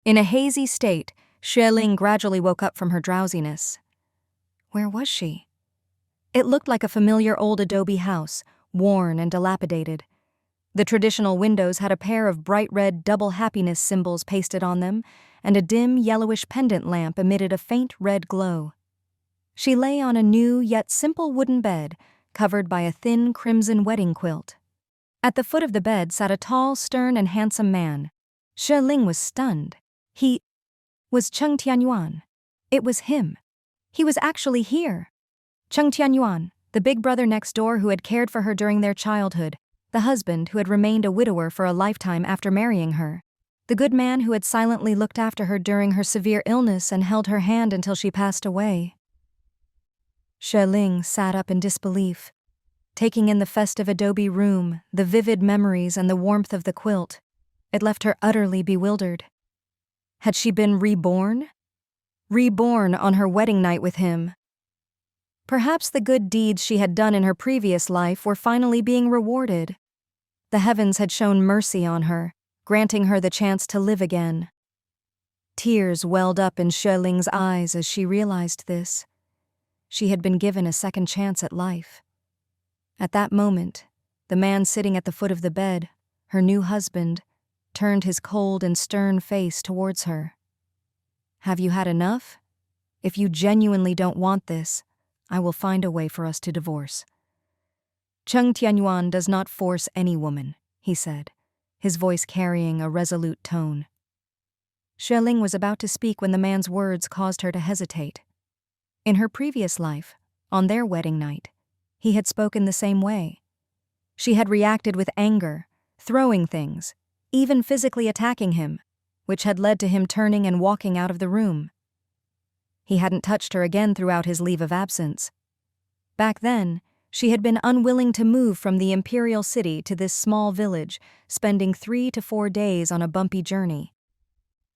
In a hazy state, Xue Ling gradually woke up from her drowsiness. Where was she? It looked like a familiar old adobe house, worn and dilapidated. The traditional windows had a pair of bright red double happiness symbols pasted on them, and a dim yellowish pendant lamp emitted a faint red glow. She lay on a new yet simple wooden bed, covered by a thin crimson wedding quilt. At the foot of the bed sat a tall, stern, and handsome man. Xue Ling was stunned. He was Cheng Tianyuan. It was him. He was actually here. Cheng Tianyuan, the big brother next door who had cared for her during their childhood, the husband who had remained a widower for a lifetime after marrying her, the good man who had silently looked after her during her severe illness and held her hand until she passed away. Xue Ling sat up in disbelief, taking in the festive adobe room, the vivid memories and the warmth of the quilt. It left her utterly bewildered. Had she been reborn? Reborn on her wedding night with him. Perhaps the good deeds she had done in her previous life were finally being rewarded. The heavens had shown mercy on her, granting her the chance to live again. Tears welled up in Xue Ling's eyes as she realized this. She had been given a second chance at life. At that moment, the man sitting at the foot of the bed, her new husband, turned his cold and stern face towards her. Have you had enough? If you genuinely don't want this, I will find a way for us to divorce. Cheng Tianyuan does not force any woman, he said, his voice carrying a resolute tone. Xue Ling was about to speak when the man's words caused her to hesitate. In her previous life, on their wedding night, he had spoken the same way. She had reacted with anger, throwing things, even physically attacking him, which had led to him turning and walking out of the room. He hadn't touched her again throughout his leave of absence. Back then, she had been unwilling to move from the imperial city to this small village, spending 3 to 4 days on a bumpy journey.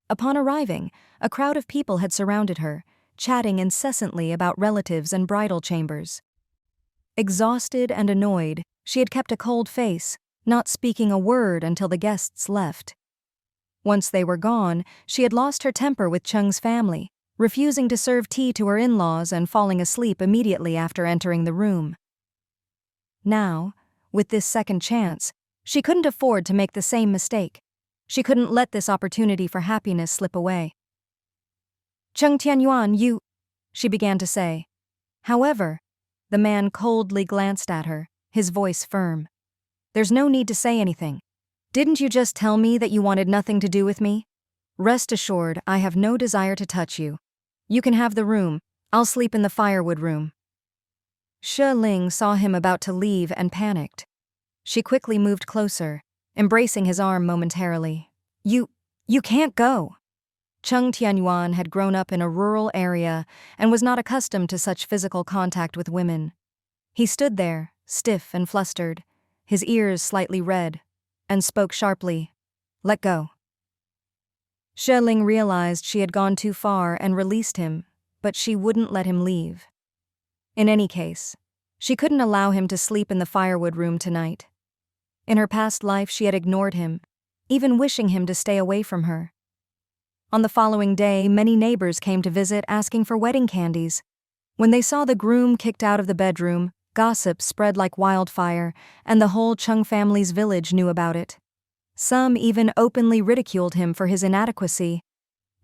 Upon arriving, a crowd of people had surrounded her, chatting incessantly about relatives and bridal chambers. Exhausted and annoyed, she had kept a cold face, not speaking a word until the guests left. Once they were gone, she had lost her temper with Cheng's family, refusing to serve tea to her in-laws and falling asleep immediately after entering the room. Now, with this second chance, she couldn't afford to make the same mistake. She couldn't let this opportunity for happiness slip away. Cheng Tianyuan, she began to say. However, the man coldly glanced at her, his voice firm. There's no need to say anything. Didn't you just tell me that you wanted nothing to do with me? Rest assured, I have no desire to touch you. You can have the room. I'll sleep in the firewood room. Xue Ling saw him about to leave and panicked. She quickly moved closer, embracing his arm momentarily. You can't go. Cheng Tianyuan had grown up in a rural area and was not accustomed to such physical contact with women. He stood there, stiff and flustered, his ears slightly red, and spoke sharply, "Let go." Xue Ling realized she had gone too far and released him, but she wouldn't let him leave. In any case, she couldn't allow him to sleep in the firewood room tonight. In her past life she had ignored him, even wishing him to stay away from her. On the following day, many neighbors came to visit asking for wedding candies. When they saw the groom kicked out of the bedroom, gossip spread like wildfire, and the whole Cheng family's village knew about it. Some even openly ridiculed him for his inadequacy.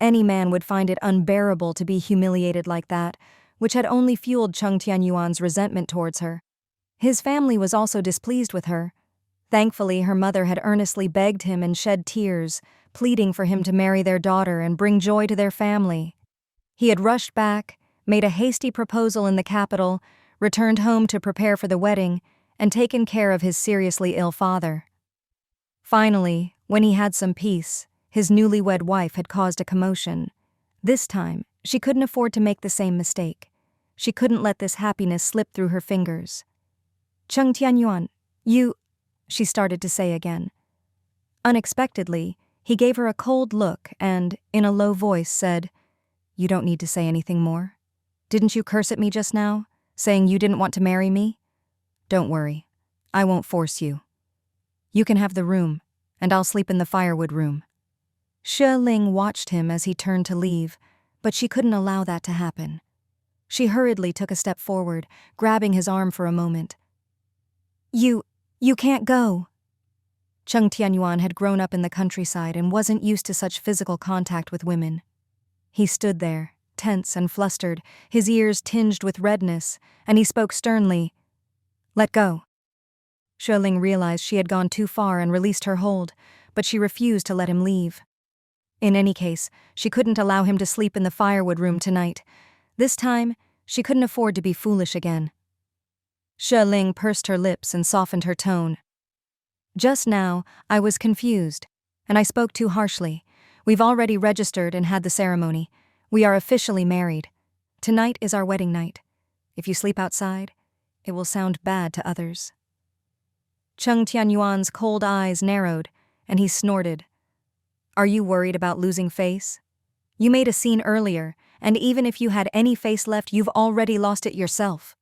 Any man would find it unbearable to be humiliated like that, which had only fueled Cheng Tianyuan's resentment towards her. His family was also displeased with her. Thankfully, her mother had earnestly begged him and shed tears, pleading for him to marry their daughter and bring joy to their family. He had rushed back, made a hasty proposal in the capital, returned home to prepare for the wedding, and taken care of his seriously ill father. Finally, when he had some peace, his newlywed wife had caused a commotion. This time, she couldn't afford to make the same mistake. She couldn't let this happiness slip through her fingers. Cheng Tianyuan, she started to say again. Unexpectedly, he gave her a cold look and, in a low voice, said, "You don't need to say anything more. Didn't you curse at me just now, saying you didn't want to marry me? Don't worry, I won't force you. You can have the room, and I'll sleep in the firewood room." Xue Ling watched him as he turned to leave, but she couldn't allow that to happen. She hurriedly took a step forward, grabbing his arm for a moment. You can't go." Cheng Tianyuan had grown up in the countryside and wasn't used to such physical contact with women. He stood there, tense and flustered, his ears tinged with redness, and he spoke sternly. "Let go." Xue Ling realized she had gone too far and released her hold, but she refused to let him leave. In any case, she couldn't allow him to sleep in the firewood room tonight. This time, she couldn't afford to be foolish again. Xue Ling pursed her lips and softened her tone. "Just now, I was confused, and I spoke too harshly. We've already registered and had the ceremony. We are officially married. Tonight is our wedding night. If you sleep outside, it will sound bad to others." Cheng Tianyuan's cold eyes narrowed, and he snorted. "Are you worried about losing face? You made a scene earlier, and even if you had any face left, you've already lost it yourself."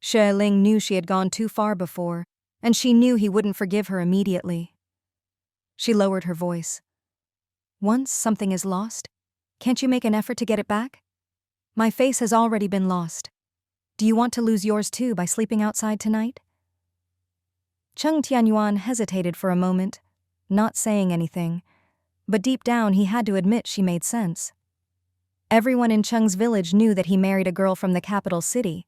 Xue Ling knew she had gone too far before, and she knew he wouldn't forgive her immediately. She lowered her voice. "Once something is lost, can't you make an effort to get it back? My face has already been lost. Do you want to lose yours too by sleeping outside tonight?" Cheng Tianyuan hesitated for a moment, not saying anything, but deep down he had to admit she made sense. Everyone in Cheng's village knew that he married a girl from the capital city.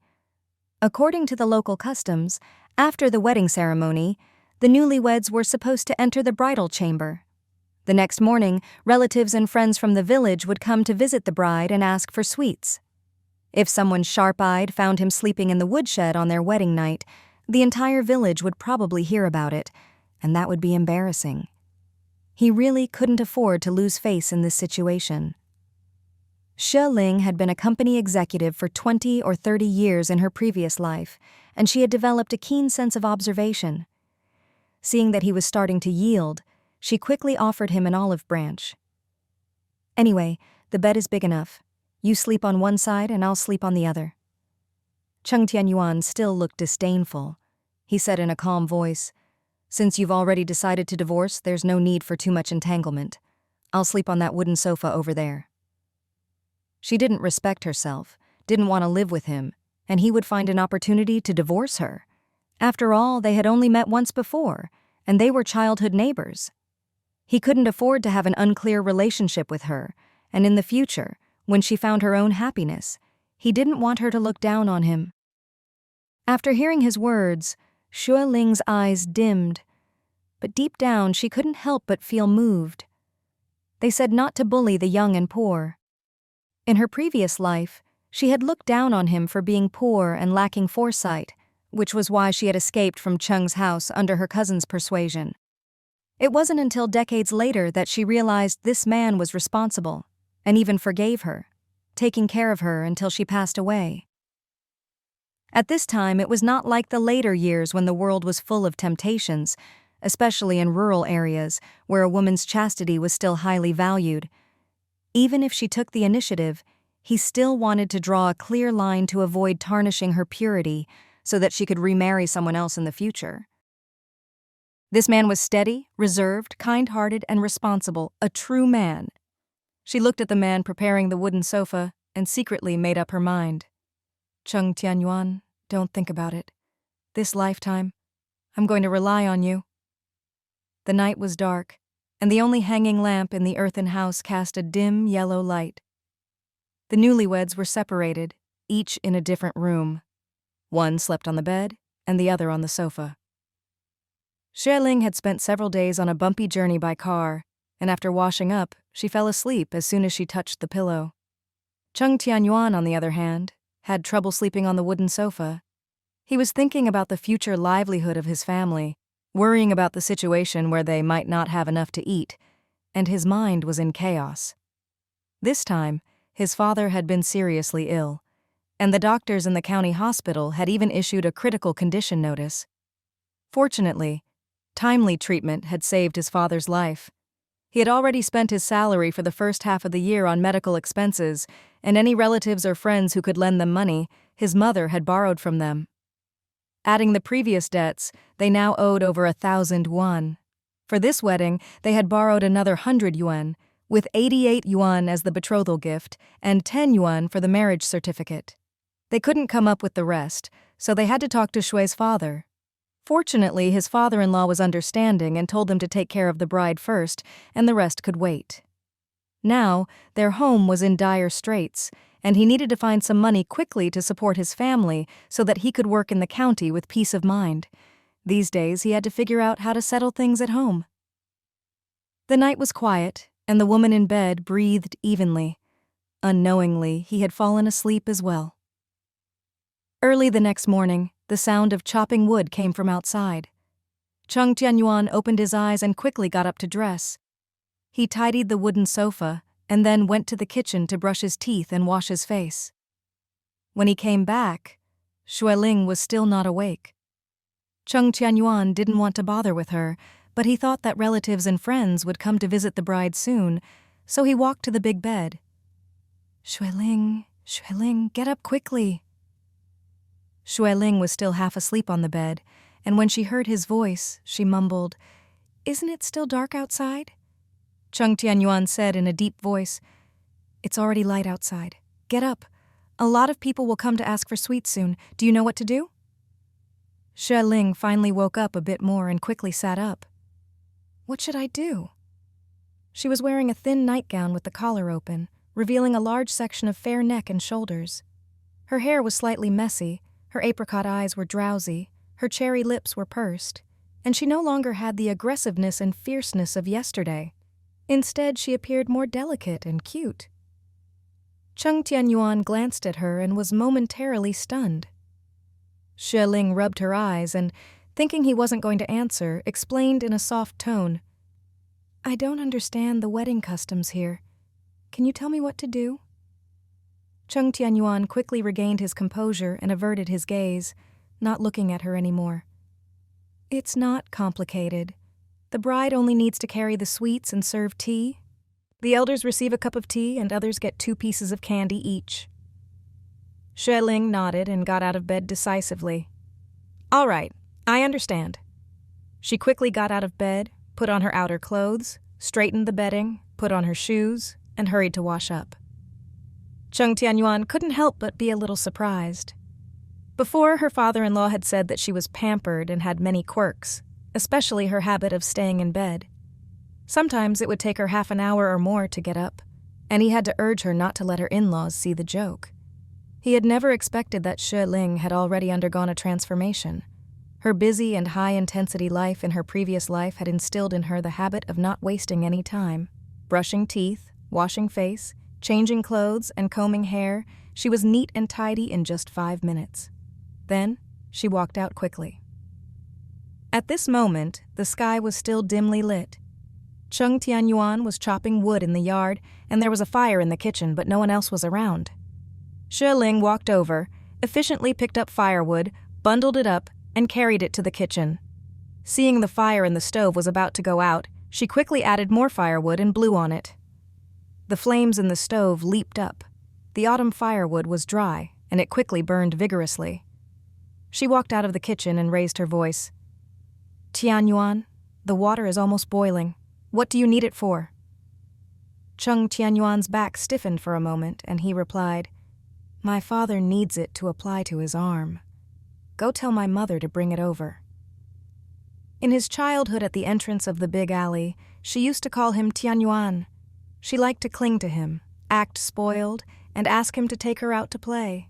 According to the local customs, after the wedding ceremony, the newlyweds were supposed to enter the bridal chamber. The next morning, relatives and friends from the village would come to visit the bride and ask for sweets. If someone sharp-eyed found him sleeping in the woodshed on their wedding night, the entire village would probably hear about it, and that would be embarrassing. He really couldn't afford to lose face in this situation. Xue Ling had been a company executive for 20 or 30 years in her previous life, and she had developed a keen sense of observation. Seeing that he was starting to yield, she quickly offered him an olive branch. "Anyway, the bed is big enough. You sleep on one side and I'll sleep on the other." Cheng Tianyuan still looked disdainful. He said in a calm voice, "Since you've already decided to divorce, there's no need for too much entanglement. I'll sleep on that wooden sofa over there." She didn't respect herself, didn't want to live with him, and he would find an opportunity to divorce her. After all, they had only met once before, and they were childhood neighbors. He couldn't afford to have an unclear relationship with her, and in the future, when she found her own happiness, he didn't want her to look down on him. After hearing his words, Xue Ling's eyes dimmed, but deep down she couldn't help but feel moved. They said not to bully the young and poor. In her previous life, she had looked down on him for being poor and lacking foresight, which was why she had escaped from Cheng's house under her cousin's persuasion. It wasn't until decades later that she realized this man was responsible, and even forgave her, taking care of her until she passed away. At this time, it was not like the later years when the world was full of temptations, especially in rural areas where a woman's chastity was still highly valued. Even if she took the initiative, he still wanted to draw a clear line to avoid tarnishing her purity so that she could remarry someone else in the future. This man was steady, reserved, kind-hearted, and responsible, a true man. She looked at the man preparing the wooden sofa and secretly made up her mind. "Cheng Tianyuan, don't think about it. This lifetime, I'm going to rely on you." The night was dark, and the only hanging lamp in the earthen house cast a dim yellow light. The newlyweds were separated, each in a different room. One slept on the bed, and the other on the sofa. Xue Ling had spent several days on a bumpy journey by car, and after washing up, she fell asleep as soon as she touched the pillow. Cheng Tianyuan, on the other hand, had trouble sleeping on the wooden sofa. He was thinking about the future livelihood of his family, worrying about the situation where they might not have enough to eat, and his mind was in chaos. This time, his father had been seriously ill, and the doctors in the county hospital had even issued a critical condition notice. Fortunately, timely treatment had saved his father's life. He had already spent his salary for the first half of the year on medical expenses, and any relatives or friends who could lend them money, his mother had borrowed from them. Adding the previous debts, they now owed over 1,000 won, For this wedding, they had borrowed another 100 yuan, with 88 yuan as the betrothal gift and 10 yuan for the marriage certificate. They couldn't come up with the rest, so they had to talk to Xue's father. Fortunately, his father-in-law was understanding and told them to take care of the bride first, and the rest could wait. Now, their home was in dire straits, and he needed to find some money quickly to support his family so that he could work in the county with peace of mind. These days, he had to figure out how to settle things at home. The night was quiet, and the woman in bed breathed evenly. Unknowingly, he had fallen asleep as well. Early the next morning, the sound of chopping wood came from outside. Cheng Tianyuan opened his eyes and quickly got up to dress. He tidied the wooden sofa and then went to the kitchen to brush his teeth and wash his face. When he came back, Xue Ling was still not awake. Cheng Tianyuan didn't want to bother with her, but he thought that relatives and friends would come to visit the bride soon, so he walked to the big bed. Xue Ling, get up quickly." Xue Ling was still half asleep on the bed, and when she heard his voice, she mumbled, "Isn't it still dark outside?" Cheng Tianyuan said in a deep voice, "It's already light outside. Get up. A lot of people will come to ask for sweets soon. Do you know what to do?" Xue Ling finally woke up a bit more and quickly sat up. What should I do? She was wearing a thin nightgown with the collar open, revealing a large section of fair neck and shoulders. Her hair was slightly messy, her apricot eyes were drowsy, her cherry lips were pursed, and she no longer had the aggressiveness and fierceness of yesterday. Instead, she appeared more delicate and cute. Cheng Tianyuan glanced at her and was momentarily stunned. Xue Ling rubbed her eyes and, thinking he wasn't going to answer, explained in a soft tone, "I don't understand the wedding customs here. Can you tell me what to do?" Cheng Tianyuan quickly regained his composure and averted his gaze, not looking at her anymore. "It's not complicated. The bride only needs to carry the sweets and serve tea. The elders receive a cup of tea and others get 2 pieces of candy each." Xue Ling nodded and got out of bed decisively. "All right, I understand." She quickly got out of bed, put on her outer clothes, straightened the bedding, put on her shoes, and hurried to wash up. Cheng Tianyuan couldn't help but be a little surprised. Before, her father-in-law had said that she was pampered and had many quirks, especially her habit of staying in bed. Sometimes it would take her half an hour or more to get up, and he had to urge her not to let her in-laws see the joke. He had never expected that Xue Ling had already undergone a transformation. Her busy and high-intensity life in her previous life had instilled in her the habit of not wasting any time. Brushing teeth, washing face, changing clothes, and combing hair, she was neat and tidy in just 5 minutes. Then, she walked out quickly. At this moment, the sky was still dimly lit. Cheng Tianyuan was chopping wood in the yard, and there was a fire in the kitchen, but no one else was around. Xue Ling walked over, efficiently picked up firewood, bundled it up, and carried it to the kitchen. Seeing the fire in the stove was about to go out, she quickly added more firewood and blew on it. The flames in the stove leaped up. The autumn firewood was dry, and it quickly burned vigorously. She walked out of the kitchen and raised her voice. "Tianyuan, the water is almost boiling. What do you need it for?" Cheng Tianyuan's back stiffened for a moment, and he replied, "My father needs it to apply to his arm. Go tell my mother to bring it over." In his childhood at the entrance of the big alley, she used to call him Tianyuan. She liked to cling to him, act spoiled, and ask him to take her out to play.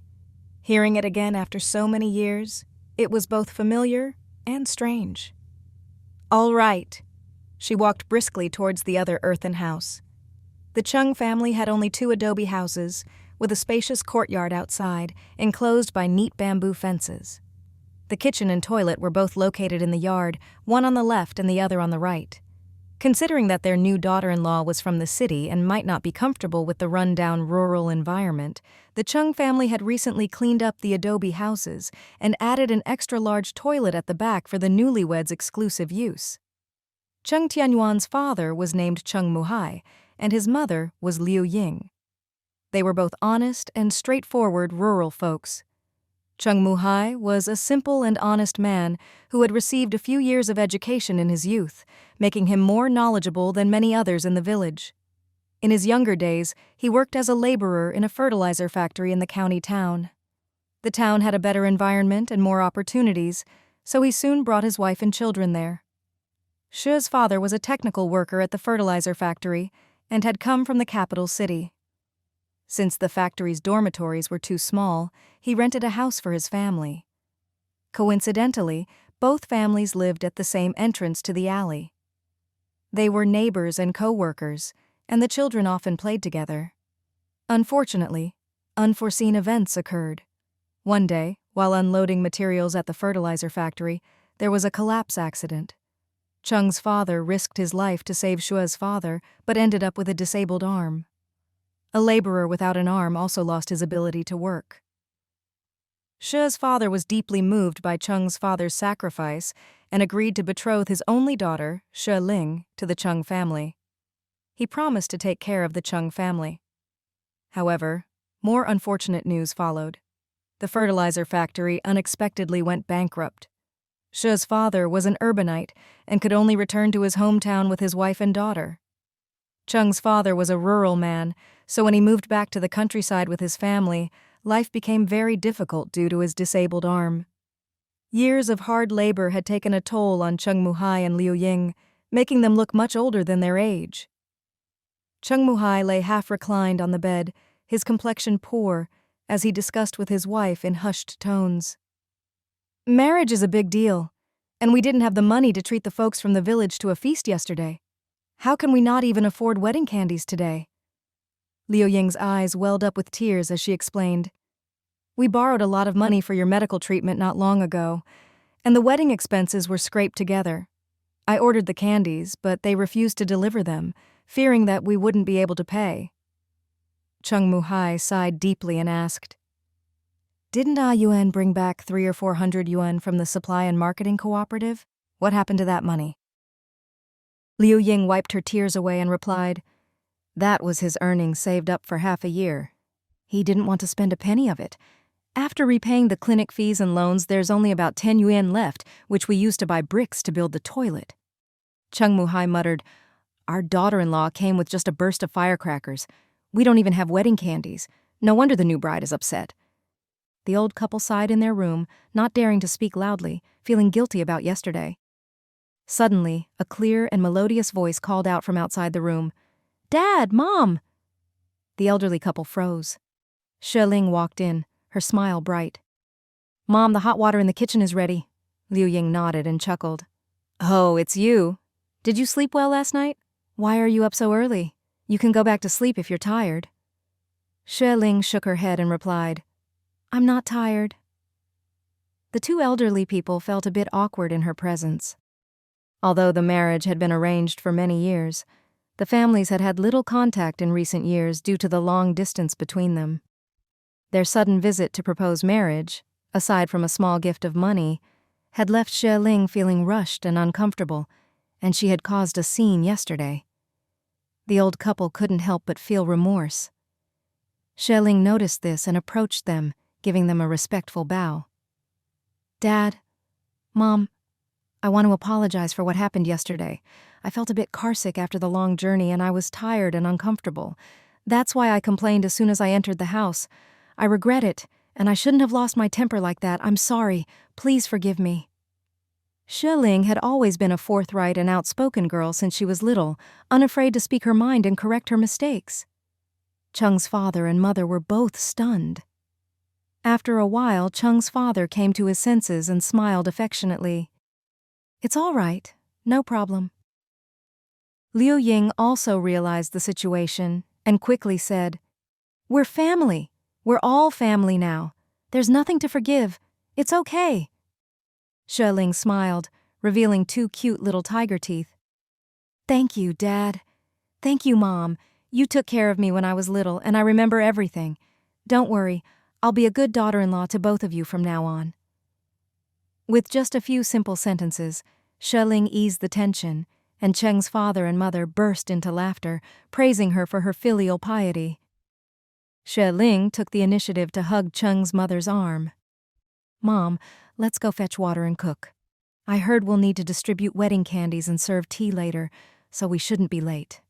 Hearing it again after so many years, it was both familiar and strange. "All right." She walked briskly towards the other earthen house. The Cheng family had only 2 adobe houses, with a spacious courtyard outside, enclosed by neat bamboo fences. The kitchen and toilet were both located in the yard, one on the left and the other on the right. Considering that their new daughter-in-law was from the city and might not be comfortable with the run-down rural environment, the Cheng family had recently cleaned up the adobe houses and added an extra-large toilet at the back for the newlyweds' exclusive use. Cheng Tianyuan's father was named Cheng Muhai, and his mother was Liu Ying. They were both honest and straightforward rural folks. Cheng Muhai was a simple and honest man who had received a few years of education in his youth, making him more knowledgeable than many others in the village. In his younger days, he worked as a laborer in a fertilizer factory in the county town. The town had a better environment and more opportunities, so he soon brought his wife and children there. Xue's father was a technical worker at the fertilizer factory and had come from the capital city. Since the factory's dormitories were too small, he rented a house for his family. Coincidentally, both families lived at the same entrance to the alley. They were neighbors and co-workers, and the children often played together. Unfortunately, unforeseen events occurred. One day, while unloading materials at the fertilizer factory, there was a collapse accident. Cheng's father risked his life to save Xue's father, but ended up with a disabled arm. A laborer without an arm also lost his ability to work. Xue's father was deeply moved by Cheng's father's sacrifice and agreed to betroth his only daughter, Xue Ling, to the Cheng family. He promised to take care of the Cheng family. However, more unfortunate news followed. The fertilizer factory unexpectedly went bankrupt. Xue's father was an urbanite and could only return to his hometown with his wife and daughter. Cheng's father was a rural man, so when he moved back to the countryside with his family, life became very difficult due to his disabled arm. Years of hard labor had taken a toll on Cheng Muhai and Liu Ying, making them look much older than their age. Cheng Muhai lay half-reclined on the bed, his complexion poor, as he discussed with his wife in hushed tones. "Marriage is a big deal, and we didn't have the money to treat the folks from the village to a feast yesterday. How can we not even afford wedding candies today?" Liu Ying's eyes welled up with tears as she explained. "We borrowed a lot of money for your medical treatment not long ago, and the wedding expenses were scraped together. I ordered the candies, but they refused to deliver them, fearing that we wouldn't be able to pay." Cheng Muhai sighed deeply and asked, "Didn't Yuan bring back 300 or 400 yuan from the supply and marketing cooperative? What happened to that money?" Liu Ying wiped her tears away and replied, "That was his earnings saved up for half a year. He didn't want to spend a penny of it. After repaying the clinic fees and loans, there's only about 10 yuan left, which we used to buy bricks to build the toilet." Cheng Muhai muttered, "Our daughter-in-law came with just a burst of firecrackers. We don't even have wedding candies. No wonder the new bride is upset." The old couple sighed in their room, not daring to speak loudly, feeling guilty about yesterday. Suddenly, a clear and melodious voice called out from outside the room, "Dad, Mom!" The elderly couple froze. Xue Ling walked in, her smile bright. "Mom, the hot water in the kitchen is ready." Liu Ying nodded and chuckled. "Oh, it's you. Did you sleep well last night? Why are you up so early? You can go back to sleep if you're tired." Xue Ling shook her head and replied, "I'm not tired." The two elderly people felt a bit awkward in her presence. Although the marriage had been arranged for many years, the families had had little contact in recent years due to the long distance between them. Their sudden visit to propose marriage, aside from a small gift of money, had left Xue Ling feeling rushed and uncomfortable, and she had caused a scene yesterday. The old couple couldn't help but feel remorse. Xue Ling noticed this and approached them, giving them a respectful bow. "Dad, Mom, I want to apologize for what happened yesterday. I felt a bit carsick after the long journey and I was tired and uncomfortable. That's why I complained as soon as I entered the house. I regret it, and I shouldn't have lost my temper like that. I'm sorry. Please forgive me." Xue Ling had always been a forthright and outspoken girl since she was little, unafraid to speak her mind and correct her mistakes. Cheng's father and mother were both stunned. After a while, Cheng's father came to his senses and smiled affectionately. "It's all right. No problem." Liu Ying also realized the situation and quickly said, "We're family. We're all family now. There's nothing to forgive. It's okay." Xue Ling smiled, revealing 2 cute little tiger teeth. "Thank you, Dad. Thank you, Mom. You took care of me when I was little, and I remember everything. Don't worry, I'll be a good daughter-in-law to both of you from now on." With just a few simple sentences, Xue Ling eased the tension, and Cheng's father and mother burst into laughter, praising her for her filial piety. Xue Ling took the initiative to hug Cheng's mother's arm. Mom, let's go fetch water and cook. I heard we'll need to distribute wedding candies and serve tea later, so we shouldn't be late.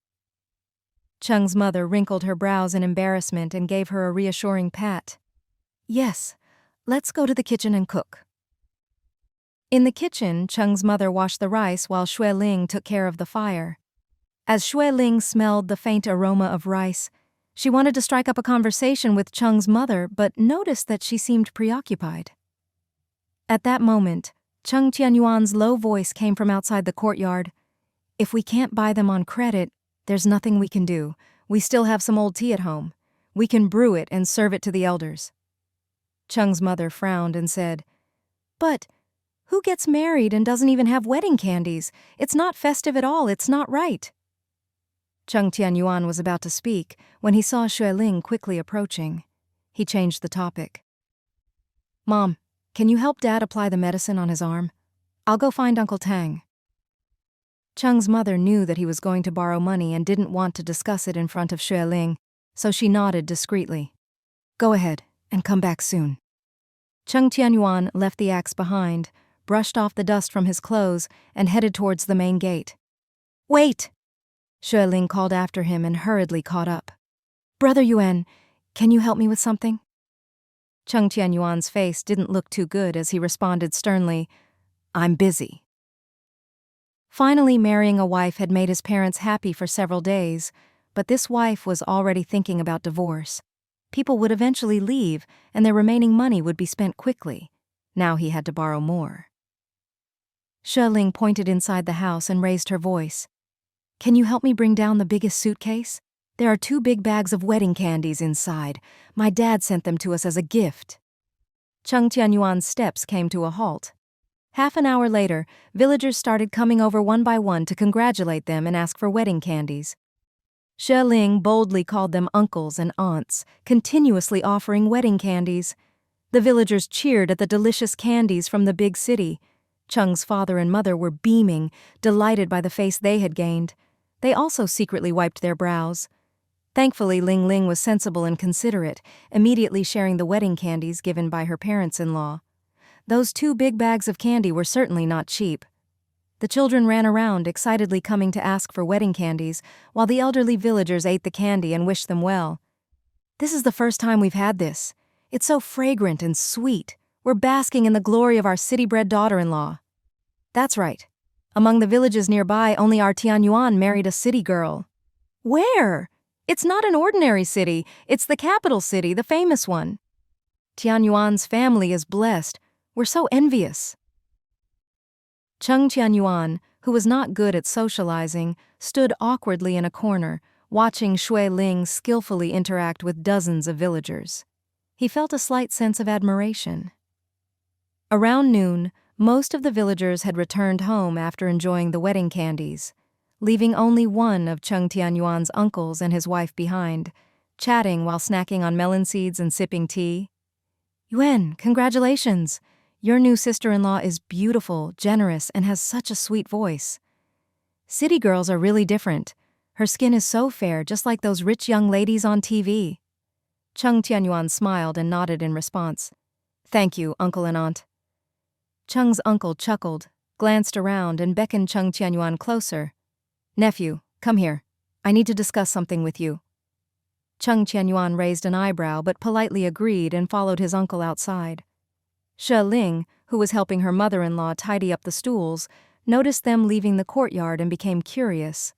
Cheng's mother wrinkled her brows in embarrassment and gave her a reassuring pat. Yes, let's go to the kitchen and cook. In the kitchen, Cheng's mother washed the rice while Xue Ling took care of the fire. As Xue Ling smelled the faint aroma of rice, she wanted to strike up a conversation with Cheng's mother but noticed that she seemed preoccupied. At that moment, Cheng Tianyuan's low voice came from outside the courtyard. If we can't buy them on credit, there's nothing we can do. We still have some old tea at home. We can brew it and serve it to the elders. Cheng's mother frowned and said, But who gets married and doesn't even have wedding candies? It's not festive at all, it's not right. Cheng Tianyuan was about to speak when he saw Xue Ling quickly approaching. He changed the topic. Mom, can you help Dad apply the medicine on his arm? I'll go find Uncle Tang. Cheng's mother knew that he was going to borrow money and didn't want to discuss it in front of Xue Ling, so she nodded discreetly. Go ahead, and come back soon. Cheng Tianyuan left the axe behind, brushed off the dust from his clothes, and headed towards the main gate. Wait! Xue Ling called after him and hurriedly caught up. Brother Yuan, can you help me with something? Cheng Tianyuan's face didn't look too good as he responded sternly, I'm busy. Finally, marrying a wife had made his parents happy for several days, but this wife was already thinking about divorce. People would eventually leave, and their remaining money would be spent quickly. Now he had to borrow more. Xue Ling pointed inside the house and raised her voice. Can you help me bring down the biggest suitcase? There are 2 big bags of wedding candies inside. My dad sent them to us as a gift. Cheng Tianyuan's steps came to a halt. Half an hour later, villagers started coming over one by one to congratulate them and ask for wedding candies. Xue Ling boldly called them uncles and aunts, continuously offering wedding candies. The villagers cheered at the delicious candies from the big city. Cheng's father and mother were beaming, delighted by the face they had gained. They also secretly wiped their brows. Thankfully, Ling Ling was sensible and considerate, immediately sharing the wedding candies given by her parents-in-law. Those 2 big bags of candy were certainly not cheap. The children ran around, excitedly coming to ask for wedding candies, while the elderly villagers ate the candy and wished them well. This is the first time we've had this. It's so fragrant and sweet. We're basking in the glory of our city-bred daughter-in-law. That's right. Among the villages nearby, only our Tianyuan married a city girl. Where? It's not an ordinary city. It's the capital city, the famous one. Tianyuan's family is blessed. We're so envious. Cheng Tianyuan, who was not good at socializing, stood awkwardly in a corner, watching Xue Ling skillfully interact with dozens of villagers. He felt a slight sense of admiration. Around noon, most of the villagers had returned home after enjoying the wedding candies, leaving only one of Cheng Tianyuan's uncles and his wife behind, chatting while snacking on melon seeds and sipping tea. Yuan, congratulations! Your new sister-in-law is beautiful, generous, and has such a sweet voice. City girls are really different. Her skin is so fair, just like those rich young ladies on TV. Cheng Tianyuan smiled and nodded in response. Thank you, uncle and aunt. Cheng's uncle chuckled, glanced around, and beckoned Cheng Tianyuan closer. Nephew, come here. I need to discuss something with you. Cheng Tianyuan raised an eyebrow but politely agreed and followed his uncle outside. Xue Ling, who was helping her mother-in-law tidy up the stools, noticed them leaving the courtyard and became curious.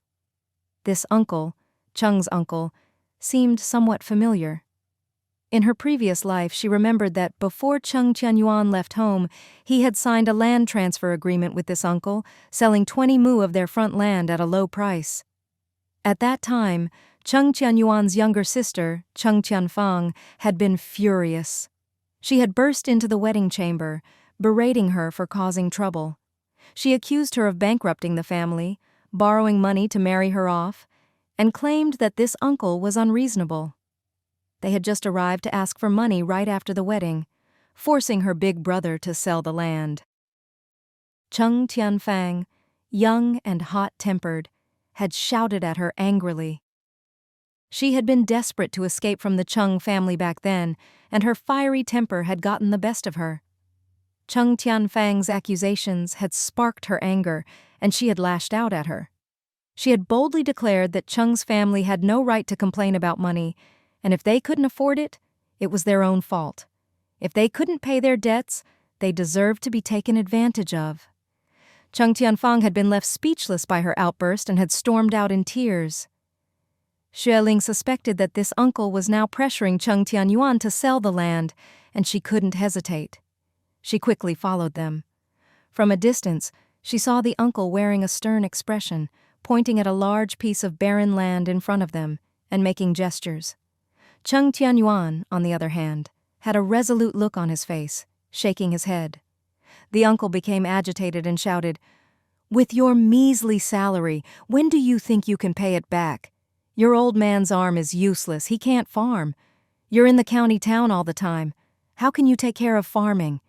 This uncle, Cheng's uncle, seemed somewhat familiar. In her previous life, she remembered that before Cheng Tianyuan left home, he had signed a land transfer agreement with this uncle, selling 20 mu of their front land at a low price. At that time, Cheng Tianyuan's younger sister, Cheng Tianfang, had been furious. She had burst into the wedding chamber, berating her for causing trouble. She accused her of bankrupting the family, borrowing money to marry her off, and claimed that this uncle was unreasonable. They had just arrived to ask for money right after the wedding, forcing her big brother to sell the land. Cheng Tianfang, young and hot-tempered, had shouted at her angrily. She had been desperate to escape from the Cheng family back then, and her fiery temper had gotten the best of her. Cheng Tianyuan's accusations had sparked her anger, and she had lashed out at her. She had boldly declared that Cheng's family had no right to complain about money, and if they couldn't afford it, it was their own fault. If they couldn't pay their debts, they deserved to be taken advantage of. Cheng Tianyuan had been left speechless by her outburst and had stormed out in tears. Xue Ling suspected that this uncle was now pressuring Cheng Tianyuan to sell the land, and she couldn't hesitate. She quickly followed them. From a distance, she saw the uncle wearing a stern expression, pointing at a large piece of barren land in front of them and making gestures. Cheng Tianyuan, on the other hand, had a resolute look on his face, shaking his head. The uncle became agitated and shouted, "With your measly salary, when do you think you can pay it back? Your old man's arm is useless, he can't farm. You're in the county town all the time. How can you take care of farming?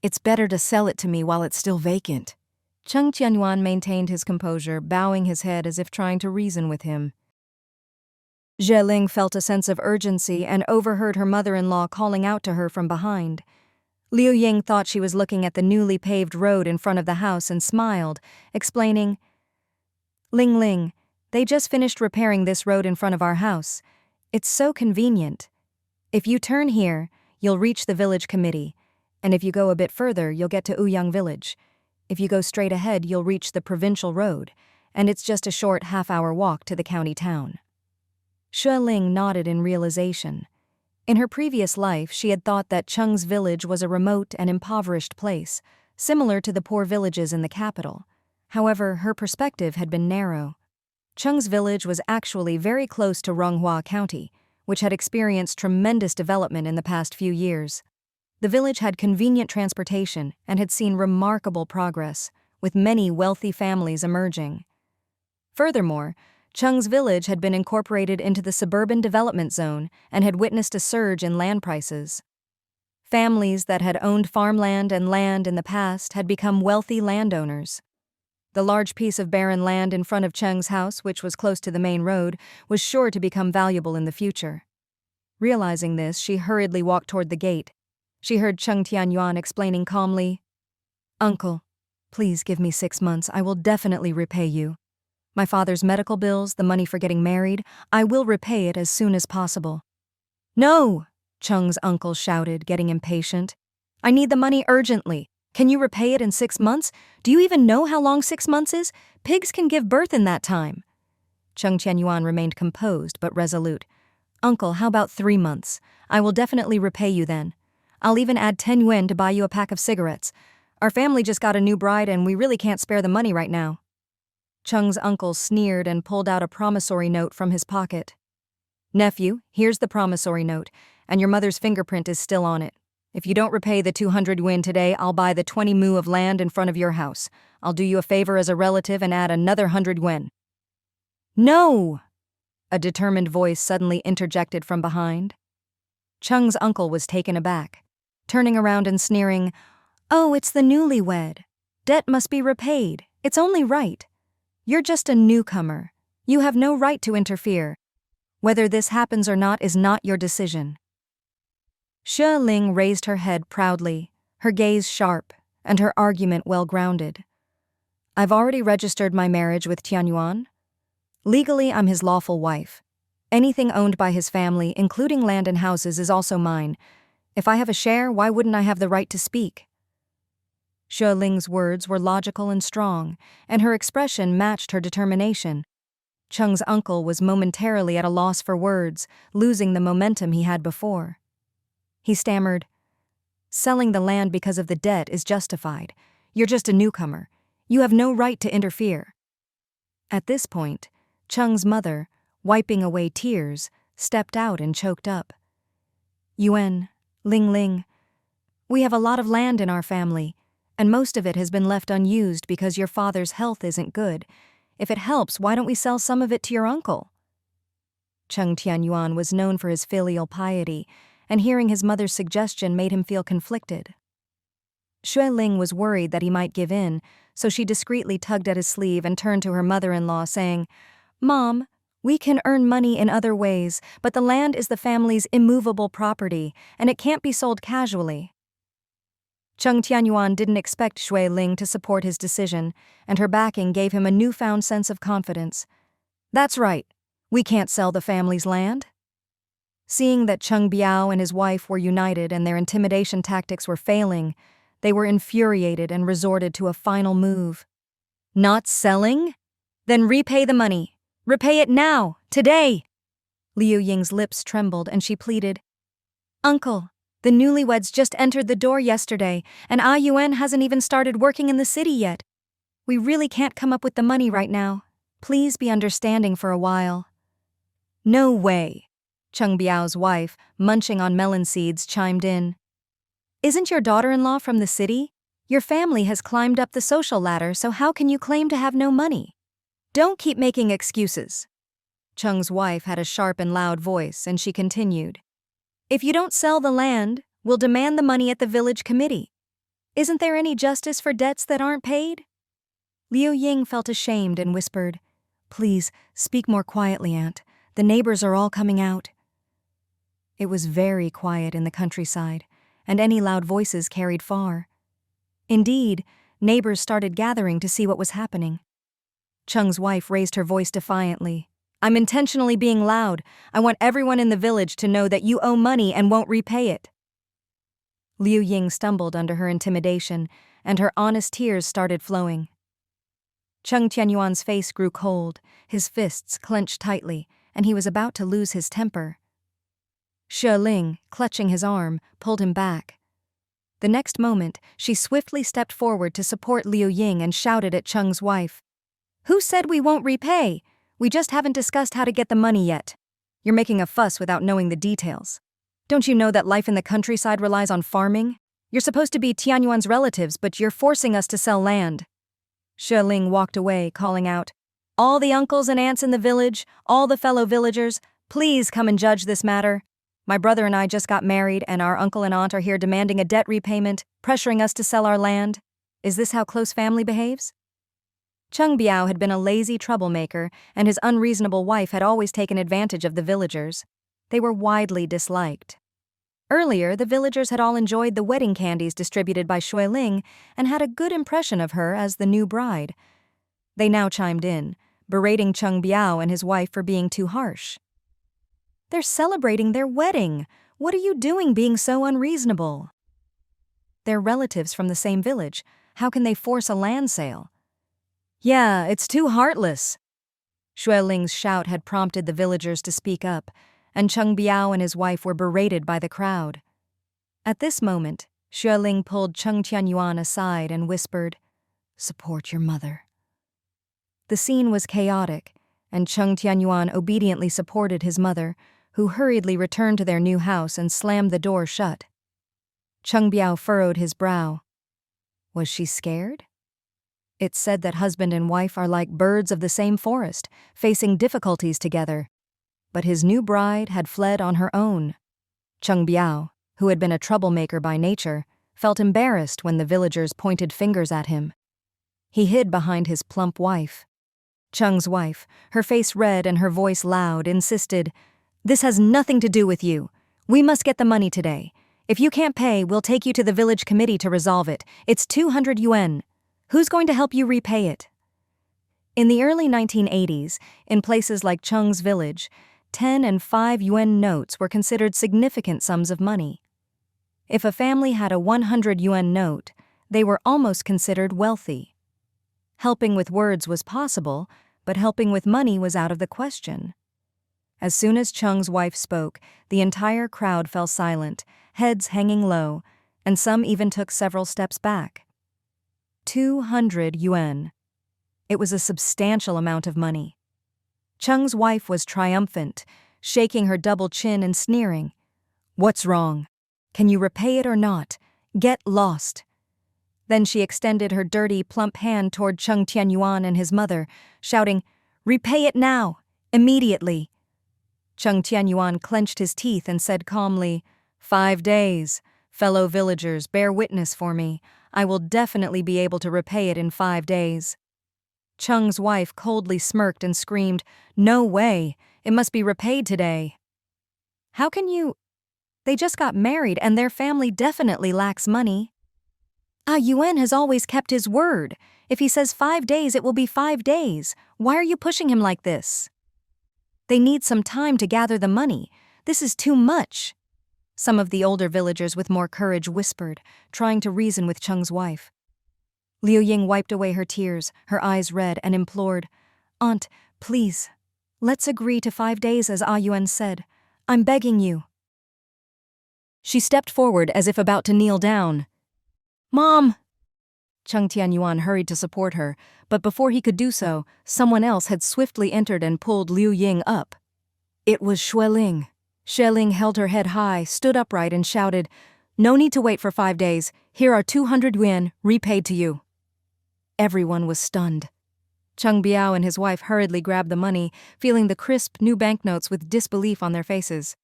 It's better to sell it to me while it's still vacant." Cheng Tianyuan maintained his composure, bowing his head as if trying to reason with him. Xue Ling felt a sense of urgency and overheard her mother-in-law calling out to her from behind. Liu Ying thought she was looking at the newly paved road in front of the house and smiled, explaining, Ling, they just finished repairing this road in front of our house. It's so convenient. If you turn here, you'll reach the village committee, and if you go a bit further, you'll get to Ouyang village. If you go straight ahead, you'll reach the provincial road, and it's just a short half-hour walk to the county town. Xue Ling nodded in realization. In her previous life, she had thought that Cheng's village was a remote and impoverished place, similar to the poor villages in the capital. However, her perspective had been narrow. Cheng's village was actually very close to Ronghua County, which had experienced tremendous development in the past few years. The village had convenient transportation and had seen remarkable progress, with many wealthy families emerging. Furthermore, Cheng's village had been incorporated into the suburban development zone and had witnessed a surge in land prices. Families that had owned farmland and land in the past had become wealthy landowners. The large piece of barren land in front of Cheng's house, which was close to the main road, was sure to become valuable in the future. Realizing this, she hurriedly walked toward the gate. She heard Cheng Tianyuan explaining calmly, "Uncle, please give me 6 months. I will definitely repay you. My father's medical bills, the money for getting married, I will repay it as soon as possible." "No!" Cheng's uncle shouted, getting impatient. "I need the money urgently. Can you repay it in 6 months? Do you even know how long 6 months is? Pigs can give birth in that time." Cheng Tianyuan remained composed but resolute. "Uncle, how about 3 months? I will definitely repay you then. I'll even add 10 yuan to buy you a pack of cigarettes. Our family just got a new bride and we really can't spare the money right now." Cheng's uncle sneered and pulled out a promissory note from his pocket. "Nephew, here's the promissory note, and your mother's fingerprint is still on it. If you don't repay the 200 yuan today, I'll buy the 20 mu of land in front of your house. I'll do you a favor as a relative and add another 100 yuan. "No!" a determined voice suddenly interjected from behind. Cheng's uncle was taken aback, turning around and sneering, "Oh, it's the newlywed. Debt must be repaid. It's only right. You're just a newcomer. You have no right to interfere. Whether this happens or not is not your decision." Xue Ling raised her head proudly, her gaze sharp, and her argument well-grounded. "I've already registered my marriage with Tianyuan. Legally, I'm his lawful wife. Anything owned by his family, including land and houses, is also mine. If I have a share, why wouldn't I have the right to speak?" Xue Ling's words were logical and strong, and her expression matched her determination. Cheng's uncle was momentarily at a loss for words, losing the momentum he had before. He stammered, "Selling the land because of the debt is justified. You're just a newcomer. You have no right to interfere." At this point, Cheng's mother, wiping away tears, stepped out and choked up. "Yuan, Ling, we have a lot of land in our family, and most of it has been left unused because your father's health isn't good. If it helps, why don't we sell some of it to your uncle?" Cheng Tianyuan was known for his filial piety, and hearing his mother's suggestion made him feel conflicted. Xue Ling was worried that he might give in, so she discreetly tugged at his sleeve and turned to her mother-in-law, saying, "Mom, we can earn money in other ways, but the land is the family's immovable property, and it can't be sold casually." Cheng Tianyuan didn't expect Xue Ling to support his decision, and her backing gave him a newfound sense of confidence. That's right. We can't sell the family's land. Seeing that Cheng Biao and his wife were united and their intimidation tactics were failing, they were infuriated and resorted to a final move. Not selling? Then repay the money. Repay it now, today. Liu Ying's lips trembled and she pleaded, Uncle, the newlyweds just entered the door yesterday, and Yuan hasn't even started working in the city yet. We really can't come up with the money right now. Please be understanding for a while. No way. Cheng Biao's wife, munching on melon seeds, chimed in. Isn't your daughter-in-law from the city? Your family has climbed up the social ladder, so how can you claim to have no money? Don't keep making excuses. Cheng's wife had a sharp and loud voice, and she continued. If you don't sell the land, we'll demand the money at the village committee. Isn't there any justice for debts that aren't paid? Liu Ying felt ashamed and whispered, Please, speak more quietly, Aunt. The neighbors are all coming out. It was very quiet in the countryside, and any loud voices carried far. Indeed, neighbors started gathering to see what was happening. Cheng's wife raised her voice defiantly. I'm intentionally being loud. I want everyone in the village to know that you owe money and won't repay it. Liu Ying stumbled under her intimidation, and her honest tears started flowing. Cheng Tianyuan's face grew cold, his fists clenched tightly, and he was about to lose his temper. Xue Ling, clutching his arm, pulled him back. The next moment, she swiftly stepped forward to support Liu Ying and shouted at Cheng's wife. Who said we won't repay? We just haven't discussed how to get the money yet. You're making a fuss without knowing the details. Don't you know that life in the countryside relies on farming? You're supposed to be Tianyuan's relatives, but you're forcing us to sell land. Xue Ling walked away, calling out, All the uncles and aunts in the village, all the fellow villagers, please come and judge this matter. My brother and I just got married, and our uncle and aunt are here demanding a debt repayment, pressuring us to sell our land. Is this how close family behaves? Cheng Biao had been a lazy troublemaker, and his unreasonable wife had always taken advantage of the villagers. They were widely disliked. Earlier, the villagers had all enjoyed the wedding candies distributed by Xue Ling and had a good impression of her as the new bride. They now chimed in, berating Cheng Biao and his wife for being too harsh. They're celebrating their wedding. What are you doing being so unreasonable? They're relatives from the same village. How can they force a land sale? Yeah, it's too heartless. Xue Ling's shout had prompted the villagers to speak up, and Cheng Biao and his wife were berated by the crowd. At this moment, Xue Ling pulled Cheng Tianyuan aside and whispered, Support your mother. The scene was chaotic, and Cheng Tianyuan obediently supported his mother, who hurriedly returned to their new house and slammed the door shut. Cheng Biao furrowed his brow. Was she scared? It's said that husband and wife are like birds of the same forest, facing difficulties together. But his new bride had fled on her own. Cheng Biao, who had been a troublemaker by nature, felt embarrassed when the villagers pointed fingers at him. He hid behind his plump wife. Cheng's wife, her face red and her voice loud, insisted, This has nothing to do with you. We must get the money today. If you can't pay, we'll take you to the village committee to resolve it. It's 200 yuan. Who's going to help you repay it? In the early 1980s, in places like Cheng's village, 10 and 5 yuan notes were considered significant sums of money. If a family had a 100 yuan note, they were almost considered wealthy. Helping with words was possible, but helping with money was out of the question. As soon as Cheng's wife spoke, the entire crowd fell silent, heads hanging low, and some even took several steps back. 200 yuan. It was a substantial amount of money. Cheng's wife was triumphant, shaking her double chin and sneering. What's wrong? Can you repay it or not? Get lost. Then she extended her dirty, plump hand toward Cheng Tianyuan and his mother, shouting, Repay it now! Immediately! Cheng Tianyuan clenched his teeth and said calmly, 5 days. Fellow villagers, bear witness for me. I will definitely be able to repay it in 5 days. Cheng's wife coldly smirked and screamed, No way! It must be repaid today. How can you? They just got married and their family definitely lacks money. Yuan has always kept his word. If he says 5 days, it will be 5 days. Why are you pushing him like this? They need some time to gather the money. This is too much. Some of the older villagers with more courage whispered, trying to reason with Cheng's wife. Liu Ying wiped away her tears, her eyes red, and implored, "Aunt, please, let's agree to 5 days as Yuan said. I'm begging you." She stepped forward as if about to kneel down. "Mom!" Cheng Tianyuan hurried to support her, but before he could do so, someone else had swiftly entered and pulled Liu Ying up. It was Xue Ling. Xue Ling held her head high, stood upright, and shouted, "No need to wait for 5 days. Here are 200 yuan, repaid to you." Everyone was stunned. Cheng Biao and his wife hurriedly grabbed the money, feeling the crisp, new banknotes with disbelief on their faces.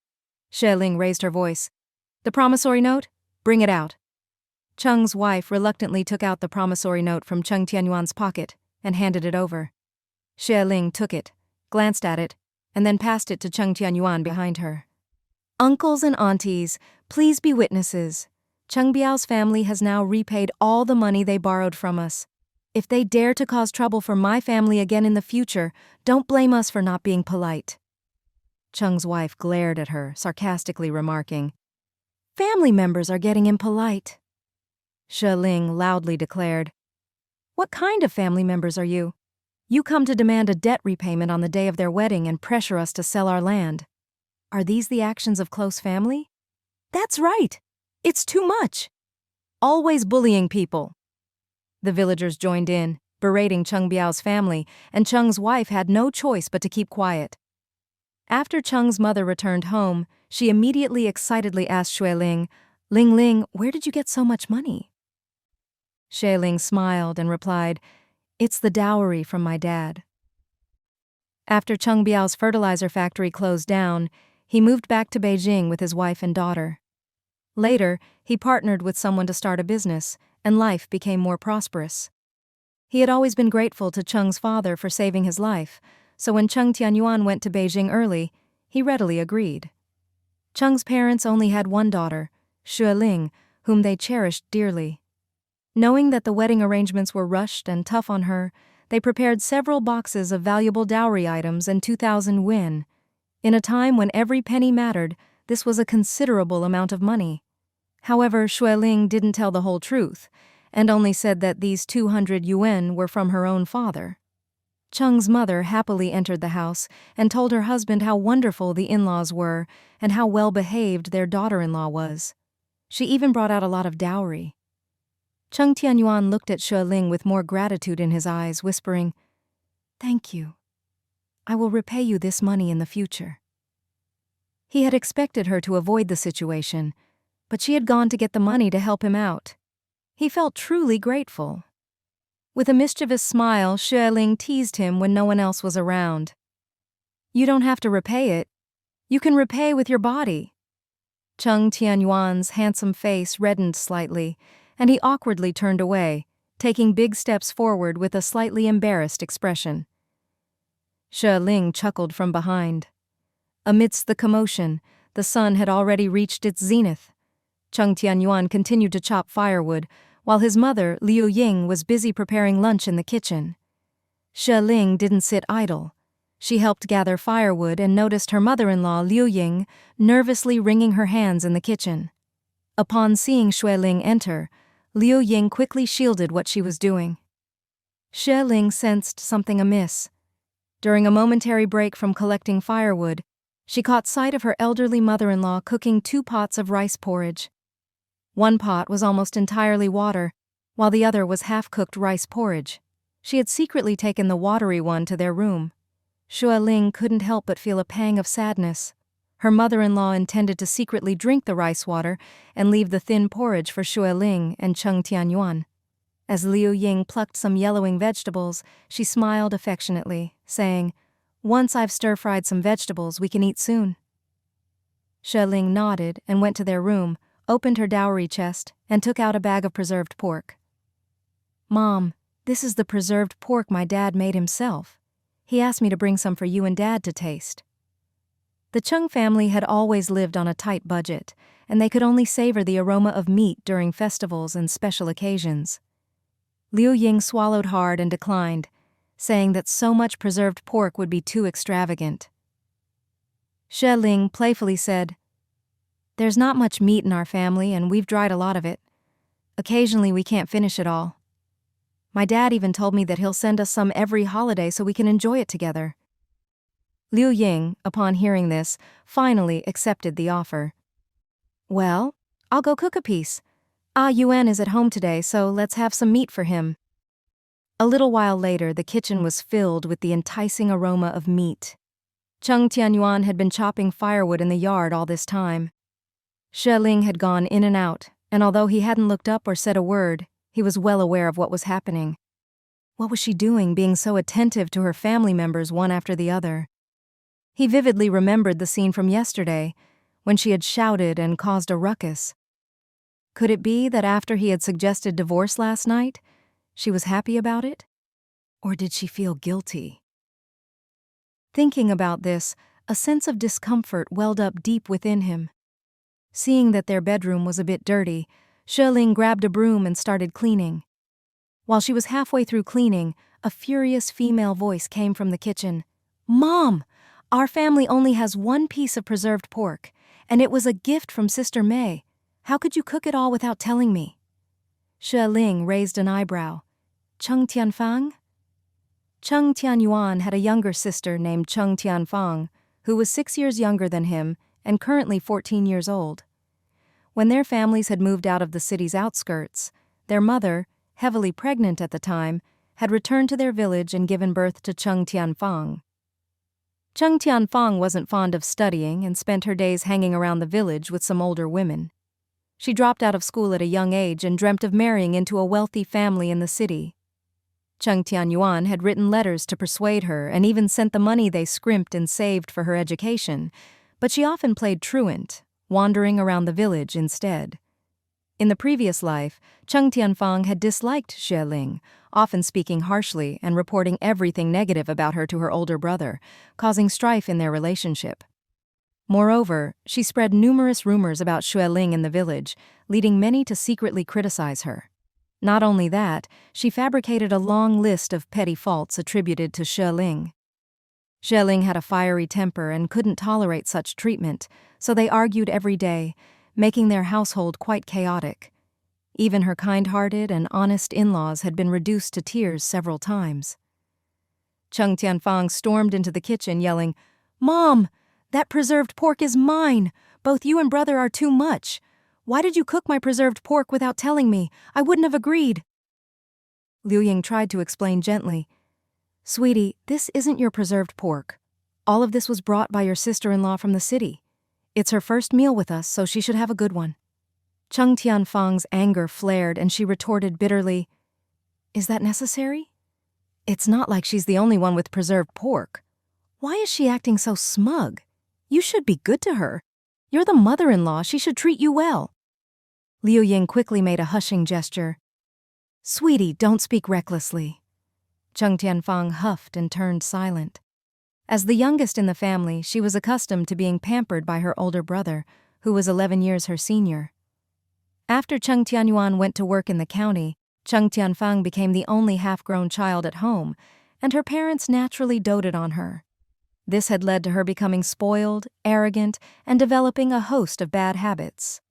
Xue Ling raised her voice. "The promissory note? Bring it out." Cheng's wife reluctantly took out the promissory note from Cheng Tianyuan's pocket and handed it over. Xue Ling took it, glanced at it, and then passed it to Cheng Tianyuan behind her. "Uncles and aunties, please be witnesses. Cheng Biao's family has now repaid all the money they borrowed from us. If they dare to cause trouble for my family again in the future, don't blame us for not being polite." Cheng's wife glared at her, sarcastically remarking, "Family members are getting impolite." Xue Ling loudly declared, "What kind of family members are you? You come to demand a debt repayment on the day of their wedding and pressure us to sell our land. Are these the actions of close family? That's right. It's too much. Always bullying people." The villagers joined in, berating Cheng Biao's family, and Cheng's wife had no choice but to keep quiet. After Cheng's mother returned home, she immediately excitedly asked Xue Ling, "Ling Ling, where did you get so much money?" Xue Ling smiled and replied, "It's the dowry from my dad." After Cheng Biao's fertilizer factory closed down, he moved back to Beijing with his wife and daughter. Later, he partnered with someone to start a business, and life became more prosperous. He had always been grateful to Cheng's father for saving his life, so when Cheng Tianyuan went to Beijing early, he readily agreed. Cheng's parents only had one daughter, Xue Ling, whom they cherished dearly. Knowing that the wedding arrangements were rushed and tough on her, they prepared several boxes of valuable dowry items and 2,000 yuan. In a time when every penny mattered, this was a considerable amount of money. However, Xue Ling didn't tell the whole truth, and only said that these 200 yuan were from her own father. Cheng's mother happily entered the house and told her husband how wonderful the in-laws were and how well-behaved their daughter-in-law was. She even brought out a lot of dowry. Cheng Tianyuan looked at Xue Ling with more gratitude in his eyes, whispering, "Thank you. I will repay you this money in the future." He had expected her to avoid the situation, but she had gone to get the money to help him out. He felt truly grateful. With a mischievous smile, Xue Ling teased him when no one else was around. "You don't have to repay it. You can repay with your body." Cheng Tianyuan's handsome face reddened slightly, and he awkwardly turned away, taking big steps forward with a slightly embarrassed expression. Xue Ling chuckled from behind. Amidst the commotion, the sun had already reached its zenith. Cheng Tianyuan continued to chop firewood, while his mother, Liu Ying, was busy preparing lunch in the kitchen. Xue Ling didn't sit idle. She helped gather firewood and noticed her mother-in-law, Liu Ying, nervously wringing her hands in the kitchen. Upon seeing Xue Ling enter, Liu Ying quickly shielded what she was doing. Xue Ling sensed something amiss. During a momentary break from collecting firewood, she caught sight of her elderly mother-in-law cooking 2 pots of rice porridge. One pot was almost entirely water, while the other was half-cooked rice porridge. She had secretly taken the watery one to their room. Xue Ling couldn't help but feel a pang of sadness. Her mother-in-law intended to secretly drink the rice water and leave the thin porridge for Xue Ling and Cheng Tianyuan. As Liu Ying plucked some yellowing vegetables, she smiled affectionately, saying, "Once I've stir-fried some vegetables, we can eat soon." Xue Ling nodded and went to their room, opened her dowry chest, and took out a bag of preserved pork. "Mom, this is the preserved pork my dad made himself. He asked me to bring some for you and Dad to taste." The Cheng family had always lived on a tight budget, and they could only savor the aroma of meat during festivals and special occasions. Liu Ying swallowed hard and declined, saying that so much preserved pork would be too extravagant. Xue Ling playfully said, "There's not much meat in our family, and we've dried a lot of it. Occasionally we can't finish it all. My dad even told me that he'll send us some every holiday so we can enjoy it together." Liu Ying, upon hearing this, finally accepted the offer. "Well, I'll go cook a piece. Yuan is at home today, so let's have some meat for him." A little while later, the kitchen was filled with the enticing aroma of meat. Cheng Tianyuan had been chopping firewood in the yard all this time. Xue Ling had gone in and out, and although he hadn't looked up or said a word, he was well aware of what was happening. What was she doing, being so attentive to her family members one after the other? He vividly remembered the scene from yesterday, when she had shouted and caused a ruckus. Could it be that after he had suggested divorce last night, she was happy about it? Or did she feel guilty? Thinking about this, a sense of discomfort welled up deep within him. Seeing that their bedroom was a bit dirty, Xue Ling grabbed a broom and started cleaning. While she was halfway through cleaning, a furious female voice came from the kitchen. "Mom! Our family only has one piece of preserved pork, and it was a gift from Sister May. How could you cook it all without telling me?" Xue Ling raised an eyebrow. "Cheng Tianfang?" Cheng Tianyuan had a younger sister named Cheng Tianfang, who was 6 years younger than him and currently 14 years old. When their families had moved out of the city's outskirts, their mother, heavily pregnant at the time, had returned to their village and given birth to Cheng Tianfang. Cheng Tianfang wasn't fond of studying and spent her days hanging around the village with some older women. She dropped out of school at a young age and dreamt of marrying into a wealthy family in the city. Cheng Tianyuan had written letters to persuade her and even sent the money they scrimped and saved for her education, but she often played truant, wandering around the village instead. In the previous life, Cheng Tianfang had disliked Xue Ling, often speaking harshly and reporting everything negative about her to her older brother, causing strife in their relationship. Moreover, she spread numerous rumors about Xue Ling in the village, leading many to secretly criticize her. Not only that, she fabricated a long list of petty faults attributed to Xue Ling. Xue Ling had a fiery temper and couldn't tolerate such treatment, so they argued every day, making their household quite chaotic. Even her kind-hearted and honest in-laws had been reduced to tears several times. Cheng Tianfang stormed into the kitchen yelling, "Mom! That preserved pork is mine! Both you and brother are too much! Why did you cook my preserved pork without telling me? I wouldn't have agreed." Liu Ying tried to explain gently. "Sweetie, this isn't your preserved pork. All of this was brought by your sister-in-law from the city. It's her first meal with us, so she should have a good one." Cheng Tianfang's anger flared and she retorted bitterly, "Is that necessary? It's not like she's the only one with preserved pork. Why is she acting so smug? You should be good to her. You're the mother-in-law, she should treat you well." Liu Ying quickly made a hushing gesture. "Sweetie, don't speak recklessly." Cheng Tianfang huffed and turned silent. As the youngest in the family, she was accustomed to being pampered by her older brother, who was 11 years her senior. After Cheng Tianyuan went to work in the county, Cheng Tianfang became the only half-grown child at home, and her parents naturally doted on her. This had led to her becoming spoiled, arrogant, and developing a host of bad habits.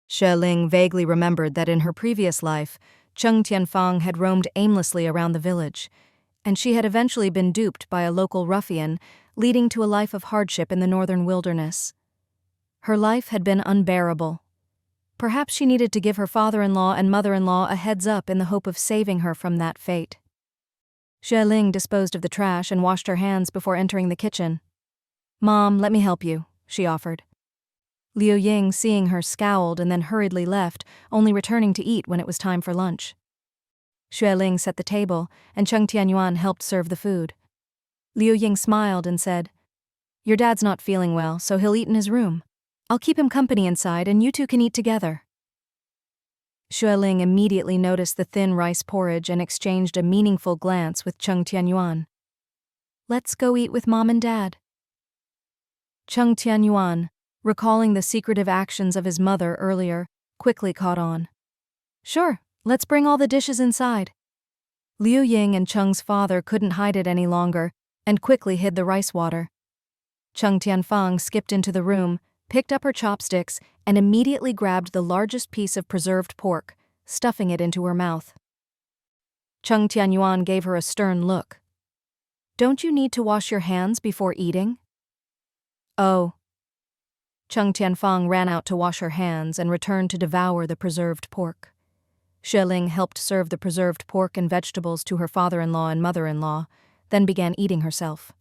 Xue Ling vaguely remembered that in her previous life, Cheng Tianfang had roamed aimlessly around the village, and she had eventually been duped by a local ruffian, leading to a life of hardship in the northern wilderness. Her life had been unbearable. Perhaps she needed to give her father-in-law and mother-in-law a heads-up in the hope of saving her from that fate. Xue Ling disposed of the trash and washed her hands before entering the kitchen. "Mom, let me help you," she offered. Liu Ying, seeing her, scowled and then hurriedly left, only returning to eat when it was time for lunch. Xue Ling set the table, and Cheng Tianyuan helped serve the food. Liu Ying smiled and said, "Your dad's not feeling well, so he'll eat in his room. I'll keep him company inside, and you two can eat together." Xue Ling immediately noticed the thin rice porridge and exchanged a meaningful glance with Cheng Tianyuan. "Let's go eat with Mom and Dad." Cheng Tianyuan, recalling the secretive actions of his mother earlier, quickly caught on. Sure, let's bring all the dishes inside. Liu Ying and Cheng's father couldn't hide it any longer and quickly hid the rice water. Cheng Tianyuan skipped into the room, picked up her chopsticks, and immediately grabbed the largest piece of preserved pork, stuffing it into her mouth. Cheng Tianyuan gave her a stern look. Don't you need to wash your hands before eating? Oh. Cheng Tianyuan ran out to wash her hands and returned to devour the preserved pork. Xue Ling helped serve the preserved pork and vegetables to her father-in-law and mother-in-law, then began eating herself.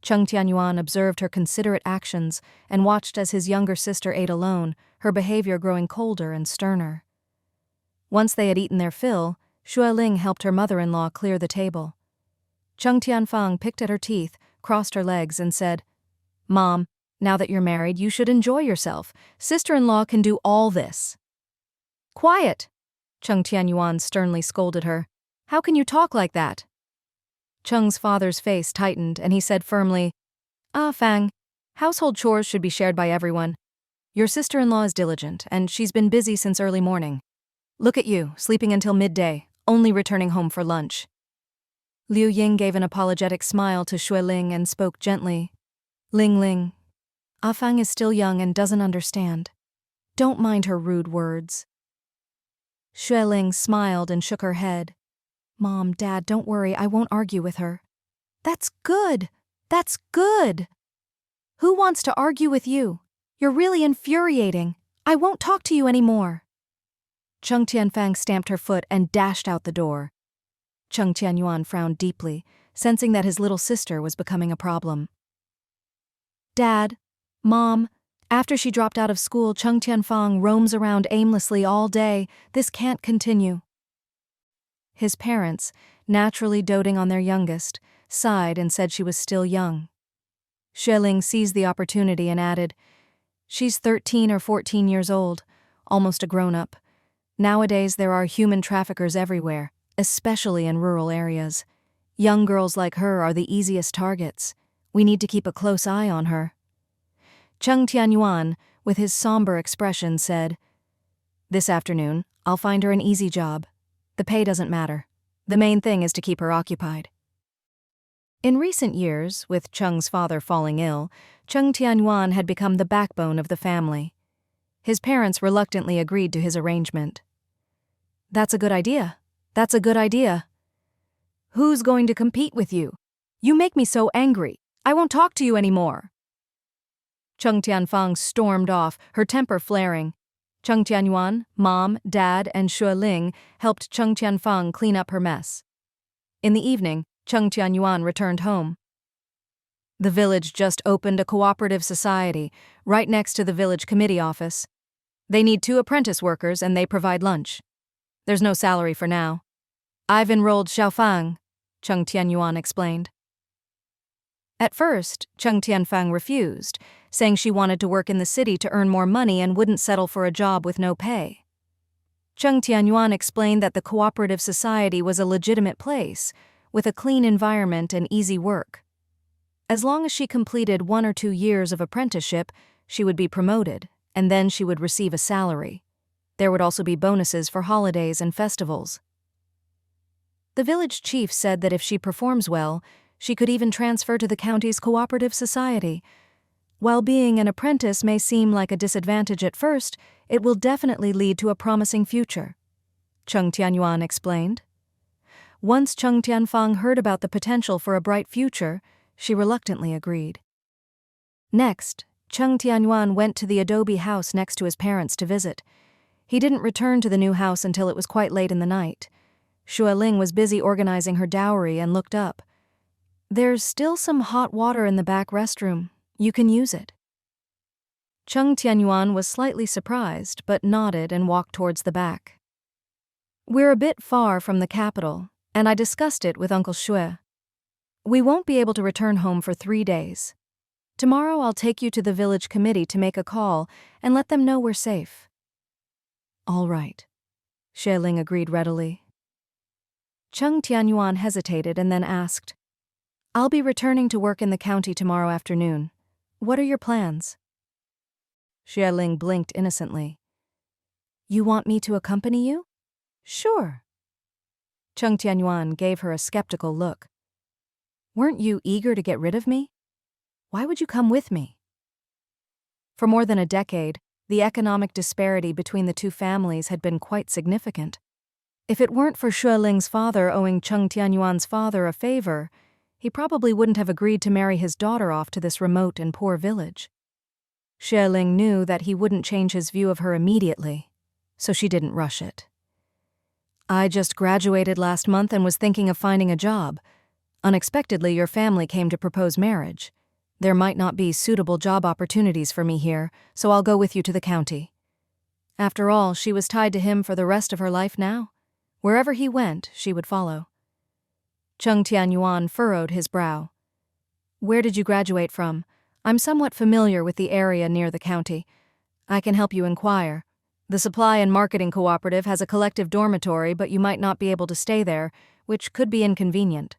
Cheng Tianyuan observed her considerate actions and watched as his younger sister ate alone, her behavior growing colder and sterner. Once they had eaten their fill, Xue Ling helped her mother-in-law clear the table. Cheng Tianyuan picked at her teeth, crossed her legs, and said, Mom, now that you're married, you should enjoy yourself. Sister-in-law can do all this. Quiet! Cheng Tianyuan sternly scolded her. How can you talk like that? Cheng's father's face tightened, and he said firmly, Fang, household chores should be shared by everyone. Your sister-in-law is diligent, and she's been busy since early morning. Look at you, sleeping until midday, only returning home for lunch. Liu Ying gave an apologetic smile to Xue Ling and spoke gently. Ling, Fang is still young and doesn't understand. Don't mind her rude words. Xue Ling smiled and shook her head. Mom, Dad, don't worry, I won't argue with her. That's good! That's good! Who wants to argue with you? You're really infuriating. I won't talk to you anymore. Cheng Tianyuan stamped her foot and dashed out the door. Cheng Tianyuan frowned deeply, sensing that his little sister was becoming a problem. Dad, Mom, after she dropped out of school, Cheng Tianyuan roams around aimlessly all day. This can't continue. His parents, naturally doting on their youngest, sighed and said she was still young. Xue Ling seized the opportunity and added, She's 13 or 14 years old, almost a grown-up. Nowadays there are human traffickers everywhere, especially in rural areas. Young girls like her are the easiest targets. We need to keep a close eye on her. Cheng Tianyuan, with his somber expression, said, This afternoon, I'll find her an easy job. The pay doesn't matter. The main thing is to keep her occupied. In recent years, with Cheng's father falling ill, Cheng Tianyuan had become the backbone of the family. His parents reluctantly agreed to his arrangement. That's a good idea. That's a good idea. Who's going to compete with you? You make me so angry. I won't talk to you anymore. Cheng Tianyuan stormed off, her temper flaring. Cheng Tianyuan, Mom, Dad, and Xue Ling helped Cheng Tianyuan clean up her mess. In the evening, Cheng Tianyuan returned home. The village just opened a cooperative society right next to the village committee office. They need 2 apprentice workers and they provide lunch. There's no salary for now. I've enrolled Xiaofang, Cheng Tianyuan explained. At first, Cheng Tianyuan refused, saying she wanted to work in the city to earn more money and wouldn't settle for a job with no pay. Cheng Tianyuan explained that the cooperative society was a legitimate place, with a clean environment and easy work. As long as she completed 1 or 2 years of apprenticeship, she would be promoted, and then she would receive a salary. There would also be bonuses for holidays and festivals. The village chief said that if she performs well, she could even transfer to the county's cooperative society. While being an apprentice may seem like a disadvantage at first, it will definitely lead to a promising future, Cheng Tianyuan explained. Once Cheng Tianyuan heard about the potential for a bright future, she reluctantly agreed. Next, Cheng Tianyuan went to the adobe house next to his parents to visit. He didn't return to the new house until it was quite late in the night. Xue Ling was busy organizing her dowry and looked up. There's still some hot water in the back restroom. You can use it. Cheng Tianyuan was slightly surprised, but nodded and walked towards the back. We're a bit far from the capital, and I discussed it with Uncle Xue. We won't be able to return home for 3 days. Tomorrow I'll take you to the village committee to make a call and let them know we're safe. All right, Xue Ling agreed readily. Cheng Tianyuan hesitated and then asked, I'll be returning to work in the county tomorrow afternoon. What are your plans? Xue Ling blinked innocently. You want me to accompany you? Sure. Cheng Tianyuan gave her a skeptical look. Weren't you eager to get rid of me? Why would you come with me? For more than a decade, the economic disparity between the two families had been quite significant. If it weren't for Xue Ling's father owing Cheng Tianyuan's father a favor, he probably wouldn't have agreed to marry his daughter off to this remote and poor village. Xue Ling knew that he wouldn't change his view of her immediately, so she didn't rush it. I just graduated last month and was thinking of finding a job. Unexpectedly, your family came to propose marriage. There might not be suitable job opportunities for me here, so I'll go with you to the county. After all, she was tied to him for the rest of her life now. Wherever he went, she would follow. Cheng Tianyuan furrowed his brow. Where did you graduate from? I'm somewhat familiar with the area near the county. I can help you inquire. The Supply and Marketing Cooperative has a collective dormitory, but you might not be able to stay there, which could be inconvenient.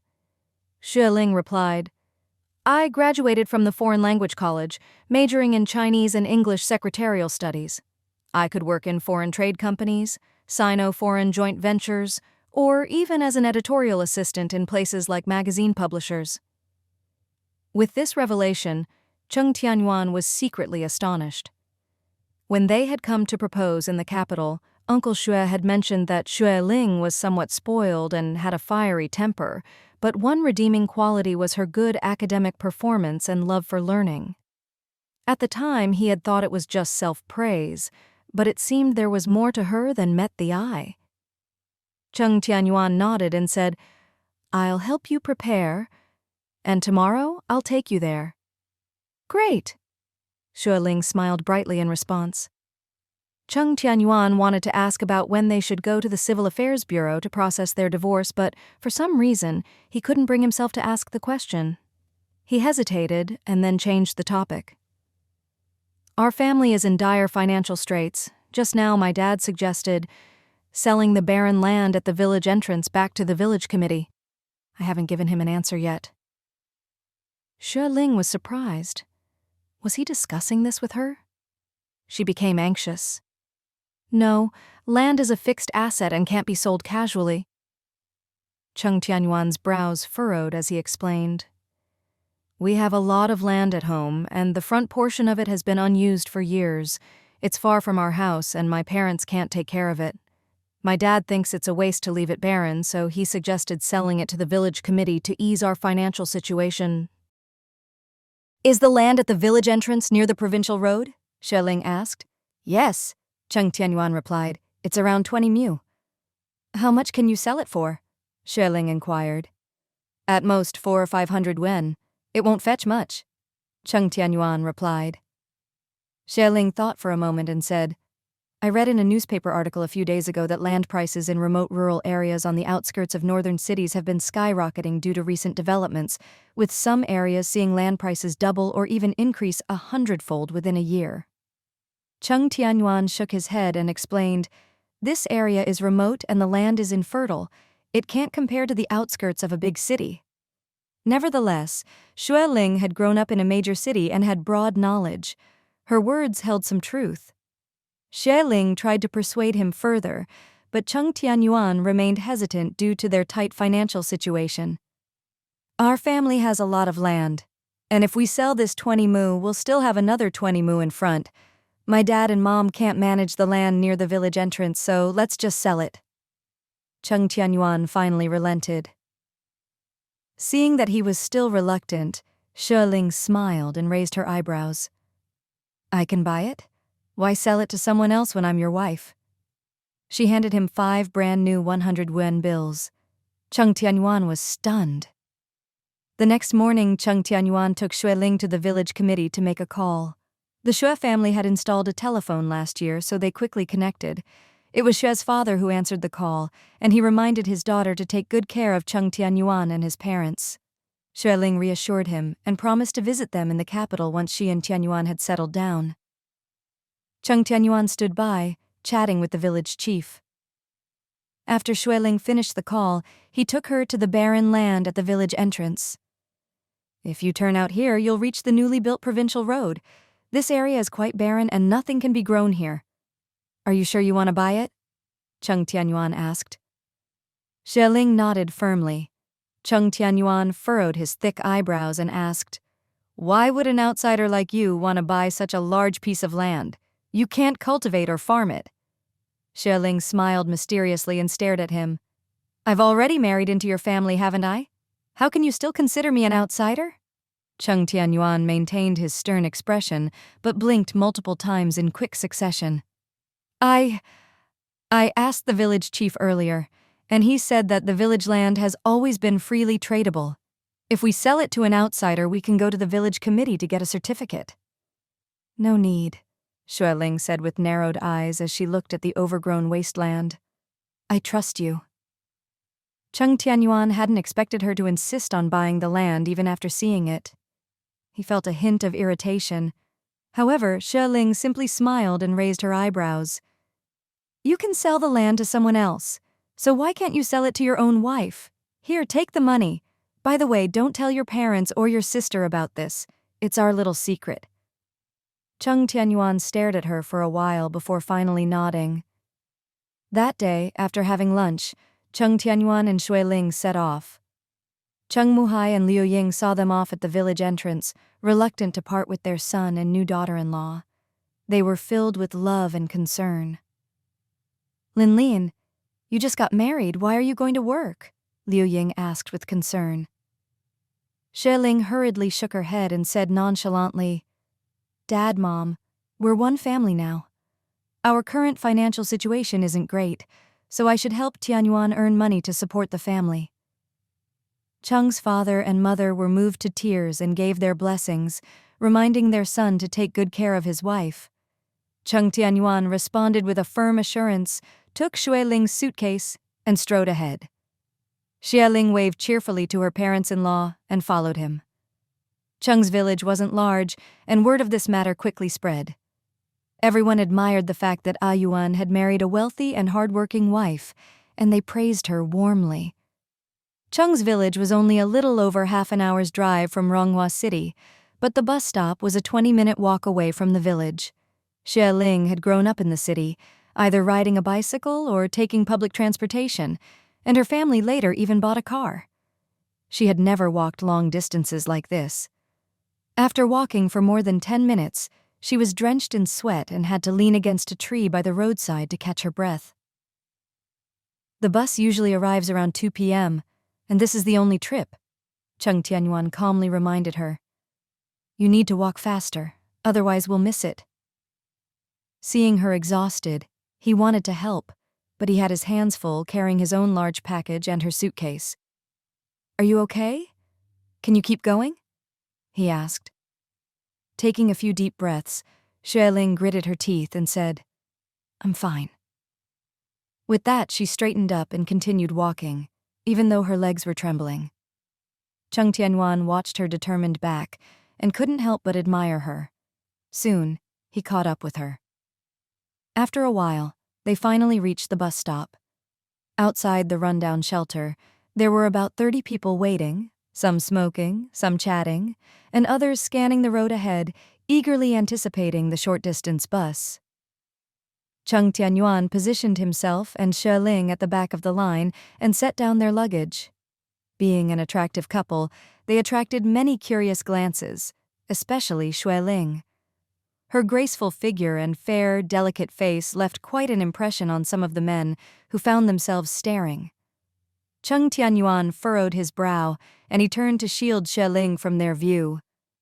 Xue Ling replied, I graduated from the Foreign Language College, majoring in Chinese and English secretarial studies. I could work in foreign trade companies, Sino-foreign joint ventures, or even as an editorial assistant in places like magazine publishers. With this revelation, Cheng Tianyuan was secretly astonished. When they had come to propose in the capital, Uncle Xue had mentioned that Xue Ling was somewhat spoiled and had a fiery temper, but one redeeming quality was her good academic performance and love for learning. At the time, he had thought it was just self-praise, but it seemed there was more to her than met the eye. Cheng Tianyuan nodded and said, I'll help you prepare, and tomorrow I'll take you there. Great! Xue Ling smiled brightly in response. Cheng Tianyuan wanted to ask about when they should go to the Civil Affairs Bureau to process their divorce, but for some reason, he couldn't bring himself to ask the question. He hesitated and then changed the topic. Our family is in dire financial straits. Just now, my dad suggested selling the barren land at the village entrance back to the village committee. I haven't given him an answer yet. Xue Ling was surprised. Was he discussing this with her? She became anxious. No, land is a fixed asset and can't be sold casually. Cheng Tianyuan's brows furrowed as he explained. We have a lot of land at home, and the front portion of it has been unused for years. It's far from our house, and my parents can't take care of it. My dad thinks it's a waste to leave it barren, so he suggested selling it to the village committee to ease our financial situation. Is the land at the village entrance near the provincial road? Xue Ling asked. Yes, Cheng Tianyuan replied. It's around 20 mu. How much can you sell it for? Xue Ling inquired. At most 400 or 500 yuan. It won't fetch much, Cheng Tianyuan replied. Xue Ling thought for a moment and said, I read in a newspaper article a few days ago that land prices in remote rural areas on the outskirts of northern cities have been skyrocketing due to recent developments, with some areas seeing land prices double or even increase 100-fold within a year. Cheng Tianyuan shook his head and explained, This area is remote and the land is infertile. It can't compare to the outskirts of a big city. Nevertheless, Xue Ling had grown up in a major city and had broad knowledge. Her words held some truth. Xue Ling tried to persuade him further, but Cheng Tianyuan remained hesitant due to their tight financial situation. Our family has a lot of land, and if we sell this 20 mu, we'll still have another 20 mu in front. My dad and mom can't manage the land near the village entrance, so let's just sell it. Cheng Tianyuan finally relented. Seeing that he was still reluctant, Xue Ling smiled and raised her eyebrows. I can buy it? Why sell it to someone else when I'm your wife? She handed him 5 brand new 100 yuan bills. Cheng Tianyuan was stunned. The next morning, Cheng Tianyuan took Xue Ling to the village committee to make a call. The Xue family had installed a telephone last year, so they quickly connected. It was Xue's father who answered the call, and he reminded his daughter to take good care of Cheng Tianyuan and his parents. Xue Ling reassured him and promised to visit them in the capital once she and Tianyuan had settled down. Cheng Tianyuan stood by, chatting with the village chief. After Xue Ling finished the call, he took her to the barren land at the village entrance. If you turn out here, you'll reach the newly built provincial road. This area is quite barren and nothing can be grown here. Are you sure you want to buy it? Cheng Tianyuan asked. Xue Ling nodded firmly. Cheng Tianyuan furrowed his thick eyebrows and asked, "Why would an outsider like you want to buy such a large piece of land? You can't cultivate or farm it." Xue Ling smiled mysteriously and stared at him. "I've already married into your family, haven't I? How can you still consider me an outsider?" Cheng Tianyuan maintained his stern expression, but blinked multiple times in quick succession. I asked the village chief earlier, and he said that the village land has always been freely tradable. If we sell it to an outsider, we can go to the village committee to get a certificate." "No need," Xue Ling said with narrowed eyes as she looked at the overgrown wasteland. "I trust you." Cheng Tianyuan hadn't expected her to insist on buying the land even after seeing it. He felt a hint of irritation. However, Xue Ling simply smiled and raised her eyebrows. "You can sell the land to someone else, so why can't you sell it to your own wife? Here, take the money. By the way, don't tell your parents or your sister about this. It's our little secret." Cheng Tianyuan stared at her for a while before finally nodding. That day, after having lunch, Cheng Tianyuan and Xue Ling set off. Cheng Muhai and Liu Ying saw them off at the village entrance, reluctant to part with their son and new daughter-in-law. They were filled with love and concern. "Lin Lin, you just got married, why are you going to work?" Liu Ying asked with concern. Xue Ling hurriedly shook her head and said nonchalantly, "Dad, Mom, we're one family now. Our current financial situation isn't great, so I should help Tianyuan earn money to support the family." Cheng's father and mother were moved to tears and gave their blessings, reminding their son to take good care of his wife. Cheng Tianyuan responded with a firm assurance, took Xue Ling's suitcase, and strode ahead. Xue Ling waved cheerfully to her parents-in-law and followed him. Cheng's village wasn't large, and word of this matter quickly spread. Everyone admired the fact that Yuan had married a wealthy and hard-working wife, and they praised her warmly. Cheng's village was only a little over half an hour's drive from Ronghua City, but the bus stop was a 20-minute walk away from the village. Xue Ling had grown up in the city, either riding a bicycle or taking public transportation, and her family later even bought a car. She had never walked long distances like this. After walking for more than 10 minutes, she was drenched in sweat and had to lean against a tree by the roadside to catch her breath. "The bus usually arrives around 2 p.m., and this is the only trip," Cheng Tianyuan calmly reminded her. "You need to walk faster, otherwise we'll miss it." Seeing her exhausted, he wanted to help, but he had his hands full carrying his own large package and her suitcase. "Are you okay? Can you keep going?" he asked. Taking a few deep breaths, Xue Ling gritted her teeth and said, "I'm fine." With that, she straightened up and continued walking, even though her legs were trembling. Cheng Tianyuan watched her determined back and couldn't help but admire her. Soon, he caught up with her. After a while, they finally reached the bus stop. Outside the rundown shelter, there were about 30 people waiting, some smoking, some chatting, and others scanning the road ahead, eagerly anticipating the short-distance bus. Cheng Tianyuan positioned himself and Xue Ling at the back of the line and set down their luggage. Being an attractive couple, they attracted many curious glances, especially Xue Ling. Her graceful figure and fair, delicate face left quite an impression on some of the men, who found themselves staring. Cheng Tianyuan furrowed his brow, and he turned to shield Xue Ling from their view.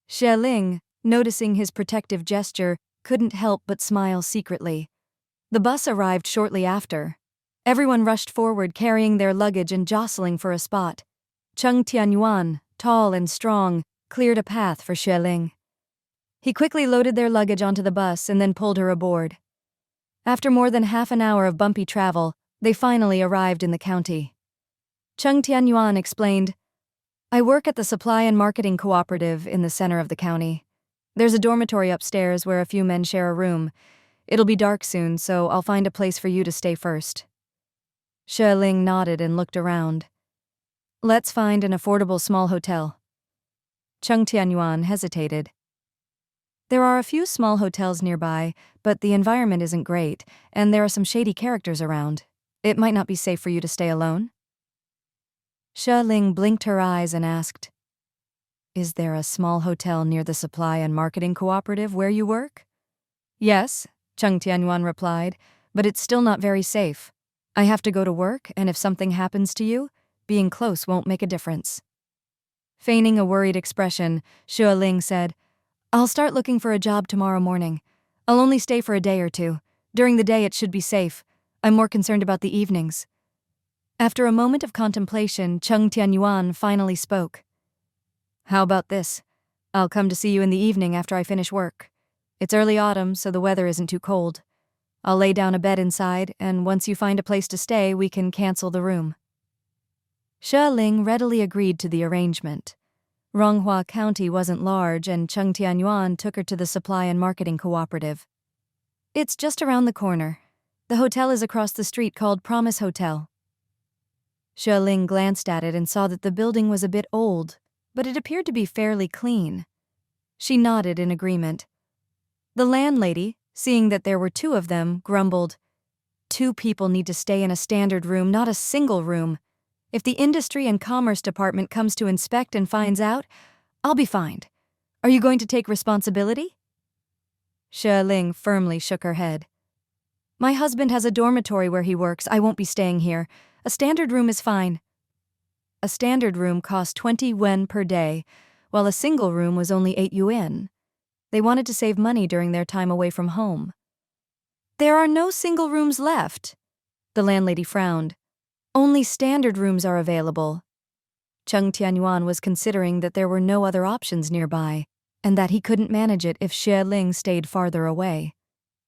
Xue Ling, noticing his protective gesture, couldn't help but smile secretly. The bus arrived shortly after. Everyone rushed forward carrying their luggage and jostling for a spot. Cheng Tianyuan, tall and strong, cleared a path for Xue Ling. He quickly loaded their luggage onto the bus and then pulled her aboard. After more than half an hour of bumpy travel, they finally arrived in the county. Cheng Tianyuan explained, "I work at the Supply and Marketing Cooperative in the center of the county. There's a dormitory upstairs where a few men share a room. It'll be dark soon, so I'll find a place for you to stay first." Xue Ling nodded and looked around. "Let's find an affordable small hotel." Cheng Tianyuan hesitated. There are a few small hotels nearby, but the environment isn't great, and there are some shady characters around. It might not be safe for you to stay alone. Xue Ling blinked her eyes and asked, "Is there a small hotel near the supply and marketing cooperative where you work?" "Yes," Cheng Tianyuan replied, "but it's still not very safe. I have to go to work, and if something happens to you, being close won't make a difference." Feigning a worried expression, Xue Ling said, "I'll start looking for a job tomorrow morning. I'll only stay for a day or two. During the day it should be safe. I'm more concerned about the evenings." After a moment of contemplation, Cheng Tianyuan finally spoke. "How about this? I'll come to see you in the evening after I finish work. It's early autumn, so the weather isn't too cold. I'll lay down a bed inside, and once you find a place to stay, we can cancel the room." Xue Ling readily agreed to the arrangement. Ronghua County wasn't large, and Cheng Tianyuan took her to the supply and marketing cooperative. "It's just around the corner. The hotel is across the street called Promise Hotel." Xue Ling glanced at it and saw that the building was a bit old, but it appeared to be fairly clean. She nodded in agreement. The landlady, seeing that there were two of them, grumbled, "2 people need to stay in a standard room, not a single room. If the Industry and Commerce Department comes to inspect and finds out, I'll be fined. Are you going to take responsibility?" Xue Ling firmly shook her head. "My husband has a dormitory where he works. I won't be staying here. A standard room is fine." A standard room cost 20 yuan per day, while a single room was only 8 yuan. They wanted to save money during their time away from home. "There are no single rooms left." The landlady frowned. "Only standard rooms are available." Cheng Tianyuan was considering that there were no other options nearby, and that he couldn't manage it if Xue Ling stayed farther away.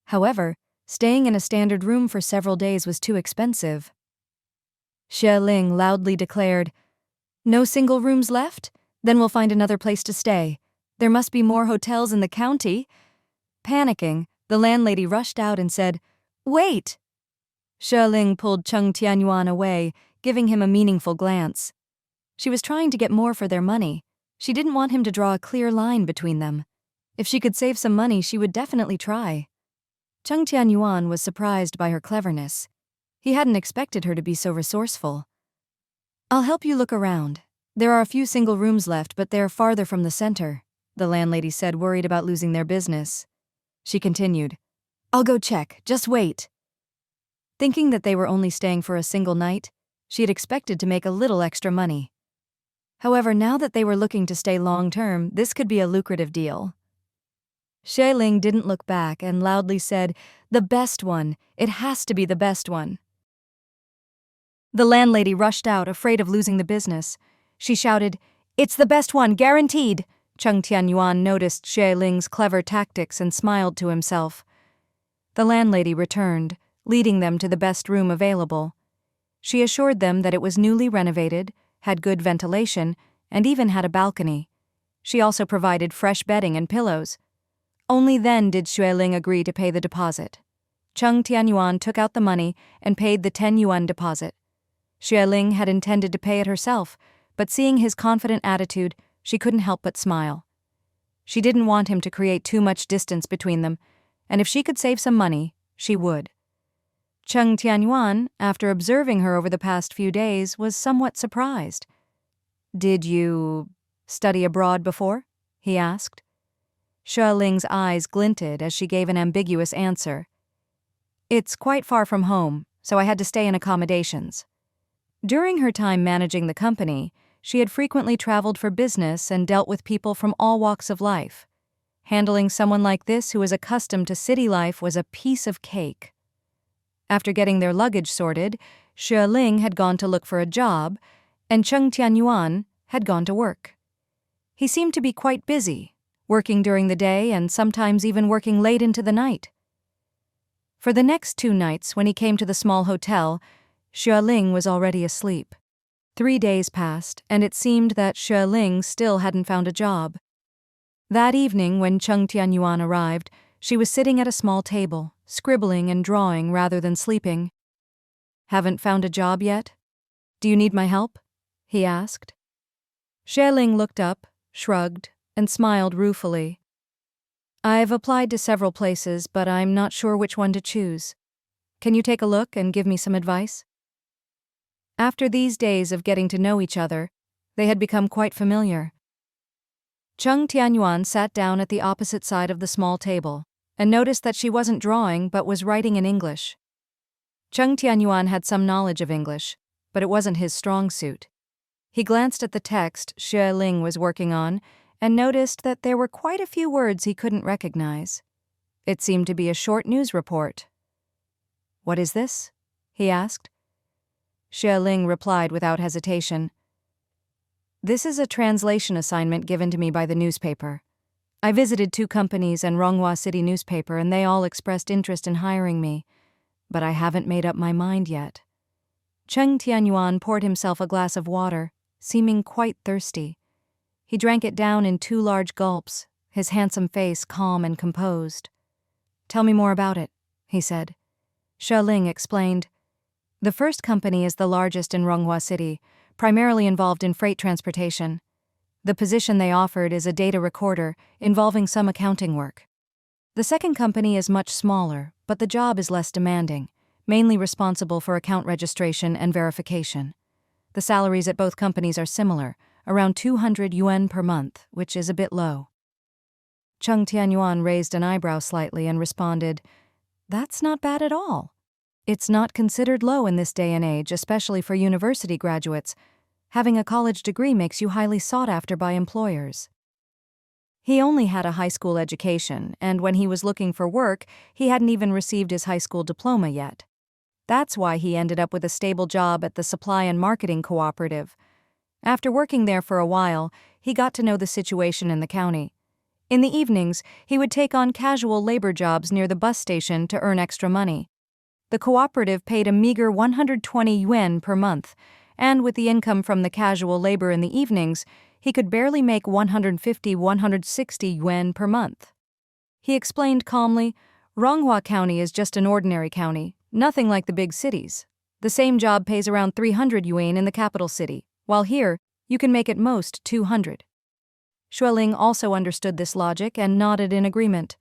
However, staying in a standard room for several days was too expensive. Xue Ling loudly declared, "No single rooms left? Then we'll find another place to stay. There must be more hotels in the county." Panicking, the landlady rushed out and said, "Wait!" Xue Ling pulled Cheng Tianyuan away, giving him a meaningful glance. She was trying to get more for their money. She didn't want him to draw a clear line between them. If she could save some money, she would definitely try. Cheng Tianyuan was surprised by her cleverness. He hadn't expected her to be so resourceful. "I'll help you look around. There are a few single rooms left, but they're farther from the center," the landlady said, worried about losing their business. She continued, "I'll go check. Just wait." Thinking that they were only staying for a single night, she had expected to make a little extra money. However, now that they were looking to stay long-term, this could be a lucrative deal. Xue Ling didn't look back and loudly said, "The best one. It has to be the best one." The landlady rushed out, afraid of losing the business. She shouted, "It's the best one, guaranteed!" Cheng Tianyuan noticed Xue Ling's clever tactics and smiled to himself. The landlady returned, leading them to the best room available. She assured them that it was newly renovated, had good ventilation, and even had a balcony. She also provided fresh bedding and pillows. Only then did Xue Ling agree to pay the deposit. Cheng Tianyuan took out the money and paid the 10 yuan deposit. Xue Ling had intended to pay it herself, but seeing his confident attitude, she couldn't help but smile. She didn't want him to create too much distance between them, and if she could save some money, she would. Cheng Tianyuan, after observing her over the past few days, was somewhat surprised. "Did you study abroad before?" he asked. Xue Ling's eyes glinted as she gave an ambiguous answer. "It's quite far from home, so I had to stay in accommodations." During her time managing the company, she had frequently traveled for business and dealt with people from all walks of life. Handling someone like this who was accustomed to city life was a piece of cake. After getting their luggage sorted, Xue Ling had gone to look for a job, and Cheng Tianyuan had gone to work. He seemed to be quite busy, working during the day and sometimes even working late into the night. For the next 2 nights, when he came to the small hotel, Xue Ling was already asleep. 3 days passed, and it seemed that Xue Ling still hadn't found a job. That evening, when Cheng Tianyuan arrived, she was sitting at a small table, scribbling and drawing rather than sleeping. "Haven't found a job yet? Do you need my help?" he asked. Xue Ling looked up, shrugged, and smiled ruefully. I've applied to several places, but I'm not sure which one to choose. Can you take a look and give me some advice? After these days of getting to know each other, they had become quite familiar. Cheng Tianyuan sat down at the opposite side of the small table and noticed that she wasn't drawing but was writing in English. Cheng Tianyuan had some knowledge of English, but it wasn't his strong suit. He glanced at the text Xue Ling was working on and noticed that there were quite a few words he couldn't recognize. It seemed to be a short news report. "What is this?" he asked. Xue Ling replied without hesitation. "This is a translation assignment given to me by the newspaper. I visited 2 companies and Ronghua City newspaper and they all expressed interest in hiring me, but I haven't made up my mind yet." Cheng Tianyuan poured himself a glass of water, seeming quite thirsty. He drank it down in 2 large gulps, his handsome face calm and composed. "Tell me more about it," he said. Xue Ling explained. "The first company is the largest in Ronghua City, primarily involved in freight transportation. The position they offered is a data recorder, involving some accounting work. The second company is much smaller, but the job is less demanding, mainly responsible for account registration and verification. The salaries at both companies are similar, around 200 yuan per month, which is a bit low." Cheng Tianyuan raised an eyebrow slightly and responded, "That's not bad at all. It's not considered low in this day and age, especially for university graduates. Having a college degree makes you highly sought after by employers." He only had a high school education, and when he was looking for work, he hadn't even received his high school diploma yet. That's why he ended up with a stable job at the Supply and Marketing Cooperative. After working there for a while, he got to know the situation in the county. In the evenings, he would take on casual labor jobs near the bus station to earn extra money. The cooperative paid a meager 120 yuan per month, and with the income from the casual labor in the evenings, he could barely make 150–160 yuan per month. He explained calmly, "Ronghua County is just an ordinary county, nothing like the big cities. The same job pays around 300 yuan in the capital city, while here, you can make at most 200. Xue Ling also understood this logic and nodded in agreement.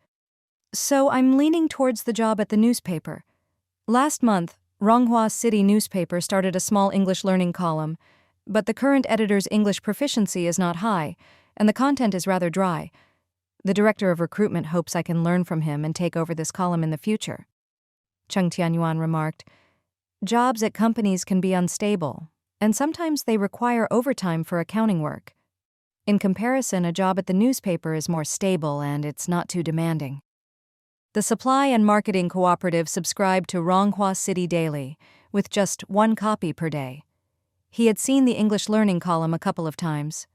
"So I'm leaning towards the job at the newspaper. Last month, Ronghua City newspaper started a small English learning column, but the current editor's English proficiency is not high, and the content is rather dry. The director of recruitment hopes I can learn from him and take over this column in the future." Cheng Tianyuan remarked, "Jobs at companies can be unstable, and sometimes they require overtime for accounting work. In comparison, a job at the newspaper is more stable and it's not too demanding." The Supply and Marketing Cooperative subscribed to Ronghua City Daily, with just 1 copy per day. He had seen the English learning column a couple of times.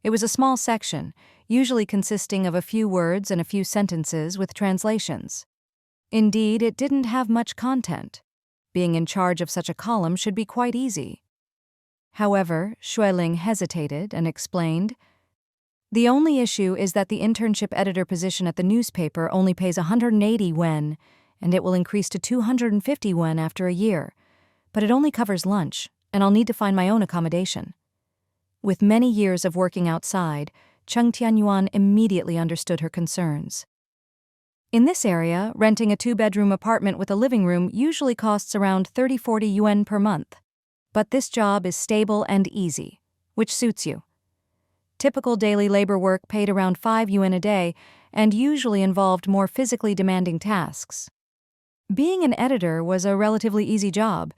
It was a small section, usually consisting of a few words and a few sentences with translations. Indeed, it didn't have much content. Being in charge of such a column should be quite easy. However, Xue Ling hesitated and explained, "The only issue is that the internship editor position at the newspaper only pays 180 yuan, and it will increase to 250 yuan after a year. But it only covers lunch, and I'll need to find my own accommodation." With many years of working outside, Cheng Tianyuan immediately understood her concerns. In this area, renting a 2-bedroom apartment with a living room usually costs around 30–40 yuan per month. But this job is stable and easy, which suits you. Typical daily labor work paid around 5 yuan a day and usually involved more physically demanding tasks. Being an editor was a relatively easy job.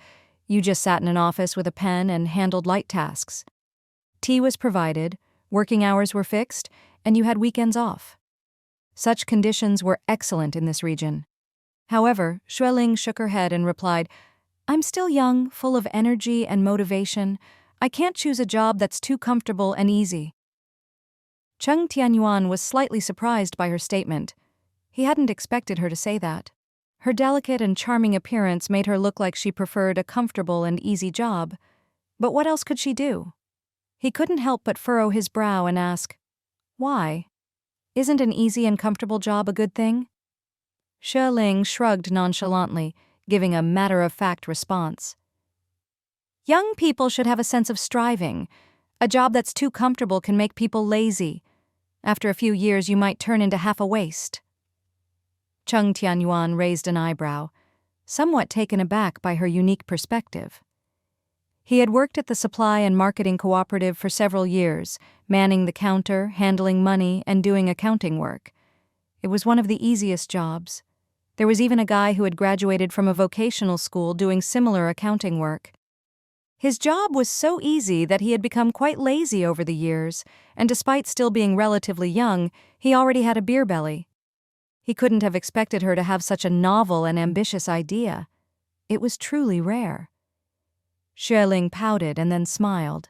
You just sat in an office with a pen and handled light tasks. Tea was provided, working hours were fixed, and you had weekends off. Such conditions were excellent in this region. However, Xue Ling shook her head and replied, "I'm still young, full of energy and motivation. I can't choose a job that's too comfortable and easy." Cheng Tianyuan was slightly surprised by her statement. He hadn't expected her to say that. Her delicate and charming appearance made her look like she preferred a comfortable and easy job. But what else could she do? He couldn't help but furrow his brow and ask, "Why? Isn't an easy and comfortable job a good thing?" Xue Ling shrugged nonchalantly, giving a matter-of-fact response. "Young people should have a sense of striving. A job that's too comfortable can make people lazy. After a few years, you might turn into half a waste. Cheng Tianyuan raised an eyebrow, somewhat taken aback by her unique perspective. He had worked at the supply and marketing cooperative for several years, manning the counter, handling money, and doing accounting work. It was one of the easiest jobs. There was even a guy who had graduated from a vocational school doing similar accounting work. His job was so easy that he had become quite lazy over the years, and despite still being relatively young, he already had a beer belly. He couldn't have expected her to have such a novel and ambitious idea. It was truly rare. Xue Ling pouted and then smiled.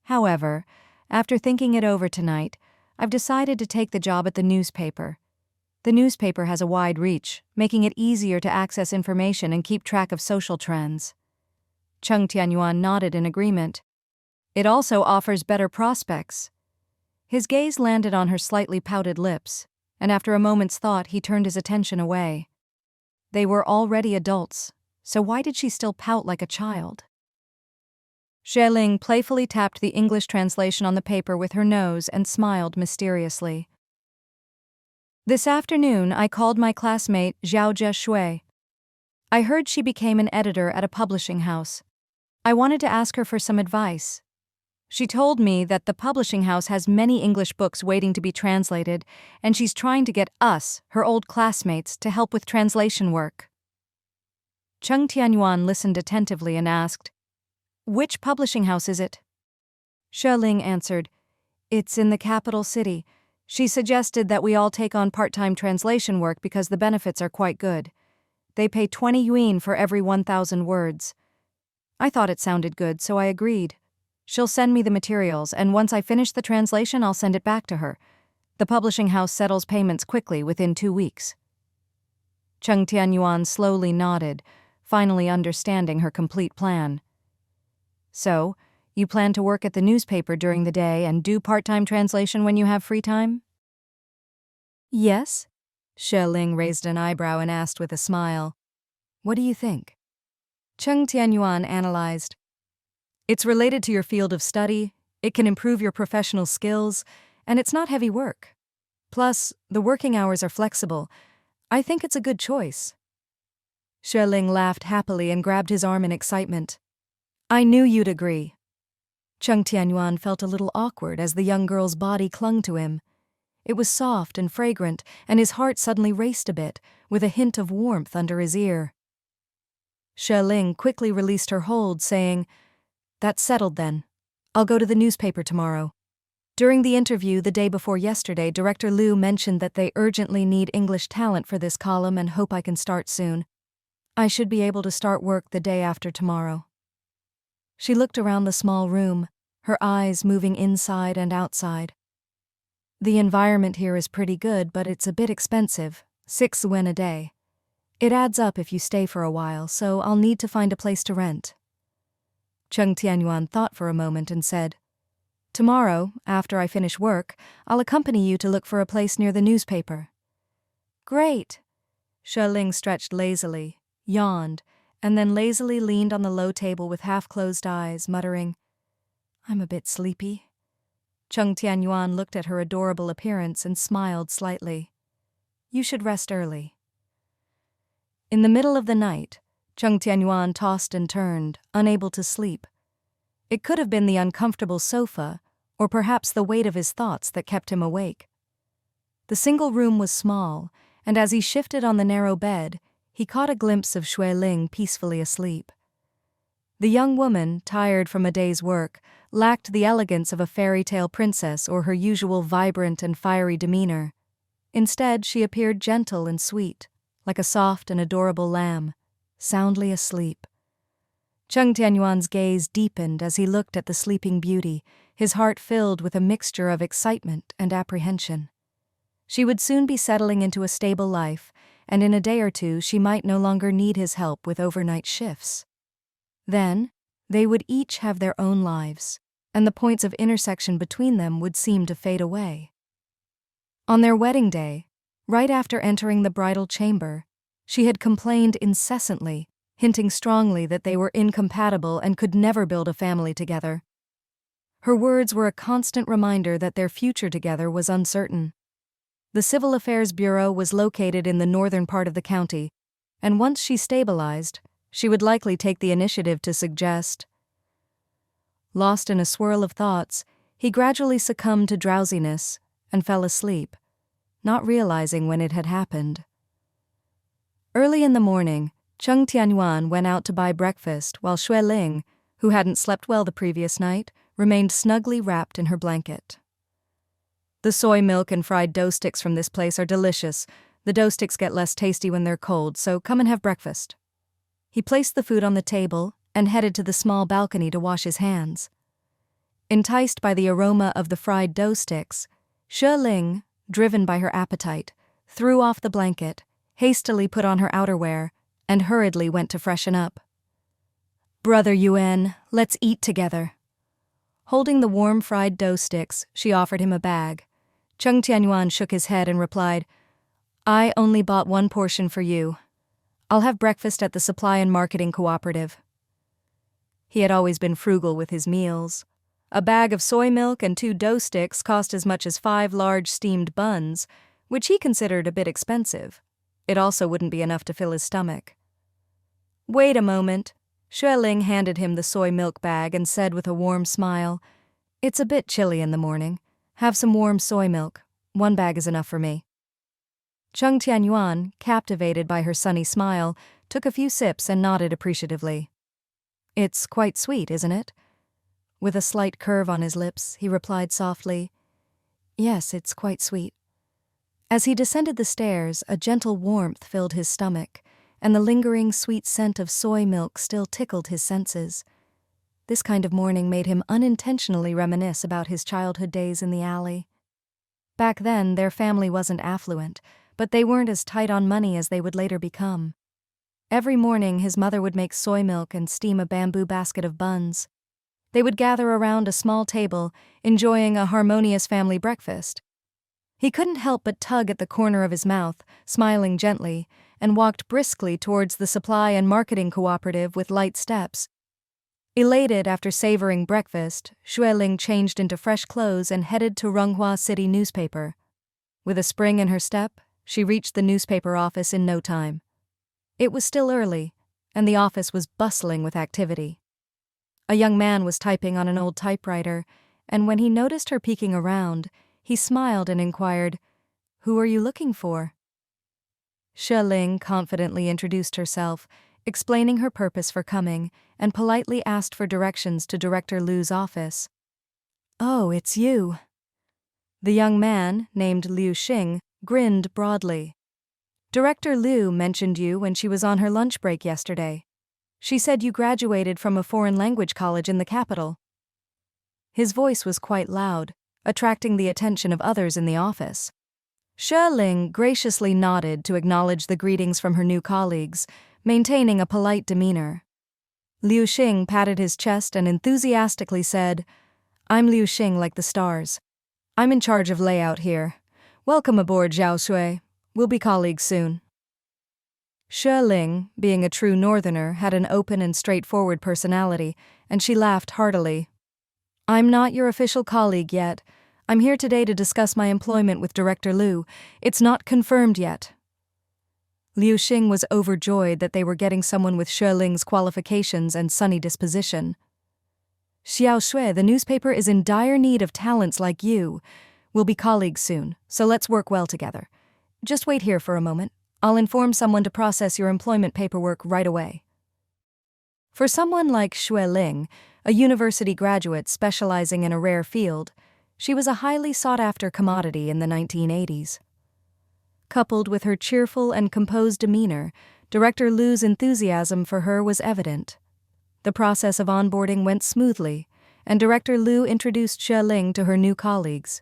However, after thinking it over tonight, I've decided to take the job at the newspaper. The newspaper has a wide reach, making it easier to access information and keep track of social trends. Cheng Tianyuan nodded in agreement. It also offers better prospects. His gaze landed on her slightly pouted lips, and after a moment's thought he turned his attention away. They were already adults, so why did she still pout like a child? Xue Ling playfully tapped the English translation on the paper with her nose and smiled mysteriously. This afternoon I called my classmate Xiaojia Shui. I heard she became an editor at a publishing house. I wanted to ask her for some advice. She told me that the publishing house has many English books waiting to be translated, and she's trying to get us, her old classmates, to help with translation work. Cheng Tianyuan listened attentively and asked, "Which publishing house is it?" Xue Ling answered, "It's in the capital city. She suggested that we all take on part-time translation work because the benefits are quite good. They pay 20 yuan for every 1,000 words. I thought it sounded good, so I agreed. She'll send me the materials, and once I finish the translation, I'll send it back to her. The publishing house settles payments quickly within 2 weeks." Cheng Tianyuan slowly nodded, finally understanding her complete plan. "So, you plan to work at the newspaper during the day and do part-time translation when you have free time?" "Yes." Xue Ling raised an eyebrow and asked with a smile, "What do you think?" Cheng Tianyuan analyzed. "It's related to your field of study, it can improve your professional skills, and it's not heavy work. Plus, the working hours are flexible. I think it's a good choice." Xue Ling laughed happily and grabbed his arm in excitement. "I knew you'd agree." Cheng Tianyuan felt a little awkward as the young girl's body clung to him. It was soft and fragrant, and his heart suddenly raced a bit, with a hint of warmth under his ear. Xue Ling quickly released her hold, saying, "That's settled then. I'll go to the newspaper tomorrow." During the interview the day before yesterday, Director Liu mentioned that they urgently need English talent for this column and hope I can start soon. I should be able to start work the day after tomorrow. She looked around the small room, her eyes moving inside and outside. "The environment here is pretty good, but it's a bit expensive, 6 yuan a day. It adds up if you stay for a while, so I'll need to find a place to rent." Cheng Tianyuan thought for a moment and said, "Tomorrow, after I finish work, I'll accompany you to look for a place near the newspaper." "Great." Xue Ling stretched lazily, yawned, and then lazily leaned on the low table with half-closed eyes, muttering, "I'm a bit sleepy." Cheng Tianyuan looked at her adorable appearance and smiled slightly. "You should rest early." In the middle of the night, Cheng Tianyuan tossed and turned, unable to sleep. It could have been the uncomfortable sofa, or perhaps the weight of his thoughts that kept him awake. The single room was small, and as he shifted on the narrow bed, he caught a glimpse of Xue Ling peacefully asleep. The young woman, tired from a day's work, lacked the elegance of a fairy tale princess or her usual vibrant and fiery demeanor. Instead, she appeared gentle and sweet, like a soft and adorable lamb, soundly asleep. Cheng Tianyuan's gaze deepened as he looked at the sleeping beauty, his heart filled with a mixture of excitement and apprehension. She would soon be settling into a stable life, and in a day or two she might no longer need his help with overnight shifts. Then, they would each have their own lives, and the points of intersection between them would seem to fade away. On their wedding day, right after entering the bridal chamber, she had complained incessantly, hinting strongly that they were incompatible and could never build a family together. Her words were a constant reminder that their future together was uncertain. The Civil Affairs Bureau was located in the northern part of the county, and once she stabilized, she would likely take the initiative to suggest. Lost in a swirl of thoughts, he gradually succumbed to drowsiness and fell asleep, not realizing when it had happened. Early in the morning, Cheng Tianyuan went out to buy breakfast while Xue Ling, who hadn't slept well the previous night, remained snugly wrapped in her blanket. The soy milk and fried dough sticks from this place are delicious. The dough sticks get less tasty when they're cold, so come and have breakfast. He placed the food on the table and headed to the small balcony to wash his hands. Enticed by the aroma of the fried dough sticks, Xue Ling, driven by her appetite, threw off the blanket, hastily put on her outerwear, and hurriedly went to freshen up. "Brother Yuan, let's eat together." Holding the warm fried dough sticks, she offered him a bag. Cheng Tianyuan shook his head and replied, "I only bought one portion for you. I'll have breakfast at the Supply and Marketing Cooperative." He had always been frugal with his meals. A bag of soy milk and 2 dough sticks cost as much as 5 large steamed buns, which he considered a bit expensive. It also wouldn't be enough to fill his stomach. "Wait a moment." Xue Ling handed him the soy milk bag and said with a warm smile, "It's a bit chilly in the morning. Have some warm soy milk. 1 bag is enough for me." Cheng Tianyuan, captivated by her sunny smile, took a few sips and nodded appreciatively. "It's quite sweet, isn't it?" With a slight curve on his lips, he replied softly, "Yes, it's quite sweet." As he descended the stairs, a gentle warmth filled his stomach, and the lingering sweet scent of soy milk still tickled his senses. This kind of morning made him unintentionally reminisce about his childhood days in the alley. Back then, their family wasn't affluent, but they weren't as tight on money as they would later become. Every morning, his mother would make soy milk and steam a bamboo basket of buns. They would gather around a small table, enjoying a harmonious family breakfast. He couldn't help but tug at the corner of his mouth, smiling gently, and walked briskly towards the Supply and Marketing Cooperative with light steps. Elated after savoring breakfast, Xue Ling changed into fresh clothes and headed to Ronghua City newspaper. With a spring in her step, she reached the newspaper office in no time. It was still early, and the office was bustling with activity. A young man was typing on an old typewriter, and when he noticed her peeking around, he smiled and inquired, "Who are you looking for?" Xue Ling confidently introduced herself, explaining her purpose for coming, and politely asked for directions to Director Liu's office. "Oh, it's you." The young man, named Liu Xing, grinned broadly. "Director Liu mentioned you when she was on her lunch break yesterday. She said you graduated from a foreign language college in the capital." His voice was quite loud, attracting the attention of others in the office. Xue Ling graciously nodded to acknowledge the greetings from her new colleagues, maintaining a polite demeanor. Liu Xing patted his chest and enthusiastically said, "I'm Liu Xing like the stars. I'm in charge of layout here. Welcome aboard, Zhao Shui. We'll be colleagues soon." Xue Ling, being a true northerner, had an open and straightforward personality, and she laughed heartily. "I'm not your official colleague yet. I'm here today to discuss my employment with Director Liu. It's not confirmed yet." Liu Xing was overjoyed that they were getting someone with Xue Ling's qualifications and sunny disposition. "Xiao Shui, the newspaper is in dire need of talents like you. We'll be colleagues soon, so let's work well together. Just wait here for a moment. I'll inform someone to process your employment paperwork right away." For someone like Xue Ling, a university graduate specializing in a rare field, she was a highly sought-after commodity in the 1980s. Coupled with her cheerful and composed demeanor, Director Liu's enthusiasm for her was evident. The process of onboarding went smoothly, and Director Liu introduced Xue Ling to her new colleagues.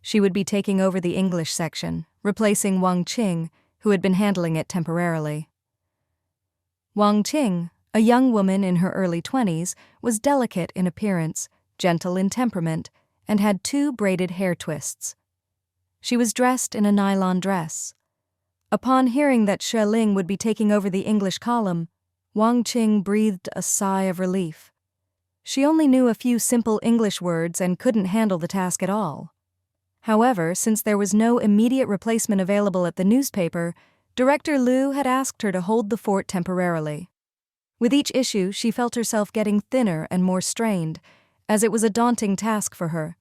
She would be taking over the English section, replacing Wang Qing, who had been handling it temporarily. Wang Qing, a young woman in her early 20s, was delicate in appearance, gentle in temperament, and had 2 braided hair twists. She was dressed in a nylon dress. Upon hearing that Xue Ling would be taking over the English column, Wang Qing breathed a sigh of relief. She only knew a few simple English words and couldn't handle the task at all. However, since there was no immediate replacement available at the newspaper, Director Liu had asked her to hold the fort temporarily. With each issue, she felt herself getting thinner and more strained, as it was a daunting task for her.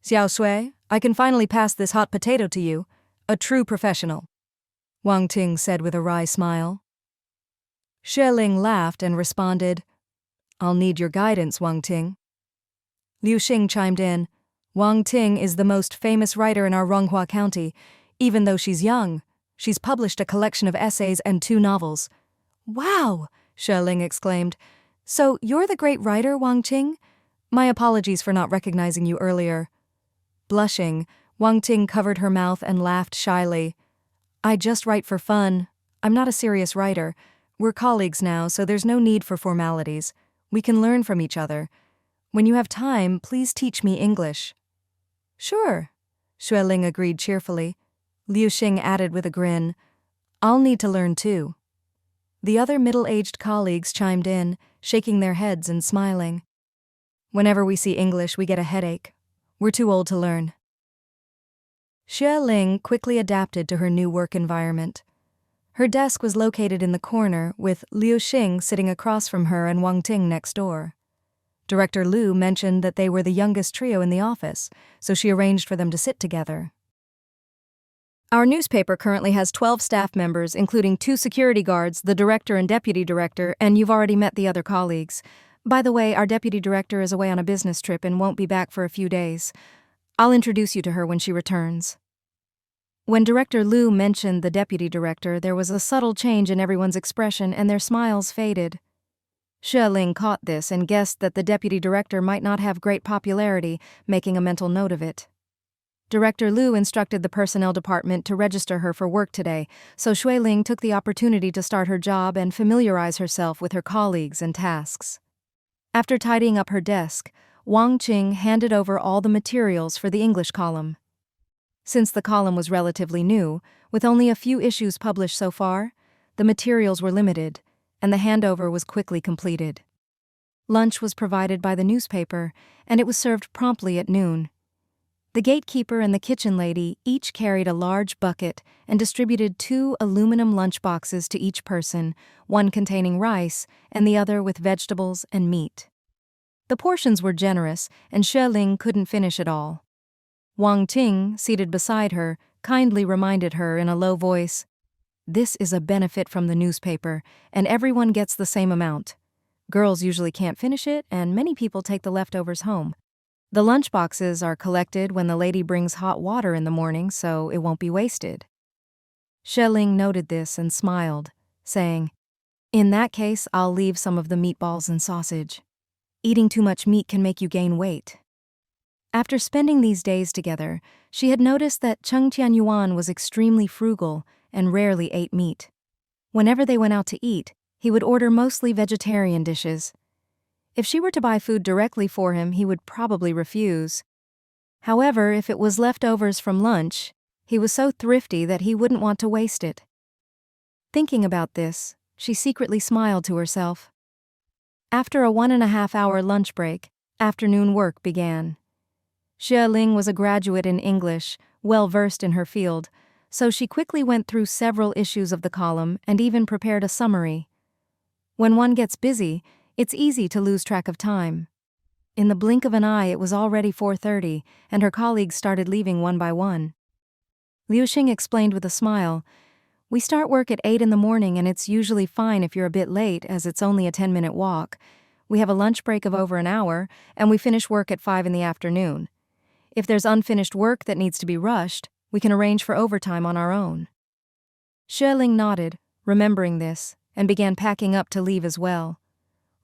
"Xiao Shui, I can finally pass this hot potato to you, a true professional," Wang Ting said with a wry smile. Xue Ling laughed and responded, "I'll need your guidance, Wang Ting." Liu Xing chimed in, "Wang Ting is the most famous writer in our Ronghua County. Even though she's young, she's published a collection of essays and 2 novels. "Wow!" Xue Ling exclaimed. "So you're the great writer, Wang Ting? My apologies for not recognizing you earlier." Blushing, Wang Ting covered her mouth and laughed shyly. "I just write for fun. I'm not a serious writer. We're colleagues now, so there's no need for formalities. We can learn from each other. When you have time, please teach me English." "Sure," Xue Ling agreed cheerfully. Liu Xing added with a grin, "I'll need to learn too." The other middle-aged colleagues chimed in, shaking their heads and smiling. "Whenever we see English, we get a headache. We're too old to learn." Xue Ling quickly adapted to her new work environment. Her desk was located in the corner, with Liu Xing sitting across from her and Wang Ting next door. Director Liu mentioned that they were the youngest trio in the office, so she arranged for them to sit together. "Our newspaper currently has 12 staff members, including 2 security guards, the director and deputy director, and you've already met the other colleagues. By the way, our deputy director is away on a business trip and won't be back for a few days. I'll introduce you to her when she returns." When Director Liu mentioned the deputy director, there was a subtle change in everyone's expression and their smiles faded. Xue Ling caught this and guessed that the deputy director might not have great popularity, making a mental note of it. Director Liu instructed the personnel department to register her for work today, so Xue Ling took the opportunity to start her job and familiarize herself with her colleagues and tasks. After tidying up her desk, Wang Ting handed over all the materials for the English column. Since the column was relatively new, with only a few issues published so far, the materials were limited, and the handover was quickly completed. Lunch was provided by the newspaper, and it was served promptly at noon. The gatekeeper and the kitchen lady each carried a large bucket and distributed 2 aluminum lunch boxes to each person, one containing rice and the other with vegetables and meat. The portions were generous, and Xue Ling couldn't finish it all. Wang Ting, seated beside her, kindly reminded her in a low voice, "This is a benefit from the newspaper, and everyone gets the same amount. Girls usually can't finish it, and many people take the leftovers home. The lunch boxes are collected when the lady brings hot water in the morning, so it won't be wasted." Xue Ling noted this and smiled, saying, "In that case, I'll leave some of the meatballs and sausage. Eating too much meat can make you gain weight." After spending these days together, she had noticed that Cheng Tianyuan was extremely frugal and rarely ate meat. Whenever they went out to eat, he would order mostly vegetarian dishes. If she were to buy food directly for him, he would probably refuse. However, if it was leftovers from lunch, he was so thrifty that he wouldn't want to waste it. Thinking about this, she secretly smiled to herself. After a 1.5-hour lunch break, afternoon work began. Xue Ling was a graduate in English, well-versed in her field, so she quickly went through several issues of the column and even prepared a summary. When one gets busy, it's easy to lose track of time. In the blink of an eye, it was already 4:30, and her colleagues started leaving one by one. Liu Xing explained with a smile, "We start work at 8 in the morning, and it's usually fine if you're a bit late, as it's only a 10-minute walk. We have a lunch break of over an hour, and we finish work at 5 in the afternoon. If there's unfinished work that needs to be rushed, we can arrange for overtime on our own." Xue Ling nodded, remembering this, and began packing up to leave as well.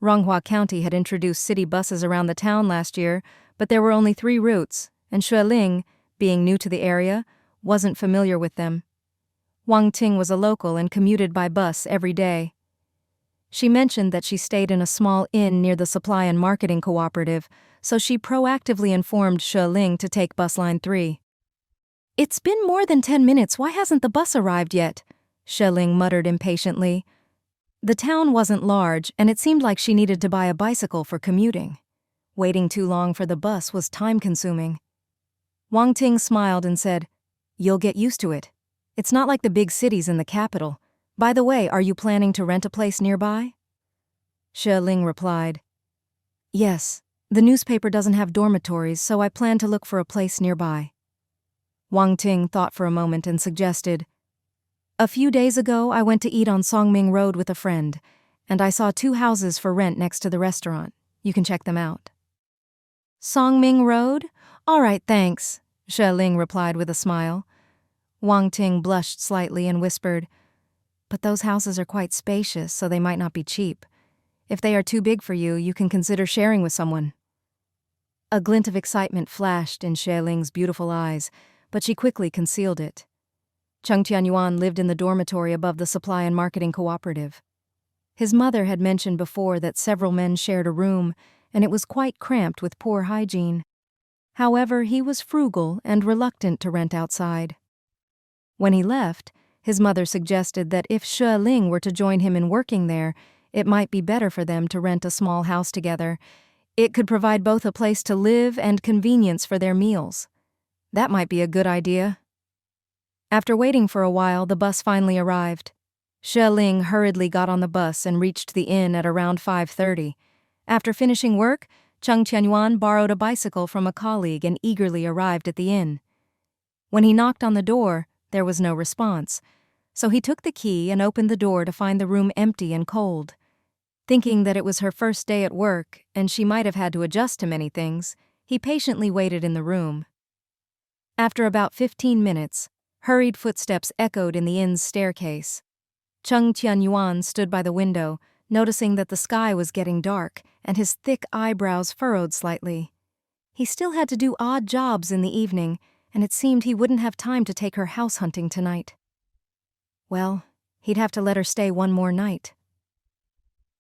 Ronghua County had introduced city buses around the town last year, but there were only 3 routes, and Xue Ling, being new to the area, wasn't familiar with them. Wang Ting was a local and commuted by bus every day. She mentioned that she stayed in a small inn near the supply and marketing cooperative, so she proactively informed Xue Ling to take bus line 3. "It's been more than 10 minutes, why hasn't the bus arrived yet?" Xue Ling muttered impatiently. The town wasn't large, and it seemed like she needed to buy a bicycle for commuting. Waiting too long for the bus was time-consuming. Wang Ting smiled and said, "You'll get used to it. It's not like the big cities in the capital. By the way, are you planning to rent a place nearby?" Xue Ling replied, "Yes, the newspaper doesn't have dormitories, so I plan to look for a place nearby." Wang Ting thought for a moment and suggested, "A few days ago, I went to eat on Songming Road with a friend, and I saw 2 houses for rent next to the restaurant. You can check them out." "Songming Road? All right, thanks," Xue Ling replied with a smile. Wang Ting blushed slightly and whispered, "But those houses are quite spacious, so they might not be cheap. If they are too big for you, you can consider sharing with someone." A glint of excitement flashed in Xue Ling's beautiful eyes, but she quickly concealed it. Cheng Tianyuan lived in the dormitory above the supply and marketing cooperative. His mother had mentioned before that several men shared a room, and it was quite cramped with poor hygiene. However, he was frugal and reluctant to rent outside. When he left, his mother suggested that if Xue Ling were to join him in working there, it might be better for them to rent a small house together. It could provide both a place to live and convenience for their meals. That might be a good idea. After waiting for a while, the bus finally arrived. Xue Ling hurriedly got on the bus and reached the inn at around 5:30. After finishing work, Cheng Tianyuan borrowed a bicycle from a colleague and eagerly arrived at the inn. When he knocked on the door, there was no response, so he took the key and opened the door to find the room empty and cold. Thinking that it was her first day at work and she might have had to adjust to many things, he patiently waited in the room. After about 15 minutes, hurried footsteps echoed in the inn's staircase. Cheng Tianyuan stood by the window, noticing that the sky was getting dark and his thick eyebrows furrowed slightly. He still had to do odd jobs in the evening, and it seemed he wouldn't have time to take her house hunting tonight. Well, he'd have to let her stay one more night.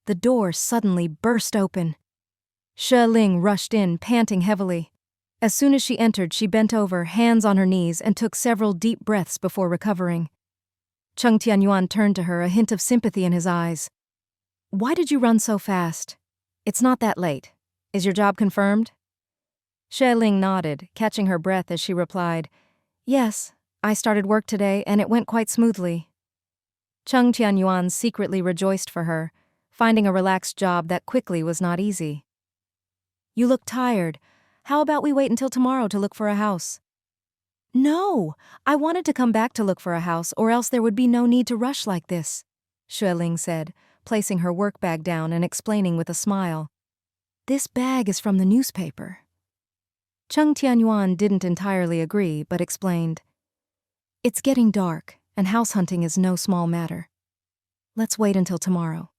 The door suddenly burst open. Xue Ling rushed in, panting heavily. As soon as she entered, she bent over, hands on her knees, and took several deep breaths before recovering. Cheng Tianyuan turned to her, a hint of sympathy in his eyes. "Why did you run so fast? It's not that late. Is your job confirmed?" Xue Ling nodded, catching her breath as she replied, "Yes, I started work today and it went quite smoothly." Cheng Tianyuan secretly rejoiced for her, finding a relaxed job that quickly was not easy. "You look tired. How about we wait until tomorrow to look for a house?" "No, I wanted to come back to look for a house, or else there would be no need to rush like this," Xue Ling said, placing her work bag down and explaining with a smile. "This bag is from the newspaper." Cheng Tianyuan didn't entirely agree, but explained, "It's getting dark, and house hunting is no small matter. Let's wait until tomorrow."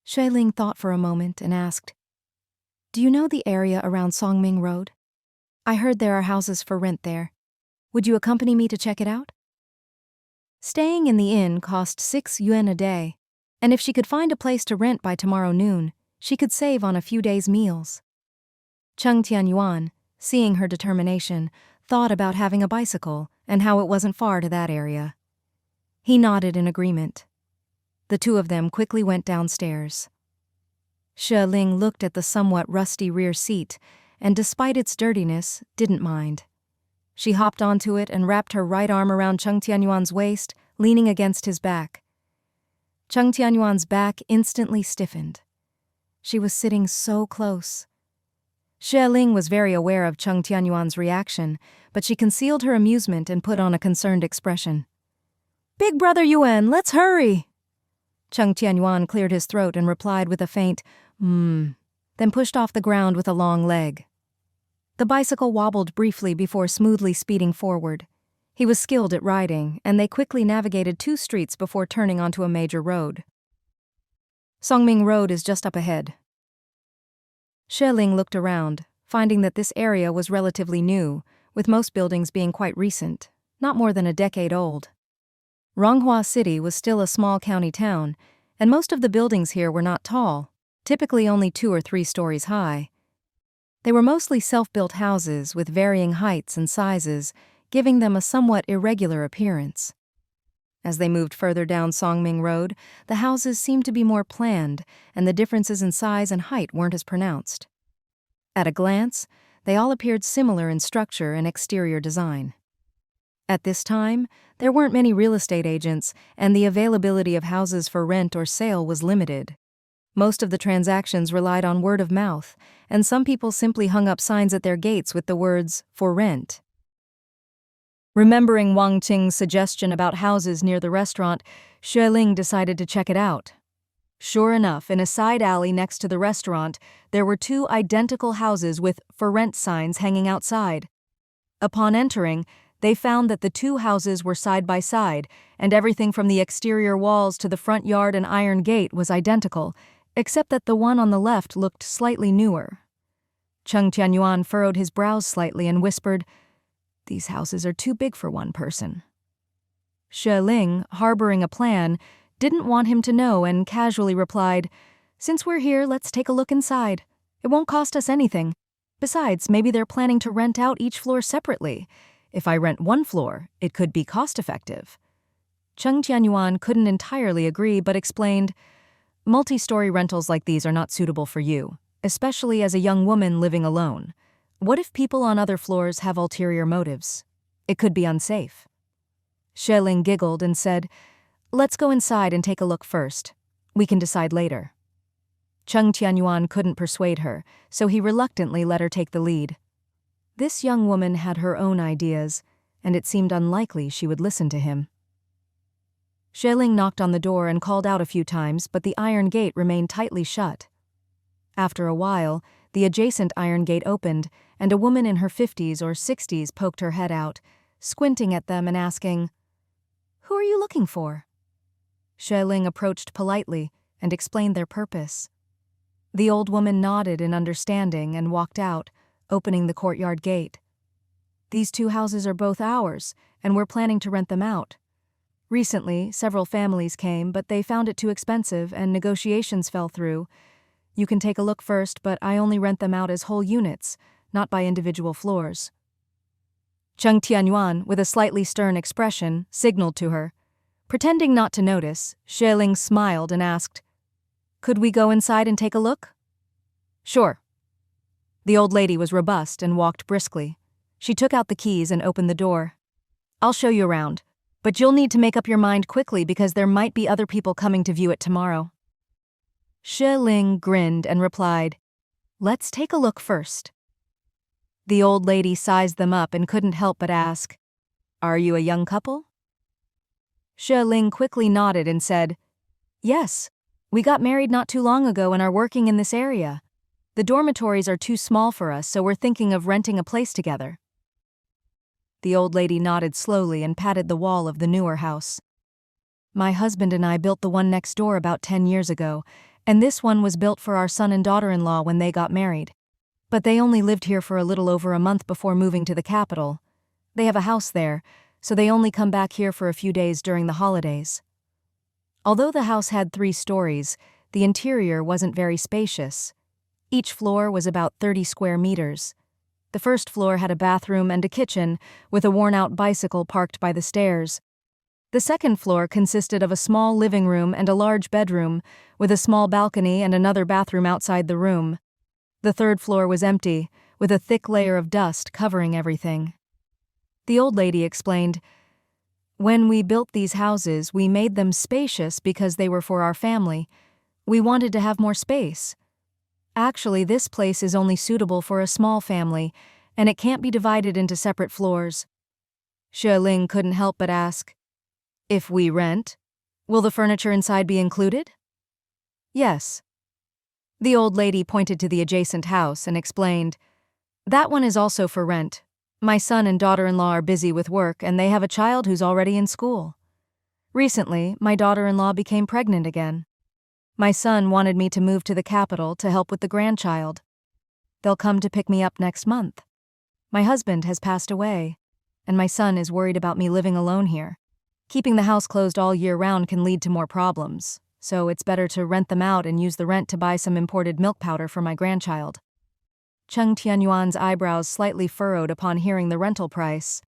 Xue Ling thought for a moment and asked, "Do you know the area around Songming Road? I heard there are houses for rent there. Would you accompany me to check it out?" Staying in the inn cost 6 yuan a day, and if she could find a place to rent by tomorrow noon, she could save on a few days' meals. Cheng Tianyuan, seeing her determination, thought about having a bicycle and how it wasn't far to that area. He nodded in agreement. The two of them quickly went downstairs. Xue Ling looked at the somewhat rusty rear seat, and despite its dirtiness, didn't mind. She hopped onto it and wrapped her right arm around Cheng Tianyuan's waist, leaning against his back. Cheng Tianyuan's back instantly stiffened. She was sitting so close. Xue Ling was very aware of Cheng Tianyuan's reaction, but she concealed her amusement and put on a concerned expression. "Big Brother Yuan, let's hurry!" Cheng Tianyuan cleared his throat and replied with a faint, then pushed off the ground with a long leg. The bicycle wobbled briefly before smoothly speeding forward. He was skilled at riding, and they quickly navigated 2 streets before turning onto a major road. Songming Road is just up ahead. Xue Ling looked around, finding that this area was relatively new, with most buildings being quite recent, not more than a decade old. Ronghua City was still a small county town, and most of the buildings here were not tall, typically only 2 or 3 stories high. They were mostly self-built houses with varying heights and sizes, giving them a somewhat irregular appearance. As they moved further down Songming Road, the houses seemed to be more planned, and the differences in size and height weren't as pronounced. At a glance, they all appeared similar in structure and exterior design. At this time, there weren't many real estate agents, and the availability of houses for rent or sale was limited. Most of the transactions relied on word of mouth, and some people simply hung up signs at their gates with the words, "For rent." Remembering Wang Qing's suggestion about houses near the restaurant, Xue Ling decided to check it out. Sure enough, in a side alley next to the restaurant, there were two identical houses with "For rent" signs hanging outside. Upon entering, they found that the two houses were side by side, and everything from the exterior walls to the front yard and iron gate was identical, except that the one on the left looked slightly newer. Cheng Tianyuan furrowed his brows slightly and whispered, "These houses are too big for one person." Xue Ling, harboring a plan, didn't want him to know and casually replied, "Since we're here, let's take a look inside. It won't cost us anything. Besides, maybe they're planning to rent out each floor separately. If I rent one floor, it could be cost-effective." Cheng Tianyuan couldn't entirely agree but explained, "Multi-story rentals like these are not suitable for you, especially as a young woman living alone. What if people on other floors have ulterior motives? It could be unsafe." Xue Ling giggled and said, "Let's go inside and take a look first. We can decide later." Cheng Tianyuan couldn't persuade her, so he reluctantly let her take the lead. This young woman had her own ideas, and it seemed unlikely she would listen to him. Xue Ling knocked on the door and called out a few times, but the iron gate remained tightly shut. After a while, the adjacent iron gate opened, and a woman in her 50s or 60s poked her head out, squinting at them and asking, "Who are you looking for?" Xue Ling approached politely and explained their purpose. The old woman nodded in understanding and walked out, opening the courtyard gate. "These two houses are both ours, and we're planning to rent them out. Recently, several families came, but they found it too expensive and negotiations fell through. You can take a look first, but I only rent them out as whole units, not by individual floors." Cheng Tianyuan, with a slightly stern expression, signaled to her. Pretending not to notice, Xue Ling smiled and asked, "Could we go inside and take a look?" "Sure." The old lady was robust and walked briskly. She took out the keys and opened the door. "I'll show you around, but you'll need to make up your mind quickly because there might be other people coming to view it tomorrow." Xue Ling grinned and replied, "Let's take a look first." The old lady sized them up and couldn't help but ask, "Are you a young couple?" Xue Ling quickly nodded and said, "Yes, we got married not too long ago and are working in this area. The dormitories are too small for us, so we're thinking of renting a place together." The old lady nodded slowly and patted the wall of the newer house. "My husband and I built the one next door about 10 years ago, and this one was built for our son and daughter-in-law when they got married. But they only lived here for a little over a month before moving to the capital. They have a house there, so they only come back here for a few days during the holidays." Although the house had 3 stories, the interior wasn't very spacious. Each floor was about 30 square meters. The first floor had a bathroom and a kitchen, with a worn-out bicycle parked by the stairs. The second floor consisted of a small living room and a large bedroom, with a small balcony and another bathroom outside the room. The third floor was empty, with a thick layer of dust covering everything. The old lady explained, "When we built these houses, we made them spacious because they were for our family. We wanted to have more space. Actually, this place is only suitable for a small family, and it can't be divided into separate floors." Xue Ling couldn't help but ask, "If we rent, will the furniture inside be included?" "Yes." The old lady pointed to the adjacent house and explained, "That one is also for rent. My son and daughter-in-law are busy with work, and they have a child who's already in school. Recently, my daughter-in-law became pregnant again. My son wanted me to move to the capital to help with the grandchild. They'll come to pick me up next month. My husband has passed away, and my son is worried about me living alone here. Keeping the house closed all year round can lead to more problems, so it's better to rent them out and use the rent to buy some imported milk powder for my grandchild." Cheng Tianyuan's eyebrows slightly furrowed upon hearing the rental price.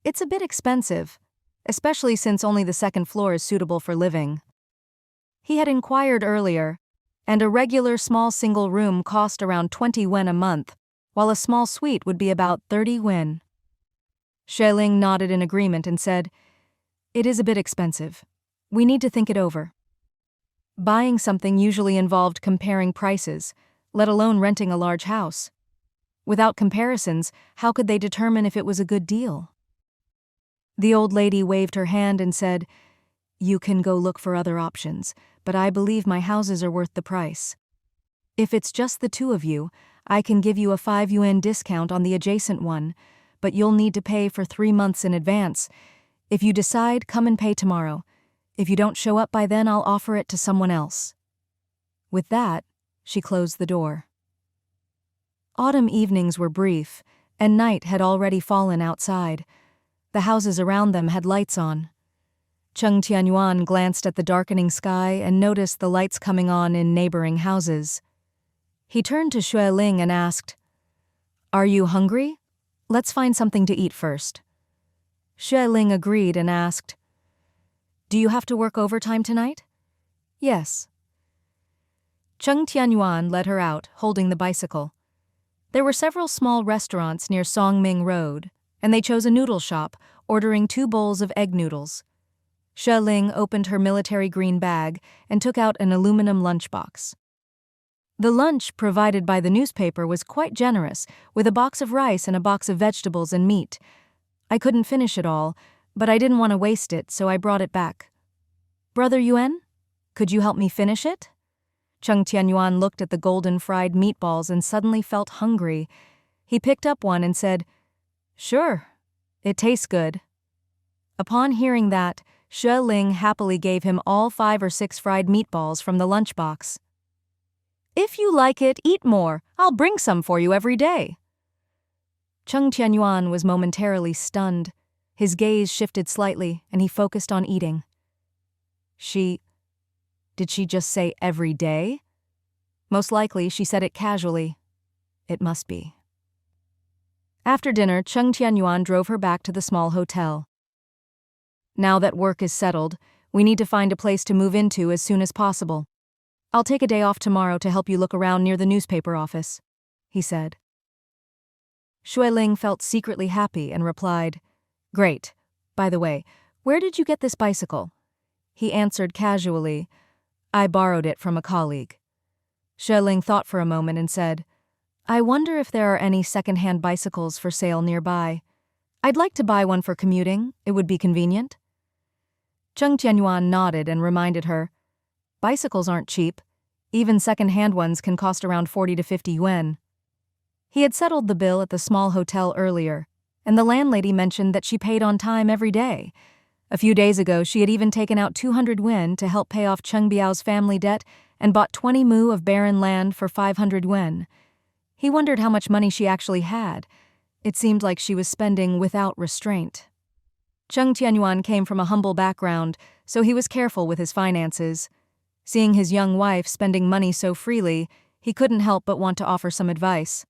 "It's a bit expensive, especially since only the second floor is suitable for living. He had inquired earlier, and a regular small single room cost around 20 yuan a month, while a small suite would be about 30 yuan. Xue Ling nodded in agreement and said, "It is a bit expensive. We need to think it over." Buying something usually involved comparing prices, let alone renting a large house. Without comparisons, how could they determine if it was a good deal? The old lady waved her hand and said, "You can go look for other options, but I believe my houses are worth the price. If it's just the two of you, I can give you a 5 yuan discount on the adjacent one, but you'll need to pay for 3 months in advance. If you decide, come and pay tomorrow. If you don't show up by then, I'll offer it to someone else." With that, she closed the door. Autumn evenings were brief, and night had already fallen outside. The houses around them had lights on. Cheng Tianyuan glanced at the darkening sky and noticed the lights coming on in neighboring houses. He turned to Xue Ling and asked, "Are you hungry? Let's find something to eat first." Xue Ling agreed and asked, "Do you have to work overtime tonight?" "Yes." Cheng Tianyuan led her out, holding the bicycle. There were several small restaurants near Songming Road, and they chose a noodle shop, ordering 2 bowls of egg noodles. Xue Ling opened her military green bag and took out an aluminum lunchbox. The lunch provided by the newspaper was quite generous, with a box of rice and a box of vegetables and meat. I couldn't finish it all, but I didn't want to waste it, so I brought it back. "Brother Yuan, could you help me finish it?" Cheng Tianyuan looked at the golden fried meatballs and suddenly felt hungry. He picked up one and said, "Sure, it tastes good." Upon hearing that, Xue Ling happily gave him all 5 or 6 fried meatballs from the lunchbox. "If you like it, eat more. I'll bring some for you every day." Cheng Tianyuan was momentarily stunned. His gaze shifted slightly, and he focused on eating. Did she just say every day? Most likely, she said it casually. It must be. After dinner, Cheng Tianyuan drove her back to the small hotel. "Now that work is settled, we need to find a place to move into as soon as possible. I'll take a day off tomorrow to help you look around near the newspaper office," he said. Xue Ling felt secretly happy and replied, "Great. By the way, where did you get this bicycle?" He answered casually, "I borrowed it from a colleague." Xue Ling thought for a moment and said, "I wonder if there are any second-hand bicycles for sale nearby. I'd like to buy one for commuting. It would be convenient." Cheng Tianyuan nodded and reminded her, "Bicycles aren't cheap. Even second-hand ones can cost around 40 to 50 yuan. He had settled the bill at the small hotel earlier, and the landlady mentioned that she paid on time every day. A few days ago, she had even taken out 200 yuan to help pay off Cheng Biao's family debt and bought 20 mu of barren land for 500 yuan. He wondered how much money she actually had. It seemed like she was spending without restraint. Cheng Tianyuan came from a humble background, so he was careful with his finances. Seeing his young wife spending money so freely, he couldn't help but want to offer some advice.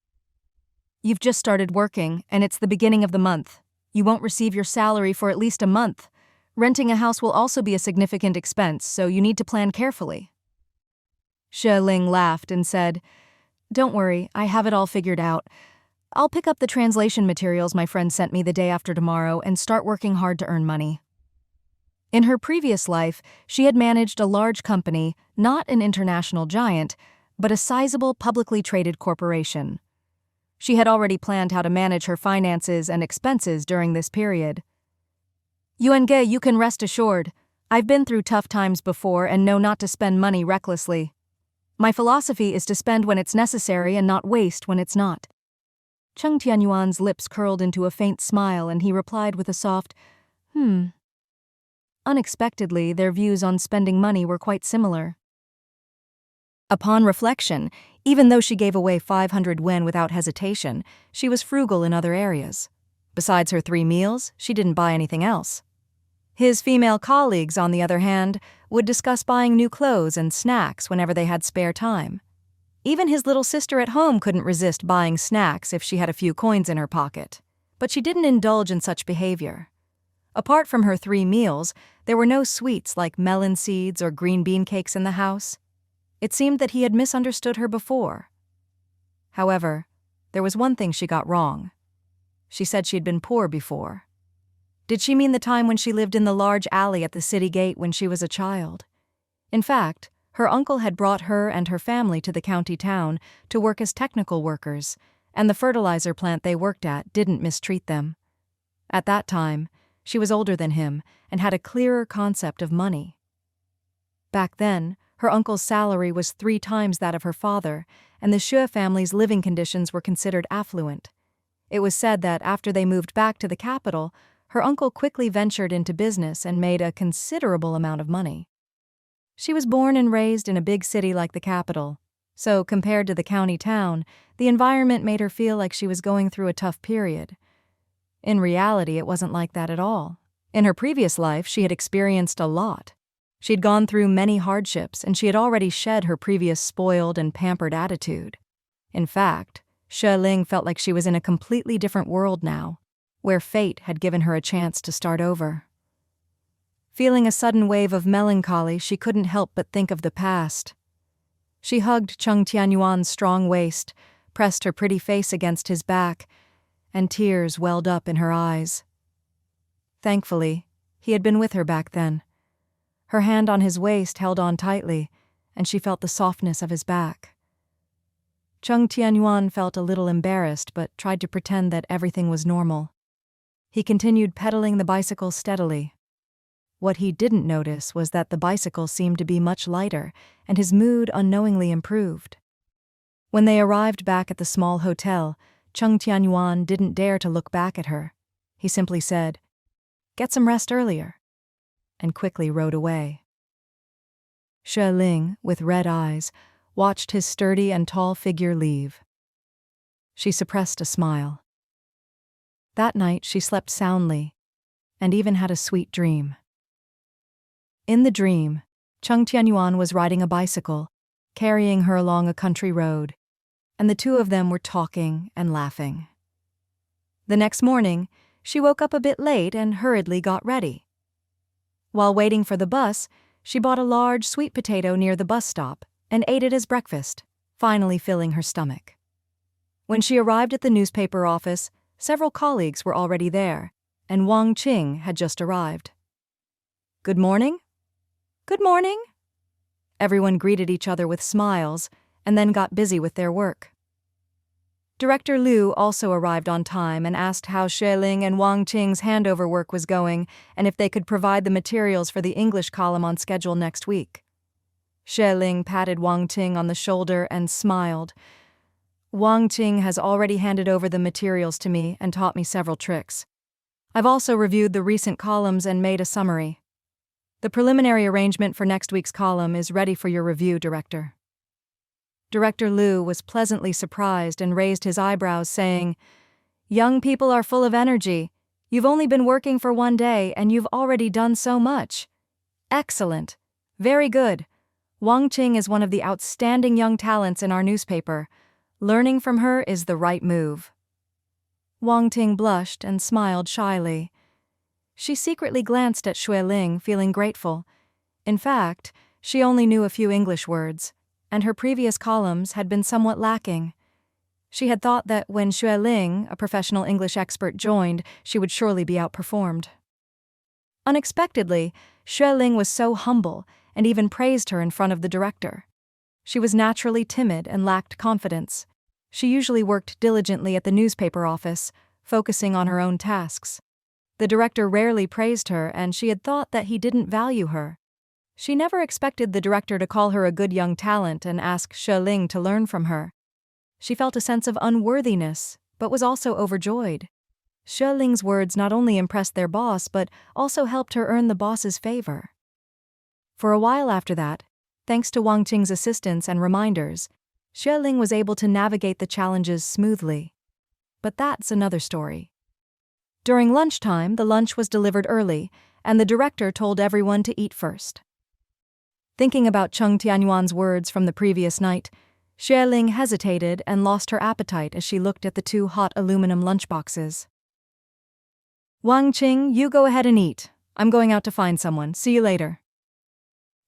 "You've just started working, and it's the beginning of the month. You won't receive your salary for at least a month. Renting a house will also be a significant expense, so you need to plan carefully." Xue Ling laughed and said, "Don't worry, I have it all figured out. I'll pick up the translation materials my friend sent me the day after tomorrow and start working hard to earn money." In her previous life, she had managed a large company, not an international giant, but a sizable publicly traded corporation. She had already planned how to manage her finances and expenses during this period. "Yuan-ge, you can rest assured. I've been through tough times before and know not to spend money recklessly. My philosophy is to spend when it's necessary and not waste when it's not." Cheng Tianyuan's lips curled into a faint smile, and he replied with a soft, Unexpectedly, their views on spending money were quite similar. Upon reflection, even though she gave away 500 yuan without hesitation, she was frugal in other areas. Besides her 3 meals, she didn't buy anything else. His female colleagues, on the other hand, would discuss buying new clothes and snacks whenever they had spare time. Even his little sister at home couldn't resist buying snacks if she had a few coins in her pocket, but she didn't indulge in such behavior. Apart from her 3 meals, there were no sweets like melon seeds or green bean cakes in the house. It seemed that he had misunderstood her before. However, there was one thing she got wrong. She said she'd been poor before. Did she mean the time when she lived in the large alley at the city gate when she was a child? In fact, her uncle had brought her and her family to the county town to work as technical workers, and the fertilizer plant they worked at didn't mistreat them. At that time, she was older than him and had a clearer concept of money. Back then, her uncle's salary was 3 times that of her father, and the Xue family's living conditions were considered affluent. It was said that after they moved back to the capital, her uncle quickly ventured into business and made a considerable amount of money. She was born and raised in a big city like the capital, so compared to the county town, the environment made her feel like she was going through a tough period. In reality, it wasn't like that at all. In her previous life, she had experienced a lot. She'd gone through many hardships, and she had already shed her previous spoiled and pampered attitude. In fact, Xue Ling felt like she was in a completely different world now, where fate had given her a chance to start over. Feeling a sudden wave of melancholy, she couldn't help but think of the past. She hugged Cheng Tianyuan's strong waist, pressed her pretty face against his back, and tears welled up in her eyes. Thankfully, he had been with her back then. Her hand on his waist held on tightly, and she felt the softness of his back. Cheng Tianyuan felt a little embarrassed but tried to pretend that everything was normal. He continued pedaling the bicycle steadily. What he didn't notice was that the bicycle seemed to be much lighter, and his mood unknowingly improved. When they arrived back at the small hotel, Cheng Tianyuan didn't dare to look back at her. He simply said, "Get some rest earlier," and quickly rode away. Xue Ling, with red eyes, watched his sturdy and tall figure leave. She suppressed a smile. That night she slept soundly, and even had a sweet dream. In the dream, Cheng Tianyuan was riding a bicycle, carrying her along a country road, and the two of them were talking and laughing. The next morning, she woke up a bit late and hurriedly got ready. While waiting for the bus, she bought a large sweet potato near the bus stop and ate it as breakfast, finally filling her stomach. When she arrived at the newspaper office, several colleagues were already there, and Wang Qing had just arrived. "Good morning?" "Good morning." Everyone greeted each other with smiles and then got busy with their work. Director Liu also arrived on time and asked how Xue Ling and Wang Qing's handover work was going and if they could provide the materials for the English column on schedule next week. Xue Ling patted Wang Qing on the shoulder and smiled. "Wang Qing has already handed over the materials to me and taught me several tricks. I've also reviewed the recent columns and made a summary. The preliminary arrangement for next week's column is ready for your review, Director." Director Liu was pleasantly surprised and raised his eyebrows, saying, "Young people are full of energy. You've only been working for 1 day and you've already done so much. Excellent. Very good. Wang Qing is one of the outstanding young talents in our newspaper. Learning from her is the right move." Wang Qing blushed and smiled shyly. She secretly glanced at Xue Ling, feeling grateful. In fact, she only knew a few English words, and her previous columns had been somewhat lacking. She had thought that when Xue Ling, a professional English expert, joined, she would surely be outperformed. Unexpectedly, Xue Ling was so humble and even praised her in front of the director. She was naturally timid and lacked confidence. She usually worked diligently at the newspaper office, focusing on her own tasks. The director rarely praised her, and she had thought that he didn't value her. She never expected the director to call her a good young talent and ask Xue Ling to learn from her. She felt a sense of unworthiness, but was also overjoyed. Xue Ling's words not only impressed their boss, but also helped her earn the boss's favor. For a while after that, thanks to Wang Qing's assistance and reminders, Xue Ling was able to navigate the challenges smoothly. But that's another story. During lunchtime, the lunch was delivered early, and the director told everyone to eat first. Thinking about Cheng Tianyuan's words from the previous night, Xue Ling hesitated and lost her appetite as she looked at the 2 hot aluminum lunchboxes. Wang Qing, you go ahead and eat. I'm going out to find someone. See you later.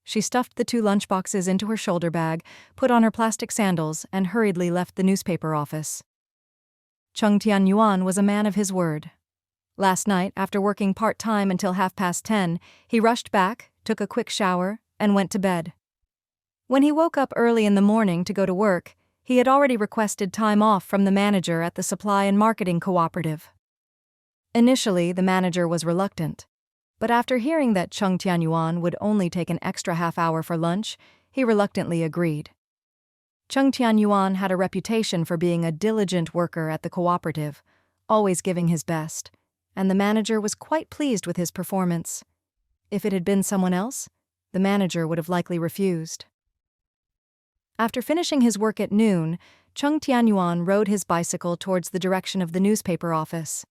She stuffed the 2 lunchboxes into her shoulder bag, put on her plastic sandals, and hurriedly left the newspaper office. Cheng Tianyuan was a man of his word. Last night, after working part-time until 10:30, he rushed back, took a quick shower, and went to bed. When he woke up early in the morning to go to work, he had already requested time off from the manager at the supply and marketing cooperative. Initially, the manager was reluctant, but after hearing that Cheng Tianyuan would only take an extra half hour for lunch, he reluctantly agreed. Cheng Tianyuan had a reputation for being a diligent worker at the cooperative, always giving his best, and the manager was quite pleased with his performance. If it had been someone else, the manager would have likely refused. After finishing his work at noon, Cheng Tianyuan rode his bicycle towards the direction of the newspaper office.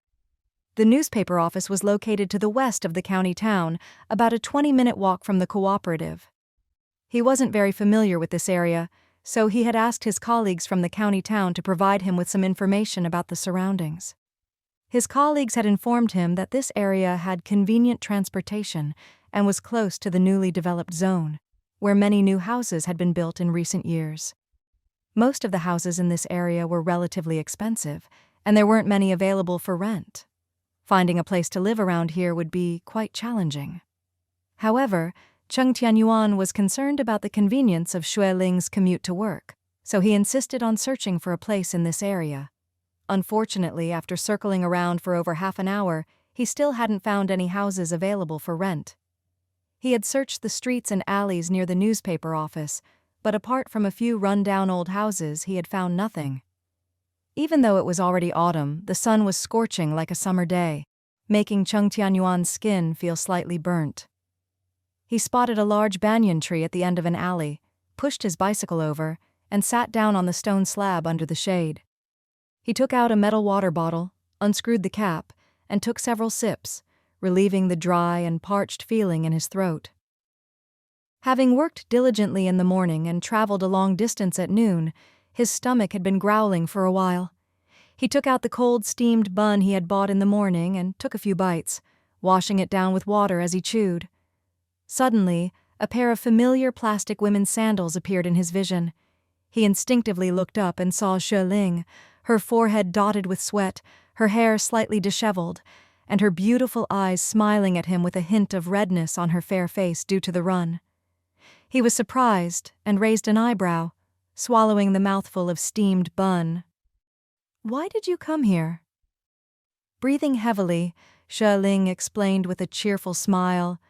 The newspaper office was located to the west of the county town, about a 20-minute walk from the cooperative. He wasn't very familiar with this area, so he had asked his colleagues from the county town to provide him with some information about the surroundings. His colleagues had informed him that this area had convenient transportation and was close to the newly developed zone, where many new houses had been built in recent years. Most of the houses in this area were relatively expensive, and there weren't many available for rent. Finding a place to live around here would be quite challenging. However, Cheng Tianyuan was concerned about the convenience of Xue Ling's commute to work, so he insisted on searching for a place in this area. Unfortunately, after circling around for over half an hour, he still hadn't found any houses available for rent. He had searched the streets and alleys near the newspaper office, but apart from a few run-down old houses, he had found nothing. Even though it was already autumn, the sun was scorching like a summer day, making Cheng Tianyuan's skin feel slightly burnt. He spotted a large banyan tree at the end of an alley, pushed his bicycle over, and sat down on the stone slab under the shade. He took out a metal water bottle, unscrewed the cap, and took several sips, relieving the dry and parched feeling in his throat. Having worked diligently in the morning and traveled a long distance at noon, his stomach had been growling for a while. He took out the cold steamed bun he had bought in the morning and took a few bites, washing it down with water as he chewed. Suddenly, a pair of familiar plastic women's sandals appeared in his vision. He instinctively looked up and saw Xue Ling, her forehead dotted with sweat, her hair slightly disheveled, and her beautiful eyes smiling at him with a hint of redness on her fair face due to the run. He was surprised and raised an eyebrow, swallowing the mouthful of steamed bun. "Why did you come here?" Breathing heavily, Xue Ling explained with a cheerful smile,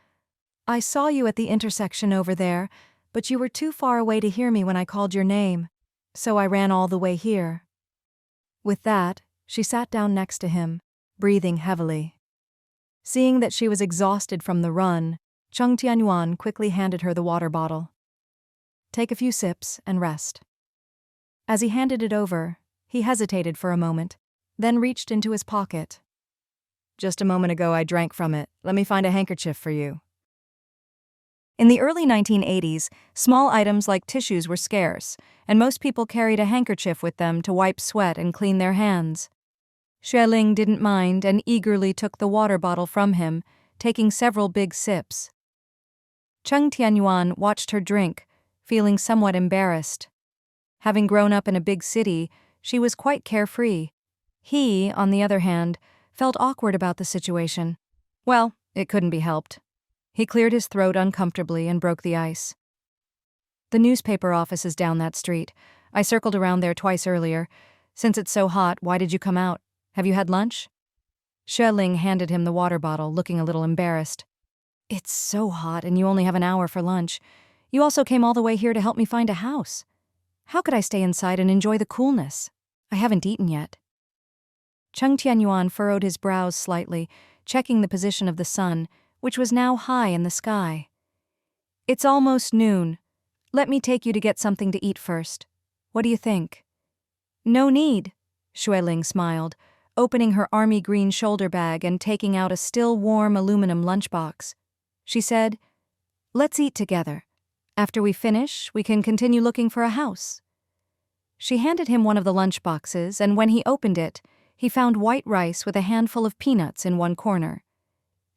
"I saw you at the intersection over there, but you were too far away to hear me when I called your name, so I ran all the way here." With that, she sat down next to him, breathing heavily. Seeing that she was exhausted from the run, Cheng Tianyuan quickly handed her the water bottle. "Take a few sips and rest." As he handed it over, he hesitated for a moment, then reached into his pocket. "Just a moment ago I drank from it. Let me find a handkerchief for you." In the early 1980s, small items like tissues were scarce, and most people carried a handkerchief with them to wipe sweat and clean their hands. Xue Ling didn't mind and eagerly took the water bottle from him, taking several big sips. Cheng Tianyuan watched her drink, feeling somewhat embarrassed. Having grown up in a big city, she was quite carefree. He, on the other hand, felt awkward about the situation. Well, it couldn't be helped. He cleared his throat uncomfortably and broke the ice. "The newspaper office is down that street. I circled around there twice earlier. Since it's so hot, why did you come out? Have you had lunch?" Xue Ling handed him the water bottle, looking a little embarrassed. "It's so hot and you only have an hour for lunch. You also came all the way here to help me find a house. How could I stay inside and enjoy the coolness? I haven't eaten yet." Cheng Tianyuan furrowed his brows slightly, checking the position of the sun, which was now high in the sky. "It's almost noon. Let me take you to get something to eat first. What do you think?" "No need," Xue Ling smiled, opening her army green shoulder bag and taking out a still warm aluminum lunchbox. She said, "Let's eat together. After we finish, we can continue looking for a house." She handed him one of the lunchboxes, and when he opened it, He found white rice with a handful of peanuts in one corner.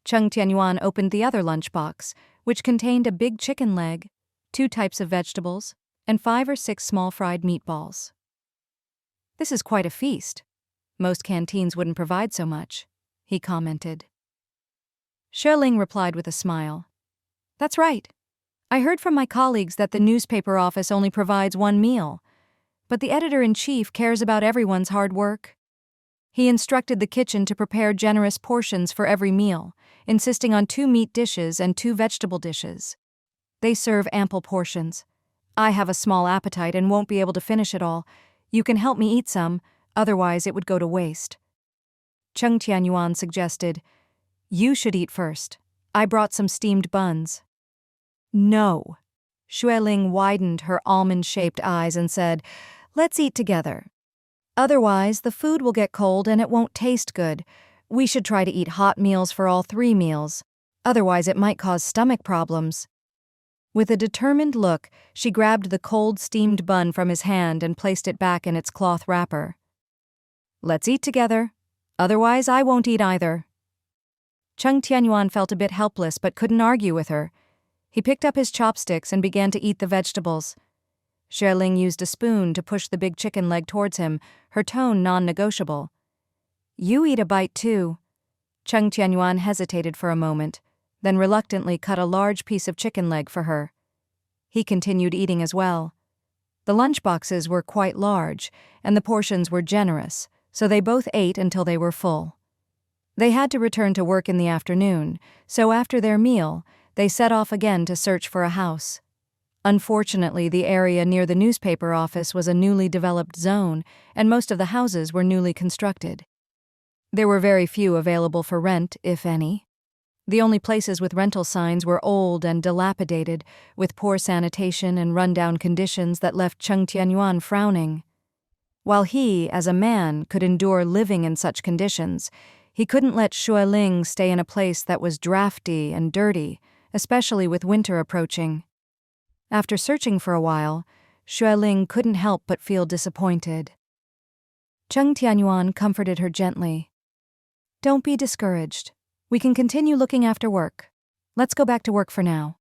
Cheng Tianyuan opened the other lunchbox, which contained a big chicken leg, 2 types of vegetables, and 5 or 6 small fried meatballs. "This is quite a feast. Most canteens wouldn't provide so much," he commented. Xue Ling replied with a smile. "That's right. I heard from my colleagues that the newspaper office only provides 1 meal, but the editor-in-chief cares about everyone's hard work. He instructed the kitchen to prepare generous portions for every meal, insisting on 2 meat dishes and 2 vegetable dishes. They serve ample portions. I have a small appetite and won't be able to finish it all. You can help me eat some, otherwise it would go to waste." Cheng Tianyuan suggested, "You should eat first. I brought some steamed buns." "No." Xue Ling widened her almond-shaped eyes and said, "Let's eat together. Otherwise, the food will get cold and it won't taste good. We should try to eat hot meals for all 3 meals. Otherwise, it might cause stomach problems." With a determined look, she grabbed the cold steamed bun from his hand and placed it back in its cloth wrapper. "Let's eat together. Otherwise, I won't eat either." Cheng Tianyuan felt a bit helpless but couldn't argue with her. He picked up his chopsticks and began to eat the vegetables. Xue Ling used a spoon to push the big chicken leg towards him, her tone non-negotiable. "You eat a bite too." Cheng Tianyuan hesitated for a moment, then reluctantly cut a large piece of chicken leg for her. He continued eating as well. The lunchboxes were quite large, and the portions were generous, so they both ate until they were full. They had to return to work in the afternoon, so after their meal, they set off again to search for a house. Unfortunately, the area near the newspaper office was a newly developed zone, and most of the houses were newly constructed. There were very few available for rent, if any. The only places with rental signs were old and dilapidated, with poor sanitation and rundown conditions that left Cheng Tianyuan frowning. While he, as a man, could endure living in such conditions, he couldn't let Xue Ling stay in a place that was drafty and dirty, especially with winter approaching. After searching for a while, Xue Ling couldn't help but feel disappointed. Cheng Tianyuan comforted her gently. "Don't be discouraged. We can continue looking after work. Let's go back to work for now."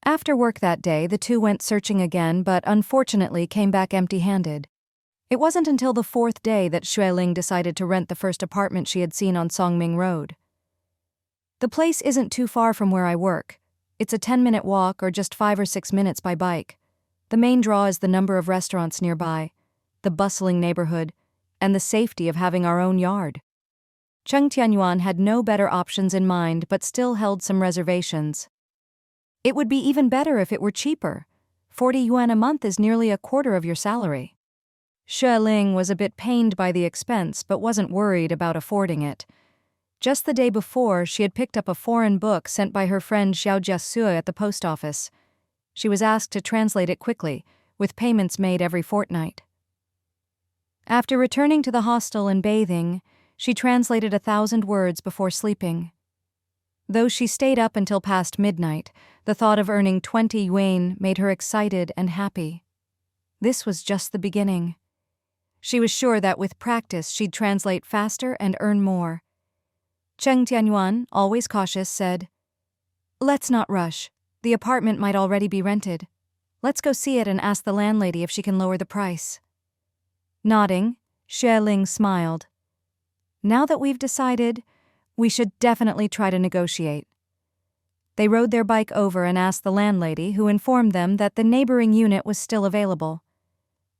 After work that day, the two went searching again, but unfortunately came back empty-handed. It wasn't until the 4th day that Xue Ling decided to rent the first apartment she had seen on Songming Road. "The place isn't too far from where I work. It's a 10-minute walk or just 5 or 6 minutes by bike. The main draw is the number of restaurants nearby, the bustling neighborhood, and the safety of having our own yard." Cheng Tianyuan had no better options in mind but still held some reservations. "It would be even better if it were cheaper. 40 yuan a month is nearly a quarter of your salary." Xue Ling was a bit pained by the expense but wasn't worried about affording it. Just the day before, she had picked up a foreign book sent by her friend Xiao Jiasue at the post office. She was asked to translate it quickly, with payments made every fortnight. After returning to the hostel and bathing, she translated 1,000 words before sleeping. Though she stayed up until past midnight, the thought of earning 20 yuan made her excited and happy. This was just the beginning. She was sure that with practice she'd translate faster and earn more. Cheng Tianyuan, always cautious, said, "Let's not rush. The apartment might already be rented. Let's go see it and ask the landlady if she can lower the price." Nodding, Xue Ling smiled. "Now that we've decided, we should definitely try to negotiate." They rode their bike over and asked the landlady, who informed them that the neighboring unit was still available.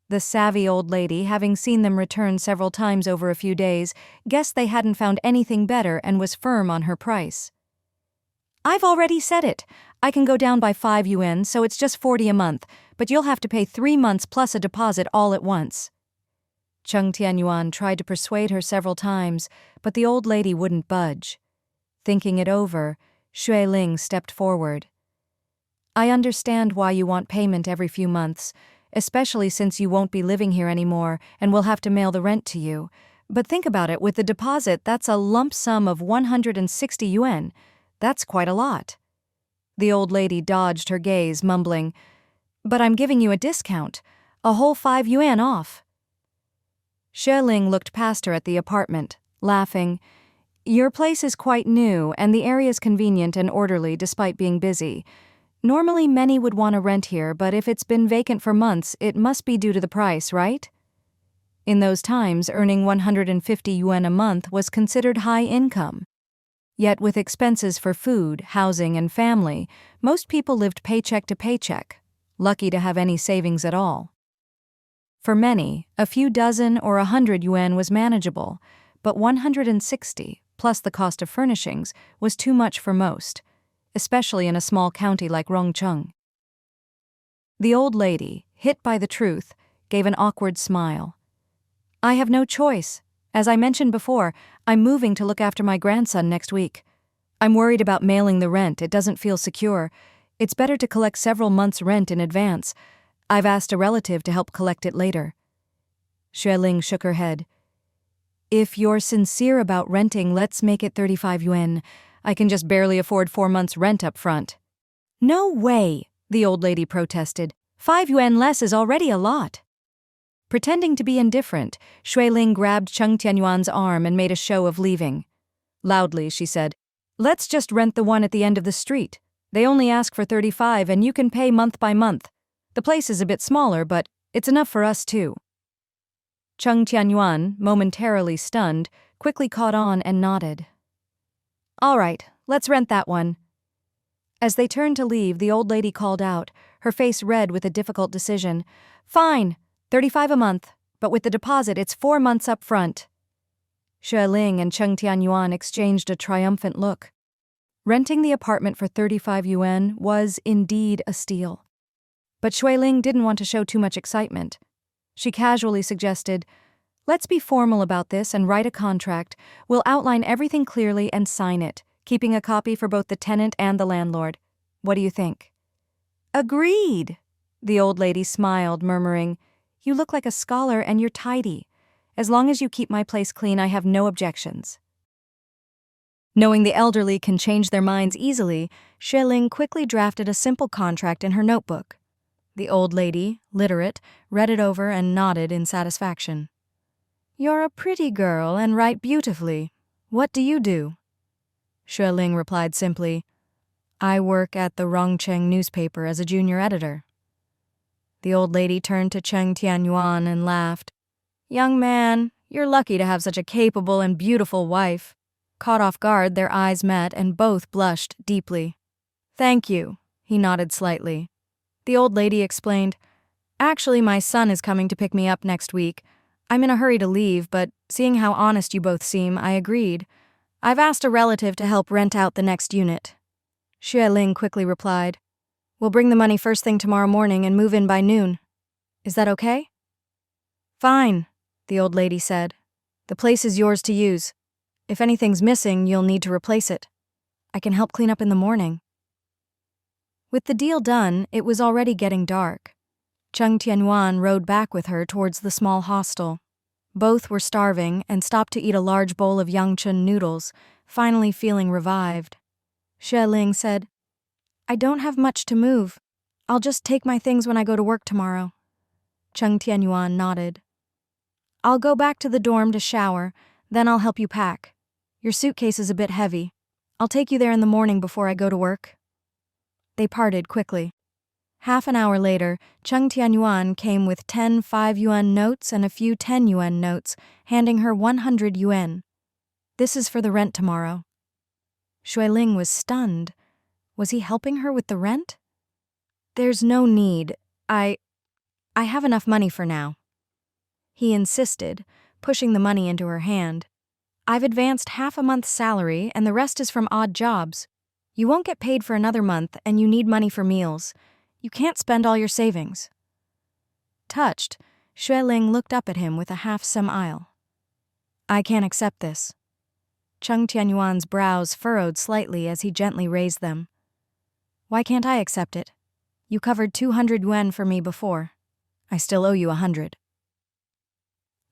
The savvy old lady, having seen them return several times over a few days, guessed they hadn't found anything better and was firm on her price. "I've already said it. I can go down by 5 yuan, so it's just 40 a month, but you'll have to pay 3 months plus a deposit all at once." Cheng Tianyuan tried to persuade her several times, but the old lady wouldn't budge. Thinking it over, Xue Ling stepped forward. "I understand why you want payment every few months, especially since you won't be living here anymore and we'll have to mail the rent to you. But think about it, with the deposit, that's a lump sum of 160 yuan. That's quite a lot." The old lady dodged her gaze, mumbling, "But I'm giving you a discount, a whole 5 yuan off." Xue Ling looked past her at the apartment, laughing. Your place is quite new, and the area's convenient and orderly despite being busy. Normally many would want to rent here, but if it's been vacant for months, it must be due to the price, right? In those times, earning 150 yuan a month was considered high income. Yet with expenses for food, housing, and family, most people lived paycheck to paycheck, lucky to have any savings at all. For many, a few dozen or 100 yuan was manageable, but 160, plus the cost of furnishings, was too much for most, especially in a small county like Rongcheng. The old lady, hit by the truth, gave an awkward smile. I have no choice. As I mentioned before, I'm moving to look after my grandson next week. I'm worried about mailing the rent. It doesn't feel secure. It's better to collect several months' rent in advance. I've asked a relative to help collect it later. Xue Ling shook her head. If you're sincere about renting, let's make it 35 yuan. I can just barely afford 4 months' rent up front. No way, the old lady protested. 5 yuan less is already a lot. Pretending to be indifferent, Xue Ling grabbed Cheng Tianyuan's arm and made a show of leaving. Loudly, she said, Let's just rent the one at the end of the street. They only ask for 35 and you can pay month by month. The place is a bit smaller, but it's enough for us too. Cheng Tianyuan, momentarily stunned, quickly caught on and nodded. All right, let's rent that one. As they turned to leave, the old lady called out, her face red with a difficult decision. Fine, 35 a month, but with the deposit it's 4 months up front. Xue Ling and Cheng Tianyuan exchanged a triumphant look. Renting the apartment for 35 yuan was indeed a steal. But Xue Ling didn't want to show too much excitement. She casually suggested, Let's be formal about this and write a contract. We'll outline everything clearly and sign it, keeping a copy for both the tenant and the landlord. What do you think? Agreed, the old lady smiled, murmuring, You look like a scholar and you're tidy. As long as you keep my place clean, I have no objections. Knowing the elderly can change their minds easily, Xue Ling quickly drafted a simple contract in her notebook. The old lady, literate, read it over and nodded in satisfaction. You're a pretty girl and write beautifully. What do you do? Xue Ling replied simply, I work at the Rongcheng newspaper as a junior editor. The old lady turned to Cheng Tianyuan and laughed. Young man, you're lucky to have such a capable and beautiful wife. Caught off guard, their eyes met and both blushed deeply. Thank you, he nodded slightly. The old lady explained, Actually, my son is coming to pick me up next week. I'm in a hurry to leave, but seeing how honest you both seem, I agreed. I've asked a relative to help rent out the next unit. Xue Ling quickly replied, We'll bring the money first thing tomorrow morning and move in by noon. Is that okay? Fine, the old lady said. The place is yours to use. If anything's missing, you'll need to replace it. I can help clean up in the morning. With the deal done, it was already getting dark. Cheng Tianyuan rode back with her towards the small hostel. Both were starving and stopped to eat a large bowl of yangchun noodles, finally feeling revived. Xue Ling said, I don't have much to move. I'll just take my things when I go to work tomorrow. Cheng Tianyuan nodded. I'll go back to the dorm to shower, then I'll help you pack. Your suitcase is a bit heavy. I'll take you there in the morning before I go to work. They parted quickly. Half an hour later, Cheng Tianyuan came with 10 5-yuan notes and a few 10-yuan notes, handing her 100 yuan. This is for the rent tomorrow. Xue Ling was stunned. Was he helping her with the rent? There's no need. I have enough money for now. He insisted, pushing the money into her hand. I've advanced half a month's salary and the rest is from odd jobs. You won't get paid for another month and you need money for meals. You can't spend all your savings. Touched, Xue Ling looked up at him with a half-smile. I can't accept this. Cheng Tianyuan's brows furrowed slightly as he gently raised them. Why can't I accept it? You covered 200 yuan for me before. I still owe you 100.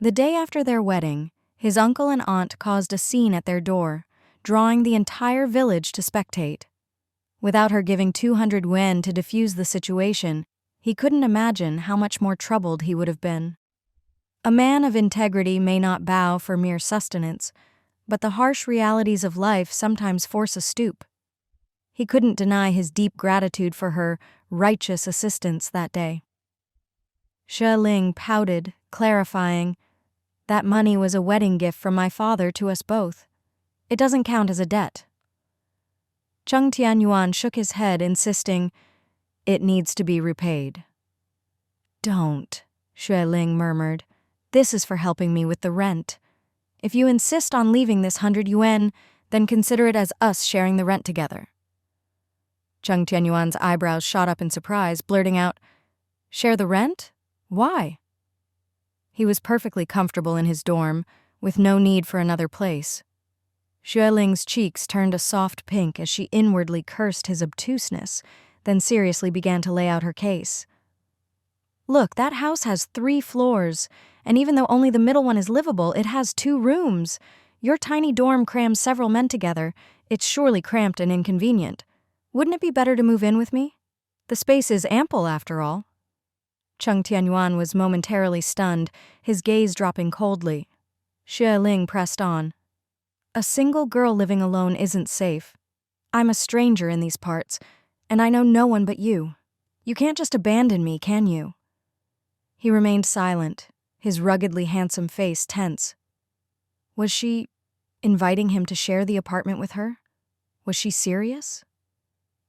The day after their wedding, his uncle and aunt caused a scene at their door, drawing the entire village to spectate. Without her giving 200 yuan to defuse the situation, he couldn't imagine how much more troubled he would have been. A man of integrity may not bow for mere sustenance, but the harsh realities of life sometimes force a stoop. He couldn't deny his deep gratitude for her righteous assistance that day. Xue Ling pouted, clarifying, "That money was a wedding gift from my father to us both. It doesn't count as a debt." Cheng Tianyuan shook his head, insisting, "It needs to be repaid." "Don't," Xue Ling murmured. "This is for helping me with the rent. If you insist on leaving this 100 yuan, then consider it as us sharing the rent together." Cheng Tianyuan's eyebrows shot up in surprise, blurting out, "Share the rent? Why?" He was perfectly comfortable in his dorm, with no need for another place. Xue Ling's cheeks turned a soft pink as she inwardly cursed his obtuseness, then seriously began to lay out her case. "Look, that house has 3 floors, and even though only the middle one is livable, it has 2 rooms. Your tiny dorm crams several men together. It's surely cramped and inconvenient. Wouldn't it be better to move in with me? The space is ample, after all." Cheng Tianyuan was momentarily stunned, his gaze dropping coldly. Xue Ling pressed on. "A single girl living alone isn't safe. I'm a stranger in these parts, and I know no one but you. You can't just abandon me, can you?" He remained silent, his ruggedly handsome face tense. Was she inviting him to share the apartment with her? Was she serious?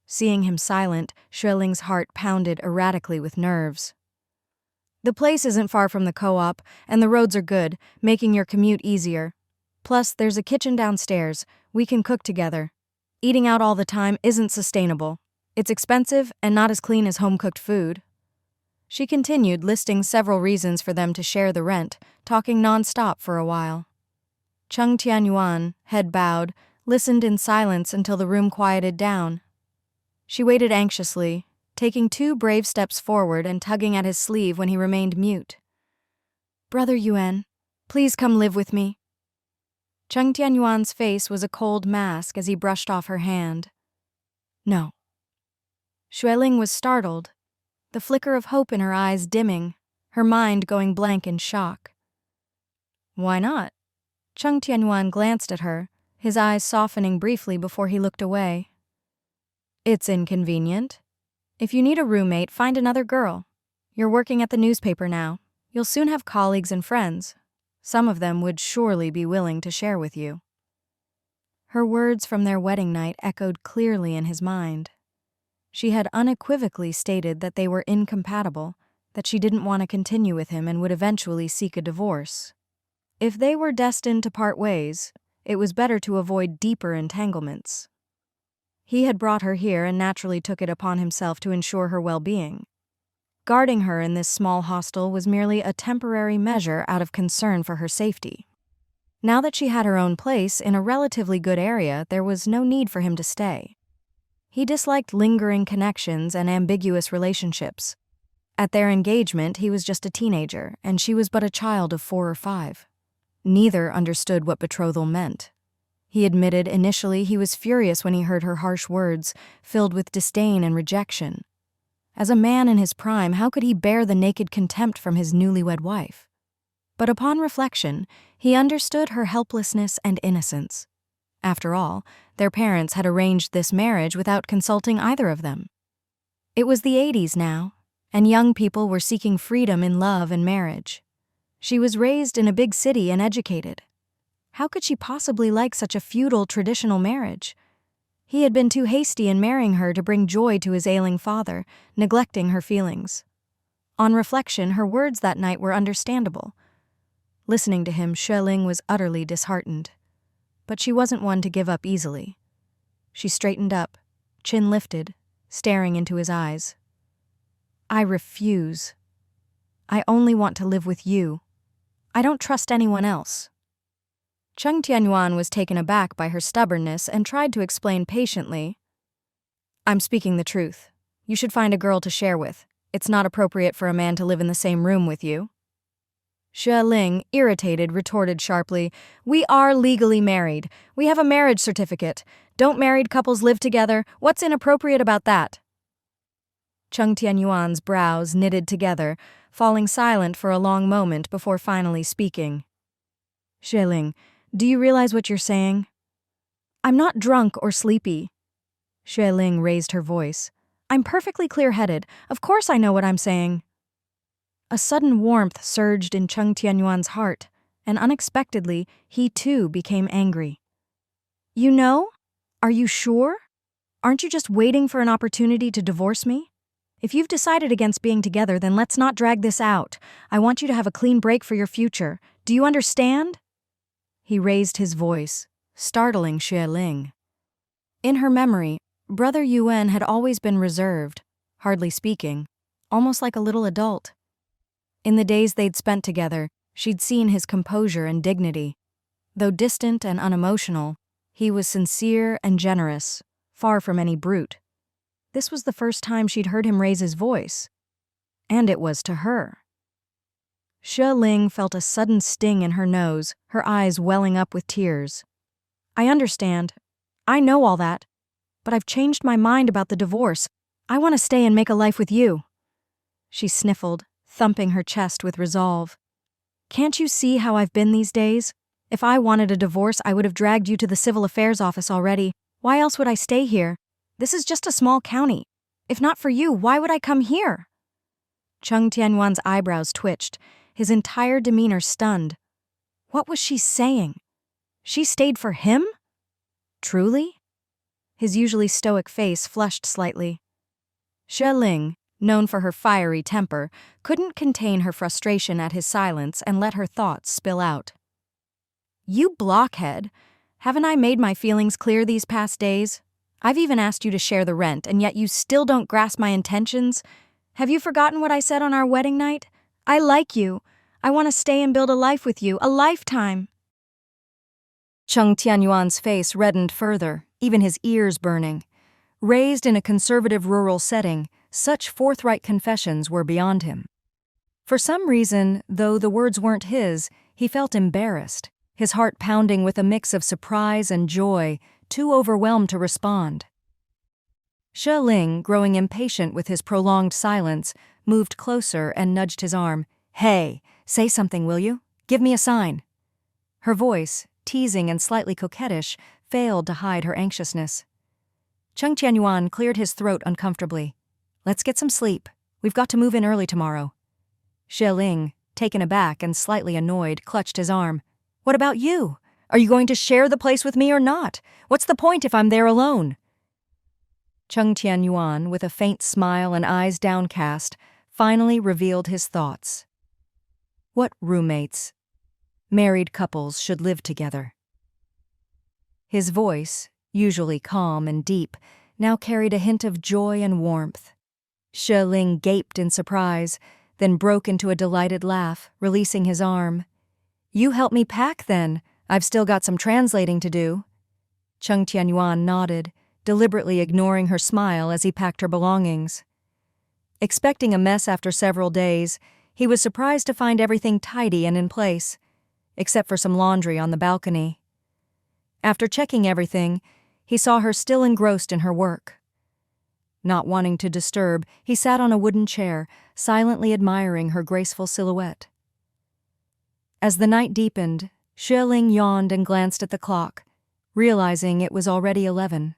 Seeing him silent, Xue Ling's heart pounded erratically with nerves. "The place isn't far from the co-op, and the roads are good, making your commute easier. Plus, there's a kitchen downstairs. We can cook together. Eating out all the time isn't sustainable. It's expensive and not as clean as home-cooked food." She continued, listing several reasons for them to share the rent, talking non-stop for a while. Cheng Tianyuan, head bowed, listened in silence until the room quieted down. She waited anxiously, taking 2 brave steps forward and tugging at his sleeve when he remained mute. "Brother Yuan, please come live with me." Cheng Tianyuan's face was a cold mask as he brushed off her hand. "No." Xue Ling was startled, the flicker of hope in her eyes dimming, her mind going blank in shock. "Why not?" Cheng Tianyuan glanced at her, his eyes softening briefly before he looked away. "It's inconvenient. If you need a roommate, find another girl. You're working at the newspaper now. You'll soon have colleagues and friends. Some of them would surely be willing to share with you." Her words from their wedding night echoed clearly in his mind. She had unequivocally stated that they were incompatible, that she didn't want to continue with him and would eventually seek a divorce. If they were destined to part ways, it was better to avoid deeper entanglements. He had brought her here and naturally took it upon himself to ensure her well-being. Guarding her in this small hostel was merely a temporary measure out of concern for her safety. Now that she had her own place in a relatively good area, there was no need for him to stay. He disliked lingering connections and ambiguous relationships. At their engagement, he was just a teenager, and she was but a child of 4 or 5. Neither understood what betrothal meant. He admitted initially he was furious when he heard her harsh words, filled with disdain and rejection. As a man in his prime, how could he bear the naked contempt from his newlywed wife? But upon reflection, he understood her helplessness and innocence. After all, their parents had arranged this marriage without consulting either of them. It was the 80s now, and young people were seeking freedom in love and marriage. She was raised in a big city and educated. How could she possibly like such a feudal traditional marriage? He had been too hasty in marrying her to bring joy to his ailing father, neglecting her feelings. On reflection, her words that night were understandable. Listening to him, Xue Ling was utterly disheartened. But she wasn't one to give up easily. She straightened up, chin lifted, staring into his eyes. "I refuse. I only want to live with you. I don't trust anyone else." Cheng Tianyuan was taken aback by her stubbornness and tried to explain patiently. "I'm speaking the truth. You should find a girl to share with. It's not appropriate for a man to live in the same room with you." Xue Ling, irritated, retorted sharply, "We are legally married. We have a marriage certificate. Don't married couples live together? What's inappropriate about that?" Cheng Tianyuan's brows knitted together, falling silent for a long moment before finally speaking. Xue Ling, do you realize what you're saying? I'm not drunk or sleepy. Xue Ling raised her voice. I'm perfectly clear-headed. Of course I know what I'm saying. A sudden warmth surged in Cheng Tianyuan's heart, and unexpectedly, he too became angry. You know? Are you sure? Aren't you just waiting for an opportunity to divorce me? If you've decided against being together, then let's not drag this out. I want you to have a clean break for your future. Do you understand? He raised his voice, startling Xue Ling. In her memory, Brother Yuan had always been reserved, hardly speaking, almost like a little adult. In the days they'd spent together, she'd seen his composure and dignity. Though distant and unemotional, he was sincere and generous, far from any brute. This was the first time she'd heard him raise his voice. And it was to her. Xue Ling felt a sudden sting in her nose, her eyes welling up with tears. I understand. I know all that. But I've changed my mind about the divorce. I want to stay and make a life with you. She sniffled, thumping her chest with resolve. Can't you see how I've been these days? If I wanted a divorce, I would have dragged you to the civil affairs office already. Why else would I stay here? This is just a small county. If not for you, why would I come here? Cheng Tianyuan's eyebrows twitched, his entire demeanor stunned. What was she saying? She stayed for him? Truly? His usually stoic face flushed slightly. Xue Ling, known for her fiery temper, couldn't contain her frustration at his silence and let her thoughts spill out. You blockhead! Haven't I made my feelings clear these past days? I've even asked you to share the rent, and yet you still don't grasp my intentions. Have you forgotten what I said on our wedding night? I like you. I want to stay and build a life with you, a lifetime. Cheng Tianyuan's face reddened further, even his ears burning. Raised in a conservative rural setting, such forthright confessions were beyond him. For some reason, though the words weren't his, he felt embarrassed, his heart pounding with a mix of surprise and joy, too overwhelmed to respond. Xue Ling, growing impatient with his prolonged silence, moved closer and nudged his arm. Hey, say something, will you? Give me a sign. Her voice, teasing and slightly coquettish, failed to hide her anxiousness. Cheng Tianyuan cleared his throat uncomfortably. Let's get some sleep. We've got to move in early tomorrow. Xue Ling, taken aback and slightly annoyed, clutched his arm. What about you? Are you going to share the place with me or not? What's the point if I'm there alone? Cheng Tianyuan, with a faint smile and eyes downcast, finally revealed his thoughts. What roommates? Married couples should live together. His voice, usually calm and deep, now carried a hint of joy and warmth. Xue Ling gaped in surprise, then broke into a delighted laugh, releasing his arm. You help me pack, then. I've still got some translating to do. Cheng Tianyuan nodded, deliberately ignoring her smile as he packed her belongings. Expecting a mess after several days, he was surprised to find everything tidy and in place, except for some laundry on the balcony. After checking everything, he saw her still engrossed in her work. Not wanting to disturb, he sat on a wooden chair, silently admiring her graceful silhouette. As the night deepened, Xue Ling yawned and glanced at the clock, realizing it was already 11.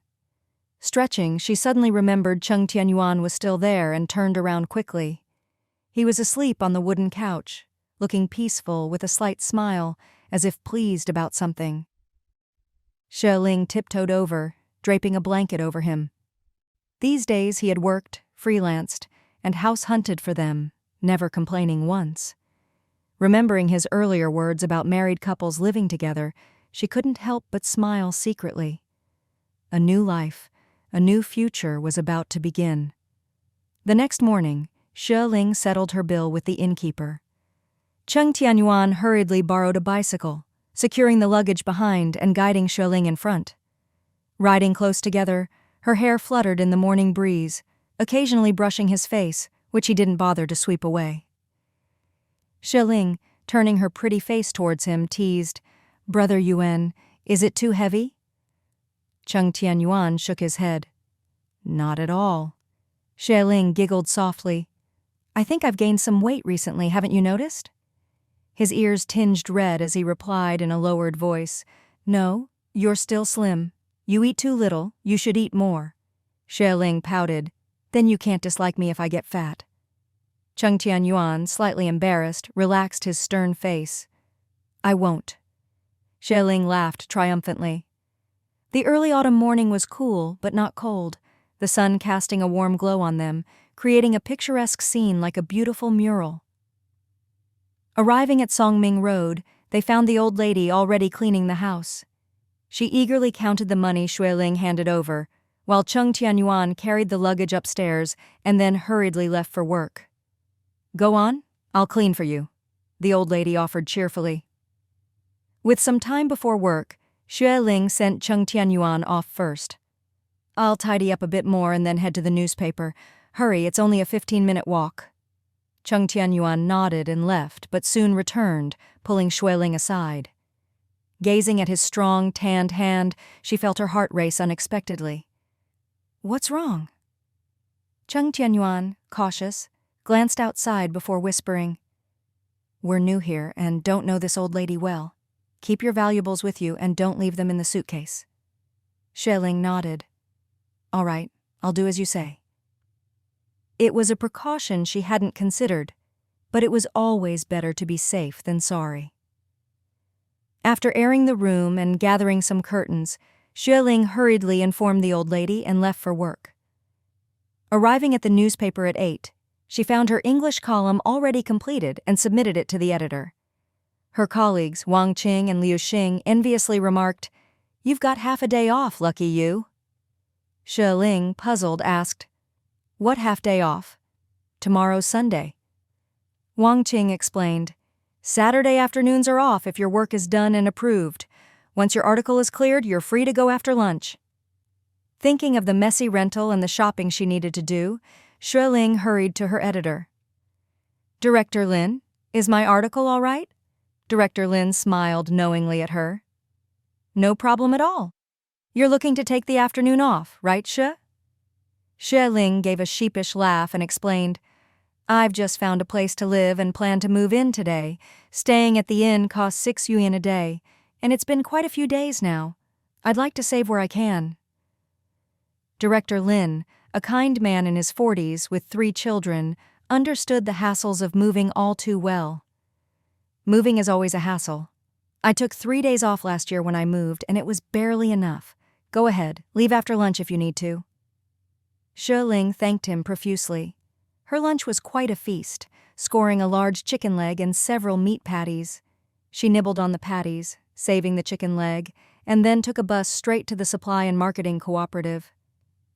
Stretching, she suddenly remembered Cheng Tianyuan was still there and turned around quickly. He was asleep on the wooden couch, looking peaceful with a slight smile, as if pleased about something. Xue Ling tiptoed over, draping a blanket over him. These days he had worked, freelanced, and house-hunted for them, never complaining once. Remembering his earlier words about married couples living together, she couldn't help but smile secretly. A new life, a new future was about to begin. The next morning, Xue Ling settled her bill with the innkeeper. Cheng Tianyuan hurriedly borrowed a bicycle, securing the luggage behind and guiding Xue Ling in front. Riding close together, her hair fluttered in the morning breeze, occasionally brushing his face, which he didn't bother to sweep away. Xue Ling, turning her pretty face towards him, teased, Brother Yuan, is it too heavy? Cheng Tianyuan shook his head. Not at all. Xue Ling giggled softly. I think I've gained some weight recently, haven't you noticed? His ears tinged red as he replied in a lowered voice. No, you're still slim. You eat too little, you should eat more. Xue Ling pouted. Then you can't dislike me if I get fat. Cheng Tianyuan, slightly embarrassed, relaxed his stern face. I won't. Xue Ling laughed triumphantly. The early autumn morning was cool, but not cold, the sun casting a warm glow on them, creating a picturesque scene like a beautiful mural. Arriving at Songming Road, they found the old lady already cleaning the house. She eagerly counted the money Xue Ling handed over, while Cheng Tianyuan carried the luggage upstairs and then hurriedly left for work. Go on, I'll clean for you, the old lady offered cheerfully. With some time before work, Xue Ling sent Cheng Tianyuan off first. I'll tidy up a bit more and then head to the newspaper. Hurry, it's only a 15-minute walk. Cheng Tianyuan nodded and left, but soon returned, pulling Xue Ling aside. Gazing at his strong, tanned hand, she felt her heart race unexpectedly. What's wrong? Cheng Tianyuan, cautious, glanced outside before whispering, We're new here and don't know this old lady well. Keep your valuables with you and don't leave them in the suitcase. Xue Ling nodded. All right, I'll do as you say. It was a precaution she hadn't considered, but it was always better to be safe than sorry. After airing the room and gathering some curtains, Xue Ling hurriedly informed the old lady and left for work. Arriving at the newspaper at 8, she found her English column already completed and submitted it to the editor. Her colleagues, Wang Qing and Liu Xing, enviously remarked, You've got half a day off, lucky you. Xue Ling, puzzled, asked, What half day off? Tomorrow's Sunday. Wang Qing explained, Saturday afternoons are off if your work is done and approved. Once your article is cleared, you're free to go after lunch. Thinking of the messy rental and the shopping she needed to do, Xue Ling hurried to her editor. Director Lin, is my article all right? Director Lin smiled knowingly at her. No problem at all. You're looking to take the afternoon off, right, Xue? Xue Ling gave a sheepish laugh and explained, I've just found a place to live and plan to move in today. Staying at the inn costs 6 yuan a day, and it's been quite a few days now. I'd like to save where I can. Director Lin, a kind man in his 40s with 3 children, understood the hassles of moving all too well. Moving is always a hassle. I took 3 days off last year when I moved, and it was barely enough. Go ahead, leave after lunch if you need to. Xue Ling thanked him profusely. Her lunch was quite a feast, scoring a large chicken leg and several meat patties. She nibbled on the patties, saving the chicken leg, and then took a bus straight to the supply and marketing cooperative.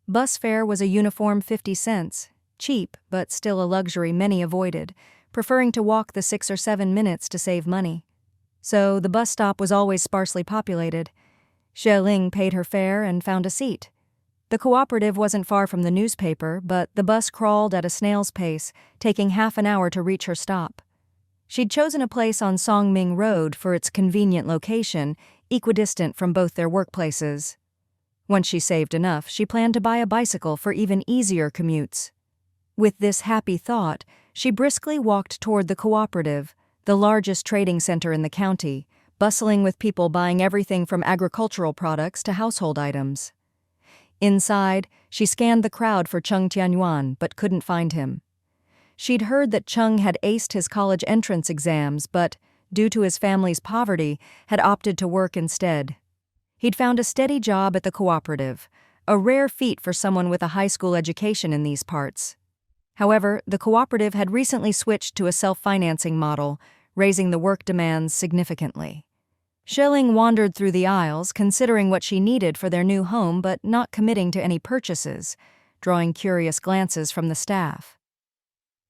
Bus fare was a uniform 50 cents, cheap but still a luxury many avoided, preferring to walk the 6 or 7 minutes to save money. So the bus stop was always sparsely populated. Xue Ling paid her fare and found a seat. The cooperative wasn't far from the newspaper, but the bus crawled at a snail's pace, taking half an hour to reach her stop. She'd chosen a place on Songming Road for its convenient location, equidistant from both their workplaces. Once she saved enough, she planned to buy a bicycle for even easier commutes. With this happy thought, she briskly walked toward the cooperative, the largest trading center in the county, bustling with people buying everything from agricultural products to household items. Inside, she scanned the crowd for Cheng Tianyuan, but couldn't find him. She'd heard that Cheng had aced his college entrance exams, but, due to his family's poverty, had opted to work instead. He'd found a steady job at the cooperative, a rare feat for someone with a high school education in these parts. However, the cooperative had recently switched to a self-financing model, raising the work demands significantly. Xue Ling wandered through the aisles, considering what she needed for their new home but not committing to any purchases, drawing curious glances from the staff.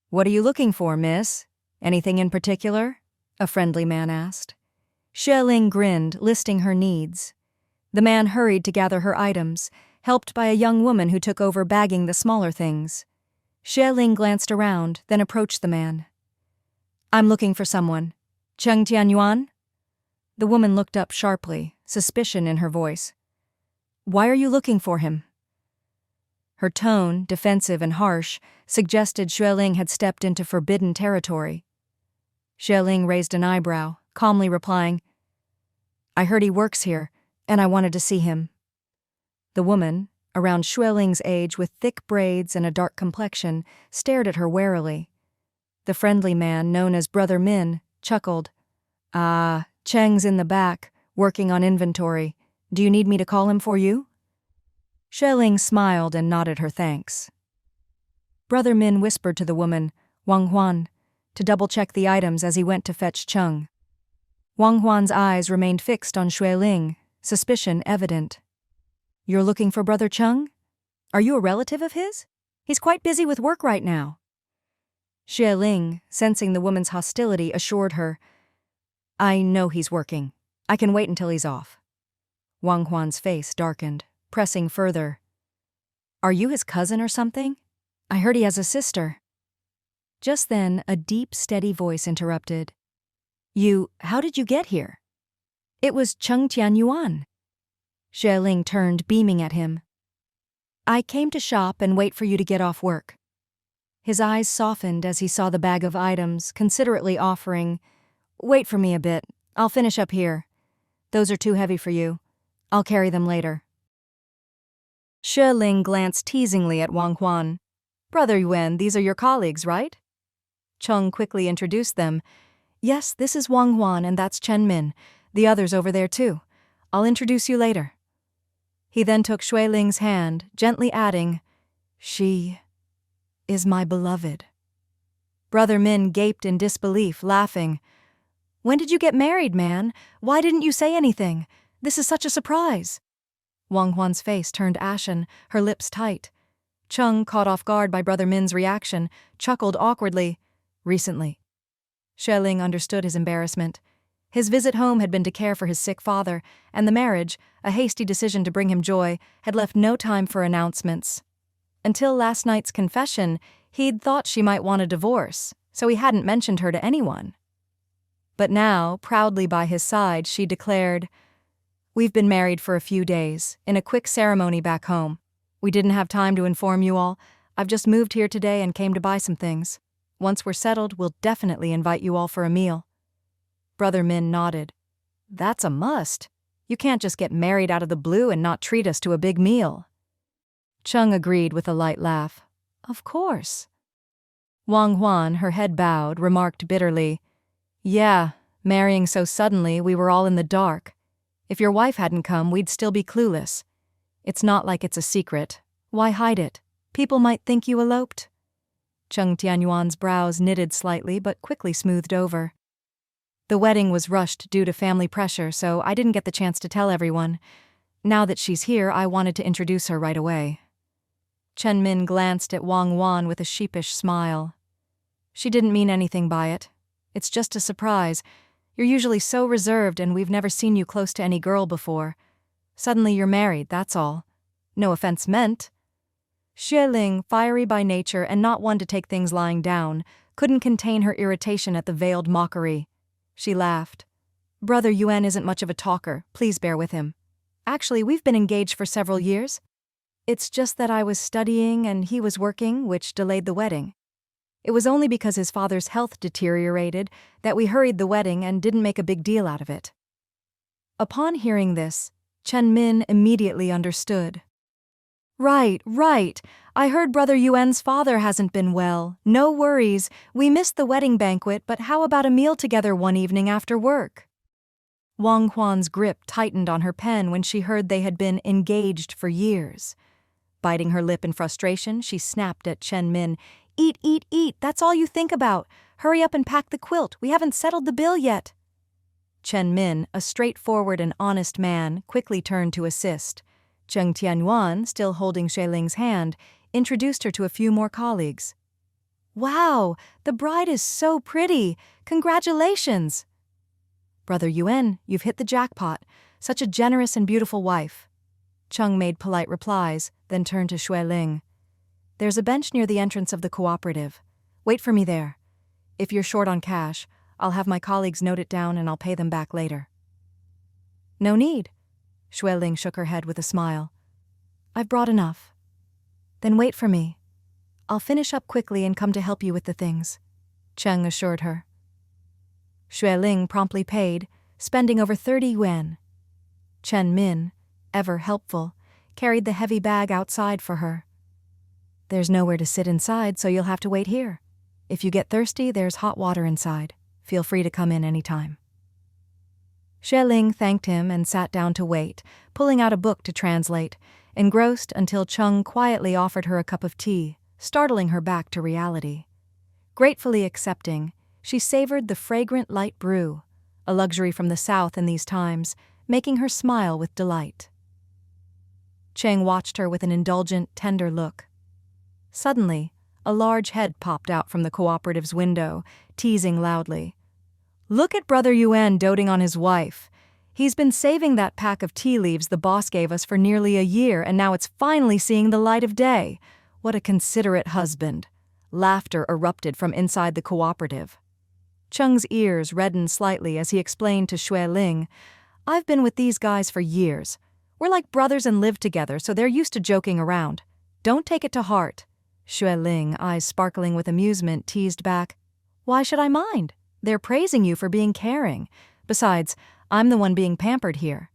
"What are you looking for, miss? Anything in particular?" a friendly man asked. Xue Ling grinned, listing her needs. The man hurried to gather her items, helped by a young woman who took over bagging the smaller things. Xue Ling glanced around, then approached the man. "I'm looking for someone. Cheng Tianyuan?" The woman looked up sharply, suspicion in her voice. "Why are you looking for him?" Her tone, defensive and harsh, suggested Xue Ling had stepped into forbidden territory. Xue Ling raised an eyebrow, calmly replying, "I heard he works here, and I wanted to see him." The woman, around Xue Ling's age with thick braids and a dark complexion, stared at her warily. The friendly man, known as Brother Min, chuckled. "Ah, Cheng's in the back, working on inventory. Do you need me to call him for you?" Xue Ling smiled and nodded her thanks. Brother Min whispered to the woman, Wang Huan, to double-check the items as he went to fetch Cheng. Wang Huan's eyes remained fixed on Xue Ling, suspicion evident. "You're looking for Brother Cheng? Are you a relative of his? He's quite busy with work right now." Xue Ling, sensing the woman's hostility, assured her, "I know he's working. I can wait until he's off." Wang Huan's face darkened, pressing further. "Are you his cousin or something? I heard he has a sister." Just then, a deep, steady voice interrupted. How did you get here?" It was Cheng Tianyuan. Xue Ling turned, beaming at him. "I came to shop and wait for you to get off work." His eyes softened as he saw the bag of items, considerately offering, "Wait for me a bit. I'll finish up here. Those are too heavy for you. I'll carry them later." Xue Ling glanced teasingly at Wang Huan. "Brother Yuan, these are your colleagues, right?" Cheng quickly introduced them. "Yes, this is Wang Huan and that's Chen Min. The others over there too. I'll introduce you later." He then took Xue Ling's hand, gently adding, "She is my beloved." Brother Min gaped in disbelief, laughing. "When did you get married, man? Why didn't you say anything? This is such a surprise." Wang Huan's face turned ashen, her lips tight. Cheng, caught off guard by Brother Min's reaction, chuckled awkwardly. "Recently." Xue Ling understood his embarrassment. His visit home had been to care for his sick father, and the marriage, a hasty decision to bring him joy, had left no time for announcements. Until last night's confession, he'd thought she might want a divorce, so he hadn't mentioned her to anyone. But now, proudly by his side, she declared, "We've been married for a few days, in a quick ceremony back home. We didn't have time to inform you all. I've just moved here today and came to buy some things. Once we're settled, we'll definitely invite you all for a meal." Brother Min nodded. "That's a must. You can't just get married out of the blue and not treat us to a big meal." Cheng agreed with a light laugh. "Of course." Wang Huan, her head bowed, remarked bitterly, "Yeah, marrying so suddenly, we were all in the dark. If your wife hadn't come, we'd still be clueless. It's not like it's a secret. Why hide it? People might think you eloped." Cheng Tianyuan's brows knitted slightly but quickly smoothed over. "The wedding was rushed due to family pressure, so I didn't get the chance to tell everyone. Now that she's here, I wanted to introduce her right away." Chen Min glanced at Wang Huan with a sheepish smile. "She didn't mean anything by it. It's just a surprise. You're usually so reserved and we've never seen you close to any girl before. Suddenly you're married, that's all. No offense meant." Xue Ling, fiery by nature and not one to take things lying down, couldn't contain her irritation at the veiled mockery. She laughed. "Brother Yuan isn't much of a talker, please bear with him. Actually, we've been engaged for several years. It's just that I was studying and he was working, which delayed the wedding. It was only because his father's health deteriorated that we hurried the wedding and didn't make a big deal out of it." Upon hearing this, Chen Min immediately understood. Right. I heard Brother Yuan's father hasn't been well. No worries. We missed the wedding banquet, but how about a meal together one evening after work?" Wang Huan's grip tightened on her pen when she heard they had been engaged for years. Biting her lip in frustration, she snapped at Chen Min. Eat. That's all you think about. Hurry up and pack the quilt. We haven't settled the bill yet." Chen Min, a straightforward and honest man, quickly turned to assist. Cheng Tianyuan, still holding Xue Ling's hand, introduced her to a few more colleagues. "Wow, the bride is so pretty. Congratulations." "Brother Yuan, you've hit the jackpot. Such a generous and beautiful wife." Cheng made polite replies, then turned to Xue Ling. "There's a bench near the entrance of the cooperative. Wait for me there. If you're short on cash, I'll have my colleagues note it down and I'll pay them back later." "No need." Xue Ling shook her head with a smile. "I've brought enough." Then wait for me. I'll finish up quickly and come to help you with the things, Cheng assured her. Xue Ling promptly paid, spending over 30 yuan. Chen Min, ever helpful, carried the heavy bag outside for her. There's nowhere to sit inside, so you'll have to wait here. If you get thirsty, there's hot water inside. Feel free to come in any time. Xue Ling thanked him and sat down to wait, pulling out a book to translate, engrossed until Cheng quietly offered her a cup of tea, startling her back to reality. Gratefully accepting, she savored the fragrant light brew, a luxury from the south in these times, making her smile with delight. Cheng watched her with an indulgent, tender look. Suddenly, a large head popped out from the cooperative's window, teasing loudly. "Look at Brother Yuan doting on his wife. He's been saving that pack of tea leaves the boss gave us for nearly a year, and now it's finally seeing the light of day. What a considerate husband." Laughter erupted from inside the cooperative. Cheng's ears reddened slightly as he explained to Xue Ling, "I've been with these guys for years. We're like brothers and live together, so they're used to joking around. Don't take it to heart." Xue Ling, eyes sparkling with amusement, teased back, "Why should I mind? They're praising you for being caring. Besides, I'm the one being pampered here."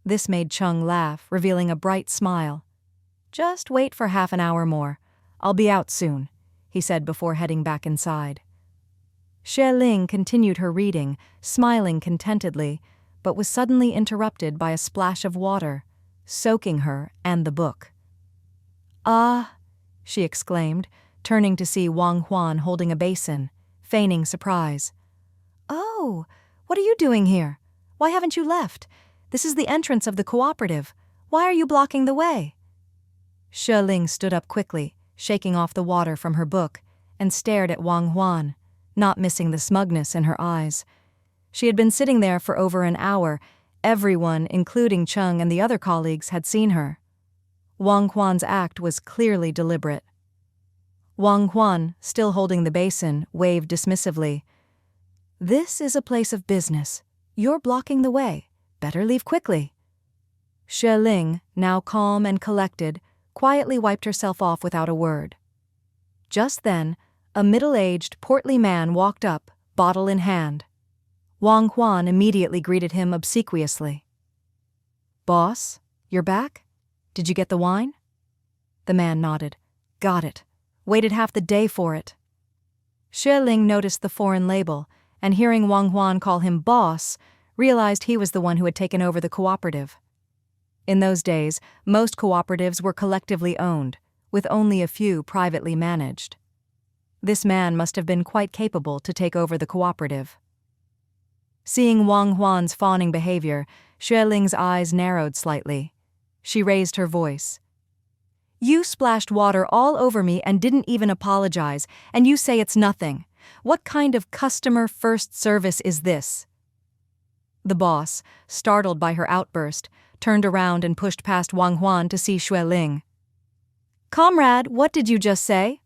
This made Cheng laugh, revealing a bright smile. "Just wait for half an hour more. I'll be out soon," he said before heading back inside. Xue Ling continued her reading, smiling contentedly, but was suddenly interrupted by a splash of water, soaking her and the book. "Ah," she exclaimed, turning to see Wang Huan holding a basin, feigning surprise. "Oh, what are you doing here? Why haven't you left? This is the entrance of the cooperative. Why are you blocking the way?" Xue Ling stood up quickly, shaking off the water from her book, and stared at Wang Huan, not missing the smugness in her eyes. She had been sitting there for over an hour. Everyone, including Cheng and the other colleagues, had seen her. Wang Huan's act was clearly deliberate. Wang Huan, still holding the basin, waved dismissively. "This is a place of business. You're blocking the way. Better leave quickly." Xue Ling, now calm and collected, quietly wiped herself off without a word. Just then, a middle-aged, portly man walked up, bottle in hand. Wang Huan immediately greeted him obsequiously. "Boss, you're back? Did you get the wine?" The man nodded. "Got it. Waited half the day for it." Xue Ling noticed the foreign label, and hearing Wang Huan call him boss, realized he was the one who had taken over the cooperative. In those days, most cooperatives were collectively owned, with only a few privately managed. This man must have been quite capable to take over the cooperative. Seeing Wang Huan's fawning behavior, Xue Ling's eyes narrowed slightly. She raised her voice. "You splashed water all over me and didn't even apologize, and you say it's nothing. What kind of customer-first service is this?" The boss, startled by her outburst, turned around and pushed past Wang Huan to see Xue Ling. "Comrade, what did you just say?"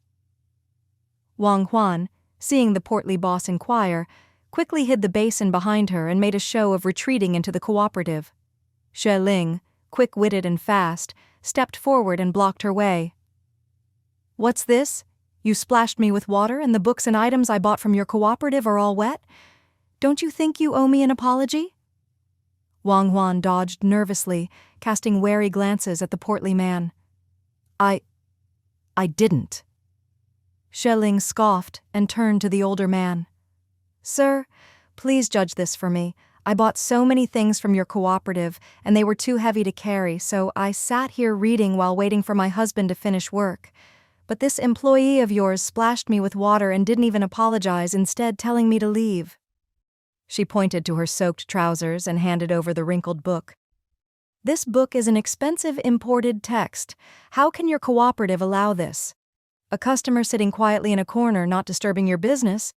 Wang Huan, seeing the portly boss inquire, quickly hid the basin behind her and made a show of retreating into the cooperative. Xue Ling, quick-witted and fast, stepped forward and blocked her way. "What's this? You splashed me with water and the books and items I bought from your cooperative are all wet? Don't you think you owe me an apology?" Wang Huan dodged nervously, casting wary glances at the portly man. I didn't." Xue Ling scoffed and turned to the older man. "Sir, please judge this for me. I bought so many things from your cooperative, and they were too heavy to carry, so I sat here reading while waiting for my husband to finish work. But this employee of yours splashed me with water and didn't even apologize, instead telling me to leave." She pointed to her soaked trousers and handed over the wrinkled book. "This book is an expensive imported text. How can your cooperative allow this? A customer sitting quietly in a corner not disturbing your business,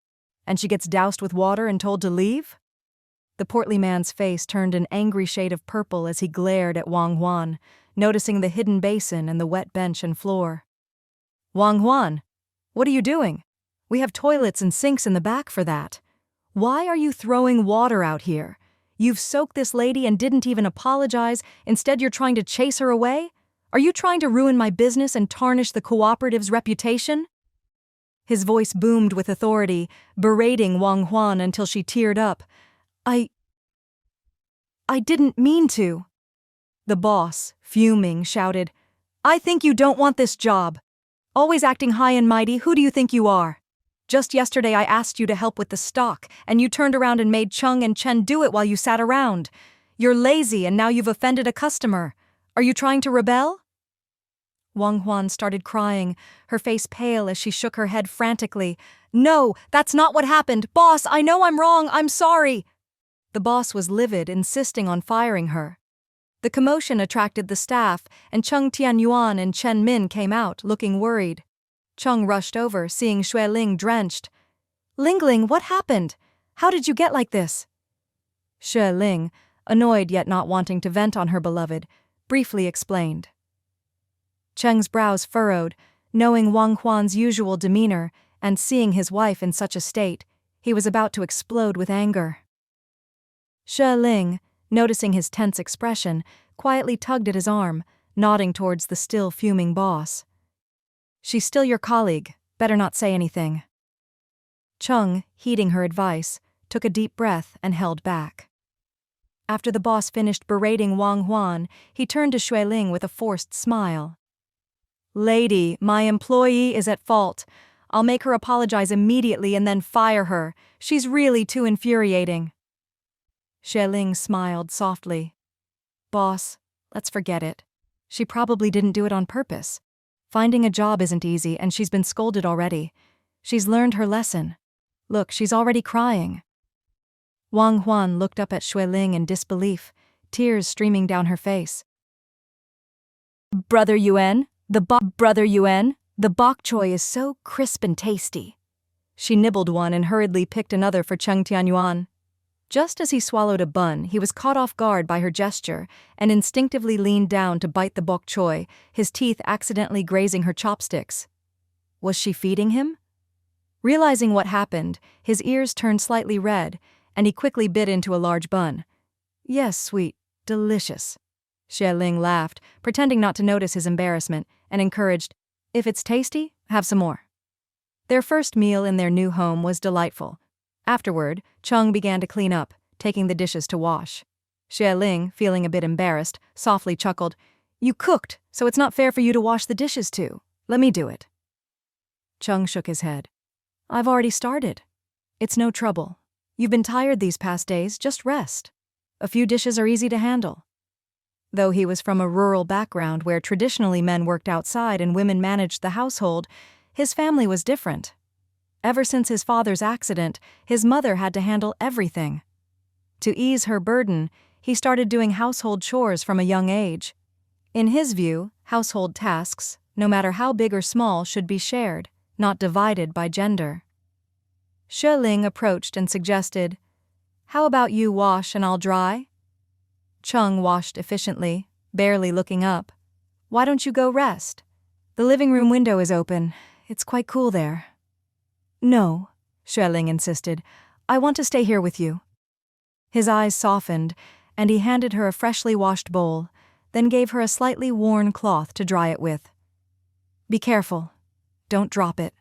and she gets doused with water and told to leave?" The portly man's face turned an angry shade of purple as he glared at Wang Huan, noticing the hidden basin and the wet bench and floor. "Wang Huan, what are you doing? We have toilets and sinks in the back for that. Why are you throwing water out here? You've soaked this lady and didn't even apologize, instead you're trying to chase her away? Are you trying to ruin my business and tarnish the cooperative's reputation?" His voice boomed with authority, berating Wang Huan until she teared up. I didn't mean to." The boss, fuming, shouted, "I think you don't want this job. Always acting high and mighty, who do you think you are? Just yesterday I asked you to help with the stock, and you turned around and made Cheng and Chen do it while you sat around. You're lazy and now you've offended a customer. Are you trying to rebel?" Wang Huan started crying, her face pale as she shook her head frantically. "No, that's not what happened. Boss, I know I'm wrong. I'm sorry." The boss was livid, insisting on firing her. The commotion attracted the staff, and Cheng Tianyuan and Chen Min came out, looking worried. Cheng rushed over, seeing Xue Ling drenched. "Ling, what happened? How did you get like this?" Xue Ling, annoyed yet not wanting to vent on her beloved, briefly explained. Cheng's brows furrowed, knowing Wang Huan's usual demeanor, and seeing his wife in such a state, he was about to explode with anger. Xue Ling, noticing his tense expression, quietly tugged at his arm, nodding towards the still fuming boss. "She's still your colleague, better not say anything." Cheng, heeding her advice, took a deep breath and held back. After the boss finished berating Wang Huan, he turned to Xue Ling with a forced smile. "Lady, my employee is at fault. I'll make her apologize immediately and then fire her. She's really too infuriating." Xue Ling smiled softly. "Boss, let's forget it. She probably didn't do it on purpose. Finding a job isn't easy and she's been scolded already. She's learned her lesson. Look, she's already crying." Wang Huan looked up at Xue Ling in disbelief, tears streaming down her face. Brother Yuan, the bok choy is so crisp and tasty." She nibbled one and hurriedly picked another for Cheng Tianyuan. Just as he swallowed a bun, he was caught off guard by her gesture and instinctively leaned down to bite the bok choy, his teeth accidentally grazing her chopsticks. Was she feeding him? Realizing what happened, his ears turned slightly red, and he quickly bit into a large bun. "Yes, sweet, delicious." Xue Ling laughed, pretending not to notice his embarrassment, and encouraged, "If it's tasty, have some more." Their first meal in their new home was delightful. Afterward, Cheng began to clean up, taking the dishes to wash. Xue Ling, feeling a bit embarrassed, softly chuckled, "You cooked, so it's not fair for you to wash the dishes too. Let me do it." Cheng shook his head. "I've already started. It's no trouble. You've been tired these past days, just rest. A few dishes are easy to handle." Though he was from a rural background where traditionally men worked outside and women managed the household, his family was different. Ever since his father's accident, his mother had to handle everything. To ease her burden, he started doing household chores from a young age. In his view, household tasks, no matter how big or small, should be shared, not divided by gender. Xue Ling approached and suggested, "How about you wash and I'll dry?" Cheng washed efficiently, barely looking up. "Why don't you go rest? The living room window is open. It's quite cool there." "No," Xue Ling insisted. "I want to stay here with you." His eyes softened, and he handed her a freshly washed bowl, then gave her a slightly worn cloth to dry it with. "Be careful. Don't drop it."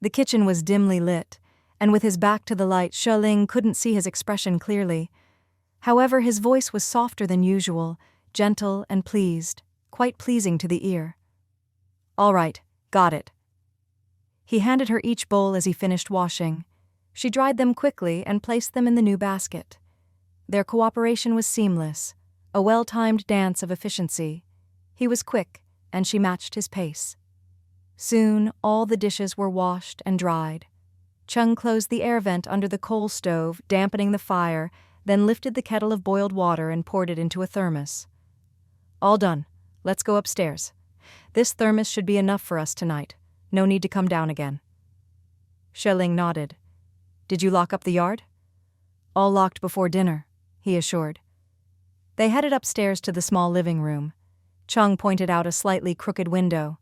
The kitchen was dimly lit, and with his back to the light, Xue Ling couldn't see his expression clearly. However, his voice was softer than usual, gentle and pleased, quite pleasing to the ear. "All right, got it." He handed her each bowl as he finished washing. She dried them quickly and placed them in the new basket. Their cooperation was seamless, a well-timed dance of efficiency. He was quick, and she matched his pace. Soon, all the dishes were washed and dried. Cheng closed the air vent under the coal stove, dampening the fire, then lifted the kettle of boiled water and poured it into a thermos. "All done. Let's go upstairs. This thermos should be enough for us tonight. No need to come down again." Xue Ling nodded. "Did you lock up the yard?" "All locked before dinner," he assured. They headed upstairs to the small living room. Cheng pointed out a slightly crooked window.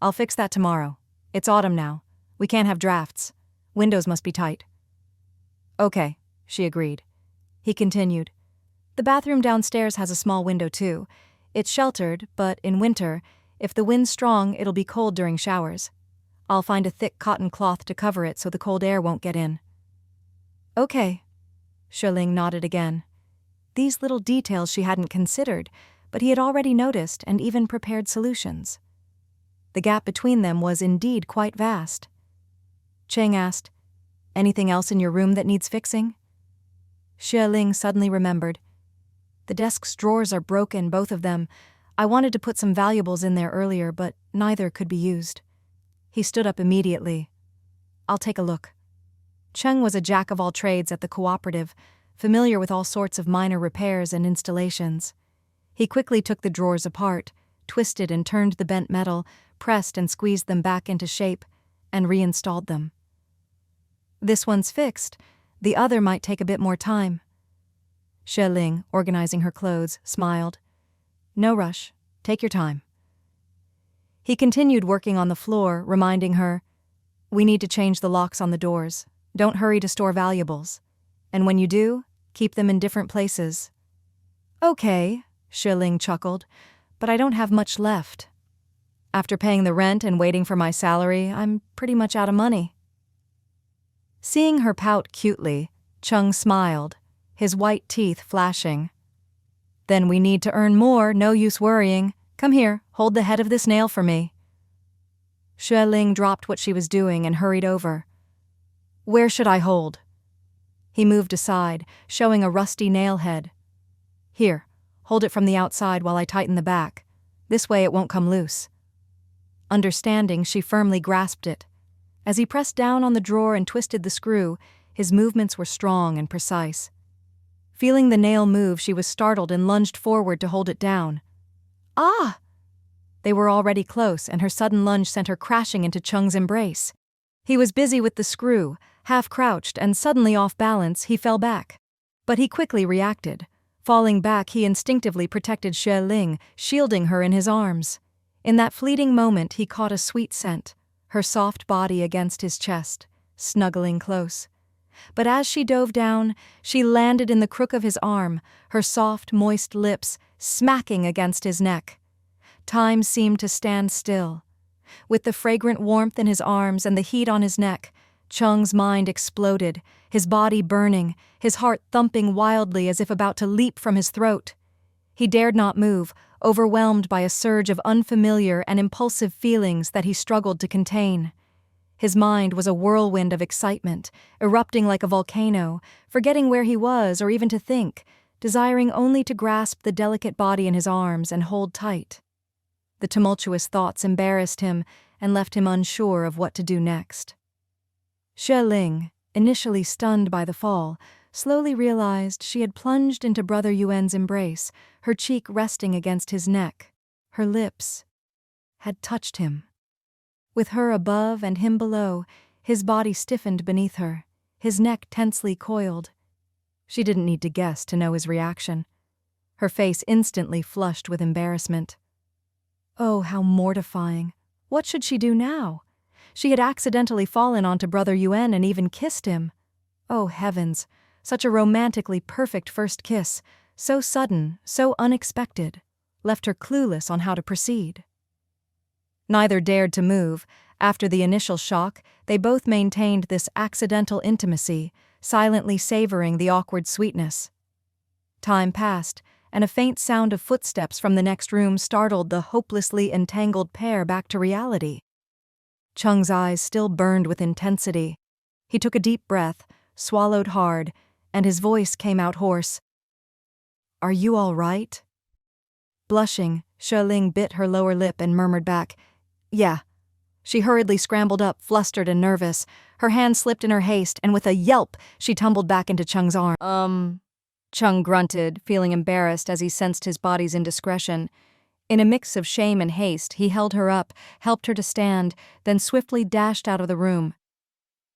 "I'll fix that tomorrow. It's autumn now. We can't have drafts. Windows must be tight." "Okay," she agreed. He continued, "The bathroom downstairs has a small window too. It's sheltered, but in winter, if the wind's strong, it'll be cold during showers. I'll find a thick cotton cloth to cover it so the cold air won't get in." "Okay." Xue Ling nodded again. These little details she hadn't considered, but he had already noticed and even prepared solutions. The gap between them was indeed quite vast. Cheng asked, "Anything else in your room that needs fixing?" Xue Ling suddenly remembered. "The desk's drawers are broken, both of them. I wanted to put some valuables in there earlier, but neither could be used." He stood up immediately. "I'll take a look." Cheng was a jack-of-all-trades at the cooperative, familiar with all sorts of minor repairs and installations. He quickly took the drawers apart, twisted and turned the bent metal, pressed and squeezed them back into shape, and reinstalled them. "This one's fixed. The other might take a bit more time." Xue Ling, organizing her clothes, smiled. "No rush. Take your time." He continued working on the floor, reminding her, "We need to change the locks on the doors. Don't hurry to store valuables. And when you do, keep them in different places." "Okay," Xue Ling chuckled, "but I don't have much left. After paying the rent and waiting for my salary, I'm pretty much out of money." Seeing her pout cutely, Cheng smiled, his white teeth flashing. "Then we need to earn more, no use worrying. Come here, hold the head of this nail for me." Xue Ling dropped what she was doing and hurried over. "Where should I hold?" He moved aside, showing a rusty nail head. "Here, hold it from the outside while I tighten the back. This way it won't come loose." Understanding, she firmly grasped it. As he pressed down on the drawer and twisted the screw, his movements were strong and precise. Feeling the nail move, she was startled and lunged forward to hold it down. "Ah!" They were already close, and her sudden lunge sent her crashing into Cheng's embrace. He was busy with the screw, half-crouched, and suddenly off balance, he fell back. But he quickly reacted. Falling back, he instinctively protected Xue Ling, shielding her in his arms. In that fleeting moment, he caught a sweet scent, her soft body against his chest, snuggling close. But as she dove down, she landed in the crook of his arm, her soft, moist lips smacking against his neck. Time seemed to stand still. With the fragrant warmth in his arms and the heat on his neck, Cheng's mind exploded, his body burning, his heart thumping wildly as if about to leap from his throat. He dared not move, overwhelmed by a surge of unfamiliar and impulsive feelings that he struggled to contain. His mind was a whirlwind of excitement, erupting like a volcano, forgetting where he was or even to think, desiring only to grasp the delicate body in his arms and hold tight. The tumultuous thoughts embarrassed him and left him unsure of what to do next. Xue Ling, initially stunned by the fall, slowly realized she had plunged into Brother Yuan's embrace, her cheek resting against his neck. Her lips had touched him. With her above and him below, his body stiffened beneath her, his neck tensely coiled. She didn't need to guess to know his reaction. Her face instantly flushed with embarrassment. Oh, how mortifying. What should she do now? She had accidentally fallen onto Brother Yuan and even kissed him. Oh, heavens, such a romantically perfect first kiss, so sudden, so unexpected, left her clueless on how to proceed. Neither dared to move. After the initial shock, they both maintained this accidental intimacy, silently savoring the awkward sweetness. Time passed, and a faint sound of footsteps from the next room startled the hopelessly entangled pair back to reality. Cheng's eyes still burned with intensity. He took a deep breath, swallowed hard, and his voice came out hoarse. "Are you all right?" Blushing, Xue Ling bit her lower lip and murmured back, "Yeah." She hurriedly scrambled up, flustered and nervous. Her hand slipped in her haste, and with a yelp, she tumbled back into Cheng's arm. Cheng grunted, feeling embarrassed as he sensed his body's indiscretion. In a mix of shame and haste, he held her up, helped her to stand, then swiftly dashed out of the room.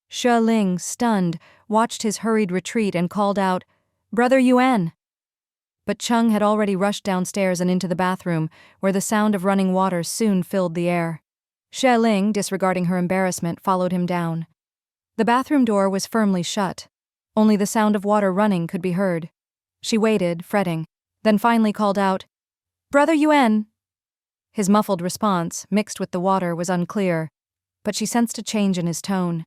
Xue Ling, stunned, watched his hurried retreat and called out, "Brother Yuan!" But Cheng had already rushed downstairs and into the bathroom, where the sound of running water soon filled the air. Xue Ling, disregarding her embarrassment, followed him down. The bathroom door was firmly shut. Only the sound of water running could be heard. She waited, fretting, then finally called out, Brother Yuan. His muffled response, mixed with the water, was unclear, but she sensed a change in his tone.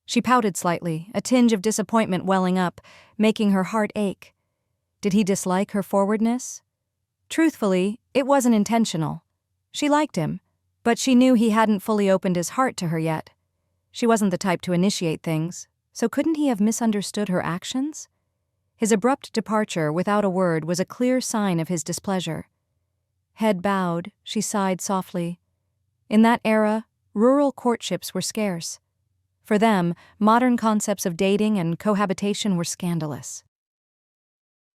She pouted slightly, a tinge of disappointment welling up, making her heart ache. Did he dislike her forwardness? Truthfully, it wasn't intentional. She liked him, but she knew he hadn't fully opened his heart to her yet. She wasn't the type to initiate things, so couldn't he have misunderstood her actions? His abrupt departure without a word was a clear sign of his displeasure. Head bowed, she sighed softly. In that era, rural courtships were scarce. For them, modern concepts of dating and cohabitation were scandalous.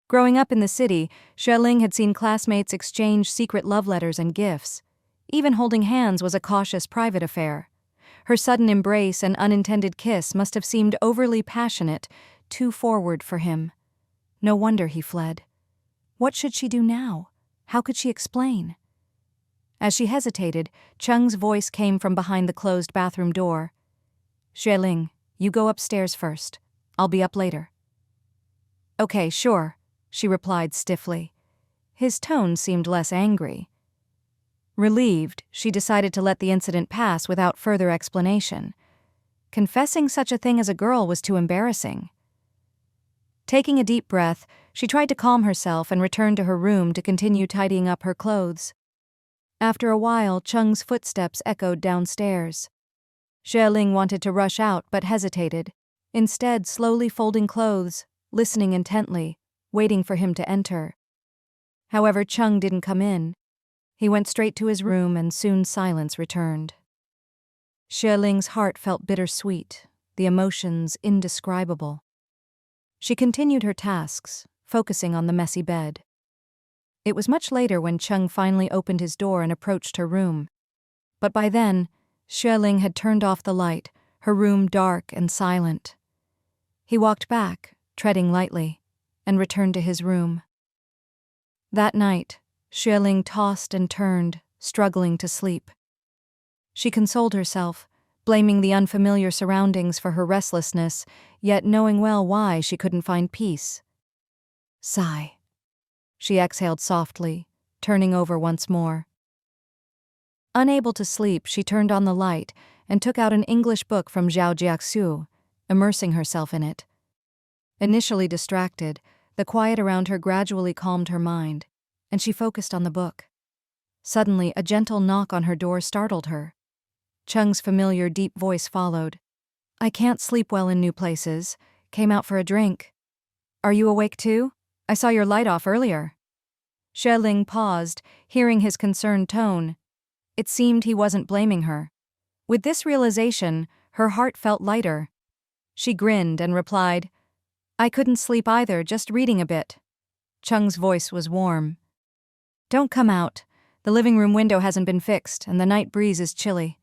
Growing up in the city, Xue Ling had seen classmates exchange secret love letters and gifts. Even holding hands was a cautious private affair. Her sudden embrace and unintended kiss must have seemed overly passionate, too forward for him. No wonder he fled. What should she do now? How could she explain? As she hesitated, Cheng's voice came from behind the closed bathroom door. Xue Ling, you go upstairs first. I'll be up later. Okay, sure, she replied stiffly. His tone seemed less angry. Relieved, she decided to let the incident pass without further explanation. Confessing such a thing as a girl was too embarrassing. Taking a deep breath, she tried to calm herself and returned to her room to continue tidying up her clothes. After a while, Cheng's footsteps echoed downstairs. Xue Ling wanted to rush out but hesitated, instead slowly folding clothes, listening intently, waiting for him to enter. However, Cheng didn't come in. He went straight to his room and soon silence returned. Xue Ling's heart felt bittersweet, the emotions indescribable. She continued her tasks, focusing on the messy bed. It was much later when Cheng finally opened his door and approached her room. But by then, Xue Ling had turned off the light, her room dark and silent. He walked back, treading lightly, and returned to his room. That night, Xue Ling tossed and turned, struggling to sleep. She consoled herself, blaming the unfamiliar surroundings for her restlessness, yet knowing well why she couldn't find peace. Sigh. She exhaled softly, turning over once more. Unable to sleep, she turned on the light and took out an English book from Zhao Jiaxu, immersing herself in it. Initially distracted, the quiet around her gradually calmed her mind, and she focused on the book. Suddenly, a gentle knock on her door startled her. Cheng's familiar deep voice followed. I can't sleep well in new places. Came out for a drink. Are you awake too? I saw your light off earlier. Xue Ling paused, hearing his concerned tone. It seemed he wasn't blaming her. With this realization, her heart felt lighter. She grinned and replied, I couldn't sleep either, just reading a bit. Cheng's voice was warm. Don't come out. The living room window hasn't been fixed, and the night breeze is chilly.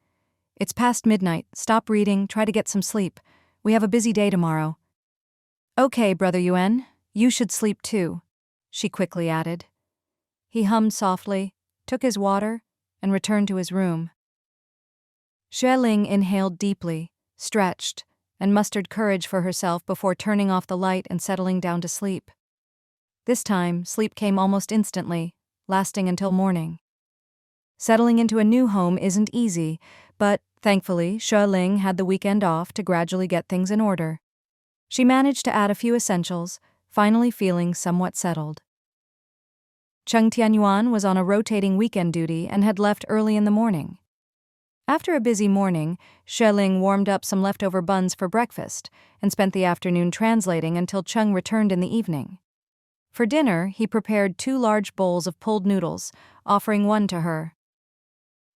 It's past midnight. Stop reading, try to get some sleep. We have a busy day tomorrow. Okay, Brother Yuan, you should sleep too, she quickly added. He hummed softly, took his water, and returned to his room. Xue Ling inhaled deeply, stretched, and mustered courage for herself before turning off the light and settling down to sleep. This time, sleep came almost instantly, lasting until morning. Settling into a new home isn't easy, but, thankfully, Xue Ling had the weekend off to gradually get things in order. She managed to add a few essentials, finally feeling somewhat settled. Cheng Tianyuan was on a rotating weekend duty and had left early in the morning. After a busy morning, Xue Ling warmed up some leftover buns for breakfast and spent the afternoon translating until Cheng returned in the evening. For dinner, he prepared 2 large bowls of pulled noodles, offering one to her.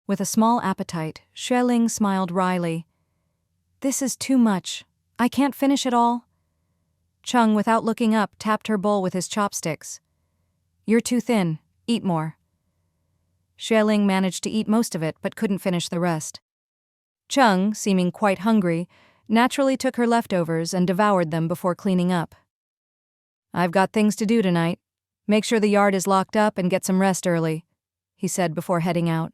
With a small appetite, Xue Ling smiled wryly. This is too much. I can't finish it all. Cheng, without looking up, tapped her bowl with his chopsticks. You're too thin. Eat more. Xue Ling managed to eat most of it but couldn't finish the rest. Cheng, seeming quite hungry, naturally took her leftovers and devoured them before cleaning up. I've got things to do tonight. Make sure the yard is locked up and get some rest early, he said before heading out.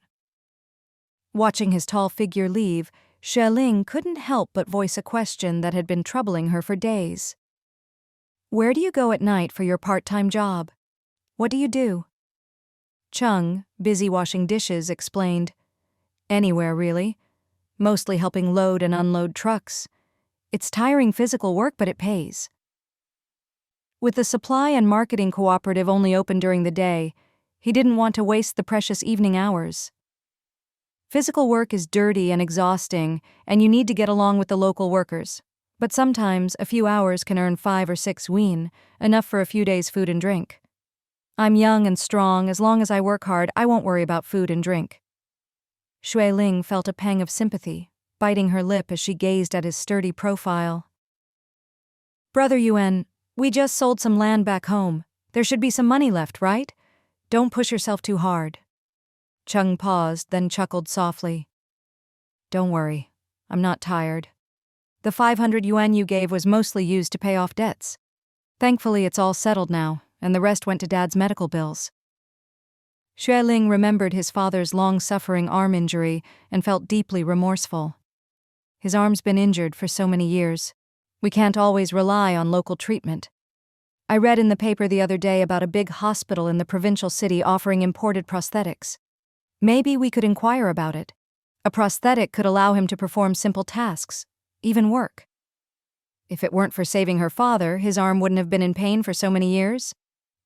Watching his tall figure leave, Xue Ling couldn't help but voice a question that had been troubling her for days. Where do you go at night for your part-time job? What do you do? Cheng, busy washing dishes, explained, "Anywhere, really. Mostly helping load and unload trucks. It's tiring physical work, but it pays." With the supply and marketing cooperative only open during the day, he didn't want to waste the precious evening hours. Physical work is dirty and exhausting, and you need to get along with the local workers. But sometimes a few hours can earn 5 or 6 ween, enough for a few days' food and drink. "I'm young and strong. As long as I work hard, I won't worry about food and drink." Xue Ling felt a pang of sympathy, biting her lip as she gazed at his sturdy profile. "Brother Yuan, we just sold some land back home. There should be some money left, right? Don't push yourself too hard." Cheng paused, then chuckled softly. "Don't worry, I'm not tired. The 500 yuan you gave was mostly used to pay off debts. Thankfully, it's all settled now, and the rest went to Dad's medical bills." Xue Ling remembered his father's long-suffering arm injury and felt deeply remorseful. His arm's been injured for so many years. We can't always rely on local treatment. I read in the paper the other day about a big hospital in the provincial city offering imported prosthetics. Maybe we could inquire about it. A prosthetic could allow him to perform simple tasks, even work. If it weren't for saving her father, his arm wouldn't have been in pain for so many years.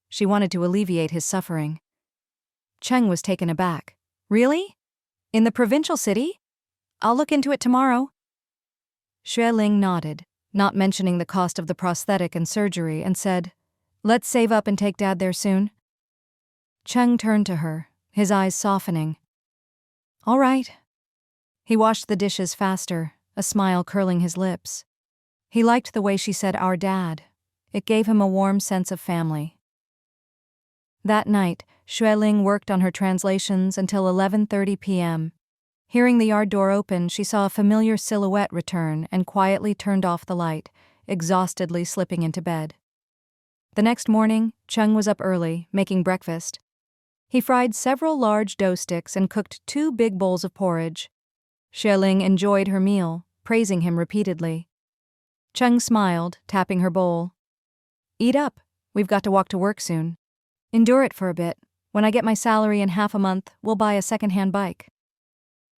She wanted to alleviate his suffering. Cheng was taken aback. "Really? In the provincial city? I'll look into it tomorrow." Xue Ling nodded, not mentioning the cost of the prosthetic and surgery, and said, "Let's save up and take Dad there soon." Cheng turned to her, his eyes softening. "All right." He washed the dishes faster, a smile curling his lips. He liked the way she said "our dad." It gave him a warm sense of family. That night, Xue Ling worked on her translations until 11:30 p.m. Hearing the yard door open, she saw a familiar silhouette return and quietly turned off the light, exhaustedly slipping into bed. The next morning, Cheng was up early, making breakfast. He fried several large dough sticks and cooked 2 big bowls of porridge. Xue Ling enjoyed her meal, praising him repeatedly. Cheng smiled, tapping her bowl. "Eat up. We've got to walk to work soon. Endure it for a bit. When I get my salary in half a month, we'll buy a second-hand bike."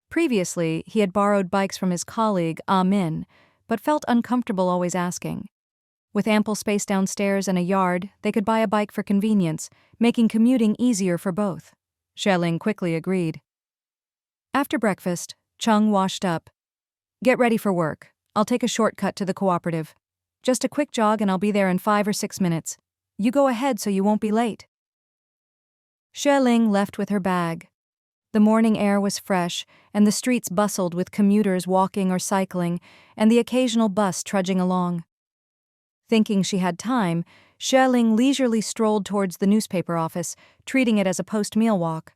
Previously, he had borrowed bikes from his colleague, Ah Min, but felt uncomfortable always asking. With ample space downstairs and a yard, they could buy a bike for convenience, making commuting easier for both. Xue Ling quickly agreed. After breakfast, Cheng washed up. "Get ready for work. I'll take a shortcut to the cooperative. Just a quick jog and I'll be there in 5 or 6 minutes. You go ahead so you won't be late." Xue Ling left with her bag. The morning air was fresh, and the streets bustled with commuters walking or cycling, and the occasional bus trudging along. Thinking she had time, Xue Ling leisurely strolled towards the newspaper office, treating it as a post-meal walk.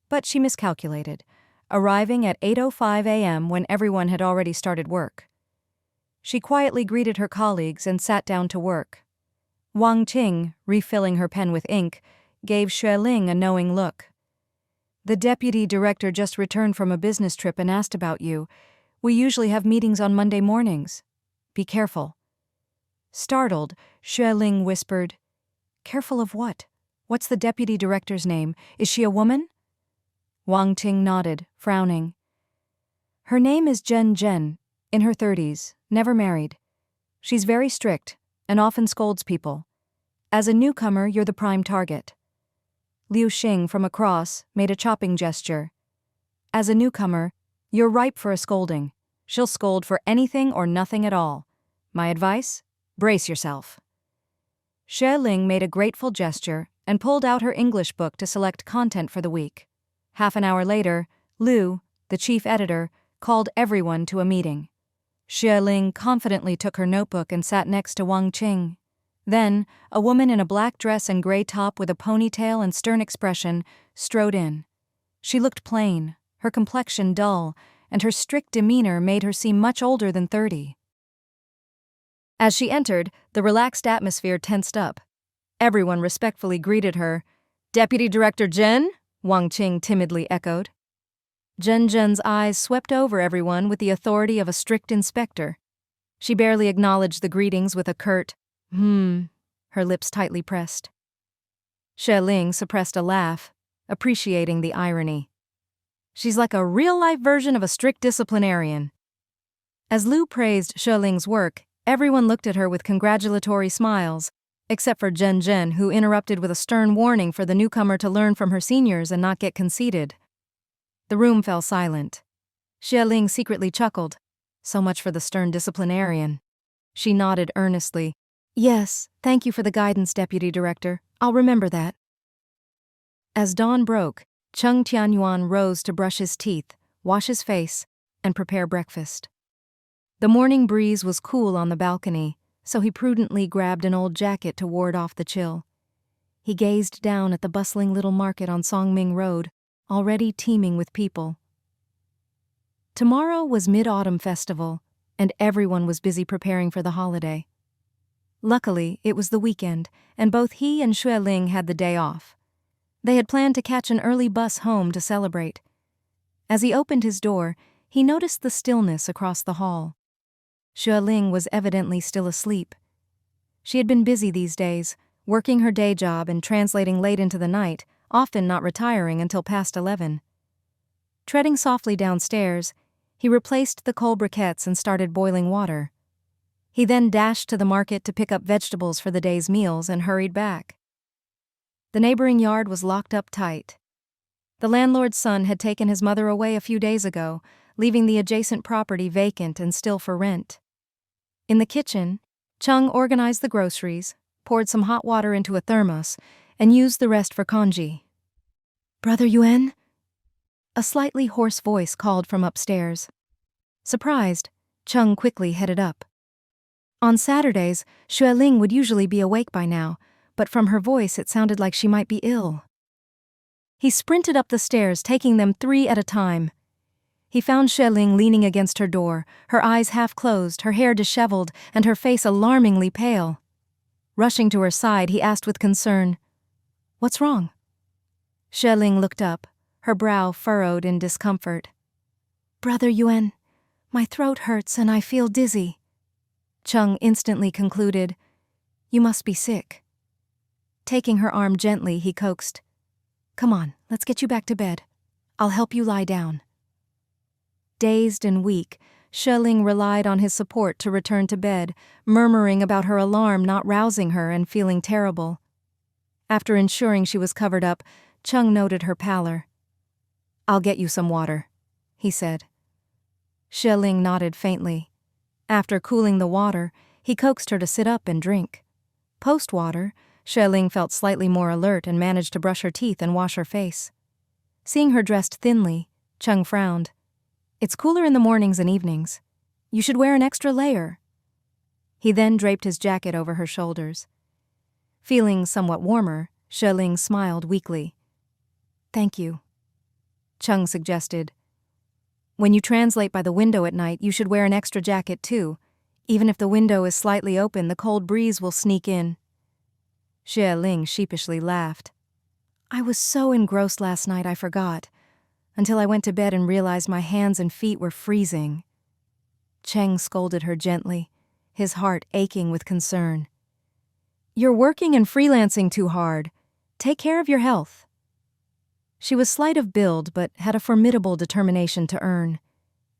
But she miscalculated, arriving at 8:05 a.m. when everyone had already started work. She quietly greeted her colleagues and sat down to work. Wang Qing, refilling her pen with ink, gave Xue Ling a knowing look. "The deputy director just returned from a business trip and asked about you. We usually have meetings on Monday mornings. Be careful." Startled, Xue Ling whispered, "Careful of what? What's the deputy director's name? Is she a woman?" Wang Qing nodded, frowning. "Her name is Zhen, in her 30s, never married. She's very strict and often scolds people. As a newcomer, you're the prime target." Liu Xing from across made a chopping gesture. "As a newcomer, you're ripe for a scolding. She'll scold for anything or nothing at all. My advice? Brace yourself." Xue Ling made a grateful gesture and pulled out her English book to select content for the week. Half an hour later, Liu, the chief editor, called everyone to a meeting. Xue Ling confidently took her notebook and sat next to Wang Qing. Then, a woman in a black dress and gray top with a ponytail and stern expression strode in. She looked plain, her complexion dull, and her strict demeanor made her seem much older than 30. As she entered, the relaxed atmosphere tensed up. Everyone respectfully greeted her. "Deputy Director Zhen?" Wang Qing timidly echoed. Zhen's eyes swept over everyone with the authority of a strict inspector. She barely acknowledged the greetings with a curt, her lips tightly pressed. Xue Ling suppressed a laugh. appreciating the irony. She's like a real-life version of a strict disciplinarian. As Lu praised Xue Ling's work, everyone looked at her with congratulatory smiles, except for Zhen Zhen, who interrupted with a stern warning for the newcomer to learn from her seniors and not get conceited. The room fell silent. Xue Ling secretly chuckled. So much for the stern disciplinarian. She nodded earnestly. Yes, thank you for the guidance, Deputy Director. I'll remember that. As dawn broke, Cheng Tianyuan rose to brush his teeth, wash his face, and prepare breakfast. The morning breeze was cool on the balcony, so he prudently grabbed an old jacket to ward off the chill. He gazed down at the bustling little market on Songming Road, already teeming with people. Tomorrow was Mid-Autumn Festival, and everyone was busy preparing for the holiday. Luckily, it was the weekend, and both he and Xue Ling had the day off. They had planned to catch an early bus home to celebrate. As he opened his door, he noticed the stillness across the hall. Xue Ling was evidently still asleep. She had been busy these days, working her day job and translating late into the night, often not retiring until past 11. Treading softly downstairs, he replaced the coal briquettes and started boiling water. He then dashed to the market to pick up vegetables for the day's meals and hurried back. The neighboring yard was locked up tight. The landlord's son had taken his mother away a few days ago, leaving the adjacent property vacant and still for rent. In the kitchen, Cheng organized the groceries, poured some hot water into a thermos, and used the rest for congee. "Brother Yuan?" A slightly hoarse voice called from upstairs. Surprised, Cheng quickly headed up. On Saturdays, Xue Ling would usually be awake by now, but from her voice it sounded like she might be ill. He sprinted up the stairs, taking them 3 at a time. He found Xue Ling leaning against her door, her eyes half closed, her hair disheveled, and her face alarmingly pale. Rushing to her side, he asked with concern, "What's wrong?" Xue Ling looked up, her brow furrowed in discomfort. "Brother Yuan, my throat hurts and I feel dizzy." Cheng instantly concluded, "You must be sick." Taking her arm gently, he coaxed, "Come on, let's get you back to bed. I'll help you lie down." Dazed and weak, Xue Ling relied on his support to return to bed, murmuring about her alarm not rousing her and feeling terrible. After ensuring she was covered up, Cheng noted her pallor. "I'll get you some water," he said. Xue Ling nodded faintly. After cooling the water, he coaxed her to sit up and drink. Post-water, Xue Ling felt slightly more alert and managed to brush her teeth and wash her face. Seeing her dressed thinly, Cheng frowned. "It's cooler in the mornings and evenings. You should wear an extra layer." He then draped his jacket over her shoulders. Feeling somewhat warmer, Xue Ling smiled weakly. "Thank you." Cheng suggested, "When you translate by the window at night, you should wear an extra jacket too. Even if the window is slightly open, the cold breeze will sneak in." Xue Ling sheepishly laughed. "I was so engrossed last night I forgot, until I went to bed and realized my hands and feet were freezing." Cheng scolded her gently, his heart aching with concern. "You're working and freelancing too hard. Take care of your health." She was slight of build but had a formidable determination to earn.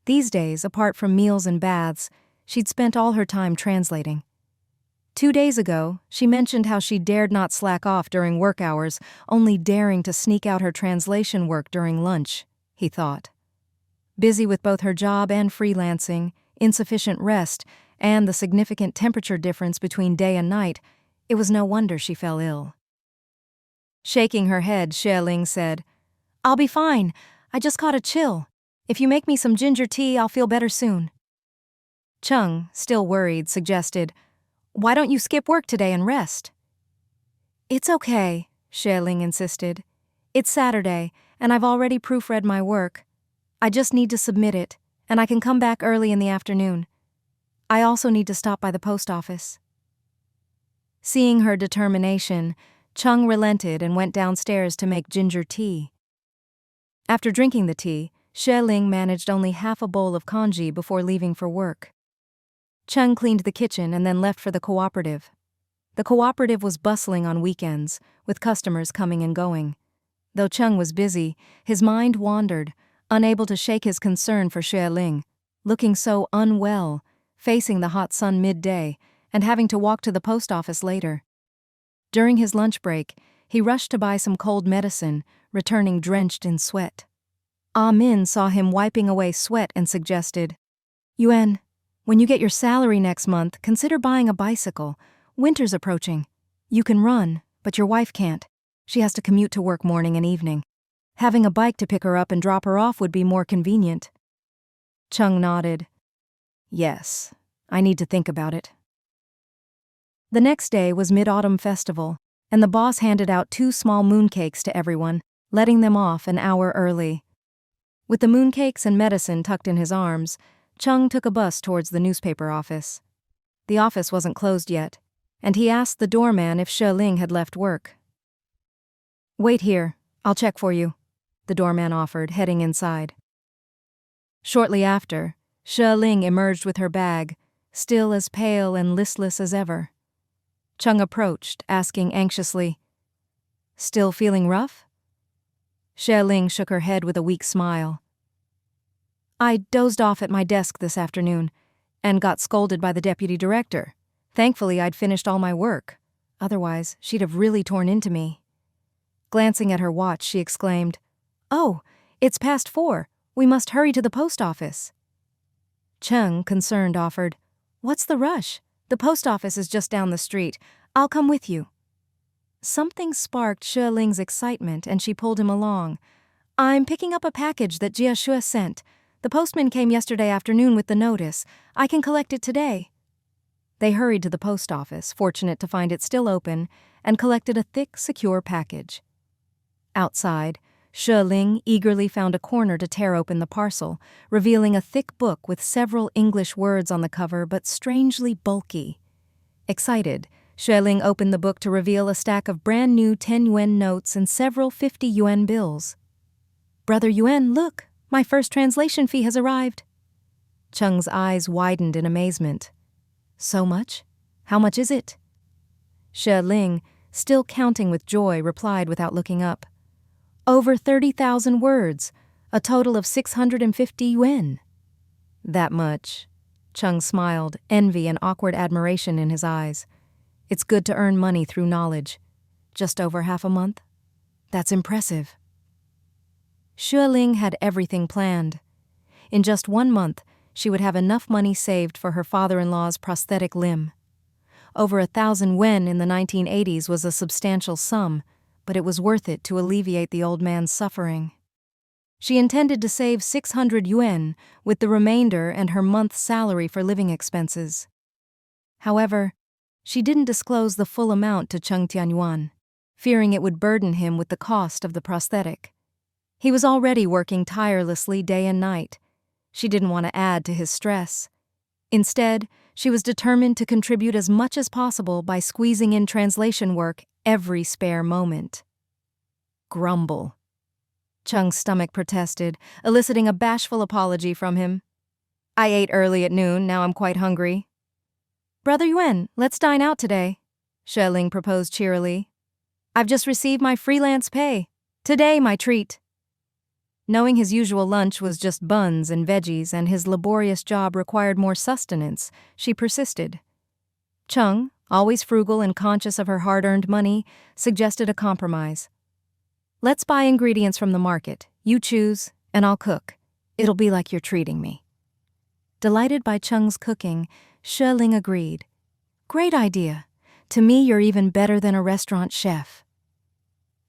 These days, apart from meals and baths, she'd spent all her time translating. 2 days ago, she mentioned how she dared not slack off during work hours, only daring to sneak out her translation work during lunch, he thought. Busy with both her job and freelancing, insufficient rest, and the significant temperature difference between day and night, it was no wonder she fell ill. Shaking her head, Xue Ling said, "I'll be fine. I just caught a chill. If you make me some ginger tea, I'll feel better soon." Cheng, still worried, suggested, "Why don't you skip work today and rest?" "It's okay," Xue Ling insisted. "It's Saturday, and I've already proofread my work. I just need to submit it, and I can come back early in the afternoon. I also need to stop by the post office." Seeing her determination, Cheng relented and went downstairs to make ginger tea. After drinking the tea, Xue Ling managed only half a bowl of congee before leaving for work. Cheng cleaned the kitchen and then left for the cooperative. The cooperative was bustling on weekends, with customers coming and going. Though Cheng was busy, his mind wandered, unable to shake his concern for Xue Ling, looking so unwell, facing the hot sun midday, and having to walk to the post office later. During his lunch break, he rushed to buy some cold medicine, returning drenched in sweat. Ah Min saw him wiping away sweat and suggested, "Yuan, when you get your salary next month, consider buying a bicycle. Winter's approaching. You can run, but your wife can't. She has to commute to work morning and evening. Having a bike to pick her up and drop her off would be more convenient." Cheng nodded. "Yes, I need to think about it." The next day was Mid-Autumn Festival, and the boss handed out 2 small mooncakes to everyone, letting them off an hour early. With the mooncakes and medicine tucked in his arms, Cheng took a bus towards the newspaper office. The office wasn't closed yet, and he asked the doorman if Xue Ling had left work. "Wait here, I'll check for you," the doorman offered, heading inside. Shortly after, Xue Ling emerged with her bag, still as pale and listless as ever. Cheng approached, asking anxiously, "Still feeling rough?" Xue Ling shook her head with a weak smile. "I dozed off at my desk this afternoon and got scolded by the deputy director. Thankfully, I'd finished all my work. Otherwise, she'd have really torn into me." Glancing at her watch, she exclaimed, "Oh, it's past 4. We must hurry to the post office." Cheng, concerned, offered, "What's the rush? The post office is just down the street. I'll come with you." Something sparked Xue Ling's excitement, and she pulled him along. "I'm picking up a package that Jia Xue sent. The postman came yesterday afternoon with the notice. I can collect it today." They hurried to the post office, fortunate to find it still open, and collected a thick, secure package. Outside, Xue Ling eagerly found a corner to tear open the parcel, revealing a thick book with several English words on the cover but strangely bulky. Excited, Xue Ling opened the book to reveal a stack of brand-new 10-yuan notes and several 50-yuan bills. "Brother Yuan, look, my first translation fee has arrived." Cheng's eyes widened in amazement. "So much? How much is it?" Xue Ling, still counting with joy, replied without looking up. "Over 30,000 words, a total of 650 yuan. "That much." Cheng smiled, envy and awkward admiration in his eyes. "It's good to earn money through knowledge. Just over half a month? That's impressive." Xue Ling had everything planned. In just 1 month, she would have enough money saved for her father-in-law's prosthetic limb. Over 1,000 yuan in the 1980s was a substantial sum, but it was worth it to alleviate the old man's suffering. She intended to save 600 yuan, with the remainder and her month's salary for living expenses. However, she didn't disclose the full amount to Cheng Tianyuan, fearing it would burden him with the cost of the prosthetic. He was already working tirelessly day and night. She didn't want to add to his stress. Instead, she was determined to contribute as much as possible by squeezing in translation work every spare moment. "Grumble." Cheng's stomach protested, eliciting a bashful apology from him. "I ate early at noon, now I'm quite hungry." "Brother Yuan, let's dine out today," Xue Ling proposed cheerily. "I've just received my freelance pay. Today, my treat." Knowing his usual lunch was just buns and veggies and his laborious job required more sustenance, she persisted. Cheng, always frugal and conscious of her hard-earned money, suggested a compromise. "Let's buy ingredients from the market. You choose, and I'll cook. It'll be like you're treating me." Delighted by Cheng's cooking, Xue Ling agreed. "Great idea. To me, you're even better than a restaurant chef."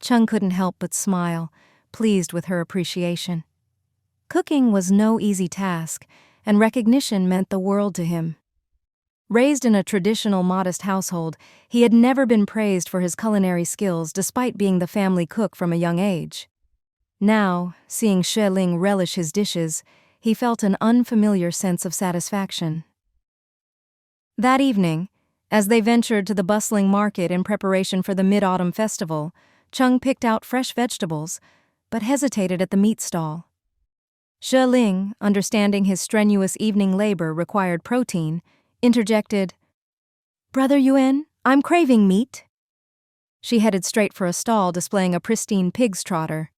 Cheng couldn't help but smile, pleased with her appreciation. Cooking was no easy task, and recognition meant the world to him. Raised in a traditional modest household, he had never been praised for his culinary skills despite being the family cook from a young age. Now, seeing Xue Ling relish his dishes, he felt an unfamiliar sense of satisfaction. That evening, as they ventured to the bustling market in preparation for the Mid-Autumn Festival, Cheng picked out fresh vegetables, but hesitated at the meat stall. Xue Ling, understanding his strenuous evening labor required protein, interjected, "Brother Yuan, I'm craving meat." She headed straight for a stall displaying a pristine pig's trotter.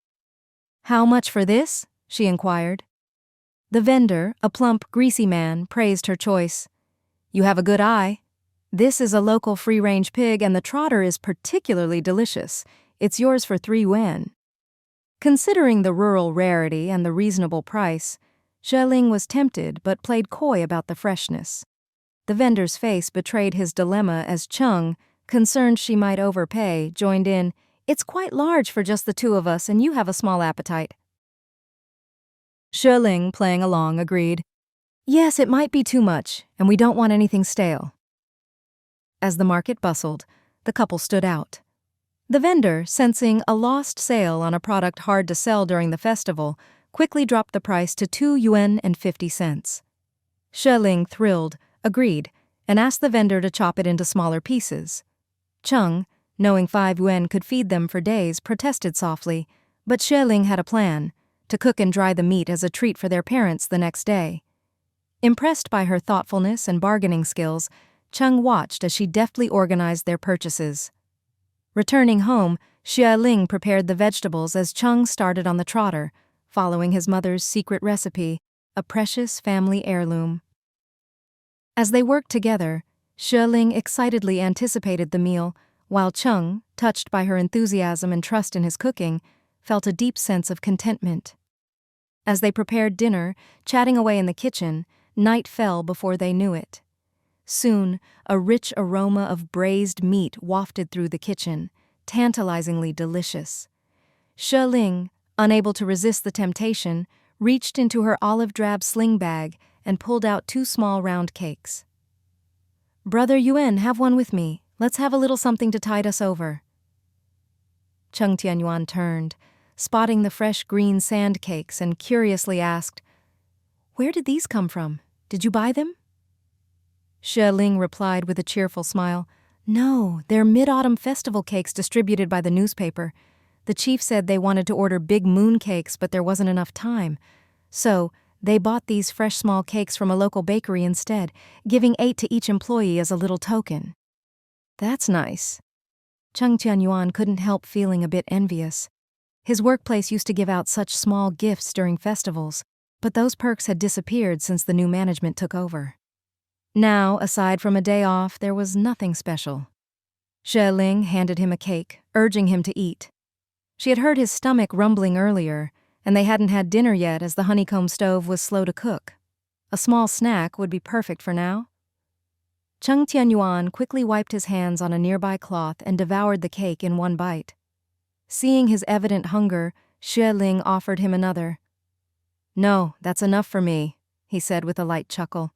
"How much for this?" she inquired. The vendor, a plump, greasy man, praised her choice. "You have a good eye. This is a local free-range pig and the trotter is particularly delicious. It's yours for 3 yuan. Considering the rural rarity and the reasonable price, Xue Ling was tempted but played coy about the freshness. The vendor's face betrayed his dilemma as Cheng, concerned she might overpay, joined in, "It's quite large for just the two of us and you have a small appetite." Xue Ling, playing along, agreed, "Yes, it might be too much, and we don't want anything stale." As the market bustled, the couple stood out. The vendor, sensing a lost sale on a product hard to sell during the festival, quickly dropped the price to 2 yuan and 50 cents. Xue Ling, thrilled, agreed, and asked the vendor to chop it into smaller pieces. Cheng, knowing 5 yuan could feed them for days, protested softly, but Xue Ling had a plan: to cook and dry the meat as a treat for their parents the next day. Impressed by her thoughtfulness and bargaining skills, Cheng watched as she deftly organized their purchases. Returning home, Xue Ling prepared the vegetables as Cheng started on the trotter, following his mother's secret recipe, a precious family heirloom. As they worked together, Xue Ling excitedly anticipated the meal, while Cheng, touched by her enthusiasm and trust in his cooking, felt a deep sense of contentment. As they prepared dinner, chatting away in the kitchen, night fell before they knew it. Soon, a rich aroma of braised meat wafted through the kitchen, tantalizingly delicious. Xue Ling, unable to resist the temptation, reached into her olive-drab sling bag and pulled out 2 small round cakes. "Brother Yuan, have one with me. Let's have a little something to tide us over." Cheng Tianyuan turned, spotting the fresh green sand cakes, and curiously asked, "Where did these come from? Did you buy them?" Xue Ling replied with a cheerful smile, "No, they're mid-autumn festival cakes distributed by the newspaper. The chief said they wanted to order big moon cakes, but there wasn't enough time. So, they bought these fresh small cakes from a local bakery instead, giving 8 to each employee as a little token." "That's nice." Cheng Tianyuan couldn't help feeling a bit envious. His workplace used to give out such small gifts during festivals, but those perks had disappeared since the new management took over. Now, aside from a day off, there was nothing special. Xue Ling handed him a cake, urging him to eat. She had heard his stomach rumbling earlier, and they hadn't had dinner yet as the honeycomb stove was slow to cook. A small snack would be perfect for now. Cheng Tianyuan quickly wiped his hands on a nearby cloth and devoured the cake in one bite. Seeing his evident hunger, Xue Ling offered him another. "No, that's enough for me," he said with a light chuckle.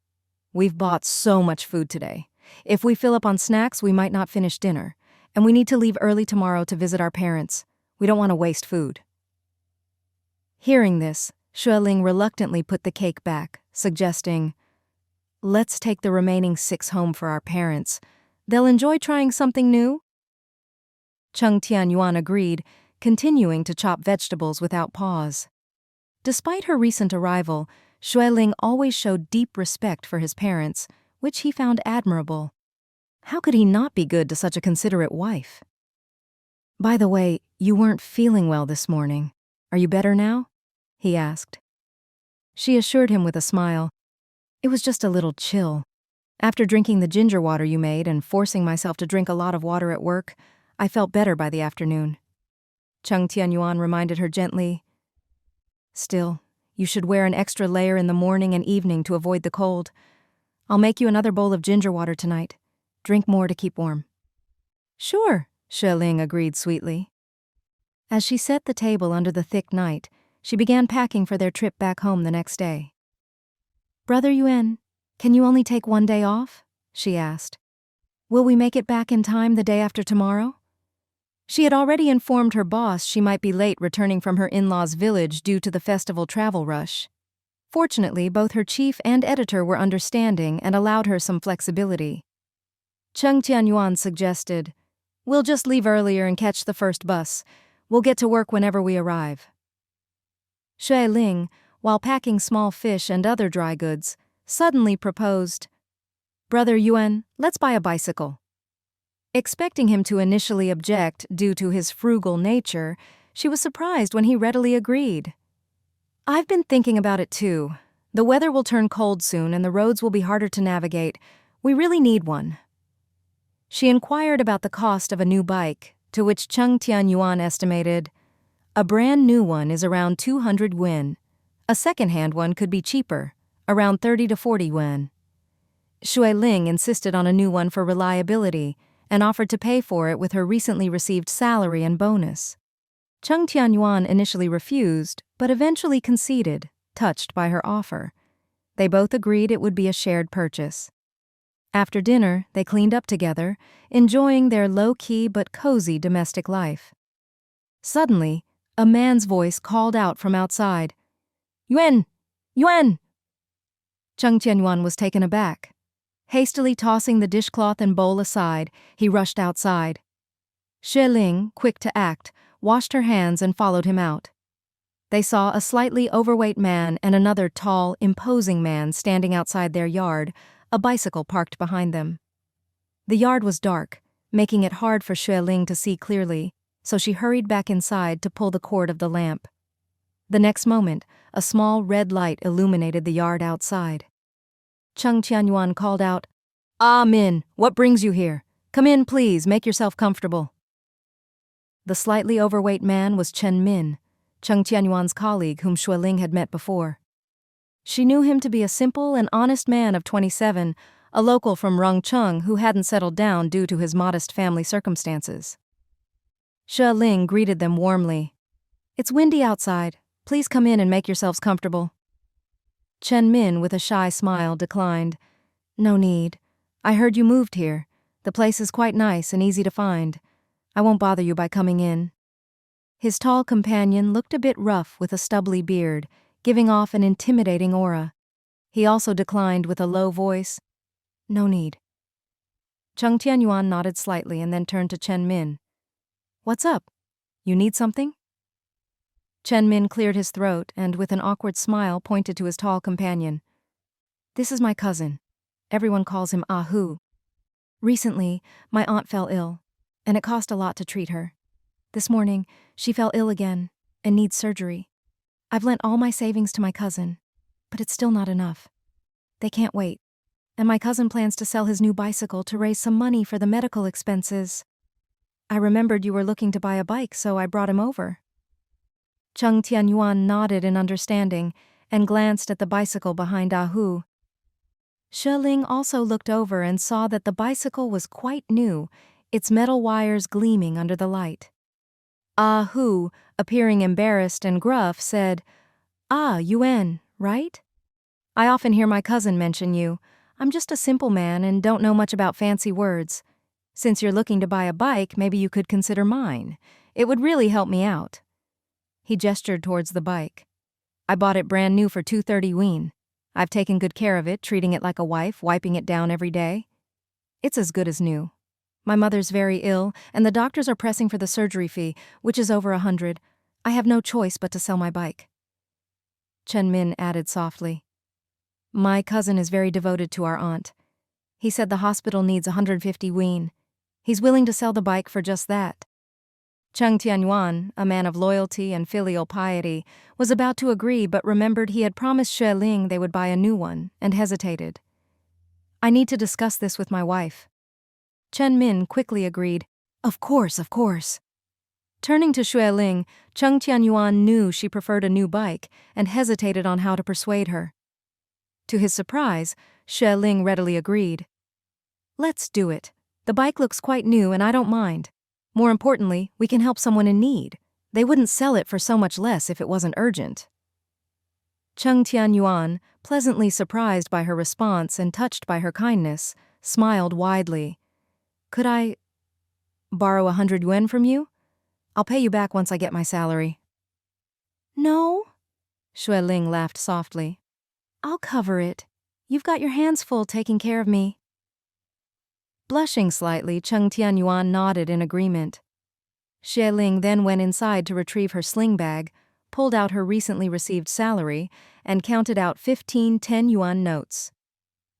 "We've bought so much food today. If we fill up on snacks, we might not finish dinner, and we need to leave early tomorrow to visit our parents. We don't want to waste food." Hearing this, Xue Ling reluctantly put the cake back, suggesting, "Let's take the remaining 6 home for our parents. They'll enjoy trying something new." Cheng Tianyuan agreed, continuing to chop vegetables without pause. Despite her recent arrival, Xue Ling always showed deep respect for his parents, which he found admirable. How could he not be good to such a considerate wife? "By the way, you weren't feeling well this morning. Are you better now?" he asked. She assured him with a smile. "It was just a little chill. After drinking the ginger water you made and forcing myself to drink a lot of water at work, I felt better by the afternoon." Cheng Tianyuan reminded her gently, "Still, you should wear an extra layer in the morning and evening to avoid the cold. I'll make you another bowl of ginger water tonight. Drink more to keep warm." "Sure," Xue Ling agreed sweetly. As she set the table under the thick night, she began packing for their trip back home the next day. "Brother Yuan, can you only take 1 day off?" she asked. "Will we make it back in time the day after tomorrow?" She had already informed her boss she might be late returning from her in-laws' village due to the festival travel rush. Fortunately, both her chief and editor were understanding and allowed her some flexibility. Cheng Tianyuan suggested, "We'll just leave earlier and catch the first bus. We'll get to work whenever we arrive." Xue Ling, while packing small fish and other dry goods, suddenly proposed, "Brother Yuan, let's buy a bicycle." Expecting him to initially object due to his frugal nature, she was surprised when he readily agreed. "I've been thinking about it too. The weather will turn cold soon and the roads will be harder to navigate. We really need one." She inquired about the cost of a new bike, to which Cheng Tianyuan estimated, "A brand new one is around 200 yuan. A second-hand one could be cheaper, around 30 to 40 yuan." Xue Ling insisted on a new one for reliability and offered to pay for it with her recently received salary and bonus. Cheng Tianyuan initially refused, but eventually conceded, touched by her offer. They both agreed it would be a shared purchase. After dinner, they cleaned up together, enjoying their low-key but cozy domestic life. Suddenly, a man's voice called out from outside, "Yuan! Yuan!" Cheng Tianyuan was taken aback. Hastily tossing the dishcloth and bowl aside, he rushed outside. Xue Ling, quick to act, washed her hands and followed him out. They saw a slightly overweight man and another tall, imposing man standing outside their yard, a bicycle parked behind them. The yard was dark, making it hard for Xue Ling to see clearly, so she hurried back inside to pull the cord of the lamp. The next moment, a small red light illuminated the yard outside. Cheng Tianyuan called out, "Ah, Min, what brings you here? Come in, please, make yourself comfortable." The slightly overweight man was Chen Min, Cheng Tianyuan's colleague whom Xue Ling had met before. She knew him to be a simple and honest man of 27, a local from Rongcheng who hadn't settled down due to his modest family circumstances. Xue Ling greeted them warmly. "It's windy outside. Please come in and make yourselves comfortable." Chen Min, with a shy smile, declined. "No need. I heard you moved here. The place is quite nice and easy to find. I won't bother you by coming in." His tall companion looked a bit rough with a stubbly beard, giving off an intimidating aura. He also declined with a low voice, "No need." Cheng Tianyuan nodded slightly and then turned to Chen Min. "What's up? You need something?" Chen Min cleared his throat and, with an awkward smile, pointed to his tall companion. "This is my cousin. Everyone calls him Ahu. Recently, my aunt fell ill, and it cost a lot to treat her. This morning, she fell ill again and needs surgery. I've lent all my savings to my cousin, but it's still not enough. They can't wait, and my cousin plans to sell his new bicycle to raise some money for the medical expenses. I remembered you were looking to buy a bike, so I brought him over." Cheng Tianyuan nodded in understanding and glanced at the bicycle behind Ahu. Xue Ling also looked over and saw that the bicycle was quite new, its metal wires gleaming under the light. Ahu, appearing embarrassed and gruff, said, "Ah, Yuan, right? I often hear my cousin mention you. I'm just a simple man and don't know much about fancy words. Since you're looking to buy a bike, maybe you could consider mine. It would really help me out." He gestured towards the bike. "I bought it brand new for 230 yuan. I've taken good care of it, treating it like a wife, wiping it down every day. It's as good as new. My mother's very ill, and the doctors are pressing for the surgery fee, which is over 100. I have no choice but to sell my bike." Chen Min added softly, "My cousin is very devoted to our aunt. He said the hospital needs 150 yuan. He's willing to sell the bike for just that." Cheng Tianyuan, a man of loyalty and filial piety, was about to agree but remembered he had promised Xue Ling they would buy a new one, and hesitated. "I need to discuss this with my wife." Chen Min quickly agreed, Of course, of course." Turning to Xue Ling, Cheng Tianyuan knew she preferred a new bike and hesitated on how to persuade her. To his surprise, Xue Ling readily agreed. "Let's do it. The bike looks quite new and I don't mind. More importantly, we can help someone in need. They wouldn't sell it for so much less if it wasn't urgent." Cheng Tianyuan, pleasantly surprised by her response and touched by her kindness, smiled widely. "Could I borrow 100 yuan from you? I'll pay you back once I get my salary." "No," Xue Ling laughed softly. "I'll cover it. You've got your hands full taking care of me." Blushing slightly, Cheng Tianyuan nodded in agreement. Xue Ling then went inside to retrieve her sling bag, pulled out her recently received salary, and counted out 15 10-yuan notes.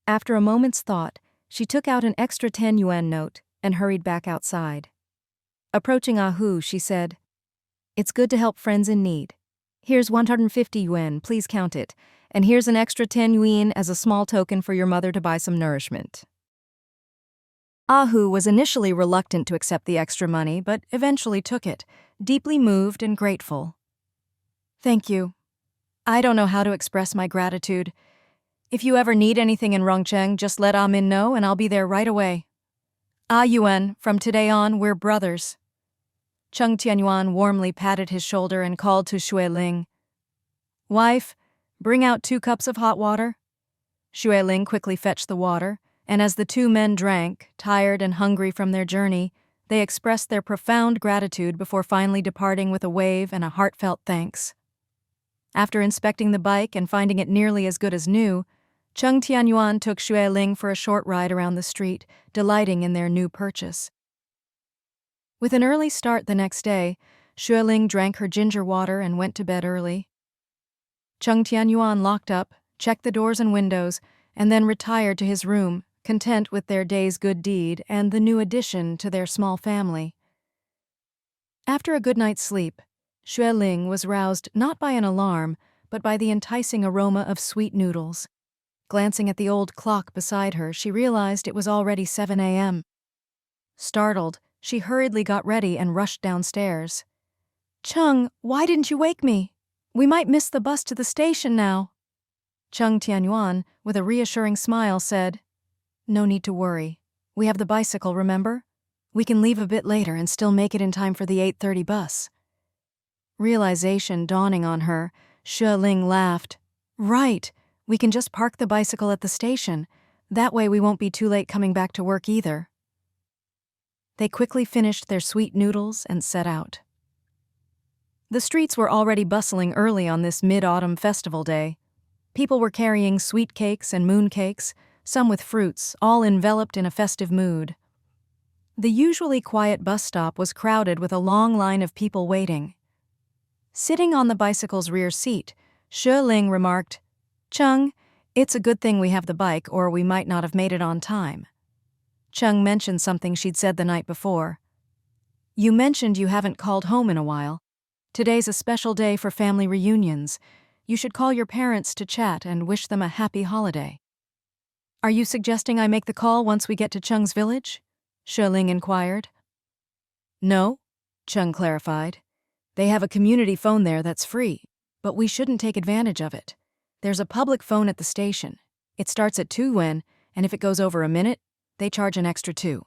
After a moment's thought, she took out an extra 10-yuan note and hurried back outside. Approaching Ah Hu, she said, "It's good to help friends in need. Here's 150 yuan, please count it, and here's an extra 10 yuan as a small token for your mother to buy some nourishment." Ah Hu was initially reluctant to accept the extra money, but eventually took it, deeply moved and grateful. "Thank you. I don't know how to express my gratitude. If you ever need anything in Rongcheng, just let Ah Min know and I'll be there right away. Ah Yuan, from today on, we're brothers." Cheng Tianyuan warmly patted his shoulder and called to Xue Ling. "Wife, bring out 2 cups of hot water." Xue Ling quickly fetched the water, and as the 2 men drank, tired and hungry from their journey, they expressed their profound gratitude before finally departing with a wave and a heartfelt thanks. After inspecting the bike and finding it nearly as good as new, Cheng Tianyuan took Xue Ling for a short ride around the street, delighting in their new purchase. With an early start the next day, Xue Ling drank her ginger water and went to bed early. Cheng Tianyuan locked up, checked the doors and windows, and then retired to his room, content with their day's good deed and the new addition to their small family. After a good night's sleep, Xue Ling was roused not by an alarm, but by the enticing aroma of sweet noodles. Glancing at the old clock beside her, she realized it was already 7 a.m. Startled, she hurriedly got ready and rushed downstairs. "Cheng, why didn't you wake me? We might miss the bus to the station now." Cheng Tianyuan, with a reassuring smile, said, "No need to worry. We have the bicycle, remember? We can leave a bit later and still make it in time for the 8:30 bus." Realization dawning on her, Xue Ling laughed. "Right, we can just park the bicycle at the station. That way we won't be too late coming back to work either." They quickly finished their sweet noodles and set out. The streets were already bustling early on this mid-autumn festival day. People were carrying sweet cakes and moon cakes, some with fruits, all enveloped in a festive mood. The usually quiet bus stop was crowded with a long line of people waiting. Sitting on the bicycle's rear seat, Xue Ling remarked, "Cheng, it's a good thing we have the bike or we might not have made it on time." Cheng mentioned something she'd said the night before. "You mentioned you haven't called home in a while. Today's a special day for family reunions. You should call your parents to chat and wish them a happy holiday." "Are you suggesting I make the call once we get to Cheng's village?" Xue Ling inquired. "No," Cheng clarified. "They have a community phone there that's free, but we shouldn't take advantage of it. There's a public phone at the station. It starts at 2 yuan, and if it goes over a minute, they charge an extra 2.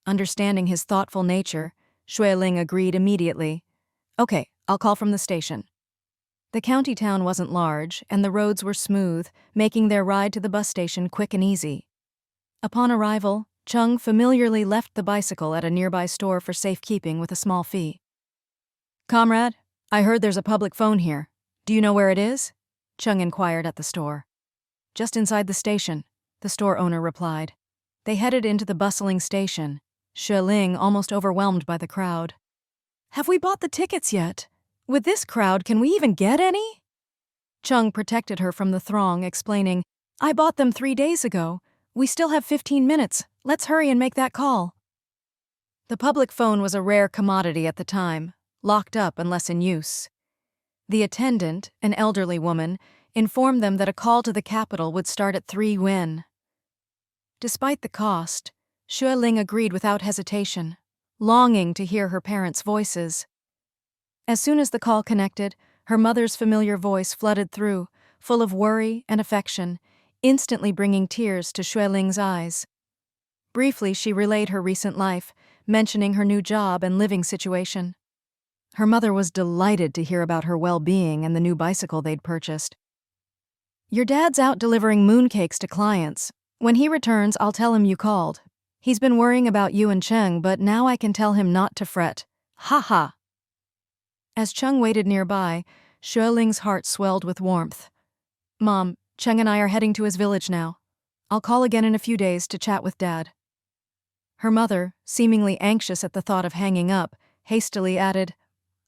Understanding his thoughtful nature, Xue Ling agreed immediately. "Okay, I'll call from the station." The county town wasn't large, and the roads were smooth, making their ride to the bus station quick and easy. Upon arrival, Cheng familiarly left the bicycle at a nearby store for safekeeping with a small fee. "Comrade, I heard there's a public phone here. Do you know where it is?" Cheng inquired at the store. "Just inside the station," the store owner replied. They headed into the bustling station, Xue Ling almost overwhelmed by the crowd. "Have we bought the tickets yet? With this crowd, can we even get any?" Cheng protected her from the throng, explaining, "I bought them 3 days ago. We still have 15 minutes. Let's hurry and make that call." The public phone was a rare commodity at the time, locked up unless in use. The attendant, an elderly woman, informed them that a call to the capital would start at 3 yuan. Despite the cost, Xue Ling agreed without hesitation, longing to hear her parents' voices. As soon as the call connected, her mother's familiar voice flooded through, full of worry and affection, instantly bringing tears to Xue Ling's eyes. Briefly, she relayed her recent life, mentioning her new job and living situation. Her mother was delighted to hear about her well-being and the new bicycle they'd purchased. "Your dad's out delivering mooncakes to clients. When he returns, I'll tell him you called. He's been worrying about you and Cheng, but now I can tell him not to fret. Ha ha." As Cheng waited nearby, Xue Ling's heart swelled with warmth. "Mom, Cheng and I are heading to his village now. I'll call again in a few days to chat with Dad." Her mother, seemingly anxious at the thought of hanging up, hastily added,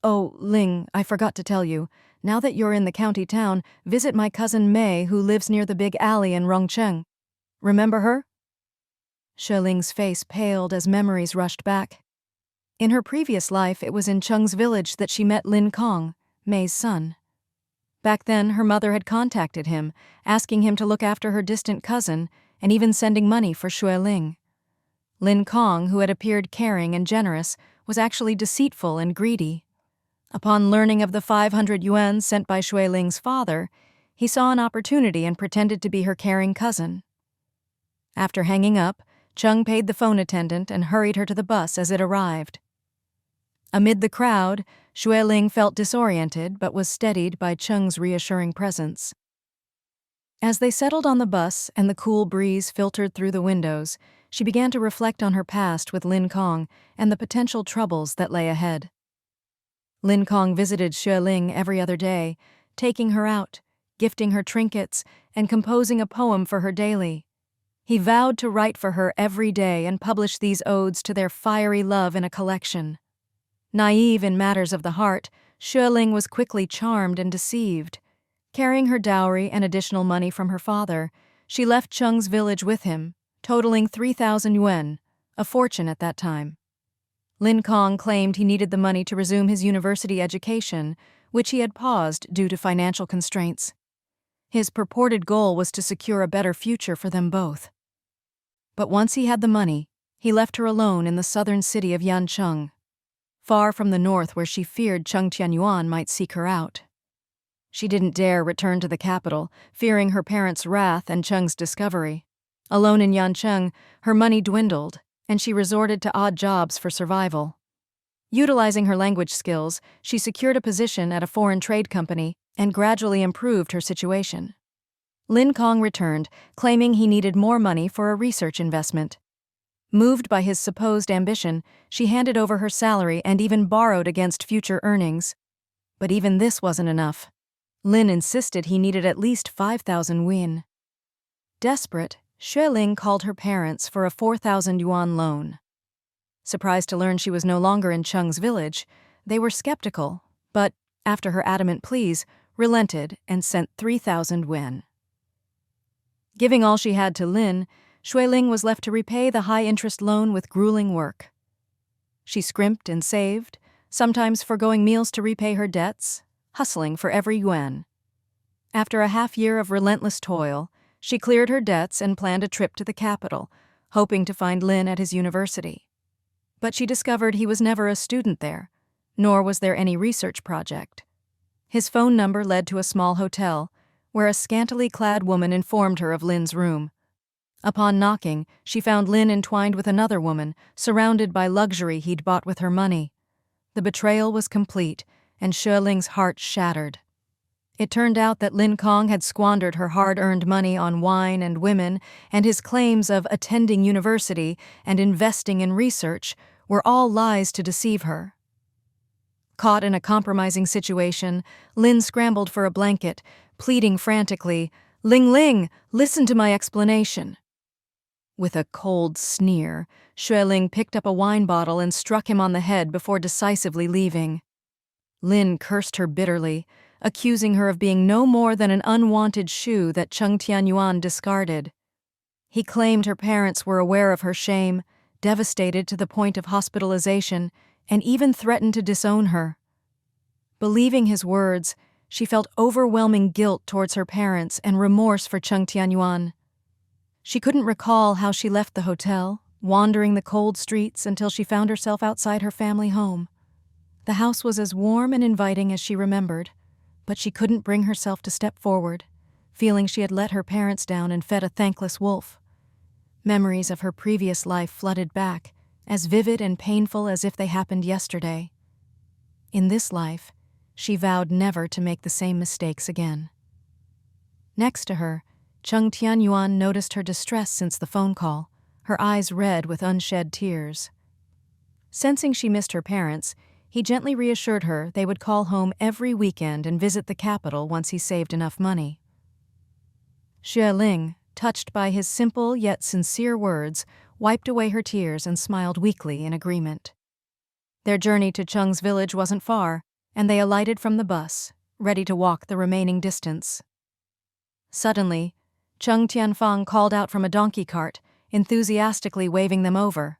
"Oh, Ling, I forgot to tell you. Now that you're in the county town, visit my cousin Mei who lives near the big alley in Rongcheng. Remember her?" Xue Ling's face paled as memories rushed back. In her previous life, it was in Cheng's village that she met Lin Kong, Mei's son. Back then, her mother had contacted him, asking him to look after her distant cousin and even sending money for Xue Ling. Lin Kong, who had appeared caring and generous, was actually deceitful and greedy. Upon learning of the 500 yuan sent by Xue Ling's father, he saw an opportunity and pretended to be her caring cousin. After hanging up, Cheng paid the phone attendant and hurried her to the bus as it arrived. Amid the crowd, Xue Ling felt disoriented but was steadied by Cheng's reassuring presence. As they settled on the bus and the cool breeze filtered through the windows, she began to reflect on her past with Lin Kong and the potential troubles that lay ahead. Lin Kong visited Xue Ling every other day, taking her out, gifting her trinkets, and composing a poem for her daily. He vowed to write for her every day and publish these odes to their fiery love in a collection. Naive in matters of the heart, Xue Ling was quickly charmed and deceived. Carrying her dowry and additional money from her father, she left Cheng's village with him, totaling 3,000 yuan, a fortune at that time. Lin Kong claimed he needed the money to resume his university education, which he had paused due to financial constraints. His purported goal was to secure a better future for them both. But once he had the money, he left her alone in the southern city of Yancheng, far from the north where she feared Cheng Tianyuan might seek her out. She didn't dare return to the capital, fearing her parents' wrath and Cheng's discovery. Alone in Yancheng, her money dwindled, and she resorted to odd jobs for survival. Utilizing her language skills, she secured a position at a foreign trade company and gradually improved her situation. Lin Kong returned, claiming he needed more money for a research investment. Moved by his supposed ambition, she handed over her salary and even borrowed against future earnings. But even this wasn't enough. Lin insisted he needed at least 5,000 yuan. Desperate, Xue Ling called her parents for a 4,000 yuan loan. Surprised to learn she was no longer in Cheng's village, they were skeptical, but, after her adamant pleas, relented and sent 3,000 yuan. Giving all she had to Lin, Xue Ling was left to repay the high-interest loan with grueling work. She scrimped and saved, sometimes forgoing meals to repay her debts, hustling for every yuan. After a half-year of relentless toil, she cleared her debts and planned a trip to the capital, hoping to find Lin at his university. But she discovered he was never a student there, nor was there any research project. His phone number led to a small hotel, where a scantily clad woman informed her of Lin's room. Upon knocking, she found Lin entwined with another woman, surrounded by luxury he'd bought with her money. The betrayal was complete, and Xue Ling's heart shattered. It turned out that Lin Kong had squandered her hard-earned money on wine and women, and his claims of attending university and investing in research were all lies to deceive her. Caught in a compromising situation, Lin scrambled for a blanket, pleading frantically, "Ling Ling, listen to my explanation." With a cold sneer, Xue Ling picked up a wine bottle and struck him on the head before decisively leaving. Lin cursed her bitterly, accusing her of being no more than an unwanted shoe that Cheng Tianyuan discarded. He claimed her parents were aware of her shame, devastated to the point of hospitalization, and even threatened to disown her. Believing his words, she felt overwhelming guilt towards her parents and remorse for Cheng Tianyuan. She couldn't recall how she left the hotel, wandering the cold streets until she found herself outside her family home. The house was as warm and inviting as she remembered, but she couldn't bring herself to step forward, feeling she had let her parents down and fed a thankless wolf. Memories of her previous life flooded back, as vivid and painful as if they happened yesterday. In this life, she vowed never to make the same mistakes again. Next to her, Cheng Tianyuan noticed her distress since the phone call, her eyes red with unshed tears. Sensing she missed her parents, he gently reassured her they would call home every weekend and visit the capital once he saved enough money. Xue Ling, touched by his simple yet sincere words, wiped away her tears and smiled weakly in agreement. Their journey to Cheng's village wasn't far, and they alighted from the bus, ready to walk the remaining distance. Suddenly, Cheng Tianfang called out from a donkey cart, enthusiastically waving them over.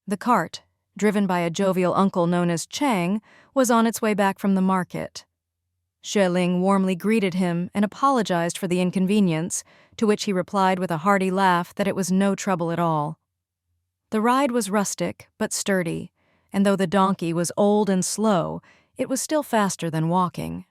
The cart, driven by a jovial uncle known as Cheng, was on its way back from the market. Xue Ling warmly greeted him and apologized for the inconvenience, to which he replied with a hearty laugh that it was no trouble at all. The ride was rustic but sturdy, and though the donkey was old and slow, it was still faster than walking.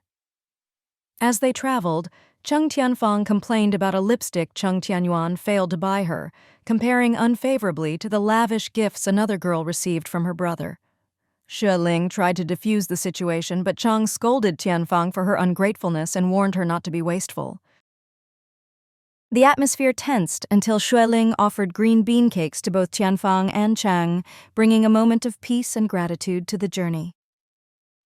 As they traveled, Cheng Tianyuan complained about a lipstick Cheng Tianyuan failed to buy her, comparing unfavorably to the lavish gifts another girl received from her brother. Xue Ling tried to defuse the situation, but Cheng scolded Tianfang for her ungratefulness and warned her not to be wasteful. The atmosphere tensed until Xue Ling offered green bean cakes to both Tianfang and Cheng, bringing a moment of peace and gratitude to the journey.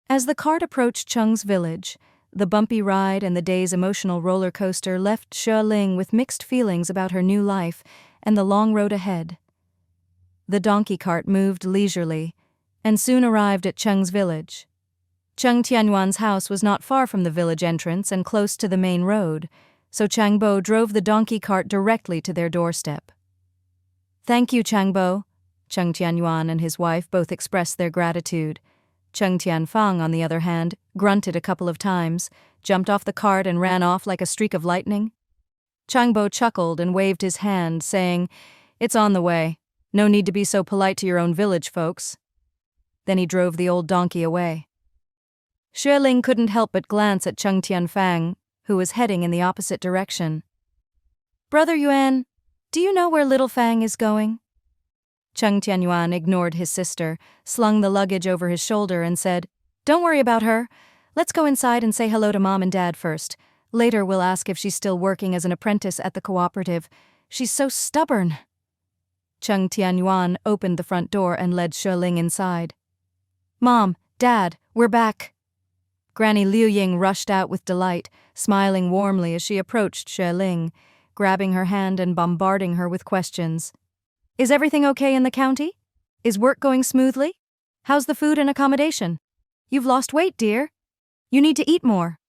As the cart approached Cheng's village, the bumpy ride and the day's emotional roller coaster left Xue Ling with mixed feelings about her new life and the long road ahead. The donkey cart moved leisurely and soon arrived at Cheng's village. Cheng Tianyuan's house was not far from the village entrance and close to the main road, so Changbo drove the donkey cart directly to their doorstep. "Thank you, Changbo." Cheng Tianyuan and his wife both expressed their gratitude. Cheng Tianfang, on the other hand, grunted a couple of times, jumped off the cart and ran off like a streak of lightning. Changbo chuckled and waved his hand, saying, "It's on the way. No need to be so polite to your own village folks." Then he drove the old donkey away. Xue Ling couldn't help but glance at Cheng Tianfang, who was heading in the opposite direction. "Brother Yuan, do you know where Little Fang is going?" Cheng Tianyuan ignored his sister, slung the luggage over his shoulder and said, "Don't worry about her. Let's go inside and say hello to Mom and Dad first. Later we'll ask if she's still working as an apprentice at the cooperative. She's so stubborn." Cheng Tianyuan opened the front door and led Xue Ling inside. "Mom, Dad, we're back." Granny Liu Ying rushed out with delight, smiling warmly as she approached Xue Ling, grabbing her hand and bombarding her with questions. "Is everything okay in the county? Is work going smoothly? How's the food and accommodation? You've lost weight, dear. You need to eat more."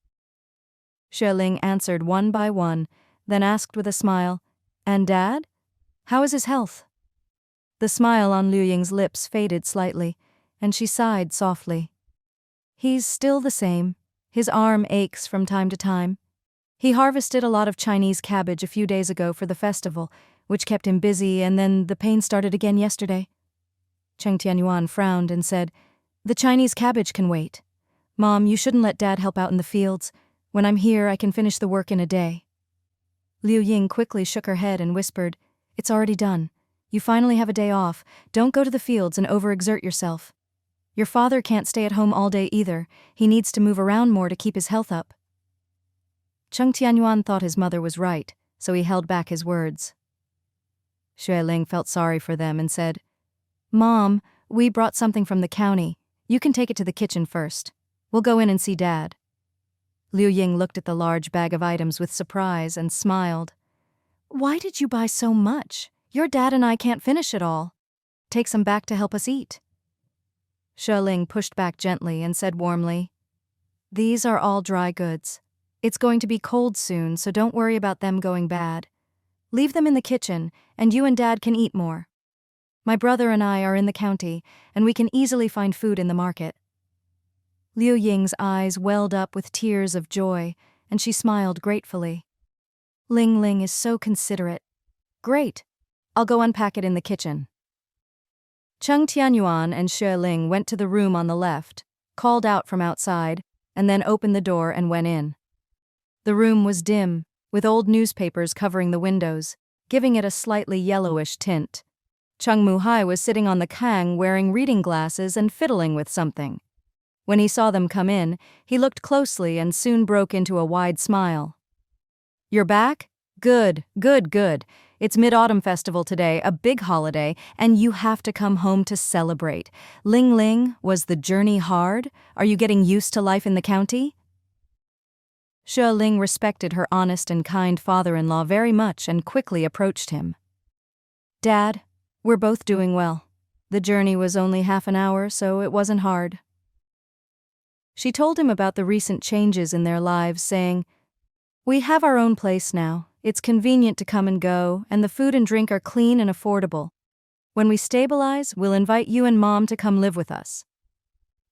Xue Ling answered one by one, then asked with a smile, "And Dad? How is his health?" The smile on Liu Ying's lips faded slightly, and she sighed softly. "He's still the same. His arm aches from time to time. He harvested a lot of Chinese cabbage a few days ago for the festival, which kept him busy, and then the pain started again yesterday." Cheng Tianyuan frowned and said, "The Chinese cabbage can wait. Mom, you shouldn't let Dad help out in the fields. When I'm here, I can finish the work in a day." Liu Ying quickly shook her head and whispered, "It's already done. You finally have a day off. Don't go to the fields and overexert yourself. Your father can't stay at home all day either. He needs to move around more to keep his health up." Cheng Tianyuan thought his mother was right, so he held back his words. Xue Ling felt sorry for them and said, "Mom, we brought something from the county. You can take it to the kitchen first. We'll go in and see Dad." Liu Ying looked at the large bag of items with surprise and smiled. "Why did you buy so much? Your dad and I can't finish it all. Take some back to help us eat." Xue Ling pushed back gently and said warmly, "These are all dry goods. It's going to be cold soon, so don't worry about them going bad. Leave them in the kitchen, and you and Dad can eat more. My brother and I are in the county, and we can easily find food in the market." Liu Ying's eyes welled up with tears of joy, and she smiled gratefully. "Ling Ling is so considerate. Great. I'll go unpack it in the kitchen." Cheng Tianyuan and Xue Ling went to the room on the left, called out from outside, and then opened the door and went in. The room was dim, with old newspapers covering the windows, giving it a slightly yellowish tint. Cheng Muhai was sitting on the kang wearing reading glasses and fiddling with something. When he saw them come in, he looked closely and soon broke into a wide smile. "You're back? Good, good, good. It's Mid-Autumn Festival today, a big holiday, and you have to come home to celebrate. Ling Ling, was the journey hard? Are you getting used to life in the county?" Xue Ling respected her honest and kind father-in-law very much and quickly approached him. "Dad, we're both doing well. The journey was only half an hour, so it wasn't hard." She told him about the recent changes in their lives, saying, "We have our own place now. It's convenient to come and go, and the food and drink are clean and affordable. When we stabilize, we'll invite you and Mom to come live with us."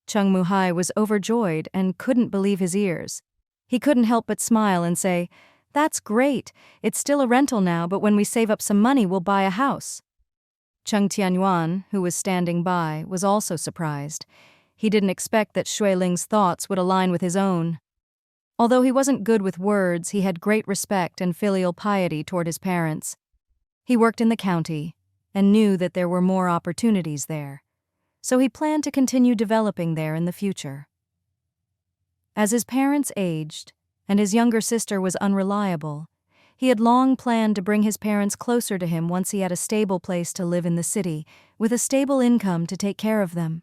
Cheng Muhai was overjoyed and couldn't believe his ears. He couldn't help but smile and say, "That's great. It's still a rental now, but when we save up some money, we'll buy a house." Cheng Tianyuan, who was standing by, was also surprised. He didn't expect that Xue Ling's thoughts would align with his own. Although he wasn't good with words, he had great respect and filial piety toward his parents. He worked in the county and knew that there were more opportunities there, so he planned to continue developing there in the future. As his parents aged, and his younger sister was unreliable, he had long planned to bring his parents closer to him once he had a stable place to live in the city, with a stable income to take care of them.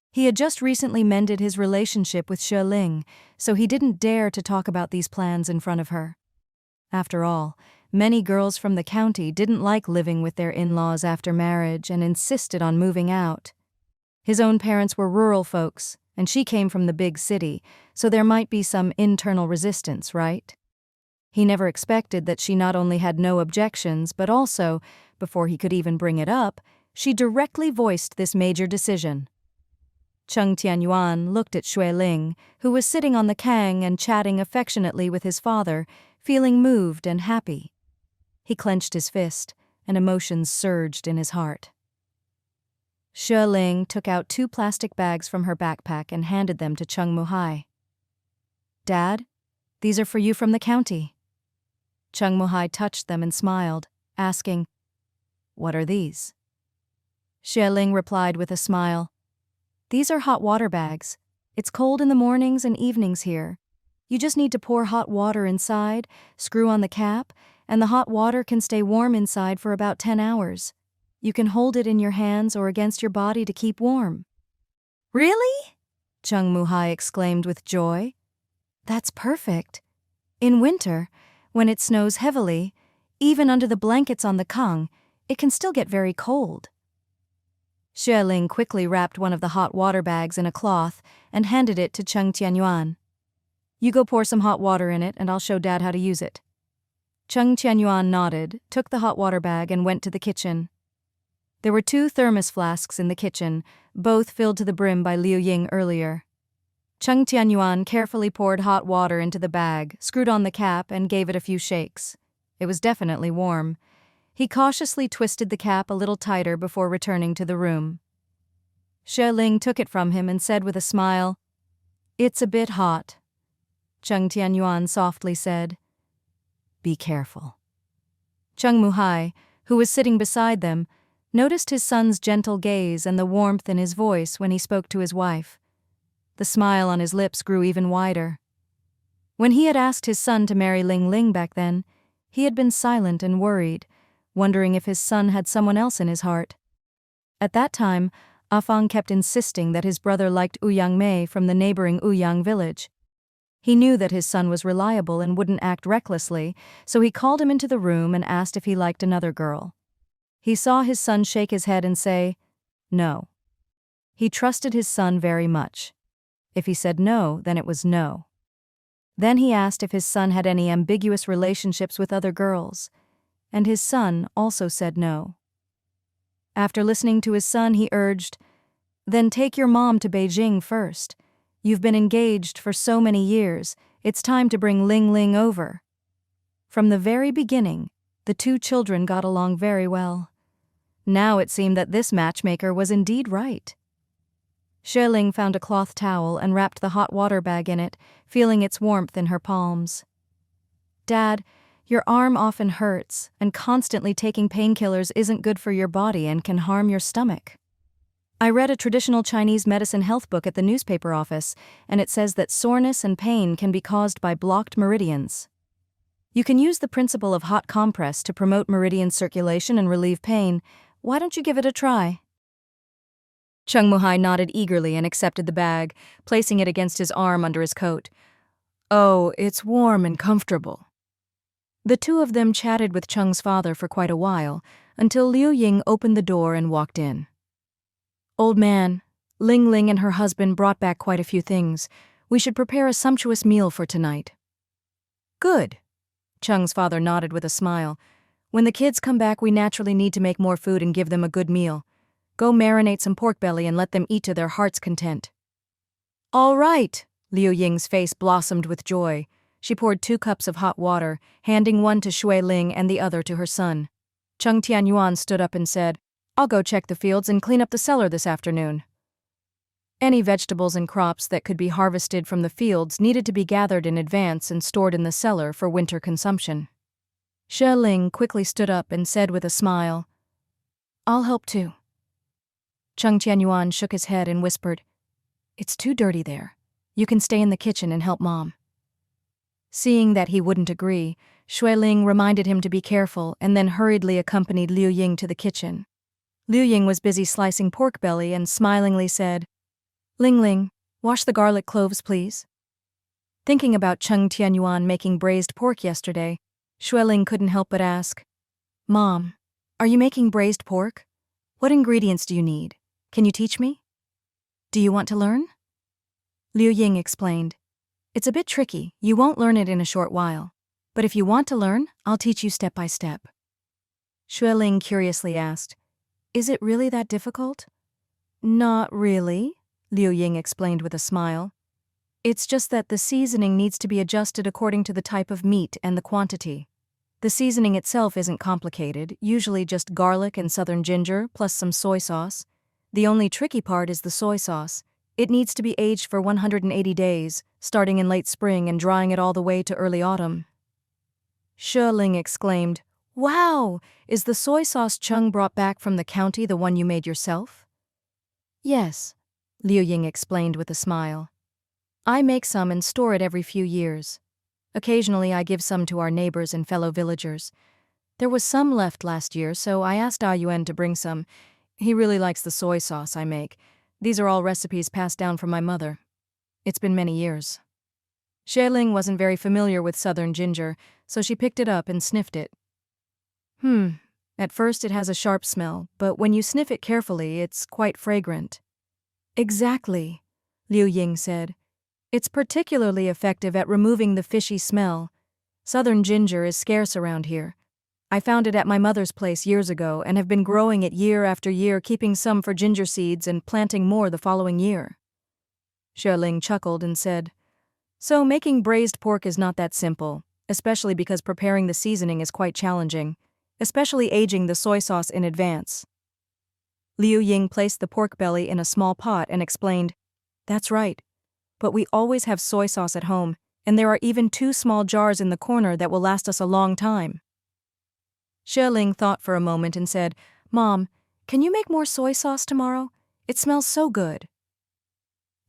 He had just recently mended his relationship with Xue Ling, so he didn't dare to talk about these plans in front of her. After all, many girls from the county didn't like living with their in-laws after marriage and insisted on moving out. His own parents were rural folks, and she came from the big city, so there might be some internal resistance, right? He never expected that she not only had no objections, but also, before he could even bring it up, she directly voiced this major decision. Cheng Tianyuan looked at Xue Ling, who was sitting on the kang and chatting affectionately with his father, feeling moved and happy. He clenched his fist, and emotions surged in his heart. Xue Ling took out 2 plastic bags from her backpack and handed them to Cheng Muhai. "Dad, these are for you from the county." Cheng Muhai touched them and smiled, asking, "What are these?" Xue Ling replied with a smile, "These are hot water bags. It's cold in the mornings and evenings here. You just need to pour hot water inside, screw on the cap, and the hot water can stay warm inside for about 10 hours. You can hold it in your hands or against your body to keep warm." "Really?" Cheng Muhai exclaimed with joy. "That's perfect. In winter, when it snows heavily, even under the blankets on the kang, it can still get very cold." Xue Ling quickly wrapped one of the hot water bags in a cloth and handed it to Cheng Tianyuan. "You go pour some hot water in it and I'll show Dad how to use it." Cheng Tianyuan nodded, took the hot water bag and went to the kitchen. There were 2 thermos flasks in the kitchen, both filled to the brim by Liu Ying earlier. Cheng Tianyuan carefully poured hot water into the bag, screwed on the cap, and gave it a few shakes. It was definitely warm. He cautiously twisted the cap a little tighter before returning to the room. Xue Ling took it from him and said with a smile, "It's a bit hot." Cheng Tianyuan softly said, "Be careful." Cheng Muhai, who was sitting beside them, noticed his son's gentle gaze and the warmth in his voice when he spoke to his wife. The smile on his lips grew even wider. When he had asked his son to marry Ling Ling back then, he had been silent and worried, wondering if his son had someone else in his heart. At that time, Afang kept insisting that his brother liked Ouyang Mei from the neighboring Ouyang village. He knew that his son was reliable and wouldn't act recklessly, so he called him into the room and asked if he liked another girl. He saw his son shake his head and say, "No." He trusted his son very much. If he said no, then it was no. Then he asked if his son had any ambiguous relationships with other girls, and his son also said no. After listening to his son, he urged, "Then take your mom to Beijing first. You've been engaged for so many years, it's time to bring Ling Ling over." From the very beginning, the 2 children got along very well. Now it seemed that this matchmaker was indeed right. Xue Ling found a cloth towel and wrapped the hot water bag in it, feeling its warmth in her palms. "Dad, your arm often hurts, and constantly taking painkillers isn't good for your body and can harm your stomach. I read a traditional Chinese medicine health book at the newspaper office, and it says that soreness and pain can be caused by blocked meridians. You can use the principle of hot compress to promote meridian circulation and relieve pain. Why don't you give it a try?" Cheng Muhai nodded eagerly and accepted the bag, placing it against his arm under his coat. "Oh, it's warm and comfortable." The 2 of them chatted with Cheng's father for quite a while, until Liu Ying opened the door and walked in. "Old man, Ling Ling and her husband brought back quite a few things. We should prepare a sumptuous meal for tonight." "Good." Cheng's father nodded with a smile. When the kids come back, we naturally need to make more food and give them a good meal. Go marinate some pork belly and let them eat to their heart's content. All right, Liu Ying's face blossomed with joy. She poured 2 cups of hot water, handing one to Xue Ling and the other to her son. Cheng Tianyuan stood up and said, I'll go check the fields and clean up the cellar this afternoon. Any vegetables and crops that could be harvested from the fields needed to be gathered in advance and stored in the cellar for winter consumption. Xue Ling quickly stood up and said with a smile, I'll help too. Cheng Tianyuan shook his head and whispered, It's too dirty there. You can stay in the kitchen and help Mom. Seeing that he wouldn't agree, Xue Ling reminded him to be careful and then hurriedly accompanied Liu Ying to the kitchen. Liu Ying was busy slicing pork belly and smilingly said, Ling Ling, wash the garlic cloves, please. Thinking about Cheng Tianyuan making braised pork yesterday, Xue Ling couldn't help but ask, Mom, are you making braised pork? What ingredients do you need? Can you teach me? Do you want to learn? Liu Ying explained, It's a bit tricky, you won't learn it in a short while. But if you want to learn, I'll teach you step by step. Xue Ling curiously asked, Is it really that difficult? Not really, Liu Ying explained with a smile. It's just that the seasoning needs to be adjusted according to the type of meat and the quantity. The seasoning itself isn't complicated, usually just garlic and southern ginger plus some soy sauce. The only tricky part is the soy sauce. It needs to be aged for 180 days, starting in late spring and drying it all the way to early autumn. Xue Ling exclaimed, Wow! Is the soy sauce Cheng brought back from the county the one you made yourself? Yes, Liu Ying explained with a smile. I make some and store it every few years. Occasionally I give some to our neighbors and fellow villagers. There was some left last year, so I asked Yuan to bring some. He really likes the soy sauce I make. These are all recipes passed down from my mother. It's been many years. Xue Ling wasn't very familiar with southern ginger, so she picked it up and sniffed it. At first it has a sharp smell, but when you sniff it carefully, it's quite fragrant. Exactly, Liu Ying said. It's particularly effective at removing the fishy smell. Southern ginger is scarce around here. I found it at my mother's place years ago and have been growing it year after year, keeping some for ginger seeds and planting more the following year. Xue Ling chuckled and said, So making braised pork is not that simple, especially because preparing the seasoning is quite challenging, especially aging the soy sauce in advance. Liu Ying placed the pork belly in a small pot and explained, That's right. But we always have soy sauce at home, and there are even 2 small jars in the corner that will last us a long time. Xue Ling thought for a moment and said, Mom, can you make more soy sauce tomorrow? It smells so good.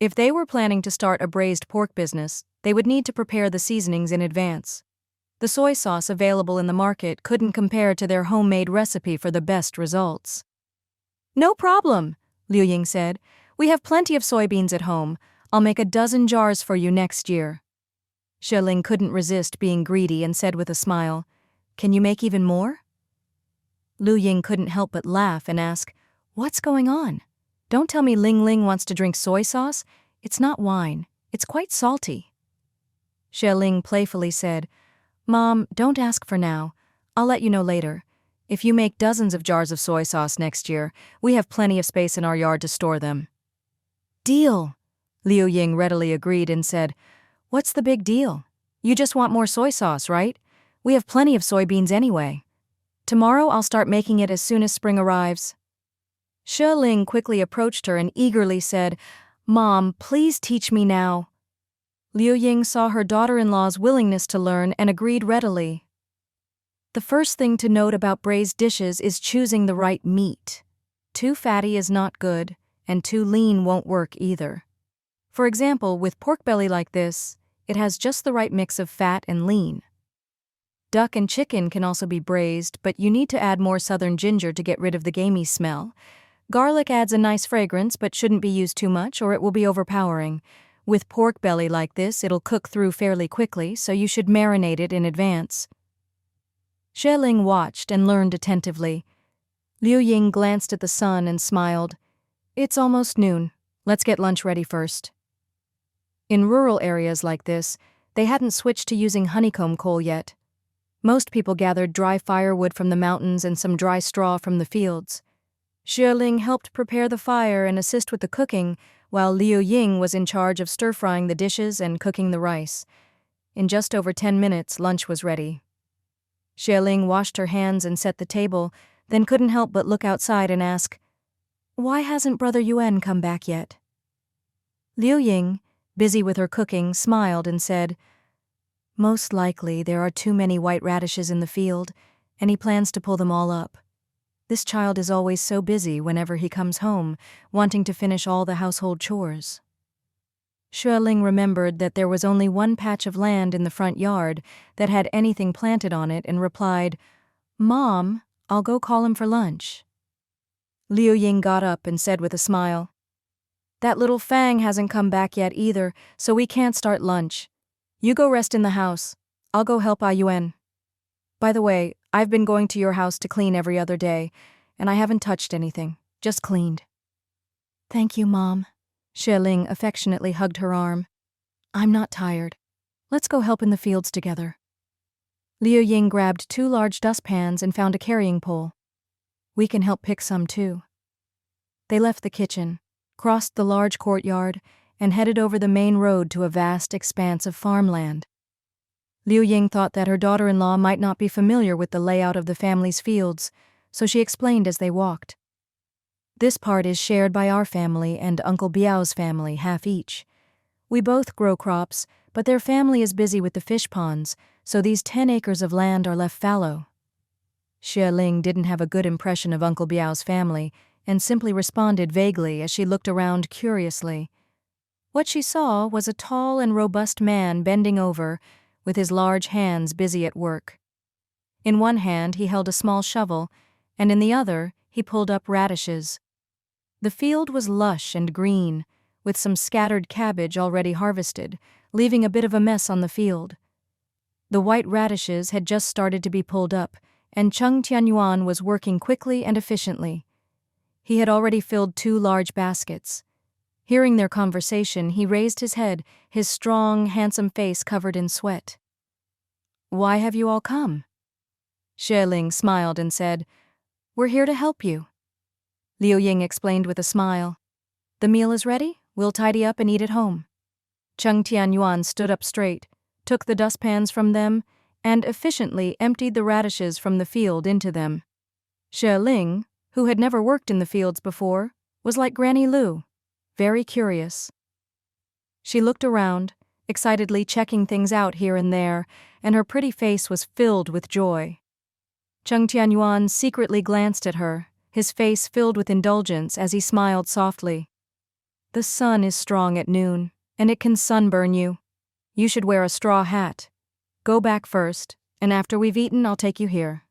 If they were planning to start a braised pork business, they would need to prepare the seasonings in advance. The soy sauce available in the market couldn't compare to their homemade recipe for the best results. No problem, Liu Ying said. We have plenty of soybeans at home. I'll make 12 jars for you next year. Xue Ling couldn't resist being greedy and said with a smile, Can you make even more? Liu Ying couldn't help but laugh and ask, What's going on? Don't tell me Ling Ling wants to drink soy sauce. It's not wine. It's quite salty. Xue Ling playfully said, Mom, don't ask for now. I'll let you know later. If you make dozens of jars of soy sauce next year, we have plenty of space in our yard to store them. Deal, Liu Ying readily agreed and said, What's the big deal? You just want more soy sauce, right? We have plenty of soybeans anyway. Tomorrow I'll start making it as soon as spring arrives. Xue Ling quickly approached her and eagerly said, Mom, please teach me now. Liu Ying saw her daughter-in-law's willingness to learn and agreed readily. The first thing to note about braised dishes is choosing the right meat. Too fatty is not good, and too lean won't work either. For example, with pork belly like this, it has just the right mix of fat and lean. Duck and chicken can also be braised, but you need to add more southern ginger to get rid of the gamey smell. Garlic adds a nice fragrance but shouldn't be used too much or it will be overpowering. With pork belly like this, it'll cook through fairly quickly, so you should marinate it in advance. Xue Ling watched and learned attentively. Liu Ying glanced at the sun and smiled. It's almost noon. Let's get lunch ready first. In rural areas like this, they hadn't switched to using honeycomb coal yet. Most people gathered dry firewood from the mountains and some dry straw from the fields. Xue Ling helped prepare the fire and assist with the cooking, while Liu Ying was in charge of stir-frying the dishes and cooking the rice. In just over 10 minutes, lunch was ready. Xue Ling washed her hands and set the table, then couldn't help but look outside and ask, "Why hasn't Brother Yuan come back yet?" Liu Ying, busy with her cooking, smiled and said, "Most likely there are too many white radishes in the field, and he plans to pull them all up. This child is always so busy whenever he comes home, wanting to finish all the household chores." Xue Ling remembered that there was only one patch of land in the front yard that had anything planted on it and replied, "Mom, I'll go call him for lunch." Liu Ying got up and said with a smile, "That little Fang hasn't come back yet either, so we can't start lunch. You go rest in the house. I'll go help Yuan. By the way, I've been going to your house to clean every other day, and I haven't touched anything, just cleaned." "Thank you, Mom." Xue Ling affectionately hugged her arm. "I'm not tired. Let's go help in the fields together." Liu Ying grabbed 2 large dustpans and found a carrying pole. "We can help pick some too." They left the kitchen, crossed the large courtyard, and headed over the main road to a vast expanse of farmland. Liu Ying thought that her daughter-in-law might not be familiar with the layout of the family's fields, so she explained as they walked. "This part is shared by our family and Uncle Biao's family, half each. We both grow crops, but their family is busy with the fish ponds, so these 10 acres of land are left fallow." Xue Ling didn't have a good impression of Uncle Biao's family and simply responded vaguely as she looked around curiously. What she saw was a tall and robust man bending over, with his large hands busy at work. In one hand he held a small shovel, and in the other he pulled up radishes. The field was lush and green, with some scattered cabbage already harvested, leaving a bit of a mess on the field. The white radishes had just started to be pulled up, and Cheng Tianyuan was working quickly and efficiently. He had already filled 2 large baskets. Hearing their conversation, he raised his head, his strong, handsome face covered in sweat. "Why have you all come?" Xue Ling smiled and said, "We're here to help you." Liu Ying explained with a smile, "The meal is ready. We'll tidy up and eat at home." Cheng Tianyuan stood up straight, took the dustpans from them, and efficiently emptied the radishes from the field into them. Xue Ling, who had never worked in the fields before, was like Granny Lu, very curious. She looked around, excitedly checking things out here and there, and her pretty face was filled with joy. Cheng Tianyuan secretly glanced at her, his face filled with indulgence as he smiled softly. "The sun is strong at noon, and it can sunburn you. You should wear a straw hat. Go back first, and after we've eaten, I'll take you here."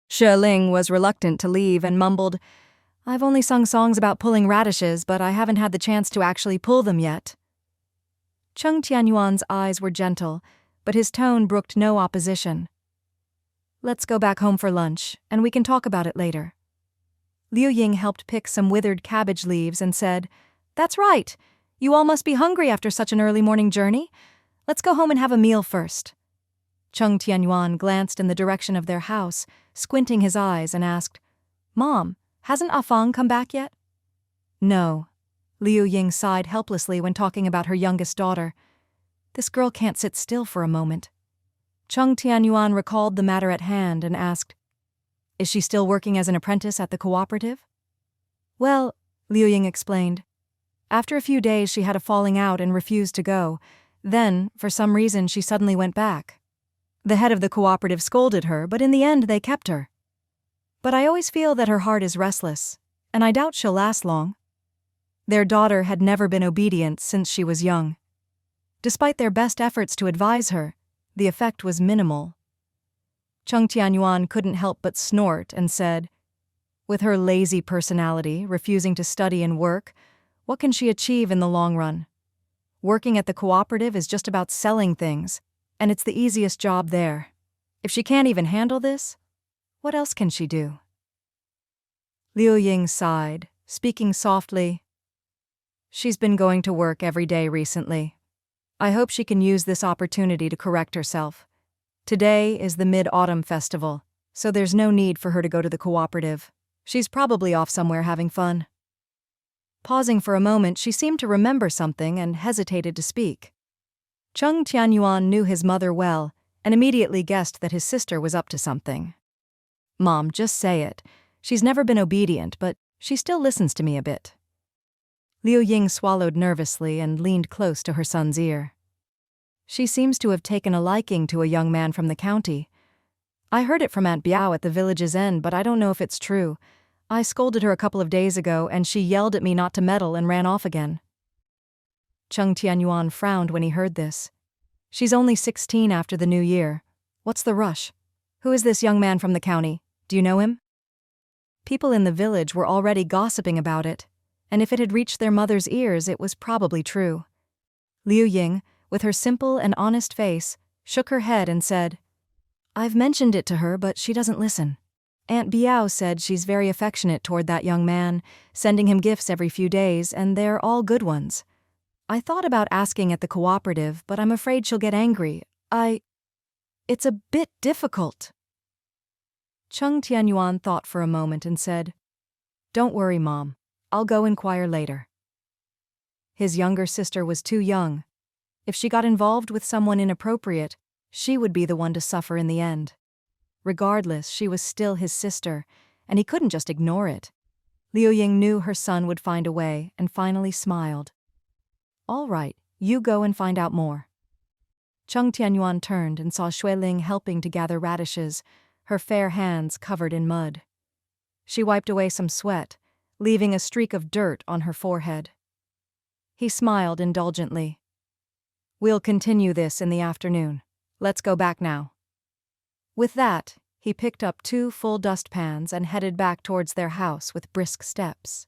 Xue Ling was reluctant to leave and mumbled, "I've only sung songs about pulling radishes, but I haven't had the chance to actually pull them yet." Cheng Tianyuan's eyes were gentle, but his tone brooked no opposition. "Let's go back home for lunch, and we can talk about it later." Liu Ying helped pick some withered cabbage leaves and said, "That's right. You all must be hungry after such an early morning journey. Let's go home and have a meal first." Cheng Tianyuan glanced in the direction of their house, squinting his eyes, and asked, "Mom, hasn't Afang come back yet?" "No." Liu Ying sighed helplessly when talking about her youngest daughter. "This girl can't sit still for a moment." Cheng Tianyuan recalled the matter at hand and asked, "Is she still working as an apprentice at the cooperative?" "Well," Liu Ying explained, "after a few days she had a falling out and refused to go. Then, for some reason, she suddenly went back. The head of the cooperative scolded her, but in the end they kept her. But I always feel that her heart is restless, and I doubt she'll last long." Their daughter had never been obedient since she was young. Despite their best efforts to advise her, the effect was minimal. Cheng Tianyuan couldn't help but snort and said, "With her lazy personality, refusing to study and work, what can she achieve in the long run? Working at the cooperative is just about selling things, and it's the easiest job there. If she can't even handle this, what else can she do?" Liu Ying sighed, speaking softly, "She's been going to work every day recently. I hope she can use this opportunity to correct herself. Today is the Mid-Autumn Festival, so there's no need for her to go to the cooperative. She's probably off somewhere having fun. Pausing for a moment, she seemed to remember something and hesitated to speak. Cheng Tianyuan knew his mother well and immediately guessed that his sister was up to something. "Mom, just say it. She's never been obedient, but she still listens to me a bit." Liu Ying swallowed nervously and leaned close to her son's ear. "She seems to have taken a liking to a young man from the county. I heard it from Aunt Biao at the village's end, but I don't know if it's true. I scolded her a couple of days ago, and she yelled at me not to meddle and ran off again." Cheng Tianyuan frowned when he heard this. "She's only 16 after the new year. What's the rush? Who is this young man from the county? Do you know him?" People in the village were already gossiping about it, and if it had reached their mother's ears, it was probably true. Liu Ying, with her simple and honest face, shook her head and said, "I've mentioned it to her, but she doesn't listen. Aunt Biao said she's very affectionate toward that young man, sending him gifts every few days, and they're all good ones. I thought about asking at the cooperative, but I'm afraid she'll get angry. It's a bit difficult." Cheng Tianyuan thought for a moment and said, "Don't worry, Mom. I'll go inquire later." His younger sister was too young. If she got involved with someone inappropriate, she would be the one to suffer in the end. Regardless, she was still his sister, and he couldn't just ignore it. Liu Ying knew her son would find a way and finally smiled. "All right, you go and find out more." Cheng Tianyuan turned and saw Xue Ling helping to gather radishes, her fair hands covered in mud. She wiped away some sweat, leaving a streak of dirt on her forehead. He smiled indulgently. "We'll continue this in the afternoon. Let's go back now." With that, he picked up 2 full dustpans and headed back towards their house with brisk steps.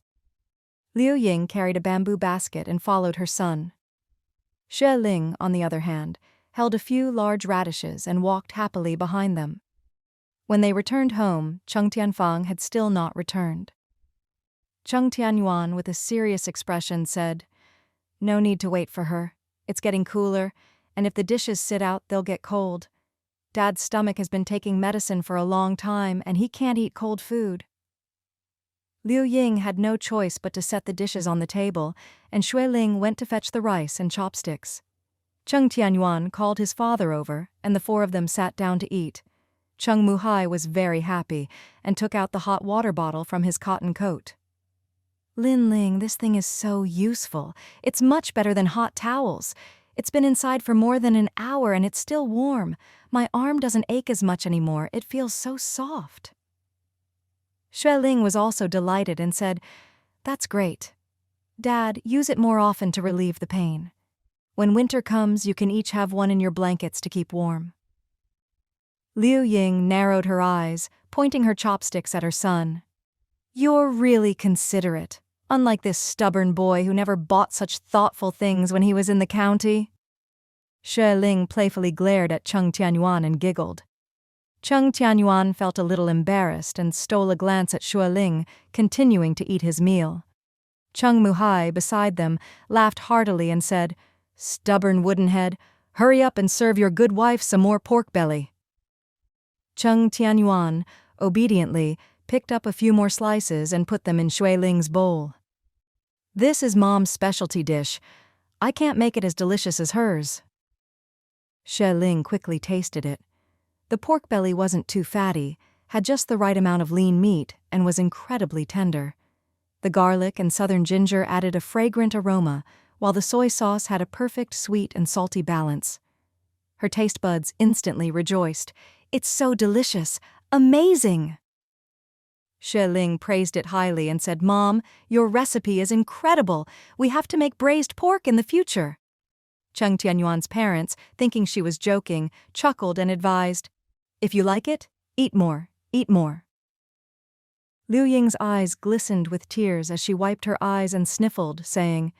Liu Ying carried a bamboo basket and followed her son. Xue Ling, on the other hand, held a few large radishes and walked happily behind them. When they returned home, Cheng Tianfang had still not returned. Cheng Tianyuan, with a serious expression, said, "No need to wait for her. It's getting cooler, and if the dishes sit out, they'll get cold. Dad's stomach has been taking medicine for a long time, and he can't eat cold food." Liu Ying had no choice but to set the dishes on the table, and Xue Ling went to fetch the rice and chopsticks. Cheng Tianyuan called his father over, and the 4 of them sat down to eat. Cheng Muhai was very happy and took out the hot water bottle from his cotton coat. "Lin Ling, this thing is so useful. It's much better than hot towels. It's been inside for more than an hour and it's still warm. My arm doesn't ache as much anymore. It feels so soft." Xue Ling was also delighted and said, "That's great. Dad, use it more often to relieve the pain. When winter comes, you can each have one in your blankets to keep warm." Liu Ying narrowed her eyes, pointing her chopsticks at her son. "You're really considerate, unlike this stubborn boy who never bought such thoughtful things when he was in the county." Xue Ling playfully glared at Cheng Tianyuan and giggled. Cheng Tianyuan felt a little embarrassed and stole a glance at Xue Ling, continuing to eat his meal. Cheng Muhai, beside them, laughed heartily and said, "Stubborn woodenhead, hurry up and serve your good wife some more pork belly." Cheng Tianyuan, obediently, picked up a few more slices and put them in Xue Ling's bowl. "This is Mom's specialty dish. I can't make it as delicious as hers." Xue Ling quickly tasted it. The pork belly wasn't too fatty, had just the right amount of lean meat, and was incredibly tender. The garlic and southern ginger added a fragrant aroma, while the soy sauce had a perfect sweet and salty balance. Her taste buds instantly rejoiced. "It's so delicious! Amazing!" Xue Ling praised it highly and said, "Mom, your recipe is incredible. We have to make braised pork in the future." Cheng Tianyuan's parents, thinking she was joking, chuckled and advised, "If you like it, eat more, eat more." Liu Ying's eyes glistened with tears as she wiped her eyes and sniffled, saying,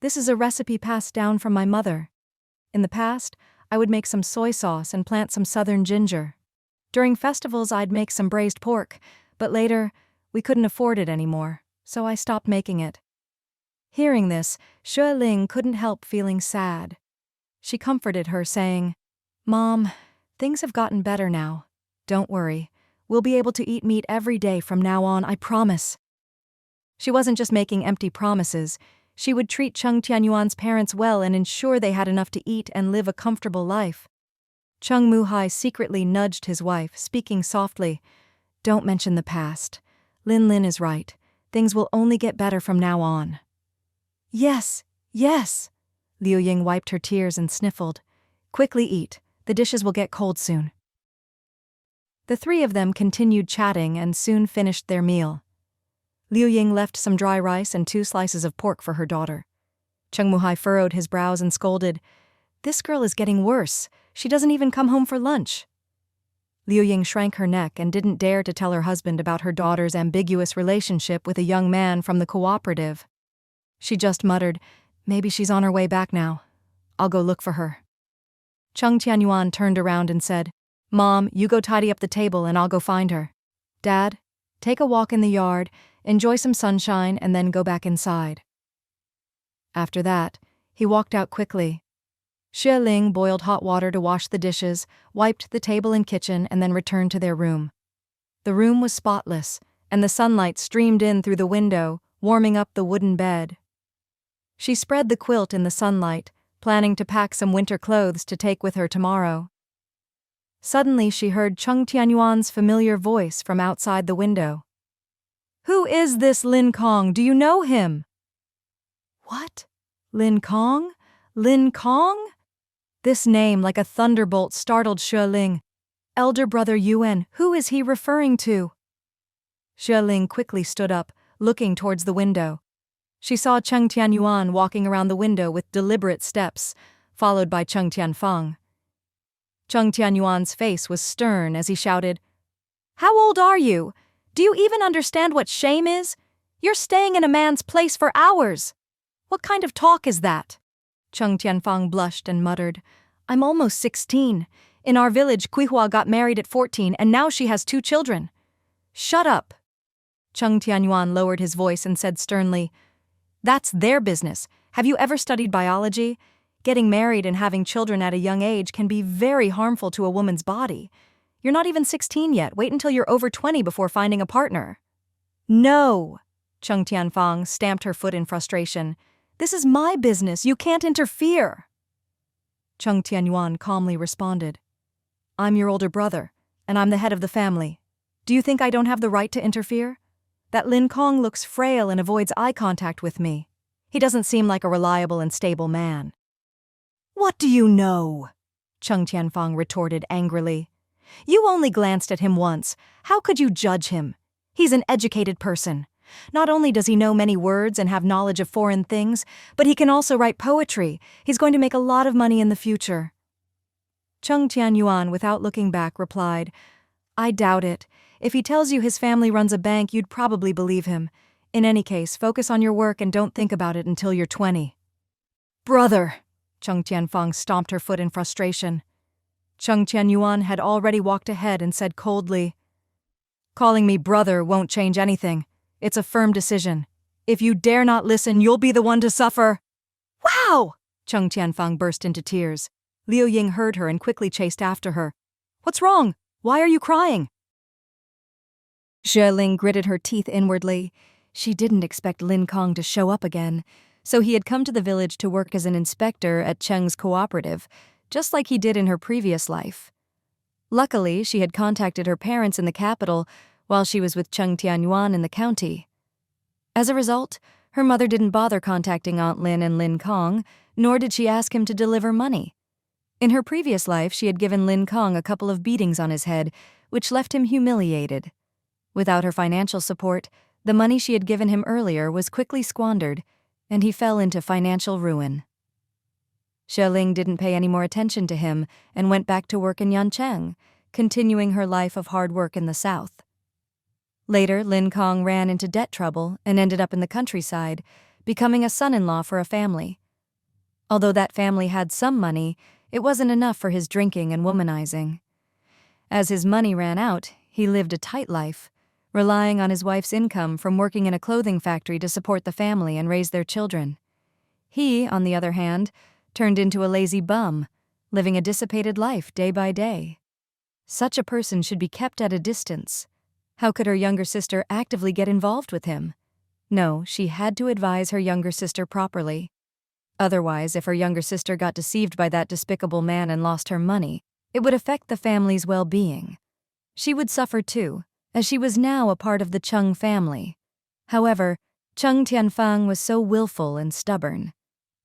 "This is a recipe passed down from my mother. In the past, I would make some soy sauce and plant some southern ginger. During festivals, I'd make some braised pork, but later, we couldn't afford it anymore, so I stopped making it." Hearing this, Xue Ling couldn't help feeling sad. She comforted her, saying, "Mom, Things have gotten better now. Don't worry. We'll be able to eat meat every day from now on, I promise. She wasn't just making empty promises. She would treat Cheng Tianyuan's parents well and ensure they had enough to eat and live a comfortable life. Cheng Muhai secretly nudged his wife, speaking softly. Don't mention the past. Lin is right. Things will only get better from now on. Yes, yes. Liu Ying wiped her tears and sniffled. Quickly eat. The dishes will get cold soon. The three of them continued chatting and soon finished their meal. Liu Ying left some dry rice and 2 slices of pork for her daughter. Cheng Muhai furrowed his brows and scolded, This girl is getting worse. She doesn't even come home for lunch. Liu Ying shrank her neck and didn't dare to tell her husband about her daughter's ambiguous relationship with a young man from the cooperative. She just muttered, Maybe she's on her way back now. I'll go look for her. Cheng Tianyuan turned around and said, Mom, you go tidy up the table and I'll go find her. Dad, take a walk in the yard, enjoy some sunshine, and then go back inside. After that, he walked out quickly. Xue Ling boiled hot water to wash the dishes, wiped the table and kitchen, and then returned to their room. The room was spotless, and the sunlight streamed in through the window, warming up the wooden bed. She spread the quilt in the sunlight, planning to pack some winter clothes to take with her tomorrow. Suddenly she heard Cheng Tianyuan's familiar voice from outside the window. Who is this Lin Kong? Do you know him? What? Lin Kong? Lin Kong? This name, like a thunderbolt, startled Xue Ling. Elder brother Yuan, who is he referring to? Xue Ling quickly stood up, looking towards the window. She saw Cheng Tianyuan walking around the window with deliberate steps, followed by Cheng Tianfang. Cheng Tianyuan's face was stern as he shouted, How old are you? Do you even understand what shame is? You're staying in a man's place for hours. What kind of talk is that? Cheng Tianfang blushed and muttered, I'm almost 16. In our village, Kuihua got married at 14 and now she has 2 children. Shut up. Cheng Tianyuan lowered his voice and said sternly, That's their business. Have you ever studied biology? Getting married and having children at a young age can be very harmful to a woman's body. You're not even 16 yet. Wait until you're over 20 before finding a partner. No! Cheng Tianfang stamped her foot in frustration. This is my business. You can't interfere. Cheng Tianyuan calmly responded, I'm your older brother, and I'm the head of the family. Do you think I don't have the right to interfere? That Lin Kong looks frail and avoids eye contact with me. He doesn't seem like a reliable and stable man. What do you know? Cheng Tianfang retorted angrily. You only glanced at him once. How could you judge him? He's an educated person. Not only does he know many words and have knowledge of foreign things, but he can also write poetry. He's going to make a lot of money in the future. Cheng Tianyuan, without looking back, replied, I doubt it. If he tells you his family runs a bank, you'd probably believe him. In any case, focus on your work and don't think about it until you're 20. Brother! Cheng Tianfang stomped her foot in frustration. Cheng Tianyuan had already walked ahead and said coldly, Calling me brother won't change anything. It's a firm decision. If you dare not listen, you'll be the one to suffer. Wow! Cheng Tianfang burst into tears. Liu Ying heard her and quickly chased after her. What's wrong? Why are you crying? Xue Ling gritted her teeth inwardly. She didn't expect Lin Kong to show up again, so he had come to the village to work as an inspector at Cheng's cooperative, just like he did in her previous life. Luckily, she had contacted her parents in the capital while she was with Cheng Tianyuan in the county. As a result, her mother didn't bother contacting Aunt Lin and Lin Kong, nor did she ask him to deliver money. In her previous life, she had given Lin Kong a couple of beatings on his head, which left him humiliated. Without her financial support, the money she had given him earlier was quickly squandered, and he fell into financial ruin. Xue Ling didn't pay any more attention to him and went back to work in Yancheng, continuing her life of hard work in the south. Later, Lin Kong ran into debt trouble and ended up in the countryside, becoming a son-in-law for a family. Although that family had some money, it wasn't enough for his drinking and womanizing. As his money ran out, he lived a tight life, relying on his wife's income from working in a clothing factory to support the family and raise their children. He, on the other hand, turned into a lazy bum, living a dissipated life day by day. Such a person should be kept at a distance. How could her younger sister actively get involved with him? No, she had to advise her younger sister properly. Otherwise, if her younger sister got deceived by that despicable man and lost her money, it would affect the family's well-being. She would suffer too, as she was now a part of the Cheng family. However, Cheng Tianyuan was so willful and stubborn.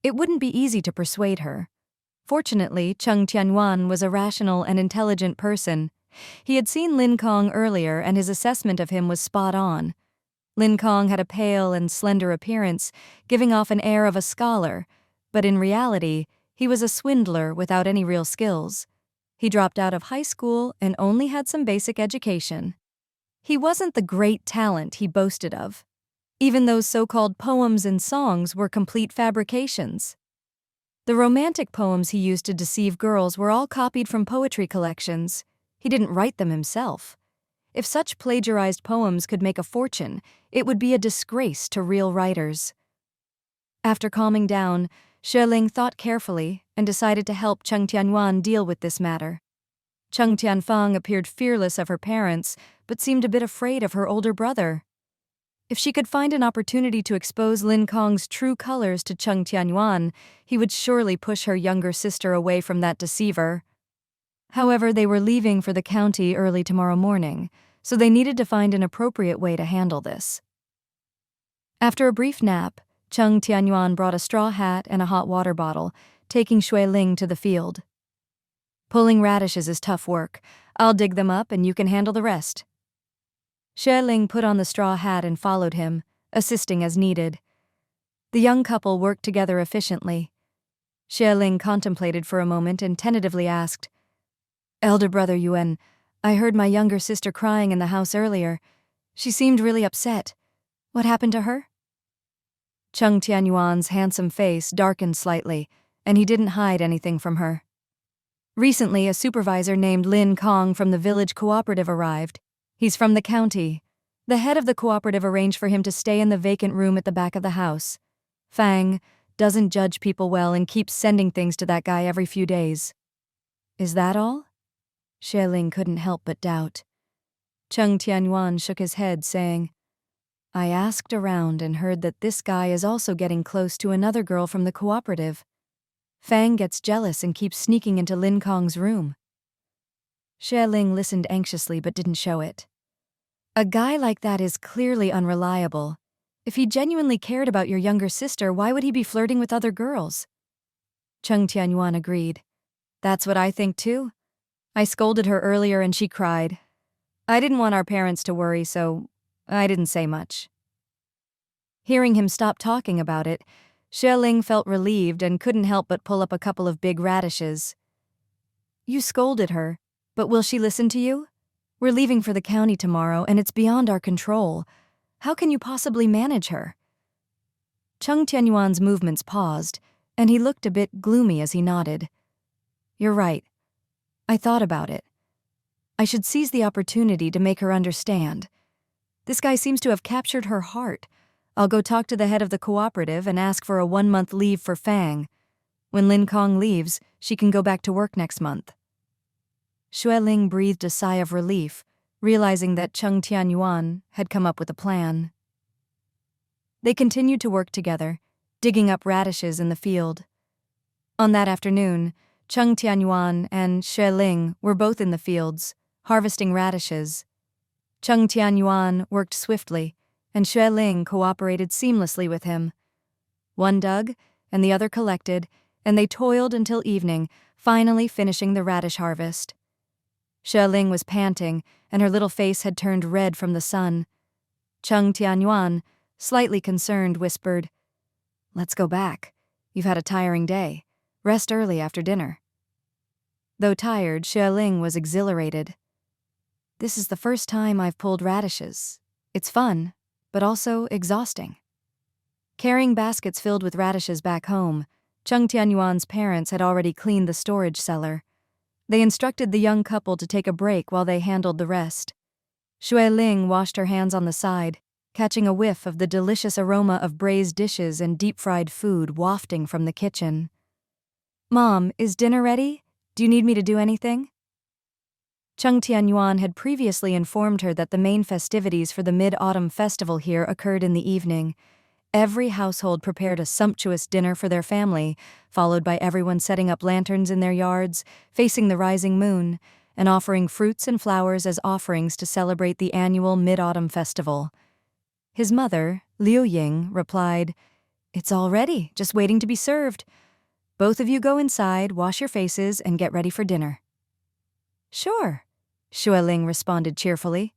It wouldn't be easy to persuade her. Fortunately, Cheng Tianyuan was a rational and intelligent person. He had seen Lin Kong earlier and his assessment of him was spot on. Lin Kong had a pale and slender appearance, giving off an air of a scholar, but in reality, he was a swindler without any real skills. He dropped out of high school and only had some basic education. He wasn't the great talent he boasted of. Even those so-called poems and songs were complete fabrications. The romantic poems he used to deceive girls were all copied from poetry collections. He didn't write them himself. If such plagiarized poems could make a fortune, it would be a disgrace to real writers. After calming down, Xue Ling thought carefully and decided to help Cheng Tianyuan deal with this matter. Cheng Tianyuan appeared fearless of her parents, but seemed a bit afraid of her older brother. If she could find an opportunity to expose Lin Kong's true colors to Cheng Tianyuan, he would surely push her younger sister away from that deceiver. However, they were leaving for the county early tomorrow morning, so they needed to find an appropriate way to handle this. After a brief nap, Cheng Tianyuan brought a straw hat and a hot water bottle, taking Xue Ling to the field. "Pulling radishes is tough work. I'll dig them up and you can handle the rest." Xue Ling put on the straw hat and followed him, assisting as needed. The young couple worked together efficiently. Xue Ling contemplated for a moment and tentatively asked, "Elder brother Yuan, I heard my younger sister crying in the house earlier. She seemed really upset. What happened to her?" Cheng Tianyuan's handsome face darkened slightly, and he didn't hide anything from her. Recently, a supervisor named Lin Kong from the village cooperative arrived. He's from the county. The head of the cooperative arranged for him to stay in the vacant room at the back of the house. Fang doesn't judge people well and keeps sending things to that guy every few days. "Is that all?" Xue Ling couldn't help but doubt. Cheng Tianyuan shook his head, saying, "I asked around and heard that this guy is also getting close to another girl from the cooperative. Fang gets jealous and keeps sneaking into Lin Kong's room." Xue Ling listened anxiously but didn't show it. "A guy like that is clearly unreliable. If he genuinely cared about your younger sister, why would he be flirting with other girls?" Cheng Tianyuan agreed. "That's what I think too. I scolded her earlier and she cried. I didn't want our parents to worry, so I didn't say much." Hearing him stop talking about it, Xue Ling felt relieved and couldn't help but pull up a couple of big radishes. "You scolded her, but will she listen to you? We're leaving for the county tomorrow and it's beyond our control. How can you possibly manage her?" Cheng Tianyuan's movements paused, and he looked a bit gloomy as he nodded. "You're right. I thought about it. I should seize the opportunity to make her understand. This guy seems to have captured her heart. I'll go talk to the head of the cooperative and ask for a 1-month leave for Fang. When Lin Kong leaves, she can go back to work next month." Xue Ling breathed a sigh of relief, realizing that Cheng Tianyuan had come up with a plan. They continued to work together, digging up radishes in the field. On that afternoon, Cheng Tianyuan and Xue Ling were both in the fields, harvesting radishes. Cheng Tianyuan worked swiftly, and Xue Ling cooperated seamlessly with him. One dug, and the other collected, and they toiled until evening, finally finishing the radish harvest. Xue Ling was panting, and her little face had turned red from the sun. Cheng Tianyuan, slightly concerned, whispered, "Let's go back. You've had a tiring day. Rest early after dinner." Though tired, Xue Ling was exhilarated. "This is the first time I've pulled radishes. It's fun, but also exhausting." Carrying baskets filled with radishes back home, Cheng Tianyuan's parents had already cleaned the storage cellar. They instructed the young couple to take a break while they handled the rest. Xue Ling washed her hands on the side, catching a whiff of the delicious aroma of braised dishes and deep-fried food wafting from the kitchen. "Mom, is dinner ready? Do you need me to do anything?" Cheng Tianyuan had previously informed her that the main festivities for the Mid-Autumn Festival here occurred in the evening. Every household prepared a sumptuous dinner for their family, followed by everyone setting up lanterns in their yards, facing the rising moon, and offering fruits and flowers as offerings to celebrate the annual Mid-Autumn Festival. His mother, Xue Ling, replied, "It's all ready, just waiting to be served. Both of you go inside, wash your faces, and get ready for dinner." "Sure," Xue Ling responded cheerfully.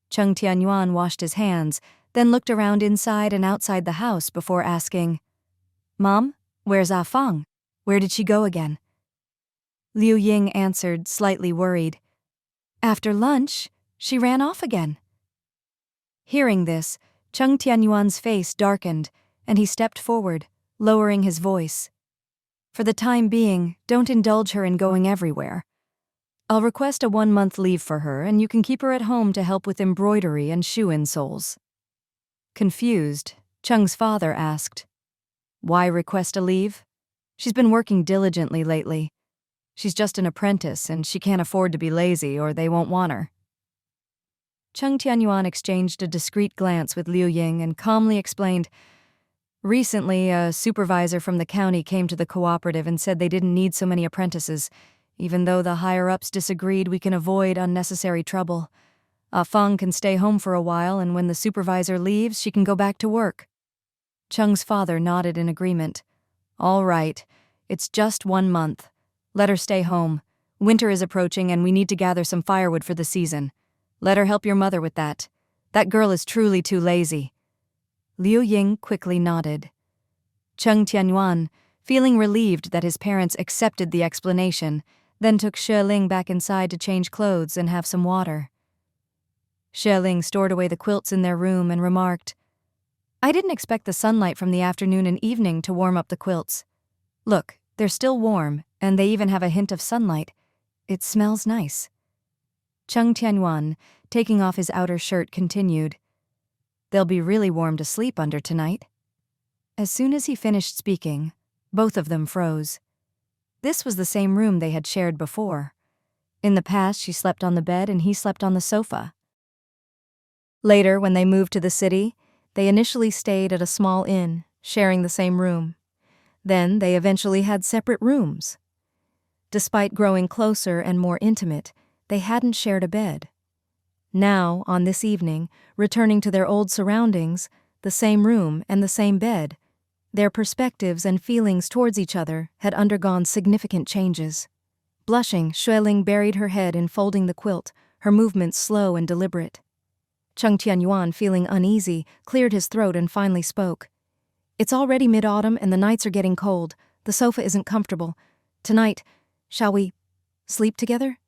Cheng Tianyuan washed his hands, then looked around inside and outside the house before asking, "Mom, where's Ah Fang? Where did she go again?" Liu Ying answered, slightly worried, "After lunch, she ran off again." Hearing this, Cheng Tianyuan's face darkened, and he stepped forward, lowering his voice. "For the time being, don't indulge her in going everywhere. I'll request a 1-month leave for her, and you can keep her at home to help with embroidery and shoe insoles." Confused, Cheng's father asked, "Why request a leave? She's been working diligently lately. She's just an apprentice, and she can't afford to be lazy, or they won't want her." Cheng Tianyuan exchanged a discreet glance with Liu Ying and calmly explained, "Recently, a supervisor from the county came to the cooperative and said they didn't need so many apprentices. Even though the higher-ups disagreed, we can avoid unnecessary trouble. Fang can stay home for a while, and when the supervisor leaves, she can go back to work." Cheng's father nodded in agreement. "All right, it's just 1 month. Let her stay home. Winter is approaching, and we need to gather some firewood for the season. Let her help your mother with that. That girl is truly too lazy." Liu Ying quickly nodded. Cheng Tianyuan, feeling relieved that his parents accepted the explanation, then took Xue Ling back inside to change clothes and have some water. Xue Ling stored away the quilts in their room and remarked, "I didn't expect the sunlight from the afternoon and evening to warm up the quilts. Look, they're still warm, and they even have a hint of sunlight. It smells nice." Cheng Tianyuan, taking off his outer shirt, continued, "They'll be really warm to sleep under tonight." As soon as he finished speaking, both of them froze. This was the same room they had shared before. In the past, she slept on the bed and he slept on the sofa. Later, when they moved to the city, they initially stayed at a small inn, sharing the same room. Then they eventually had separate rooms. Despite growing closer and more intimate, they hadn't shared a bed. Now, on this evening, returning to their old surroundings, the same room and the same bed, their perspectives and feelings towards each other had undergone significant changes. Blushing, Xue Ling buried her head in folding the quilt, her movements slow and deliberate. Cheng Tianyuan, feeling uneasy, cleared his throat and finally spoke. "It's already mid-autumn and the nights are getting cold. The sofa isn't comfortable. Tonight, shall we sleep together?"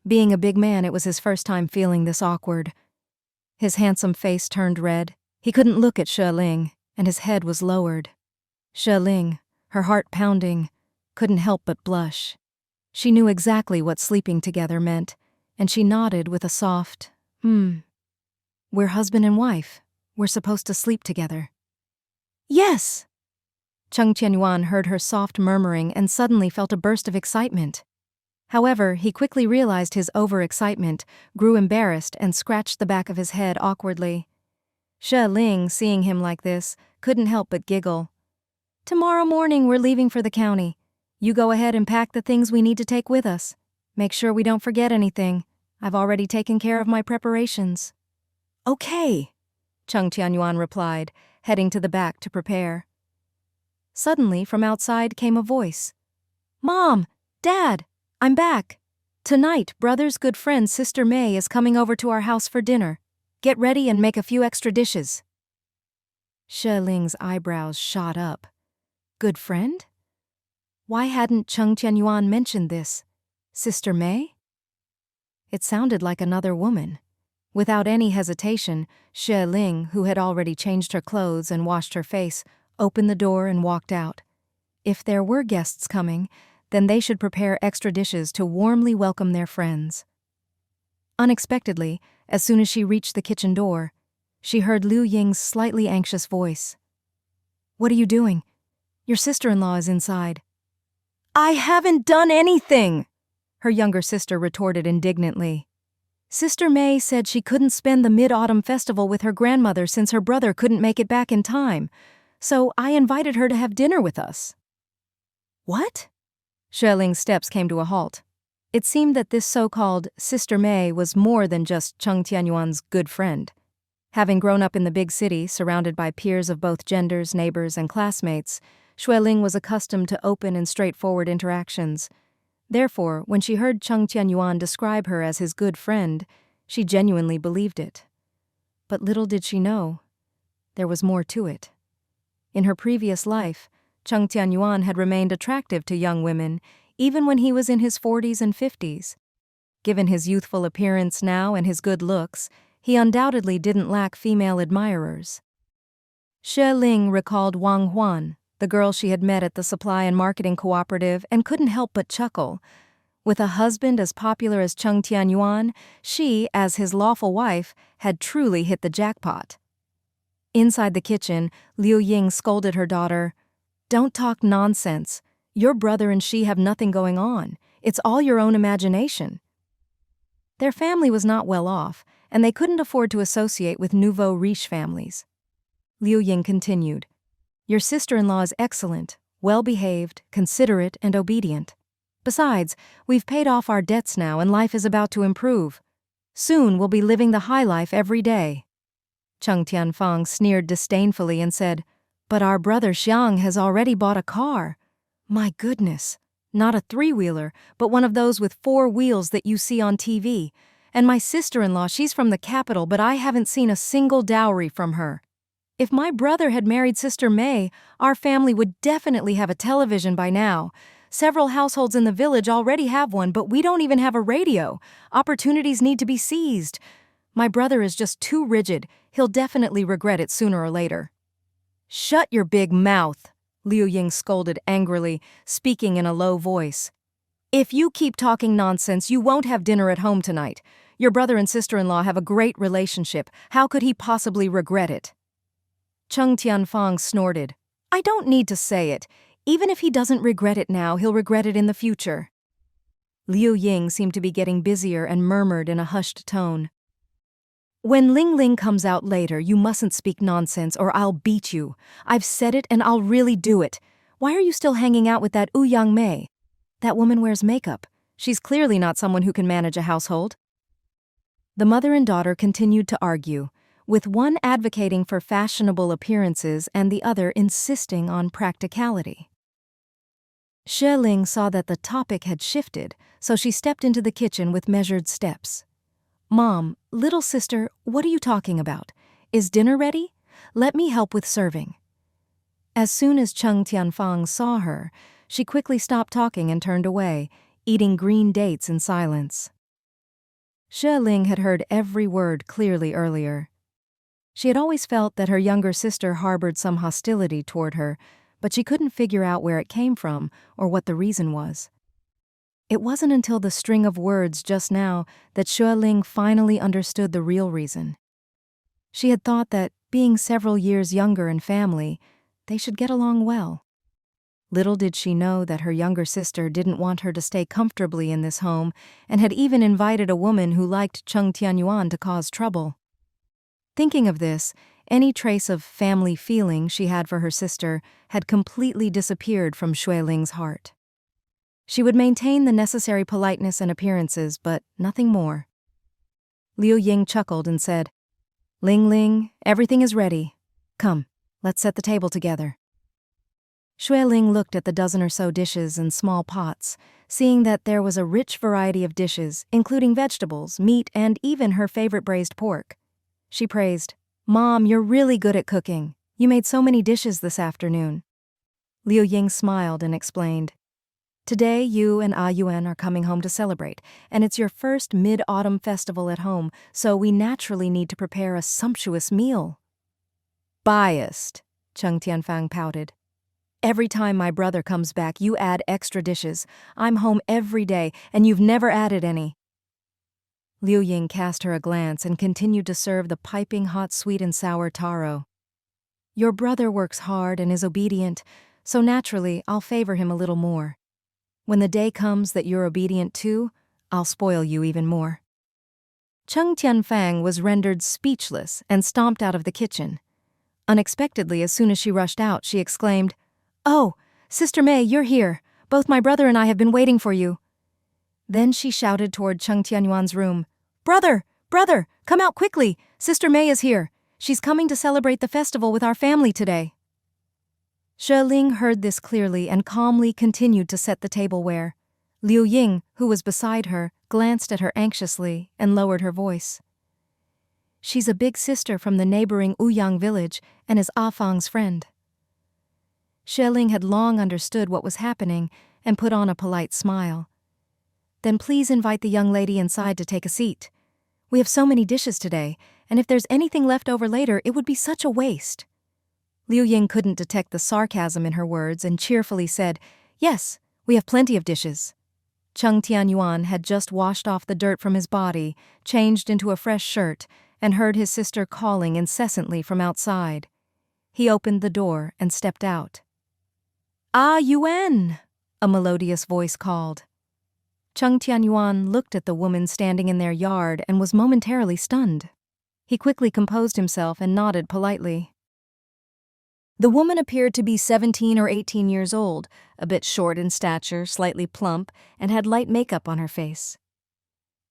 Being a big man, it was his first time feeling this awkward. His handsome face turned red. He couldn't look at Xue Ling, and his head was lowered. Xue Ling, her heart pounding, couldn't help but blush. She knew exactly what sleeping together meant, and she nodded with a soft, "We're husband and wife. We're supposed to sleep together." "Yes!" Cheng Tianyuan heard her soft murmuring and suddenly felt a burst of excitement. However, he quickly realized his overexcitement, grew embarrassed, and scratched the back of his head awkwardly. Xue Ling, seeing him like this, couldn't help but giggle. "Tomorrow morning we're leaving for the county. You go ahead and pack the things we need to take with us. Make sure we don't forget anything. I've already taken care of my preparations." "Okay," Cheng Tianyuan replied, heading to the back to prepare. Suddenly, from outside came a voice. "Mom! Dad! I'm back! Tonight, brother's good friend Sister May is coming over to our house for dinner. Get ready and make a few extra dishes." Xue Ling's eyebrows shot up. Good friend? Why hadn't Cheng Tianyuan mentioned this? Sister May? It sounded like another woman. Without any hesitation, Xue Ling, who had already changed her clothes and washed her face, opened the door and walked out. If there were guests coming, then they should prepare extra dishes to warmly welcome their friends. Unexpectedly, as soon as she reached the kitchen door, she heard Liu Ying's slightly anxious voice. "What are you doing? Your sister-in-law is inside." "I haven't done anything!" her younger sister retorted indignantly. Sister May said she couldn't spend the Mid-Autumn Festival with her grandmother since her brother couldn't make it back in time, so I invited her to have dinner with us. What? Xue Ling's steps came to a halt. It seemed that this so-called Sister May was more than just Cheng Tianyuan's good friend. Having grown up in the big city, surrounded by peers of both genders, neighbors, and classmates, Xue Ling was accustomed to open and straightforward interactions. Therefore, when she heard Cheng Tianyuan describe her as his good friend, she genuinely believed it. But little did she know, there was more to it. In her previous life, Cheng Tianyuan had remained attractive to young women, even when he was in his 40s and 50s. Given his youthful appearance now and his good looks, he undoubtedly didn't lack female admirers. Xue Ling recalled Wang Huan, the girl she had met at the supply and marketing cooperative, and couldn't help but chuckle. With a husband as popular as Cheng Tianyuan, she, as his lawful wife, had truly hit the jackpot. Inside the kitchen, Liu Ying scolded her daughter, "Don't talk nonsense. Your brother and she have nothing going on. It's all your own imagination." Their family was not well off, and they couldn't afford to associate with nouveau riche families. Liu Ying continued, "Your sister-in-law is excellent, well-behaved, considerate, and obedient. Besides, we've paid off our debts now and life is about to improve. Soon we'll be living the high life every day." Cheng Tianfang sneered disdainfully and said, "But our brother Xiang has already bought a car. My goodness, not a three-wheeler, but one of those with 4 wheels that you see on TV. And my sister-in-law, she's from the capital, but I haven't seen a single dowry from her. If my brother had married Sister May, our family would definitely have a television by now. Several households in the village already have one, but we don't even have a radio. Opportunities need to be seized. My brother is just too rigid. He'll definitely regret it sooner or later." "Shut your big mouth," Liu Ying scolded angrily, speaking in a low voice. "If you keep talking nonsense, you won't have dinner at home tonight. Your brother and sister-in-law have a great relationship. How could he possibly regret it?" Cheng Tianfang snorted. "I don't need to say it. Even if he doesn't regret it now, he'll regret it in the future." Liu Ying seemed to be getting busier and murmured in a hushed tone, "When Ling Ling comes out later, you mustn't speak nonsense or I'll beat you. I've said it and I'll really do it. Why are you still hanging out with that Yang Mei? That woman wears makeup. She's clearly not someone who can manage a household." The mother and daughter continued to argue, with one advocating for fashionable appearances and the other insisting on practicality. Xue Ling saw that the topic had shifted, so she stepped into the kitchen with measured steps. "Mom, little sister, what are you talking about? Is dinner ready? Let me help with serving." As soon as Cheng Tianfang saw her, she quickly stopped talking and turned away, eating green dates in silence. Xue Ling had heard every word clearly earlier. She had always felt that her younger sister harbored some hostility toward her, but she couldn't figure out where it came from or what the reason was. It wasn't until the string of words just now that Xue Ling finally understood the real reason. She had thought that, being several years younger in family, they should get along well. Little did she know that her younger sister didn't want her to stay comfortably in this home and had even invited a woman who liked Cheng Tianyuan to cause trouble. Thinking of this, any trace of family feeling she had for her sister had completely disappeared from Xue Ling's heart. She would maintain the necessary politeness and appearances, but nothing more. Liu Ying chuckled and said, "Ling Ling, everything is ready. Come, let's set the table together." Xue Ling looked at the dozen or so dishes and small pots, seeing that there was a rich variety of dishes, including vegetables, meat, and even her favorite braised pork. She praised, "Mom, you're really good at cooking. You made so many dishes this afternoon." Liu Ying smiled and explained, "Today, you and Yuan are coming home to celebrate, and it's your first Mid-Autumn Festival at home, so we naturally need to prepare a sumptuous meal." "Biased," Cheng Tianfang pouted. "Every time my brother comes back, you add extra dishes. I'm home every day, and you've never added any." Liu Ying cast her a glance and continued to serve the piping hot sweet and sour taro. "Your brother works hard and is obedient, so naturally I'll favor him a little more." When the day comes that you're obedient too, I'll spoil you even more." Cheng Tianyuan was rendered speechless and stomped out of the kitchen. Unexpectedly, as soon as she rushed out, she exclaimed, "Oh, Sister May, you're here. Both my brother and I have been waiting for you." Then she shouted toward Cheng Tianyuan's room, "Brother, brother, come out quickly. Sister May is here. She's coming to celebrate the festival with our family today." Xue Ling heard this clearly and calmly continued to set the tableware. Liu Ying, who was beside her, glanced at her anxiously and lowered her voice. "She's a big sister from the neighboring Ouyang village and is Ah Fang's friend." Xue Ling had long understood what was happening and put on a polite smile. "Then please invite the young lady inside to take a seat. We have so many dishes today, and if there's anything left over later, it would be such a waste." Liu Ying couldn't detect the sarcasm in her words and cheerfully said, "Yes, we have plenty of dishes." Cheng Tianyuan had just washed off the dirt from his body, changed into a fresh shirt, and heard his sister calling incessantly from outside. He opened the door and stepped out. "Ah, Yuan!" a melodious voice called. Cheng Tianyuan looked at the woman standing in their yard and was momentarily stunned. He quickly composed himself and nodded politely. The woman appeared to be 17 or 18 years old, a bit short in stature, slightly plump, and had light makeup on her face.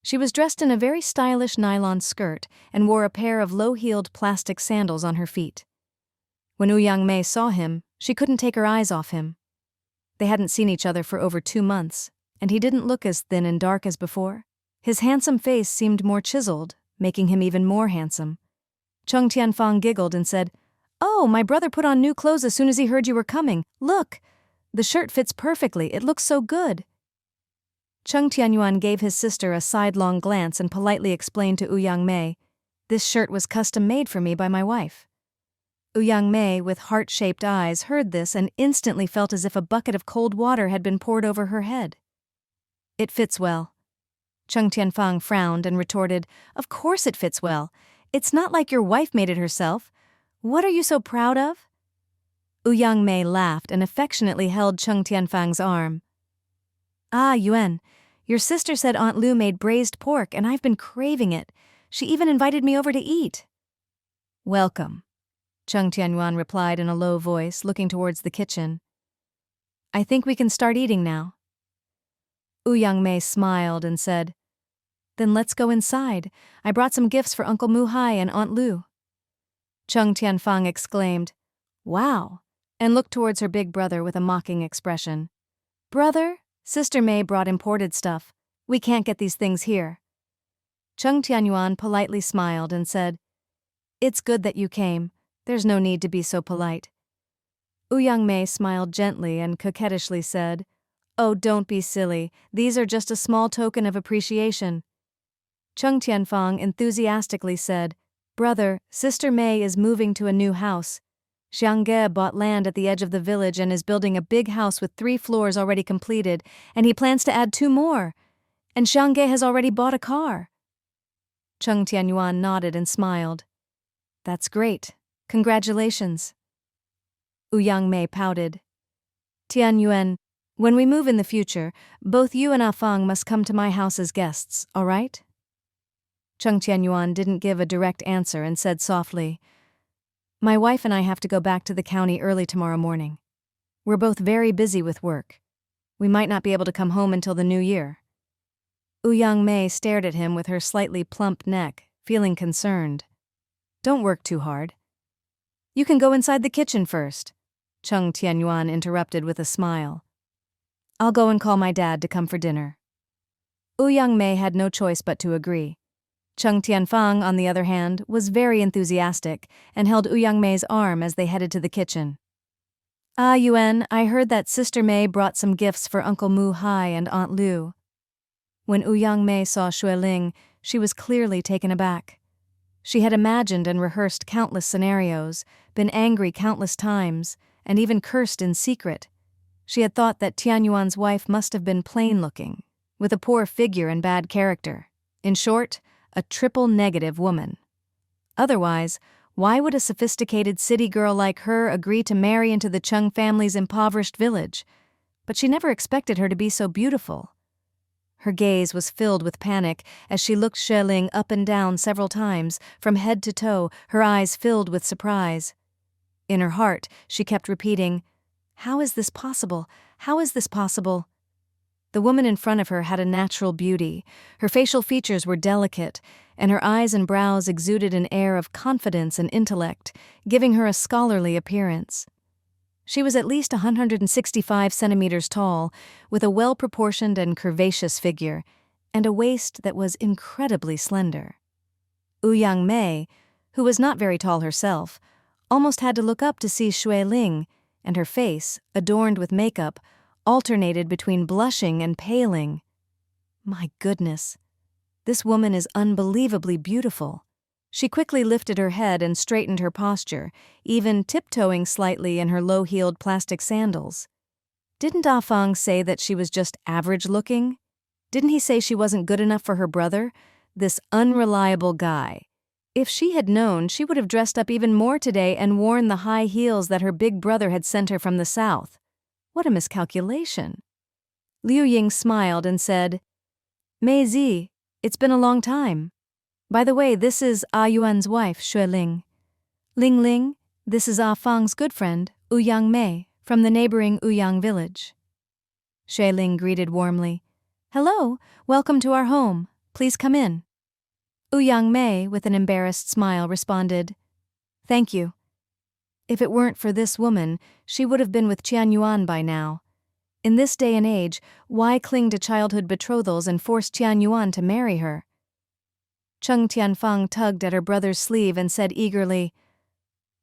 She was dressed in a very stylish nylon skirt and wore a pair of low-heeled plastic sandals on her feet. When Ouyang Mei saw him, she couldn't take her eyes off him. They hadn't seen each other for over 2 months, and he didn't look as thin and dark as before. His handsome face seemed more chiseled, making him even more handsome. Cheng Tianyuan giggled and said, "Oh, my brother put on new clothes as soon as he heard you were coming. Look! The shirt fits perfectly. It looks so good." Cheng Tianyuan gave his sister a sidelong glance and politely explained to Ouyang Mei, "This shirt was custom-made for me by my wife." Ouyang Mei, with heart-shaped eyes, heard this and instantly felt as if a bucket of cold water had been poured over her head. "It fits well." Cheng Tianyuan frowned and retorted, "Of course it fits well. It's not like your wife made it herself. What are you so proud of?" Ouyang Mei laughed and affectionately held Cheng Tianyuan's arm. "Ah, Yuan, your sister said Aunt Lu made braised pork and I've been craving it. She even invited me over to eat." "Welcome," Cheng Tianyuan replied in a low voice, looking towards the kitchen. "I think we can start eating now." Ouyang Mei smiled and said, "Then let's go inside. I brought some gifts for Uncle Muhai and Aunt Lu." Cheng Tianyuan exclaimed, "Wow," and looked towards her big brother with a mocking expression. "Brother, Sister May brought imported stuff. We can't get these things here." Cheng Tianyuan politely smiled and said, "It's good that you came. There's no need to be so polite." Ouyang Mei smiled gently and coquettishly said, "Oh, don't be silly. These are just a small token of appreciation." Cheng Tianyuan enthusiastically said, "Brother, Sister May is moving to a new house. Xiangge bought land at the edge of the village and is building a big house with 3 floors already completed, and he plans to add 2 more. And Xiangge has already bought a car." Cheng Tianyuan nodded and smiled. "That's great. Congratulations." Ouyang Mei pouted. "Tianyuan, when we move in the future, both you and Ah Fang must come to my house as guests, all right?" Cheng Tianyuan didn't give a direct answer and said softly, "My wife and I have to go back to the county early tomorrow morning. We're both very busy with work. We might not be able to come home until the new year." Ouyang Mei stared at him with her slightly plump neck, feeling concerned. "Don't work too hard." "You can go inside the kitchen first," Cheng Tianyuan interrupted with a smile. "I'll go and call my dad to come for dinner." Ouyang Mei had no choice but to agree. Cheng Tianyuan, on the other hand, was very enthusiastic and held Ouyang Mei's arm as they headed to the kitchen. "Ah, Yuan, I heard that Sister May brought some gifts for Uncle Muhai and Aunt Lu." When Ouyang Mei saw Xue Ling, she was clearly taken aback. She had imagined and rehearsed countless scenarios, been angry countless times, and even cursed in secret. She had thought that Tianyuan's wife must have been plain-looking, with a poor figure and bad character. In short, a triple negative woman. Otherwise, why would a sophisticated city girl like her agree to marry into the Cheng family's impoverished village? but she never expected her to be so beautiful. Her gaze was filled with panic as she looked Xue Ling up and down several times, from head to toe, her eyes filled with surprise. In her heart, she kept repeating, "How is this possible? How is this possible?" The woman in front of her had a natural beauty. Her facial features were delicate, and her eyes and brows exuded an air of confidence and intellect, giving her a scholarly appearance. She was at least 165 centimeters tall, with a well-proportioned and curvaceous figure, and a waist that was incredibly slender. Ouyang Mei, who was not very tall herself, almost had to look up to see Xue Ling, and her face, adorned with makeup, alternated between blushing and paling. My goodness, this woman is unbelievably beautiful. She quickly lifted her head and straightened her posture, even tiptoeing slightly in her low-heeled plastic sandals. Didn't Ah Fang say that she was just average-looking? Didn't he say she wasn't good enough for her brother? This unreliable guy. If she had known, she would have dressed up even more today and worn the high heels that her big brother had sent her from the south. What a miscalculation. Liu Ying smiled and said, "Mei Zi, it's been a long time. By the way, this is Ah Yuan's wife, Xue Ling. Ling Ling, this is Ah Fang's good friend, Ouyang Mei, from the neighboring Ouyang village." Xue Ling greeted warmly. "Hello, welcome to our home. Please come in." Ouyang Mei, with an embarrassed smile, responded, "Thank you." If it weren't for this woman, she would have been with Tianyuan by now. In this day and age, why cling to childhood betrothals and force Tianyuan to marry her? Cheng Tianyuan tugged at her brother's sleeve and said eagerly,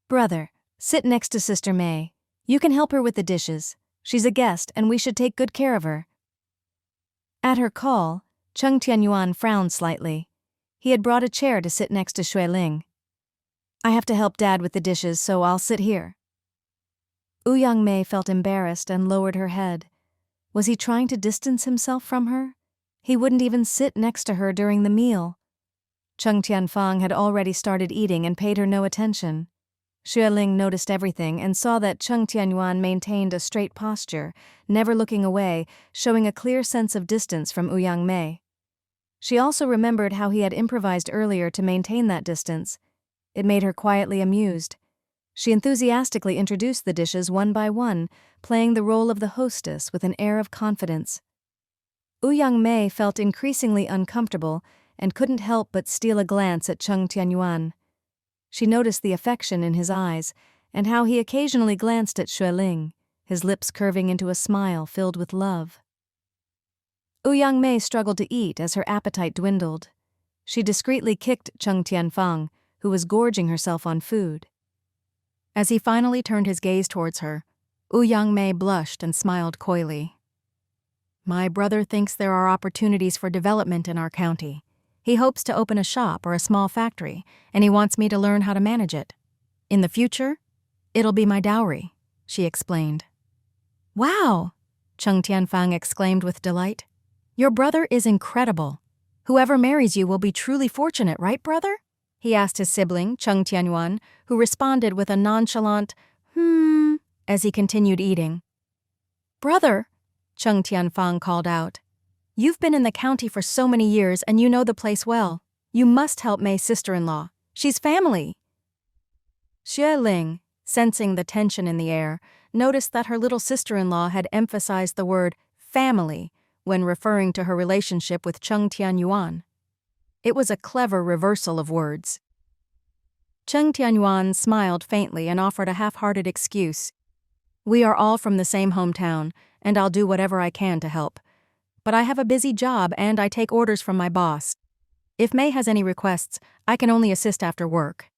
"Brother, sit next to Sister Mei. You can help her with the dishes. She's a guest and we should take good care of her." At her call, Cheng Tianyuan frowned slightly. He had brought a chair to sit next to Xue Ling. "I have to help Dad with the dishes, so I'll sit here." Ouyang Mei felt embarrassed and lowered her head. Was he trying to distance himself from her? He wouldn't even sit next to her during the meal. Cheng Tianyuan had already started eating and paid her no attention. Xue Ling noticed everything and saw that Cheng Tianyuan maintained a straight posture, never looking away, showing a clear sense of distance from Ouyang Mei. She also remembered how he had improvised earlier to maintain that distance. It made her quietly amused. She enthusiastically introduced the dishes one by one, playing the role of the hostess with an air of confidence. Ouyang Mei felt increasingly uncomfortable and couldn't help but steal a glance at Cheng Tianyuan. She noticed the affection in his eyes and how he occasionally glanced at Xue Ling, his lips curving into a smile filled with love. Ouyang Mei struggled to eat as her appetite dwindled. She discreetly kicked Cheng Tianyuan, who was gorging herself on food. As he finally turned his gaze towards her, Ouyang Mei blushed and smiled coyly. "My brother thinks there are opportunities for development in our county. He hopes to open a shop or a small factory, and he wants me to learn how to manage it. In the future, it'll be my dowry," she explained. "Wow!" Cheng Tianyuan exclaimed with delight. "Your brother is incredible. Whoever marries you will be truly fortunate, right, brother?" he asked his sibling, Cheng Tianyuan, who responded with a nonchalant, as he continued eating. "Brother," Cheng Tianyuan called out, "you've been in the county for so many years and you know the place well. You must help Mei's sister-in-law. She's family." Xue Ling, sensing the tension in the air, noticed that her little sister-in-law had emphasized the word family when referring to her relationship with Cheng Tianyuan. It was a clever reversal of words. Cheng Tianyuan smiled faintly and offered a half-hearted excuse. "We are all from the same hometown, and I'll do whatever I can to help. But I have a busy job and I take orders from my boss. If Mei has any requests, I can only assist after work."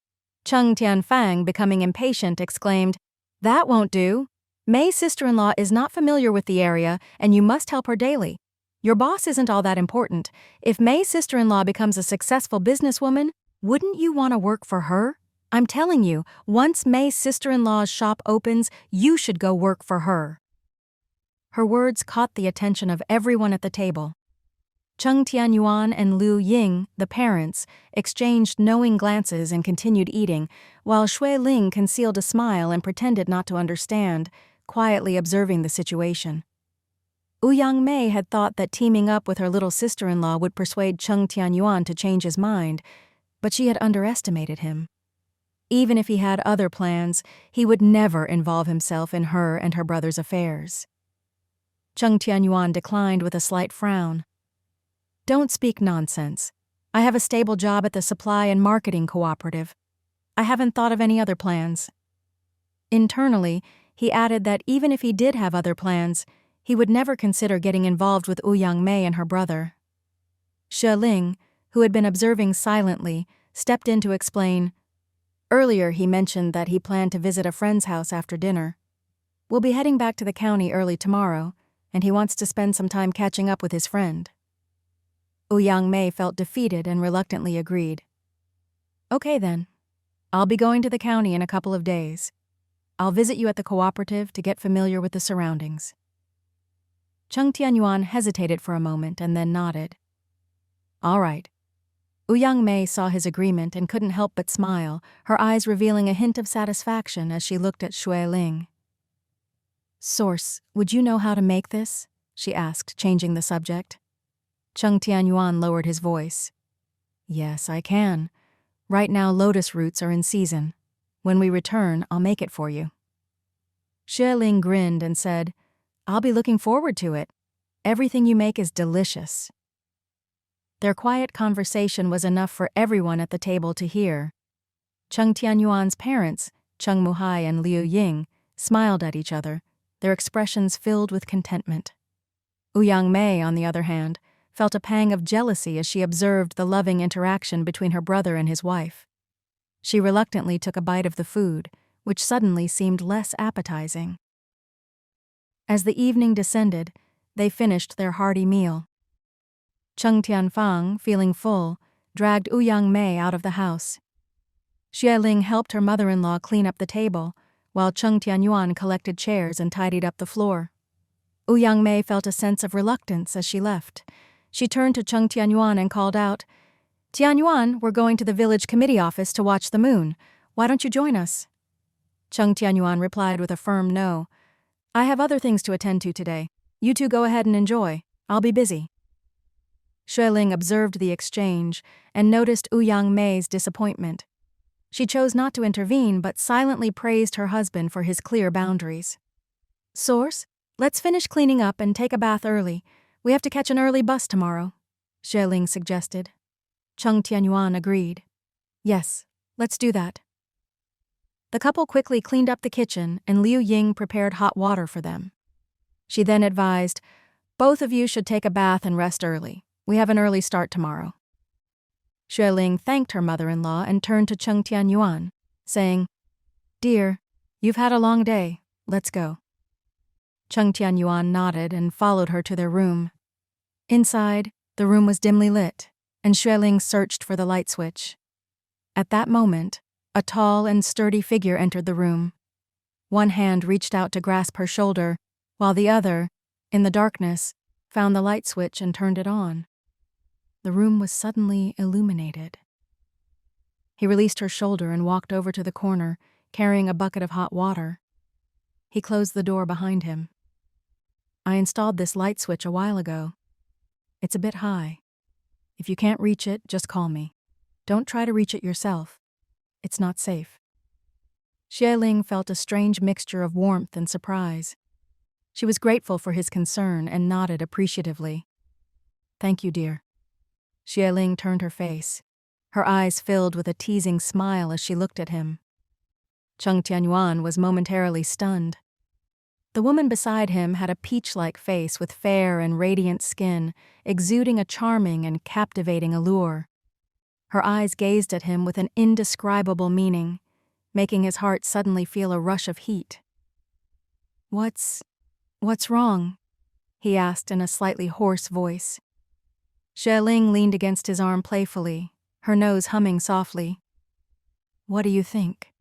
Cheng Tianyuan, becoming impatient, exclaimed, "That won't do. Mei's sister-in-law is not familiar with the area, and you must help her daily. Your boss isn't all that important. If Mei's sister-in-law becomes a successful businesswoman, wouldn't you want to work for her? I'm telling you, once Mei's sister-in-law's shop opens, you should go work for her." Her words caught the attention of everyone at the table. Cheng Tianyuan and Liu Ying, the parents, exchanged knowing glances and continued eating, while Xue Ling concealed a smile and pretended not to understand, quietly observing the situation. Ouyang Mei had thought that teaming up with her little sister-in-law would persuade Cheng Tianyuan to change his mind, but she had underestimated him. Even if he had other plans, he would never involve himself in her and her brother's affairs. Cheng Tianyuan declined with a slight frown. "Don't speak nonsense. I have a stable job at the supply and marketing cooperative. I haven't thought of any other plans." Internally, he added that even if he did have other plans, he would never consider getting involved with Ouyang Mei and her brother. Xue Ling, who had been observing silently, stepped in to explain. Earlier he mentioned that he planned to visit a friend's house after dinner. "We'll be heading back to the county early tomorrow, and he wants to spend some time catching up with his friend." Ouyang Mei felt defeated and reluctantly agreed. "Okay then. I'll be going to the county in a couple of days. I'll visit you at the cooperative to get familiar with the surroundings." Cheng Tianyuan hesitated for a moment and then nodded. "All right." Ouyang Mei saw his agreement and couldn't help but smile, her eyes revealing a hint of satisfaction as she looked at Xue Ling. "Source, would you know how to make this?" she asked, changing the subject. Cheng Tianyuan lowered his voice. "Yes, I can. Right now lotus roots are in season. When we return, I'll make it for you." Xue Ling grinned and said, "I'll be looking forward to it. Everything you make is delicious." Their quiet conversation was enough for everyone at the table to hear. Cheng Tianyuan's parents, Cheng Muhai and Liu Ying, smiled at each other, their expressions filled with contentment. Ouyang Mei, on the other hand, felt a pang of jealousy as she observed the loving interaction between her brother and his wife. She reluctantly took a bite of the food, which suddenly seemed less appetizing. As the evening descended, they finished their hearty meal. Cheng Tianfang, feeling full, dragged Ouyang Mei out of the house. Xue Ling helped her mother-in-law clean up the table, while Cheng Tianyuan collected chairs and tidied up the floor. Ouyang Mei felt a sense of reluctance as she left. She turned to Cheng Tianyuan and called out, "Tianyuan, we're going to the village committee office to watch the moon. Why don't you join us?" Cheng Tianyuan replied with a firm no. "I have other things to attend to today. You two go ahead and enjoy. I'll be busy." Xue Ling observed the exchange and noticed Ouyang Mei's disappointment. She chose not to intervene but silently praised her husband for his clear boundaries. "Source, let's finish cleaning up and take a bath early. We have to catch an early bus tomorrow," Xue Ling suggested. Cheng Tianyuan agreed. "Yes, let's do that." The couple quickly cleaned up the kitchen and Liu Ying prepared hot water for them. She then advised, "Both of you should take a bath and rest early. We have an early start tomorrow." Xue Ling thanked her mother-in-law and turned to Cheng Tianyuan, saying, "Dear, you've had a long day. Let's go." Cheng Tianyuan nodded and followed her to their room. Inside, the room was dimly lit, and Xue Ling searched for the light switch. At that moment, a tall and sturdy figure entered the room. One hand reached out to grasp her shoulder, while the other, in the darkness, found the light switch and turned it on. The room was suddenly illuminated. He released her shoulder and walked over to the corner, carrying a bucket of hot water. He closed the door behind him. "I installed this light switch a while ago. It's a bit high. If you can't reach it, just call me. Don't try to reach it yourself. It's not safe." Xue Ling felt a strange mixture of warmth and surprise. She was grateful for his concern and nodded appreciatively. "Thank you, dear." Xue Ling turned her face. Her eyes filled with a teasing smile as she looked at him. Cheng Tianyuan was momentarily stunned. The woman beside him had a peach-like face with fair and radiant skin, exuding a charming and captivating allure. Her eyes gazed at him with an indescribable meaning, making his heart suddenly feel a rush of heat. What's wrong?" he asked in a slightly hoarse voice. Xue Ling leaned against his arm playfully, her nose humming softly. "What do you think?"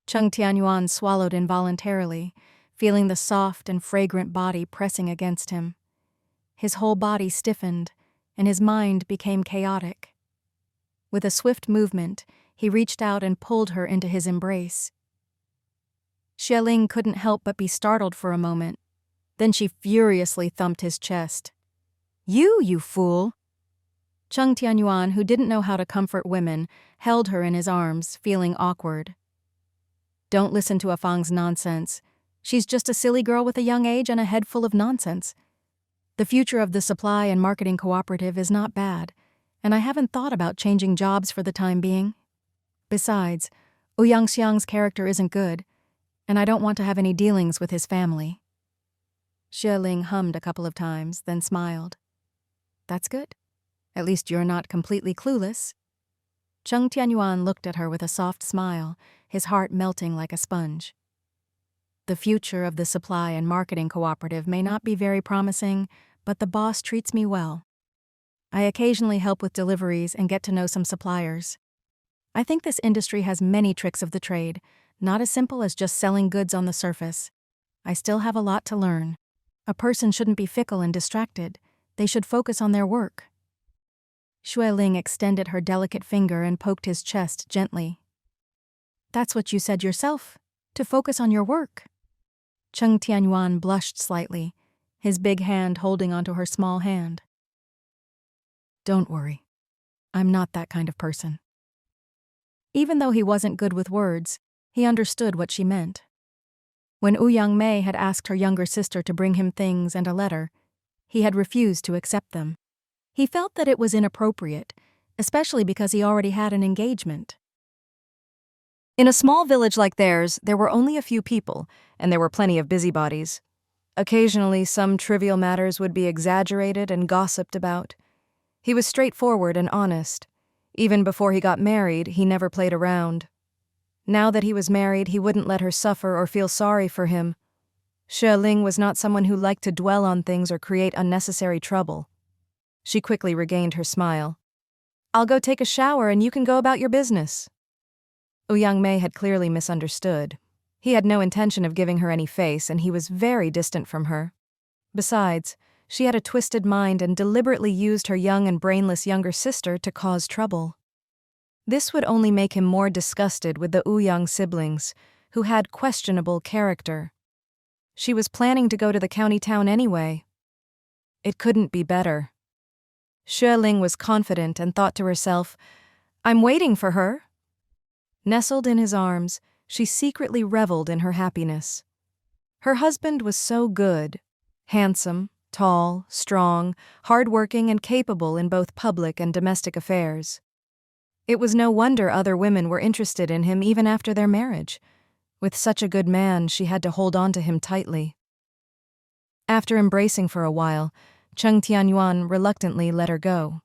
Cheng Tianyuan swallowed involuntarily, feeling the soft and fragrant body pressing against him. His whole body stiffened, and his mind became chaotic. With a swift movement, he reached out and pulled her into his embrace. Xue Ling couldn't help but be startled for a moment. Then she furiously thumped his chest. You fool! Cheng Tianyuan, who didn't know how to comfort women, held her in his arms, feeling awkward. Don't listen to Afang's nonsense. She's just a silly girl with a young age and a head full of nonsense. The future of the supply and marketing cooperative is not bad, and I haven't thought about changing jobs for the time being. Besides, Xiang's character isn't good, and I don't want to have any dealings with his family. Xue Ling hummed a couple of times, then smiled. That's good. At least you're not completely clueless. Cheng Tianyuan looked at her with a soft smile, his heart melting like a sponge. The future of the supply and marketing cooperative may not be very promising, but the boss treats me well. I occasionally help with deliveries and get to know some suppliers. I think this industry has many tricks of the trade, not as simple as just selling goods on the surface. I still have a lot to learn. A person shouldn't be fickle and distracted. They should focus on their work. Xue Ling extended her delicate finger and poked his chest gently. That's what you said yourself, to focus on your work. Cheng Tianyuan blushed slightly, his big hand holding onto her small hand. Don't worry. I'm not that kind of person. Even though he wasn't good with words, he understood what she meant. When Mei had asked her younger sister to bring him things and a letter, he had refused to accept them. He felt that it was inappropriate, especially because he already had an engagement. In a small village like theirs, there were only a few people, and there were plenty of busybodies. Occasionally, some trivial matters would be exaggerated and gossiped about. He was straightforward and honest. Even before he got married, he never played around. Now that he was married, he wouldn't let her suffer or feel sorry for him. Xue Ling was not someone who liked to dwell on things or create unnecessary trouble. She quickly regained her smile. I'll go take a shower and you can go about your business. Mei had clearly misunderstood. He had no intention of giving her any face, and he was very distant from her. Besides, she had a twisted mind and deliberately used her young and brainless younger sister to cause trouble. This would only make him more disgusted with the Yang siblings, who had questionable character. She was planning to go to the county town anyway. It couldn't be better. Xue Ling was confident and thought to herself, I'm waiting for her. Nestled in his arms, she secretly reveled in her happiness. Her husband was so good, handsome, tall, strong, hardworking, and capable in both public and domestic affairs. It was no wonder other women were interested in him even after their marriage. With such a good man, she had to hold on to him tightly. After embracing for a while, Cheng Tianyuan reluctantly let her go.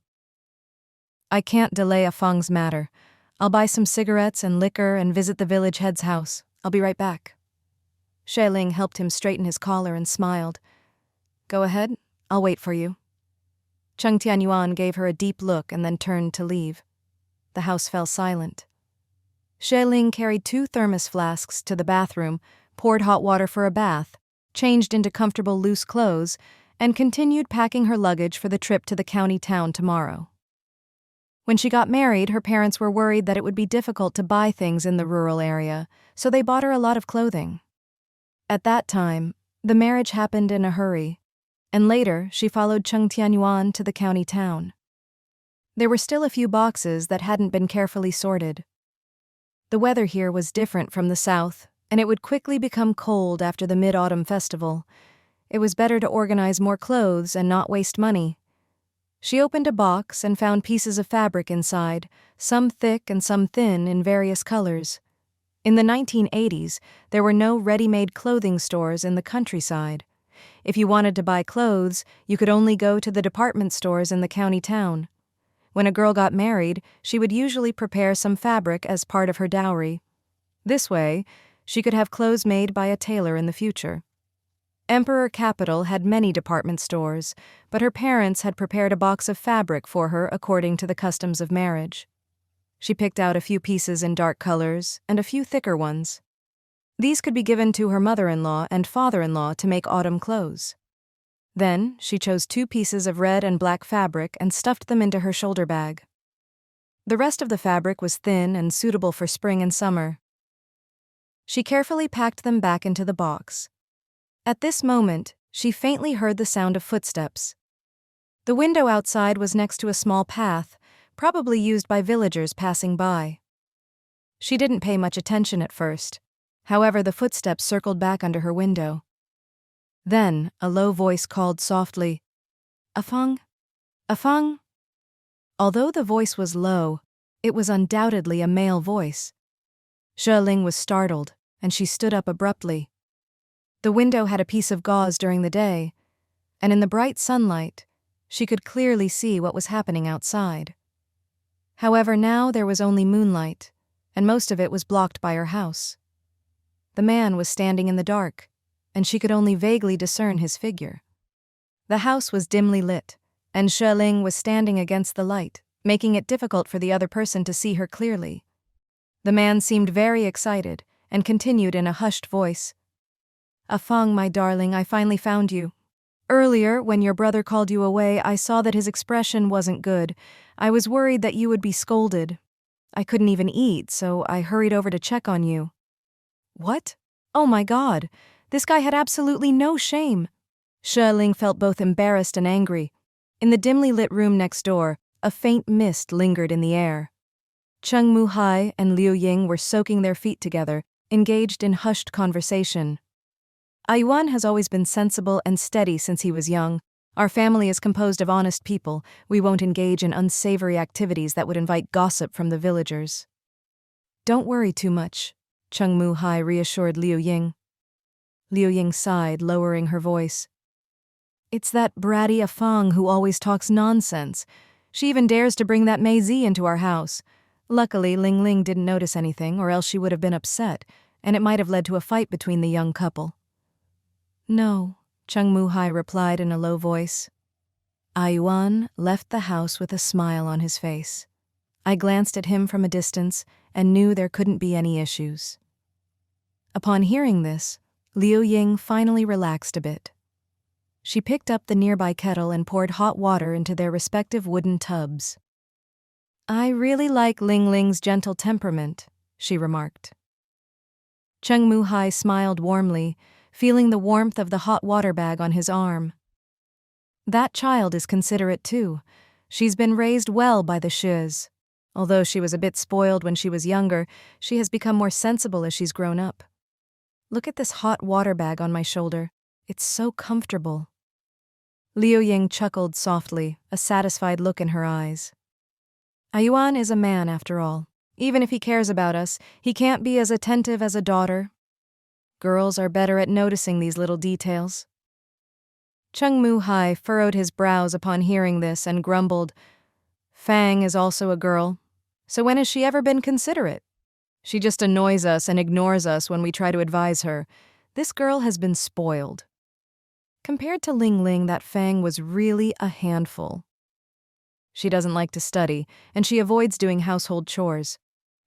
I can't delay Afang's matter. I'll buy some cigarettes and liquor and visit the village head's house. I'll be right back. Xue Ling helped him straighten his collar and smiled. Go ahead, I'll wait for you. Cheng Tianyuan gave her a deep look and then turned to leave. The house fell silent. Xue Ling carried 2 thermos flasks to the bathroom, poured hot water for a bath, changed into comfortable loose clothes, and continued packing her luggage for the trip to the county town tomorrow. When she got married, her parents were worried that it would be difficult to buy things in the rural area, so they bought her a lot of clothing. At that time, the marriage happened in a hurry, and later she followed Cheng Tianyuan to the county town. There were still a few boxes that hadn't been carefully sorted. The weather here was different from the south, and it would quickly become cold after the Mid-Autumn Festival. It was better to organize more clothes and not waste money. She opened a box and found pieces of fabric inside, some thick and some thin in various colors. In the 1980s, there were no ready-made clothing stores in the countryside. If you wanted to buy clothes, you could only go to the department stores in the county town. When a girl got married, she would usually prepare some fabric as part of her dowry. This way, she could have clothes made by a tailor in the future. Emperor Capital had many department stores, but her parents had prepared a box of fabric for her according to the customs of marriage. She picked out a few pieces in dark colors and a few thicker ones. These could be given to her mother-in-law and father-in-law to make autumn clothes. Then, she chose 2 pieces of red and black fabric and stuffed them into her shoulder bag. The rest of the fabric was thin and suitable for spring and summer. She carefully packed them back into the box. At this moment, she faintly heard the sound of footsteps. The window outside was next to a small path, probably used by villagers passing by. She didn't pay much attention at first. However, the footsteps circled back under her window. Then, a low voice called softly, "Afang? Afang?" Although the voice was low, it was undoubtedly a male voice. Xue Ling was startled, and she stood up abruptly. The window had a piece of gauze during the day, and in the bright sunlight, she could clearly see what was happening outside. However, now there was only moonlight, and most of it was blocked by her house. The man was standing in the dark, and she could only vaguely discern his figure. The house was dimly lit, and Xue Ling was standing against the light, making it difficult for the other person to see her clearly. The man seemed very excited, and continued in a hushed voice, "Afang, my darling, I finally found you. Earlier, when your brother called you away, I saw that his expression wasn't good. I was worried that you would be scolded. I couldn't even eat, so I hurried over to check on you." What? Oh my God, this guy had absolutely no shame. Xue Ling felt both embarrassed and angry. In the dimly lit room next door, a faint mist lingered in the air. Cheng Muhai and Liu Ying were soaking their feet together, engaged in hushed conversation. "Yuan has always been sensible and steady since he was young. Our family is composed of honest people. We won't engage in unsavory activities that would invite gossip from the villagers." "Don't worry too much," Cheng Muhai reassured Liu Ying. Liu Ying sighed, lowering her voice. "It's that bratty Afang who always talks nonsense. She even dares to bring that Mei Zi into our house. Luckily, Ling Ling didn't notice anything, or else she would have been upset, and it might have led to a fight between the young couple." "No," Cheng Muhai replied in a low voice. Yuan left the house with a smile on his face. I glanced at him from a distance and knew there couldn't be any issues. Upon hearing this, Liu Ying finally relaxed a bit. She picked up the nearby kettle and poured hot water into their respective wooden tubs. "I really like Ling Ling's gentle temperament," she remarked. Cheng Muhai smiled warmly, feeling the warmth of the hot water bag on his arm. "That child is considerate too. She's been raised well by the Shues. Although she was a bit spoiled when she was younger, she has become more sensible as she's grown up. Look at this hot water bag on my shoulder. It's so comfortable." Liu Ying chuckled softly, a satisfied look in her eyes. "Yuan is a man, after all. Even if he cares about us, he can't be as attentive as a daughter. Girls are better at noticing these little details." Cheng Muhai furrowed his brows upon hearing this and grumbled, "Fang is also a girl. So when has she ever been considerate? She just annoys us and ignores us when we try to advise her. This girl has been spoiled." Compared to Ling Ling, that Fang was really a handful. She doesn't like to study, and she avoids doing household chores.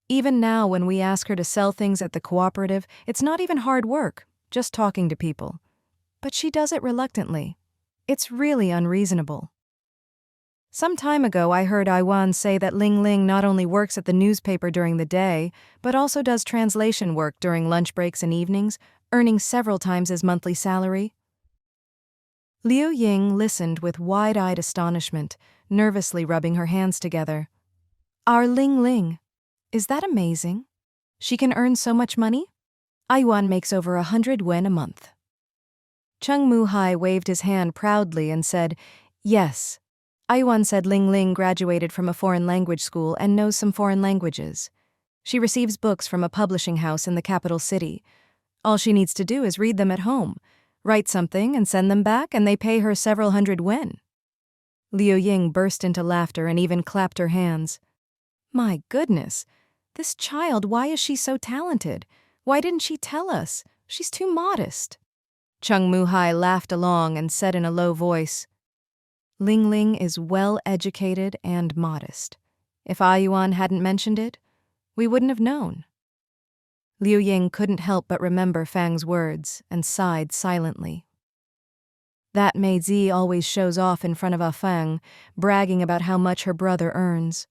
Even now, when we ask her to sell things at the cooperative, it's not even hard work, just talking to people. But she does it reluctantly. It's really unreasonable. Some time ago, I heard Yuan say that Ling Ling not only works at the newspaper during the day, but also does translation work during lunch breaks and evenings, earning several times his monthly salary. Liu Ying listened with wide-eyed astonishment, nervously rubbing her hands together. "Our Ling Ling. Is that amazing? She can earn so much money? Yuan makes over 100 yuan a month." Cheng Muhai waved his hand proudly and said, "Yes." Yuan said Ling Ling graduated from a foreign language school and knows some foreign languages. She receives books from a publishing house in the capital city. All she needs to do is read them at home, write something and send them back, and they pay her several hundred yuan. Liu Ying burst into laughter and even clapped her hands. "My goodness, this child, why is she so talented? Why didn't she tell us? She's too modest." Cheng Muhai laughed along and said in a low voice, "Ling Ling is well-educated and modest. If Yuan hadn't mentioned it, we wouldn't have known." Liu Ying couldn't help but remember Fang's words and sighed silently. "That Mei Zi always shows off in front of Afang, bragging about how much her brother earns.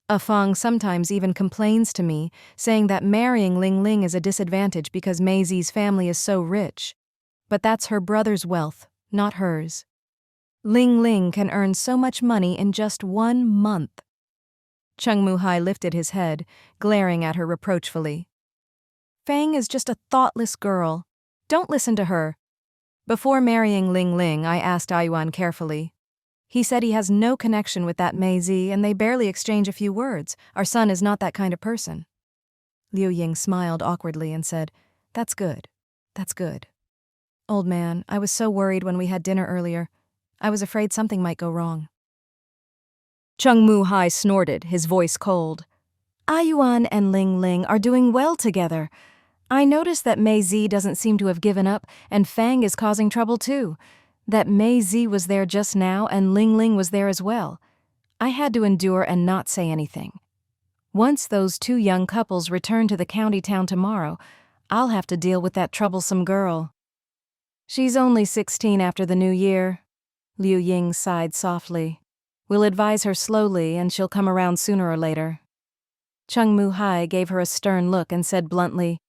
Afang sometimes even complains to me, saying that marrying Ling Ling is a disadvantage because Mei Zi's family is so rich. But that's her brother's wealth, not hers. Ling Ling can earn so much money in just 1 month. Cheng Muhai lifted his head, glaring at her reproachfully. Fang is just a thoughtless girl. Don't listen to her. Before marrying Ling Ling, I asked Yuan carefully. He said he has no connection with that Mei Zi and they barely exchange a few words. Our son is not that kind of person. Liu Ying smiled awkwardly and said, That's good. That's good. Old man, I was so worried when we had dinner earlier. I was afraid something might go wrong. Cheng Muhai snorted, his voice cold. Yuan and Ling Ling are doing well together. I noticed that Mei Zi doesn't seem to have given up, and Fang is causing trouble too. That Mei Zi was there just now and Ling Ling was there as well. I had to endure and not say anything. Once those 2 young couples return to the county town tomorrow, I'll have to deal with that troublesome girl. She's only 16 after the new year. Liu Ying sighed softly. We'll advise her slowly and she'll come around sooner or later. Cheng Muhai gave her a stern look and said bluntly,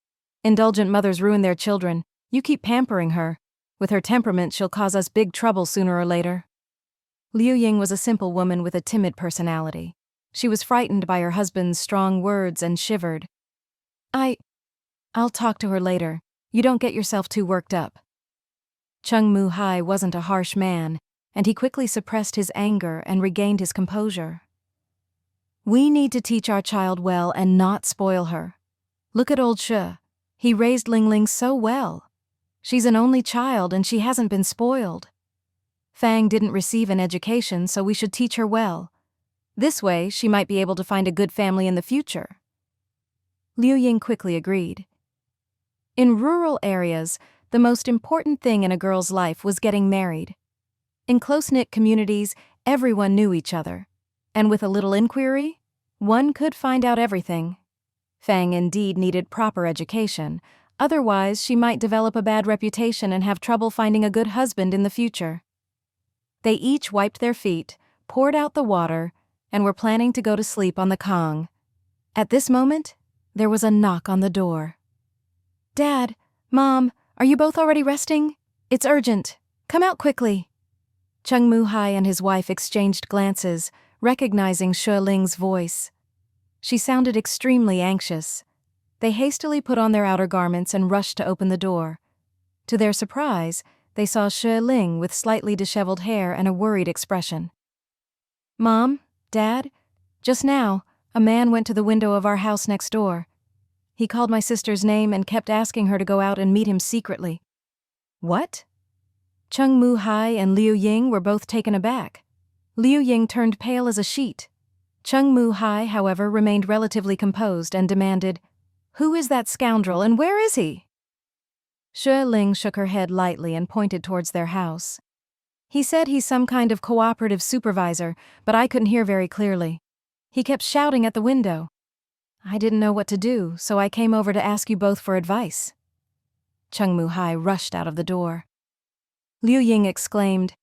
Indulgent mothers ruin their children. You keep pampering her. With her temperament, she'll cause us big trouble sooner or later. Liu Ying was a simple woman with a timid personality. She was frightened by her husband's strong words and shivered. I'll talk to her later. You don't get yourself too worked up. Cheng Muhai wasn't a harsh man, and he quickly suppressed his anger and regained his composure. We need to teach our child well and not spoil her. Look at old Xue. He raised Ling Ling so well. She's an only child and she hasn't been spoiled. Fang didn't receive an education, so we should teach her well. This way, she might be able to find a good family in the future. Liu Ying quickly agreed. In rural areas, the most important thing in a girl's life was getting married. In close-knit communities, everyone knew each other. And with a little inquiry, one could find out everything. Fang indeed needed proper education. Otherwise, she might develop a bad reputation and have trouble finding a good husband in the future. They each wiped their feet, poured out the water, and were planning to go to sleep on the Kong. At this moment, there was a knock on the door. Dad, Mom, are you both already resting? It's urgent. Come out quickly. Cheng Muhai and his wife exchanged glances, recognizing Xue Ling's voice. She sounded extremely anxious. They hastily put on their outer garments and rushed to open the door. To their surprise, they saw Xue Ling with slightly disheveled hair and a worried expression. Mom, Dad, just now, a man went to the window of our house next door. He called my sister's name and kept asking her to go out and meet him secretly. What? Cheng Muhai and Liu Ying were both taken aback. Liu Ying turned pale as a sheet. Cheng Muhai, however, remained relatively composed and demanded, Who is that scoundrel and where is he? Xue Ling shook her head lightly and pointed towards their house. He said he's some kind of cooperative supervisor, but I couldn't hear very clearly. He kept shouting at the window. I didn't know what to do, so I came over to ask you both for advice. Cheng Muhai rushed out of the door. Liu Ying exclaimed,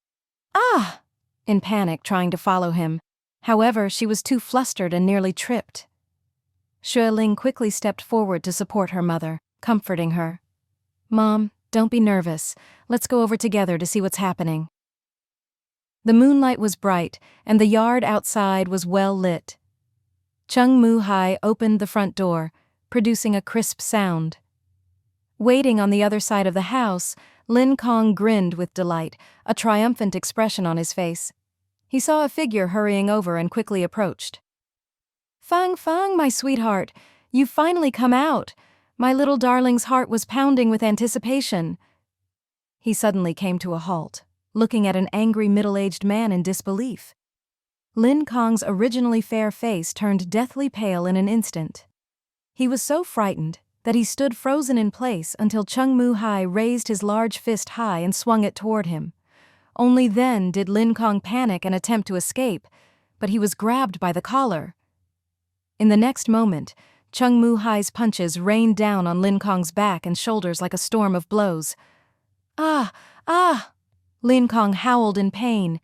Ah! in panic, trying to follow him. However, she was too flustered and nearly tripped. Xue Ling quickly stepped forward to support her mother, comforting her. Mom, don't be nervous. Let's go over together to see what's happening. The moonlight was bright, and the yard outside was well lit. Cheng Muhai opened the front door, producing a crisp sound. Waiting on the other side of the house, Lin Kong grinned with delight, a triumphant expression on his face. He saw a figure hurrying over and quickly approached. Fang, my sweetheart, you've finally come out. My little darling's heart was pounding with anticipation. He suddenly came to a halt, looking at an angry middle-aged man in disbelief. Lin Kong's originally fair face turned deathly pale in an instant. He was so frightened that he stood frozen in place until Cheng Muhai raised his large fist high and swung it toward him. Only then did Lin Kong panic and attempt to escape, but he was grabbed by the collar. In the next moment, Cheng Muhai's punches rained down on Lin Kong's back and shoulders like a storm of blows. Ah! Lin Kong howled in pain.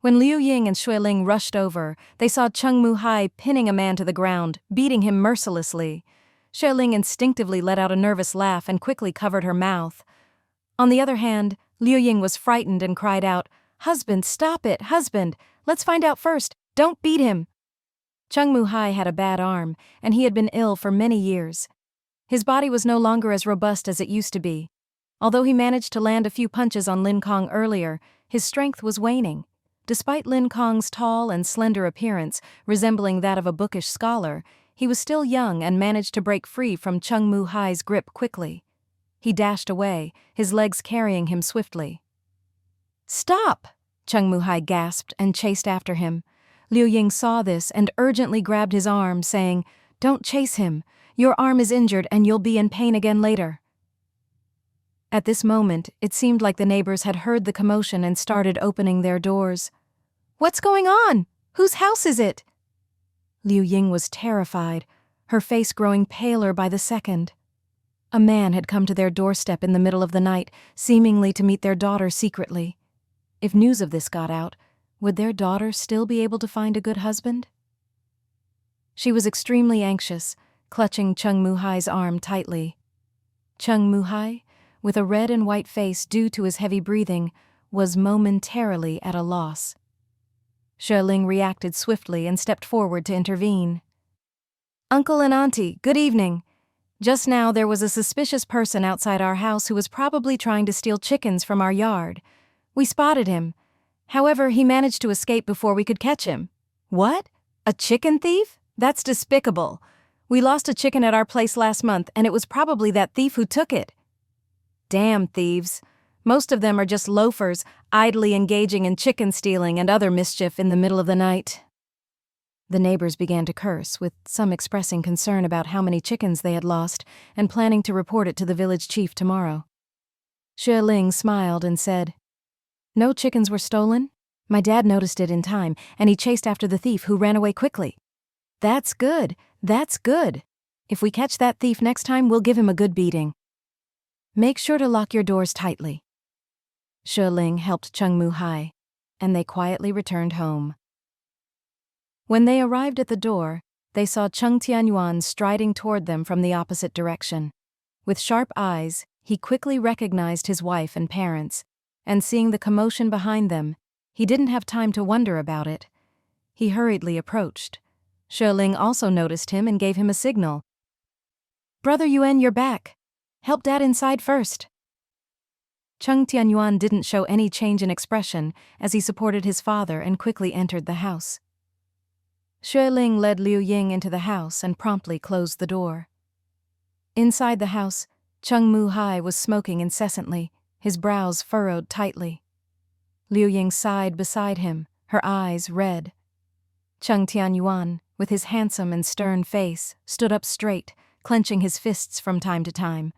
When Liu Ying and Xue Ling rushed over, they saw Cheng Muhai pinning a man to the ground, beating him mercilessly. Xue Ling instinctively let out a nervous laugh and quickly covered her mouth. On the other hand, Liu Ying was frightened and cried out, "Husband, stop it, husband! Let's find out first! Don't beat him!" Cheng Muhai had a bad arm, and he had been ill for many years. His body was no longer as robust as it used to be. Although he managed to land a few punches on Lin Kong earlier, his strength was waning. Despite Lin Kong's tall and slender appearance, resembling that of a bookish scholar, he was still young and managed to break free from Cheng Muhai's grip quickly. He dashed away, his legs carrying him swiftly. "Stop!" Cheng Muhai gasped and chased after him. Liu Ying saw this and urgently grabbed his arm, saying, "Don't chase him. Your arm is injured and you'll be in pain again later." At this moment, it seemed like the neighbors had heard the commotion and started opening their doors. "What's going on? Whose house is it?" Liu Ying was terrified, her face growing paler by the second. A man had come to their doorstep in the middle of the night, seemingly to meet their daughter secretly. If news of this got out, would their daughter still be able to find a good husband? She was extremely anxious, clutching Cheng Muhai's arm tightly. Cheng Muhai, with a red and white face due to his heavy breathing, was momentarily at a loss. Xue Ling reacted swiftly and stepped forward to intervene. "Uncle and Auntie, good evening. Just now there was a suspicious person outside our house who was probably trying to steal chickens from our yard. We spotted him. However, he managed to escape before we could catch him." "What? A chicken thief? That's despicable. We lost a chicken at our place last month, and it was probably that thief who took it." "Damn thieves. Most of them are just loafers, idly engaging in chicken stealing and other mischief in the middle of the night." The neighbors began to curse, with some expressing concern about how many chickens they had lost and planning to report it to the village chief tomorrow. Xue Ling smiled and said, "No chickens were stolen. My dad noticed it in time, and he chased after the thief, who ran away quickly." "That's good, that's good. If we catch that thief next time, we'll give him a good beating. Make sure to lock your doors tightly." Xue Ling helped Cheng Muhai, and they quietly returned home. When they arrived at the door, they saw Cheng Tianyuan striding toward them from the opposite direction. With sharp eyes, he quickly recognized his wife and parents, and seeing the commotion behind them, he didn't have time to wonder about it. He hurriedly approached. Xue Ling also noticed him and gave him a signal. "Brother Yuan, you're back. Help Dad inside first." Cheng Tianyuan didn't show any change in expression as he supported his father and quickly entered the house. Xue Ling led Liu Ying into the house and promptly closed the door. Inside the house, Cheng Muhai was smoking incessantly, his brows furrowed tightly. Liu Ying sighed beside him, her eyes red. Cheng Tianyuan, with his handsome and stern face, stood up straight, clenching his fists from time to time.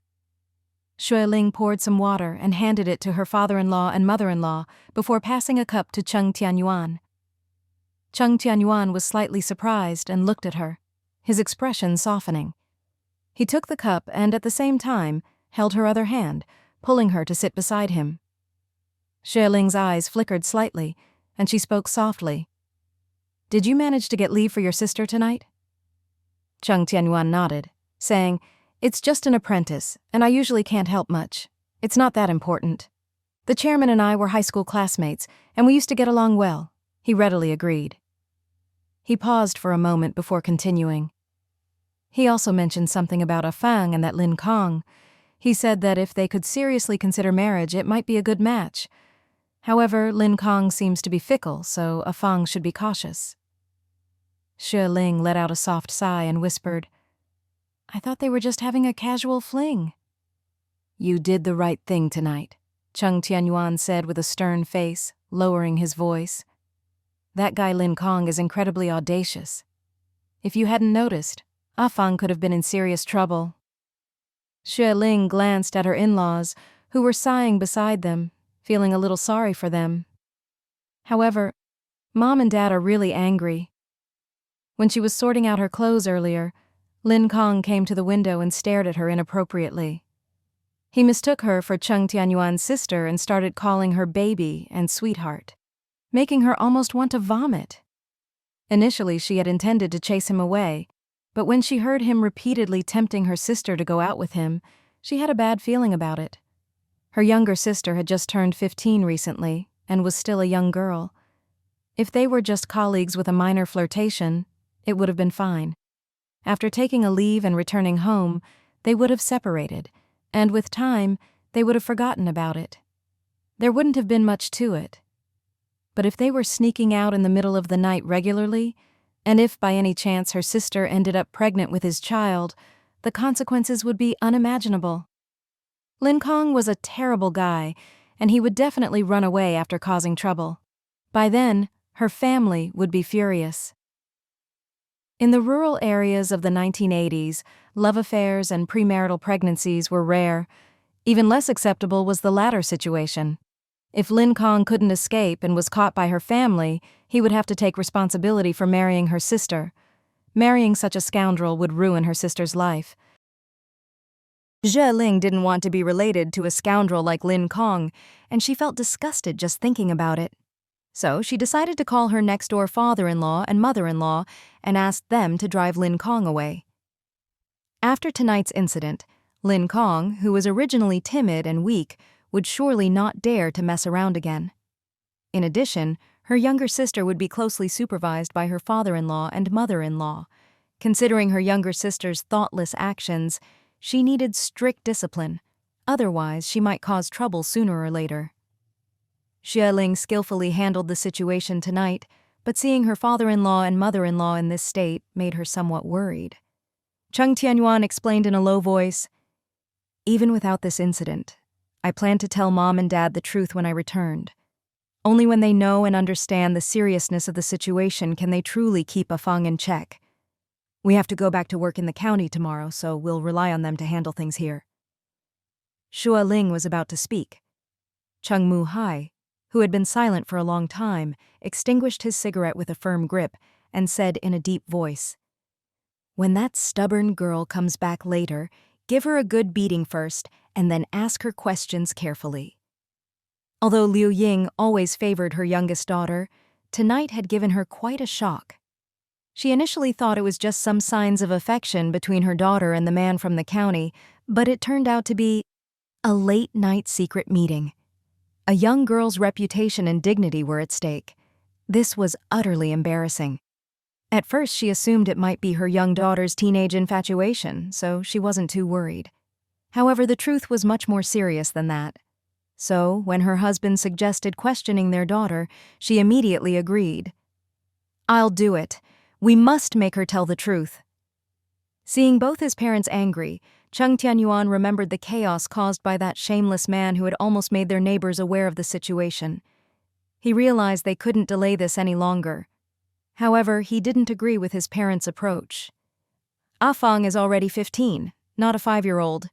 Xue Ling poured some water and handed it to her father-in-law and mother-in-law before passing a cup to Cheng Tianyuan. Cheng Tianyuan was slightly surprised and looked at her, his expression softening. He took the cup and, at the same time, held her other hand, pulling her to sit beside him. Xue Ling's eyes flickered slightly, and she spoke softly. "Did you manage to get leave for your sister tonight?" Cheng Tianyuan nodded, saying, "It's just an apprentice, and I usually can't help much. It's not that important. The chairman and I were high school classmates, and we used to get along well." He readily agreed. He paused for a moment before continuing. He also mentioned something about Afang and that Lin Kong. He said that if they could seriously consider marriage, it might be a good match. However, Lin Kong seems to be fickle, so Afang should be cautious. Xue Ling let out a soft sigh and whispered, "I thought they were just having a casual fling." "You did the right thing tonight," Cheng Tianyuan said with a stern face, lowering his voice. "That guy Lin Kong is incredibly audacious. If you hadn't noticed, Afang could have been in serious trouble." Xue Ling glanced at her in-laws, who were sighing beside them, feeling a little sorry for them. However, Mom and Dad are really angry. When she was sorting out her clothes earlier, Lin Kong came to the window and stared at her inappropriately. He mistook her for Cheng Tianyuan's sister and started calling her baby and sweetheart, making her almost want to vomit. Initially, she had intended to chase him away, but when she heard him repeatedly tempting her sister to go out with him, she had a bad feeling about it. Her younger sister had just turned 15 recently and was still a young girl. If they were just colleagues with a minor flirtation, it would have been fine. After taking a leave and returning home, they would have separated, and with time, they would have forgotten about it. There wouldn't have been much to it. But if they were sneaking out in the middle of the night regularly, and if by any chance her sister ended up pregnant with his child, the consequences would be unimaginable. Lin Kong was a terrible guy, and he would definitely run away after causing trouble. By then, her family would be furious. In the rural areas of the 1980s, love affairs and premarital pregnancies were rare. Even less acceptable was the latter situation. If Lin Kong couldn't escape and was caught by her family, he would have to take responsibility for marrying her sister. Marrying such a scoundrel would ruin her sister's life. Xue Ling didn't want to be related to a scoundrel like Lin Kong, and she felt disgusted just thinking about it. So she decided to call her next-door father-in-law and mother-in-law and asked them to drive Lin Kong away. After tonight's incident, Lin Kong, who was originally timid and weak, would surely not dare to mess around again. In addition, her younger sister would be closely supervised by her father-in-law and mother-in-law. Considering her younger sister's thoughtless actions, she needed strict discipline, otherwise she might cause trouble sooner or later. Xue Ling skillfully handled the situation tonight, but seeing her father-in-law and mother-in-law in this state made her somewhat worried. Cheng Tianyuan explained in a low voice, "Even without this incident, I plan to tell Mom and Dad the truth when I returned. Only when they know and understand the seriousness of the situation can they truly keep Afang in check. We have to go back to work in the county tomorrow, so we'll rely on them to handle things here." Xue Ling was about to speak. Cheng Mu-hai, who had been silent for a long time, extinguished his cigarette with a firm grip and said in a deep voice, "When that stubborn girl comes back later, give her a good beating first and then ask her questions carefully." Although Liu Ying always favored her youngest daughter, tonight had given her quite a shock. She initially thought it was just some signs of affection between her daughter and the man from the county, but it turned out to be a late-night secret meeting. A young girl's reputation and dignity were at stake. This was utterly embarrassing. At first, she assumed it might be her young daughter's teenage infatuation, so she wasn't too worried. However, the truth was much more serious than that. So, when her husband suggested questioning their daughter, she immediately agreed. "I'll do it. We must make her tell the truth." Seeing both his parents angry, Cheng Tianyuan remembered the chaos caused by that shameless man who had almost made their neighbors aware of the situation. He realized they couldn't delay this any longer. However, he didn't agree with his parents' approach. Afang is already 15, not a 5-year-old.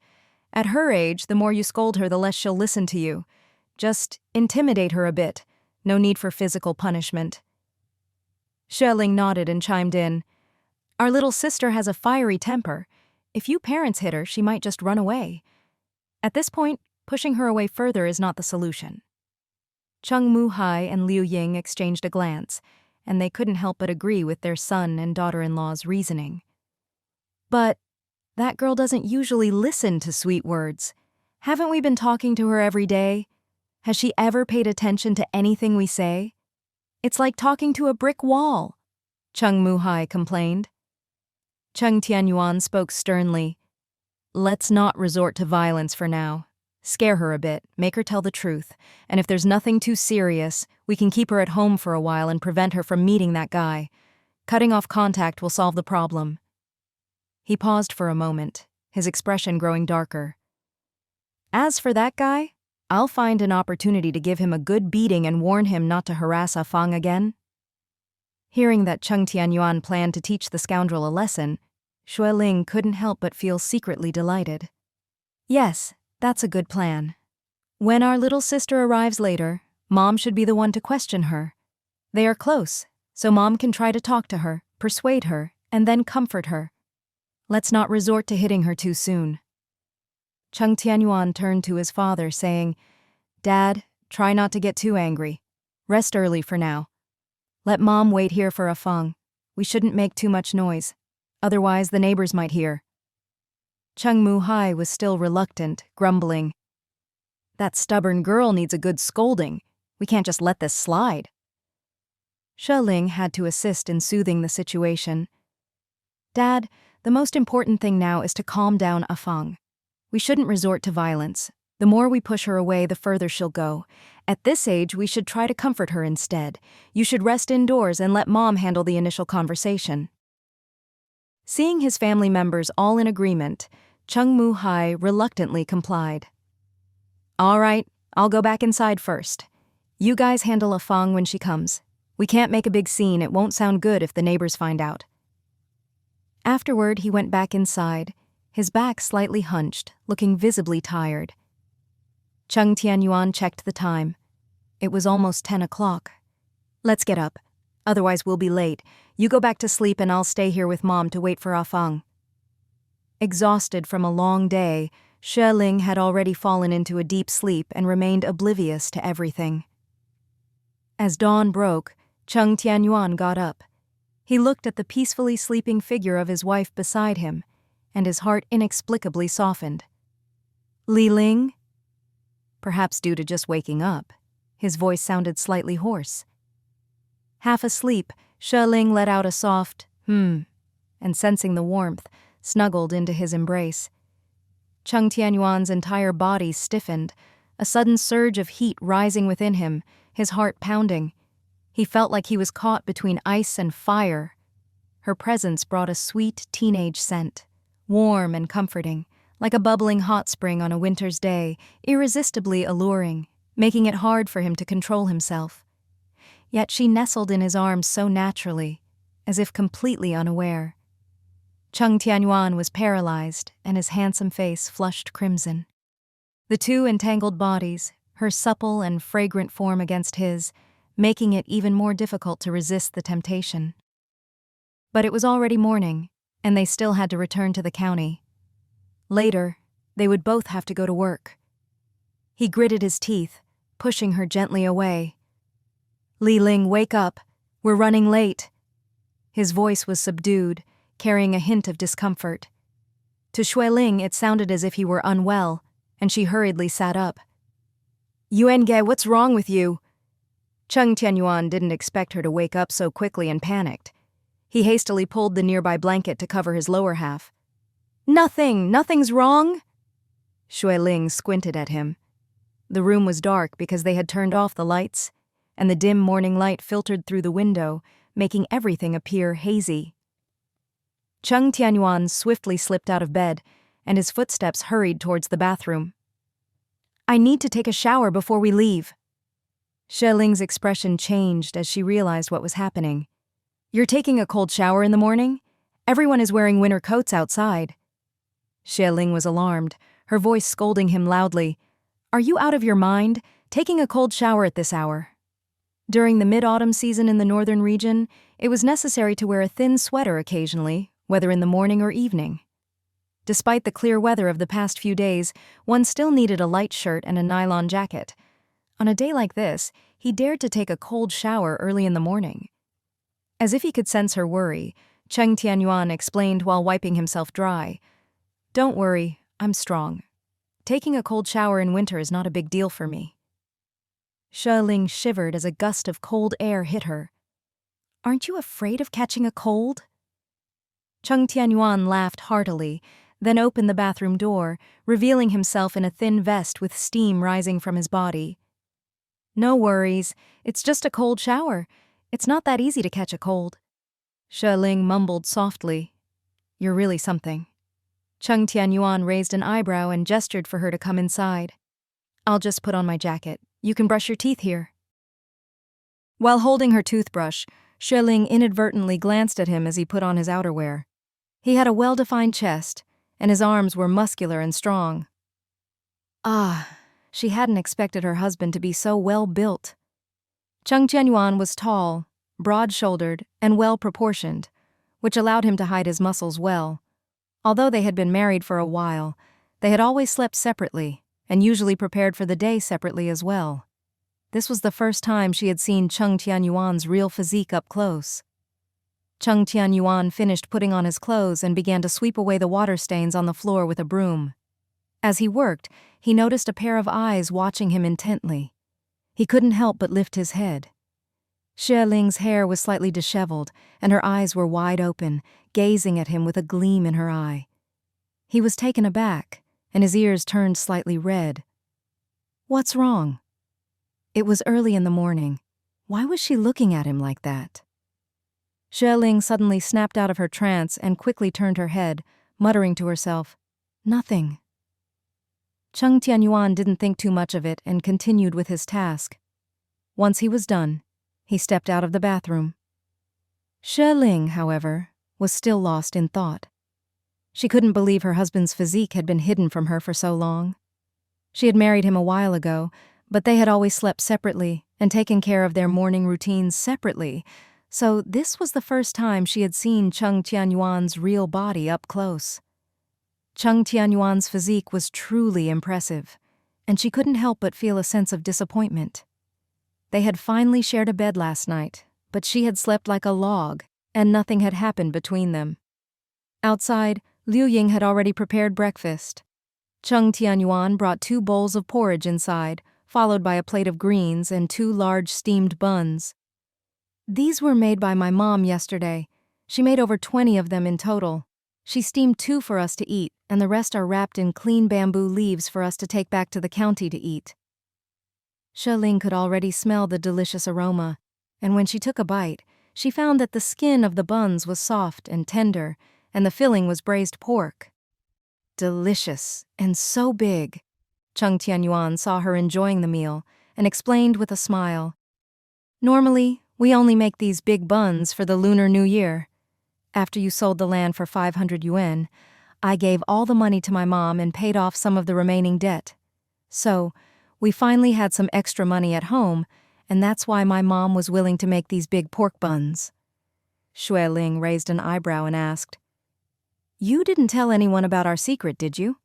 At her age, the more you scold her, the less she'll listen to you. Just intimidate her a bit. No need for physical punishment. Xue Ling nodded and chimed in. "Our little sister has a fiery temper. If you parents hit her, she might just run away. At this point, pushing her away further is not the solution." Cheng Mu-hai and Liu Ying exchanged a glance, and they couldn't help but agree with their son and daughter-in-law's reasoning. "But that girl doesn't usually listen to sweet words. Haven't we been talking to her every day? Has she ever paid attention to anything we say? It's like talking to a brick wall," Cheng Mu-hai complained. Cheng Tianyuan spoke sternly. "Let's not resort to violence for now. Scare her a bit, make her tell the truth, and if there's nothing too serious, we can keep her at home for a while and prevent her from meeting that guy. Cutting off contact will solve the problem." He paused for a moment, his expression growing darker. "As for that guy, I'll find an opportunity to give him a good beating and warn him not to harass Afang again." Hearing that Cheng Tianyuan planned to teach the scoundrel a lesson, Xue Ling couldn't help but feel secretly delighted. "Yes, that's a good plan. When our little sister arrives later, Mom should be the one to question her. They are close, so Mom can try to talk to her, persuade her, and then comfort her. Let's not resort to hitting her too soon." Cheng Tianyuan turned to his father, saying, "Dad, try not to get too angry. Rest early for now. Let Mom wait here for Afang. We shouldn't make too much noise. Otherwise, the neighbors might hear." Cheng Mu-hai was still reluctant, grumbling. That stubborn girl needs a good scolding. We can't just let this slide. Xue Ling had to assist in soothing the situation. Dad, the most important thing now is to calm down Afang. We shouldn't resort to violence. The more we push her away, the further she'll go. At this age, we should try to comfort her instead. You should rest indoors and let Mom handle the initial conversation. Seeing his family members all in agreement, Cheng Mu-hai reluctantly complied. All right, I'll go back inside first. You guys handle Afang when she comes. We can't make a big scene, it won't sound good if the neighbors find out. Afterward, he went back inside, his back slightly hunched, looking visibly tired. Cheng Tianyuan checked the time. It was almost 10 o'clock. Let's get up. Otherwise we'll be late. You go back to sleep and I'll stay here with Mom to wait for Afang. Exhausted from a long day, Xue Ling had already fallen into a deep sleep and remained oblivious to everything. As dawn broke, Cheng Tianyuan got up. He looked at the peacefully sleeping figure of his wife beside him, and his heart inexplicably softened. Li Ling? Perhaps due to just waking up, his voice sounded slightly hoarse. Half asleep, Xue Ling let out a soft, and sensing the warmth, snuggled into his embrace. Cheng Tianyuan's entire body stiffened, a sudden surge of heat rising within him, his heart pounding. He felt like he was caught between ice and fire. Her presence brought a sweet teenage scent, warm and comforting, like a bubbling hot spring on a winter's day, irresistibly alluring, making it hard for him to control himself. Yet she nestled in his arms so naturally, as if completely unaware. Cheng Tianyuan was paralyzed, and his handsome face flushed crimson. The two entangled bodies, her supple and fragrant form against his, making it even more difficult to resist the temptation. But it was already morning, and they still had to return to the county. Later, they would both have to go to work. He gritted his teeth, pushing her gently away. Li Ling, wake up. We're running late. His voice was subdued, carrying a hint of discomfort. To Xue Ling, it sounded as if he were unwell, and she hurriedly sat up. Yuenge, what's wrong with you? Cheng Tianyuan didn't expect her to wake up so quickly and panicked. He hastily pulled the nearby blanket to cover his lower half. Nothing's wrong? Xue Ling squinted at him. The room was dark because they had turned off the lights, and the dim morning light filtered through the window, making everything appear hazy. Cheng Tianyuan swiftly slipped out of bed, and his footsteps hurried towards the bathroom. I need to take a shower before we leave. Xue Ling's expression changed as she realized what was happening. You're taking a cold shower in the morning? Everyone is wearing winter coats outside. Xue Ling was alarmed, her voice scolding him loudly. Are you out of your mind? Taking a cold shower at this hour? During the mid-autumn season in the northern region, it was necessary to wear a thin sweater occasionally, whether in the morning or evening. Despite the clear weather of the past few days, one still needed a light shirt and a nylon jacket. On a day like this, he dared to take a cold shower early in the morning. As if he could sense her worry, Cheng Tianyuan explained while wiping himself dry. Don't worry, I'm strong. Taking a cold shower in winter is not a big deal for me. Xue Ling shivered as a gust of cold air hit her. Aren't you afraid of catching a cold? Cheng Tianyuan laughed heartily, then opened the bathroom door, revealing himself in a thin vest with steam rising from his body. No worries, it's just a cold shower. It's not that easy to catch a cold. Xue Ling mumbled softly. You're really something. Cheng Tianyuan raised an eyebrow and gestured for her to come inside. I'll just put on my jacket. You can brush your teeth here. While holding her toothbrush, Xue Ling inadvertently glanced at him as he put on his outerwear. He had a well-defined chest, and his arms were muscular and strong. She hadn't expected her husband to be so well-built. Cheng Tianyuan was tall, broad-shouldered, and well-proportioned, which allowed him to hide his muscles well. Although they had been married for a while, they had always slept separately, and usually prepared for the day separately as well. This was the first time she had seen Cheng Tianyuan's real physique up close. Cheng Tianyuan finished putting on his clothes and began to sweep away the water stains on the floor with a broom. As he worked, he noticed a pair of eyes watching him intently. He couldn't help but lift his head. Xue Ling's hair was slightly disheveled, and her eyes were wide open, gazing at him with a gleam in her eye. He was taken aback, and his ears turned slightly red. "What's wrong?" It was early in the morning. Why was she looking at him like that? Xue Ling suddenly snapped out of her trance and quickly turned her head, muttering to herself, "Nothing." Cheng Tianyuan didn't think too much of it and continued with his task. Once he was done, he stepped out of the bathroom. Xue Ling, however, was still lost in thought. She couldn't believe her husband's physique had been hidden from her for so long. She had married him a while ago, but they had always slept separately and taken care of their morning routines separately, so this was the first time she had seen Cheng Tianyuan's real body up close. Cheng Tianyuan's physique was truly impressive, and she couldn't help but feel a sense of disappointment. They had finally shared a bed last night, but she had slept like a log, and nothing had happened between them. Outside, Liu Ying had already prepared breakfast. Cheng Tianyuan brought 2 bowls of porridge inside, followed by a plate of greens and 2 large steamed buns. "These were made by my mom yesterday. She made over 20 of them in total. She steamed 2 for us to eat, and the rest are wrapped in clean bamboo leaves for us to take back to the county to eat." Xue Ling could already smell the delicious aroma, and when she took a bite, she found that the skin of the buns was soft and tender, and the filling was braised pork. Delicious, and so big. Cheng Tianyuan saw her enjoying the meal and explained with a smile, "Normally, we only make these big buns for the Lunar New Year. After you sold the land for 500 yuan, I gave all the money to my mom and paid off some of the remaining debt. So, we finally had some extra money at home, and that's why my mom was willing to make these big pork buns." Xue Ling raised an eyebrow and asked, "You didn't tell anyone about our secret, did you?"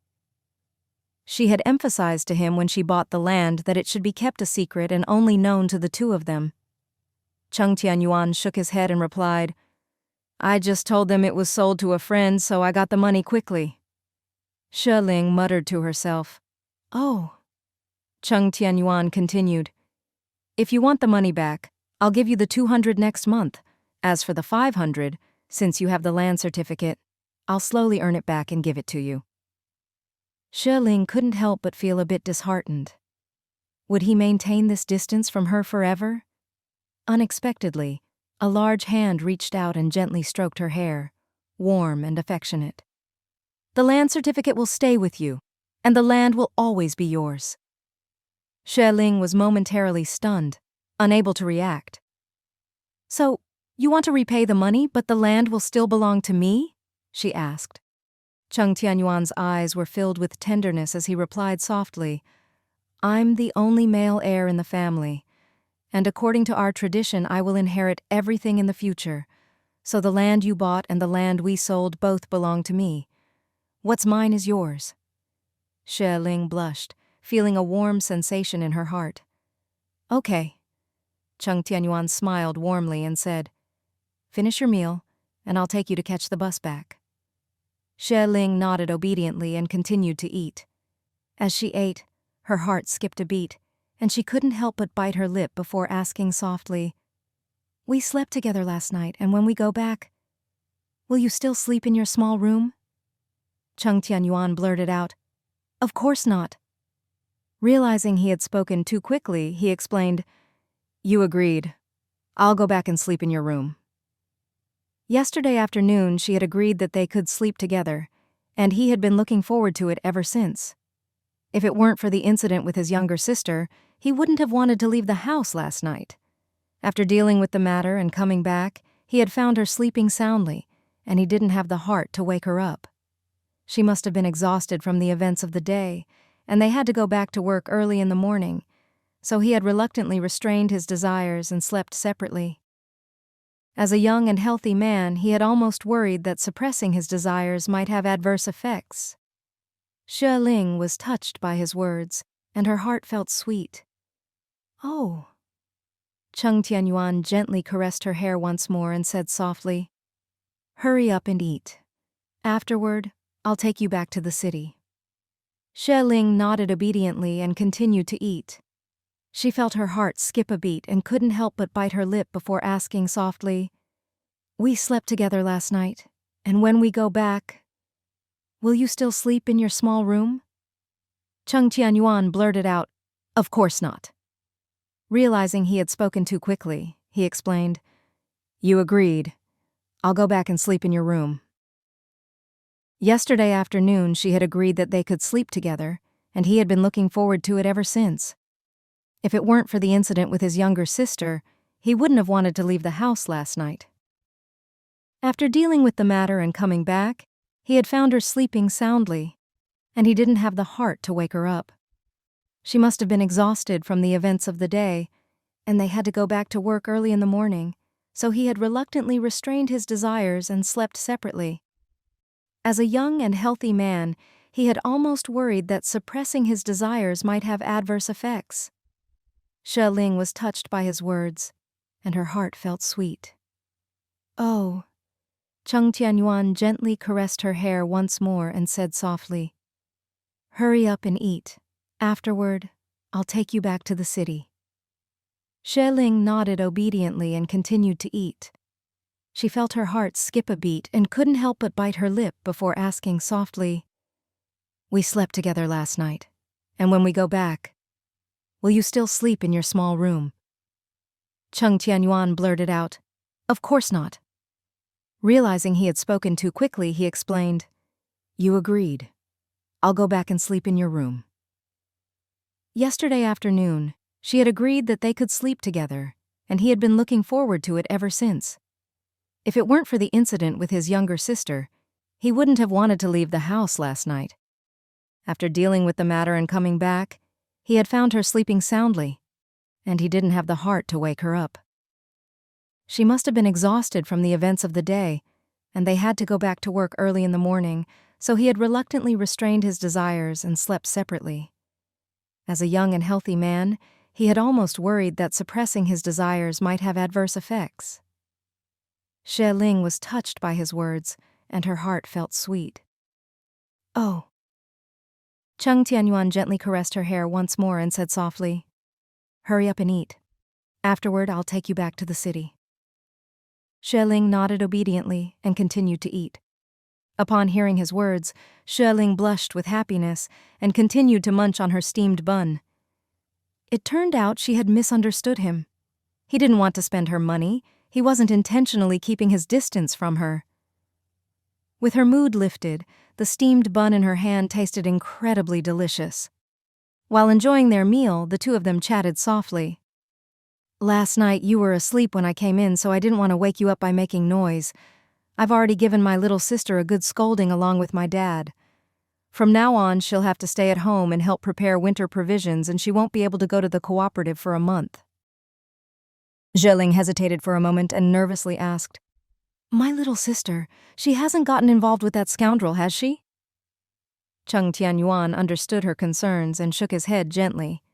She had emphasized to him when she bought the land that it should be kept a secret and only known to the 2 of them. Cheng Tianyuan shook his head and replied, "I just told them it was sold to a friend, so I got the money quickly." Xue Ling muttered to herself, "Oh." Cheng Tianyuan continued, "If you want the money back, I'll give you the 200 next month. As for the 500, since you have the land certificate, I'll slowly earn it back and give it to you." Xue Ling couldn't help but feel a bit disheartened. Would he maintain this distance from her forever? Unexpectedly, a large hand reached out and gently stroked her hair, warm and affectionate. "The land certificate will stay with you, and the land will always be yours." Xue Ling was momentarily stunned, unable to react. "So, you want to repay the money, but the land will still belong to me?" she asked. Cheng Tianyuan's eyes were filled with tenderness as he replied softly, "I'm the only male heir in the family, and according to our tradition I will inherit everything in the future, so the land you bought and the land we sold both belong to me. What's mine is yours." Xue Ling blushed, feeling a warm sensation in her heart. "Okay." Cheng Tianyuan smiled warmly and said, "Finish your meal, and I'll take you to catch the bus back." Xue Ling nodded obediently and continued to eat. As she ate, her heart skipped a beat, and she couldn't help but bite her lip before asking softly, "We slept together last night, and when we go back, will you still sleep in your small room?" Cheng Tianyuan blurted out, "Of course not." Realizing he had spoken too quickly, he explained, "You agreed. I'll go back and sleep in your room." Yesterday afternoon she had agreed that they could sleep together, and he had been looking forward to it ever since. If it weren't for the incident with his younger sister, he wouldn't have wanted to leave the house last night. After dealing with the matter and coming back, he had found her sleeping soundly, and he didn't have the heart to wake her up. She must have been exhausted from the events of the day, and they had to go back to work early in the morning, so he had reluctantly restrained his desires and slept separately. As a young and healthy man, he had almost worried that suppressing his desires might have adverse effects. Xue Ling was touched by his words, and her heart felt sweet. "Oh." Cheng Tianyuan gently caressed her hair once more and said softly, "Hurry up and eat. Afterward, I'll take you back to the city." Xue Ling nodded obediently and continued to eat. She felt her heart skip a beat and couldn't help but bite her lip before asking softly, "We slept together last night, and when we go back, will you still sleep in your small room?" Cheng Tianyuan blurted out, "Of course not." Realizing he had spoken too quickly, he explained, "You agreed. I'll go back and sleep in your room." Yesterday afternoon she had agreed that they could sleep together, and he had been looking forward to it ever since. If it weren't for the incident with his younger sister, he wouldn't have wanted to leave the house last night. After dealing with the matter and coming back, he had found her sleeping soundly, and he didn't have the heart to wake her up. She must have been exhausted from the events of the day, and they had to go back to work early in the morning, so he had reluctantly restrained his desires and slept separately. As a young and healthy man, he had almost worried that suppressing his desires might have adverse effects. Xue Ling was touched by his words, and her heart felt sweet. "Oh." Cheng Tianyuan gently caressed her hair once more and said softly, "Hurry up and eat. Afterward, I'll take you back to the city." Xue Ling nodded obediently and continued to eat. She felt her heart skip a beat and couldn't help but bite her lip before asking softly, "We slept together last night, and when we go back, will you still sleep in your small room?" Cheng Tianyuan blurted out, "Of course not." Realizing he had spoken too quickly, he explained, "You agreed. I'll go back and sleep in your room." Yesterday afternoon, she had agreed that they could sleep together, and he had been looking forward to it ever since. If it weren't for the incident with his younger sister, he wouldn't have wanted to leave the house last night. After dealing with the matter and coming back, he had found her sleeping soundly, and he didn't have the heart to wake her up. She must have been exhausted from the events of the day, and they had to go back to work early in the morning, so he had reluctantly restrained his desires and slept separately. As a young and healthy man, he had almost worried that suppressing his desires might have adverse effects. Xue Ling was touched by his words, and her heart felt sweet. "Oh." Cheng Tianyuan gently caressed her hair once more and said softly, "Hurry up and eat. Afterward, I'll take you back to the city." Xue Ling nodded obediently and continued to eat. Upon hearing his words, Xue Ling blushed with happiness and continued to munch on her steamed bun. It turned out she had misunderstood him. He didn't want to spend her money. He wasn't intentionally keeping his distance from her. With her mood lifted, the steamed bun in her hand tasted incredibly delicious. While enjoying their meal, the two of them chatted softly. "Last night you were asleep when I came in, so I didn't want to wake you up by making noise. I've already given my little sister a good scolding along with my dad. From now on, she'll have to stay at home and help prepare winter provisions, and she won't be able to go to the cooperative for a month." Xue Ling hesitated for a moment and nervously asked, "My little sister, she hasn't gotten involved with that scoundrel, has she?" Cheng Tianyuan understood her concerns and shook his head gently.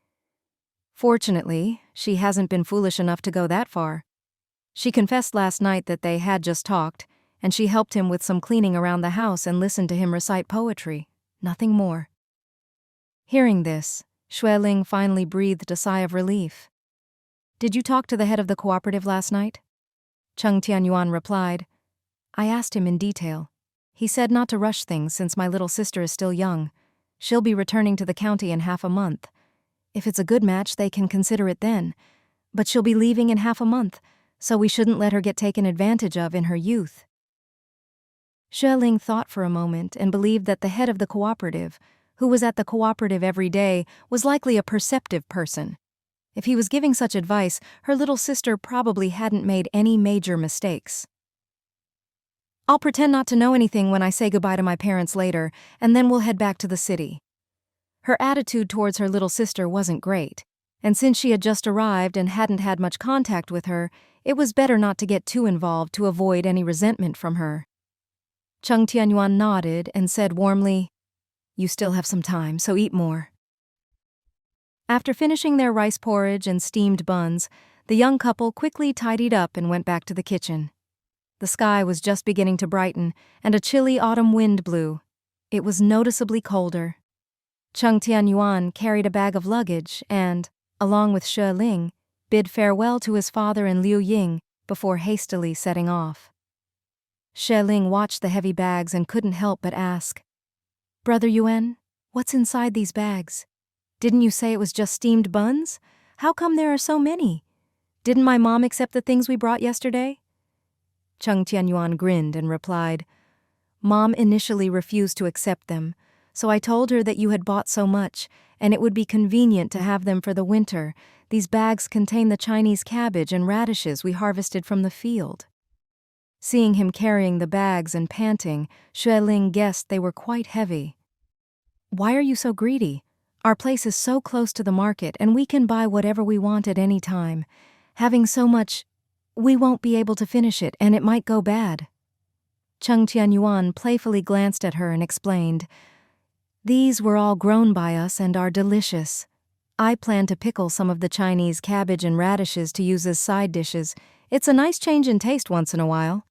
"Fortunately, she hasn't been foolish enough to go that far. She confessed last night that they had just talked, and she helped him with some cleaning around the house and listened to him recite poetry. Nothing more." Hearing this, Xue Ling finally breathed a sigh of relief. "Did you talk to the head of the cooperative last night?" Cheng Tianyuan replied, "I asked him in detail. He said not to rush things since my little sister is still young. She'll be returning to the county in half a month. If it's a good match, they can consider it then. But she'll be leaving in half a month, so we shouldn't let her get taken advantage of in her youth." Xue Ling thought for a moment and believed that the head of the cooperative, who was at the cooperative every day, was likely a perceptive person. If he was giving such advice, her little sister probably hadn't made any major mistakes. "I'll pretend not to know anything when I say goodbye to my parents later, and then we'll head back to the city." Her attitude towards her little sister wasn't great, and since she had just arrived and hadn't had much contact with her, it was better not to get too involved to avoid any resentment from her. Cheng Tianyuan nodded and said warmly, "You still have some time, so eat more." After finishing their rice porridge and steamed buns, the young couple quickly tidied up and went back to the kitchen. The sky was just beginning to brighten, and a chilly autumn wind blew. It was noticeably colder. Cheng Tianyuan carried a bag of luggage and, along with Xue Ling, bid farewell to his father and Liu Ying before hastily setting off. Xue Ling watched the heavy bags and couldn't help but ask, "Brother Yuan, what's inside these bags? Didn't you say it was just steamed buns? How come there are so many? Didn't my mom accept the things we brought yesterday?" Cheng Tianyuan grinned and replied, "Mom initially refused to accept them, so I told her that you had bought so much, and it would be convenient to have them for the winter. These bags contain the Chinese cabbage and radishes we harvested from the field." Seeing him carrying the bags and panting, Xue Ling guessed they were quite heavy. "Why are you so greedy? Our place is so close to the market and we can buy whatever we want at any time. Having so much, we won't be able to finish it and it might go bad." Cheng Tianyuan playfully glanced at her and explained, "These were all grown by us and are delicious. I plan to pickle some of the Chinese cabbage and radishes to use as side dishes. It's a nice change in taste once in a while."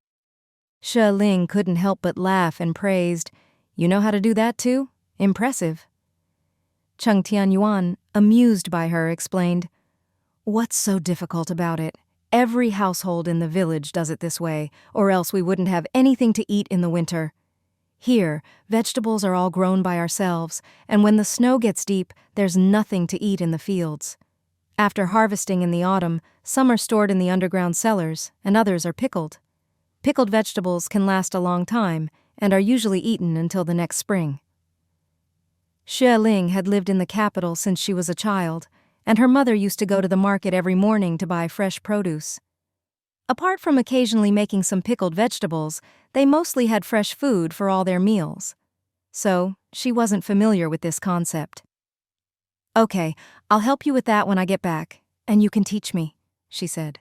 Xue Ling couldn't help but laugh and praised, "You know how to do that too? Impressive." Cheng Tianyuan, amused by her, explained, "What's so difficult about it? Every household in the village does it this way, or else we wouldn't have anything to eat in the winter. Here, vegetables are all grown by ourselves, and when the snow gets deep, there's nothing to eat in the fields. After harvesting in the autumn, some are stored in the underground cellars, and others are pickled. Pickled vegetables can last a long time, and are usually eaten until the next spring." Xue Ling had lived in the capital since she was a child, and her mother used to go to the market every morning to buy fresh produce. Apart from occasionally making some pickled vegetables, they mostly had fresh food for all their meals. So, she wasn't familiar with this concept. "Okay, I'll help you with that when I get back, and you can teach me," she said.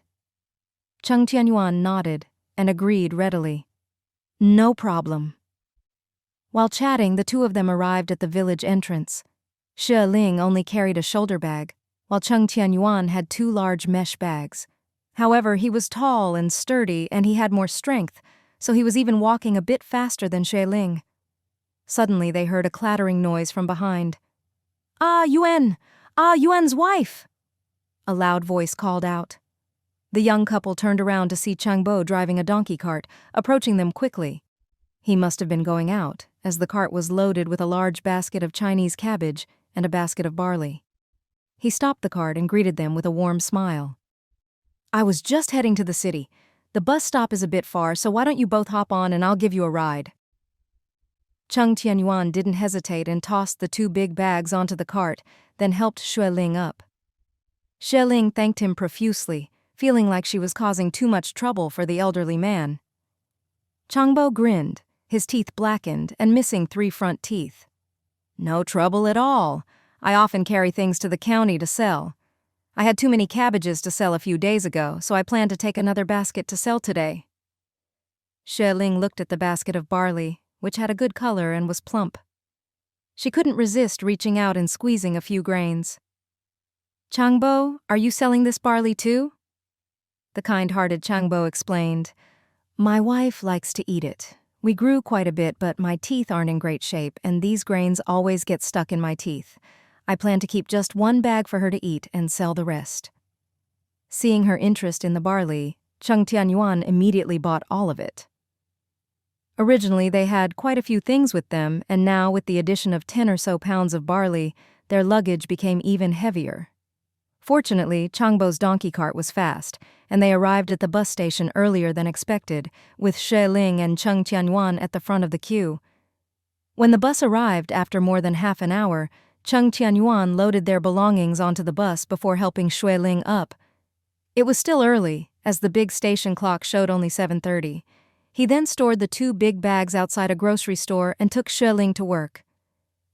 Cheng Tianyuan nodded and agreed readily. "No problem." While chatting, the two of them arrived at the village entrance. Xue Ling only carried a shoulder bag, while Cheng Tianyuan had 2 large mesh bags. However, he was tall and sturdy and he had more strength, so he was even walking a bit faster than Xue Ling. Suddenly they heard a clattering noise from behind. "Ah, Yuan! Ah, Yuan's wife!" a loud voice called out. The young couple turned around to see Changbo driving a donkey cart, approaching them quickly. He must have been going out, as the cart was loaded with a large basket of Chinese cabbage and a basket of barley. He stopped the cart and greeted them with a warm smile. "I was just heading to the city. The bus stop is a bit far, so why don't you both hop on and I'll give you a ride." Cheng Tianyuan didn't hesitate and tossed the 2 big bags onto the cart, then helped Xue Ling up. Xue Ling thanked him profusely, feeling like she was causing too much trouble for the elderly man. Changbo grinned, his teeth blackened and missing 3 front teeth. "No trouble at all. I often carry things to the county to sell. I had too many cabbages to sell a few days ago, so I plan to take another basket to sell today." Xue Ling looked at the basket of barley, which had a good color and was plump. She couldn't resist reaching out and squeezing a few grains. "Changbo, are you selling this barley too?" The kind-hearted Changbo explained, "My wife likes to eat it. We grew quite a bit, but my teeth aren't in great shape, and these grains always get stuck in my teeth. I plan to keep just 1 bag for her to eat and sell the rest." Seeing her interest in the barley, Cheng Tianyuan immediately bought all of it. Originally, they had quite a few things with them, and now, with the addition of 10 or so pounds of barley, their luggage became even heavier. Fortunately, Changbo's donkey cart was fast, and they arrived at the bus station earlier than expected, with Xue Ling and Cheng Tianyuan at the front of the queue. When the bus arrived after more than half an hour, Cheng Tianyuan loaded their belongings onto the bus before helping Xue Ling up. It was still early, as the big station clock showed only 7:30. He then stored the 2 big bags outside a grocery store and took Xue Ling to work.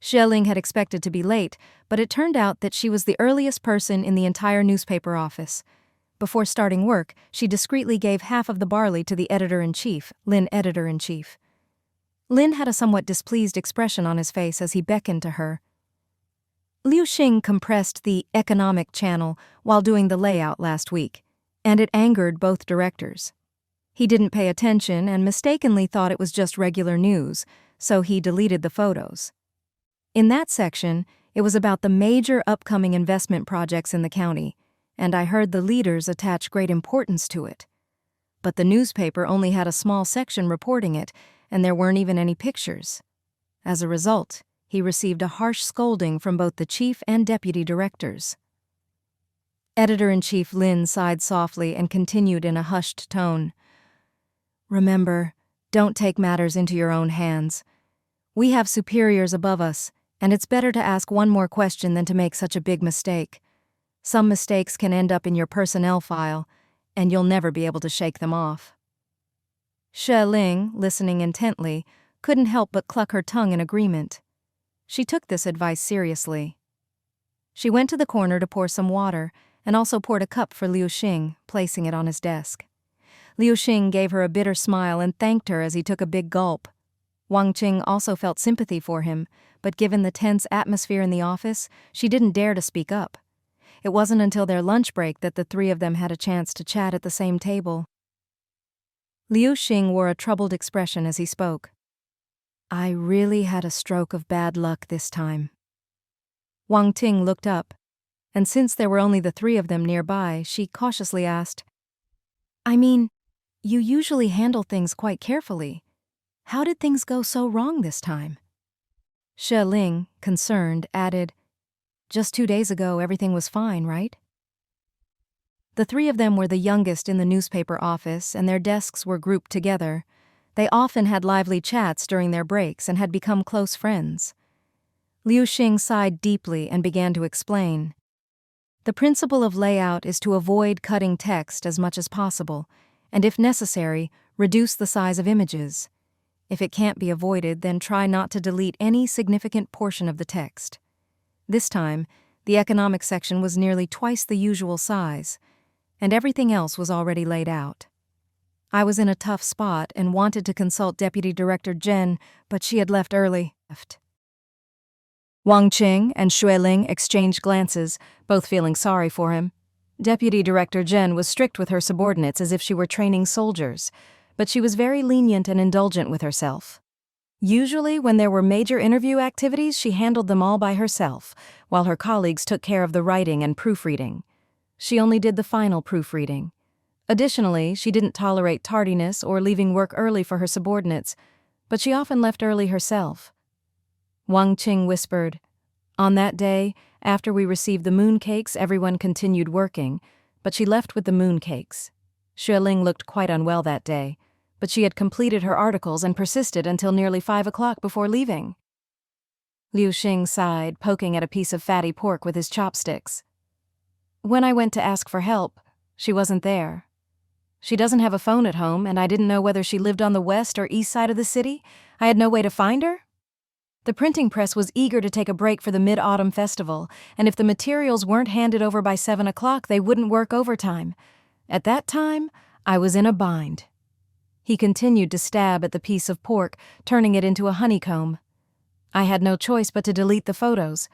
Xue Ling had expected to be late, but it turned out that she was the earliest person in the entire newspaper office. Before starting work, she discreetly gave half of the barley to the editor-in-chief, Lin editor-in-chief. Lin had a somewhat displeased expression on his face as he beckoned to her. Liu Xing compressed the economic channel while doing the layout last week, and it angered both directors. He didn't pay attention and mistakenly thought it was just regular news, so he deleted the photos. In that section, it was about the major upcoming investment projects in the county, and I heard the leaders attach great importance to it. But the newspaper only had a small section reporting it, and there weren't even any pictures. As a result, he received a harsh scolding from both the chief and deputy directors. Editor-in-Chief Lin sighed softly and continued in a hushed tone. Remember, don't take matters into your own hands. We have superiors above us, and it's better to ask one more question than to make such a big mistake. Some mistakes can end up in your personnel file, and you'll never be able to shake them off. Xue Ling, listening intently, couldn't help but cluck her tongue in agreement. She took this advice seriously. She went to the corner to pour some water, and also poured a cup for Liu Xing, placing it on his desk. Liu Xing gave her a bitter smile and thanked her as he took a big gulp. Wang Qing also felt sympathy for him, but given the tense atmosphere in the office, she didn't dare to speak up. It wasn't until their lunch break that the three of them had a chance to chat at the same table. Liu Xing wore a troubled expression as he spoke. I really had a stroke of bad luck this time. Wang Ting looked up, and since there were only the three of them nearby, she cautiously asked, I mean, you usually handle things quite carefully. How did things go so wrong this time? Xue Ling, concerned, added, Just 2 days ago everything was fine, right? The three of them were the youngest in the newspaper office, and their desks were grouped together. They often had lively chats during their breaks and had become close friends. Liu Xing sighed deeply and began to explain. The principle of layout is to avoid cutting text as much as possible, and if necessary, reduce the size of images. If it can't be avoided, then try not to delete any significant portion of the text. This time, the economic section was nearly twice the usual size, and everything else was already laid out. I was in a tough spot and wanted to consult Deputy Director Jen, but she had left early. Wang Qing and Xue Ling exchanged glances, both feeling sorry for him. Deputy Director Jen was strict with her subordinates as if she were training soldiers, but she was very lenient and indulgent with herself. Usually, when there were major interview activities, she handled them all by herself, while her colleagues took care of the writing and proofreading. She only did the final proofreading. Additionally, she didn't tolerate tardiness or leaving work early for her subordinates, but she often left early herself. Wang Qing whispered, On that day, after we received the mooncakes, everyone continued working, but she left with the mooncakes. Xue Ling looked quite unwell that day, but she had completed her articles and persisted until nearly 5 o'clock before leaving. Liu Xing sighed, poking at a piece of fatty pork with his chopsticks. When I went to ask for help, she wasn't there. She doesn't have a phone at home, and I didn't know whether she lived on the west or east side of the city. I had no way to find her. The printing press was eager to take a break for the Mid-Autumn Festival, and if the materials weren't handed over by 7 o'clock, they wouldn't work overtime. At that time, I was in a bind. He continued to stab at the piece of pork, turning it into a honeycomb. I had no choice but to delete the photos.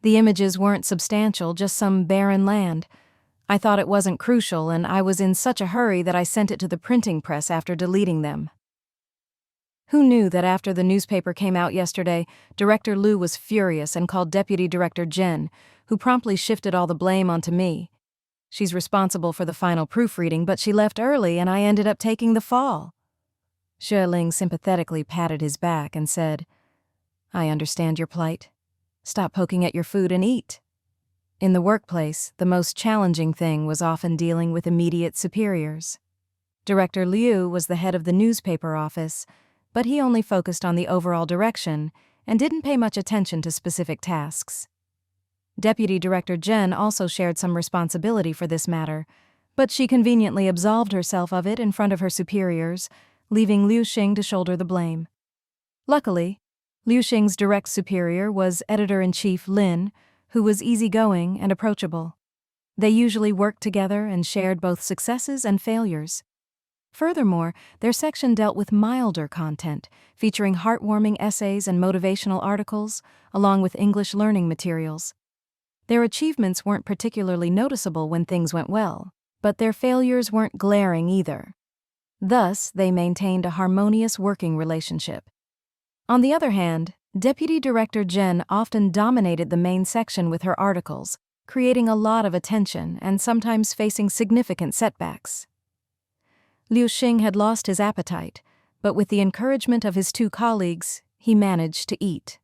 The images weren't substantial, just some barren land. I thought it wasn't crucial, and I was in such a hurry that I sent it to the printing press after deleting them. Who knew that after the newspaper came out yesterday, Director Liu was furious and called Deputy Director Jen, who promptly shifted all the blame onto me. She's responsible for the final proofreading, but she left early and I ended up taking the fall. Xue Ling sympathetically patted his back and said, I understand your plight. Stop poking at your food and eat. In the workplace, the most challenging thing was often dealing with immediate superiors. Director Liu was the head of the newspaper office, but he only focused on the overall direction and didn't pay much attention to specific tasks. Deputy Director Jen also shared some responsibility for this matter, but she conveniently absolved herself of it in front of her superiors, leaving Liu Xing to shoulder the blame. Luckily, Liu Xing's direct superior was Editor-in-Chief Lin, who was easygoing and approachable. They usually worked together and shared both successes and failures. Furthermore, their section dealt with milder content, featuring heartwarming essays and motivational articles, along with English learning materials. Their achievements weren't particularly noticeable when things went well, but their failures weren't glaring either. Thus, they maintained a harmonious working relationship. On the other hand, Deputy Director Jen often dominated the main section with her articles, creating a lot of attention and sometimes facing significant setbacks. Liu Xing had lost his appetite, but with the encouragement of his two colleagues, he managed to eat.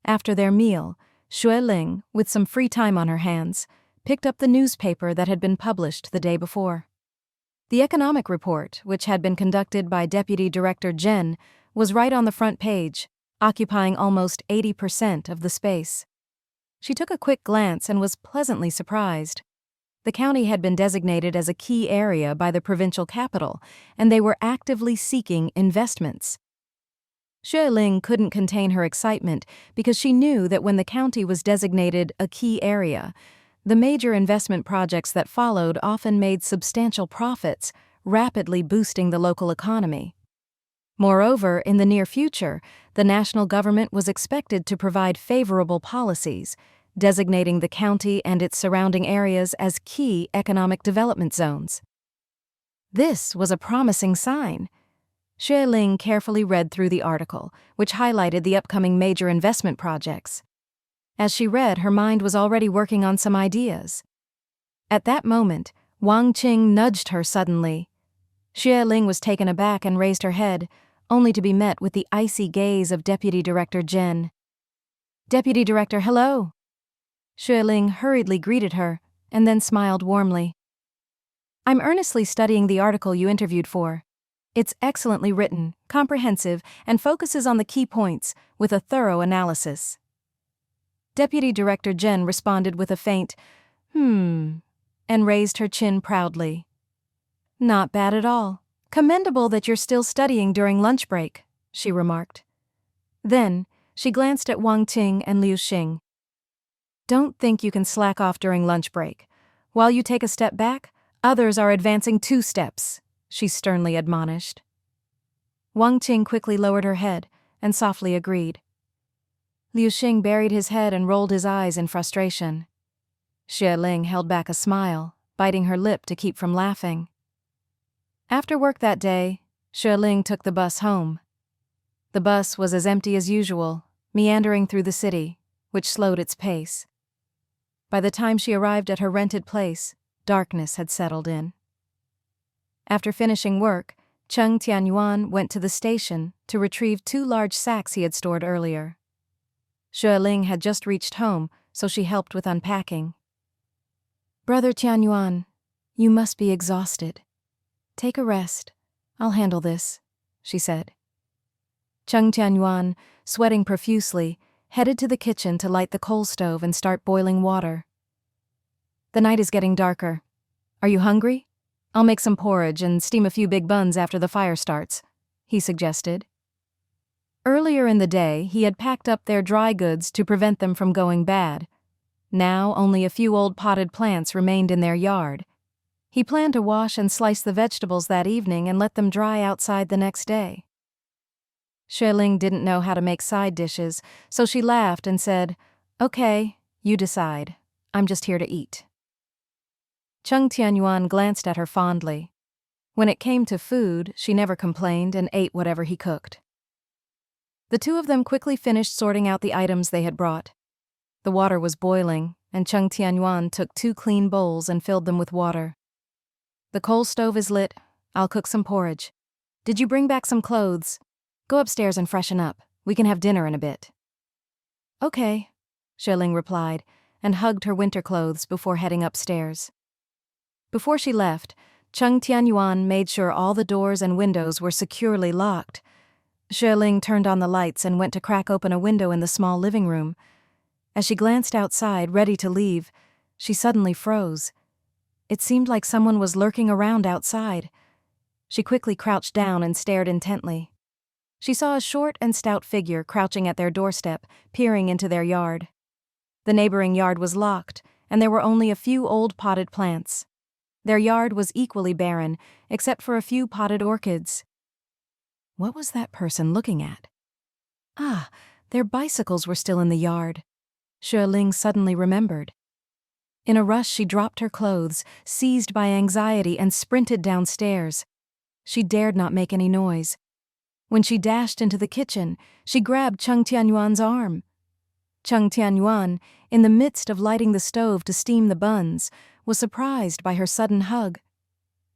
After their meal, Xue Ling, with some free time on her hands, picked up the newspaper that had been published the day before. The economic report, which had been conducted by Deputy Director Jen, was right on the front page, occupying almost 80% of the space. She took a quick glance and was pleasantly surprised. The county had been designated as a key area by the provincial capital, and they were actively seeking investments. Xue Ling couldn't contain her excitement because she knew that when the county was designated a key area, the major investment projects that followed often made substantial profits, rapidly boosting the local economy. Moreover, in the near future, the national government was expected to provide favorable policies, designating the county and its surrounding areas as key economic development zones. This was a promising sign. Xue Ling carefully read through the article, which highlighted the upcoming major investment projects. As she read, her mind was already working on some ideas. At that moment, Wang Qing nudged her suddenly. Xue Ling was taken aback and raised her head, only to be met with the icy gaze of Deputy Director Jen. "Deputy Director, hello." Xue Ling hurriedly greeted her, and then smiled warmly. "I'm earnestly studying the article you interviewed for. It's excellently written, comprehensive, and focuses on the key points, with a thorough analysis." Deputy Director Jen responded with a faint, and raised her chin proudly. "Not bad at all. Commendable that you're still studying during lunch break," she remarked. Then, she glanced at Wang Qing and Liu Xing. "Don't think you can slack off during lunch break. While you take a step back, others are advancing 2 steps, she sternly admonished. Wang Qing quickly lowered her head and softly agreed. Liu Xing buried his head and rolled his eyes in frustration. Xue Ling held back a smile, biting her lip to keep from laughing. After work that day, Xue Ling took the bus home. The bus was as empty as usual, meandering through the city, which slowed its pace. By the time she arrived at her rented place, darkness had settled in. After finishing work, Cheng Tianyuan went to the station to retrieve 2 large sacks he had stored earlier. Xue Ling had just reached home, so she helped with unpacking. "Brother Tianyuan, you must be exhausted. Take a rest. I'll handle this," she said. Cheng Tianyuan, sweating profusely, headed to the kitchen to light the coal stove and start boiling water. "The night is getting darker. Are you hungry? I'll make some porridge and steam a few big buns after the fire starts," he suggested. Earlier in the day, he had packed up their dry goods to prevent them from going bad. Now only a few old potted plants remained in their yard. He planned to wash and slice the vegetables that evening and let them dry outside the next day. Xue Ling didn't know how to make side dishes, so she laughed and said, "Okay, you decide. I'm just here to eat." Cheng Tianyuan glanced at her fondly. When it came to food, she never complained and ate whatever he cooked. The 2 of them quickly finished sorting out the items they had brought. The water was boiling, and Cheng Tianyuan took 2 clean bowls and filled them with water. "The coal stove is lit. I'll cook some porridge. Did you bring back some clothes? Go upstairs and freshen up. We can have dinner in a bit." "Okay," Xue Ling replied, and hugged her winter clothes before heading upstairs. Before she left, Cheng Tianyuan made sure all the doors and windows were securely locked. Xue Ling turned on the lights and went to crack open a window in the small living room. As she glanced outside, ready to leave, she suddenly froze. It seemed like someone was lurking around outside. She quickly crouched down and stared intently. She saw a short and stout figure crouching at their doorstep, peering into their yard. The neighboring yard was locked, and there were only a few old potted plants. Their yard was equally barren, except for a few potted orchids. What was that person looking at? Ah, their bicycles were still in the yard. Xue Ling suddenly remembered. In a rush, she dropped her clothes, seized by anxiety, and sprinted downstairs. She dared not make any noise. When she dashed into the kitchen, she grabbed Cheng Tianyuan's arm. Cheng Tianyuan, in the midst of lighting the stove to steam the buns, was surprised by her sudden hug.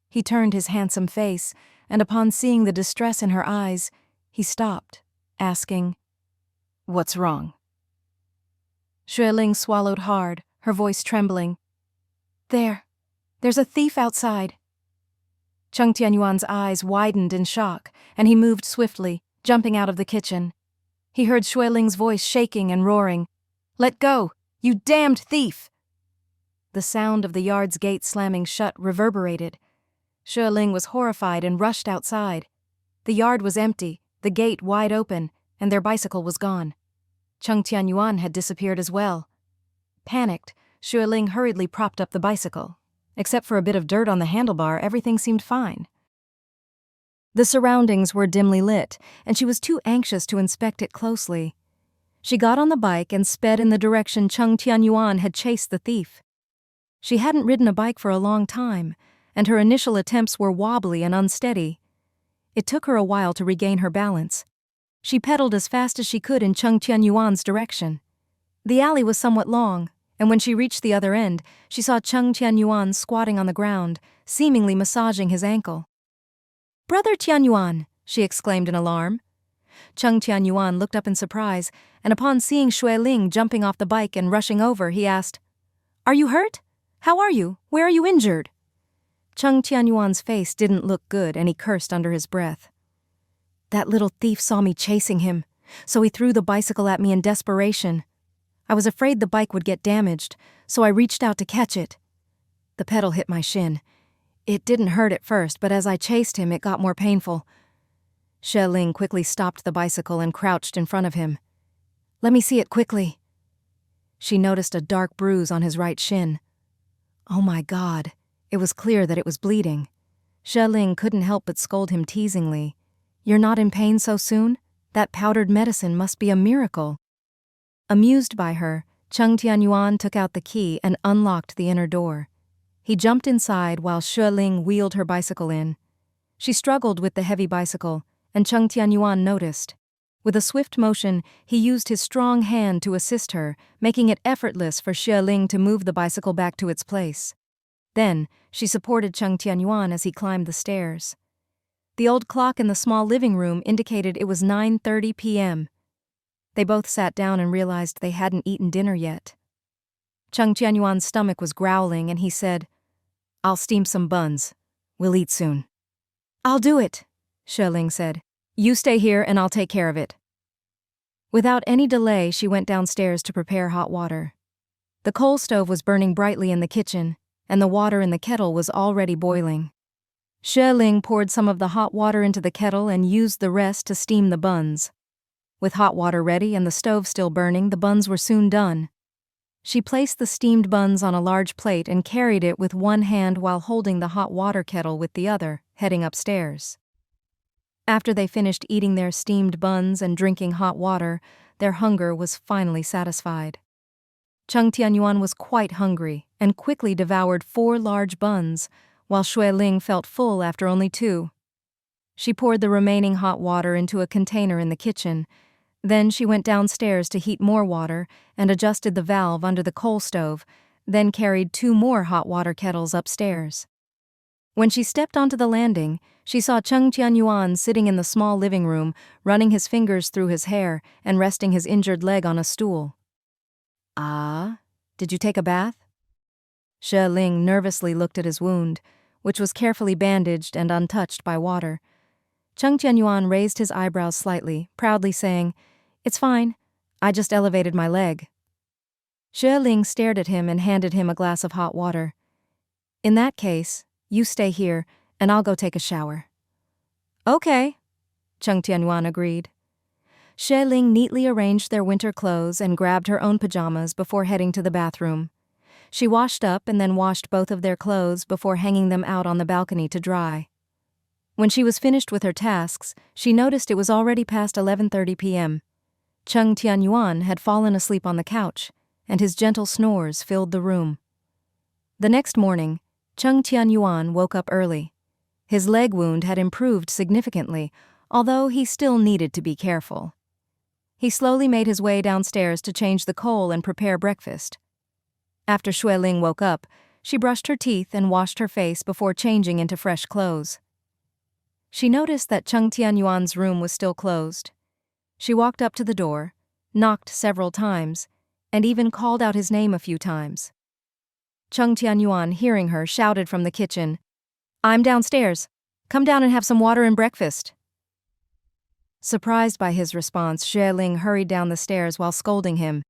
He turned his handsome face, and upon seeing the distress in her eyes, he stopped, asking, "What's wrong?" Xue Ling swallowed hard, her voice trembling. There's a thief outside." Cheng Tianyuan's eyes widened in shock, and he moved swiftly, jumping out of the kitchen. He heard Xue Ling's voice shaking and roaring, "Let go, you damned thief!" The sound of the yard's gate slamming shut reverberated. Xue Ling was horrified and rushed outside. The yard was empty, the gate wide open, and their bicycle was gone. Cheng Tianyuan had disappeared as well. Panicked, Xue Ling hurriedly propped up the bicycle. Except for a bit of dirt on the handlebar, everything seemed fine. The surroundings were dimly lit, and she was too anxious to inspect it closely. She got on the bike and sped in the direction Cheng Tianyuan had chased the thief. She hadn't ridden a bike for a long time, and her initial attempts were wobbly and unsteady. It took her a while to regain her balance. She pedaled as fast as she could in Cheng Tianyuan's direction. The alley was somewhat long, and when she reached the other end, she saw Cheng Tianyuan squatting on the ground, seemingly massaging his ankle. "Brother Tianyuan!" she exclaimed in alarm. Cheng Tianyuan looked up in surprise, and upon seeing Xue Ling jumping off the bike and rushing over, he asked, "Are you hurt? How are you? Where are you injured?" Cheng Tianyuan's face didn't look good, and he cursed under his breath. "That little thief saw me chasing him, so he threw the bicycle at me in desperation. I was afraid the bike would get damaged, so I reached out to catch it. The pedal hit my shin. It didn't hurt at first, but as I chased him, it got more painful." Xue Ling quickly stopped the bicycle and crouched in front of him. "Let me see it quickly." She noticed a dark bruise on his right shin. Oh my God, it was clear that it was bleeding. Xue Ling couldn't help but scold him teasingly. "You're not in pain so soon? That powdered medicine must be a miracle." Amused by her, Cheng Tianyuan took out the key and unlocked the inner door. He jumped inside while Xue Ling wheeled her bicycle in. She struggled with the heavy bicycle, and Cheng Tianyuan noticed. With a swift motion, he used his strong hand to assist her, making it effortless for Xue Ling to move the bicycle back to its place. Then, she supported Cheng Tianyuan as he climbed the stairs. The old clock in the small living room indicated it was 9:30 p.m. They both sat down and realized they hadn't eaten dinner yet. Cheng Tianyuan's stomach was growling, and he said, "I'll steam some buns. We'll eat soon." "I'll do it," Xue Ling said. "You stay here and I'll take care of it." Without any delay, she went downstairs to prepare hot water. The coal stove was burning brightly in the kitchen, and the water in the kettle was already boiling. Xue Ling poured some of the hot water into the kettle and used the rest to steam the buns. With hot water ready and the stove still burning, the buns were soon done. She placed the steamed buns on a large plate and carried it with one hand while holding the hot water kettle with the other, heading upstairs. After they finished eating their steamed buns and drinking hot water, their hunger was finally satisfied. Cheng Tianyuan was quite hungry and quickly devoured 4 large buns, while Xue Ling felt full after only 2. She poured the remaining hot water into a container in the kitchen. Then she went downstairs to heat more water and adjusted the valve under the coal stove, then carried 2 more hot water kettles upstairs. When she stepped onto the landing, she saw Cheng Tianyuan sitting in the small living room, running his fingers through his hair and resting his injured leg on a stool. "Ah, did you take a bath?" Xue Ling nervously looked at his wound, which was carefully bandaged and untouched by water. Cheng Tianyuan raised his eyebrows slightly, proudly saying, "It's fine. I just elevated my leg." Xue Ling stared at him and handed him a glass of hot water. "In that case, you stay here, and I'll go take a shower." "Okay," Cheng Tianyuan agreed. Xue Ling neatly arranged their winter clothes and grabbed her own pajamas before heading to the bathroom. She washed up and then washed both of their clothes before hanging them out on the balcony to dry. When she was finished with her tasks, she noticed it was already past 11:30 p.m. Cheng Tianyuan had fallen asleep on the couch, and his gentle snores filled the room. The next morning, Cheng Tianyuan woke up early. His leg wound had improved significantly, although he still needed to be careful. He slowly made his way downstairs to change the coal and prepare breakfast. After Xue Ling woke up, she brushed her teeth and washed her face before changing into fresh clothes. She noticed that Cheng Tianyuan's room was still closed. She walked up to the door, knocked several times, and even called out his name a few times. Cheng Tianyuan, hearing her, shouted from the kitchen, "I'm downstairs. Come down and have some water and breakfast." Surprised by his response, Xue Ling hurried down the stairs while scolding him.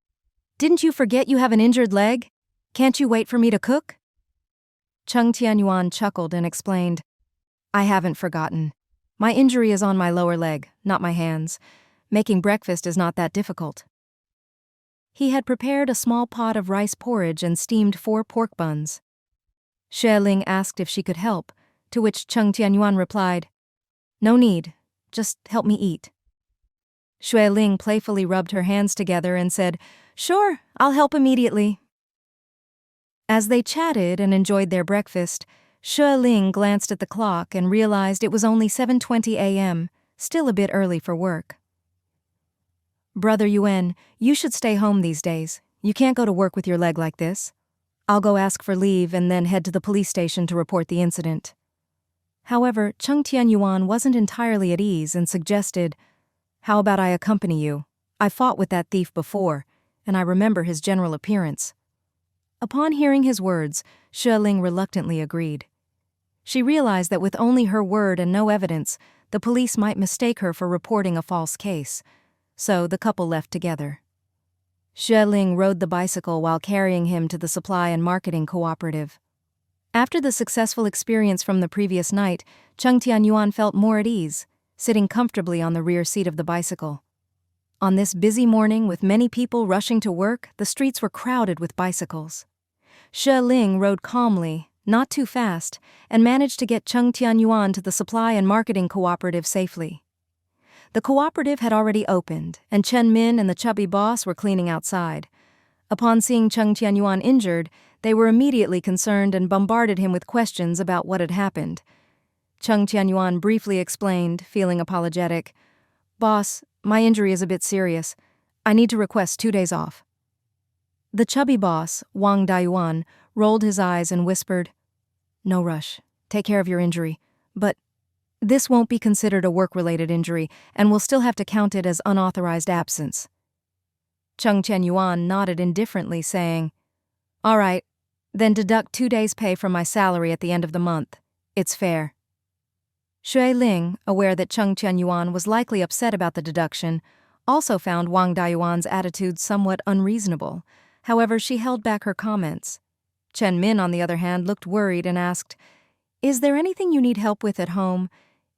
"Didn't you forget you have an injured leg? Can't you wait for me to cook?" Cheng Tianyuan chuckled and explained, "I haven't forgotten. My injury is on my lower leg, not my hands. Making breakfast is not that difficult." He had prepared a small pot of rice porridge and steamed 4 pork buns. Xue Ling asked if she could help, to which Cheng Tianyuan replied, "No need, just help me eat." Xue Ling playfully rubbed her hands together and said, "Sure, I'll help immediately." As they chatted and enjoyed their breakfast, Xue Ling glanced at the clock and realized it was only 7:20 a.m., still a bit early for work. "Brother Yuan, you should stay home these days. You can't go to work with your leg like this. I'll go ask for leave and then head to the police station to report the incident." However, Cheng Tianyuan wasn't entirely at ease and suggested, "How about I accompany you? I fought with that thief before, and I remember his general appearance." Upon hearing his words, Xue Ling reluctantly agreed. She realized that with only her word and no evidence, the police might mistake her for reporting a false case, so the couple left together. Xue Ling rode the bicycle while carrying him to the supply and marketing cooperative. After the successful experience from the previous night, Cheng Tianyuan felt more at ease, sitting comfortably on the rear seat of the bicycle. On this busy morning with many people rushing to work, the streets were crowded with bicycles. Xue Ling rode calmly, not too fast, and managed to get Cheng Tianyuan to the supply and marketing cooperative safely. The cooperative had already opened, and Chen Min and the chubby boss were cleaning outside. Upon seeing Cheng Tianyuan injured, they were immediately concerned and bombarded him with questions about what had happened. Cheng Tianyuan briefly explained, feeling apologetic, "Boss, my injury is a bit serious. I need to request 2 days off." The chubby boss, Wang Dayuan, rolled his eyes and whispered, "No rush. Take care of your injury. But this won't be considered a work-related injury and will still have to count it as unauthorized absence." Cheng Tianyuan nodded indifferently, saying, "All right, then deduct 2 days' pay from my salary at the end of the month. It's fair." Xue Ling, aware that Cheng Tianyuan was likely upset about the deduction, also found Wang Dayuan's attitude somewhat unreasonable. However, she held back her comments. Chen Min, on the other hand, looked worried and asked, "Is there anything you need help with at home?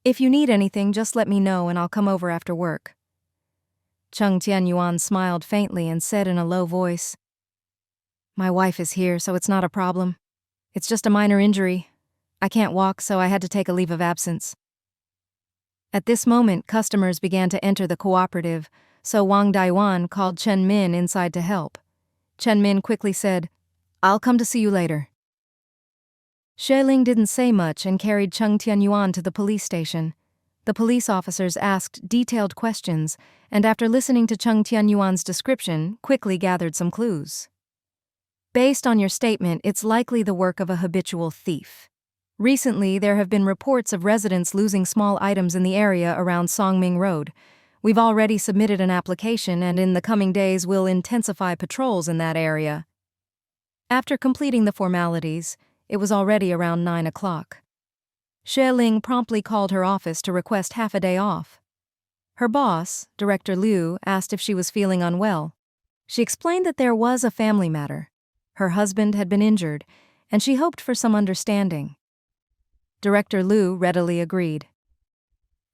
If you need anything, just let me know and I'll come over after work." Cheng Tianyuan smiled faintly and said in a low voice, "My wife is here, so it's not a problem. It's just a minor injury. I can't walk, so I had to take a leave of absence." At this moment, customers began to enter the cooperative, so Wang Dayuan called Chen Min inside to help. Chen Min quickly said, "I'll come to see you later." Xue Ling didn't say much and carried Cheng Tianyuan to the police station. The police officers asked detailed questions, and after listening to Cheng Tianyuan's description, quickly gathered some clues. "Based on your statement, it's likely the work of a habitual thief. Recently, there have been reports of residents losing small items in the area around Songming Road. We've already submitted an application and in the coming days will intensify patrols in that area." After completing the formalities, it was already around 9 o'clock. Xue Ling promptly called her office to request half a day off. Her boss, Director Liu, asked if she was feeling unwell. She explained that there was a family matter. Her husband had been injured, and she hoped for some understanding. Director Liu readily agreed.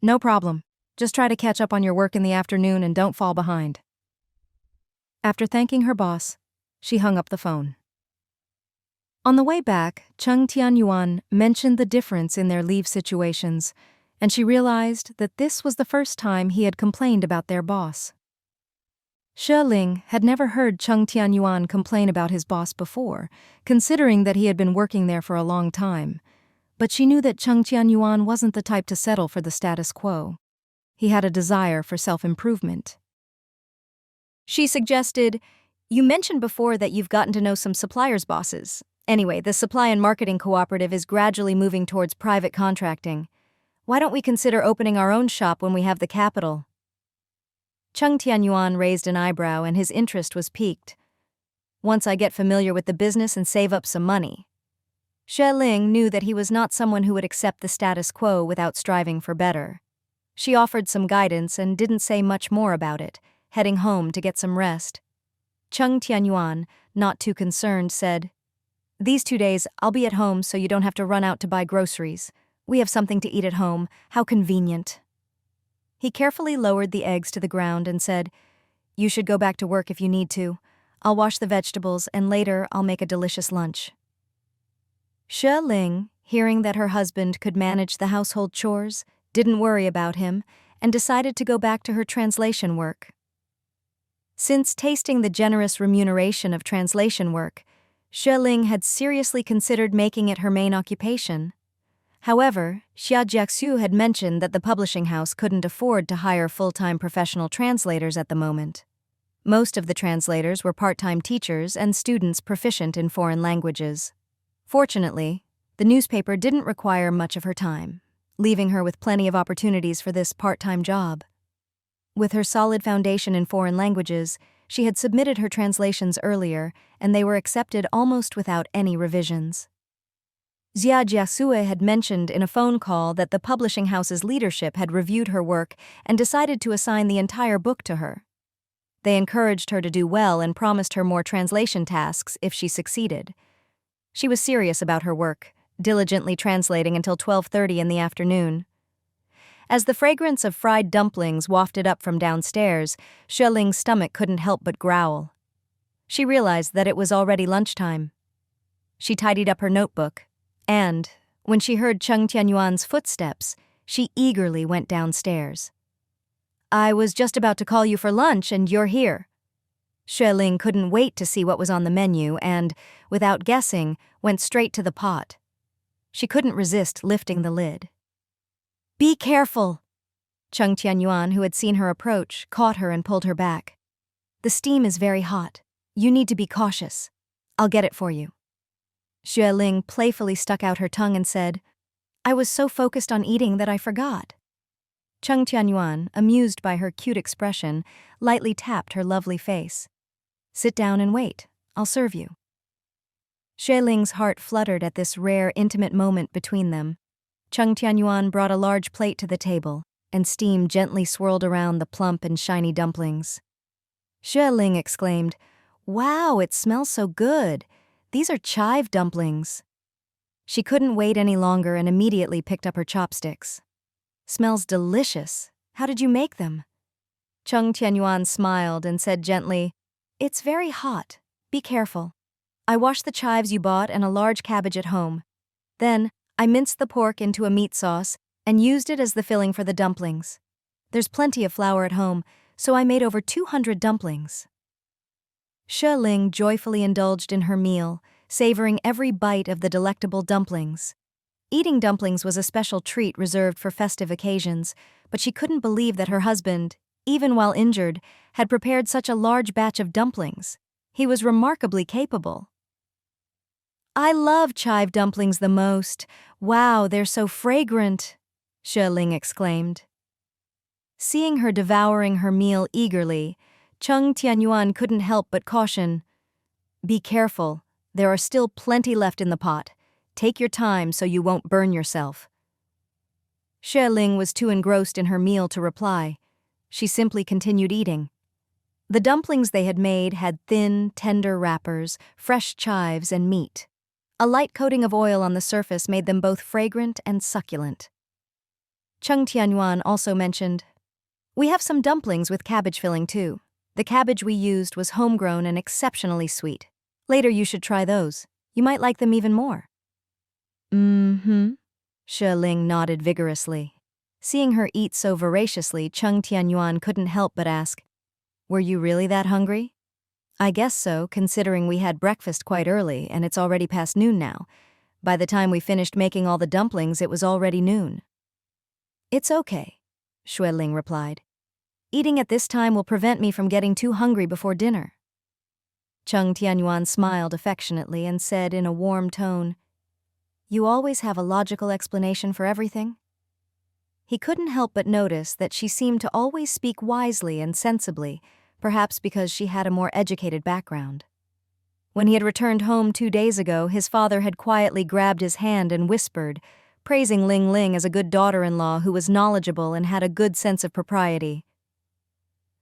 "No problem. Just try to catch up on your work in the afternoon and don't fall behind." After thanking her boss, she hung up the phone. On the way back, Cheng Tianyuan mentioned the difference in their leave situations, and she realized that this was the first time he had complained about their boss. Xue Ling had never heard Cheng Tianyuan complain about his boss before, considering that he had been working there for a long time, but she knew that Cheng Tianyuan wasn't the type to settle for the status quo. He had a desire for self-improvement. She suggested, "You mentioned before that you've gotten to know some suppliers' bosses. Anyway, the supply and marketing cooperative is gradually moving towards private contracting. Why don't we consider opening our own shop when we have the capital?" Cheng Tianyuan raised an eyebrow and his interest was piqued. "Once I get familiar with the business and save up some money." Xue Ling knew that he was not someone who would accept the status quo without striving for better. She offered some guidance and didn't say much more about it, heading home to get some rest. Cheng Tianyuan, not too concerned, said, "These 2 days I'll be at home so you don't have to run out to buy groceries. We have something to eat at home. How convenient." He carefully lowered the eggs to the ground and said, "You should go back to work if you need to. I'll wash the vegetables and later I'll make a delicious lunch." Xue Ling, hearing that her husband could manage the household chores, didn't worry about him and decided to go back to her translation work. Since tasting the generous remuneration of translation work, Xue Ling had seriously considered making it her main occupation. However, Xia Jiaxu had mentioned that the publishing house couldn't afford to hire full-time professional translators at the moment. Most of the translators were part-time teachers and students proficient in foreign languages. Fortunately, the newspaper didn't require much of her time, leaving her with plenty of opportunities for this part-time job. With her solid foundation in foreign languages, she had submitted her translations earlier, and they were accepted almost without any revisions. Xia Jiaxue had mentioned in a phone call that the publishing house's leadership had reviewed her work and decided to assign the entire book to her. They encouraged her to do well and promised her more translation tasks if she succeeded. She was serious about her work, diligently translating until 12:30 in the afternoon. As the fragrance of fried dumplings wafted up from downstairs, Xue Ling's stomach couldn't help but growl. She realized that it was already lunchtime. She tidied up her notebook, and, when she heard Cheng Tianyuan's footsteps, she eagerly went downstairs. "I was just about to call you for lunch and you're here." Xue Ling couldn't wait to see what was on the menu and, without guessing, went straight to the pot. She couldn't resist lifting the lid. "Be careful!" Cheng Tianyuan, who had seen her approach, caught her and pulled her back. "The steam is very hot. You need to be cautious. I'll get it for you." Xue Ling playfully stuck out her tongue and said, "I was so focused on eating that I forgot." Cheng Tianyuan, amused by her cute expression, lightly tapped her lovely face. "Sit down and wait. I'll serve you." Xue Ling's heart fluttered at this rare, intimate moment between them. Cheng Tianyuan brought a large plate to the table, and steam gently swirled around the plump and shiny dumplings. Xue Ling exclaimed, "Wow, it smells so good. These are chive dumplings." She couldn't wait any longer and immediately picked up her chopsticks. "Smells delicious. How did you make them?" Cheng Tianyuan smiled and said gently, "It's very hot. Be careful. I washed the chives you bought and a large cabbage at home. Then, I minced the pork into a meat sauce and used it as the filling for the dumplings. There's plenty of flour at home, so I made over 200 dumplings." Xue Ling joyfully indulged in her meal, savoring every bite of the delectable dumplings. Eating dumplings was a special treat reserved for festive occasions, but she couldn't believe that her husband, even while injured, had prepared such a large batch of dumplings. He was remarkably capable. "I love chive dumplings the most. Wow, they're so fragrant," Xue Ling exclaimed. Seeing her devouring her meal eagerly, Cheng Tianyuan couldn't help but caution, "Be careful. There are still plenty left in the pot. Take your time so you won't burn yourself." Xue Ling was too engrossed in her meal to reply. She simply continued eating. The dumplings they had made had thin, tender wrappers, fresh chives, and meat. A light coating of oil on the surface made them both fragrant and succulent. Cheng Tianyuan also mentioned, "We have some dumplings with cabbage filling too. The cabbage we used was homegrown and exceptionally sweet. Later you should try those. You might like them even more." "Mm-hmm." Xue Ling nodded vigorously. Seeing her eat so voraciously, Cheng Tianyuan couldn't help but ask, "Were you really that hungry?" "I guess so, considering we had breakfast quite early and it's already past noon now. By the time we finished making all the dumplings, it was already noon." "It's okay." Xue Ling replied. Eating at this time will prevent me from getting too hungry before dinner. Cheng Tianyuan smiled affectionately and said in a warm tone, You always have a logical explanation for everything? He couldn't help but notice that she seemed to always speak wisely and sensibly, perhaps because she had a more educated background. When he had returned home 2 days ago, his father had quietly grabbed his hand and whispered, praising Ling Ling as a good daughter-in-law who was knowledgeable and had a good sense of propriety.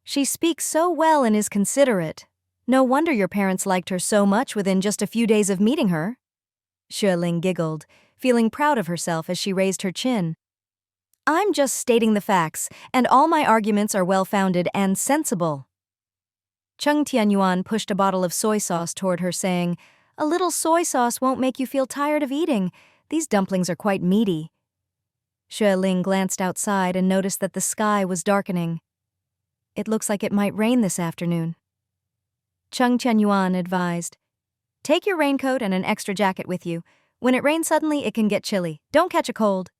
She speaks so well and is considerate. No wonder your parents liked her so much within just a few days of meeting her. Xue Ling giggled, feeling proud of herself as she raised her chin. I'm just stating the facts, and all my arguments are well-founded and sensible. Cheng Tianyuan pushed a bottle of soy sauce toward her, saying, A little soy sauce won't make you feel tired of eating. These dumplings are quite meaty. Xue Ling glanced outside and noticed that the sky was darkening. It looks like it might rain this afternoon. Cheng Tianyuan advised, Take your raincoat and an extra jacket with you. When it rains suddenly, it can get chilly. Don't catch a cold.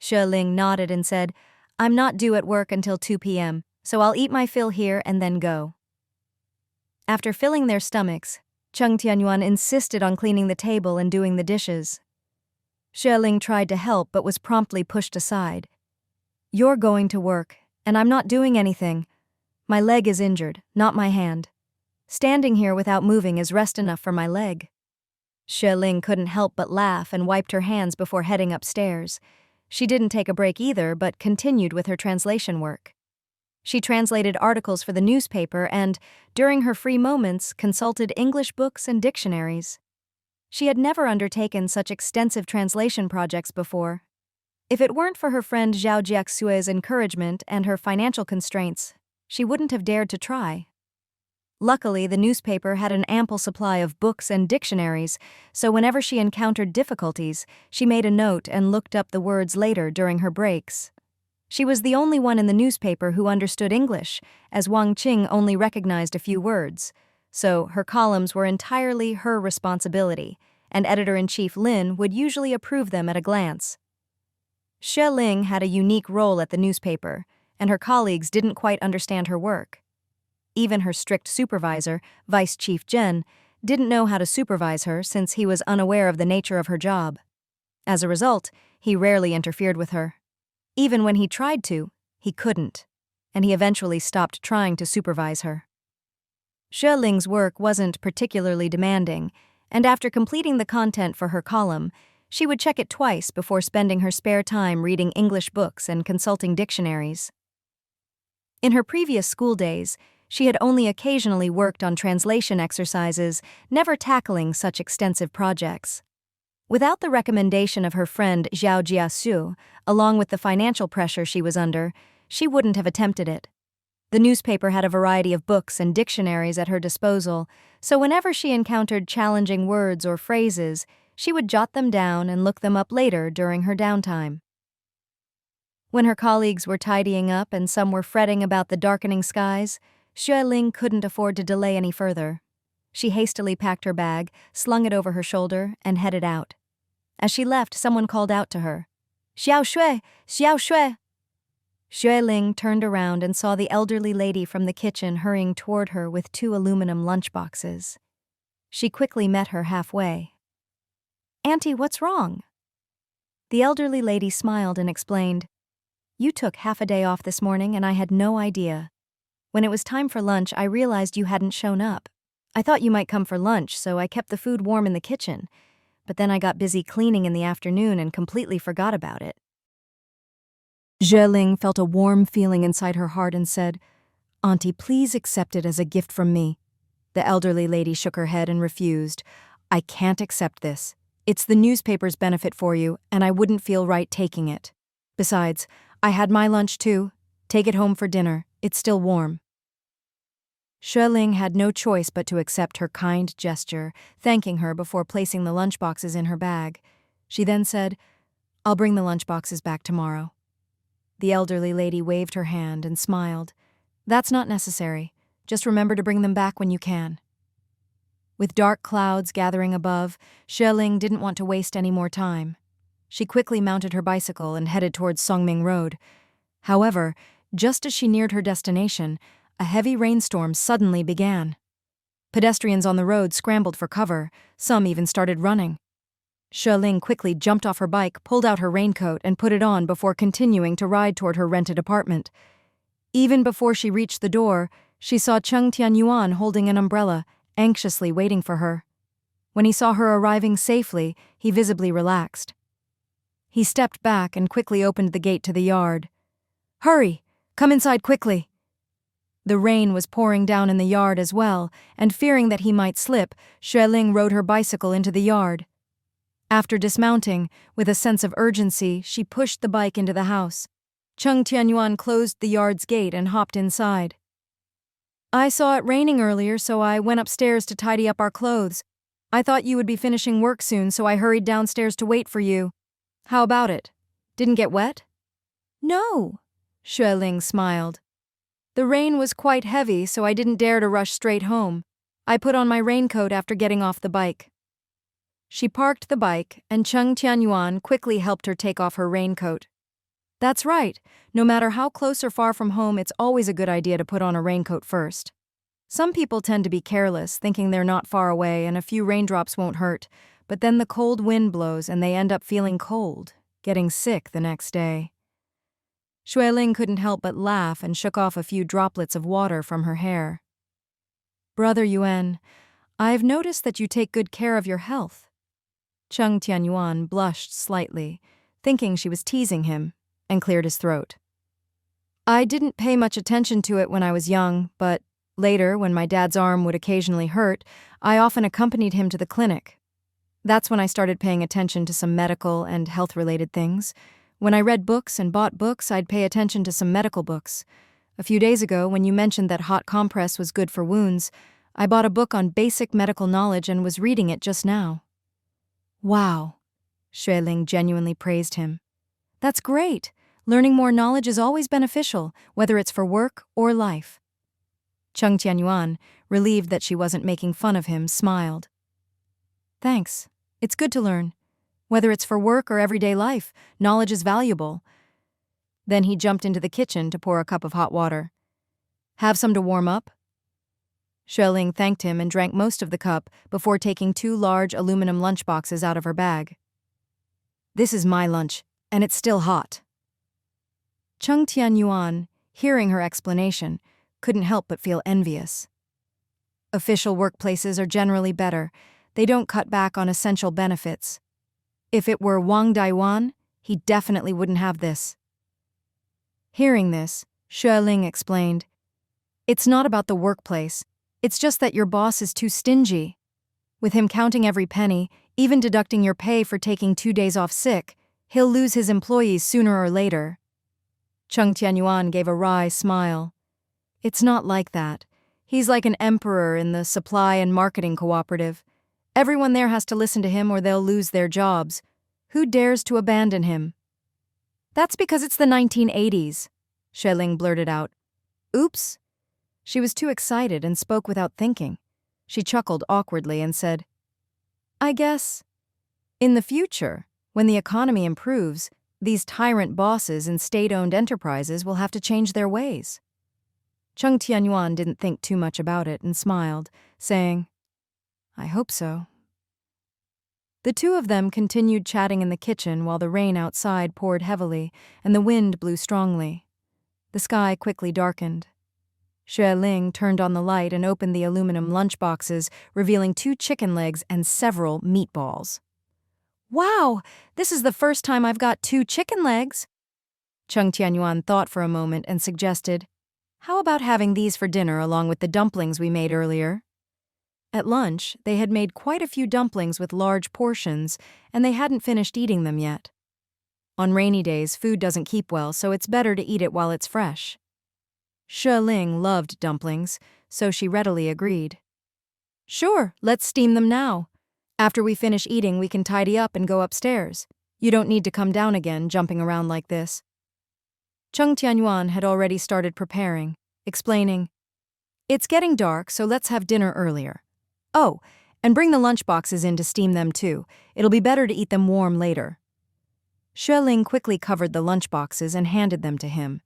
Xue Ling nodded and said, I'm not due at work until 2 p.m., so I'll eat my fill here and then go. After filling their stomachs, Cheng Tianyuan insisted on cleaning the table and doing the dishes. Xue Ling tried to help but was promptly pushed aside. You're going to work, and I'm not doing anything. My leg is injured, not my hand. Standing here without moving is rest enough for my leg. Xue Ling couldn't help but laugh and wiped her hands before heading upstairs. She didn't take a break either, but continued with her translation work. She translated articles for the newspaper and, during her free moments, consulted English books and dictionaries. She had never undertaken such extensive translation projects before. If it weren't for her friend Zhao Jiaxue's encouragement and her financial constraints, she wouldn't have dared to try. Luckily, the newspaper had an ample supply of books and dictionaries, so whenever she encountered difficulties, she made a note and looked up the words later during her breaks. She was the only one in the newspaper who understood English, as Wang Qing only recognized a few words, so her columns were entirely her responsibility, and Editor-in-Chief Lin would usually approve them at a glance. Xue Ling had a unique role at the newspaper, and her colleagues didn't quite understand her work. Even her strict supervisor, Vice Chief Zhen, didn't know how to supervise her since he was unaware of the nature of her job. As a result, he rarely interfered with her. Even when he tried to, he couldn't, and he eventually stopped trying to supervise her. Xue Ling's work wasn't particularly demanding, and after completing the content for her column, she would check it twice before spending her spare time reading English books and consulting dictionaries. In her previous school days, she had only occasionally worked on translation exercises, never tackling such extensive projects. Without the recommendation of her friend Zhao Jiaxue, along with the financial pressure she was under, she wouldn't have attempted it. The newspaper had a variety of books and dictionaries at her disposal, so whenever she encountered challenging words or phrases, she would jot them down and look them up later during her downtime. When her colleagues were tidying up and some were fretting about the darkening skies, Xue Ling couldn't afford to delay any further. She hastily packed her bag, slung it over her shoulder, and headed out. As she left, someone called out to her, Xiao Xue! Xiao Xue! Xue Ling turned around and saw the elderly lady from the kitchen hurrying toward her with 2 aluminum lunchboxes. She quickly met her halfway. Auntie, what's wrong? The elderly lady smiled and explained, You took half a day off this morning and I had no idea. When it was time for lunch, I realized you hadn't shown up. I thought you might come for lunch, so I kept the food warm in the kitchen. But then I got busy cleaning in the afternoon and completely forgot about it. Xue Ling felt a warm feeling inside her heart and said, Auntie, please accept it as a gift from me. The elderly lady shook her head and refused. I can't accept this. It's the newspaper's benefit for you, and I wouldn't feel right taking it. Besides, I had my lunch too. Take it home for dinner. It's still warm. Xue Ling had no choice but to accept her kind gesture, thanking her before placing the lunchboxes in her bag. She then said, I'll bring the lunchboxes back tomorrow. The elderly lady waved her hand and smiled. That's not necessary. Just remember to bring them back when you can. With dark clouds gathering above, Xue Ling didn't want to waste any more time. She quickly mounted her bicycle and headed towards Songming Road. However, just as she neared her destination, a heavy rainstorm suddenly began. Pedestrians on the road scrambled for cover, some even started running. Xue Ling quickly jumped off her bike, pulled out her raincoat, and put it on before continuing to ride toward her rented apartment. Even before she reached the door, she saw Cheng Tianyuan holding an umbrella, anxiously waiting for her. When he saw her arriving safely, he visibly relaxed. He stepped back and quickly opened the gate to the yard. "Hurry! Come inside quickly!" The rain was pouring down in the yard as well, and fearing that he might slip, Xue Ling rode her bicycle into the yard. After dismounting, with a sense of urgency, she pushed the bike into the house. Cheng Tianyuan closed the yard's gate and hopped inside. "I saw it raining earlier, so I went upstairs to tidy up our clothes. I thought you would be finishing work soon, so I hurried downstairs to wait for you. How about it? Didn't get wet?" "No," Xue Ling smiled. "The rain was quite heavy, so I didn't dare to rush straight home. I put on my raincoat after getting off the bike." She parked the bike, and Cheng Tianyuan quickly helped her take off her raincoat. That's right. No matter how close or far from home, it's always a good idea to put on a raincoat first. Some people tend to be careless, thinking they're not far away and a few raindrops won't hurt, but then the cold wind blows and they end up feeling cold, getting sick the next day. Xue Ling couldn't help but laugh and shook off a few droplets of water from her hair. "Brother Yuan, I've noticed that you take good care of your health." Cheng Tianyuan blushed slightly, thinking she was teasing him, and cleared his throat. "I didn't pay much attention to it when I was young, but later, when my dad's arm would occasionally hurt, I often accompanied him to the clinic. That's when I started paying attention to some medical and health-related things. When I read books and bought books, I'd pay attention to some medical books. A few days ago, when you mentioned that hot compress was good for wounds, I bought a book on basic medical knowledge and was reading it just now." "Wow," Xue Ling genuinely praised him. "That's great. Learning more knowledge is always beneficial, whether it's for work or life." Cheng Tianyuan, relieved that she wasn't making fun of him, smiled. "Thanks. It's good to learn. Whether it's for work or everyday life, knowledge is valuable." Then he jumped into the kitchen to pour a cup of hot water. "Have some to warm up?" Xue Ling thanked him and drank most of the cup before taking 2 large aluminum lunchboxes out of her bag. "This is my lunch, and it's still hot." Cheng Tianyuan, hearing her explanation, couldn't help but feel envious. Official workplaces are generally better. They don't cut back on essential benefits. If it were Wang Daiwan, he definitely wouldn't have this. Hearing this, Xue Ling explained, "It's not about the workplace. It's just that your boss is too stingy. With him counting every penny, even deducting your pay for taking 2 days off sick, he'll lose his employees sooner or later." Cheng Tianyuan gave a wry smile. "It's not like that. He's like an emperor in the supply and marketing cooperative. Everyone there has to listen to him or they'll lose their jobs. Who dares to abandon him?" "That's because it's the 1980s, Xue Ling blurted out. "Oops." She was too excited and spoke without thinking. She chuckled awkwardly and said, "I guess, in the future, when the economy improves, these tyrant bosses in state-owned enterprises will have to change their ways." Cheng Tianyuan didn't think too much about it and smiled, saying, "I hope so." The two of them continued chatting in the kitchen while the rain outside poured heavily and the wind blew strongly. The sky quickly darkened. Xue Ling turned on the light and opened the aluminum lunchboxes, revealing 2 chicken legs and several meatballs. "Wow, this is the first time I've got 2 chicken legs." Cheng Tianyuan thought for a moment and suggested, "How about having these for dinner along with the dumplings we made earlier?" At lunch, they had made quite a few dumplings with large portions, and they hadn't finished eating them yet. On rainy days, food doesn't keep well, so it's better to eat it while it's fresh. Xue Ling loved dumplings, so she readily agreed. "Sure, let's steam them now. After we finish eating, we can tidy up and go upstairs. You don't need to come down again, jumping around like this." Cheng Tianyuan had already started preparing, explaining, "It's getting dark, so let's have dinner earlier. Oh, and bring the lunchboxes in to steam them too. It'll be better to eat them warm later." Xue Ling quickly covered the lunchboxes and handed them to him,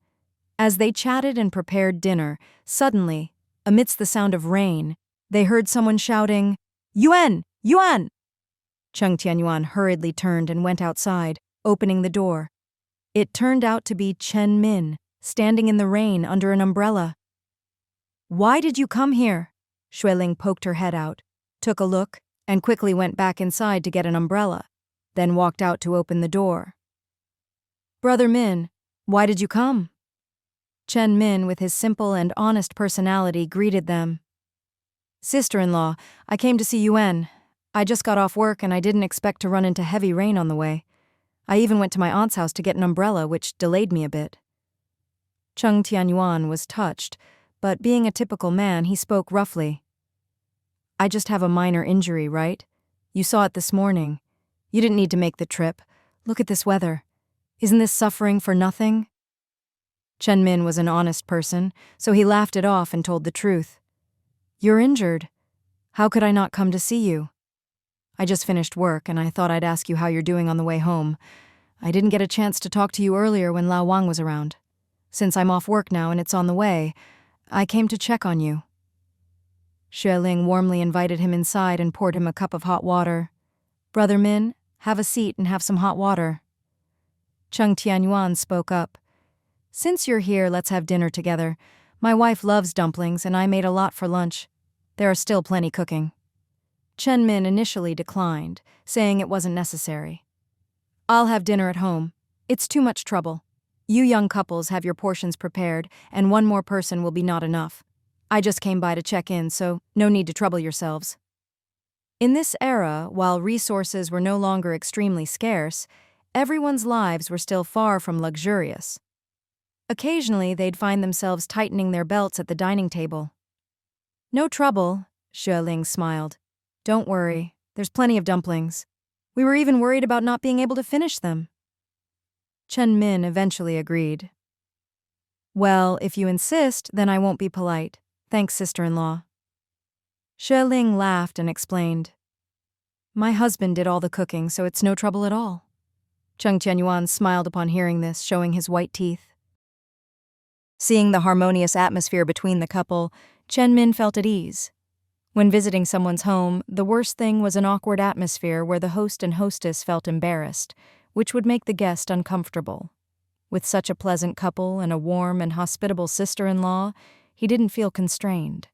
As they chatted and prepared dinner, suddenly, amidst the sound of rain, they heard someone shouting, "Yuan! Yuan!" Cheng Tianyuan hurriedly turned and went outside, opening the door. It turned out to be Chen Min, standing in the rain under an umbrella. "Why did you come here?" Xue Ling poked her head out, took a look, and quickly went back inside to get an umbrella, then walked out to open the door. "Brother Min, why did you come?" Chen Min, with his simple and honest personality, greeted them. "Sister-in-law, I came to see Yuan. I just got off work and I didn't expect to run into heavy rain on the way. I even went to my aunt's house to get an umbrella, which delayed me a bit." Cheng Tianyuan was touched, but being a typical man, he spoke roughly. "I just have a minor injury, right? You saw it this morning. You didn't need to make the trip. Look at this weather. Isn't this suffering for nothing?" Chen Min was an honest person, so he laughed it off and told the truth. "You're injured. How could I not come to see you? I just finished work and I thought I'd ask you how you're doing on the way home. I didn't get a chance to talk to you earlier when Lao Wang was around. Since I'm off work now and it's on the way, I came to check on you." Xue Ling warmly invited him inside and poured him a cup of hot water. "Brother Min, have a seat and have some hot water." Cheng Tianyuan spoke up. "Since you're here, let's have dinner together. My wife loves dumplings and I made a lot for lunch. There are still plenty cooking." Chen Min initially declined, saying it wasn't necessary. "I'll have dinner at home. It's too much trouble. You young couples have your portions prepared, and one more person will be not enough. I just came by to check in, so no need to trouble yourselves." In this era, while resources were no longer extremely scarce, everyone's lives were still far from luxurious. Occasionally, they'd find themselves tightening their belts at the dining table. "No trouble," Xue Ling smiled. "Don't worry, there's plenty of dumplings. We were even worried about not being able to finish them." Chen Min eventually agreed. "Well, if you insist, then I won't be polite. Thanks, sister-in-law." Xue Ling laughed and explained. "My husband did all the cooking, so it's no trouble at all." Cheng Tianyuan smiled upon hearing this, showing his white teeth. Seeing the harmonious atmosphere between the couple, Chen Min felt at ease. When visiting someone's home, the worst thing was an awkward atmosphere where the host and hostess felt embarrassed, which would make the guest uncomfortable. With such a pleasant couple and a warm and hospitable sister-in-law, he didn't feel constrained.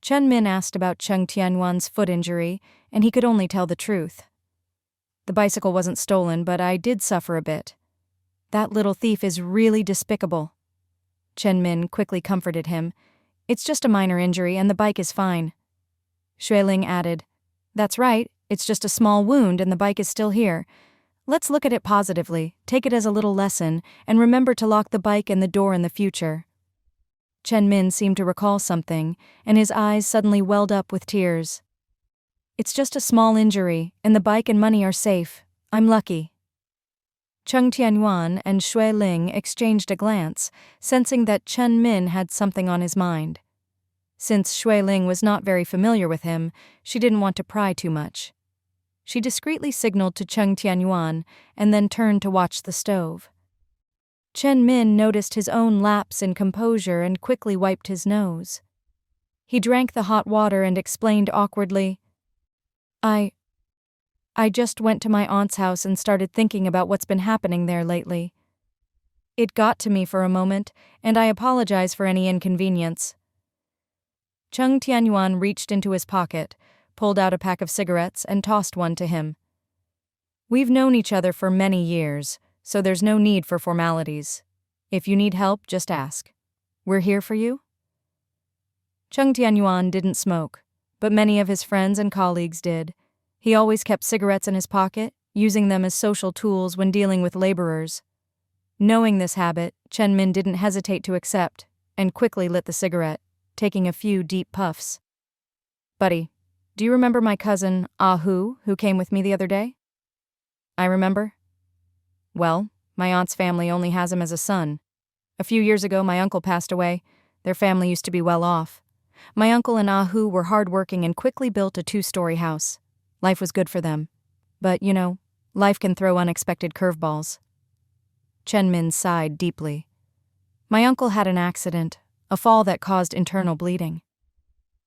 Chen Min asked about Cheng Tianyuan's foot injury, and he could only tell the truth. "The bicycle wasn't stolen, but I did suffer a bit. That little thief is really despicable." Chen Min quickly comforted him. "It's just a minor injury and the bike is fine." Xue Ling added, "That's right, it's just a small wound and the bike is still here. Let's look at it positively, take it as a little lesson, and remember to lock the bike and the door in the future." Chen Min seemed to recall something, and his eyes suddenly welled up with tears. "It's just a small injury, and the bike and money are safe. I'm lucky." Cheng Tianyuan and Xue Ling exchanged a glance, sensing that Chen Min had something on his mind. Since Xue Ling was not very familiar with him, she didn't want to pry too much. She discreetly signaled to Cheng Tianyuan and then turned to watch the stove. Chen Min noticed his own lapse in composure and quickly wiped his nose. He drank the hot water and explained awkwardly, I just went to my aunt's house and started thinking about what's been happening there lately. It got to me for a moment, and I apologize for any inconvenience." Cheng Tianyuan reached into his pocket, pulled out a pack of cigarettes, and tossed one to him. "We've known each other for many years, so there's no need for formalities. If you need help, just ask. We're here for you." Cheng Tianyuan didn't smoke, but many of his friends and colleagues did. He always kept cigarettes in his pocket, using them as social tools when dealing with laborers. Knowing this habit, Chen Min didn't hesitate to accept, and quickly lit the cigarette, taking a few deep puffs. "Buddy, do you remember my cousin, Ah Hu, who came with me the other day?" "I remember." "Well, my aunt's family only has him as a son. A few years ago, my uncle passed away. Their family used to be well off. My uncle and Ah Hu were hardworking and quickly built a 2-story house. Life was good for them. But, life can throw unexpected curveballs." Chen Min sighed deeply. My uncle had an accident, a fall that caused internal bleeding.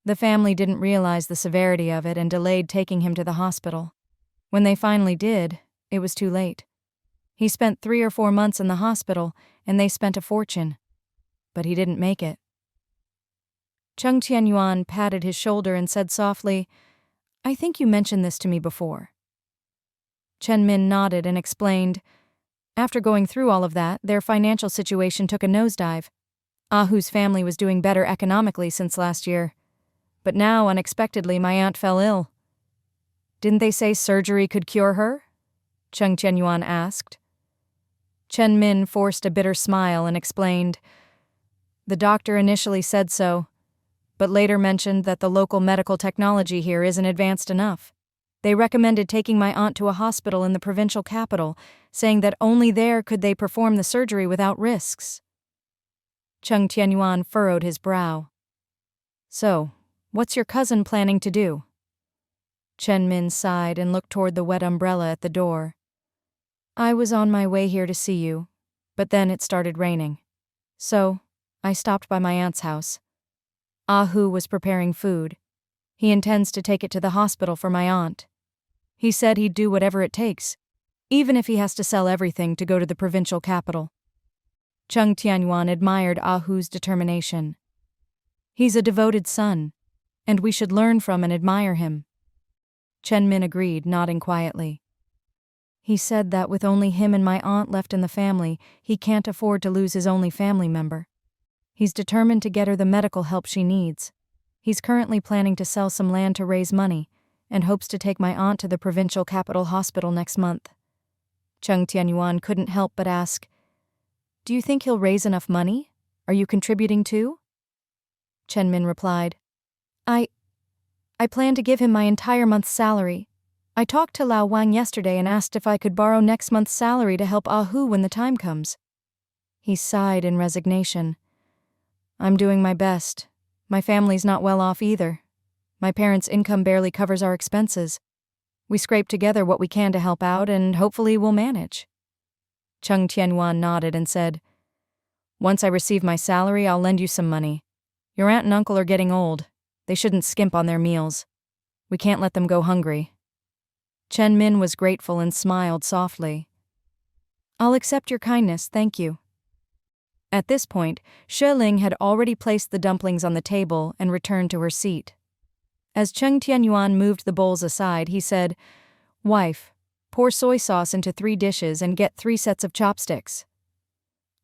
The family didn't realize the severity of it and delayed taking him to the hospital. When they finally did, it was too late. He spent 3 or 4 months in the hospital, and they spent a fortune. But he didn't make it. Cheng Tianyuan patted his shoulder and said softly, "I think you mentioned this to me before." Chen Min nodded and explained, "After going through all of that, their financial situation took a nosedive. Ahu's family was doing better economically since last year. But now, unexpectedly, my aunt fell ill." "Didn't they say surgery could cure her?" Cheng Tianyuan asked. Chen Min forced a bitter smile and explained, "The doctor initially said so, but later mentioned that the local medical technology here isn't advanced enough. They recommended taking my aunt to a hospital in the provincial capital, saying that only there could they perform the surgery without risks." Cheng Tianyuan furrowed his brow. "So, what's your cousin planning to do?" Chen Min sighed and looked toward the wet umbrella at the door. "I was on my way here to see you, but then it started raining. So, I stopped by my aunt's house. Ahu was preparing food. He intends to take it to the hospital for my aunt. He said he'd do whatever it takes, even if he has to sell everything to go to the provincial capital." Cheng Tianyuan admired Ahu's determination. "He's a devoted son, and we should learn from and admire him." Chen Min agreed, nodding quietly. "He said that with only him and my aunt left in the family, he can't afford to lose his only family member. He's determined to get her the medical help she needs. He's currently planning to sell some land to raise money, and hopes to take my aunt to the provincial capital hospital next month." Cheng Tianyuan couldn't help but ask, "Do you think he'll raise enough money? Are you contributing too?" Chen Min replied, I plan to give him my entire month's salary. I talked to Lao Wang yesterday and asked if I could borrow next month's salary to help Ahu when the time comes." He sighed in resignation. "I'm doing my best. My family's not well off either. My parents' income barely covers our expenses. We scrape together what we can to help out, and hopefully we'll manage." Cheng Tianyuan nodded and said, "Once I receive my salary, I'll lend you some money. Your aunt and uncle are getting old. They shouldn't skimp on their meals. We can't let them go hungry." Chen Min was grateful and smiled softly. "I'll accept your kindness, thank you." At this point, Xue Ling had already placed the dumplings on the table and returned to her seat. As Cheng Tianyuan moved the bowls aside, he said, "Wife, pour soy sauce into 3 dishes and get 3 sets of chopsticks."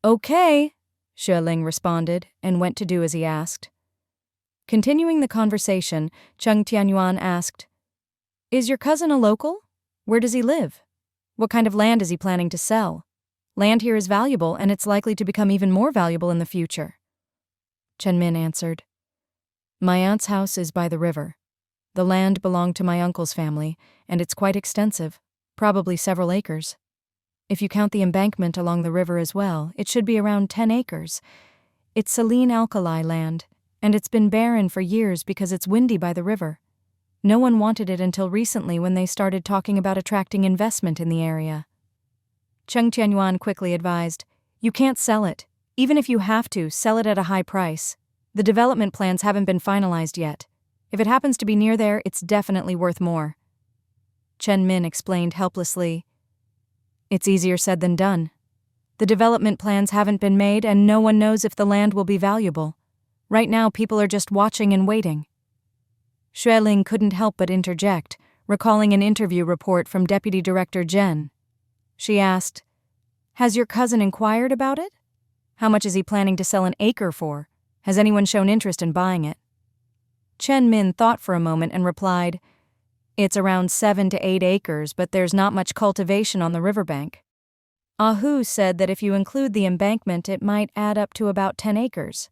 "Okay," Xue Ling responded and went to do as he asked. Continuing the conversation, Cheng Tianyuan asked, "Is your cousin a local? Where does he live? What kind of land is he planning to sell? Land here is valuable, and it's likely to become even more valuable in the future." Chen Min answered, "My aunt's house is by the river. The land belonged to my uncle's family, and it's quite extensive, probably several acres. If you count the embankment along the river as well, it should be around 10 acres. It's saline alkali land, and it's been barren for years because it's windy by the river. No one wanted it until recently when they started talking about attracting investment in the area." Cheng Tianyuan quickly advised, "You can't sell it. Even if you have to, sell it at a high price. The development plans haven't been finalized yet. If it happens to be near there, it's definitely worth more." Chen Min explained helplessly, "It's easier said than done. The development plans haven't been made, and no one knows if the land will be valuable. Right now, people are just watching and waiting." Xue Ling couldn't help but interject, recalling an interview report from Deputy Director Zhen. She asked, "Has your cousin inquired about it? How much is he planning to sell an acre for? Has anyone shown interest in buying it?" Chen Min thought for a moment and replied, "It's around 7 to 8 acres, but there's not much cultivation on the riverbank. Ahu said that if you include the embankment, it might add up to about 10 acres.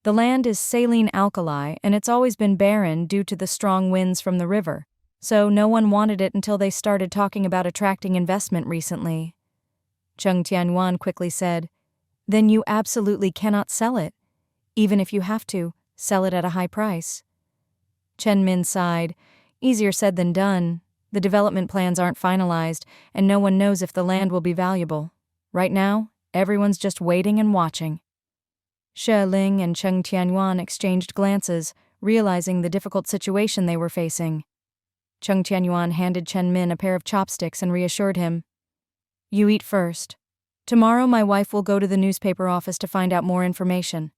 The land is saline alkali, and it's always been barren due to the strong winds from the river, so no one wanted it until they started talking about attracting investment recently." Cheng Tianyuan quickly said, "Then you absolutely cannot sell it. Even if you have to, sell it at a high price." Chen Min sighed, "Easier said than done. The development plans aren't finalized, and no one knows if the land will be valuable. Right now, everyone's just waiting and watching." Xue Ling and Cheng Tianyuan exchanged glances, realizing the difficult situation they were facing. Cheng Tianyuan handed Chen Min a pair of chopsticks and reassured him. You eat first. Tomorrow my wife will go to the newspaper office to find out more information.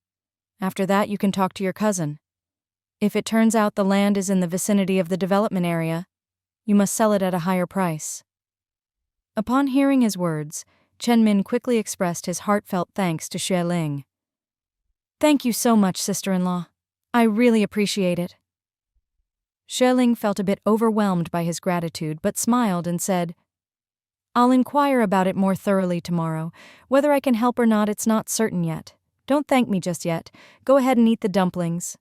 After that you can talk to your cousin. If it turns out the land is in the vicinity of the development area, you must sell it at a higher price. Upon hearing his words, Chen Min quickly expressed his heartfelt thanks to Xue Ling. Thank you so much, sister-in-law. I really appreciate it. Xue Ling felt a bit overwhelmed by his gratitude but smiled and said, I'll inquire about it more thoroughly tomorrow. Whether I can help or not, it's not certain yet. Don't thank me just yet. Go ahead and eat the dumplings.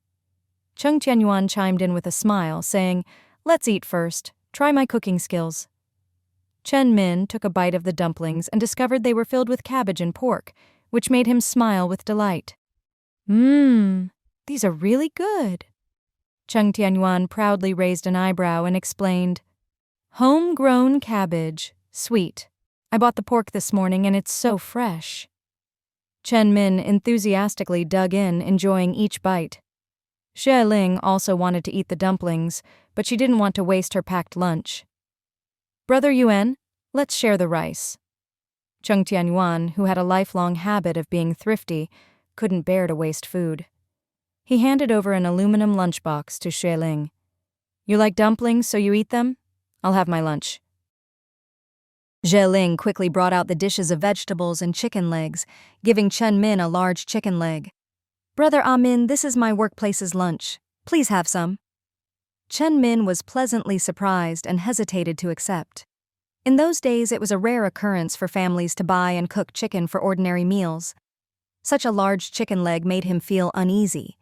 Cheng Tianyuan chimed in with a smile, saying, Let's eat first. Try my cooking skills. Chen Min took a bite of the dumplings and discovered they were filled with cabbage and pork, which made him smile with delight. These are really good. Cheng Tianyuan proudly raised an eyebrow and explained, Homegrown cabbage. Sweet. I bought the pork this morning and it's so fresh. Chen Min enthusiastically dug in, enjoying each bite. Xue Ling also wanted to eat the dumplings, but she didn't want to waste her packed lunch. Brother Yuan, let's share the rice. Cheng Tianyuan, who had a lifelong habit of being thrifty, couldn't bear to waste food. He handed over an aluminum lunchbox to Xue Ling. You like dumplings, so you eat them? I'll have my lunch. Xue Ling quickly brought out the dishes of vegetables and chicken legs, giving Chen Min a large chicken leg. Brother Amin, this is my workplace's lunch. Please have some. Chen Min was pleasantly surprised and hesitated to accept. In those days, it was a rare occurrence for families to buy and cook chicken for ordinary meals. Such a large chicken leg made him feel uneasy.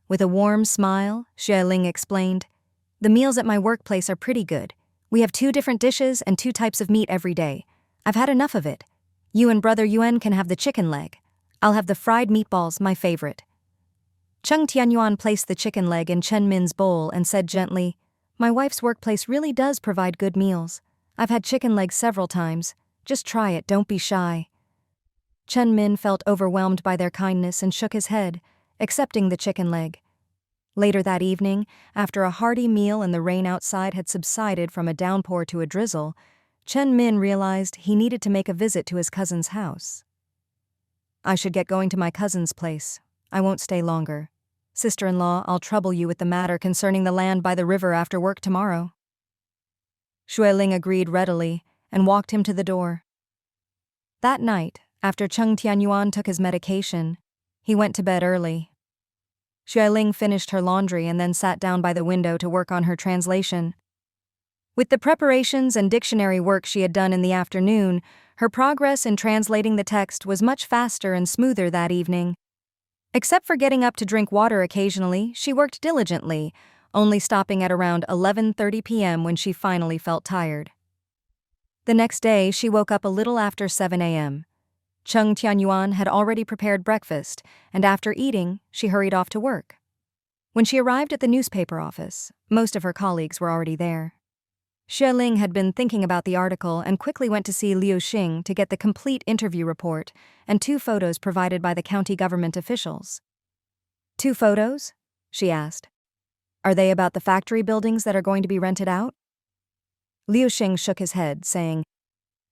With a warm smile, Xue Ling explained, The meals at my workplace are pretty good. We have 2 different dishes and 2 types of meat every day. I've had enough of it. You and Brother Yuan can have the chicken leg. I'll have the fried meatballs, my favorite. Cheng Tianyuan placed the chicken leg in Chen Min's bowl and said gently, My wife's workplace really does provide good meals. I've had chicken legs several times. Just try it, don't be shy. Chen Min felt overwhelmed by their kindness and shook his head, accepting the chicken leg. Later that evening, after a hearty meal and the rain outside had subsided from a downpour to a drizzle, Chen Min realized he needed to make a visit to his cousin's house. I should get going to my cousin's place. I won't stay longer. Sister-in-law, I'll trouble you with the matter concerning the land by the river after work tomorrow. Xue Ling agreed readily and walked him to the door. That night, after Cheng Tianyuan took his medication, he went to bed early. Xue Ling finished her laundry and then sat down by the window to work on her translation. With the preparations and dictionary work she had done in the afternoon, her progress in translating the text was much faster and smoother that evening. Except for getting up to drink water occasionally, she worked diligently, only stopping at around 11:30 p.m. when she finally felt tired. The next day, she woke up a little after 7 a.m. Cheng Tianyuan had already prepared breakfast, and after eating, she hurried off to work. When she arrived at the newspaper office, most of her colleagues were already there. Xue Ling had been thinking about the article and quickly went to see Liu Xing to get the complete interview report and 2 photos provided by the county government officials. 2 photos? She asked. Are they about the factory buildings that are going to be rented out? Liu Xing shook his head, saying,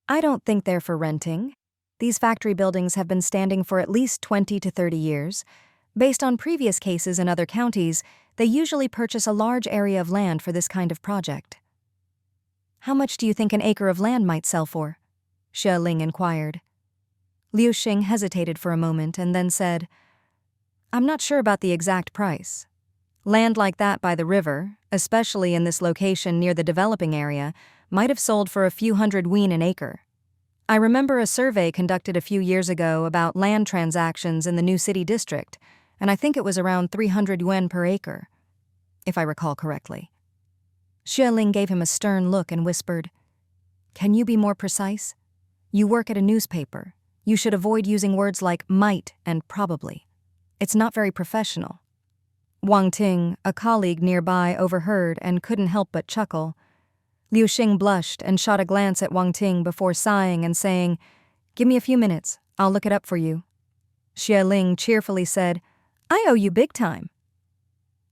I don't think they're for renting. These factory buildings have been standing for at least 20 to 30 years. Based on previous cases in other counties, they usually purchase a large area of land for this kind of project. How much do you think an acre of land might sell for? Xue Ling inquired. Liu Xing hesitated for a moment and then said, I'm not sure about the exact price. Land like that by the river, especially in this location near the developing area, might have sold for a few hundred yuan an acre. I remember a survey conducted a few years ago about land transactions in the new city district, and I think it was around 300 yuan per acre, if I recall correctly. Xue Ling gave him a stern look and whispered, Can you be more precise? You work at a newspaper. You should avoid using words like might and probably. It's not very professional. Wang Ting, a colleague nearby, overheard and couldn't help but chuckle. Liu Xing blushed and shot a glance at Wang Ting before sighing and saying, Give me a few minutes, I'll look it up for you. Xue Ling cheerfully said, "I owe you big time."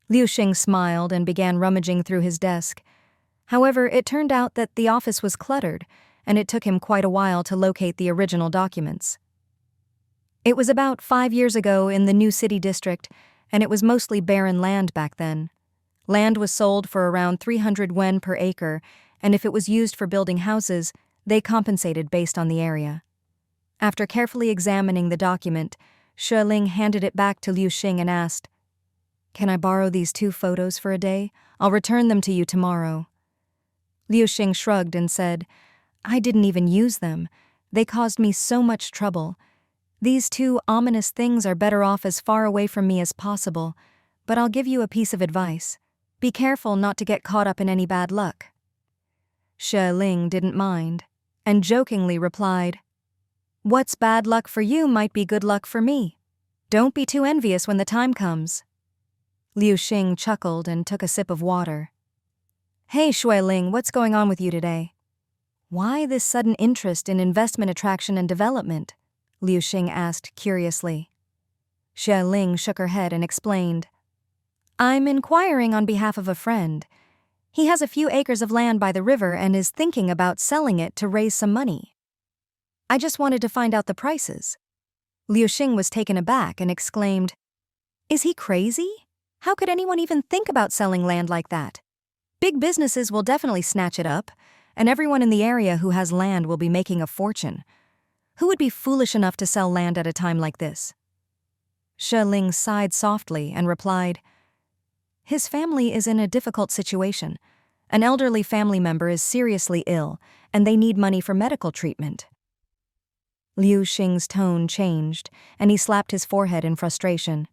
Liu Xing smiled and began rummaging through his desk. However, it turned out that the office was cluttered, and it took him quite a while to locate the original documents. It was about 5 years ago in the new city district, and it was mostly barren land back then. Land was sold for around 300 yuan per acre, and if it was used for building houses, they compensated based on the area. After carefully examining the document, Xue Ling handed it back to Liu Xing and asked, "Can I borrow these 2 photos for a day? I'll return them to you tomorrow." Liu Xing shrugged and said, "I didn't even use them. They caused me so much trouble. These 2 ominous things are better off as far away from me as possible, but I'll give you a piece of advice. Be careful not to get caught up in any bad luck." Xue Ling didn't mind, and jokingly replied, "What's bad luck for you might be good luck for me. Don't be too envious when the time comes." Liu Xing chuckled and took a sip of water. "Hey, Xue Ling, what's going on with you today? Why this sudden interest in investment attraction and development?" Liu Xing asked curiously. Xue Ling shook her head and explained, "I'm inquiring on behalf of a friend. He has a few acres of land by the river and is thinking about selling it to raise some money. I just wanted to find out the prices." Liu Xing was taken aback and exclaimed, "Is he crazy? How could anyone even think about selling land like that? Big businesses will definitely snatch it up, and everyone in the area who has land will be making a fortune. Who would be foolish enough to sell land at a time like this?" Xue Ling sighed softly and replied, "His family is in a difficult situation. An elderly family member is seriously ill, and they need money for medical treatment." Liu Xing's tone changed, and he slapped his forehead in frustration.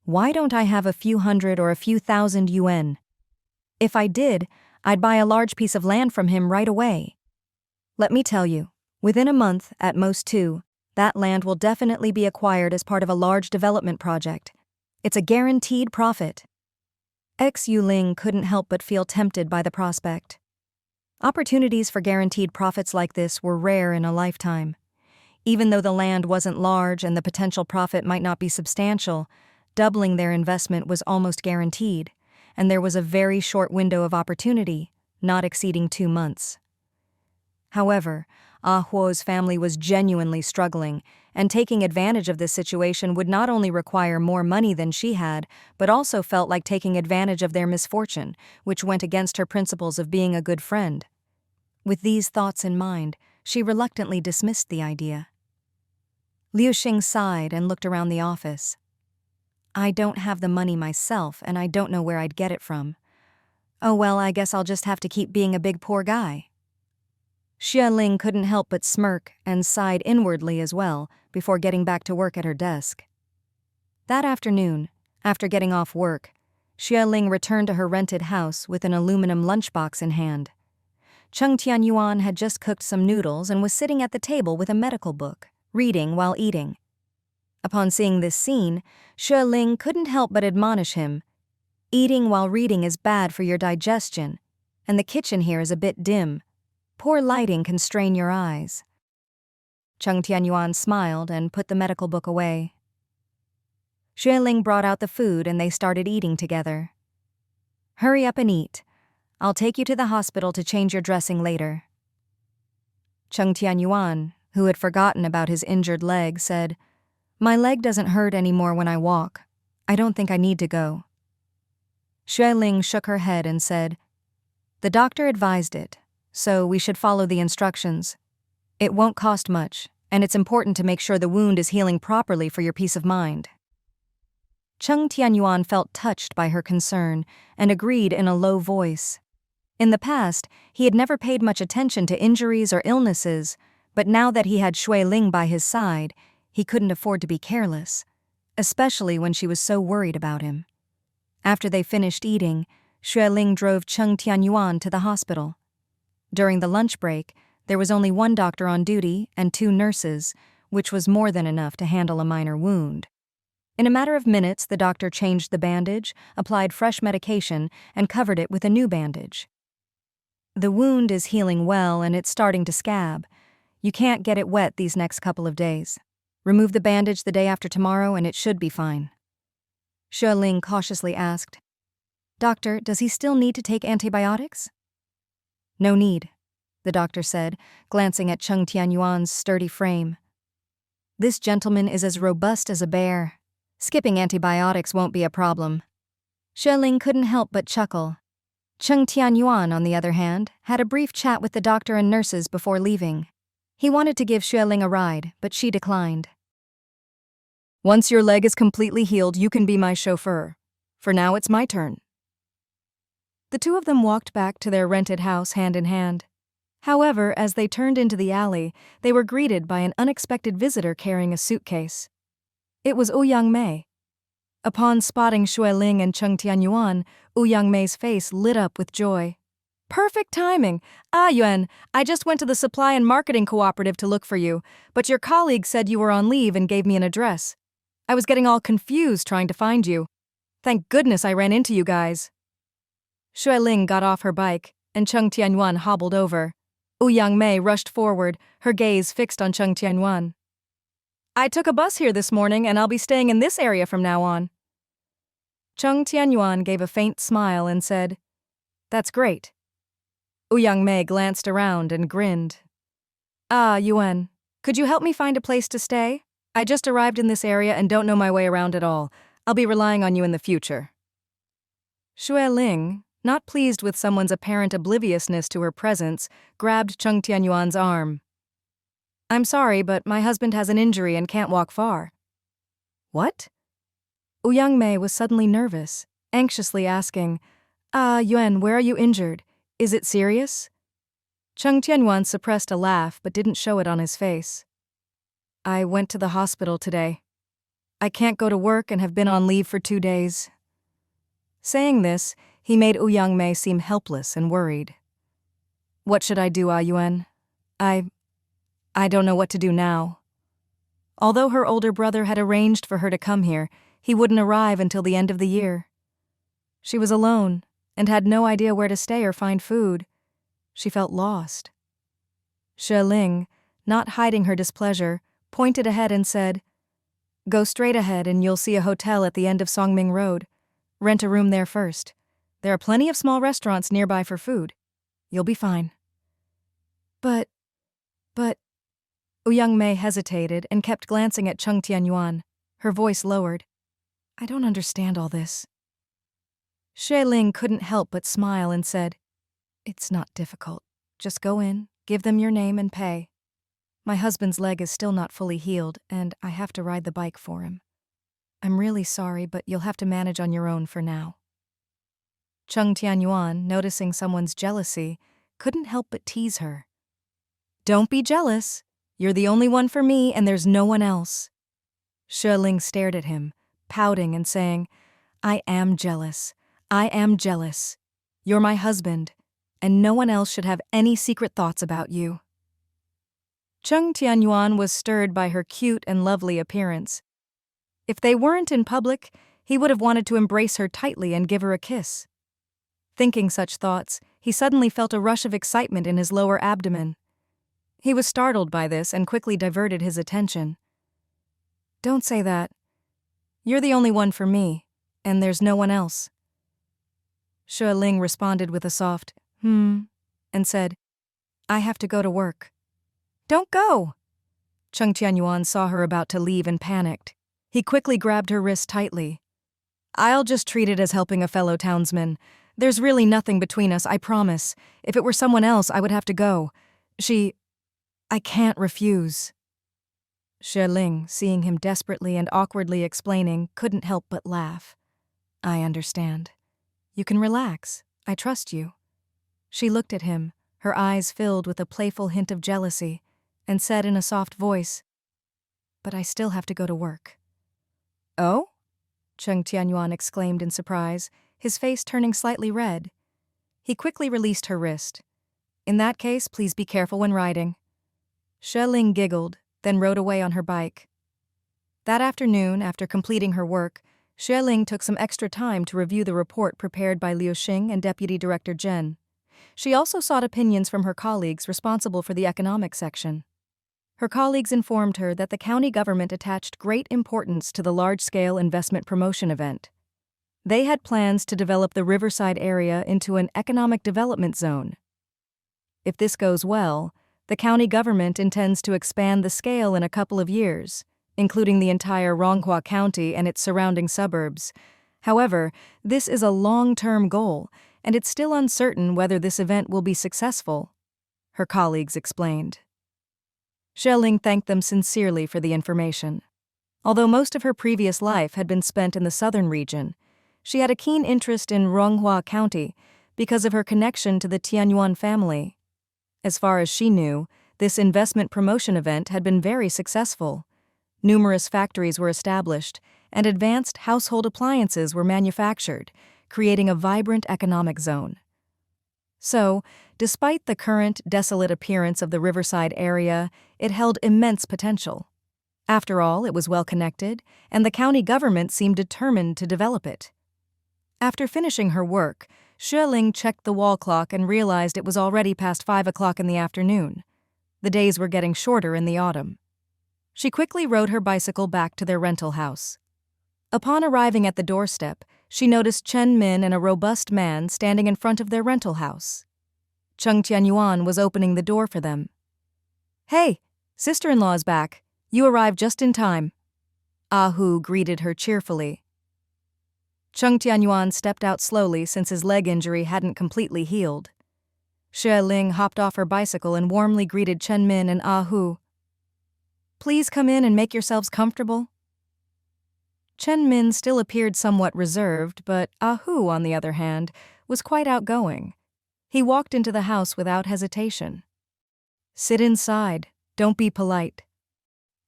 "Why don't I have a few hundred or a few thousand yuan? If I did, I'd buy a large piece of land from him right away. Let me tell you, within a month, at most 2, that land will definitely be acquired as part of a large development project. It's a guaranteed profit." Xue Ling couldn't help but feel tempted by the prospect. Opportunities for guaranteed profits like this were rare in a lifetime. Even though the land wasn't large and the potential profit might not be substantial, doubling their investment was almost guaranteed, and there was a very short window of opportunity, not exceeding 2 months. However, Ah Huo's family was genuinely struggling, and taking advantage of this situation would not only require more money than she had, but also felt like taking advantage of their misfortune, which went against her principles of being a good friend. With these thoughts in mind, she reluctantly dismissed the idea. Liu Xing sighed and looked around the office. "I don't have the money myself, and I don't know where I'd get it from. Oh well, I guess I'll just have to keep being a big poor guy." Xue Ling couldn't help but smirk and sighed inwardly as well before getting back to work at her desk. That afternoon, after getting off work, Xue Ling returned to her rented house with an aluminum lunchbox in hand. Cheng Tianyuan had just cooked some noodles and was sitting at the table with a medical book, reading while eating. Upon seeing this scene, Xue Ling couldn't help but admonish him. "Eating while reading is bad for your digestion, and the kitchen here is a bit dim. Poor lighting can strain your eyes." Cheng Tianyuan smiled and put the medical book away. Xue Ling brought out the food and they started eating together. "Hurry up and eat. I'll take you to the hospital to change your dressing later." Cheng Tianyuan, who had forgotten about his injured leg, said, "My leg doesn't hurt anymore when I walk. I don't think I need to go." Xue Ling shook her head and said, "The doctor advised it, so we should follow the instructions. It won't cost much, and it's important to make sure the wound is healing properly for your peace of mind." Cheng Tianyuan felt touched by her concern and agreed in a low voice. In the past, he had never paid much attention to injuries or illnesses, but now that he had Xue Ling by his side, he couldn't afford to be careless, especially when she was so worried about him. After they finished eating, Xue Ling drove Cheng Tianyuan to the hospital. During the lunch break, there was only 1 doctor on duty and 2 nurses, which was more than enough to handle a minor wound. In a matter of minutes, the doctor changed the bandage, applied fresh medication, and covered it with a new bandage. "The wound is healing well and it's starting to scab. You can't get it wet these next couple of days. Remove the bandage the day after tomorrow and it should be fine. Xue Ling cautiously asked, Doctor, does he still need to take antibiotics? No need, the doctor said, glancing at Cheng Tianyuan's sturdy frame. This gentleman is as robust as a bear. Skipping antibiotics won't be a problem. Xue Ling couldn't help but chuckle. Cheng Tianyuan, on the other hand, had a brief chat with the doctor and nurses before leaving. He wanted to give Xue Ling a ride, but she declined. Once your leg is completely healed, you can be my chauffeur. For now, it's my turn. The two of them walked back to their rented house hand in hand. However, as they turned into the alley, they were greeted by an unexpected visitor carrying a suitcase. It was Mei. Upon spotting Xue Ling and Cheng Tianyuan, Mei's face lit up with joy. Perfect timing! Yuan, I just went to the Supply and Marketing Cooperative to look for you, but your colleague said you were on leave and gave me an address. I was getting all confused trying to find you. Thank goodness I ran into you guys. Xue Ling got off her bike, and Cheng Tianyuan hobbled over. Mei rushed forward, her gaze fixed on Cheng Tianyuan. I took a bus here this morning and I'll be staying in this area from now on. Cheng Tianyuan gave a faint smile and said, That's great. Mei glanced around and grinned. Yuan, could you help me find a place to stay? I just arrived in this area and don't know my way around at all. I'll be relying on you in the future. Xue Ling, not pleased with someone's apparent obliviousness to her presence, grabbed Cheng Tianyuan's arm. I'm sorry, but my husband has an injury and can't walk far. What? Mei was suddenly nervous, anxiously asking, Yuan, where are you injured? Is it serious? Cheng Tianyuan suppressed a laugh but didn't show it on his face. I went to the hospital today. I can't go to work and have been on leave for 2 days. Saying this, he made Mei seem helpless and worried. What should I do, Yuan? I don't know what to do now. Although her older brother had arranged for her to come here, he wouldn't arrive until the end of the year. She was alone and had no idea where to stay or find food. She felt lost. Xue Ling, not hiding her displeasure, pointed ahead and said, Go straight ahead and you'll see a hotel at the end of Songming Road. Rent a room there first. There are plenty of small restaurants nearby for food. You'll be fine. But... Mei hesitated and kept glancing at Cheng Tianyuan, her voice lowered. I don't understand all this. Xue Ling couldn't help but smile and said, It's not difficult. Just go in, give them your name and pay. My husband's leg is still not fully healed, and I have to ride the bike for him. I'm really sorry, but you'll have to manage on your own for now. Cheng Tianyuan, noticing someone's jealousy, couldn't help but tease her. Don't be jealous. You're the only one for me, and there's no one else. Xue Ling stared at him, pouting and saying, I am jealous. I am jealous. You're my husband, and no one else should have any secret thoughts about you. Cheng Tianyuan was stirred by her cute and lovely appearance. If they weren't in public, he would have wanted to embrace her tightly and give her a kiss. Thinking such thoughts, he suddenly felt a rush of excitement in his lower abdomen. He was startled by this and quickly diverted his attention. Don't say that. You're the only one for me, and there's no one else. Xue Ling responded with a soft, and said, I have to go to work. Don't go! Cheng Tianyuan saw her about to leave and panicked. He quickly grabbed her wrist tightly. I'll just treat it as helping a fellow townsman. There's really nothing between us, I promise. If it were someone else, I would have to go. I can't refuse. Xue Ling, seeing him desperately and awkwardly explaining, couldn't help but laugh. I understand. You can relax. I trust you. She looked at him, her eyes filled with a playful hint of jealousy, and said in a soft voice, But I still have to go to work. Oh? Cheng Tianyuan exclaimed in surprise, his face turning slightly red. He quickly released her wrist. In that case, please be careful when riding. Xue Ling giggled, then rode away on her bike. That afternoon, after completing her work, Xue Ling took some extra time to review the report prepared by Liu Xing and Deputy Director Zhen. She also sought opinions from her colleagues responsible for the economic section. Her colleagues informed her that the county government attached great importance to the large-scale investment promotion event. They had plans to develop the riverside area into an economic development zone. If this goes well, the county government intends to expand the scale in a couple of years, including the entire Ronghua County and its surrounding suburbs. However, this is a long-term goal, and it's still uncertain whether this event will be successful, her colleagues explained. Xue Ling thanked them sincerely for the information. Although most of her previous life had been spent in the southern region, she had a keen interest in Ronghua County because of her connection to the Tianyuan family. As far as she knew, this investment promotion event had been very successful. Numerous factories were established, and advanced household appliances were manufactured, creating a vibrant economic zone. So, despite the current desolate appearance of the riverside area, it held immense potential. After all, it was well connected, and the county government seemed determined to develop it. After finishing her work, Xue Ling checked the wall clock and realized it was already past 5 o'clock in the afternoon. The days were getting shorter in the autumn. She quickly rode her bicycle back to their rental house. Upon arriving at the doorstep, she noticed Chen Min and a robust man standing in front of their rental house. Cheng Tianyuan was opening the door for them. "Hey, sister-in-law is back. You arrived just in time." Hu greeted her cheerfully. Cheng Tianyuan stepped out slowly since his leg injury hadn't completely healed. Xue Ling hopped off her bicycle and warmly greeted Chen Min and Hu. "Please come in and make yourselves comfortable." Chen Min still appeared somewhat reserved, but Hu, on the other hand, was quite outgoing. He walked into the house without hesitation. "Sit inside. Don't be polite."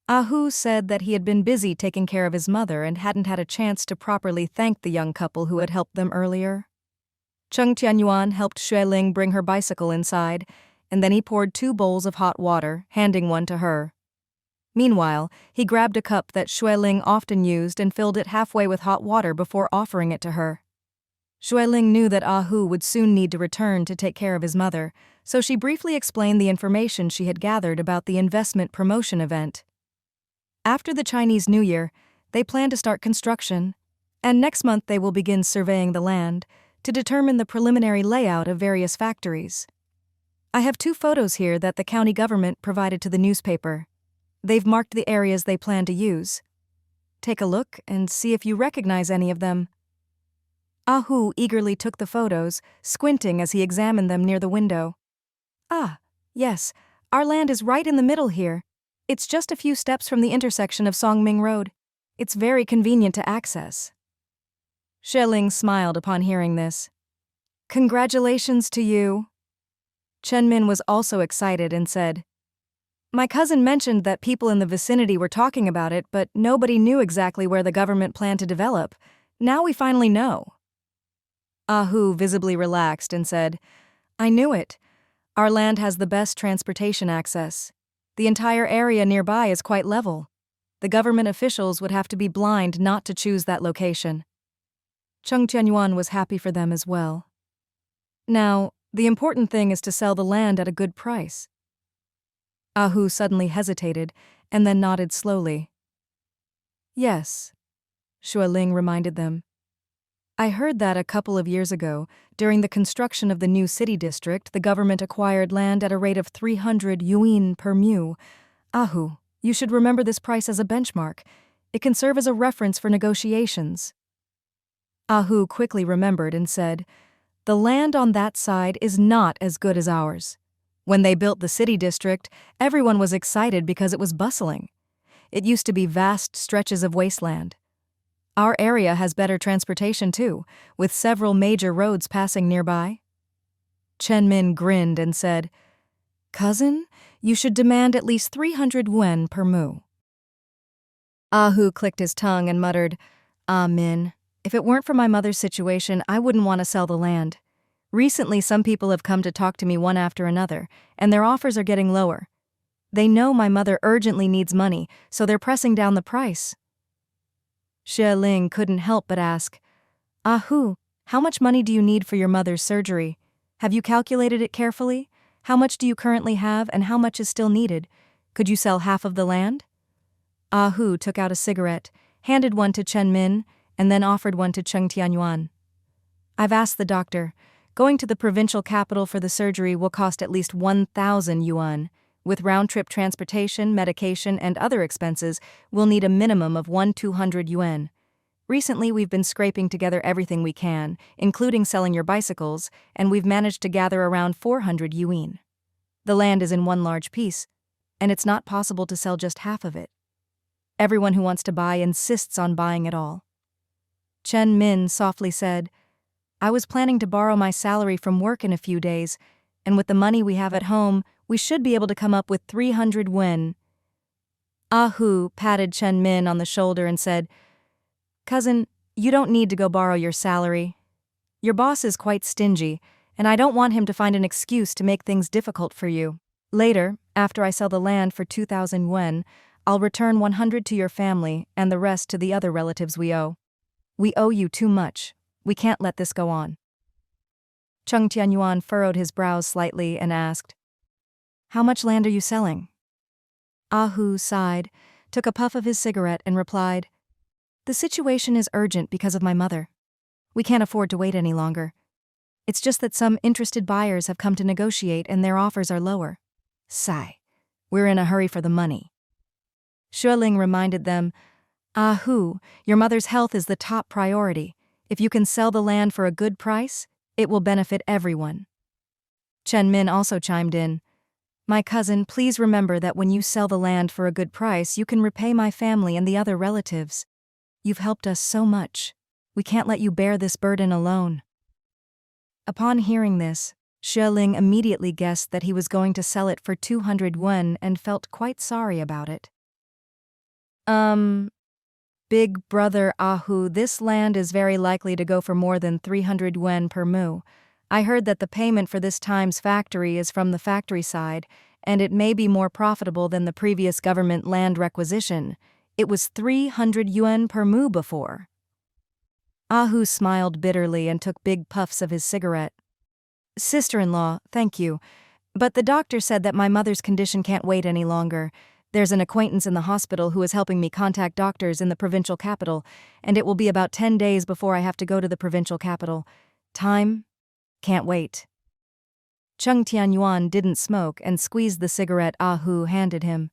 Hu said that he had been busy taking care of his mother and hadn't had a chance to properly thank the young couple who had helped them earlier. Cheng Tianyuan helped Xue Ling bring her bicycle inside, and then he poured 2 bowls of hot water, handing one to her. Meanwhile, he grabbed a cup that Xue Ling often used and filled it halfway with hot water before offering it to her. Xue Ling knew that Hu would soon need to return to take care of his mother, so she briefly explained the information she had gathered about the investment promotion event. After the Chinese New Year, they plan to start construction, and next month they will begin surveying the land to determine the preliminary layout of various factories. I have 2 photos here that the county government provided to the newspaper. They've marked the areas they plan to use. Take a look and see if you recognize any of them. Hu eagerly took the photos, squinting as he examined them near the window. Yes, our land is right in the middle here. It's just a few steps from the intersection of Songming Road. It's very convenient to access." Xue Ling smiled upon hearing this. "Congratulations to you." Chen Min was also excited and said, "My cousin mentioned that people in the vicinity were talking about it, but nobody knew exactly where the government planned to develop. Now we finally know." Hu visibly relaxed and said, "I knew it. Our land has the best transportation access. The entire area nearby is quite level. The government officials would have to be blind not to choose that location." Cheng Tianyuan was happy for them as well. "Now, the important thing is to sell the land at a good price." Hu suddenly hesitated and then nodded slowly. "Yes," Xue Ling reminded them. "I heard that a couple of years ago, during the construction of the new city district, the government acquired land at a rate of 300 yuan per mu. Hu, you should remember this price as a benchmark. It can serve as a reference for negotiations." Hu quickly remembered and said, "The land on that side is not as good as ours. When they built the city district, everyone was excited because it was bustling. It used to be vast stretches of wasteland. Our area has better transportation too, with several major roads passing nearby." Chen Min grinned and said, "Cousin, you should demand at least 300 yuan per mu." Hu clicked his tongue and muttered, Min, if it weren't for my mother's situation, I wouldn't want to sell the land. Recently, some people have come to talk to me one after another, and their offers are getting lower. They know my mother urgently needs money, so they're pressing down the price." Xue Ling couldn't help but ask, "Hu, how much money do you need for your mother's surgery? Have you calculated it carefully? How much do you currently have and how much is still needed? Could you sell half of the land? Ah Hu took out a cigarette, handed one to Chen Min, and then offered one to Cheng Tianyuan. I've asked the doctor. Going to the provincial capital for the surgery will cost at least 1,000 yuan. With round-trip transportation, medication, and other expenses, we'll need a minimum of 200 yuan. Recently, we've been scraping together everything we can, including selling your bicycles, and we've managed to gather around 400 yuan. The land is in one large piece, and it's not possible to sell just half of it. Everyone who wants to buy insists on buying it all. Chen Min softly said, I was planning to borrow my salary from work in a few days, and with the money we have at home, we should be able to come up with 300 yuan. Ah Hu patted Chen Min on the shoulder and said, Cousin, you don't need to go borrow your salary. Your boss is quite stingy, and I don't want him to find an excuse to make things difficult for you. Later, after I sell the land for 2,000 yuan, I'll return 100 to your family and the rest to the other relatives we owe. We owe you too much. We can't let this go on. Cheng Tianyuan furrowed his brows slightly and asked, How much land are you selling? Ah Hu sighed, took a puff of his cigarette and replied, The situation is urgent because of my mother. We can't afford to wait any longer. It's just that some interested buyers have come to negotiate and their offers are lower. Sigh. We're in a hurry for the money. Xue Ling reminded them, Ah Hu, your mother's health is the top priority. If you can sell the land for a good price, it will benefit everyone. Chen Min also chimed in, My cousin, please remember that when you sell the land for a good price, you can repay my family and the other relatives. You've helped us so much. We can't let you bear this burden alone. Upon hearing this, Xue Ling immediately guessed that he was going to sell it for 200 yuan and felt quite sorry about it. Big brother Ah Hu, this land is very likely to go for more than 300 yuan per mu. I heard that the payment for this time's factory is from the factory side, and it may be more profitable than the previous government land requisition. It was 300 yuan per mu before. Ah Hu smiled bitterly and took big puffs of his cigarette. Sister-in-law, thank you, but the doctor said that my mother's condition can't wait any longer. There's an acquaintance in the hospital who is helping me contact doctors in the provincial capital, and it will be about 10 days before I have to go to the provincial capital. Time? Can't wait. Cheng Tianyuan didn't smoke and squeezed the cigarette Ah Hu handed him.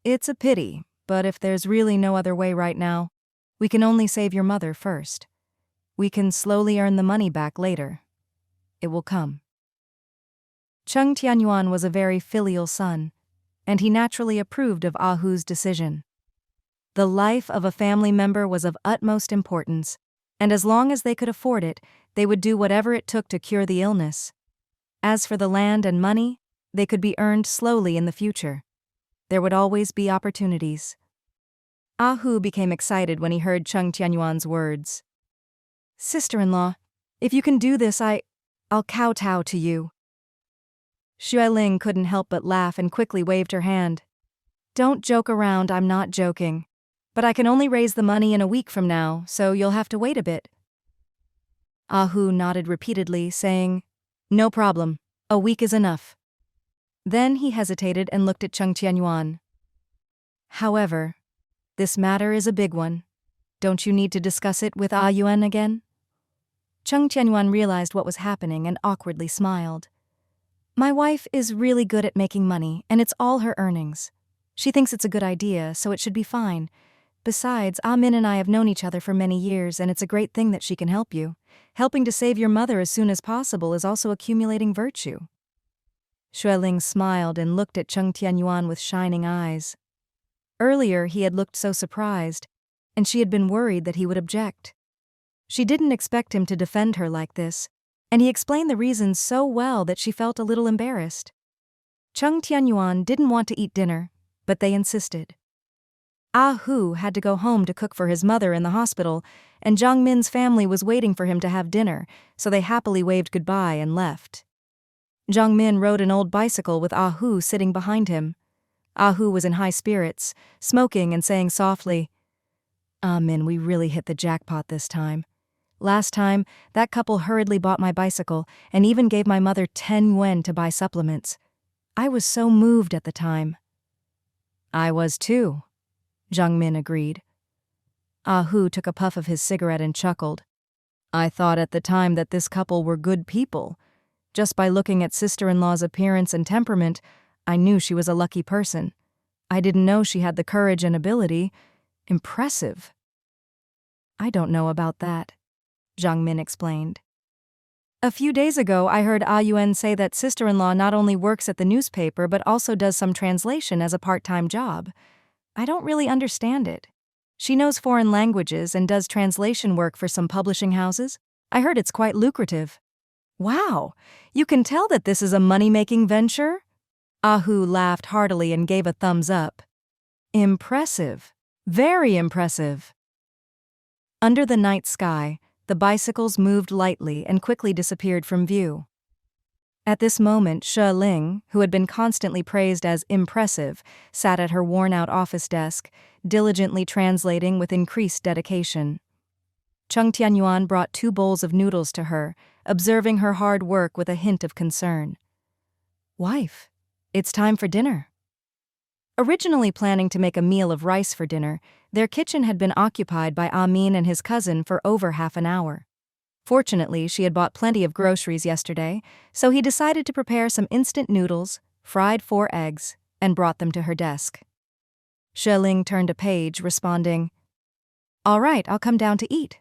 It's a pity, but if there's really no other way right now, we can only save your mother first. We can slowly earn the money back later. It will come. Cheng Tianyuan was a very filial son, and he naturally approved of Ah Hu's decision. The life of a family member was of utmost importance, and as long as they could afford it, they would do whatever it took to cure the illness. As for the land and money, they could be earned slowly in the future. There would always be opportunities. Ah Hu became excited when he heard Cheng Tianyuan's words. Sister-in-law, if you can do this, I'll kowtow to you. Xue Ling couldn't help but laugh and quickly waved her hand. Don't joke around, I'm not joking. But I can only raise the money in a week from now, so you'll have to wait a bit. Ah Hu nodded repeatedly, saying, No problem, a week is enough. Then he hesitated and looked at Cheng Tianyuan. However, this matter is a big one. Don't you need to discuss it with Ah Yuan again? Cheng Tianyuan realized what was happening and awkwardly smiled. My wife is really good at making money, and it's all her earnings. She thinks it's a good idea, so it should be fine. Besides, Ah Min and I have known each other for many years, and it's a great thing that she can help you. Helping to save your mother as soon as possible is also accumulating virtue. Xue Ling smiled and looked at Cheng Tianyuan with shining eyes. Earlier, he had looked so surprised, and she had been worried that he would object. She didn't expect him to defend her like this, and he explained the reasons so well that she felt a little embarrassed. Cheng Tianyuan didn't want to eat dinner, but they insisted. Ah Hu had to go home to cook for his mother in the hospital, and Jiang Min's family was waiting for him to have dinner, so they happily waved goodbye and left. Jiang Min rode an old bicycle with Ah Hu sitting behind him. Ah Hu was in high spirits, smoking and saying softly, Ah Min, we really hit the jackpot this time. Last time, that couple hurriedly bought my bicycle and even gave my mother 10 yuan to buy supplements. I was so moved at the time. I was too, Zhang Min agreed. Ah Hu took a puff of his cigarette and chuckled. I thought at the time that this couple were good people. Just by looking at sister-in-law's appearance and temperament, I knew she was a lucky person. I didn't know she had the courage and ability. Impressive. I don't know about that, Zhang Min explained. A few days ago, I heard Ah Yuan say that sister-in-law not only works at the newspaper but also does some translation as a part-time job. I don't really understand it. She knows foreign languages and does translation work for some publishing houses. I heard it's quite lucrative. Wow, you can tell that this is a money-making venture? Ah Hu laughed heartily and gave a thumbs up. Impressive. Very impressive. Under the night sky, the bicycles moved lightly and quickly disappeared from view. At this moment, Xue Ling, who had been constantly praised as impressive, sat at her worn-out office desk, diligently translating with increased dedication. Cheng Tianyuan brought 2 bowls of noodles to her, observing her hard work with a hint of concern. Wife, it's time for dinner. Originally planning to make a meal of rice for dinner, their kitchen had been occupied by Amin and his cousin for over half an hour. Fortunately, she had bought plenty of groceries yesterday, so he decided to prepare some instant noodles, fried 4 eggs, and brought them to her desk. Xue Ling turned a page, responding, All right, I'll come down to eat.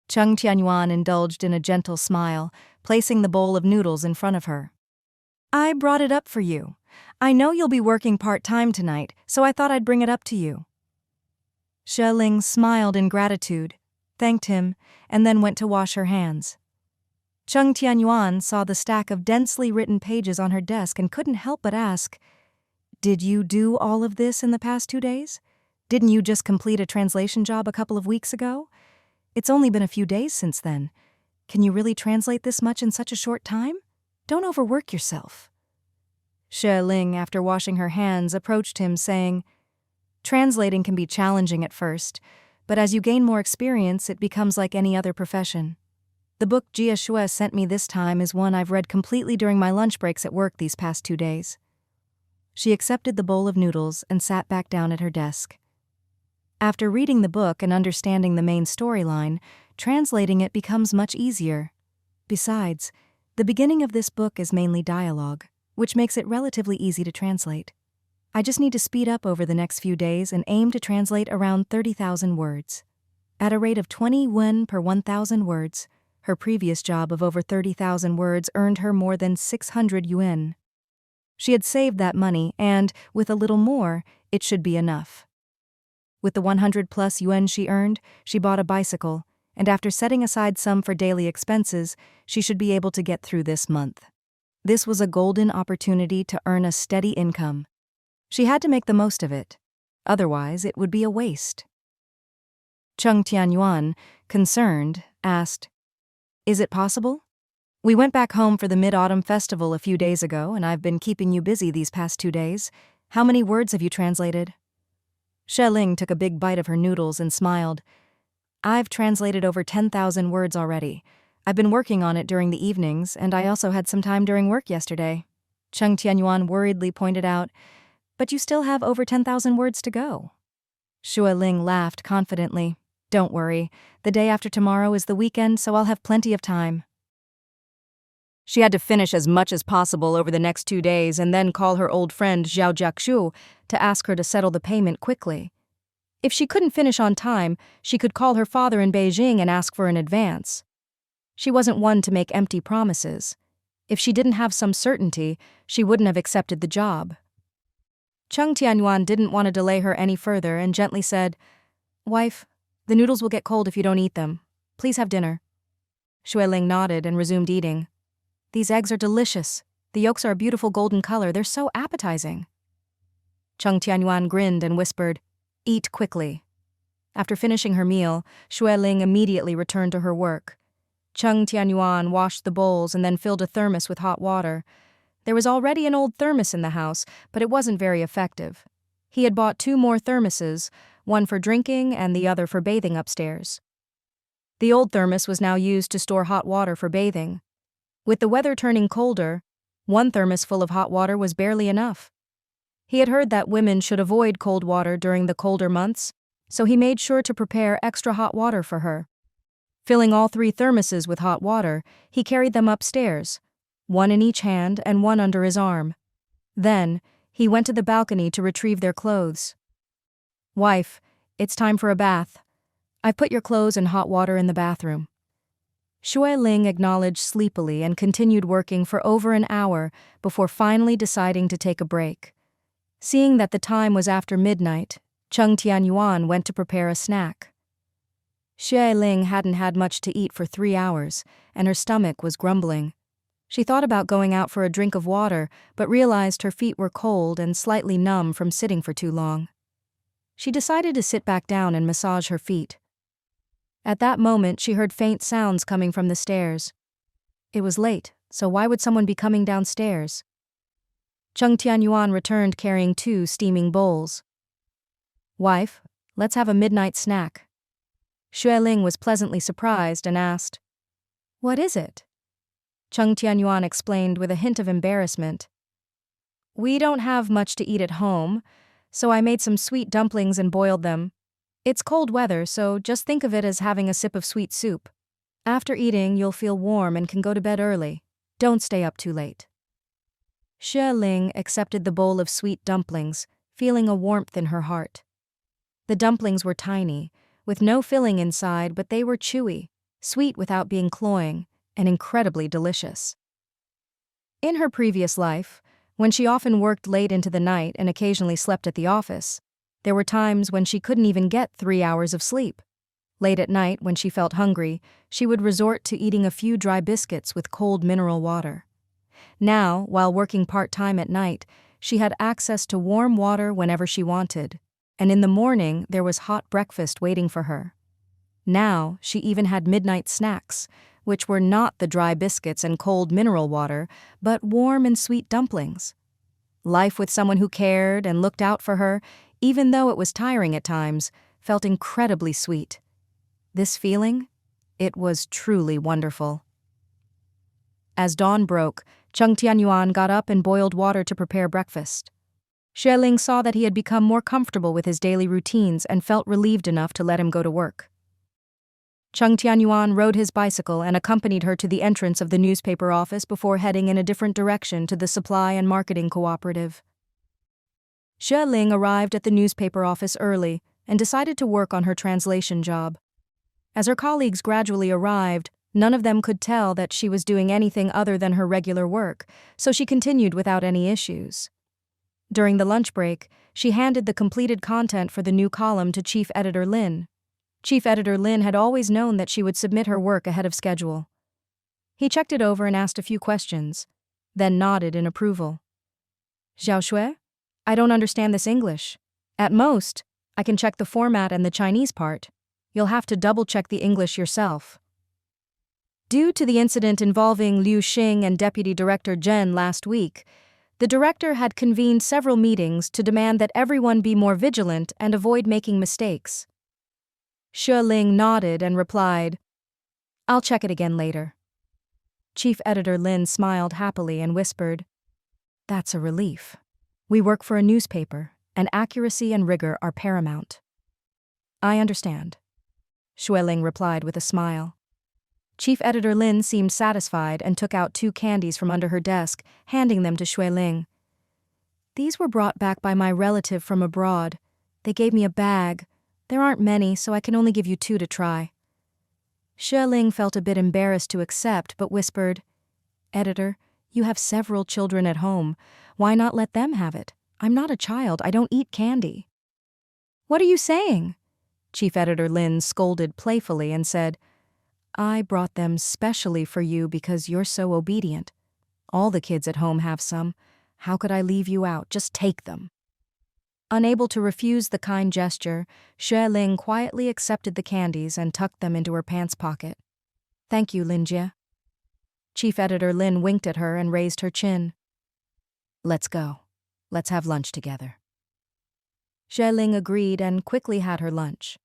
Cheng Tianyuan indulged in a gentle smile, placing the bowl of noodles in front of her. I brought it up for you. I know you'll be working part-time tonight, so I thought I'd bring it up to you. Xue Ling smiled in gratitude, thanked him, and then went to wash her hands. Cheng Tianyuan saw the stack of densely written pages on her desk and couldn't help but ask, Did you do all of this in the past 2 days? Didn't you just complete a translation job a couple of weeks ago? It's only been a few days since then. Can you really translate this much in such a short time? Don't overwork yourself. Xue Ling, after washing her hands, approached him, saying, Translating can be challenging at first, but as you gain more experience, it becomes like any other profession. The book Jia Shui sent me this time is one I've read completely during my lunch breaks at work these past 2 days. She accepted the bowl of noodles and sat back down at her desk. After reading the book and understanding the main storyline, translating it becomes much easier. Besides, the beginning of this book is mainly dialogue, which makes it relatively easy to translate. I just need to speed up over the next few days and aim to translate around 30,000 words. At a rate of 20 yuan per 1,000 words, her previous job of over 30,000 words earned her more than 600 yuan. She had saved that money and, with a little more, it should be enough. With the 100+ yuan she earned, she bought a bicycle, and after setting aside some for daily expenses, she should be able to get through this month. This was a golden opportunity to earn a steady income. She had to make the most of it. Otherwise, it would be a waste. Cheng Tianyuan, concerned, asked, Is it possible? We went back home for the Mid-Autumn Festival a few days ago, and I've been keeping you busy these past 2 days. How many words have you translated? Xue Ling took a big bite of her noodles and smiled. I've translated over 10,000 words already. I've been working on it during the evenings, and I also had some time during work yesterday. Cheng Tianyuan worriedly pointed out, But you still have over 10,000 words to go. Xue Ling laughed confidently. Don't worry, the day after tomorrow is the weekend, so I'll have plenty of time. She had to finish as much as possible over the next 2 days and then call her old friend Zhao Jiaxu to ask her to settle the payment quickly. If she couldn't finish on time, she could call her father in Beijing and ask for an advance. She wasn't one to make empty promises. If she didn't have some certainty, she wouldn't have accepted the job. Cheng Tianyuan didn't want to delay her any further and gently said, Wife, the noodles will get cold if you don't eat them. Please have dinner. Xue Ling nodded and resumed eating. These eggs are delicious. The yolks are a beautiful golden color. They're so appetizing. Cheng Tianyuan grinned and whispered, Eat quickly. After finishing her meal, Xue Ling immediately returned to her work. Cheng Tianyuan washed the bowls and then filled a thermos with hot water. There was already an old thermos in the house, but it wasn't very effective. He had bought 2 more thermoses, one for drinking and the other for bathing upstairs. The old thermos was now used to store hot water for bathing. With the weather turning colder, 1 thermos full of hot water was barely enough. He had heard that women should avoid cold water during the colder months, so he made sure to prepare extra hot water for her. Filling all 3 thermoses with hot water, he carried them upstairs, one in each hand and one under his arm. Then, he went to the balcony to retrieve their clothes. "Wife, it's time for a bath. I've put your clothes in hot water in the bathroom." Xue Ling acknowledged sleepily and continued working for over an hour before finally deciding to take a break. Seeing that the time was after midnight, Cheng Tianyuan went to prepare a snack. Xue Ling hadn't had much to eat for 3 hours, and her stomach was grumbling. She thought about going out for a drink of water, but realized her feet were cold and slightly numb from sitting for too long. She decided to sit back down and massage her feet. At that moment, she heard faint sounds coming from the stairs. It was late, so why would someone be coming downstairs? Cheng Tianyuan returned carrying 2 steaming bowls. "Wife, let's have a midnight snack." Xue Ling was pleasantly surprised and asked, "What is it?" Cheng Tianyuan explained with a hint of embarrassment. "We don't have much to eat at home, so I made some sweet dumplings and boiled them. It's cold weather, so just think of it as having a sip of sweet soup. After eating, you'll feel warm and can go to bed early. Don't stay up too late." Xue Ling accepted the bowl of sweet dumplings, feeling a warmth in her heart. The dumplings were tiny, with no filling inside, but they were chewy, sweet without being cloying, and incredibly delicious. In her previous life, when she often worked late into the night and occasionally slept at the office, there were times when she couldn't even get 3 hours of sleep. Late at night, when she felt hungry, she would resort to eating a few dry biscuits with cold mineral water. Now, while working part-time at night, she had access to warm water whenever she wanted, and in the morning there was hot breakfast waiting for her. Now, she even had midnight snacks, which were not the dry biscuits and cold mineral water, but warm and sweet dumplings. Life with someone who cared and looked out for her, even though it was tiring at times, felt incredibly sweet. This feeling? It was truly wonderful. As dawn broke, Cheng Tianyuan got up and boiled water to prepare breakfast. Xue Ling saw that he had become more comfortable with his daily routines and felt relieved enough to let him go to work. Cheng Tianyuan rode his bicycle and accompanied her to the entrance of the newspaper office before heading in a different direction to the supply and marketing cooperative. Xue Ling arrived at the newspaper office early and decided to work on her translation job. As her colleagues gradually arrived, none of them could tell that she was doing anything other than her regular work, so she continued without any issues. During the lunch break, she handed the completed content for the new column to Chief Editor Lin. Chief Editor Lin had always known that she would submit her work ahead of schedule. He checked it over and asked a few questions, then nodded in approval. "Xiao Xue, I don't understand this English. At most, I can check the format and the Chinese part. You'll have to double-check the English yourself." Due to the incident involving Liu Xing and Deputy Director Zhen last week, the director had convened several meetings to demand that everyone be more vigilant and avoid making mistakes. Xue Ling nodded and replied, "I'll check it again later." Chief Editor Lin smiled happily and whispered, "That's a relief. We work for a newspaper, and accuracy and rigor are paramount." "I understand," Xue Ling replied with a smile. Chief Editor Lin seemed satisfied and took out 2 candies from under her desk, handing them to Xue Ling. "These were brought back by my relative from abroad. They gave me a bag. There aren't many, so I can only give you 2 to try." Xue Ling felt a bit embarrassed to accept, but whispered, "Editor, you have several children at home. Why not let them have it? I'm not a child. I don't eat candy." "What are you saying?" Chief Editor Lin scolded playfully and said, "I brought them specially for you because you're so obedient. All the kids at home have some. How could I leave you out? Just take them." Unable to refuse the kind gesture, Xue Ling quietly accepted the candies and tucked them into her pants pocket. "Thank you, Linjie." Chief Editor Lin winked at her and raised her chin. "Let's go. Let's have lunch together." Xue Ling agreed and quickly had her lunch.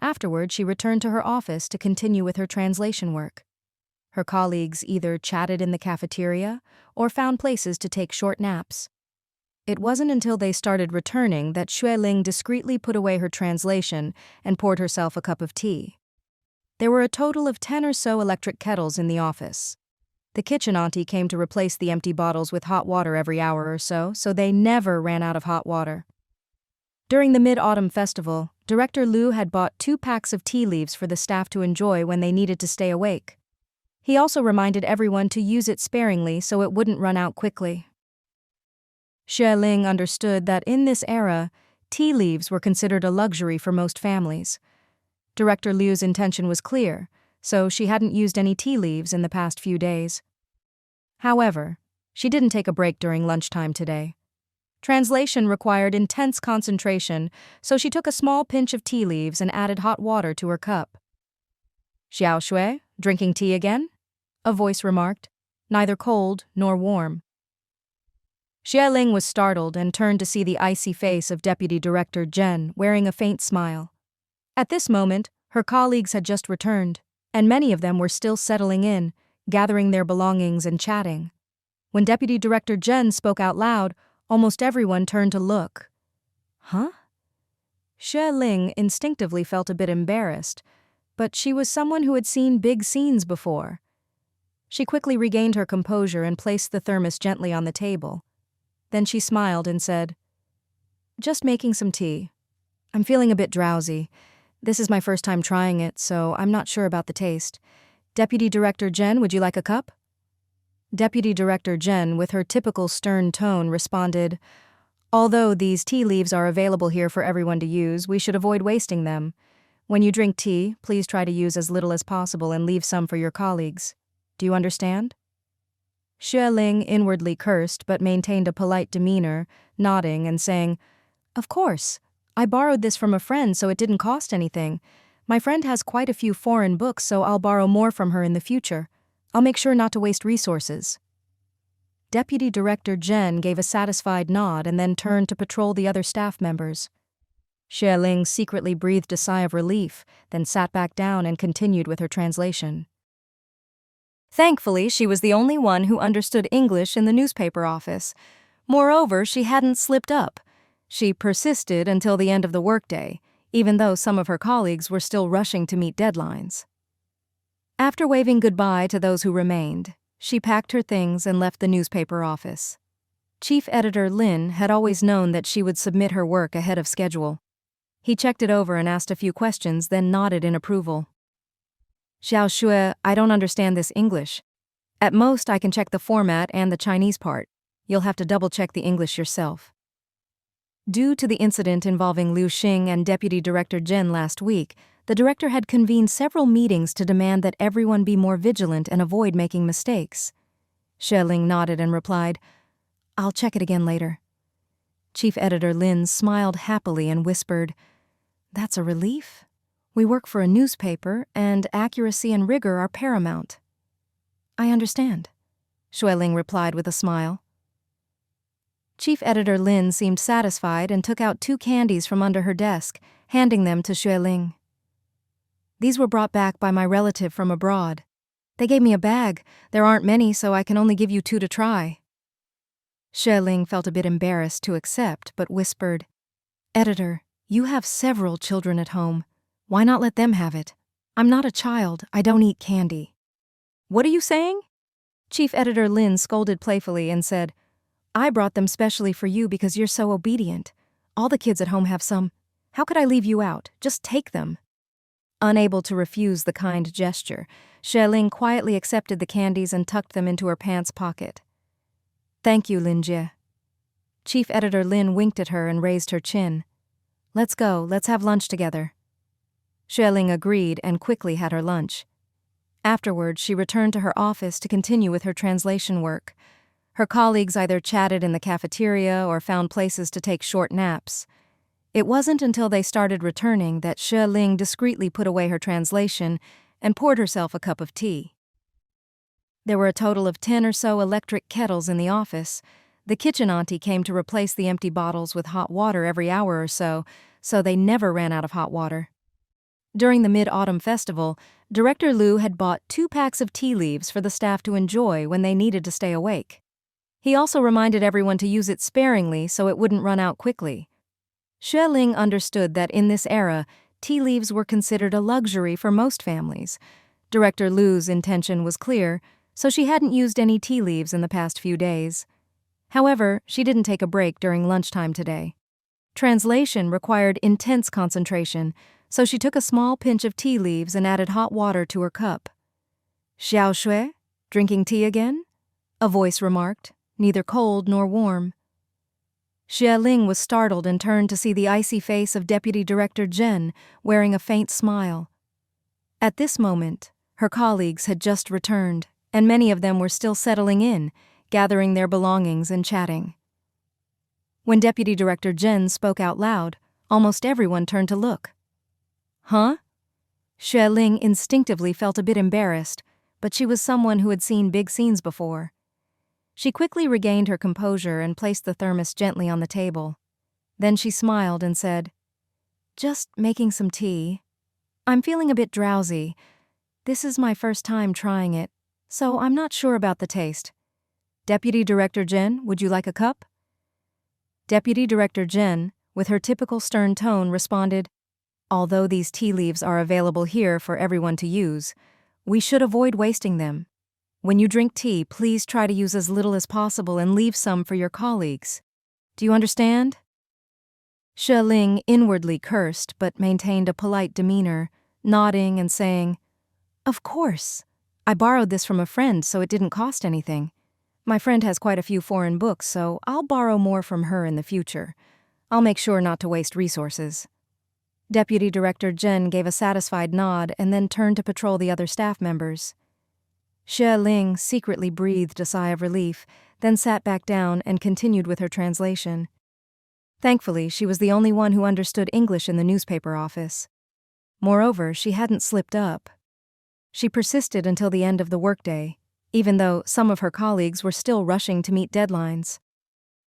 Afterward, she returned to her office to continue with her translation work. Her colleagues either chatted in the cafeteria or found places to take short naps. It wasn't until they started returning that Xue Ling discreetly put away her translation and poured herself a cup of tea. There were a total of 10 or so electric kettles in the office. The kitchen auntie came to replace the empty bottles with hot water every hour or so they never ran out of hot water. During the Mid-Autumn Festival, Director Liu had bought 2 packs of tea leaves for the staff to enjoy when they needed to stay awake. He also reminded everyone to use it sparingly so it wouldn't run out quickly. Xue Ling understood that in this era, tea leaves were considered a luxury for most families. Director Liu's intention was clear, so she hadn't used any tea leaves in the past few days. However, she didn't take a break during lunchtime today. Translation required intense concentration, so she took a small pinch of tea leaves and added hot water to her cup. "Xiao Xue, drinking tea again?" a voice remarked, neither cold nor warm. Xue Ling was startled and turned to see the icy face of Deputy Director Zhen wearing a faint smile. At this moment, her colleagues had just returned, and many of them were still settling in, gathering their belongings and chatting. When Deputy Director Zhen spoke out loud, almost everyone turned to look. Huh? Xue Ling instinctively felt a bit embarrassed, but she was someone who had seen big scenes before. She quickly regained her composure and placed the thermos gently on the table. Then she smiled and said, "Just making some tea. I'm feeling a bit drowsy. This is my first time trying it, so I'm not sure about the taste. Deputy Director Zhen, would you like a cup?" Deputy Director Zhen, with her typical stern tone, responded, "Although these tea leaves are available here for everyone to use, we should avoid wasting them. When you drink tea, please try to use as little as possible and leave some for your colleagues. Do you understand?" Xue Ling inwardly cursed but maintained a polite demeanor, nodding and saying, "Of course. I borrowed this from a friend so it didn't cost anything. My friend has quite a few foreign books, so I'll borrow more from her in the future. I'll make sure not to waste resources." Deputy Director Zhen gave a satisfied nod and then turned to patrol the other staff members. Xue Ling secretly breathed a sigh of relief, then sat back down and continued with her translation. Thankfully, she was the only one who understood English in the newspaper office. Moreover, she hadn't slipped up. She persisted until the end of the workday, even though some of her colleagues were still rushing to meet deadlines. After waving goodbye to those who remained, she packed her things and left the newspaper office. Chief Editor Lin had always known that she would submit her work ahead of schedule. He checked it over and asked a few questions, then nodded in approval. "Xiao Xue, I don't understand this English. At most, I can check the format and the Chinese part. You'll have to double-check the English yourself." Due to the incident involving Liu Xing and Deputy Director Zhen last week, the director had convened several meetings to demand that everyone be more vigilant and avoid making mistakes. Xue Ling nodded and replied, "I'll check it again later." Chief Editor Lin smiled happily and whispered, "That's a relief. We work for a newspaper, and accuracy and rigor are paramount." "I understand," Xue Ling replied with a smile. Chief Editor Lin seemed satisfied and took out 2 candies from under her desk, handing them to Xue Ling. "These were brought back by my relative from abroad. They gave me a bag. There aren't many, so I can only give you 2 to try." Xue Ling felt a bit embarrassed to accept, but whispered, "Editor, you have several children at home. Why not let them have it? I'm not a child. I don't eat candy." "What are you saying?" Chief Editor Lin scolded playfully and said, "I brought them specially for you because you're so obedient. All the kids at home have some. How could I leave you out? Just take them." Unable to refuse the kind gesture, Xue Ling quietly accepted the candies and tucked them into her pants pocket. "Thank you, Lin Jie." Chief Editor Lin winked at her and raised her chin. "Let's go. Let's have lunch together." Xue Ling agreed and quickly had her lunch. Afterwards, she returned to her office to continue with her translation work. Her colleagues either chatted in the cafeteria or found places to take short naps. It wasn't until they started returning that Xue Ling discreetly put away her translation and poured herself a cup of tea. There were a total of 10 or so electric kettles in the office. The kitchen auntie came to replace the empty bottles with hot water every hour or so they never ran out of hot water. During the Mid-Autumn Festival, Director Liu had bought 2 packs of tea leaves for the staff to enjoy when they needed to stay awake. He also reminded everyone to use it sparingly so it wouldn't run out quickly. Xue Ling understood that in this era, tea leaves were considered a luxury for most families. Director Lu's intention was clear, so she hadn't used any tea leaves in the past few days. However, she didn't take a break during lunchtime today. Translation required intense concentration, so she took a small pinch of tea leaves and added hot water to her cup. "Xiao Xue, drinking tea again?" a voice remarked, neither cold nor warm. Xue Ling was startled and turned to see the icy face of Deputy Director Zhen, wearing a faint smile. At this moment, her colleagues had just returned, and many of them were still settling in, gathering their belongings and chatting. When Deputy Director Zhen spoke out loud, almost everyone turned to look. "Huh?" Xue Ling instinctively felt a bit embarrassed, but she was someone who had seen big scenes before. She quickly regained her composure and placed the thermos gently on the table. Then she smiled and said, "Just making some tea. I'm feeling a bit drowsy. This is my first time trying it, so I'm not sure about the taste. Deputy Director Zhen, would you like a cup?" Deputy Director Zhen, with her typical stern tone, responded, "Although these tea leaves are available here for everyone to use, we should avoid wasting them. When you drink tea, please try to use as little as possible and leave some for your colleagues. Do you understand?" Xue Ling inwardly cursed but maintained a polite demeanor, nodding and saying, "Of course. I borrowed this from a friend, so it didn't cost anything. My friend has quite a few foreign books, so I'll borrow more from her in the future. I'll make sure not to waste resources." Deputy Director Zhen gave a satisfied nod and then turned to patrol the other staff members. Xue Ling secretly breathed a sigh of relief, then sat back down and continued with her translation. Thankfully, she was the only one who understood English in the newspaper office. Moreover, she hadn't slipped up. She persisted until the end of the workday, even though some of her colleagues were still rushing to meet deadlines.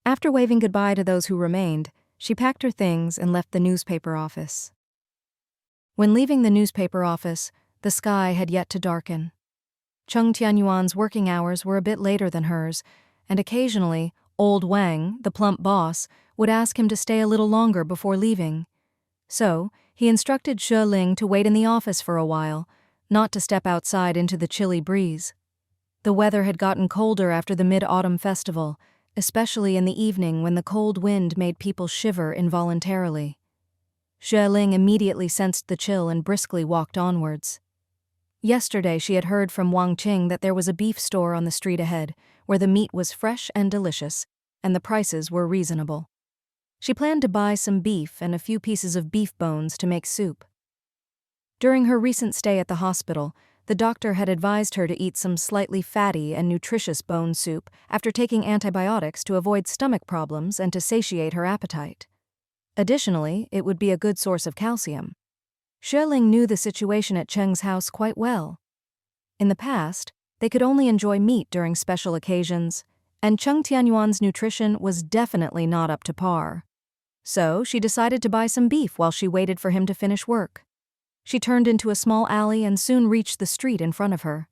After waving goodbye to those who remained, she packed her things and left the newspaper office. When leaving the newspaper office, the sky had yet to darken. Cheng Tianyuan's working hours were a bit later than hers, and occasionally, old Wang, the plump boss, would ask him to stay a little longer before leaving. So, he instructed Xue Ling to wait in the office for a while, not to step outside into the chilly breeze. The weather had gotten colder after the Mid-Autumn Festival, especially in the evening when the cold wind made people shiver involuntarily. Xue Ling immediately sensed the chill and briskly walked onwards. Yesterday she had heard from Wang Qing that there was a beef store on the street ahead, where the meat was fresh and delicious, and the prices were reasonable. She planned to buy some beef and a few pieces of beef bones to make soup. During her recent stay at the hospital, the doctor had advised her to eat some slightly fatty and nutritious bone soup after taking antibiotics to avoid stomach problems and to satiate her appetite. Additionally, it would be a good source of calcium. Xue Ling knew the situation at Cheng's house quite well. In the past, they could only enjoy meat during special occasions, and Cheng Tianyuan's nutrition was definitely not up to par. So she decided to buy some beef while she waited for him to finish work. She turned into a small alley and soon reached the street in front of her.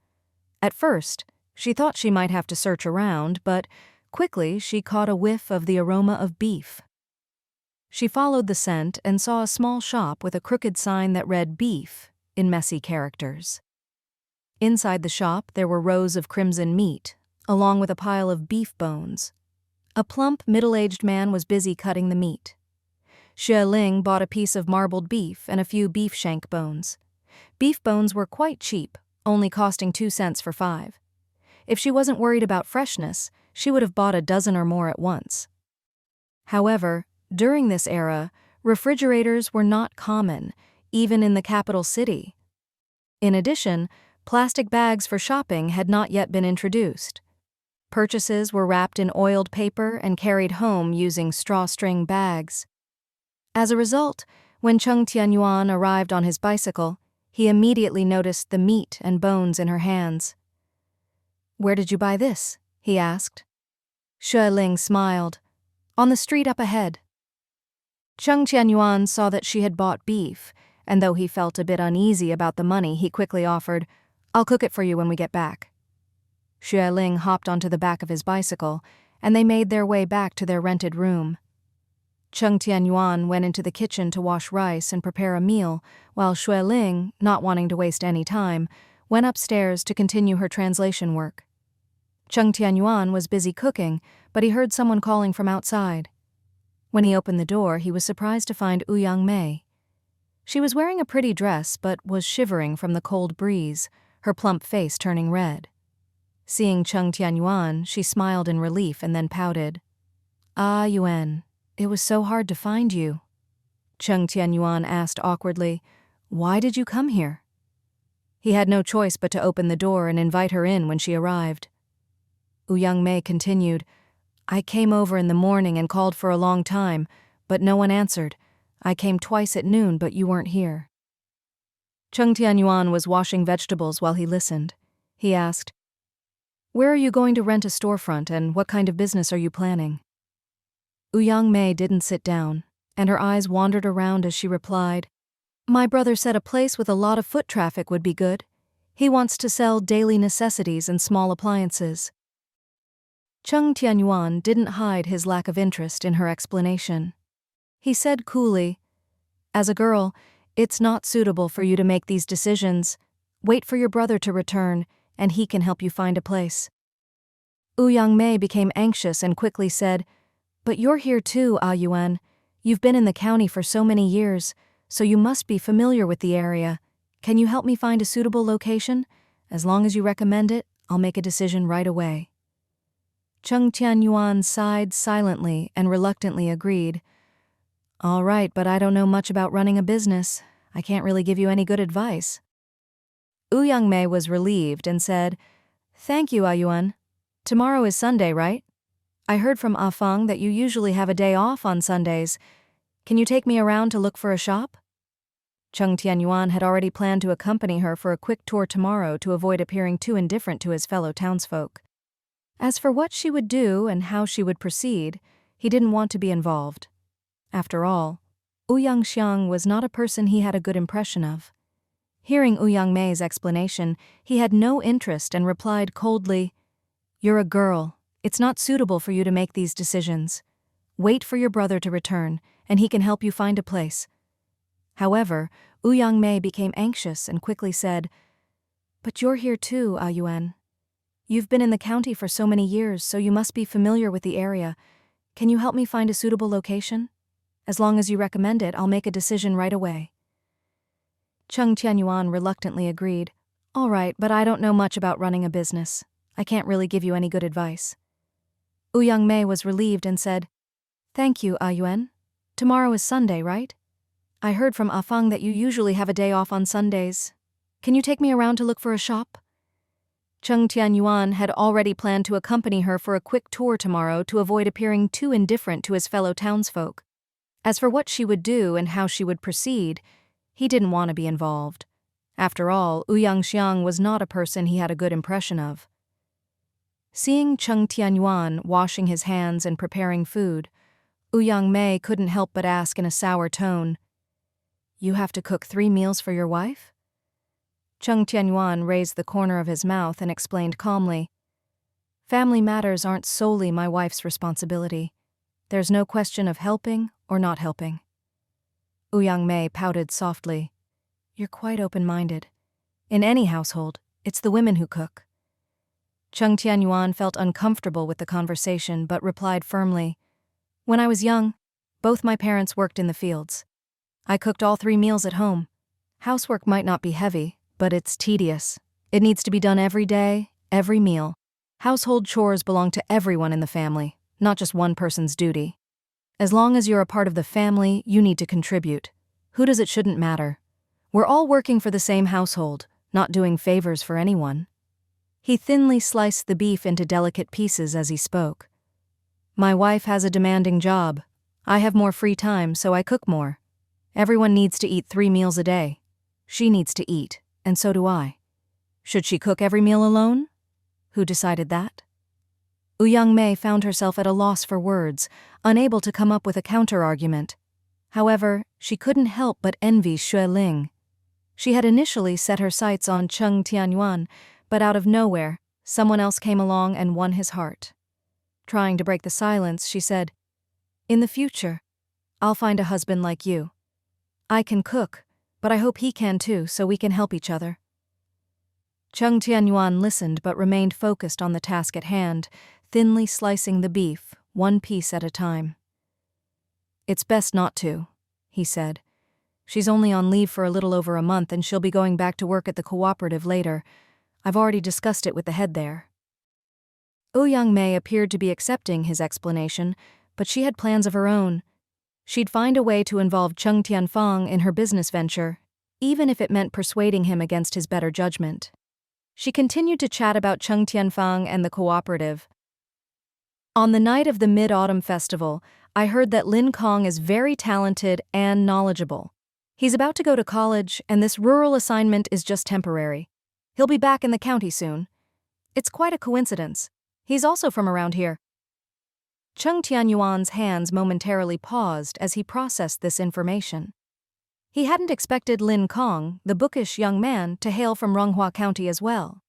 At first, she thought she might have to search around, but quickly she caught a whiff of the aroma of beef. She followed the scent and saw a small shop with a crooked sign that read "Beef" in messy characters. Inside the shop, there were rows of crimson meat, along with a pile of beef bones. A plump, middle-aged man was busy cutting the meat. Xue Ling bought a piece of marbled beef and a few beef shank bones. Beef bones were quite cheap, only costing 2 cents for 5. If she wasn't worried about freshness, she would have bought a dozen or more at once. However, during this era, refrigerators were not common, even in the capital city. In addition, plastic bags for shopping had not yet been introduced. Purchases were wrapped in oiled paper and carried home using straw-string bags. As a result, when Cheng Tianyuan arrived on his bicycle, he immediately noticed the meat and bones in her hands. "Where did you buy this?" he asked. Xue Ling smiled. "On the street up ahead." Cheng Tianyuan saw that she had bought beef, and though he felt a bit uneasy about the money, he quickly offered, "I'll cook it for you when we get back." Xue Ling hopped onto the back of his bicycle, and they made their way back to their rented room. Cheng Tianyuan went into the kitchen to wash rice and prepare a meal, while Xue Ling, not wanting to waste any time, went upstairs to continue her translation work. Cheng Tianyuan was busy cooking, but he heard someone calling from outside. When he opened the door, he was surprised to find Ouyang Mei. She was wearing a pretty dress but was shivering from the cold breeze, her plump face turning red. Seeing Cheng Tianyuan, she smiled in relief and then pouted. "Ah, Yuan, it was so hard to find you." Cheng Tianyuan asked awkwardly, "Why did you come here?" He had no choice but to open the door and invite her in when she arrived. Ouyang Mei continued, "I came over in the morning and called for a long time, but no one answered. I came twice at noon, but you weren't here." Cheng Tianyuan was washing vegetables while he listened. He asked, "Where are you going to rent a storefront, and what kind of business are you planning?" Ouyang Mei didn't sit down, and her eyes wandered around as she replied, "My brother said a place with a lot of foot traffic would be good. He wants to sell daily necessities and small appliances." Cheng Tianyuan didn't hide his lack of interest in her explanation. He said coolly, "As a girl, it's not suitable for you to make these decisions. Wait for your brother to return, and he can help you find a place." Ouyang Mei became anxious and quickly said, "But you're here too, Ah Yuan. You've been in the county for so many years, so you must be familiar with the area. Can you help me find a suitable location? As long as you recommend it, I'll make a decision right away." Cheng Tianyuan sighed silently and reluctantly agreed. "All right, but I don't know much about running a business. I can't really give you any good advice." Ouyang Mei was relieved and said, "Thank you, Ah Yuan. Tomorrow is Sunday, right? I heard from Ah Feng that you usually have a day off on Sundays. Can you take me around to look for a shop?" Cheng Tianyuan had already planned to accompany her for a quick tour tomorrow to avoid appearing too indifferent to his fellow townsfolk. As for what she would do and how she would proceed, he didn't want to be involved. After all, Ouyang Xiang was not a person he had a good impression of. Hearing Ouyang Mei's explanation, he had no interest and replied coldly, "You're a girl. It's not suitable for you to make these decisions. Wait for your brother to return, and he can help you find a place." However, Ouyang Mei became anxious and quickly said, "But you're here too, Ah Yuan. You've been in the county for so many years, so you must be familiar with the area. Can you help me find a suitable location? As long as you recommend it, I'll make a decision right away." Cheng Tianyuan reluctantly agreed, "All right, but I don't know much about running a business. I can't really give you any good advice." Ouyang Mei was relieved and said, "Thank you, Ah Yuan. Tomorrow is Sunday, right? I heard from Ah Feng that you usually have a day off on Sundays. Can you take me around to look for a shop?" Cheng Tianyuan had already planned to accompany her for a quick tour tomorrow to avoid appearing too indifferent to his fellow townsfolk. As for what she would do and how she would proceed, he didn't want to be involved. After all, Ouyang Xiang was not a person he had a good impression of. Seeing Cheng Tianyuan washing his hands and preparing food, Ouyang Mei couldn't help but ask in a sour tone, "You have to cook 3 meals for your wife?" Cheng Tianyuan raised the corner of his mouth and explained calmly, "Family matters aren't solely my wife's responsibility. There's no question of helping or not helping." Ouyang Mei pouted softly, "You're quite open-minded. In any household, it's the women who cook." Cheng Tianyuan felt uncomfortable with the conversation but replied firmly, "When I was young, both my parents worked in the fields. I cooked all 3 meals at home. Housework might not be heavy, but it's tedious. It needs to be done every day, every meal. Household chores belong to everyone in the family, not just one person's duty. As long as you're a part of the family, you need to contribute. Who does it shouldn't matter. We're all working for the same household, not doing favors for anyone." He thinly sliced the beef into delicate pieces as he spoke. "My wife has a demanding job. I have more free time, so I cook more. Everyone needs to eat 3 meals a day. She needs to eat, and so do I. Should she cook every meal alone? Who decided that?" Ouyang Mei found herself at a loss for words, unable to come up with a counter-argument. However, she couldn't help but envy Xue Ling. She had initially set her sights on Cheng Tianyuan, but out of nowhere, someone else came along and won his heart. Trying to break the silence, she said, "In the future, I'll find a husband like you. I can cook, but I hope he can too, so we can help each other." Cheng Tianyuan listened but remained focused on the task at hand, thinly slicing the beef, one piece at a time. "It's best not to," he said. "She's only on leave for a little over a month and she'll be going back to work at the cooperative later. I've already discussed it with the head there." Ouyang Mei appeared to be accepting his explanation, but she had plans of her own. She'd find a way to involve Cheng Tianfang in her business venture, even if it meant persuading him against his better judgment. She continued to chat about Cheng Tianfang and the cooperative. "On the night of the Mid-Autumn Festival, I heard that Lin Kong is very talented and knowledgeable. He's about to go to college, and this rural assignment is just temporary. He'll be back in the county soon. It's quite a coincidence. He's also from around here." Cheng Tianyuan's hands momentarily paused as he processed this information. He hadn't expected Lin Kong, the bookish young man, to hail from Ronghua County as well.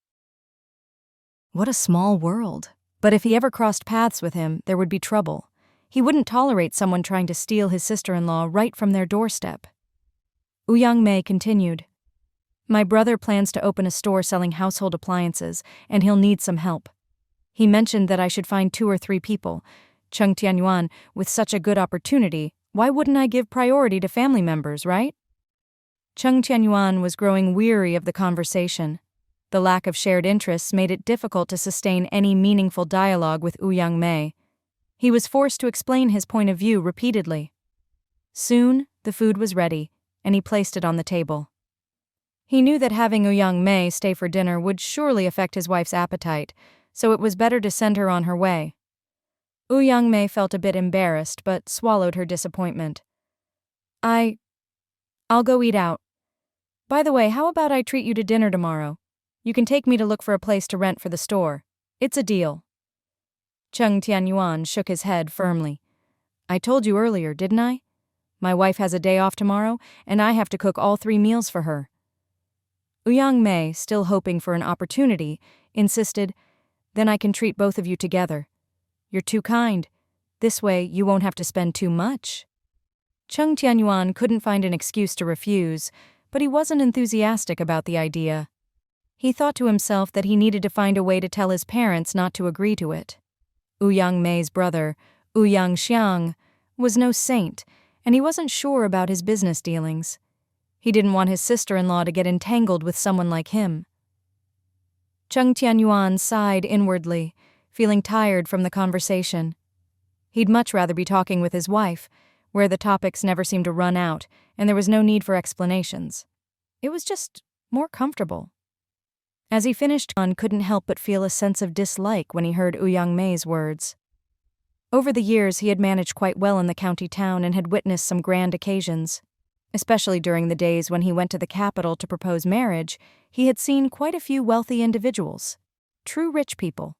What a small world. But if he ever crossed paths with him, there would be trouble. He wouldn't tolerate someone trying to steal his sister-in-law right from their doorstep. Ouyang Mei continued, "My brother plans to open a store selling household appliances, and he'll need some help. He mentioned that I should find 2 or 3 people. Cheng Tianyuan, with such a good opportunity, why wouldn't I give priority to family members, right?" Cheng Tianyuan was growing weary of the conversation. The lack of shared interests made it difficult to sustain any meaningful dialogue with Ouyang Mei. He was forced to explain his point of view repeatedly. Soon, the food was ready, and he placed it on the table. He knew that having Ouyang Mei stay for dinner would surely affect his wife's appetite, so it was better to send her on her way. Ouyang Mei felt a bit embarrassed, but swallowed her disappointment. I'll go eat out. By the way, how about I treat you to dinner tomorrow? You can take me to look for a place to rent for the store. It's a deal." Cheng Tianyuan shook his head firmly. "I told you earlier, didn't I? My wife has a day off tomorrow, and I have to cook all 3 meals for her." Ouyang Mei, still hoping for an opportunity, insisted, "Then I can treat both of you together. You're too kind. This way, you won't have to spend too much." Cheng Tianyuan couldn't find an excuse to refuse, but he wasn't enthusiastic about the idea. He thought to himself that he needed to find a way to tell his parents not to agree to it. Ouyang Mei's brother, Ouyang Xiang, was no saint, and he wasn't sure about his business dealings. He didn't want his sister-in-law to get entangled with someone like him. Cheng Tianyuan sighed inwardly, feeling tired from the conversation. He'd much rather be talking with his wife, where the topics never seemed to run out, and there was no need for explanations. It was just more comfortable. As he finished, Han couldn't help but feel a sense of dislike when he heard Ouyang Mei's words. Over the years, he had managed quite well in the county town and had witnessed some grand occasions. Especially during the days when he went to the capital to propose marriage, he had seen quite a few wealthy individuals. True rich people.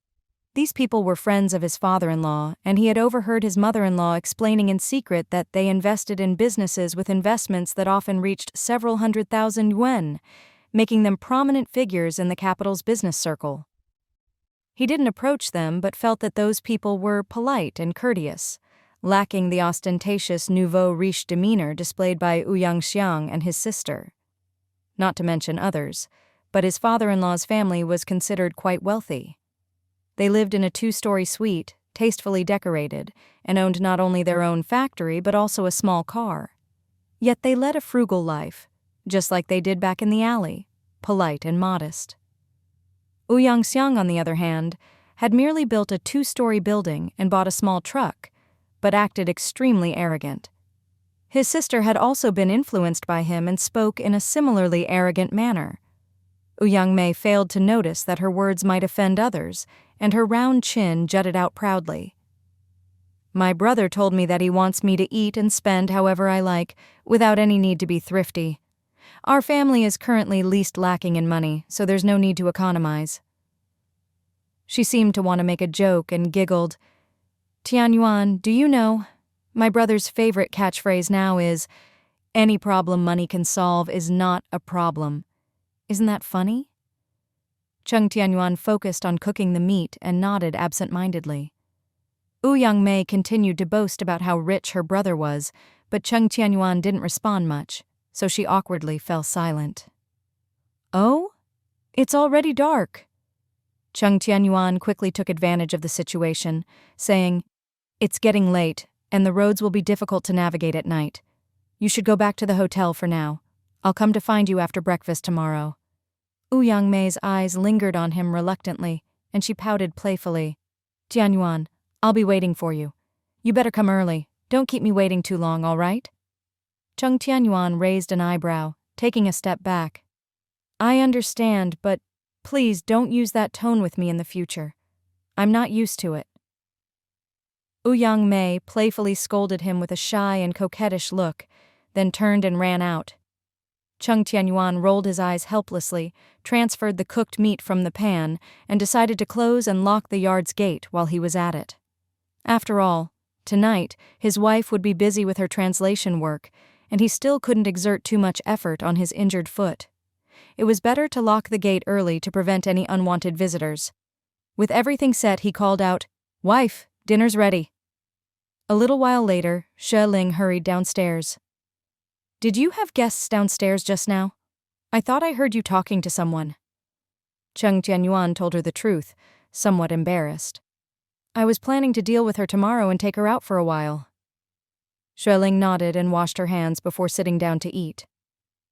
These people were friends of his father-in-law, and he had overheard his mother-in-law explaining in secret that they invested in businesses with investments that often reached several 100,000 yuan, making them prominent figures in the capital's business circle. He didn't approach them, but felt that those people were polite and courteous, lacking the ostentatious nouveau riche demeanor displayed by Ouyang Xiang and his sister. Not to mention others, but his father-in-law's family was considered quite wealthy. They lived in a 2-story suite, tastefully decorated, and owned not only their own factory but also a small car. Yet they led a frugal life, just like they did back in the alley, polite and modest. Ouyang Xiang, on the other hand, had merely built a 2-story building and bought a small truck, but acted extremely arrogant. His sister had also been influenced by him and spoke in a similarly arrogant manner. Ouyang Mei failed to notice that her words might offend others, and her round chin jutted out proudly. "My brother told me that he wants me to eat and spend however I like, without any need to be thrifty. Our family is currently least lacking in money, so there's no need to economize." She seemed to want to make a joke and giggled. "Tianyuan, do you know, my brother's favorite catchphrase now is, 'Any problem money can solve is not a problem.' Isn't that funny?" Cheng Tianyuan focused on cooking the meat and nodded absent-mindedly. Ouyang Mei continued to boast about how rich her brother was, but Cheng Tianyuan didn't respond much, so she awkwardly fell silent. "Oh? It's already dark." Cheng Tianyuan quickly took advantage of the situation, saying, "It's getting late, and the roads will be difficult to navigate at night. You should go back to the hotel for now. I'll come to find you after breakfast tomorrow." Ouyang Mei's eyes lingered on him reluctantly, and she pouted playfully. "Tianyuan, I'll be waiting for you. You better come early. Don't keep me waiting too long, all right?" Cheng Tianyuan raised an eyebrow, taking a step back. "I understand, but please don't use that tone with me in the future. I'm not used to it." Ouyang Mei playfully scolded him with a shy and coquettish look, then turned and ran out. Cheng Tianyuan rolled his eyes helplessly, transferred the cooked meat from the pan, and decided to close and lock the yard's gate while he was at it. After all, tonight, his wife would be busy with her translation work, and he still couldn't exert too much effort on his injured foot. It was better to lock the gate early to prevent any unwanted visitors. With everything set, he called out, "Wife, dinner's ready." A little while later, Xue Ling hurried downstairs. "Did you have guests downstairs just now? I thought I heard you talking to someone." Cheng Tianyuan told her the truth, somewhat embarrassed. "I was planning to deal with her tomorrow and take her out for a while." Xue Ling nodded and washed her hands before sitting down to eat.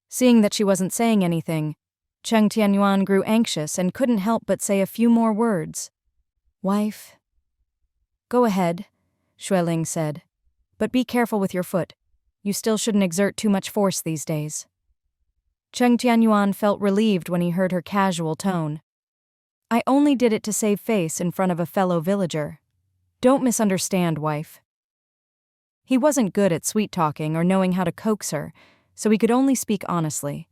Seeing that she wasn't saying anything, Cheng Tianyuan grew anxious and couldn't help but say a few more words. "Wife?" "Go ahead," Xue Ling said. "But be careful with your foot. You still shouldn't exert too much force these days." Cheng Tianyuan felt relieved when he heard her casual tone. "I only did it to save face in front of a fellow villager. Don't misunderstand, wife." He wasn't good at sweet-talking or knowing how to coax her, so he could only speak honestly.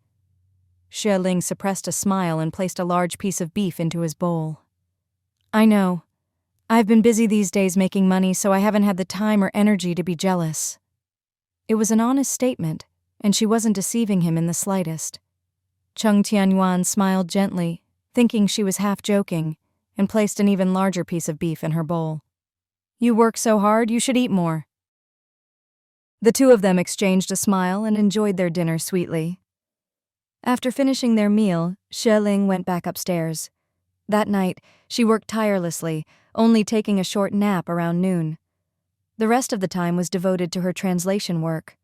Xue Ling suppressed a smile and placed a large piece of beef into his bowl. "I know. I've been busy these days making money, so I haven't had the time or energy to be jealous." It was an honest statement, and she wasn't deceiving him in the slightest. Cheng Tianyuan smiled gently, thinking she was half joking, and placed an even larger piece of beef in her bowl. "You work so hard, you should eat more." The two of them exchanged a smile and enjoyed their dinner sweetly. After finishing their meal, Xue Ling went back upstairs. That night, she worked tirelessly, only taking a short nap around noon. The rest of the time was devoted to her translation work.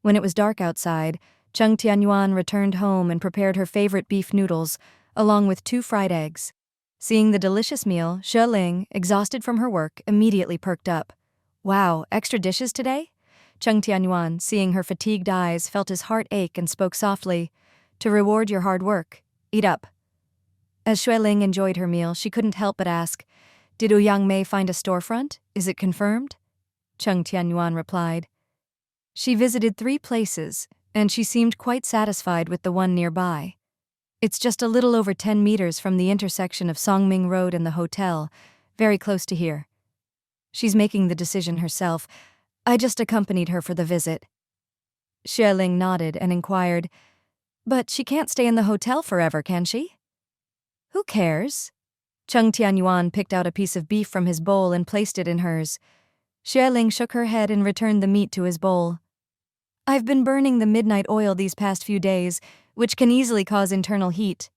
When it was dark outside, Cheng Tianyuan returned home and prepared her favorite beef noodles, along with 2 fried eggs. Seeing the delicious meal, Xue Ling, exhausted from her work, immediately perked up. "Wow, extra dishes today?" Cheng Tianyuan, seeing her fatigued eyes, felt his heart ache and spoke softly, "To reward your hard work. Eat up." As Xue Ling enjoyed her meal, she couldn't help but ask, "Did Ouyang Mei find a storefront? Is it confirmed?" Cheng Tianyuan replied, "She visited 3 places, and she seemed quite satisfied with the one nearby. It's just a little over 10 meters from the intersection of Songming Road and the hotel, very close to here. She's making the decision herself. I just accompanied her for the visit." Xue Ling nodded and inquired, "But she can't stay in the hotel forever, can she?" "Who cares?" Cheng Tianyuan picked out a piece of beef from his bowl and placed it in hers. Xue Ling shook her head and returned the meat to his bowl. "I've been burning the midnight oil these past few days, which can easily cause internal heat.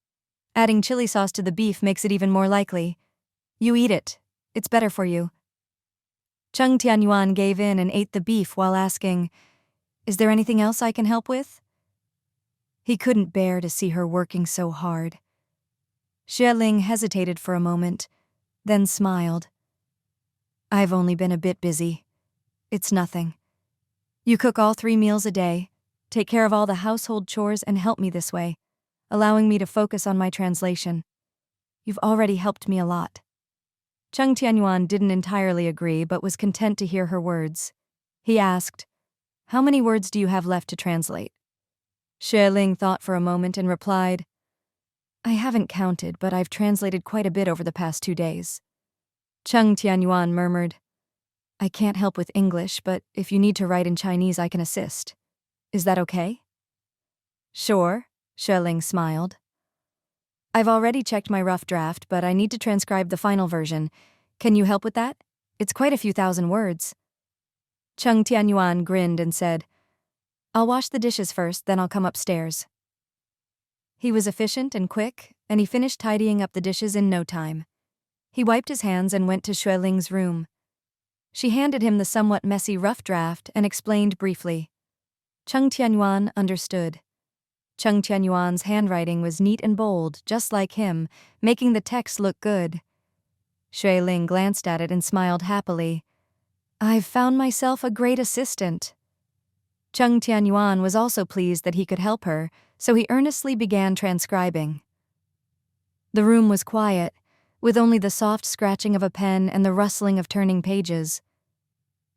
Adding chili sauce to the beef makes it even more likely. You eat it. It's better for you." Cheng Tianyuan gave in and ate the beef while asking, "Is there anything else I can help with?" He couldn't bear to see her working so hard. Xue Ling hesitated for a moment, then smiled. "I've only been a bit busy. It's nothing. You cook all 3 meals a day, take care of all the household chores, and help me this way, allowing me to focus on my translation. You've already helped me a lot." Cheng Tianyuan didn't entirely agree but was content to hear her words. He asked, "How many words do you have left to translate?" Xue Ling thought for a moment and replied, "I haven't counted, but I've translated quite a bit over the past 2 days." Cheng Tianyuan murmured, "I can't help with English, but if you need to write in Chinese, I can assist. Is that okay?" "Sure," Xue Ling smiled. "I've already checked my rough draft, but I need to transcribe the final version. Can you help with that? It's quite a few thousand words. Cheng Tianyuan grinned and said, I'll wash the dishes first, then I'll come upstairs. He was efficient and quick, and he finished tidying up the dishes in no time. He wiped his hands and went to Xue Ling's room. She handed him the somewhat messy rough draft and explained briefly. Cheng Tianyuan understood. Cheng Tianyuan's handwriting was neat and bold, just like him, making the text look good. Xue Ling glanced at it and smiled happily. I've found myself a great assistant. Cheng Tianyuan was also pleased that he could help her, so he earnestly began transcribing. The room was quiet, with only the soft scratching of a pen and the rustling of turning pages.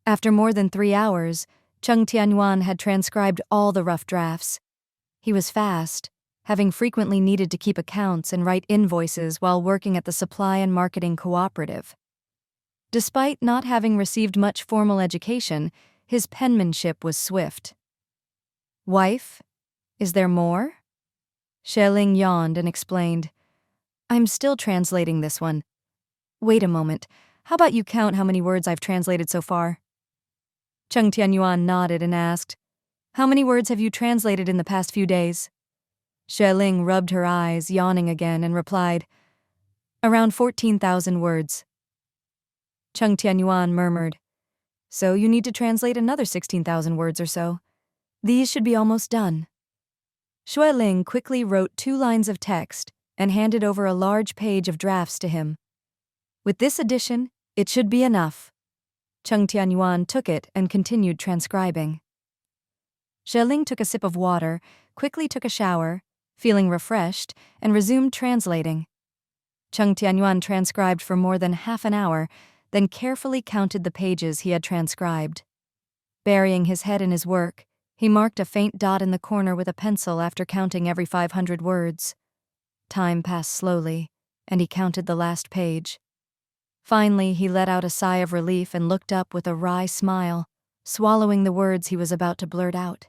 After more than 3 hours, Cheng Tianyuan had transcribed all the rough drafts. He was fast, having frequently needed to keep accounts and write invoices while working at the supply and marketing cooperative. Despite not having received much formal education, his penmanship was swift. Wife, is there more? Xue Ling yawned and explained, I'm still translating this one. Wait a moment, how about you count how many words I've translated so far? Cheng Tianyuan nodded and asked, How many words have you translated in the past few days? Xue Ling rubbed her eyes, yawning again, and replied, Around 14,000 words. Cheng Tianyuan murmured, So you need to translate another 16,000 words or so. These should be almost done. Xue Ling quickly wrote 2 lines of text and handed over a large page of drafts to him. With this addition, it should be enough. Cheng Tianyuan took it and continued transcribing. Xue Ling took a sip of water, quickly took a shower, feeling refreshed, and resumed translating. Cheng Tianyuan transcribed for more than half an hour, then carefully counted the pages he had transcribed. Burying his head in his work, he marked a faint dot in the corner with a pencil after counting every 500 words. Time passed slowly, and he counted the last page. Finally, he let out a sigh of relief and looked up with a wry smile, swallowing the words he was about to blurt out.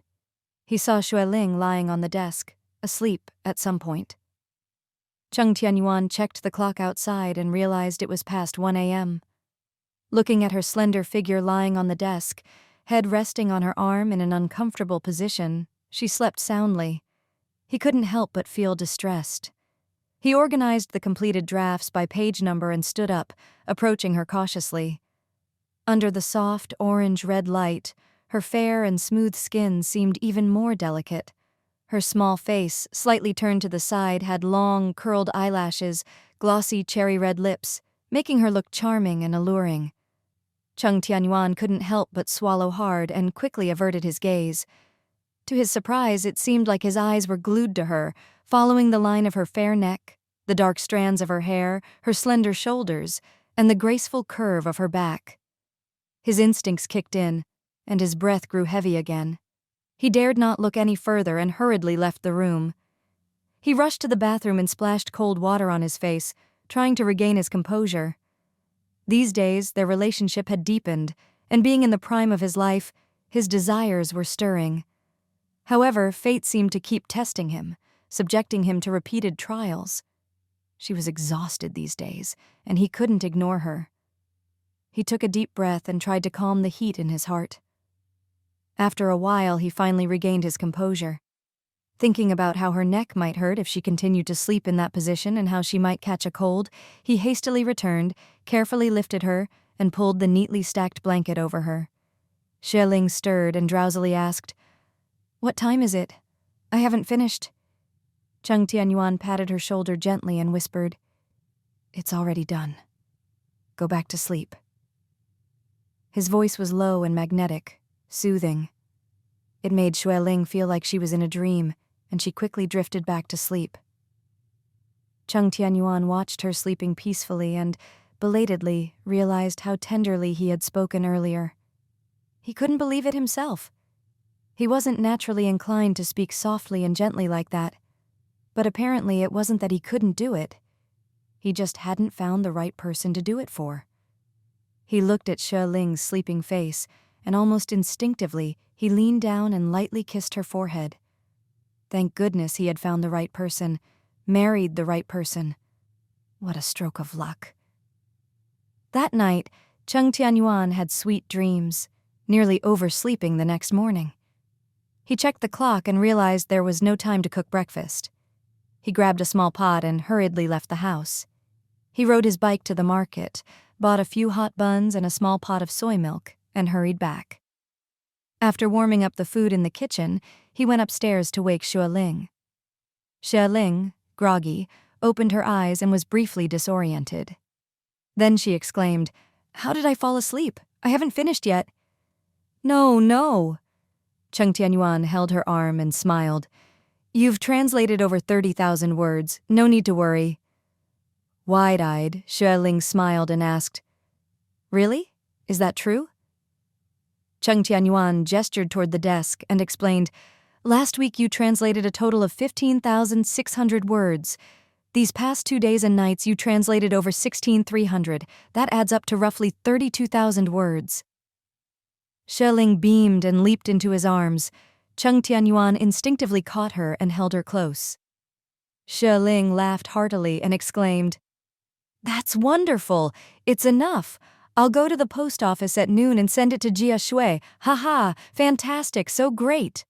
He saw Xue Ling lying on the desk, asleep at some point. Cheng Tianyuan checked the clock outside and realized it was past 1 a.m. Looking at her slender figure lying on the desk, head resting on her arm in an uncomfortable position, she slept soundly. He couldn't help but feel distressed. He organized the completed drafts by page number and stood up, approaching her cautiously. Under the soft, orange-red light, her fair and smooth skin seemed even more delicate. Her small face, slightly turned to the side, had long, curled eyelashes, glossy cherry-red lips, making her look charming and alluring. Cheng Tianyuan couldn't help but swallow hard and quickly averted his gaze. To his surprise, it seemed like his eyes were glued to her, following the line of her fair neck, the dark strands of her hair, her slender shoulders, and the graceful curve of her back. His instincts kicked in, and his breath grew heavy again. He dared not look any further and hurriedly left the room. He rushed to the bathroom and splashed cold water on his face, trying to regain his composure. These days, their relationship had deepened, and being in the prime of his life, his desires were stirring. However, fate seemed to keep testing him, subjecting him to repeated trials. She was exhausted these days, and he couldn't ignore her. He took a deep breath and tried to calm the heat in his heart. After a while, he finally regained his composure. Thinking about how her neck might hurt if she continued to sleep in that position and how she might catch a cold, he hastily returned, carefully lifted her, and pulled the neatly stacked blanket over her. Xue Ling stirred and drowsily asked, What time is it? I haven't finished. Cheng Tianyuan patted her shoulder gently and whispered, It's already done. Go back to sleep. His voice was low and magnetic, soothing. It made Xue Ling feel like she was in a dream, and she quickly drifted back to sleep. Cheng Tianyuan watched her sleeping peacefully and, belatedly, realized how tenderly he had spoken earlier. He couldn't believe it himself. He wasn't naturally inclined to speak softly and gently like that, but apparently it wasn't that he couldn't do it. He just hadn't found the right person to do it for. He looked at Xue Ling's sleeping face, and almost instinctively, he leaned down and lightly kissed her forehead. Thank goodness he had found the right person, married the right person. What a stroke of luck. That night, Cheng Tianyuan had sweet dreams, nearly oversleeping the next morning. He checked the clock and realized there was no time to cook breakfast. He grabbed a small pot and hurriedly left the house. He rode his bike to the market, bought a few hot buns and a small pot of soy milk, and hurried back. After warming up the food in the kitchen, he went upstairs to wake Xue Ling. Xue Ling, groggy, opened her eyes and was briefly disoriented. Then she exclaimed, "How did I fall asleep? I haven't finished yet." No. Cheng Tianyuan held her arm and smiled. "You've translated over 30,000 words. No need to worry." Wide-eyed, Xue Ling smiled and asked, "Really? Is that true?" Cheng Tianyuan gestured toward the desk and explained, "Last week you translated a total of 15,600 words. These past 2 days and nights you translated over 16,300. That adds up to roughly 32,000 words." Xue Ling beamed and leaped into his arms. Cheng Tianyuan instinctively caught her and held her close. Xue Ling laughed heartily and exclaimed, "That's wonderful! It's enough! I'll go to the post office at noon and send it to Jia Shui. Ha! Fantastic, so great!"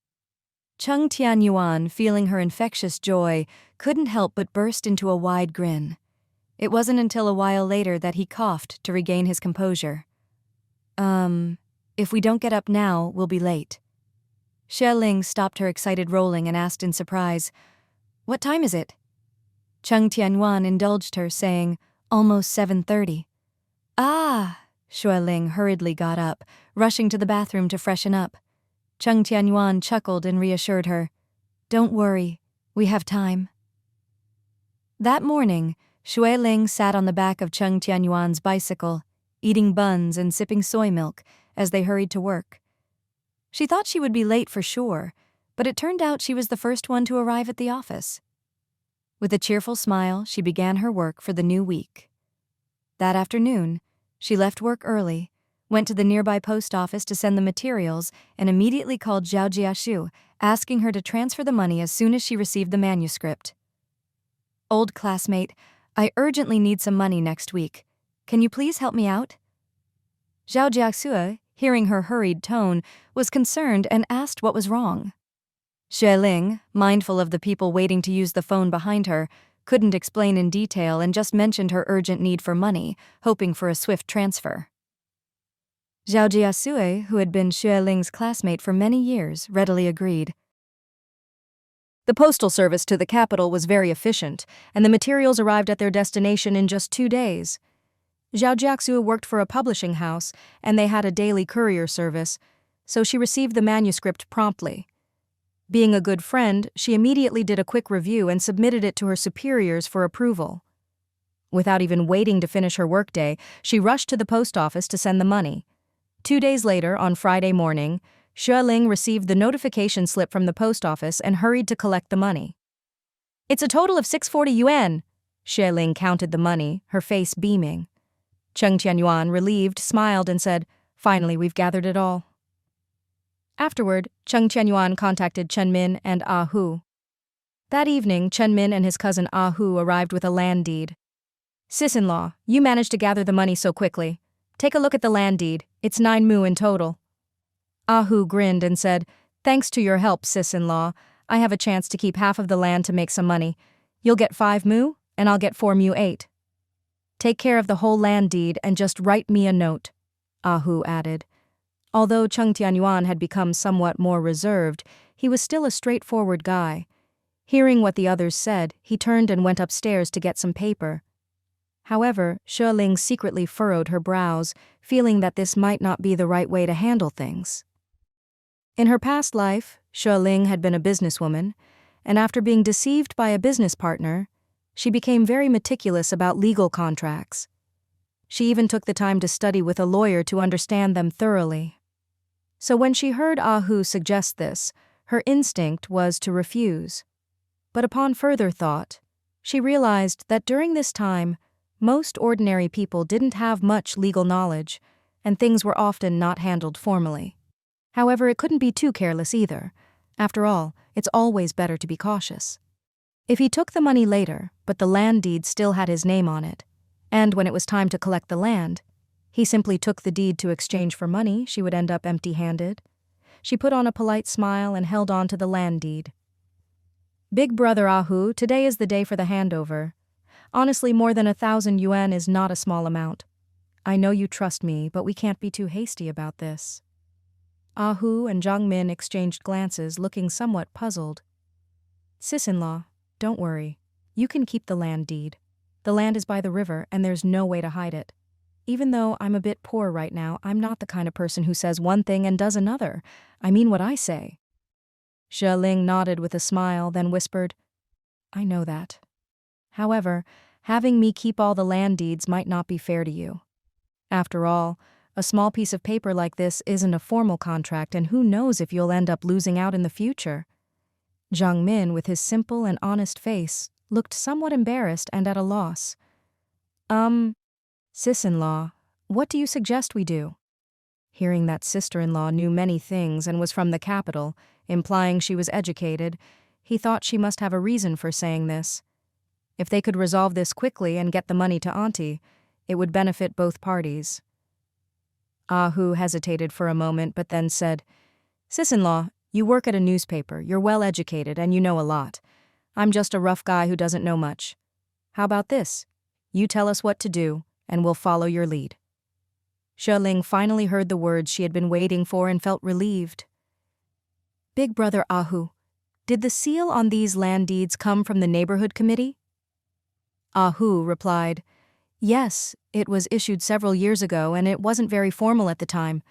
Cheng Tianyuan, feeling her infectious joy, couldn't help but burst into a wide grin. It wasn't until a while later that he coughed to regain his composure. If we don't get up now, we'll be late." Xue Ling stopped her excited rolling and asked in surprise, "What time is it?" Cheng Tianyuan indulged her, saying, "Almost 7:30. "Ah!" Xue Ling hurriedly got up, rushing to the bathroom to freshen up. Cheng Tianyuan chuckled and reassured her, "Don't worry, we have time." That morning, Xue Ling sat on the back of Cheng Tianyuan's bicycle, eating buns and sipping soy milk as they hurried to work. She thought she would be late for sure, but it turned out she was the first one to arrive at the office. With a cheerful smile, she began her work for the new week. That afternoon, she left work early, went to the nearby post office to send the materials, and immediately called Zhao Jiaxu, asking her to transfer the money as soon as she received the manuscript. "Old classmate, I urgently need some money next week. Can you please help me out?" Zhao Jiaxu, hearing her hurried tone, was concerned and asked what was wrong. Xue Ling, mindful of the people waiting to use the phone behind her, couldn't explain in detail and just mentioned her urgent need for money, hoping for a swift transfer. Zhao Jiaxu, who had been Xue Ling's classmate for many years, readily agreed. The postal service to the capital was very efficient, and the materials arrived at their destination in just 2 days. Zhao Jiaxu worked for a publishing house, and they had a daily courier service, so she received the manuscript promptly. Being a good friend, she immediately did a quick review and submitted it to her superiors for approval. Without even waiting to finish her workday, she rushed to the post office to send the money. 2 days later, on Friday morning, Xue Ling received the notification slip from the post office and hurried to collect the money. "It's a total of 640 yuan. Xue Ling counted the money, her face beaming. Cheng Tianyuan, relieved, smiled and said, "Finally, we've gathered it all." Afterward, Cheng Tianyuan contacted Chen Min and Ah Hu. That evening, Chen Min and his cousin Ah Hu arrived with a land deed. "Sis-in-law, you managed to gather the money so quickly. Take a look at the land deed. It's 9 mu in total." Ah Hu grinned and said, "Thanks to your help, sis-in-law, I have a chance to keep half of the land to make some money. You'll get 5 mu, and I'll get 4 mu 8. Take care of the whole land deed and just write me a note," Ah Hu added. Although Cheng Tianyuan had become somewhat more reserved, he was still a straightforward guy. Hearing what the others said, he turned and went upstairs to get some paper. However, Xue Ling secretly furrowed her brows, feeling that this might not be the right way to handle things. In her past life, Xue Ling had been a businesswoman, and after being deceived by a business partner, she became very meticulous about legal contracts. She even took the time to study with a lawyer to understand them thoroughly. So when she heard Ah Hu suggest this, her instinct was to refuse. But upon further thought, she realized that during this time, most ordinary people didn't have much legal knowledge, and things were often not handled formally. However, it couldn't be too careless either. After all, it's always better to be cautious. If he took the money later, but the land deed still had his name on it, and when it was time to collect the land, He simply took the deed to exchange for money. She would end up empty-handed. She put on a polite smile and held on to the land deed. Big brother Ahu, today is the day for the handover. Honestly, more than 1,000 yuan is not a small amount. I know you trust me, but we can't be too hasty about this. Ahu and Zhang Min exchanged glances, looking somewhat puzzled. Sis-in-law, don't worry. You can keep the land deed. The land is by the river, and there's no way to hide it. Even though I'm a bit poor right now, I'm not the kind of person who says one thing and does another. I mean what I say. Xue Ling nodded with a smile, then whispered, I know that. However, having me keep all the land deeds might not be fair to you. After all, a small piece of paper like this isn't a formal contract, and who knows if you'll end up losing out in the future. Zhang Min, with his simple and honest face, looked somewhat embarrassed and at a loss. Sis-in-law, what do you suggest we do? Hearing that sister-in-law knew many things and was from the capital, implying she was educated, he thought she must have a reason for saying this. If they could resolve this quickly and get the money to Auntie, it would benefit both parties. Ahu hesitated for a moment but then said, Sis-in-law, you work at a newspaper, you're well educated, and you know a lot. I'm just a rough guy who doesn't know much. How about this? You tell us what to do, and we'll follow your lead. Xue Ling finally heard the words she had been waiting for and felt relieved. Big brother Ahu, did the seal on these land deeds come from the neighborhood committee? Ahu replied, Yes, it was issued several years ago and it wasn't very formal at the time.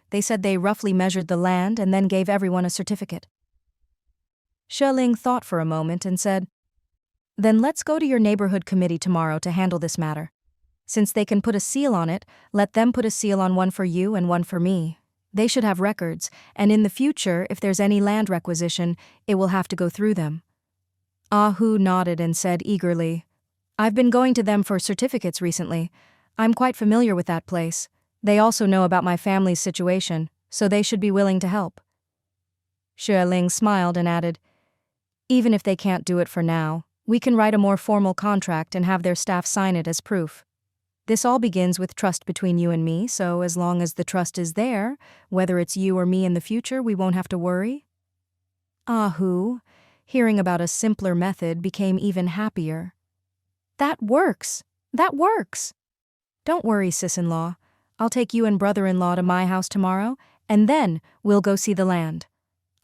They said they roughly measured the land and then gave everyone a certificate. Xue Ling thought for a moment and said, Then let's go to your neighborhood committee tomorrow to handle this matter. Since they can put a seal on it, let them put a seal on one for you and one for me. They should have records, and in the future, if there's any land requisition, it will have to go through them. Ahu nodded and said eagerly, I've been going to them for certificates recently. I'm quite familiar with that place. They also know about my family's situation, so they should be willing to help. Xue Ling smiled and added, Even if they can't do it for now, we can write a more formal contract and have their staff sign it as proof. This all begins with trust between you and me, so as long as the trust is there, whether it's you or me in the future, we won't have to worry. Ahu, hearing about a simpler method, became even happier. That works! That works! Don't worry, sis-in-law. I'll take you and brother-in-law to my house tomorrow, and then we'll go see the land.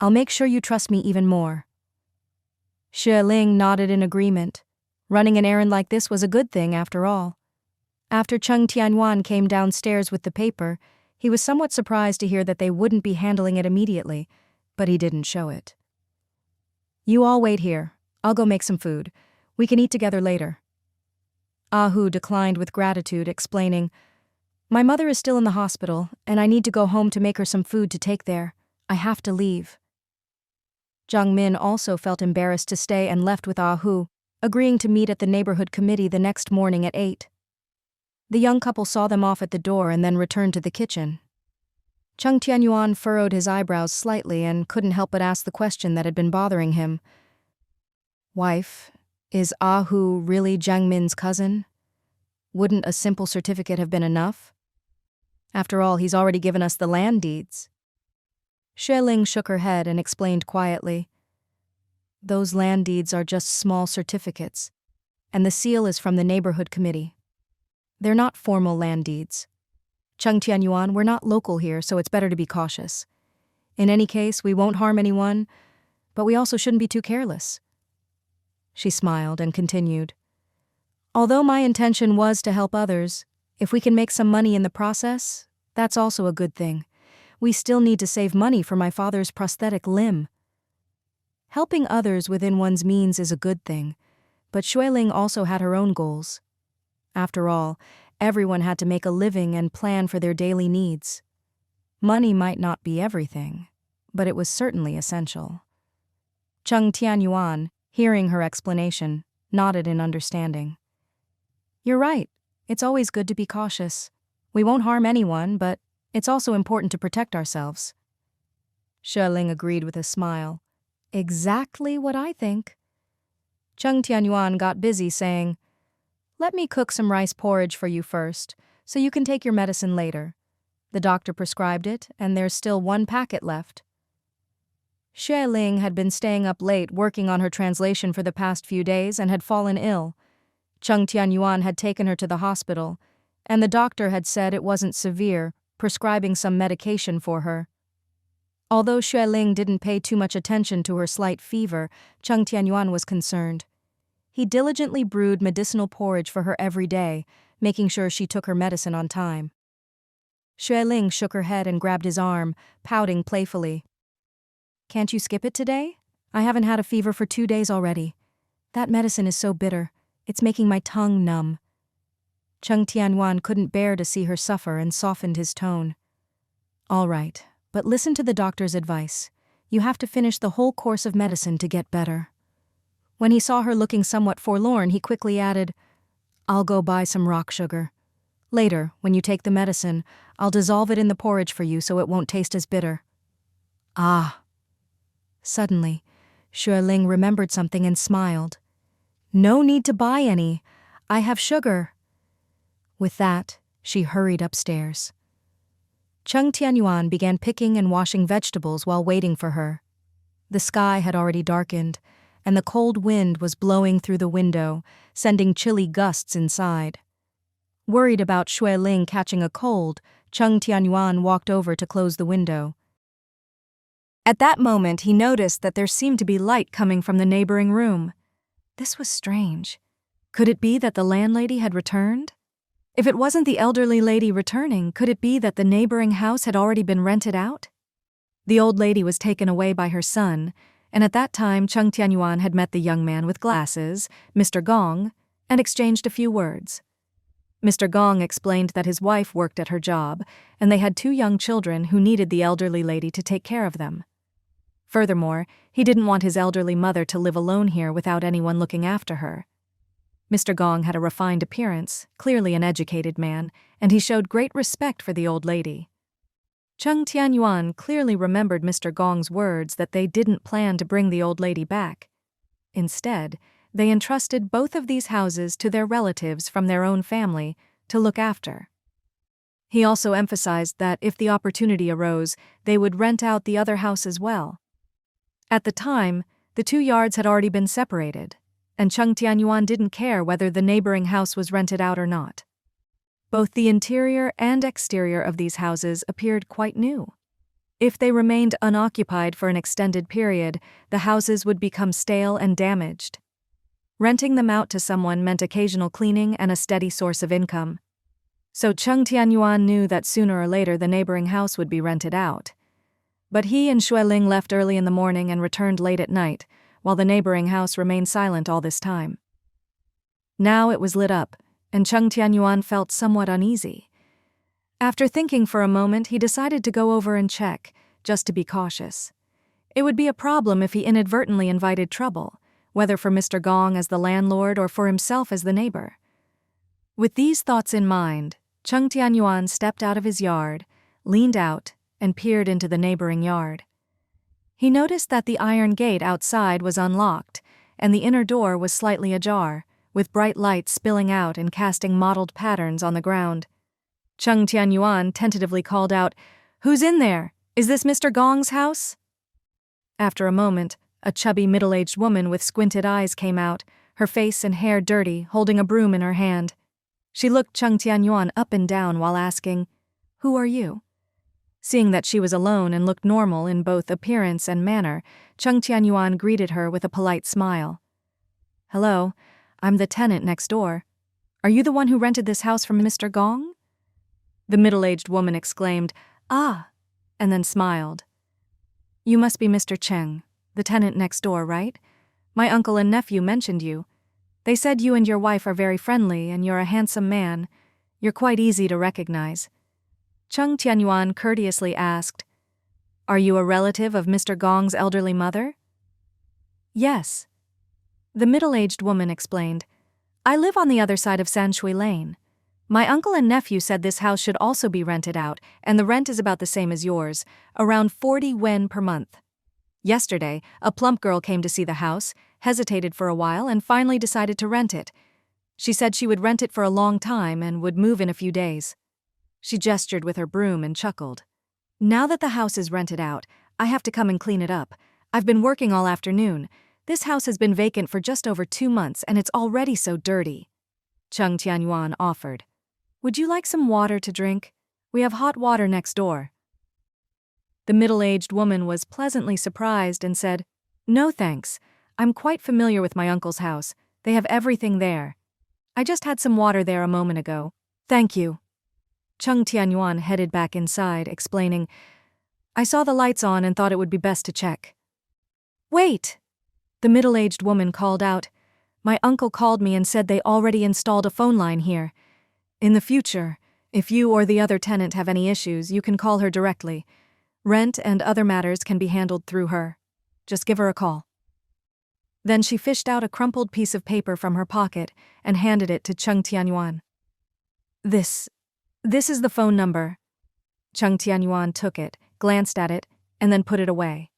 I'll make sure you trust me even more. Xue Ling nodded in agreement. Running an errand like this was a good thing after all. After Cheng Tianyuan came downstairs with the paper, he was somewhat surprised to hear that they wouldn't be handling it immediately, but he didn't show it. You all wait here. I'll go make some food. We can eat together later. Ahu declined with gratitude, explaining, My mother is still in the hospital, and I need to go home to make her some food to take there. I have to leave. Zhang Min also felt embarrassed to stay and left with Ahu, agreeing to meet at the neighborhood committee the next morning at 8. The young couple saw them off at the door and then returned to the kitchen. Cheng Tianyuan furrowed his eyebrows slightly and couldn't help but ask the question that had been bothering him. Wife, is Ahu really Zhang Min's cousin? Wouldn't a simple certificate have been enough? After all, he's already given us the land deeds. Xue Ling shook her head and explained quietly, Those land deeds are just small certificates, and the seal is from the neighborhood committee. They're not formal land deeds. Cheng Tianyuan, we're not local here, so it's better to be cautious. In any case, we won't harm anyone, but we also shouldn't be too careless. She smiled and continued, Although my intention was to help others, if we can make some money in the process, that's also a good thing. We still need to save money for my father's prosthetic limb. Helping others within one's means is a good thing, but Xue Ling also had her own goals. After all, everyone had to make a living and plan for their daily needs. Money might not be everything, but it was certainly essential. Cheng Tianyuan, hearing her explanation, nodded in understanding. You're right. It's always good to be cautious. We won't harm anyone, but it's also important to protect ourselves. Xue Ling agreed with a smile. Exactly what I think. Cheng Tianyuan got busy saying, Let me cook some rice porridge for you first, so you can take your medicine later. The doctor prescribed it, and there's still 1 packet left. Xue Ling had been staying up late working on her translation for the past few days and had fallen ill. Cheng Tianyuan had taken her to the hospital, and the doctor had said it wasn't severe, prescribing some medication for her. Although Xue Ling didn't pay too much attention to her slight fever, Cheng Tianyuan was concerned. He diligently brewed medicinal porridge for her every day, making sure she took her medicine on time. Xue Ling shook her head and grabbed his arm, pouting playfully. "Can't you skip it today? I haven't had a fever for 2 days already. That medicine is so bitter, it's making my tongue numb." Cheng Tianyuan couldn't bear to see her suffer and softened his tone. "All right, but listen to the doctor's advice. You have to finish the whole course of medicine to get better." When he saw her looking somewhat forlorn, he quickly added, "I'll go buy some rock sugar. Later, when you take the medicine, I'll dissolve it in the porridge for you so it won't taste as bitter." "Ah." Suddenly, Xue Ling remembered something and smiled. "No need to buy any. I have sugar." With that, she hurried upstairs. Cheng Tianyuan began picking and washing vegetables while waiting for her. The sky had already darkened, and the cold wind was blowing through the window, sending chilly gusts inside. Worried about Xue Ling catching a cold, Cheng Tianyuan walked over to close the window. At that moment, he noticed that there seemed to be light coming from the neighboring room. This was strange. Could it be that the landlady had returned? If it wasn't the elderly lady returning, could it be that the neighboring house had already been rented out? The old lady was taken away by her son, and at that time Cheng Tianyuan had met the young man with glasses, Mr. Gong, and exchanged a few words. Mr. Gong explained that his wife worked at her job, and they had 2 young children who needed the elderly lady to take care of them. Furthermore, he didn't want his elderly mother to live alone here without anyone looking after her. Mr. Gong had a refined appearance, clearly an educated man, and he showed great respect for the old lady. Cheng Tianyuan clearly remembered Mr. Gong's words that they didn't plan to bring the old lady back. Instead, they entrusted both of these houses to their relatives from their own family to look after. He also emphasized that if the opportunity arose, they would rent out the other house as well. At the time, the 2 yards had already been separated, and Cheng Tianyuan didn't care whether the neighboring house was rented out or not. Both the interior and exterior of these houses appeared quite new. If they remained unoccupied for an extended period, the houses would become stale and damaged. Renting them out to someone meant occasional cleaning and a steady source of income. So Cheng Tianyuan knew that sooner or later the neighboring house would be rented out. But he and Xue Ling left early in the morning and returned late at night, while the neighboring house remained silent all this time. Now it was lit up, and Cheng Tianyuan felt somewhat uneasy. After thinking for a moment, he decided to go over and check, just to be cautious. It would be a problem if he inadvertently invited trouble, whether for Mr. Gong as the landlord or for himself as the neighbor. With these thoughts in mind, Cheng Tianyuan stepped out of his yard, leaned out, and peered into the neighboring yard. He noticed that the iron gate outside was unlocked, and the inner door was slightly ajar, with bright light spilling out and casting mottled patterns on the ground. Cheng Tianyuan tentatively called out, "Who's in there? Is this Mr. Gong's house?" After a moment, a chubby middle-aged woman with squinted eyes came out, her face and hair dirty, holding a broom in her hand. She looked Cheng Tianyuan up and down while asking, "Who are you?" Seeing that she was alone and looked normal in both appearance and manner, Cheng Tianyuan greeted her with a polite smile. "Hello, I'm the tenant next door. Are you the one who rented this house from Mr. Gong?" The middle-aged woman exclaimed, "Ah," and then smiled. "You must be Mr. Cheng, the tenant next door, right? My uncle and nephew mentioned you. They said you and your wife are very friendly and you're a handsome man. You're quite easy to recognize." Cheng Tianyuan courteously asked, "Are you a relative of Mr. Gong's elderly mother?" "Yes." The middle-aged woman explained, "I live on the other side of Sanshui Lane. My uncle and nephew said this house should also be rented out, and the rent is about the same as yours, around 40 yuan per month. Yesterday, a plump girl came to see the house, hesitated for a while, and finally decided to rent it. She said she would rent it for a long time and would move in a few days." She gestured with her broom and chuckled. Now that the house is rented out, I have to come and clean it up. I've been working all afternoon. This house has been vacant for just over 2 months and it's already so dirty. Cheng Tianyuan offered. Would you like some water to drink? We have hot water next door. The middle-aged woman was pleasantly surprised and said, No thanks. I'm quite familiar with my uncle's house. They have everything there. I just had some water there a moment ago. Thank you. Cheng Tianyuan headed back inside, explaining, I saw the lights on and thought it would be best to check. Wait! The middle-aged woman called out. My uncle called me and said they already installed a phone line here. In the future, if you or the other tenant have any issues, you can call her directly. Rent and other matters can be handled through her. Just give her a call. Then she fished out a crumpled piece of paper from her pocket and handed it to Cheng Tianyuan. This is the phone number. Cheng Tianyuan took it, glanced at it, and then put it away.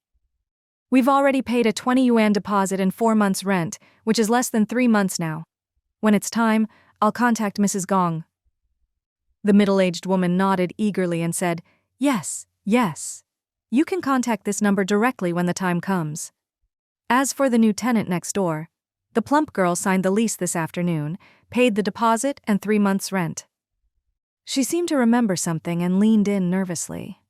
We've already paid a 20 yuan deposit and 4 months' rent, which is less than 3 months now. When it's time, I'll contact Mrs. Gong. The middle-aged woman nodded eagerly and said, Yes. You can contact this number directly when the time comes. As for the new tenant next door, the plump girl signed the lease this afternoon, paid the deposit and 3 months' rent. She seemed to remember something and leaned in nervously.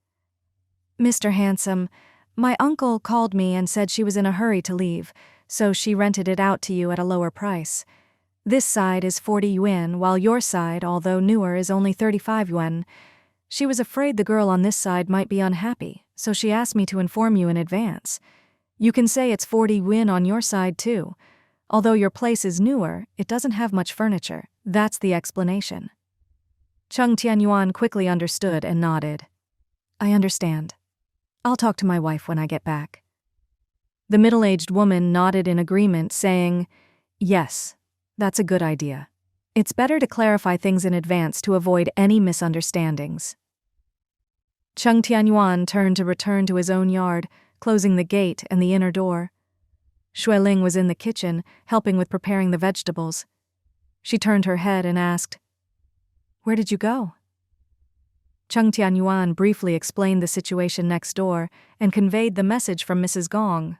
Mr. Handsome, my uncle called me and said she was in a hurry to leave, so she rented it out to you at a lower price. This side is 40 yuan, while your side, although newer, is only 35 yuan. She was afraid the girl on this side might be unhappy, so she asked me to inform you in advance. You can say it's 40 yuan on your side too. Although your place is newer, it doesn't have much furniture. That's the explanation. Cheng Tianyuan quickly understood and nodded. I understand. I'll talk to my wife when I get back. The middle-aged woman nodded in agreement, saying, Yes, that's a good idea. It's better to clarify things in advance to avoid any misunderstandings. Cheng Tianyuan turned to return to his own yard, closing the gate and the inner door. Xue Ling was in the kitchen, helping with preparing the vegetables. She turned her head and asked, Where did you go? Cheng Tianyuan briefly explained the situation next door and conveyed the message from Mrs. Gong.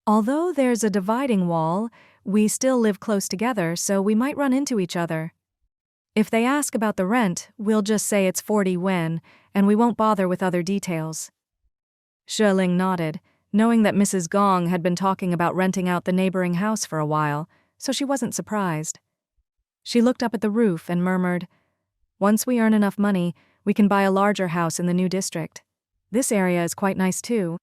Although there's a dividing wall, we still live close together, so we might run into each other. If they ask about the rent, we'll just say it's 40 yuan, and we won't bother with other details. Xue Ling nodded, knowing that Mrs. Gong had been talking about renting out the neighboring house for a while, so she wasn't surprised. She looked up at the roof and murmured, Once we earn enough money, we can buy a larger house in the new district. This area is quite nice too.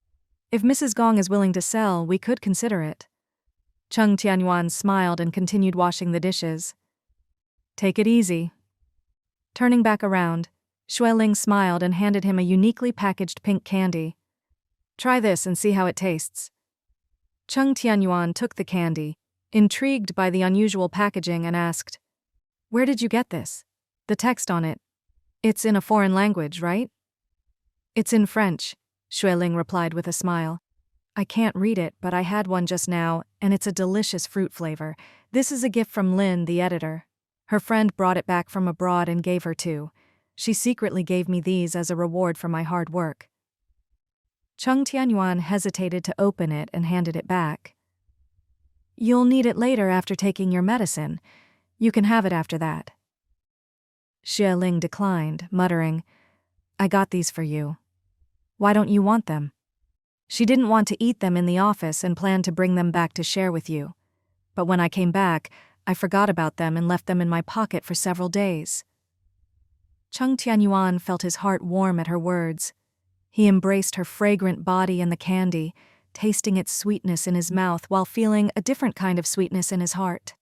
If Mrs. Gong is willing to sell, we could consider it. Cheng Tianyuan smiled and continued washing the dishes. Take it easy. Turning back around, Xue Ling smiled and handed him a uniquely packaged pink candy. Try this and see how it tastes. Cheng Tianyuan took the candy, intrigued by the unusual packaging, and asked, Where did you get this? The text on it. It's in a foreign language, right? It's in French, Xue Ling replied with a smile. I can't read it, but I had one just now, and it's a delicious fruit flavor. This is a gift from Lin, the editor. Her friend brought it back from abroad and gave her two. She secretly gave me these as a reward for my hard work. Cheng Tianyuan hesitated to open it and handed it back. You'll need it later after taking your medicine. You can have it after that. Xue Ling declined, muttering, I got these for you. Why don't you want them? She didn't want to eat them in the office and planned to bring them back to share with you. But when I came back, I forgot about them and left them in my pocket for several days. Cheng Tianyuan felt his heart warm at her words. He embraced her fragrant body and the candy, tasting its sweetness in his mouth while feeling a different kind of sweetness in his heart.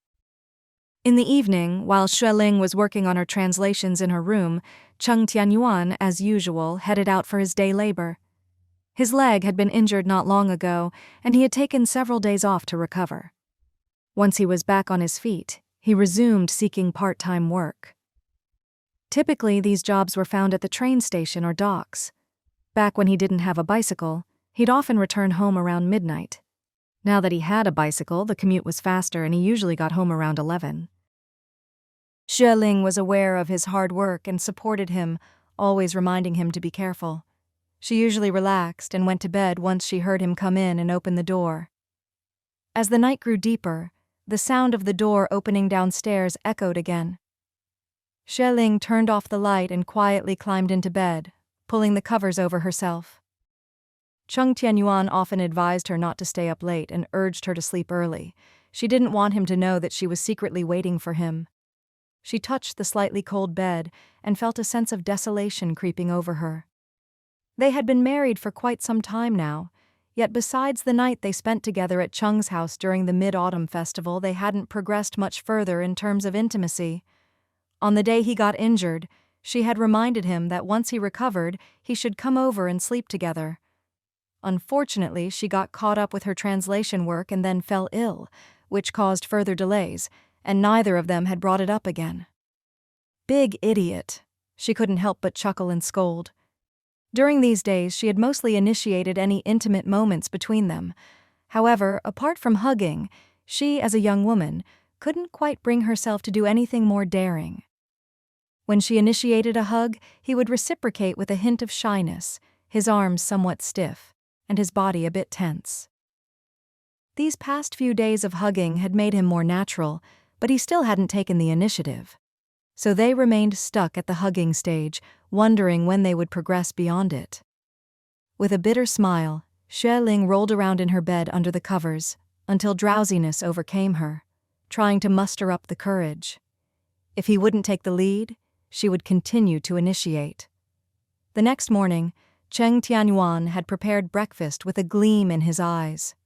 In the evening, while Xue Ling was working on her translations in her room, Cheng Tianyuan, as usual, headed out for his day labor. His leg had been injured not long ago, and he had taken several days off to recover. Once he was back on his feet, he resumed seeking part-time work. Typically, these jobs were found at the train station or docks. Back when he didn't have a bicycle, he'd often return home around midnight. Now that he had a bicycle, the commute was faster and he usually got home around 11. Xue Ling was aware of his hard work and supported him, always reminding him to be careful. She usually relaxed and went to bed once she heard him come in and open the door. As the night grew deeper, the sound of the door opening downstairs echoed again. Xue Ling turned off the light and quietly climbed into bed, pulling the covers over herself. Cheng Tianyuan often advised her not to stay up late and urged her to sleep early. She didn't want him to know that she was secretly waiting for him. She touched the slightly cold bed and felt a sense of desolation creeping over her. They had been married for quite some time now, yet besides the night they spent together at Cheng's house during the Mid-Autumn Festival, they hadn't progressed much further in terms of intimacy. On the day he got injured, she had reminded him that once he recovered, he should come over and sleep together. Unfortunately, she got caught up with her translation work and then fell ill, which caused further delays, and neither of them had brought it up again. Big idiot. She couldn't help but chuckle and scold. During these days, she had mostly initiated any intimate moments between them. However, apart from hugging, she, as a young woman, couldn't quite bring herself to do anything more daring. When she initiated a hug, he would reciprocate with a hint of shyness, his arms somewhat stiff, and his body a bit tense. These past few days of hugging had made him more natural, but he still hadn't taken the initiative. So they remained stuck at the hugging stage, wondering when they would progress beyond it. With a bitter smile, Xue Ling rolled around in her bed under the covers, until drowsiness overcame her, trying to muster up the courage. If he wouldn't take the lead, she would continue to initiate. The next morning, Cheng Tianyuan had prepared breakfast with a gleam in his eyes.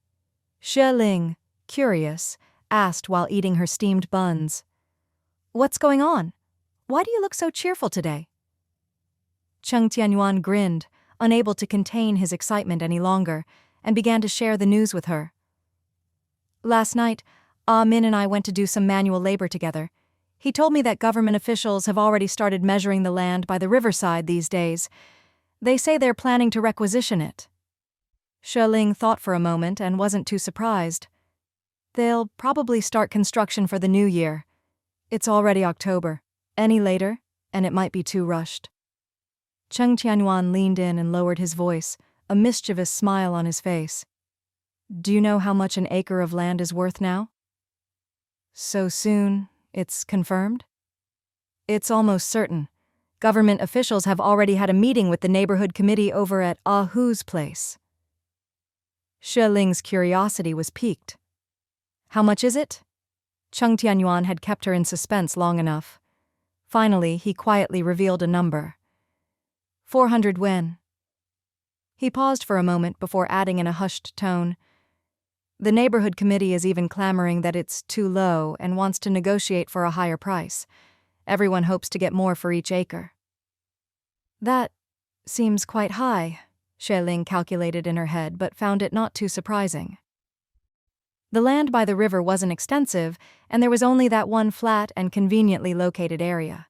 Xue Ling, curious, asked while eating her steamed buns, "What's going on? Why do you look so cheerful today?" Cheng Tianyuan grinned, unable to contain his excitement any longer, and began to share the news with her. "Last night, Min and I went to do some manual labor together. He told me that government officials have already started measuring the land by the riverside these days. They say they're planning to requisition it." Xue Ling thought for a moment and wasn't too surprised. "They'll probably start construction for the new year. It's already October. Any later, and it might be too rushed." Cheng Tianyuan leaned in and lowered his voice, a mischievous smile on his face. "Do you know how much an acre of land is worth now?" "So soon, it's confirmed?" "It's almost certain. Government officials have already had a meeting with the neighborhood committee over at Hu's place." Xue Ling's curiosity was piqued. "How much is it?" Cheng Tianyuan had kept her in suspense long enough. Finally, he quietly revealed a number. 400 yuan. He paused for a moment before adding in a hushed tone, "The neighborhood committee is even clamoring that it's too low and wants to negotiate for a higher price. Everyone hopes to get more for each acre." "That seems quite high," Xue Ling calculated in her head, but found it not too surprising. The land by the river wasn't extensive, and there was only that one flat and conveniently located area.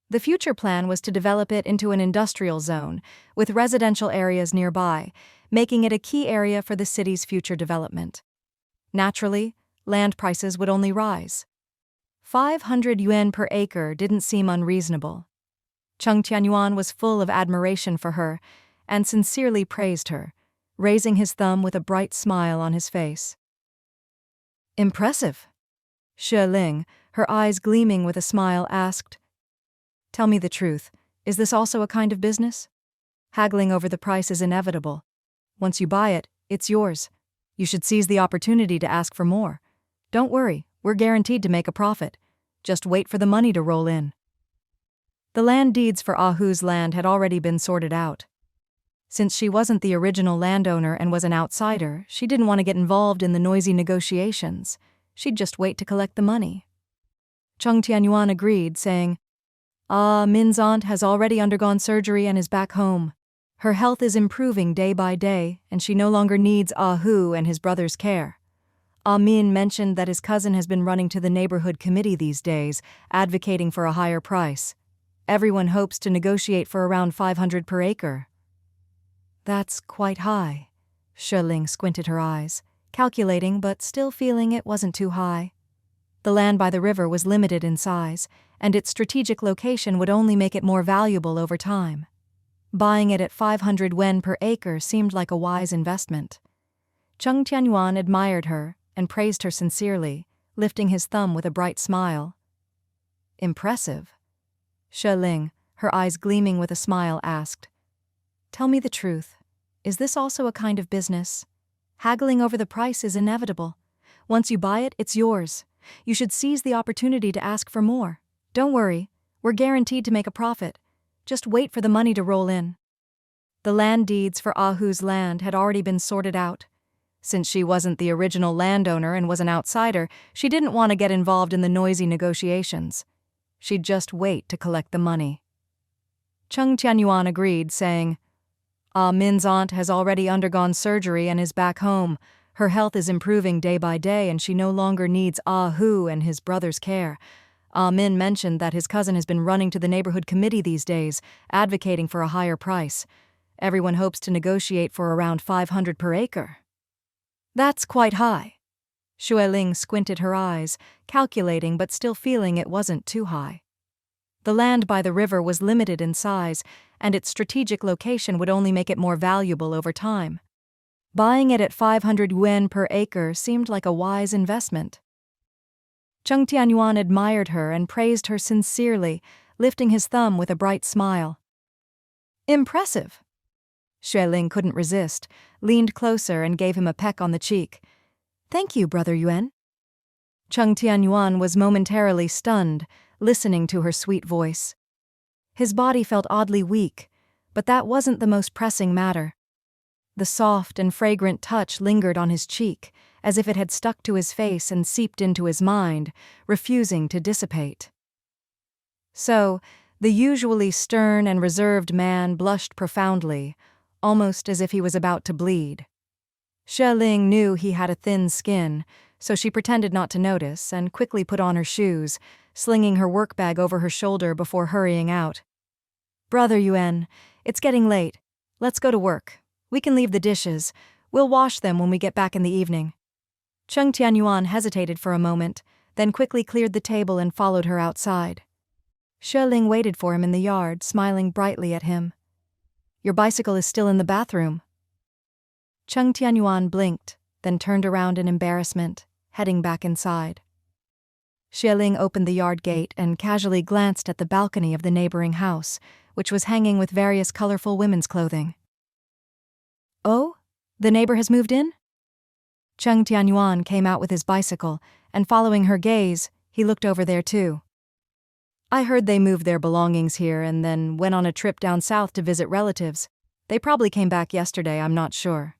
The future plan was to develop it into an industrial zone, with residential areas nearby, making it a key area for the city's future development. Naturally, land prices would only rise. 500 yuan per acre didn't seem unreasonable. Cheng Tianyuan was full of admiration for her and sincerely praised her, raising his thumb with a bright smile on his face. "Impressive." Xue Ling, her eyes gleaming with a smile, asked, "Tell me the truth, is this also a kind of business? Haggling over the price is inevitable. Once you buy it, it's yours. You should seize the opportunity to ask for more. Don't worry, we're guaranteed to make a profit. Just wait for the money to roll in." The land deeds for Hu's land had already been sorted out. Since she wasn't the original landowner and was an outsider, she didn't want to get involved in the noisy negotiations. She'd just wait to collect the money. Cheng Tianyuan agreed, saying, Min's aunt has already undergone surgery and is back home. Her health is improving day by day, and she no longer needs Hu and his brother's care. Min mentioned that his cousin has been running to the neighborhood committee these days, advocating for a higher price. Everyone hopes to negotiate for around 500 per acre. "That's quite high." Xue Ling squinted her eyes, calculating but still feeling it wasn't too high. The land by the river was limited in size, and its strategic location would only make it more valuable over time. Buying it at 500 yuan per acre seemed like a wise investment. Cheng Tianyuan admired her and praised her sincerely, lifting his thumb with a bright smile. Impressive. Xue Ling, her eyes gleaming with a smile, asked, "Tell me the truth. Is this also a kind of business? Haggling over the price is inevitable. Once you buy it, it's yours. You should seize the opportunity to ask for more. Don't worry, we're guaranteed to make a profit. Just wait for the money to roll in." The land deeds for Ahu's land had already been sorted out. Since she wasn't the original landowner and was an outsider, she didn't want to get involved in the noisy negotiations. She'd just wait to collect the money. Cheng Tianyuan agreed, saying, "Ah Min's aunt has already undergone surgery and is back home. Her health is improving day by day and she no longer needs Ah Hu and his brother's care. Ah Min mentioned that his cousin has been running to the neighborhood committee these days, advocating for a higher price. Everyone hopes to negotiate for around 500 per acre." "That's quite high." Xue Ling squinted her eyes, calculating but still feeling it wasn't too high. The land by the river was limited in size, and its strategic location would only make it more valuable over time. Buying it at 500 yuan per acre seemed like a wise investment. Cheng Tianyuan admired her and praised her sincerely, lifting his thumb with a bright smile. "Impressive." Xue Ling couldn't resist, leaned closer and gave him a peck on the cheek. "Thank you, Brother Yuan." Cheng Tianyuan was momentarily stunned, listening to her sweet voice. His body felt oddly weak, but that wasn't the most pressing matter. The soft and fragrant touch lingered on his cheek, as if it had stuck to his face and seeped into his mind, refusing to dissipate. So, the usually stern and reserved man blushed profoundly, almost as if he was about to bleed. Xue Ling knew he had a thin skin, so she pretended not to notice and quickly put on her shoes, slinging her work bag over her shoulder before hurrying out. "Brother Yuan, it's getting late. Let's go to work. We can leave the dishes. We'll wash them when we get back in the evening." Cheng Tianyuan hesitated for a moment, then quickly cleared the table and followed her outside. Xue Ling waited for him in the yard, smiling brightly at him. "Your bicycle is still in the bathroom." Cheng Tianyuan blinked, then turned around in embarrassment, heading back inside. Xue Ling opened the yard gate and casually glanced at the balcony of the neighboring house, which was hanging with various colorful women's clothing. "Oh, the neighbor has moved in?" Cheng Tianyuan came out with his bicycle, and following her gaze, he looked over there too. "I heard they moved their belongings here and then went on a trip down south to visit relatives. They probably came back yesterday, I'm not sure."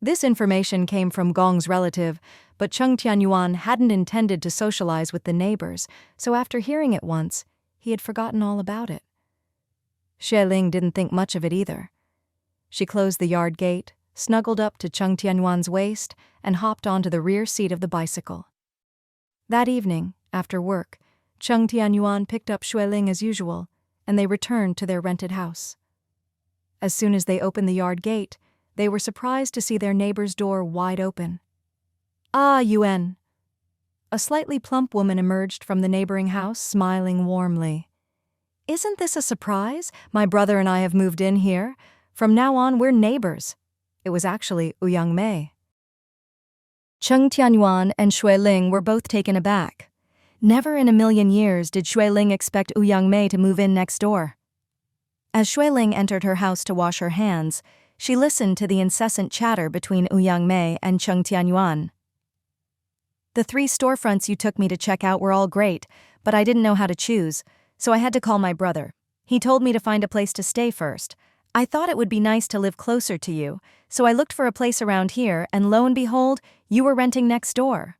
This information came from Gong's relative, but Cheng Tianyuan hadn't intended to socialize with the neighbors, so after hearing it once, he had forgotten all about it. Xue Ling didn't think much of it either. She closed the yard gate, snuggled up to Cheng Tianyuan's waist, and hopped onto the rear seat of the bicycle. That evening, after work, Cheng Tianyuan picked up Xue Ling as usual, and they returned to their rented house. As soon as they opened the yard gate, they were surprised to see their neighbor's door wide open. "Ah, Yuan." A slightly plump woman emerged from the neighboring house, smiling warmly. "Isn't this a surprise? My brother and I have moved in here. From now on, we're neighbors." It was actually Ouyang Mei. Cheng Tianyuan and Xue Ling were both taken aback. Never in a million years did Xue Ling expect Ouyang Mei to move in next door. As Xue Ling entered her house to wash her hands, she listened to the incessant chatter between Ouyang Mei and Cheng Tianyuan. "The 3 storefronts you took me to check out were all great, but I didn't know how to choose, so I had to call my brother. He told me to find a place to stay first. I thought it would be nice to live closer to you, so I looked for a place around here, and lo and behold, you were renting next door."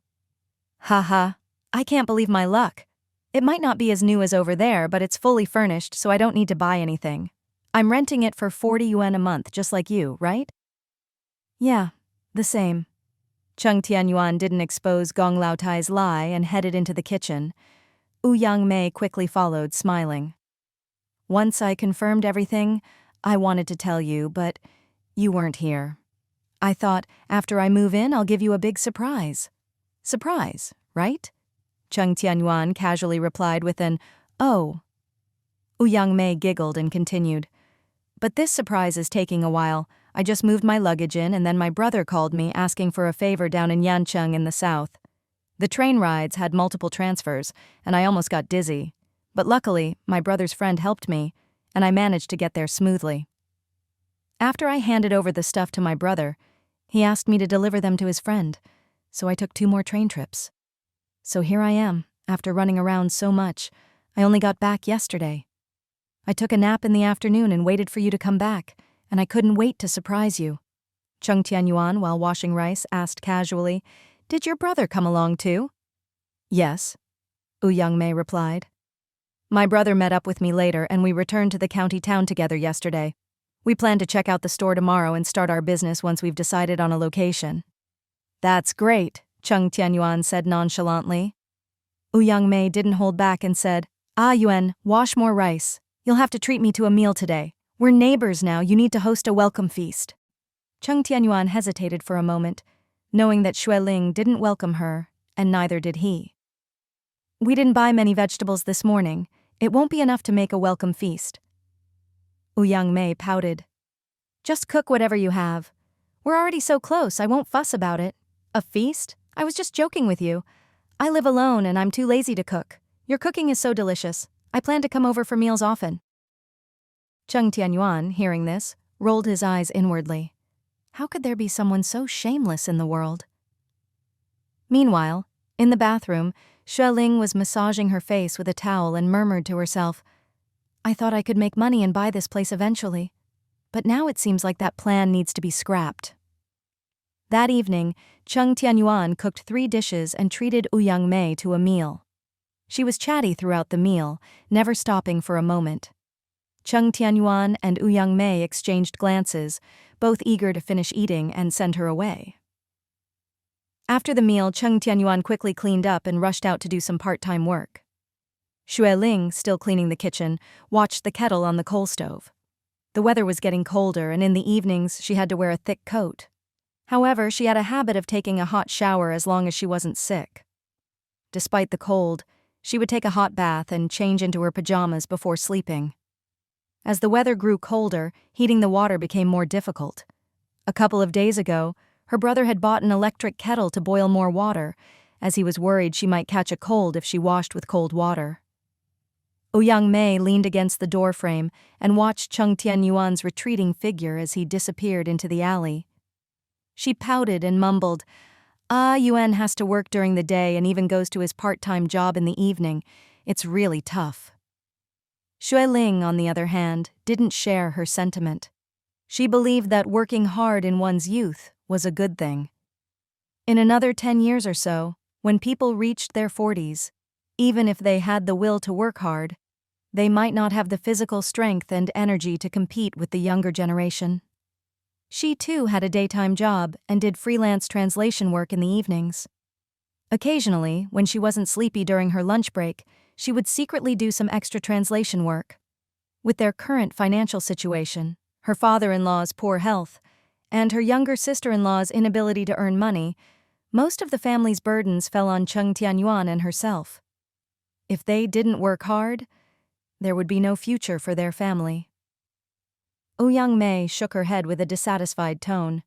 "Haha, I can't believe my luck. It might not be as new as over there, but it's fully furnished, so I don't need to buy anything. I'm renting it for 40 yuan a month, just like you, right?" "Yeah, the same." Cheng Tianyuan didn't expose Gong Laotai's lie and headed into the kitchen. Ouyang Mei quickly followed, smiling. "Once I confirmed everything, I wanted to tell you, but you weren't here. I thought, after I move in, I'll give you a big surprise." "Surprise, right?" Cheng Tianyuan casually replied with an, "Oh." Mei giggled and continued, "But this surprise is taking a while. I just moved my luggage in and then my brother called me asking for a favor down in Yancheng in the south. The train rides had multiple transfers, and I almost got dizzy. But luckily, my brother's friend helped me, and I managed to get there smoothly. After I handed over the stuff to my brother, he asked me to deliver them to his friend, so I took 2 more train trips. So here I am, after running around so much. I only got back yesterday. I took a nap in the afternoon and waited for you to come back, and I couldn't wait to surprise you." Cheng Tianyuan, while washing rice, asked casually, "Did your brother come along too?" "Yes," Mei replied. "My brother met up with me later and we returned to the county town together yesterday. We plan to check out the store tomorrow and start our business once we've decided on a location." "That's great," Cheng Tianyuan said nonchalantly. Mei didn't hold back and said, "Yuan, wash more rice. You'll have to treat me to a meal today. We're neighbors now, you need to host a welcome feast." Cheng Tianyuan hesitated for a moment, knowing that Xue Ling didn't welcome her, and neither did he. "We didn't buy many vegetables this morning. It won't be enough to make a welcome feast." Mei pouted. "Just cook whatever you have. We're already so close, I won't fuss about it. A feast? I was just joking with you. I live alone and I'm too lazy to cook. Your cooking is so delicious. I plan to come over for meals often." Cheng Tianyuan, hearing this, rolled his eyes inwardly. How could there be someone so shameless in the world? Meanwhile, in the bathroom, Xue Ling was massaging her face with a towel and murmured to herself, "I thought I could make money and buy this place eventually. But now it seems like that plan needs to be scrapped." That evening, Cheng Tianyuan cooked 3 dishes and treated Mei to a meal. She was chatty throughout the meal, never stopping for a moment. Cheng Tianyuan and Mei exchanged glances, both eager to finish eating and send her away. After the meal, Cheng Tianyuan quickly cleaned up and rushed out to do some part-time work. Xue Ling, still cleaning the kitchen, watched the kettle on the coal stove. The weather was getting colder, and in the evenings she had to wear a thick coat. However, she had a habit of taking a hot shower as long as she wasn't sick. Despite the cold, she would take a hot bath and change into her pajamas before sleeping. As the weather grew colder, heating the water became more difficult. A couple of days ago, her brother had bought an electric kettle to boil more water, as he was worried she might catch a cold if she washed with cold water. Mei leaned against the doorframe and watched Cheng Tianyuan's retreating figure as he disappeared into the alley. She pouted and mumbled, Yuan has to work during the day and even goes to his part-time job in the evening. It's really tough." Xue Ling, on the other hand, didn't share her sentiment. She believed that working hard in one's youth was a good thing. In another 10 years or so, when people reached their 40s, even if they had the will to work hard, they might not have the physical strength and energy to compete with the younger generation. She too had a daytime job and did freelance translation work in the evenings. Occasionally, when she wasn't sleepy during her lunch break, she would secretly do some extra translation work. With their current financial situation, her father-in-law's poor health, and her younger sister-in-law's inability to earn money, most of the family's burdens fell on Cheng Tianyuan and herself. If they didn't work hard, there would be no future for their family. Mei shook her head with a dissatisfied tone.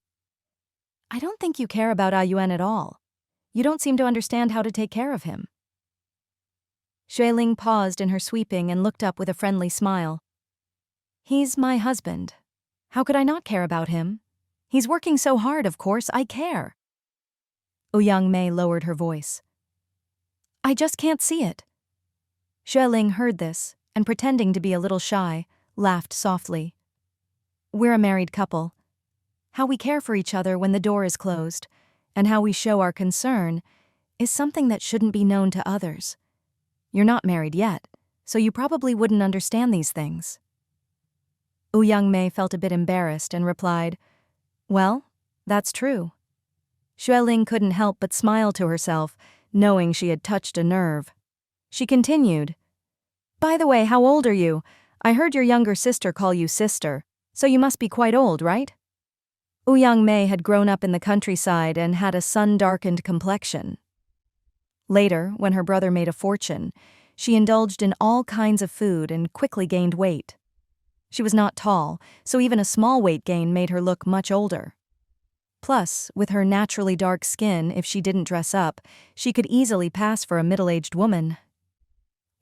"I don't think you care about Yuan at all. You don't seem to understand how to take care of him." Xue Ling paused in her sweeping and looked up with a friendly smile. "He's my husband. How could I not care about him? He's working so hard, of course, I care." Mei lowered her voice. "I just can't see it." Xue Ling heard this, and pretending to be a little shy, laughed softly. "We're a married couple. How we care for each other when the door is closed, and how we show our concern, is something that shouldn't be known to others. You're not married yet, so you probably wouldn't understand these things." Mei felt a bit embarrassed and replied, "Well, that's true." Xue Ling couldn't help but smile to herself, knowing she had touched a nerve. She continued, "By the way, how old are you? I heard your younger sister call you sister, so you must be quite old, right?" Mei had grown up in the countryside and had a sun-darkened complexion. Later, when her brother made a fortune, she indulged in all kinds of food and quickly gained weight. She was not tall, so even a small weight gain made her look much older. Plus, with her naturally dark skin, if she didn't dress up, she could easily pass for a middle-aged woman.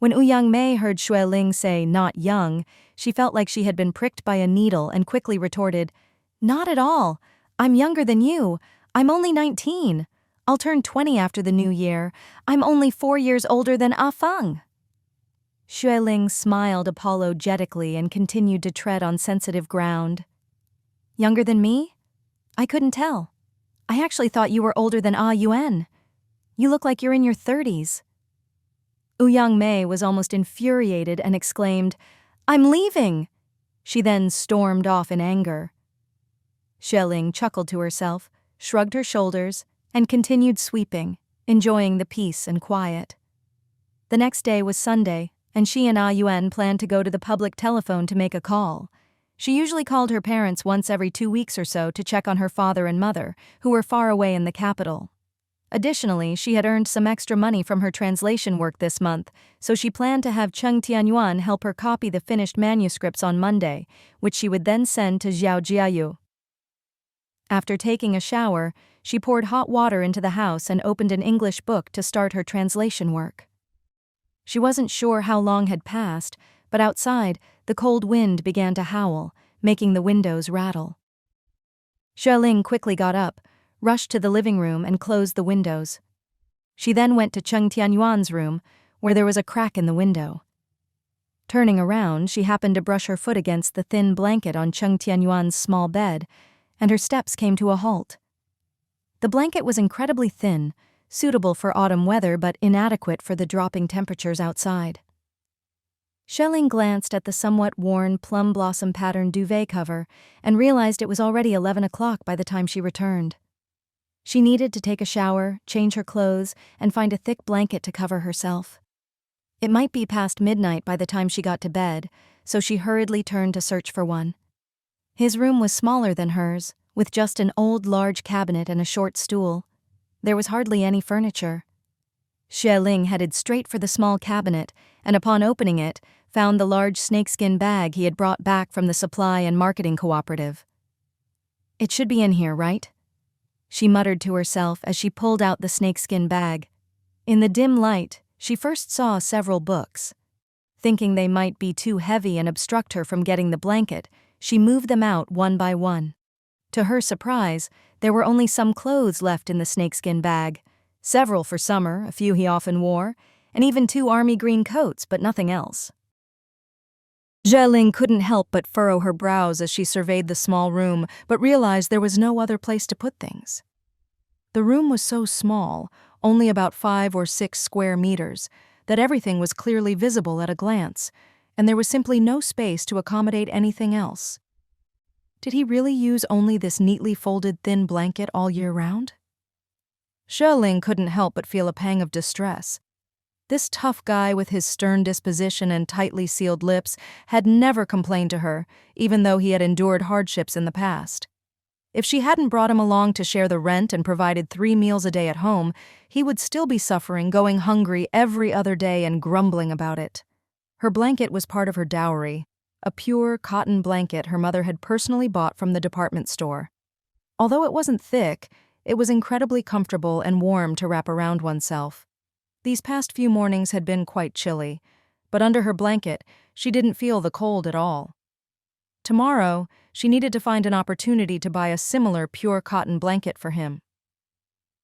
When Mei heard Xue Ling say not young, she felt like she had been pricked by a needle and quickly retorted, "Not at all. I'm younger than you. I'm only 19. I'll turn 20 after the new year. I'm only 4 years older than Feng." Xue Ling smiled apologetically and continued to tread on sensitive ground. "Younger than me? I couldn't tell. I actually thought you were older than Yuan. You look like you're in your 30s. Mei was almost infuriated and exclaimed, "I'm leaving!" She then stormed off in anger. Xue Ling chuckled to herself, shrugged her shoulders, and continued sweeping, enjoying the peace and quiet. The next day was Sunday, and she and Yuan planned to go to the public telephone to make a call. She usually called her parents once every 2 weeks or so to check on her father and mother, who were far away in the capital. Additionally, she had earned some extra money from her translation work this month, so she planned to have Cheng Tianyuan help her copy the finished manuscripts on Monday, which she would then send to Jiaojiayu. After taking a shower, she poured hot water into the house and opened an English book to start her translation work. She wasn't sure how long had passed, but outside, the cold wind began to howl, making the windows rattle. Xue Ling quickly got up, rushed to the living room and closed the windows. She then went to Cheng Tianyuan's room, where there was a crack in the window. Turning around, she happened to brush her foot against the thin blanket on Cheng Tianyuan's small bed, and her steps came to a halt. The blanket was incredibly thin, suitable for autumn weather but inadequate for the dropping temperatures outside. Xue Ling glanced at the somewhat worn plum blossom pattern duvet cover and realized it was already 11 o'clock by the time she returned. She needed to take a shower, change her clothes, and find a thick blanket to cover herself. It might be past midnight by the time she got to bed, so she hurriedly turned to search for one. His room was smaller than hers, with just an old large cabinet and a short stool. There was hardly any furniture. Xue Ling headed straight for the small cabinet, and upon opening it, found the large snakeskin bag he had brought back from the supply and marketing cooperative. "It should be in here, right?" she muttered to herself as she pulled out the snakeskin bag. In the dim light, she first saw several books. Thinking they might be too heavy and obstruct her from getting the blanket, she moved them out one by one. To her surprise, there were only some clothes left in the snakeskin bag, several for summer, a few he often wore, and even 2 army green coats, but nothing else. Xue Ling couldn't help but furrow her brows as she surveyed the small room, but realized there was no other place to put things. The room was so small, only about 5 or 6 square meters, that everything was clearly visible at a glance, and there was simply no space to accommodate anything else. Did he really use only this neatly folded thin blanket all year round? Xue Ling couldn't help but feel a pang of distress. This tough guy with his stern disposition and tightly sealed lips had never complained to her, even though he had endured hardships in the past. If she hadn't brought him along to share the rent and provided 3 meals a day at home, he would still be suffering, going hungry every other day and grumbling about it. Her blanket was part of her dowry, a pure cotton blanket her mother had personally bought from the department store. Although it wasn't thick, it was incredibly comfortable and warm to wrap around oneself. These past few mornings had been quite chilly, but under her blanket, she didn't feel the cold at all. Tomorrow, she needed to find an opportunity to buy a similar pure cotton blanket for him.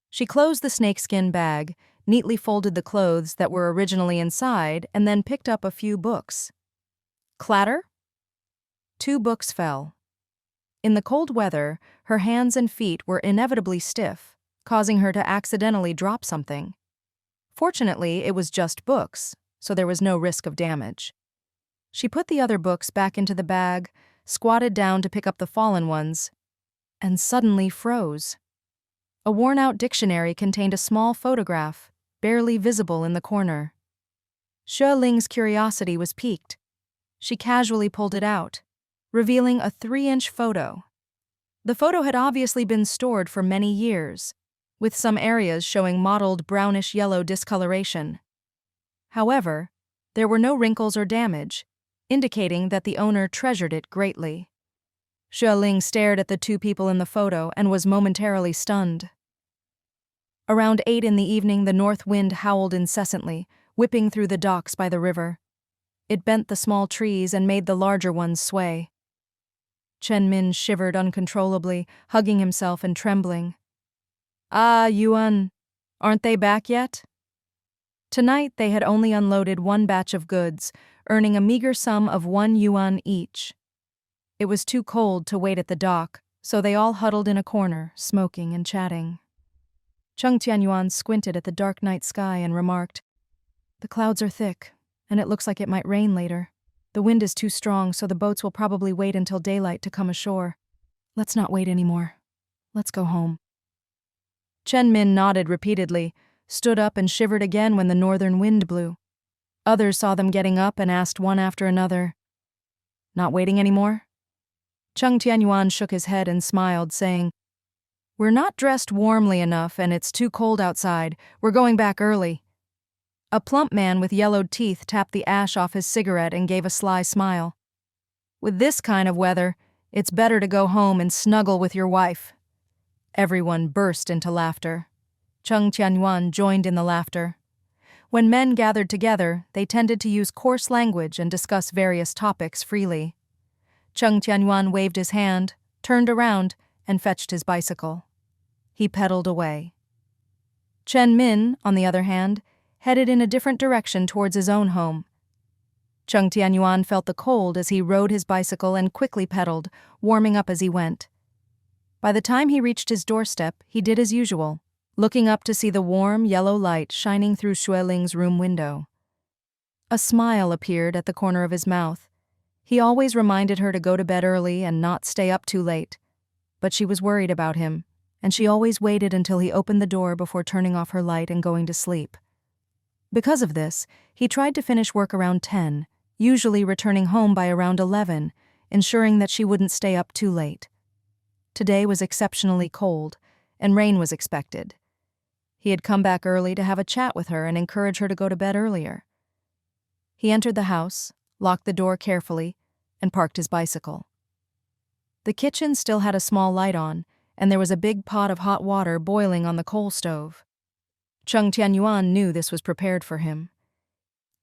She closed the snakeskin bag, neatly folded the clothes that were originally inside, and then picked up a few books. Clatter? 2 books fell. In the cold weather, her hands and feet were inevitably stiff, causing her to accidentally drop something. Fortunately, it was just books, so there was no risk of damage. She put the other books back into the bag, squatted down to pick up the fallen ones, and suddenly froze. A worn-out dictionary contained a small photograph, barely visible in the corner. Xue Ling's curiosity was piqued. She casually pulled it out, revealing a 3-inch photo. The photo had obviously been stored for many years, with some areas showing mottled brownish-yellow discoloration. However, there were no wrinkles or damage, indicating that the owner treasured it greatly. Xue Ling stared at the two people in the photo and was momentarily stunned. Around 8 in the evening, the north wind howled incessantly, whipping through the docks by the river. It bent the small trees and made the larger ones sway. Chen Min shivered uncontrollably, hugging himself and trembling. "Ah, Yuan, aren't they back yet?" Tonight they had only unloaded one batch of goods, earning a meager sum of 1 yuan each. It was too cold to wait at the dock, so they all huddled in a corner, smoking and chatting. Cheng Tianyuan squinted at the dark night sky and remarked, "The clouds are thick, and it looks like it might rain later. The wind is too strong, so the boats will probably wait until daylight to come ashore. Let's not wait anymore. Let's go home." Chen Min nodded repeatedly, stood up and shivered again when the northern wind blew. Others saw them getting up and asked one after another, "Not waiting anymore?" Cheng Tianyuan shook his head and smiled, saying, "We're not dressed warmly enough and it's too cold outside. We're going back early." A plump man with yellowed teeth tapped the ash off his cigarette and gave a sly smile. "With this kind of weather, it's better to go home and snuggle with your wife." Everyone burst into laughter. Cheng Tianyuan joined in the laughter. When men gathered together, they tended to use coarse language and discuss various topics freely. Cheng Tianyuan waved his hand, turned around, and fetched his bicycle. He pedaled away. Chen Min, on the other hand, headed in a different direction towards his own home. Cheng Tianyuan felt the cold as he rode his bicycle and quickly pedaled, warming up as he went. By the time he reached his doorstep, he did as usual, looking up to see the warm, yellow light shining through Xue Ling's room window. A smile appeared at the corner of his mouth. He always reminded her to go to bed early and not stay up too late. But she was worried about him, and she always waited until he opened the door before turning off her light and going to sleep. Because of this, he tried to finish work around 10, usually returning home by around 11, ensuring that she wouldn't stay up too late. Today was exceptionally cold, and rain was expected. He had come back early to have a chat with her and encourage her to go to bed earlier. He entered the house, locked the door carefully, and parked his bicycle. The kitchen still had a small light on, and there was a big pot of hot water boiling on the coal stove. Cheng Tianyuan knew this was prepared for him.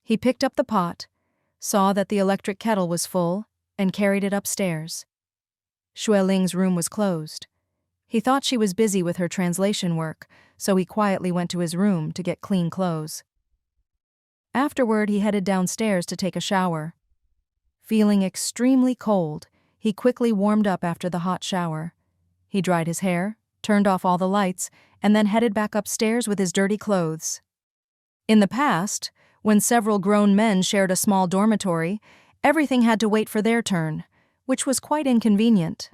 He picked up the pot, saw that the electric kettle was full, and carried it upstairs. Xue Ling's room was closed. He thought she was busy with her translation work, so he quietly went to his room to get clean clothes. Afterward, he headed downstairs to take a shower. Feeling extremely cold, he quickly warmed up after the hot shower. He dried his hair, turned off all the lights, and then headed back upstairs with his dirty clothes. In the past, when several grown men shared a small dormitory, everything had to wait for their turn, which was quite inconvenient.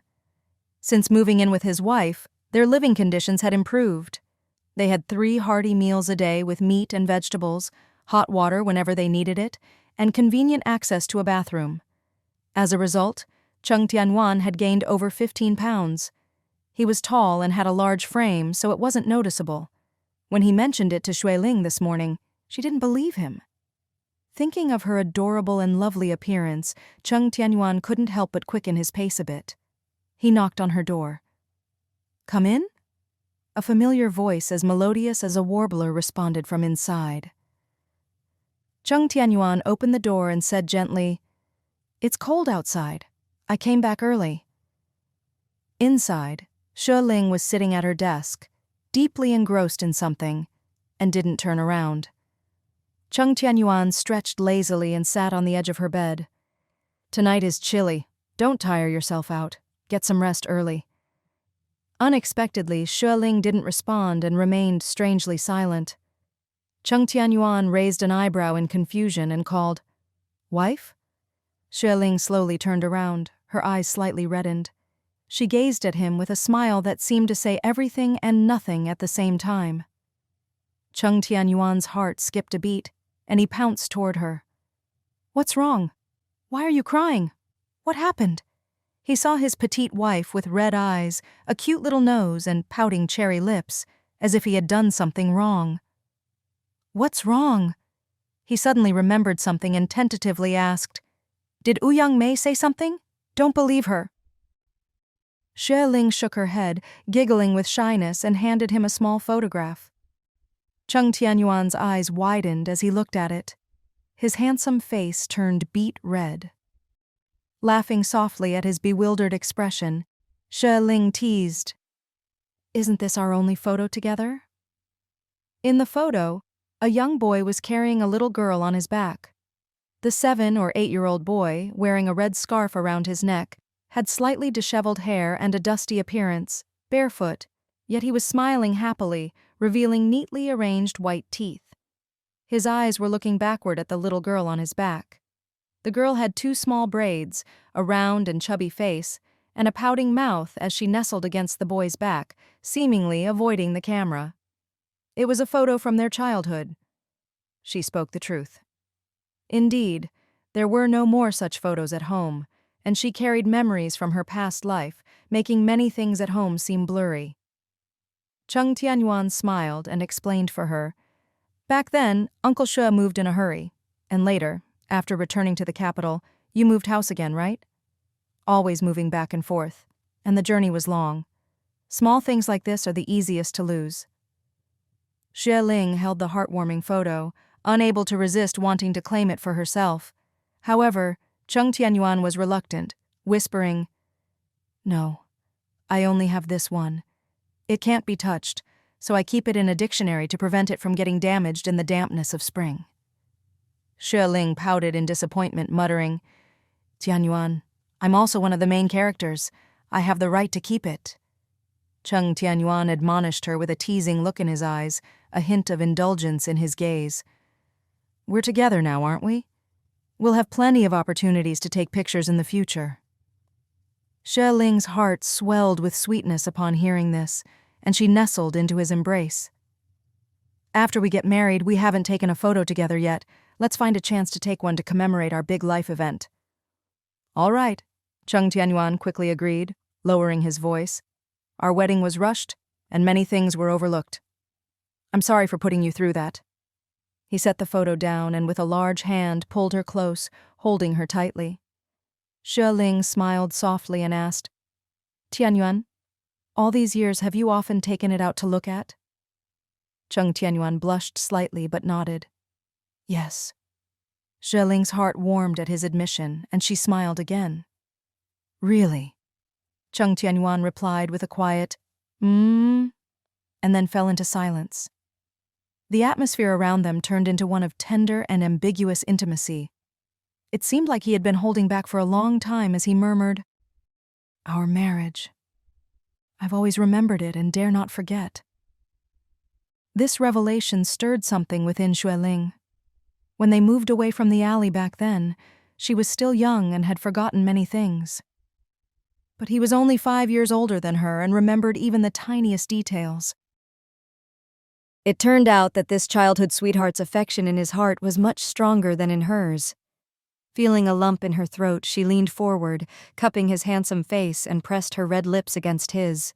Since moving in with his wife, their living conditions had improved. They had 3 hearty meals a day with meat and vegetables, hot water whenever they needed it, and convenient access to a bathroom. As a result, Cheng Tianyuan had gained over 15 pounds. He was tall and had a large frame, so it wasn't noticeable. When he mentioned it to Xue Ling this morning, she didn't believe him. Thinking of her adorable and lovely appearance, Cheng Tianyuan couldn't help but quicken his pace a bit. He knocked on her door. "Come in?" A familiar voice as melodious as a warbler responded from inside. Cheng Tianyuan opened the door and said gently, "It's cold outside. I came back early." Inside, Xue Ling was sitting at her desk, deeply engrossed in something, and didn't turn around. Cheng Tianyuan stretched lazily and sat on the edge of her bed. "Tonight is chilly. Don't tire yourself out. Get some rest early." Unexpectedly, Xue Ling didn't respond and remained strangely silent. Cheng Tianyuan raised an eyebrow in confusion and called, "Wife?" Xue Ling slowly turned around, her eyes slightly reddened. She gazed at him with a smile that seemed to say everything and nothing at the same time. Cheng Tianyuan's heart skipped a beat, and he pounced toward her. "What's wrong? Why are you crying? What happened?" He saw his petite wife with red eyes, a cute little nose, and pouting cherry lips, as if he had done something wrong. "What's wrong?" He suddenly remembered something and tentatively asked, "Did Ouyang Mei say something? Don't believe her." Xue Ling shook her head, giggling with shyness, and handed him a small photograph. Cheng Tianyuan's eyes widened as he looked at it. His handsome face turned beet red. Laughing softly at his bewildered expression, Xue Ling teased, "Isn't this our only photo together?" In the photo, a young boy was carrying a little girl on his back. The 7 or 8-year-old boy, wearing a red scarf around his neck, had slightly disheveled hair and a dusty appearance, barefoot, yet he was smiling happily, revealing neatly arranged white teeth. His eyes were looking backward at the little girl on his back. The girl had 2 small braids, a round and chubby face, and a pouting mouth as she nestled against the boy's back, seemingly avoiding the camera. It was a photo from their childhood. She spoke the truth. Indeed, there were no more such photos at home, and she carried memories from her past life, making many things at home seem blurry. Cheng Tianyuan smiled and explained for her. "Back then, Uncle Xue moved in a hurry, and later, after returning to the capital, you moved house again, right? Always moving back and forth, and the journey was long. Small things like this are the easiest to lose." Xue Ling held the heartwarming photo, unable to resist wanting to claim it for herself. However, Cheng Tianyuan was reluctant, whispering, "No, I only have this one. It can't be touched, so I keep it in a dictionary to prevent it from getting damaged in the dampness of spring." Xue Ling pouted in disappointment, muttering, "Tianyuan, I'm also one of the main characters. I have the right to keep it." Cheng Tianyuan admonished her with a teasing look in his eyes, a hint of indulgence in his gaze. "We're together now, aren't we? We'll have plenty of opportunities to take pictures in the future." Xue Ling's heart swelled with sweetness upon hearing this, and she nestled into his embrace. "After we get married, we haven't taken a photo together yet. Let's find a chance to take one to commemorate our big life event." "All right," Cheng Tianyuan quickly agreed, lowering his voice. "Our wedding was rushed, and many things were overlooked. I'm sorry for putting you through that." He set the photo down and with a large hand pulled her close, holding her tightly. Xue Ling smiled softly and asked, "Tianyuan, all these years have you often taken it out to look at?" Cheng Tianyuan blushed slightly but nodded. "Yes." Xue Ling's heart warmed at his admission, and she smiled again. "Really?" Cheng Tianyuan replied with a quiet, and then fell into silence. The atmosphere around them turned into one of tender and ambiguous intimacy. It seemed like he had been holding back for a long time as he murmured, "Our marriage. I've always remembered it and dare not forget." This revelation stirred something within Xue Ling. When they moved away from the alley back then, she was still young and had forgotten many things. But he was only 5 years older than her and remembered even the tiniest details. It turned out that this childhood sweetheart's affection in his heart was much stronger than in hers. Feeling a lump in her throat, she leaned forward, cupping his handsome face, and pressed her red lips against his.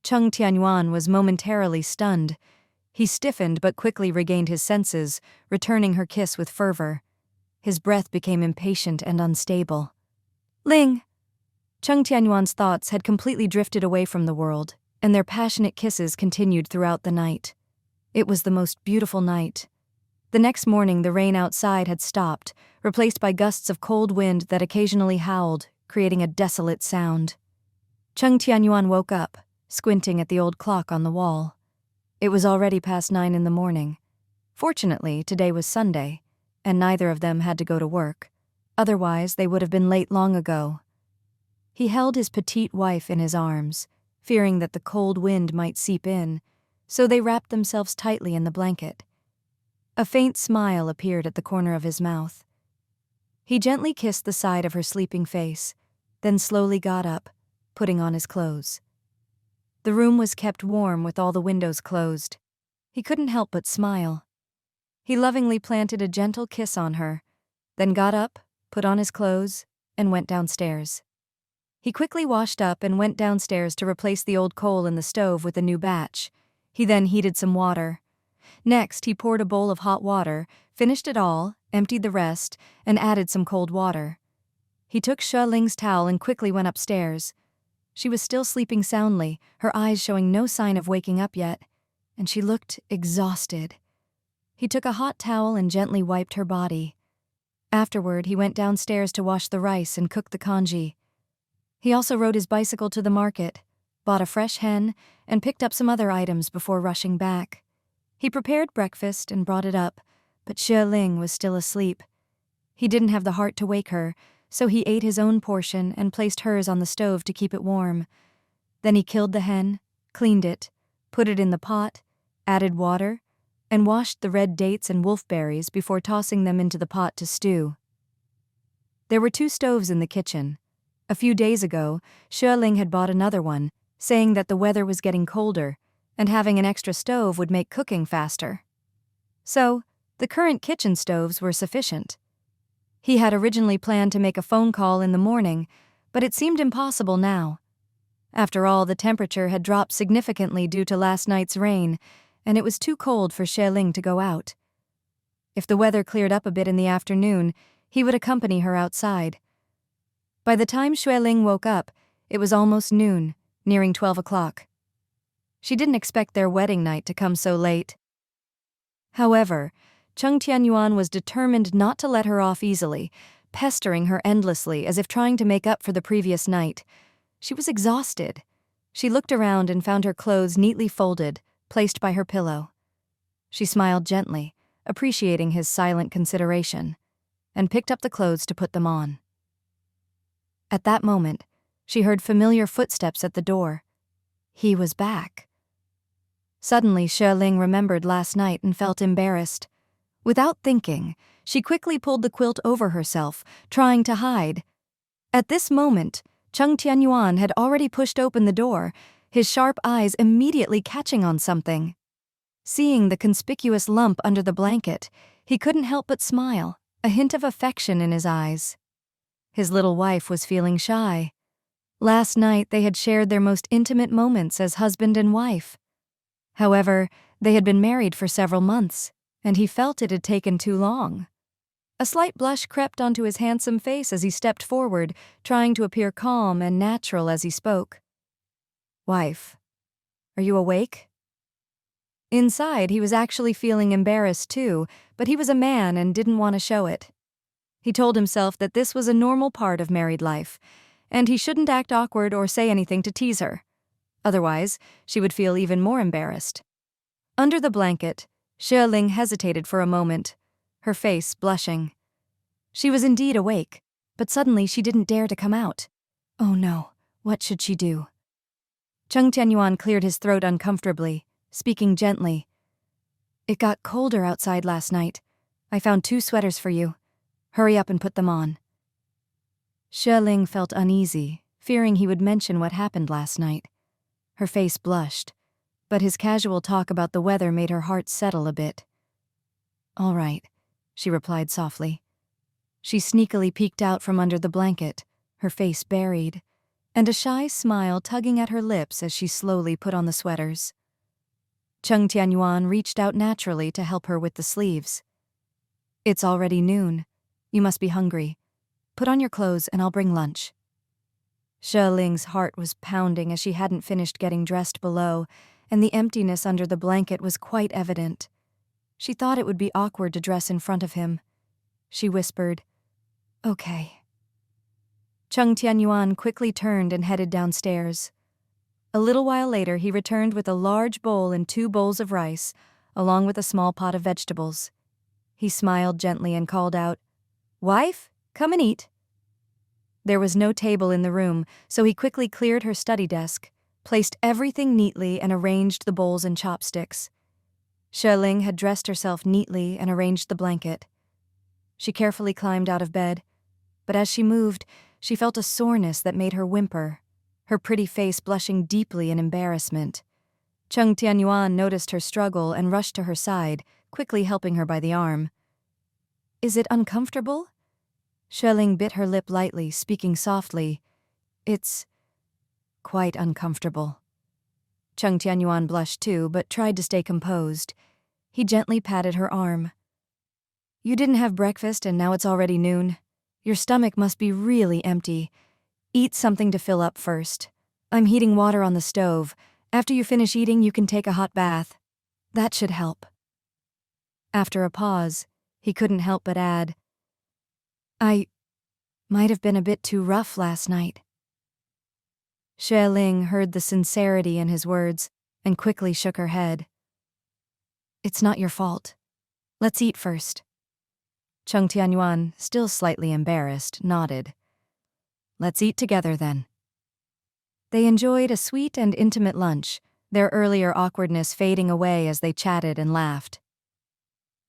Cheng Tianyuan was momentarily stunned. He stiffened but quickly regained his senses, returning her kiss with fervor. His breath became impatient and unstable. "Ling!" Cheng Tianyuan's thoughts had completely drifted away from the world, and their passionate kisses continued throughout the night. It was the most beautiful night. The next morning, the rain outside had stopped, replaced by gusts of cold wind that occasionally howled, creating a desolate sound. Cheng Tianyuan woke up, squinting at the old clock on the wall. It was already past 9 in the morning. Fortunately, today was Sunday, and neither of them had to go to work. Otherwise, they would have been late long ago. He held his petite wife in his arms, fearing that the cold wind might seep in, so they wrapped themselves tightly in the blanket. A faint smile appeared at the corner of his mouth. He gently kissed the side of her sleeping face, then slowly got up, putting on his clothes. The room was kept warm with all the windows closed. He couldn't help but smile. He lovingly planted a gentle kiss on her, then got up, put on his clothes, and went downstairs. He quickly washed up and went downstairs to replace the old coal in the stove with a new batch. He then heated some water. Next, he poured a bowl of hot water, finished it all, emptied the rest, and added some cold water. He took Xue Ling's towel and quickly went upstairs. She was still sleeping soundly, her eyes showing no sign of waking up yet, and she looked exhausted. He took a hot towel and gently wiped her body. Afterward, he went downstairs to wash the rice and cook the congee. He also rode his bicycle to the market, bought a fresh hen, and picked up some other items before rushing back. He prepared breakfast and brought it up, but Xue Ling was still asleep. He didn't have the heart to wake her, so he ate his own portion and placed hers on the stove to keep it warm. Then he killed the hen, cleaned it, put it in the pot, added water, and washed the red dates and wolfberries before tossing them into the pot to stew. There were 2 stoves in the kitchen. A few days ago, Xue Ling had bought another one, saying that the weather was getting colder, and having an extra stove would make cooking faster. So, the current kitchen stoves were sufficient. He had originally planned to make a phone call in the morning, but it seemed impossible now. After all, the temperature had dropped significantly due to last night's rain, and it was too cold for Xue Ling to go out. If the weather cleared up a bit in the afternoon, he would accompany her outside. By the time Xue Ling woke up, it was almost noon, nearing 12 o'clock. She didn't expect their wedding night to come so late. However, Cheng Tianyuan was determined not to let her off easily, pestering her endlessly as if trying to make up for the previous night. She was exhausted. She looked around and found her clothes neatly folded, placed by her pillow. She smiled gently, appreciating his silent consideration, and picked up the clothes to put them on. At that moment, she heard familiar footsteps at the door. He was back. Suddenly, Xue Ling remembered last night and felt embarrassed. Without thinking, she quickly pulled the quilt over herself, trying to hide. At this moment, Cheng Tianyuan had already pushed open the door, his sharp eyes immediately catching on something. Seeing the conspicuous lump under the blanket, he couldn't help but smile, a hint of affection in his eyes. His little wife was feeling shy. Last night they had shared their most intimate moments as husband and wife. However, they had been married for several months, and he felt it had taken too long. A slight blush crept onto his handsome face as he stepped forward, trying to appear calm and natural as he spoke. "Wife, are you awake?" Inside, he was actually feeling embarrassed too, but he was a man and didn't want to show it. He told himself that this was a normal part of married life, and he shouldn't act awkward or say anything to tease her. Otherwise, she would feel even more embarrassed. Under the blanket, Xue Ling hesitated for a moment, her face blushing. She was indeed awake, but suddenly she didn't dare to come out. Oh no, what should she do? Cheng Tianyuan cleared his throat uncomfortably, speaking gently. "It got colder outside last night. I found 2 sweaters for you. Hurry up and put them on." Xue Ling felt uneasy, fearing he would mention what happened last night. Her face blushed, but his casual talk about the weather made her heart settle a bit. "All right," she replied softly. She sneakily peeked out from under the blanket, her face buried, and a shy smile tugging at her lips as she slowly put on the sweaters. Cheng Tianyuan reached out naturally to help her with the sleeves. "It's already noon. You must be hungry. Put on your clothes and I'll bring lunch." Xue Ling's heart was pounding as she hadn't finished getting dressed below, and the emptiness under the blanket was quite evident. She thought it would be awkward to dress in front of him. She whispered, "Okay." Cheng Tianyuan quickly turned and headed downstairs. A little while later, he returned with a large bowl and 2 bowls of rice, along with a small pot of vegetables. He smiled gently and called out, "Wife, come and eat." There was no table in the room, so he quickly cleared her study desk, placed everything neatly, and arranged the bowls and chopsticks. Xue Ling had dressed herself neatly and arranged the blanket. She carefully climbed out of bed, but as she moved, she felt a soreness that made her whimper, her pretty face blushing deeply in embarrassment. Cheng Tianyuan noticed her struggle and rushed to her side, quickly helping her by the arm. "Is it uncomfortable?" Xue Ling bit her lip lightly, speaking softly. "It's quite uncomfortable." Cheng Tianyuan blushed too, but tried to stay composed. He gently patted her arm. You didn't have breakfast and now it's already noon. Your stomach must be really empty. Eat something to fill up first. I'm heating water on the stove. After you finish eating, you can take a hot bath. That should help. After a pause, he couldn't help but add, I might have been a bit too rough last night. Xue Ling heard the sincerity in his words and quickly shook her head. It's not your fault. Let's eat first. Cheng Tianyuan, still slightly embarrassed, nodded. Let's eat together then. They enjoyed a sweet and intimate lunch, their earlier awkwardness fading away as they chatted and laughed.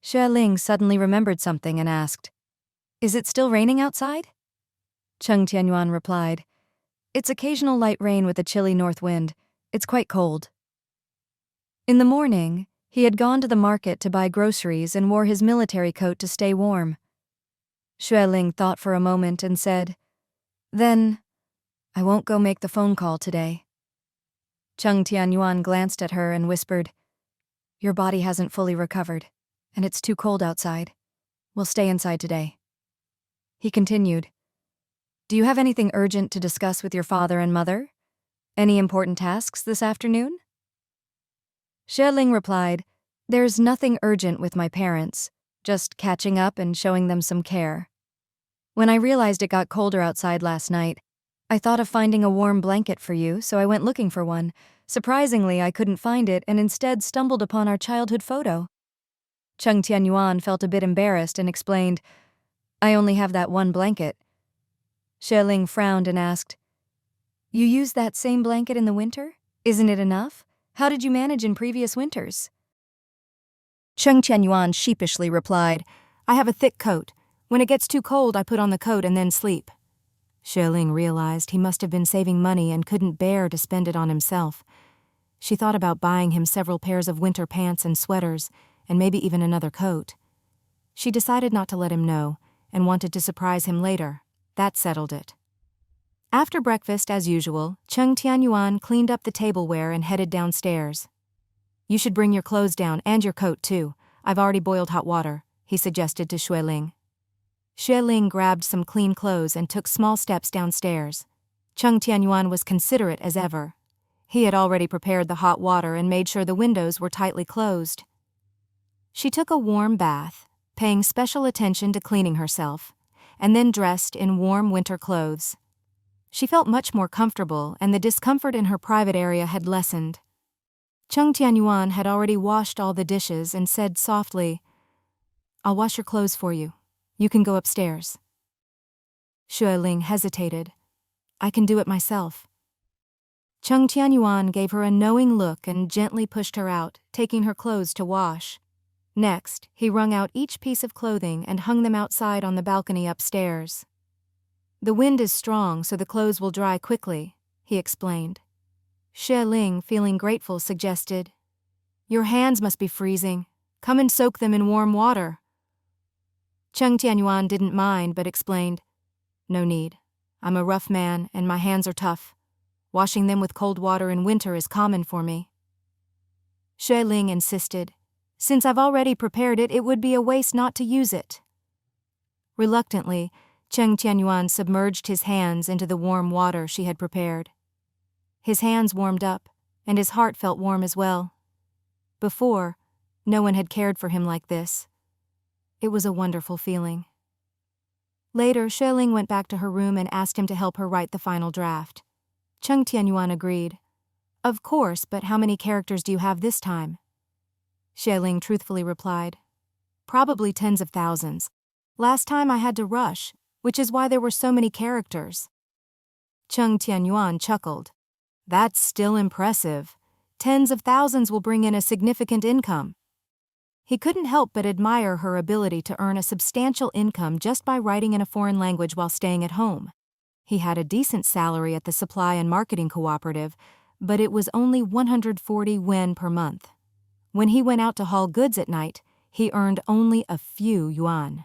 Xue Ling suddenly remembered something and asked, Is it still raining outside? Cheng Tianyuan replied, It's occasional light rain with a chilly north wind. It's quite cold. In the morning, he had gone to the market to buy groceries and wore his military coat to stay warm. Xue Ling thought for a moment and said, Then, I won't go make the phone call today. Cheng Tianyuan glanced at her and whispered, Your body hasn't fully recovered, and it's too cold outside. We'll stay inside today. He continued, Do you have anything urgent to discuss with your father and mother? Any important tasks this afternoon? Xue Ling replied, There's nothing urgent with my parents, just catching up and showing them some care. When I realized it got colder outside last night, I thought of finding a warm blanket for you, so I went looking for one. Surprisingly, I couldn't find it and instead stumbled upon our childhood photo. Cheng Tianyuan felt a bit embarrassed and explained, I only have that one blanket. Xue Ling frowned and asked, You use that same blanket in the winter? Isn't it enough? How did you manage in previous winters? Cheng Tianyuan sheepishly replied, I have a thick coat. When it gets too cold, I put on the coat and then sleep. Xue Ling realized he must have been saving money and couldn't bear to spend it on himself. She thought about buying him several pairs of winter pants and sweaters, and maybe even another coat. She decided not to let him know, and wanted to surprise him later. That settled it. After breakfast, as usual, Cheng Tianyuan cleaned up the tableware and headed downstairs. You should bring your clothes down and your coat, too. I've already boiled hot water, he suggested to Xue Ling. Xue Ling grabbed some clean clothes and took small steps downstairs. Cheng Tianyuan was considerate as ever. He had already prepared the hot water and made sure the windows were tightly closed. She took a warm bath, paying special attention to cleaning herself, and then dressed in warm winter clothes. She felt much more comfortable, and the discomfort in her private area had lessened. Cheng Tianyuan had already washed all the dishes and said softly, I'll wash your clothes for you. You can go upstairs. Xue Ling hesitated. I can do it myself. Cheng Tianyuan gave her a knowing look and gently pushed her out, taking her clothes to wash. Next, he wrung out each piece of clothing and hung them outside on the balcony upstairs. The wind is strong, so the clothes will dry quickly, he explained. Xue Ling, feeling grateful, suggested, Your hands must be freezing. Come and soak them in warm water. Cheng Tianyuan didn't mind, but explained, No need. I'm a rough man, and my hands are tough. Washing them with cold water in winter is common for me. Xue Ling insisted, Since I've already prepared it, it would be a waste not to use it. Reluctantly, Cheng Tianyuan submerged his hands into the warm water she had prepared. His hands warmed up, and his heart felt warm as well. Before, no one had cared for him like this. It was a wonderful feeling. Later, Xue Ling went back to her room and asked him to help her write the final draft. Cheng Tianyuan agreed. Of course, but how many characters do you have this time? Xue Ling truthfully replied, Probably tens of thousands. Last time I had to rush, which is why there were so many characters. Cheng Tianyuan chuckled. That's still impressive. Tens of thousands will bring in a significant income. He couldn't help but admire her ability to earn a substantial income just by writing in a foreign language while staying at home. He had a decent salary at the supply and marketing cooperative, but it was only 140 yuan per month. When he went out to haul goods at night, he earned only a few yuan.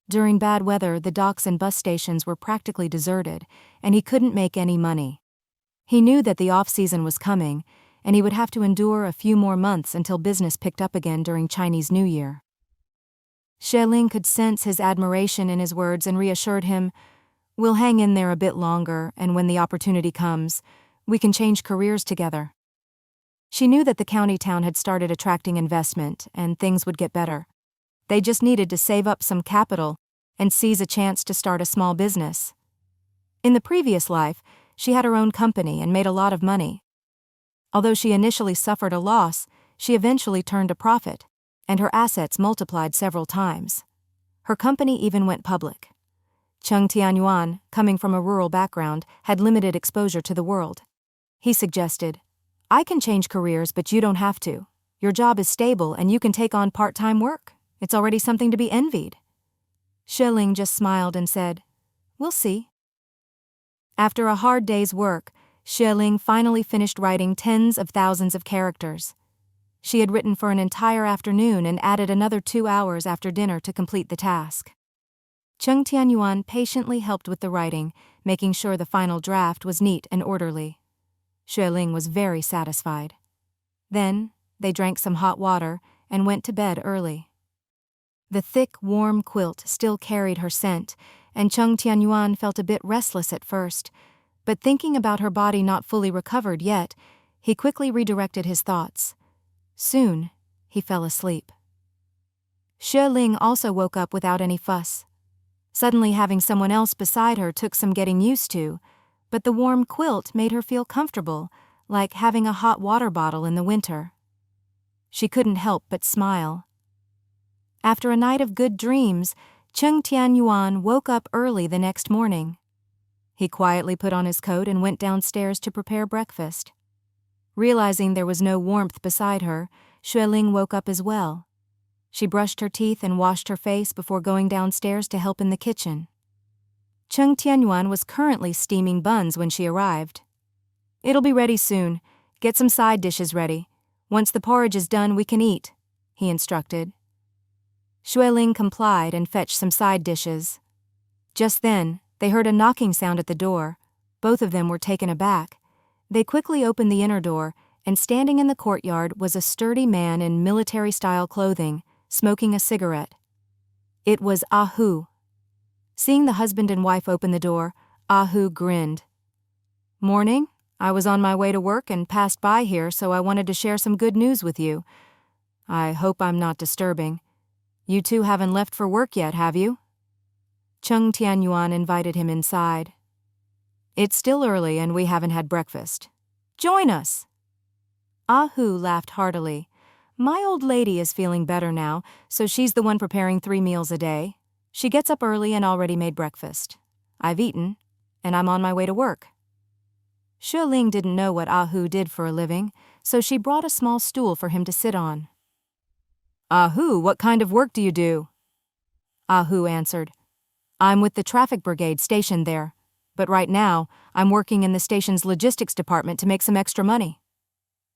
During bad weather, the docks and bus stations were practically deserted, and he couldn't make any money. He knew that the off-season was coming, and he would have to endure a few more months until business picked up again during Chinese New Year. Xue Ling could sense his admiration in his words and reassured him, "We'll hang in there a bit longer, and when the opportunity comes, we can change careers together." She knew that the county town had started attracting investment, and things would get better. They just needed to save up some capital and seize a chance to start a small business. In the previous life, she had her own company and made a lot of money. Although she initially suffered a loss, she eventually turned a profit, and her assets multiplied several times. Her company even went public. Cheng Tianyuan, coming from a rural background, had limited exposure to the world. He suggested, "I can change careers, but you don't have to. Your job is stable and you can take on part-time work. It's already something to be envied." Xue Ling just smiled and said, "We'll see." After a hard day's work, Xue Ling finally finished writing tens of thousands of characters. She had written for an entire afternoon and added another 2 hours after dinner to complete the task. Cheng Tianyuan patiently helped with the writing, making sure the final draft was neat and orderly. Xue Ling was very satisfied. Then, they drank some hot water and went to bed early. The thick, warm quilt still carried her scent, and Cheng Tianyuan felt a bit restless at first, but thinking about her body not fully recovered yet, he quickly redirected his thoughts. Soon, he fell asleep. Xue Ling also woke up without any fuss. Suddenly having someone else beside her took some getting used to, but the warm quilt made her feel comfortable, like having a hot water bottle in the winter. She couldn't help but smile. After a night of good dreams, Cheng Tianyuan woke up early the next morning. He quietly put on his coat and went downstairs to prepare breakfast. Realizing there was no warmth beside her, Xue Ling woke up as well. She brushed her teeth and washed her face before going downstairs to help in the kitchen. Cheng Tianyuan was currently steaming buns when she arrived. "It'll be ready soon. Get some side dishes ready. Once the porridge is done, we can eat," he instructed. Xue Ling complied and fetched some side dishes. Just then, they heard a knocking sound at the door. Both of them were taken aback. They quickly opened the inner door, and standing in the courtyard was a sturdy man in military-style clothing, smoking a cigarette. It was Hu. Seeing the husband and wife open the door, Hu grinned. "Morning. I was on my way to work and passed by here, so I wanted to share some good news with you. I hope I'm not disturbing. You two haven't left for work yet, have you?" Cheng Tianyuan invited him inside. "It's still early and we haven't had breakfast. Join us." Hu laughed heartily. "My old lady is feeling better now, so she's the one preparing 3 meals a day. She gets up early and already made breakfast. I've eaten, and I'm on my way to work." Xue Ling didn't know what Hu did for a living, so she brought a small stool for him to sit on. "Hu, what kind of work do you do?" Hu answered, "I'm with the traffic brigade stationed there, but right now I'm working in the station's logistics department to make some extra money."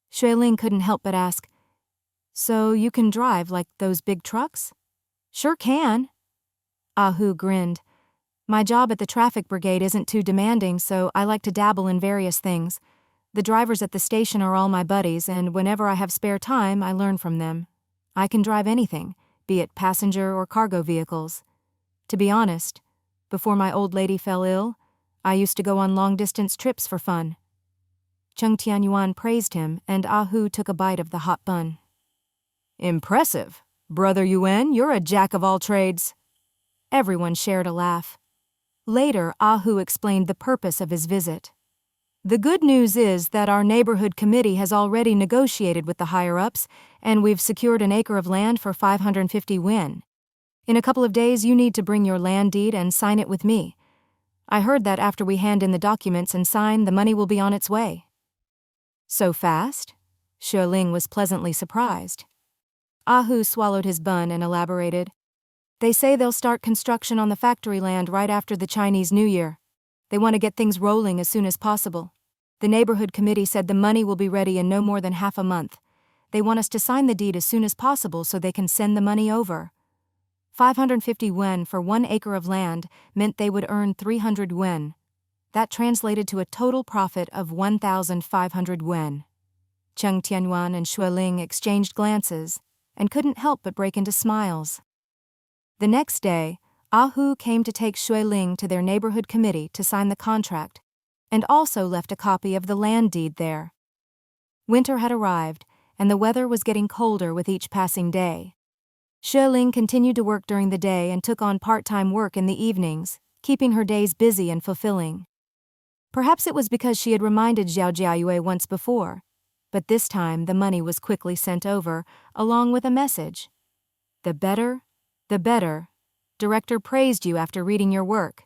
Xue Ling couldn't help but ask, "So you can drive like those big trucks?" "Sure can." Hu grinned. "My job at the traffic brigade isn't too demanding, so I like to dabble in various things. The drivers at the station are all my buddies, and whenever I have spare time, I learn from them. I can drive anything, be it passenger or cargo vehicles. To be honest, before my old lady fell ill, I used to go on long-distance trips for fun." Cheng Tianyuan praised him, and Hu took a bite of the hot bun. "Impressive. Brother Yuan, you're a jack of all trades." Everyone shared a laugh. Later, Hu explained the purpose of his visit. "The good news is that our neighborhood committee has already negotiated with the higher-ups, and we've secured an acre of land for 550 yuan. In a couple of days, you need to bring your land deed and sign it with me. I heard that after we hand in the documents and sign, the money will be on its way." "So fast?" Xue Ling was pleasantly surprised. Hu swallowed his bun and elaborated. "They say they'll start construction on the factory land right after the Chinese New Year. They want to get things rolling as soon as possible. The neighborhood committee said the money will be ready in no more than half a month. They want us to sign the deed as soon as possible so they can send the money over. 550 yuan for 1 acre of land meant they would earn 300 yuan. That translated to a total profit of 1,500 yuan. Cheng Tianyuan and Xue Ling exchanged glances and couldn't help but break into smiles. The next day, Hu came to take Xue Ling to their neighborhood committee to sign the contract, and also left a copy of the land deed there. Winter had arrived, and the weather was getting colder with each passing day. Xue Ling continued to work during the day and took on part-time work in the evenings, keeping her days busy and fulfilling. Perhaps it was because she had reminded Xiao Jiayue once before, but this time the money was quickly sent over, along with a message. The better. Director praised you after reading your work.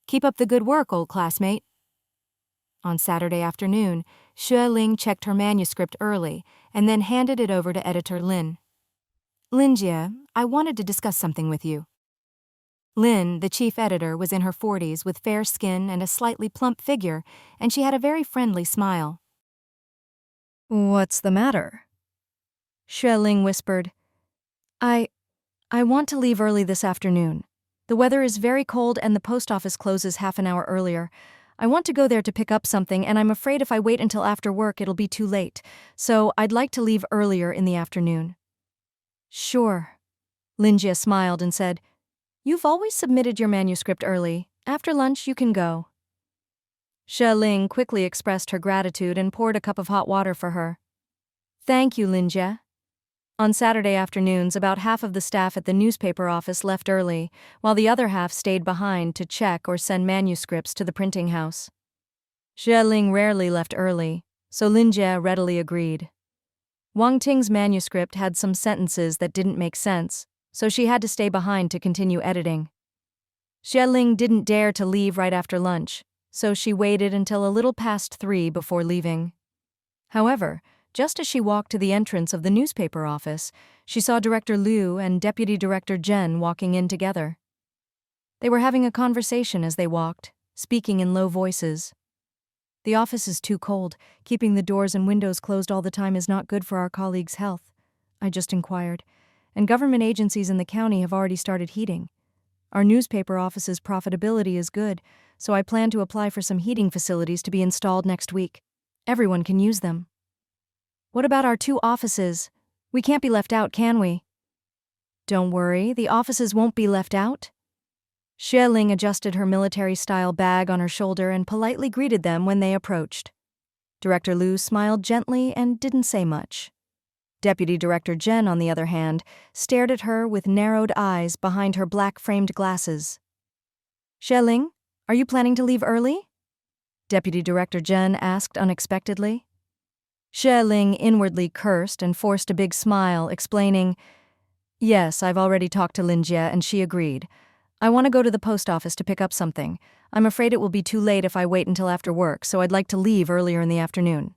Keep up the good work, old classmate. On Saturday afternoon, Xue Ling checked her manuscript early and then handed it over to editor Lin. Linjie, I wanted to discuss something with you. Lin, the chief editor, was in her 40s with fair skin and a slightly plump figure, and she had a very friendly smile. What's the matter? Xue Ling whispered. I want to leave early this afternoon. The weather is very cold and the post office closes half an hour earlier. I want to go there to pick up something, and I'm afraid if I wait until after work it'll be too late, so I'd like to leave earlier in the afternoon. Sure. Linjie smiled and said, You've always submitted your manuscript early. After lunch you can go. Xue Ling quickly expressed her gratitude and poured a cup of hot water for her. Thank you, Linjie. On Saturday afternoons, about half of the staff at the newspaper office left early, while the other half stayed behind to check or send manuscripts to the printing house. Xue Ling rarely left early, so Linjie readily agreed. Wang Ting's manuscript had some sentences that didn't make sense, so she had to stay behind to continue editing. Xue Ling didn't dare to leave right after lunch, so she waited until a little past 3 before leaving. However, just as she walked to the entrance of the newspaper office, she saw Director Liu and Deputy Director Zhen walking in together. They were having a conversation as they walked, speaking in low voices. The office is too cold. Keeping the doors and windows closed all the time is not good for our colleagues' health, I just inquired, and government agencies in the county have already started heating. Our newspaper office's profitability is good, so I plan to apply for some heating facilities to be installed next week. Everyone can use them. What about our 2 offices? We can't be left out, can we? Don't worry, the offices won't be left out. Xue Ling adjusted her military-style bag on her shoulder and politely greeted them when they approached. Director Liu smiled gently and didn't say much. Deputy Director Zhen, on the other hand, stared at her with narrowed eyes behind her black-framed glasses. Xue Ling, are you planning to leave early? Deputy Director Zhen asked unexpectedly. Xue Ling inwardly cursed and forced a big smile, explaining, Yes, I've already talked to Linjie and she agreed. I want to go to the post office to pick up something. I'm afraid it will be too late if I wait until after work, so I'd like to leave earlier in the afternoon.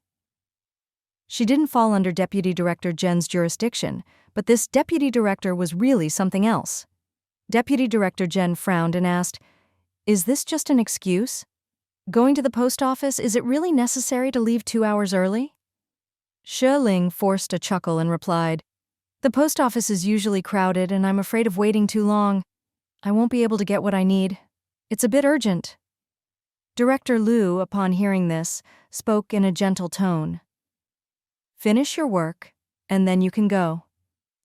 She didn't fall under Deputy Director Zhen's jurisdiction, but this deputy director was really something else. Deputy Director Zhen frowned and asked, Is this just an excuse? Going to the post office, is it really necessary to leave 2 hours early? Xue Ling forced a chuckle and replied, The post office is usually crowded and I'm afraid of waiting too long. I won't be able to get what I need. It's a bit urgent. Director Liu, upon hearing this, spoke in a gentle tone. Finish your work, and then you can go.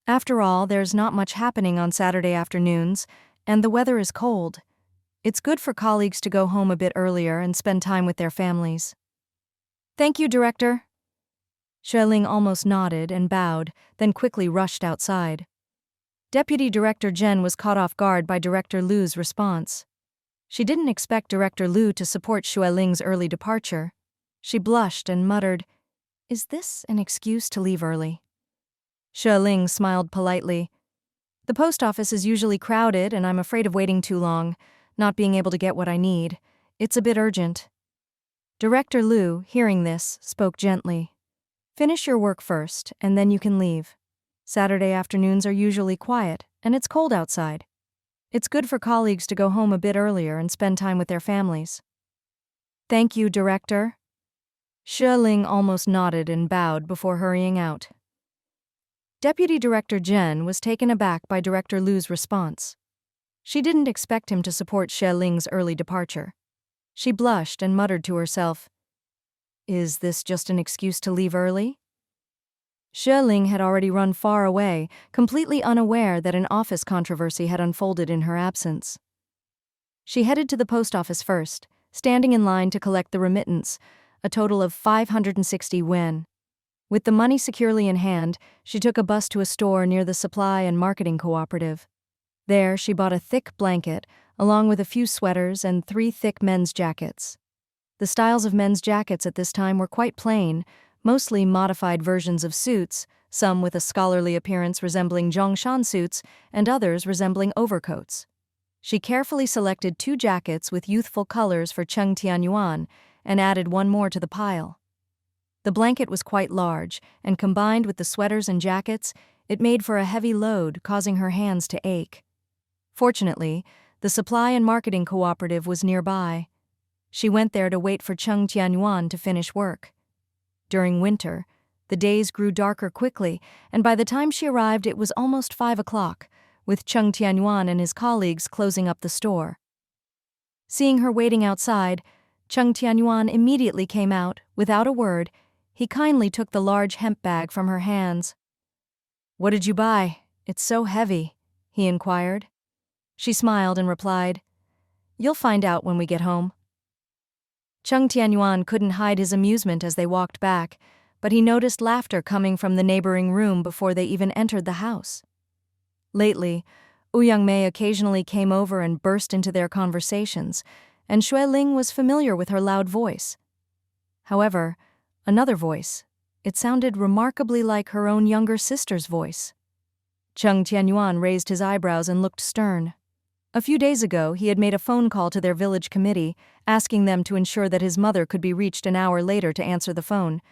After all, there's not much happening on Saturday afternoons, and the weather is cold. It's good for colleagues to go home a bit earlier and spend time with their families. Thank you, Director. Xue Ling almost nodded and bowed, then quickly rushed outside. Deputy Director Zhen was caught off guard by Director Liu's response. She didn't expect Director Liu to support Xue Ling's early departure. She blushed and muttered, Is this an excuse to leave early? Xue Ling smiled politely. The post office is usually crowded and I'm afraid of waiting too long, not being able to get what I need. It's a bit urgent. Director Liu, hearing this, spoke gently. Finish your work first, and then you can leave. Saturday afternoons are usually quiet, and it's cold outside. It's good for colleagues to go home a bit earlier and spend time with their families. Thank you, Director. Xue Ling almost nodded and bowed before hurrying out. Deputy Director Zhen was taken aback by Director Liu's response. She didn't expect him to support Xue Ling's early departure. She blushed and muttered to herself, Is this just an excuse to leave early? Xue Ling had already run far away, completely unaware that an office controversy had unfolded in her absence. She headed to the post office first, standing in line to collect the remittance, a total of 560 yuan. With the money securely in hand, she took a bus to a store near the supply and marketing cooperative. There, she bought a thick blanket, along with a few sweaters and 3 thick men's jackets. The styles of men's jackets at this time were quite plain, mostly modified versions of suits, some with a scholarly appearance resembling Zhongshan suits and others resembling overcoats. She carefully selected 2 jackets with youthful colors for Cheng Tianyuan and added 1 more to the pile. The blanket was quite large, and combined with the sweaters and jackets, it made for a heavy load, causing her hands to ache. Fortunately, the supply and marketing cooperative was nearby. She went there to wait for Cheng Tianyuan to finish work. During winter, the days grew darker quickly, and by the time she arrived it was almost 5 o'clock, with Cheng Tianyuan and his colleagues closing up the store. Seeing her waiting outside, Cheng Tianyuan immediately came out. Without a word, he kindly took the large hemp bag from her hands. "What did you buy? It's so heavy," he inquired. She smiled and replied, "You'll find out when we get home." Cheng Tianyuan couldn't hide his amusement as they walked back, but he noticed laughter coming from the neighboring room before they even entered the house. Lately, Mei occasionally came over and burst into their conversations, and Xue Ling was familiar with her loud voice. However, another voice, it sounded remarkably like her own younger sister's voice. Cheng Tianyuan raised his eyebrows and looked stern. A few days ago, he had made a phone call to their village committee, asking them to ensure that his mother could be reached an hour later to answer the phone.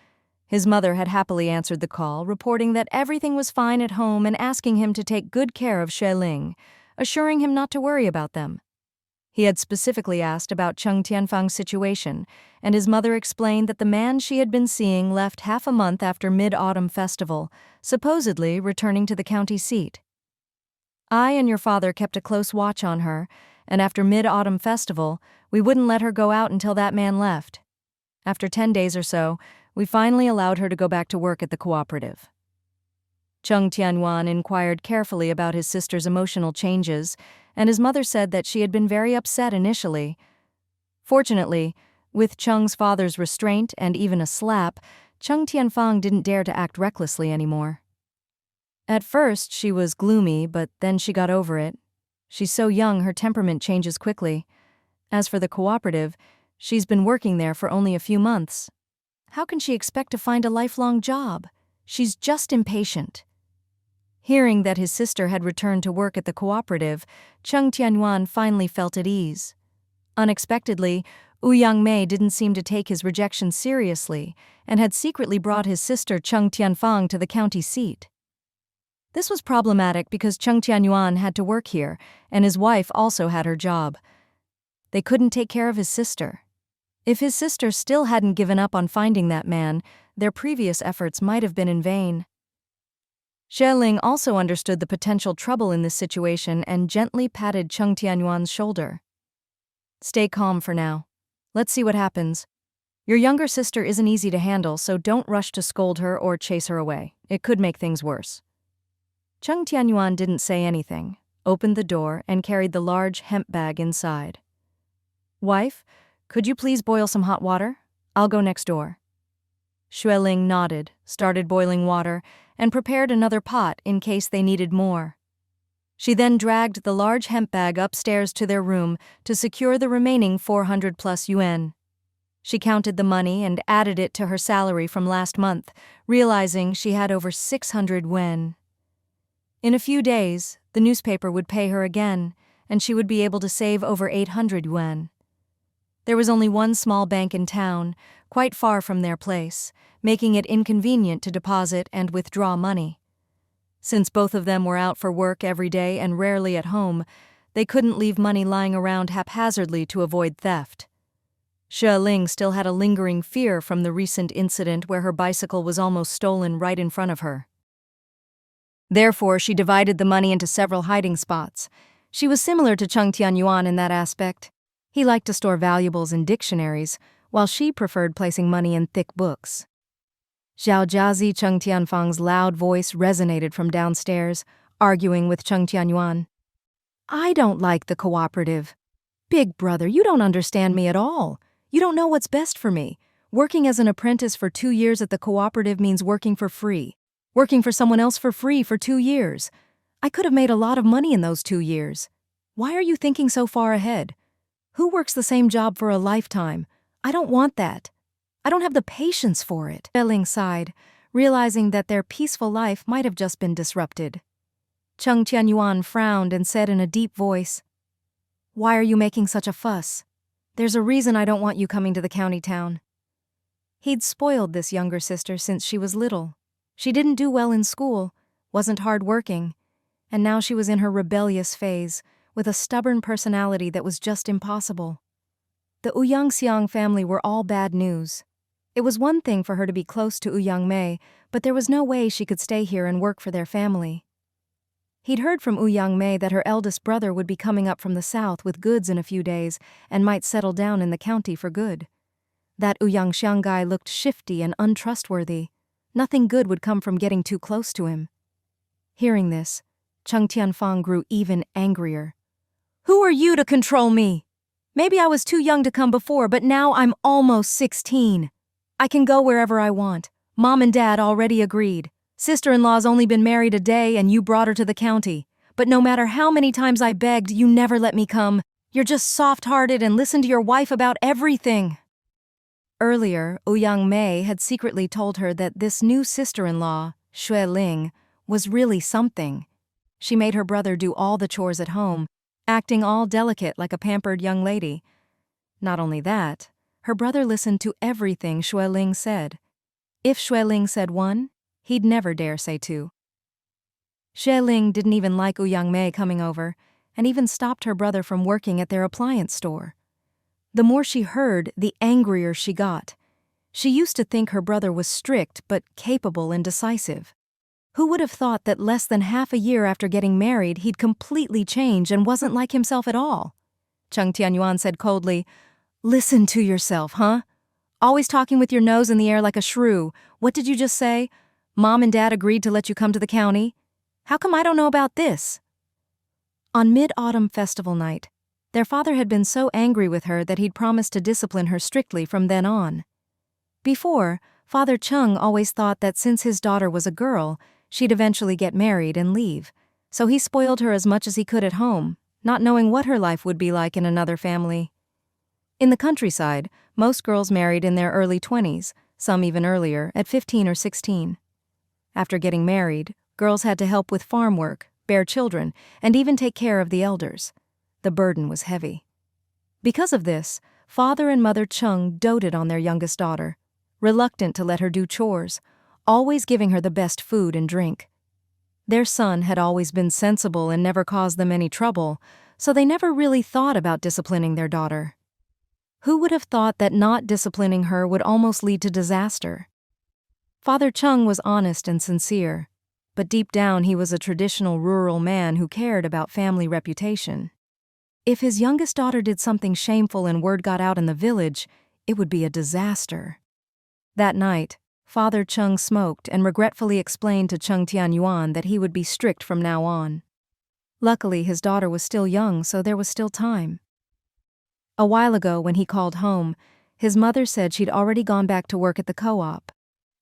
His mother had happily answered the call, reporting that everything was fine at home and asking him to take good care of Xue Ling, assuring him not to worry about them. He had specifically asked about Cheng Tianfang's situation, and his mother explained that the man she had been seeing left half a month after Mid-Autumn Festival, supposedly returning to the county seat. "I and your father kept a close watch on her, and after Mid-Autumn Festival, we wouldn't let her go out until that man left. After 10 days or so, we finally allowed her to go back to work at the cooperative." Cheng Tianyuan inquired carefully about his sister's emotional changes, and his mother said that she had been very upset initially. Fortunately, with Cheng's father's restraint and even a slap, Cheng Tianfang didn't dare to act recklessly anymore. At first, she was gloomy, but then she got over it. She's so young, her temperament changes quickly. As for the cooperative, she's been working there for only a few months. How can she expect to find a lifelong job? She's just impatient. Hearing that his sister had returned to work at the cooperative, Cheng Tianyuan finally felt at ease. Unexpectedly, Mei didn't seem to take his rejection seriously and had secretly brought his sister Cheng Tianfang to the county seat. This was problematic because Cheng Tianyuan had to work here, and his wife also had her job. They couldn't take care of his sister. If his sister still hadn't given up on finding that man, their previous efforts might have been in vain. Xue Ling also understood the potential trouble in this situation and gently patted Cheng Tianyuan's shoulder. "Stay calm for now. Let's see what happens. Your younger sister isn't easy to handle, so don't rush to scold her or chase her away. It could make things worse." Cheng Tianyuan didn't say anything, opened the door, and carried the large hemp bag inside. "Wife, could you please boil some hot water? I'll go next door." Xue Ling nodded, started boiling water, and prepared another pot in case they needed more. She then dragged the large hemp bag upstairs to their room to secure the remaining 400+ yuan. She counted the money and added it to her salary from last month, realizing she had over 600 yuan. In a few days, the newspaper would pay her again, and she would be able to save over 800 yuan. There was only one small bank in town, quite far from their place, making it inconvenient to deposit and withdraw money. Since both of them were out for work every day and rarely at home, they couldn't leave money lying around haphazardly to avoid theft. Xue Ling still had a lingering fear from the recent incident where her bicycle was almost stolen right in front of her. Therefore, she divided the money into several hiding spots. She was similar to Cheng Tianyuan in that aspect. He liked to store valuables in dictionaries, while she preferred placing money in thick books. Xiao Jiazi, Cheng Tianfang's loud voice resonated from downstairs, arguing with Cheng Tianyuan. I don't like the cooperative. Big brother, you don't understand me at all. You don't know what's best for me. Working as an apprentice for 2 years at the cooperative means working for free. Working for someone else for free for 2 years. I could have made a lot of money in those 2 years. Why are you thinking so far ahead? Who works the same job for a lifetime? I don't want that. I don't have the patience for it. Xue Ling sighed, realizing that their peaceful life might have just been disrupted. Cheng Tianyuan frowned and said in a deep voice, Why are you making such a fuss? There's a reason I don't want you coming to the county town. He'd spoiled this younger sister since she was little. She didn't do well in school, wasn't hard-working, and now she was in her rebellious phase, with a stubborn personality that was just impossible. The Ouyang family were all bad news. It was one thing for her to be close to Ouyang Mei, but there was no way she could stay here and work for their family. He'd heard from Ouyang Mei that her eldest brother would be coming up from the south with goods in a few days and might settle down in the county for good. That Ouyang Xiang guy looked shifty and untrustworthy. Nothing good would come from getting too close to him. Hearing this, Cheng Tianfang grew even angrier. Who are you to control me? Maybe I was too young to come before, but now I'm almost 16. I can go wherever I want. Mom and Dad already agreed. Sister-in-law's only been married a day and you brought her to the county. But no matter how many times I begged, you never let me come. You're just soft-hearted and listen to your wife about everything. Earlier, Ouyang Mei had secretly told her that this new sister-in-law, Xue Ling, was really something. She made her brother do all the chores at home, acting all delicate like a pampered young lady. Not only that, her brother listened to everything Xue Ling said. If Xue Ling said 1, he'd never dare say 2. Xue Ling didn't even like Ouyang Mei coming over, and even stopped her brother from working at their appliance store. The more she heard, the angrier she got. She used to think her brother was strict but capable and decisive. Who would have thought that less than half a year after getting married he'd completely change and wasn't like himself at all? Cheng Tianyuan said coldly, Listen to yourself, huh? Always talking with your nose in the air like a shrew. What did you just say? Mom and Dad agreed to let you come to the county? How come I don't know about this? On Mid-Autumn Festival night, their father had been so angry with her that he'd promised to discipline her strictly from then on. Before, Father Cheng always thought that since his daughter was a girl, she'd eventually get married and leave, so he spoiled her as much as he could at home, not knowing what her life would be like in another family. In the countryside, most girls married in their early 20s, some even earlier, at 15 or 16. After getting married, girls had to help with farm work, bear children, and even take care of the elders. The burden was heavy. Because of this, Father and Mother Cheng doted on their youngest daughter, reluctant to let her do chores, always giving her the best food and drink. Their son had always been sensible and never caused them any trouble, so they never really thought about disciplining their daughter. Who would have thought that not disciplining her would almost lead to disaster? Father Cheng was honest and sincere, but deep down he was a traditional rural man who cared about family reputation. If his youngest daughter did something shameful and word got out in the village, it would be a disaster. That night, Father Cheng smoked and regretfully explained to Cheng Tianyuan that he would be strict from now on. Luckily, his daughter was still young, so there was still time. A while ago, when he called home, his mother said she'd already gone back to work at the co-op,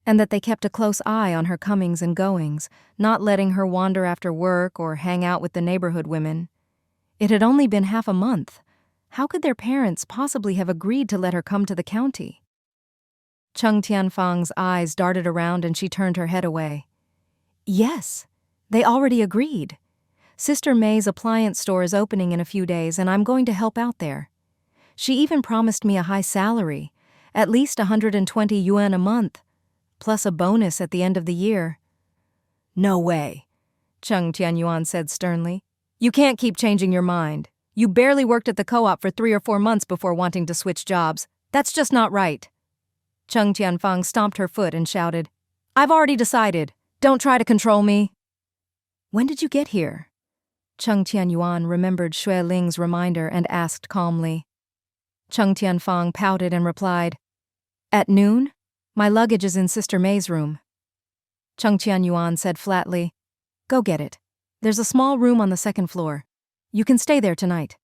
and that they kept a close eye on her comings and goings, not letting her wander after work or hang out with the neighborhood women. It had only been half a month. How could their parents possibly have agreed to let her come to the county? Cheng Tianfang's eyes darted around and she turned her head away. Yes, they already agreed. Sister May's appliance store is opening in a few days and I'm going to help out there. She even promised me a high salary, at least 120 yuan a month, plus a bonus at the end of the year. No way, Cheng Tianyuan said sternly. You can't keep changing your mind. You barely worked at the co-op for 3 or 4 months before wanting to switch jobs. That's just not right. Cheng Tianfang stomped her foot and shouted, I've already decided. Don't try to control me. When did you get here? Cheng Tianyuan remembered Xue Ling's reminder and asked calmly. Cheng Tianfang pouted and replied, At noon? My luggage is in Sister May's room. Cheng Tianyuan said flatly. Go get it. There's a small room on the second floor. You can stay there tonight.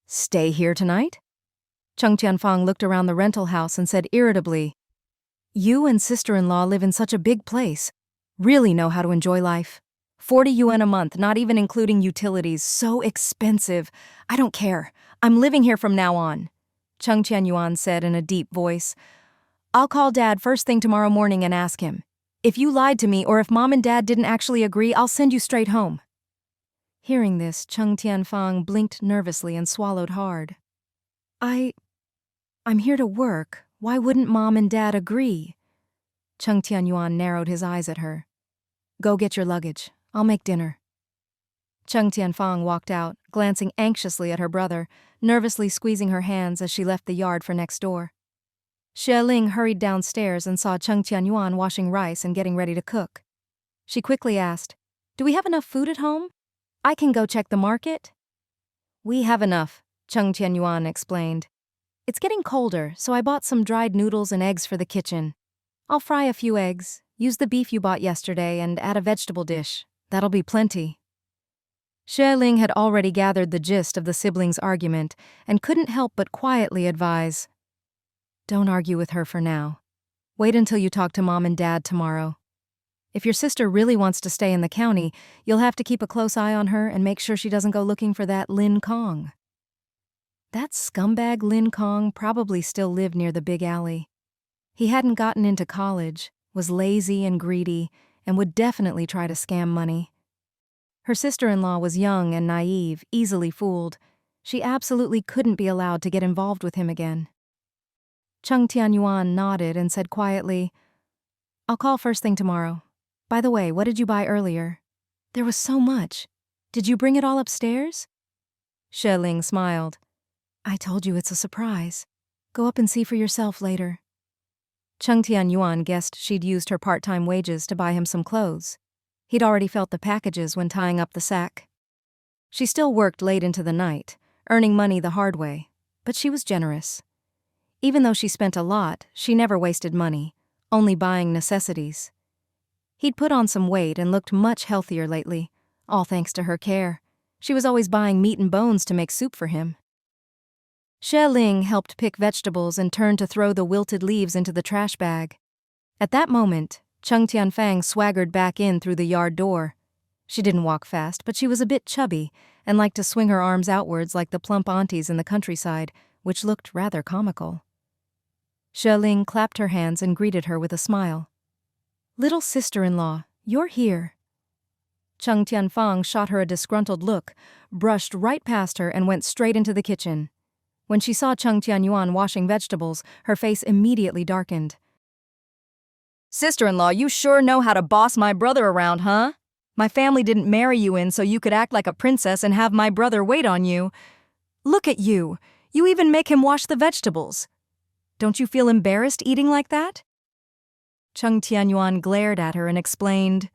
Stay here tonight? Cheng Tianfang looked around the rental house and said irritably, You and sister-in-law live in such a big place. Really know how to enjoy life. 40 yuan a month, not even including utilities. So expensive. I don't care. I'm living here from now on. Cheng Tianyuan said in a deep voice. I'll call Dad first thing tomorrow morning and ask him. If you lied to me or if Mom and Dad didn't actually agree, I'll send you straight home. Hearing this, Cheng Tianfang blinked nervously and swallowed hard. I'm here to work. Why wouldn't Mom and Dad agree? Cheng Tianyuan narrowed his eyes at her. Go get your luggage. I'll make dinner. Cheng Tianfang walked out, glancing anxiously at her brother, nervously squeezing her hands as she left the yard for next door. Xue Ling hurried downstairs and saw Cheng Tianyuan washing rice and getting ready to cook. She quickly asked, Do we have enough food at home? I can go check the market. We have enough, Cheng Tianyuan explained. It's getting colder, so I bought some dried noodles and eggs for the kitchen. I'll fry a few eggs, use the beef you bought yesterday, and add a vegetable dish. That'll be plenty. Xue Ling had already gathered the gist of the siblings' argument and couldn't help but quietly advise. Don't argue with her for now. Wait until you talk to Mom and Dad tomorrow. If your sister really wants to stay in the county, you'll have to keep a close eye on her and make sure she doesn't go looking for that Lin Kong. That scumbag Lin Kong probably still lived near the big alley. He hadn't gotten into college, was lazy and greedy, and would definitely try to scam money. Her sister-in-law was young and naive, easily fooled. She absolutely couldn't be allowed to get involved with him again. Cheng Tianyuan nodded and said quietly, I'll call first thing tomorrow. By the way, what did you buy earlier? There was so much. Did you bring it all upstairs? Xue Ling smiled. I told you it's a surprise. Go up and see for yourself later. Cheng Tianyuan guessed she'd used her part-time wages to buy him some clothes. He'd already felt the packages when tying up the sack. She still worked late into the night, earning money the hard way, but she was generous. Even though she spent a lot, she never wasted money, only buying necessities. He'd put on some weight and looked much healthier lately, all thanks to her care. She was always buying meat and bones to make soup for him. Xue Ling helped pick vegetables and turned to throw the wilted leaves into the trash bag. At that moment, Cheng Tianfang swaggered back in through the yard door. She didn't walk fast, but she was a bit chubby and liked to swing her arms outwards like the plump aunties in the countryside, which looked rather comical. Xue Ling clapped her hands and greeted her with a smile. Little sister-in-law, you're here. Cheng Tianfang shot her a disgruntled look, brushed right past her and went straight into the kitchen. When she saw Cheng Tianyuan washing vegetables, her face immediately darkened. Sister-in-law, you sure know how to boss my brother around, huh? My family didn't marry you in so you could act like a princess and have my brother wait on you. Look at you. You even make him wash the vegetables. Don't you feel embarrassed eating like that? Cheng Tianyuan glared at her and explained,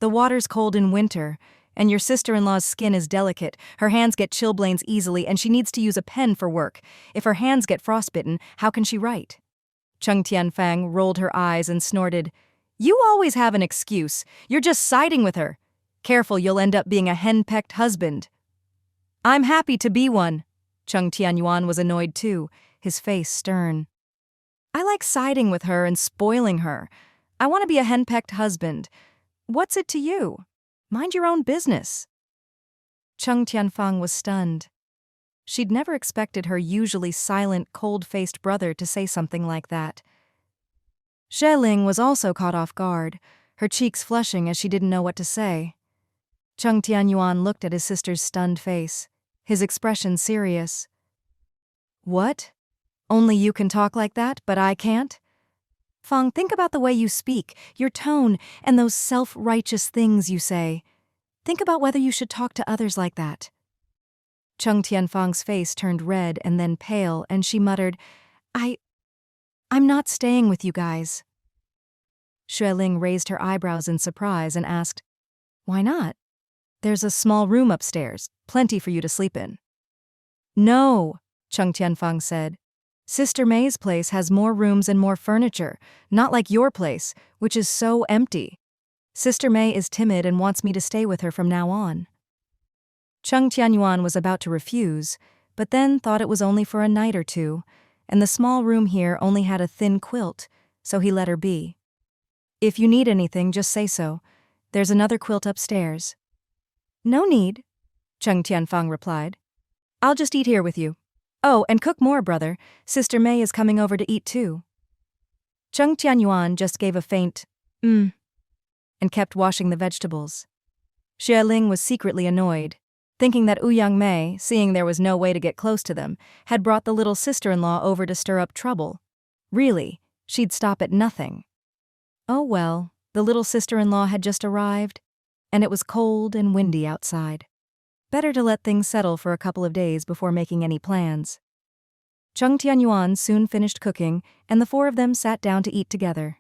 The water's cold in winter, and your sister-in-law's skin is delicate. Her hands get chilblains easily, and she needs to use a pen for work. If her hands get frostbitten, how can she write? Cheng Tianfang rolled her eyes and snorted, You always have an excuse. You're just siding with her. Careful, you'll end up being a hen-pecked husband. I'm happy to be one. Cheng Tianyuan was annoyed too, his face stern. I like siding with her and spoiling her. I want to be a hen-pecked husband. What's it to you? Mind your own business. Cheng Tianfang was stunned. She'd never expected her usually silent, cold-faced brother to say something like that. Xue Ling was also caught off guard, her cheeks flushing as she didn't know what to say. Cheng Tianyuan looked at his sister's stunned face, his expression serious. What? Only you can talk like that, but I can't? Fang, think about the way you speak, your tone, and those self-righteous things you say. Think about whether you should talk to others like that. Cheng Tianfang's face turned red and then pale, and she muttered, I'm not staying with you guys. Xue Ling raised her eyebrows in surprise and asked, Why not? There's a small room upstairs, plenty for you to sleep in. No, Cheng Tianfang said. Sister May's place has more rooms and more furniture, not like your place, which is so empty. Sister May is timid and wants me to stay with her from now on." Cheng Tianyuan was about to refuse, but then thought it was only for a night or two, and the small room here only had a thin quilt, so he let her be. "If you need anything, just say so. There's another quilt upstairs." "No need," Cheng Tianfang replied. "I'll just eat here with you. Oh, and cook more, brother. Sister May is coming over to eat too." Cheng Tianyuan just gave a faint, and kept washing the vegetables. Xue Ling was secretly annoyed, thinking that Ouyang Mei, seeing there was no way to get close to them, had brought the little sister-in-law over to stir up trouble. Really, she'd stop at nothing. Oh well, the little sister-in-law had just arrived, and it was cold and windy outside. Better to let things settle for a couple of days before making any plans. Cheng Tianyuan soon finished cooking, and the four of them sat down to eat together.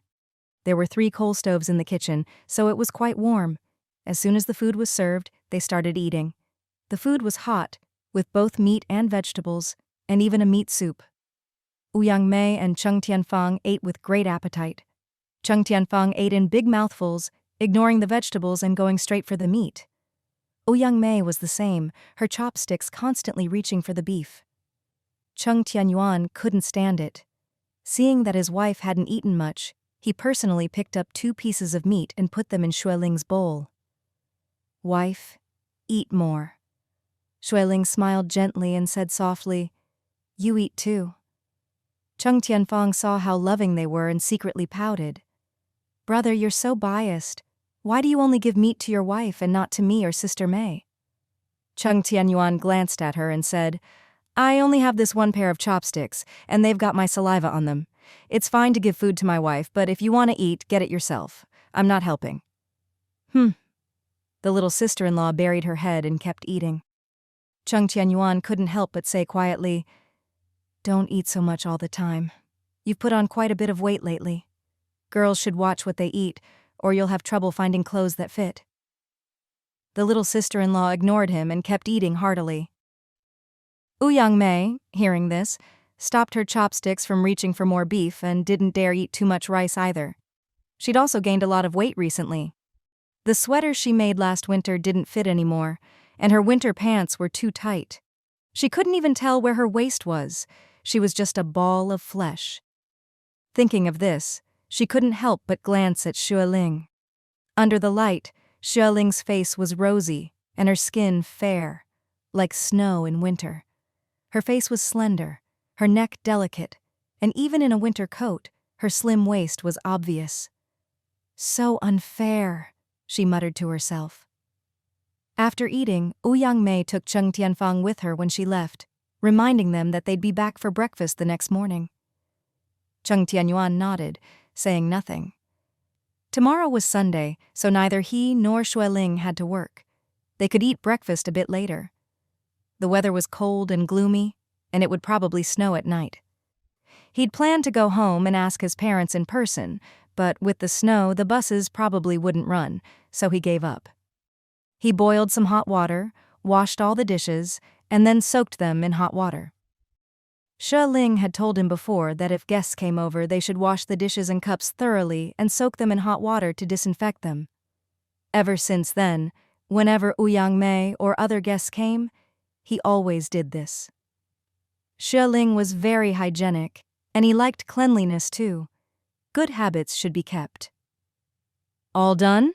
There were 3 coal stoves in the kitchen, so it was quite warm. As soon as the food was served, they started eating. The food was hot, with both meat and vegetables, and even a meat soup. Ouyang Mei and Cheng Tianfang ate with great appetite. Cheng Tianfang ate in big mouthfuls, ignoring the vegetables and going straight for the meat. Ouyang Mei was the same, her chopsticks constantly reaching for the beef. Cheng Tianyuan couldn't stand it. Seeing that his wife hadn't eaten much, he personally picked up 2 pieces of meat and put them in Xue Ling's bowl. "Wife, eat more." Xue Ling smiled gently and said softly, "You eat too." Cheng Tianfang saw how loving they were and secretly pouted. "Brother, you're so biased. Why do you only give meat to your wife and not to me or Sister May?" Cheng Tianyuan glanced at her and said, "I only have this 1 pair of chopsticks, and they've got my saliva on them. It's fine to give food to my wife, but if you want to eat, get it yourself. I'm not helping." The little sister-in-law buried her head and kept eating. Cheng Tianyuan couldn't help but say quietly, "Don't eat so much all the time. You've put on quite a bit of weight lately. Girls should watch what they eat, or you'll have trouble finding clothes that fit." The little sister-in-law ignored him and kept eating heartily. Ouyang Mei, hearing this, stopped her chopsticks from reaching for more beef and didn't dare eat too much rice either. She'd also gained a lot of weight recently. The sweater she made last winter didn't fit anymore, and her winter pants were too tight. She couldn't even tell where her waist was. She was just a ball of flesh. Thinking of this, she couldn't help but glance at Xue Ling. Under the light, Xue Ling's face was rosy and her skin fair, like snow in winter. Her face was slender, her neck delicate, and even in a winter coat, her slim waist was obvious. "So unfair," she muttered to herself. After eating, Ouyang Mei took Cheng Tianfang with her when she left, reminding them that they'd be back for breakfast the next morning. Cheng Tianyuan nodded, saying nothing. Tomorrow was Sunday, so neither he nor Xue Ling had to work. They could eat breakfast a bit later. The weather was cold and gloomy, and it would probably snow at night. He'd planned to go home and ask his parents in person, but with the snow, the buses probably wouldn't run, so he gave up. He boiled some hot water, washed all the dishes, and then soaked them in hot water. Xue Ling had told him before that if guests came over, they should wash the dishes and cups thoroughly and soak them in hot water to disinfect them. Ever since then, whenever Ouyang Mei or other guests came, he always did this. Xue Ling was very hygienic, and he liked cleanliness too. Good habits should be kept. "All done?"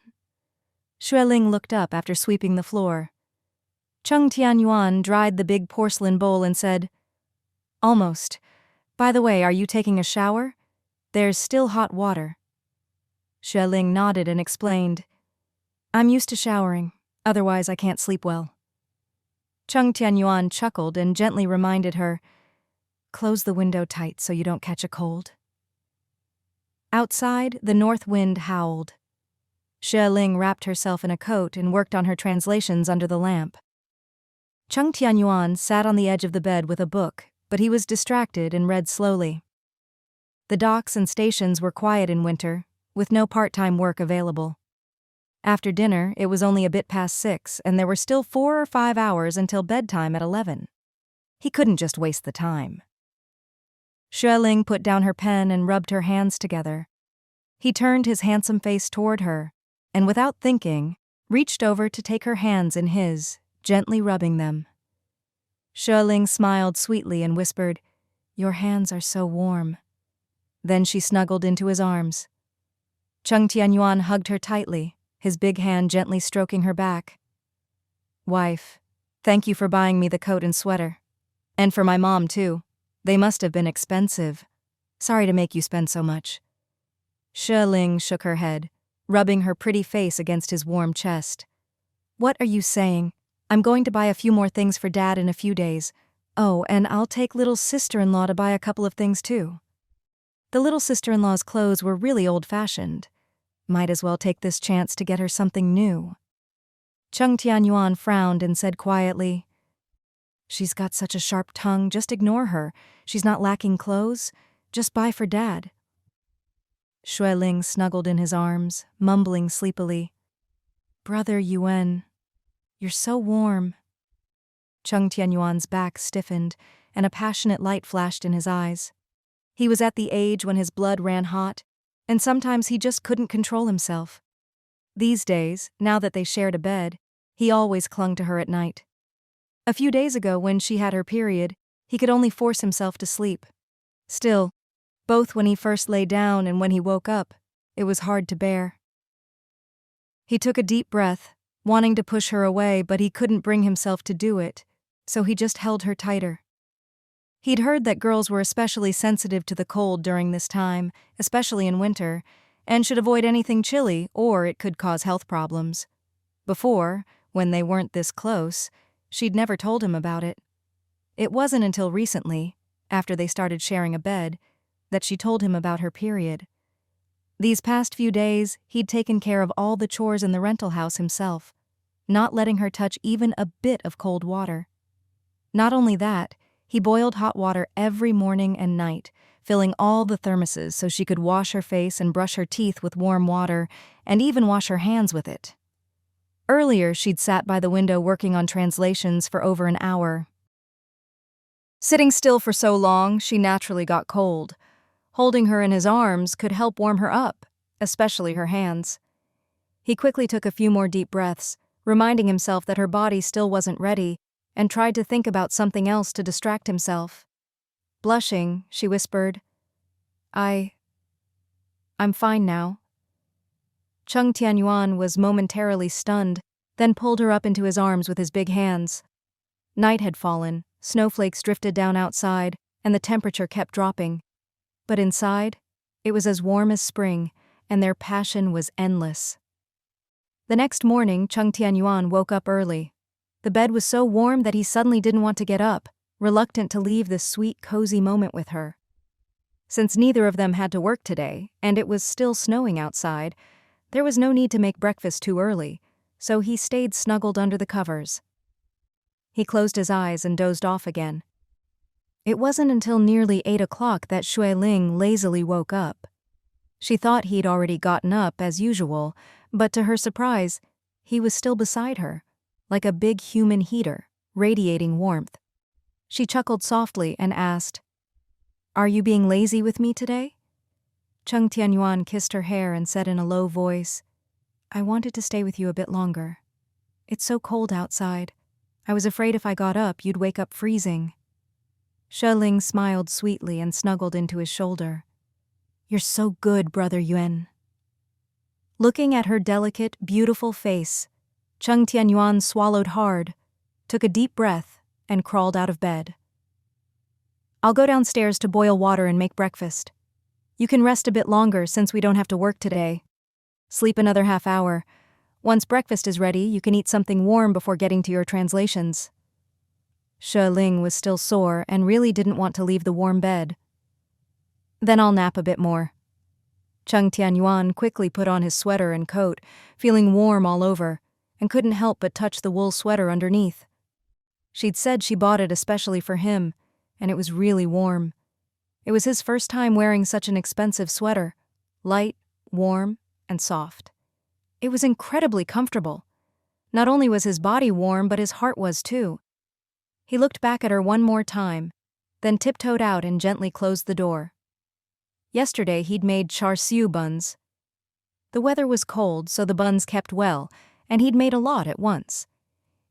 Xue Ling looked up after sweeping the floor. Cheng Tianyuan dried the big porcelain bowl and said, "Almost. By the way, are you taking a shower? There's still hot water." Xue Ling nodded and explained, "I'm used to showering, otherwise I can't sleep well." Cheng Tianyuan chuckled and gently reminded her, "Close the window tight so you don't catch a cold." Outside, the north wind howled. Xue Ling wrapped herself in a coat and worked on her translations under the lamp. Cheng Tianyuan sat on the edge of the bed with a book, but he was distracted and read slowly. The docks and stations were quiet in winter, with no part-time work available. After dinner, it was only a bit past 6, and there were still 4 or 5 hours until bedtime at 11. He couldn't just waste the time. Xue Ling put down her pen and rubbed her hands together. He turned his handsome face toward her, and without thinking, reached over to take her hands in his, gently rubbing them. Xue Ling smiled sweetly and whispered, "Your hands are so warm." Then she snuggled into his arms. Cheng Tianyuan hugged her tightly, his big hand gently stroking her back. "Wife, thank you for buying me the coat and sweater. And for my mom, too. They must have been expensive. Sorry to make you spend so much." Xue Ling shook her head, rubbing her pretty face against his warm chest. "What are you saying? I'm going to buy a few more things for Dad in a few days. Oh, and I'll take little sister-in-law to buy a couple of things too." The little sister-in-law's clothes were really old-fashioned. Might as well take this chance to get her something new. Cheng Tianyuan frowned and said quietly, "She's got such a sharp tongue, just ignore her. She's not lacking clothes. Just buy for Dad." Xue Ling snuggled in his arms, mumbling sleepily, "Brother Yuan, you're so warm." Cheng Tianyuan's back stiffened, and a passionate light flashed in his eyes. He was at the age when his blood ran hot, and sometimes he just couldn't control himself. These days, now that they shared a bed, he always clung to her at night. A few days ago, when she had her period, he could only force himself to sleep. Still, both when he first lay down and when he woke up, it was hard to bear. He took a deep breath, wanting to push her away, but he couldn't bring himself to do it, so he just held her tighter. He'd heard that girls were especially sensitive to the cold during this time, especially in winter, and should avoid anything chilly or it could cause health problems. Before, when they weren't this close, she'd never told him about it. It wasn't until recently, after they started sharing a bed, that she told him about her period. These past few days, he'd taken care of all the chores in the rental house himself, not letting her touch even a bit of cold water. Not only that, he boiled hot water every morning and night, filling all the thermoses so she could wash her face and brush her teeth with warm water, and even wash her hands with it. Earlier, she'd sat by the window working on translations for over an hour. Sitting still for so long, she naturally got cold. Holding her in his arms could help warm her up, especially her hands. He quickly took a few more deep breaths, reminding himself that her body still wasn't ready, and tried to think about something else to distract himself. Blushing, she whispered, I'm fine now." Cheng Tianyuan was momentarily stunned, then pulled her up into his arms with his big hands. Night had fallen, snowflakes drifted down outside, and the temperature kept dropping. But inside, it was as warm as spring, and their passion was endless. The next morning, Cheng Tianyuan woke up early. The bed was so warm that he suddenly didn't want to get up, reluctant to leave this sweet, cozy moment with her. Since neither of them had to work today, and it was still snowing outside, there was no need to make breakfast too early, so he stayed snuggled under the covers. He closed his eyes and dozed off again. It wasn't until nearly 8 o'clock that Xue Ling lazily woke up. She thought he'd already gotten up, as usual, but to her surprise, he was still beside her, like a big human heater, radiating warmth. She chuckled softly and asked, "Are you being lazy with me today?" Cheng Tianyuan kissed her hair and said in a low voice, "I wanted to stay with you a bit longer. It's so cold outside. I was afraid if I got up, you'd wake up freezing." Xue Ling smiled sweetly and snuggled into his shoulder. "You're so good, Brother Yuan." Looking at her delicate, beautiful face, Cheng Tianyuan swallowed hard, took a deep breath, and crawled out of bed. "I'll go downstairs to boil water and make breakfast. You can rest a bit longer since we don't have to work today. Sleep another half hour. Once breakfast is ready, you can eat something warm before getting to your translations." Xue Ling was still sore and really didn't want to leave the warm bed. "Then I'll nap a bit more." Cheng Tianyuan quickly put on his sweater and coat, feeling warm all over, and couldn't help but touch the wool sweater underneath. She'd said she bought it especially for him, and it was really warm. It was his first time wearing such an expensive sweater, light, warm, and soft. It was incredibly comfortable. Not only was his body warm, but his heart was too. He looked back at her one more time, then tiptoed out and gently closed the door. Yesterday he'd made char siu buns. The weather was cold, so the buns kept well, and he'd made a lot at once.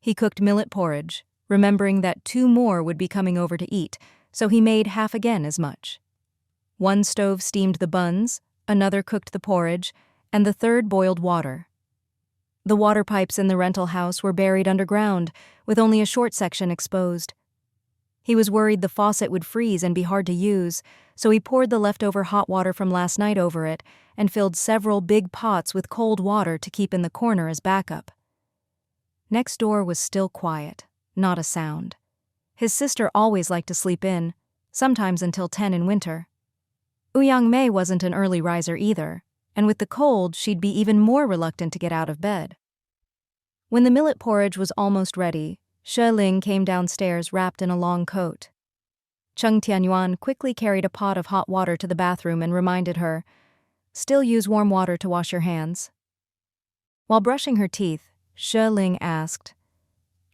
He cooked millet porridge, remembering that 2 more would be coming over to eat, so he made half again as much. One stove steamed the buns, another cooked the porridge, and the third boiled water. The water pipes in the rental house were buried underground, with only a short section exposed. He was worried the faucet would freeze and be hard to use, so he poured the leftover hot water from last night over it and filled several big pots with cold water to keep in the corner as backup. Next door was still quiet, not a sound. His sister always liked to sleep in, sometimes until 10 in winter. Ouyang Mei wasn't an early riser either, and with the cold she'd be even more reluctant to get out of bed. When the millet porridge was almost ready, Xue Ling came downstairs wrapped in a long coat. Cheng Tianyuan quickly carried a pot of hot water to the bathroom and reminded her, "Still use warm water to wash your hands." While brushing her teeth, Xue Ling asked,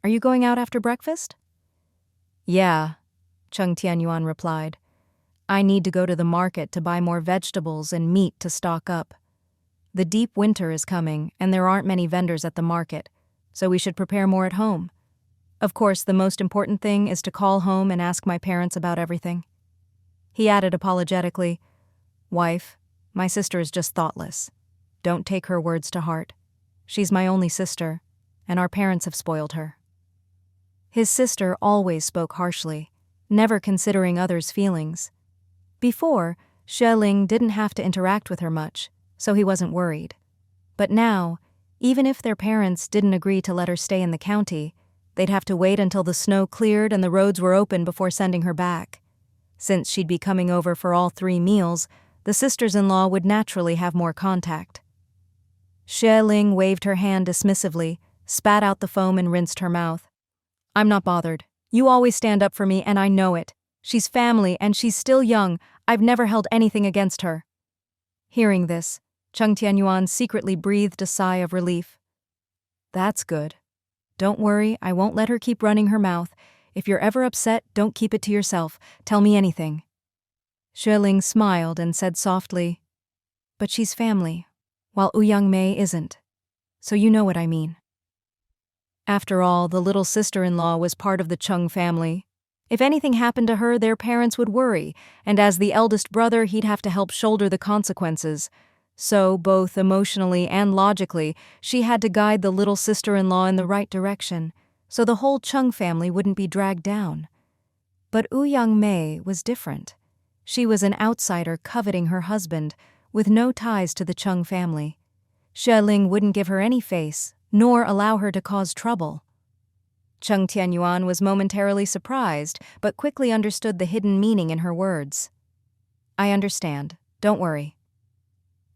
"Are you going out after breakfast?" "Yeah," Cheng Tianyuan replied. "I need to go to the market to buy more vegetables and meat to stock up. The deep winter is coming, and there aren't many vendors at the market, so we should prepare more at home. Of course, the most important thing is to call home and ask my parents about everything." He added apologetically, "Wife, my sister is just thoughtless. Don't take her words to heart. She's my only sister, and our parents have spoiled her." His sister always spoke harshly, never considering others' feelings. Before, Xue Ling didn't have to interact with her much, so he wasn't worried. But now, even if their parents didn't agree to let her stay in the county, they'd have to wait until the snow cleared and the roads were open before sending her back. Since she'd be coming over for all 3 meals, the sisters-in-law would naturally have more contact. Xue Ling waved her hand dismissively, spat out the foam and rinsed her mouth. "I'm not bothered. You always stand up for me, and I know it. She's family, and she's still young. I've never held anything against her." Hearing this, Cheng Tianyuan secretly breathed a sigh of relief. "That's good. Don't worry, I won't let her keep running her mouth. If you're ever upset, don't keep it to yourself. Tell me anything." Xue Ling smiled and said softly, "But she's family, while Ouyang Mei isn't. So you know what I mean." After all, the little sister-in-law was part of the Cheng family. If anything happened to her, their parents would worry, and as the eldest brother, he'd have to help shoulder the consequences. So, both emotionally and logically, she had to guide the little sister-in-law in the right direction, so the whole Cheng family wouldn't be dragged down. But Ouyang Mei was different. She was an outsider coveting her husband, with no ties to the Cheng family. Xue Ling wouldn't give her any face, nor allow her to cause trouble. Cheng Tianyuan was momentarily surprised, but quickly understood the hidden meaning in her words. "I understand. Don't worry."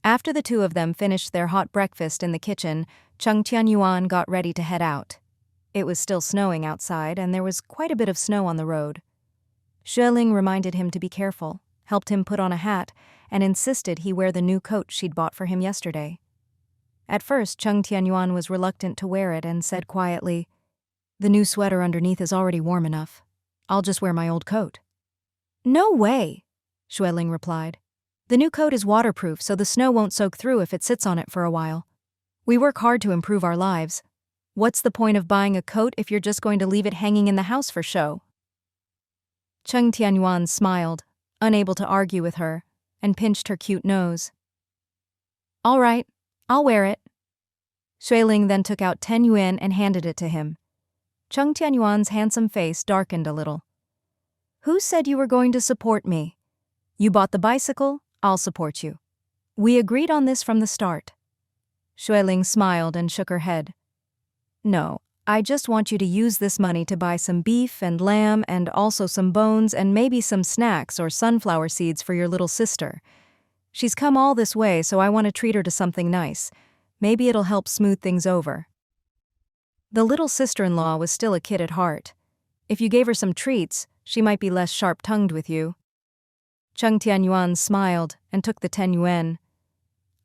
After the two of them finished their hot breakfast in the kitchen, Cheng Tianyuan got ready to head out. It was still snowing outside, and there was quite a bit of snow on the road. Xue Ling reminded him to be careful, helped him put on a hat, and insisted he wear the new coat she'd bought for him yesterday. At first, Cheng Tianyuan was reluctant to wear it and said quietly, "The new sweater underneath is already warm enough. I'll just wear my old coat." "No way," Xue Ling replied. "The new coat is waterproof, so the snow won't soak through if it sits on it for a while. We work hard to improve our lives. What's the point of buying a coat if you're just going to leave it hanging in the house for show?" Cheng Tianyuan smiled, unable to argue with her, and pinched her cute nose. "All right, I'll wear it." Xue Ling then took out 10 yuan and handed it to him. Cheng Tianyuan's handsome face darkened a little. "Who said you were going to support me? You bought the bicycle, I'll support you. We agreed on this from the start." Xue Ling smiled and shook her head. "No, I just want you to use this money to buy some beef and lamb and also some bones and maybe some snacks or sunflower seeds for your little sister. She's come all this way, so I want to treat her to something nice. Maybe it'll help smooth things over." The little sister-in-law was still a kid at heart. If you gave her some treats, she might be less sharp-tongued with you. Cheng Tianyuan smiled and took the 10 yuan.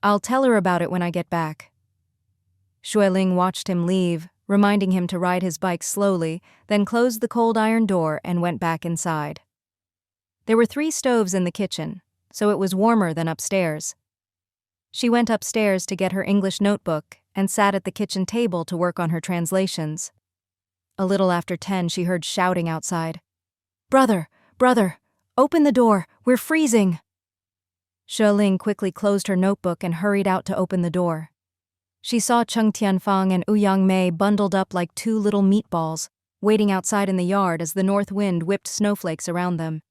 "I'll tell her about it when I get back." Xue Ling watched him leave, reminding him to ride his bike slowly, then closed the cold iron door and went back inside. There were 3 stoves in the kitchen, so it was warmer than upstairs. She went upstairs to get her English notebook and sat at the kitchen table to work on her translations. A little after 10, she heard shouting outside. "Brother, brother, open the door, we're freezing!" Xue Ling quickly closed her notebook and hurried out to open the door. She saw Cheng Tianyuan and Mei bundled up like 2 little meatballs, waiting outside in the yard as the north wind whipped snowflakes around them.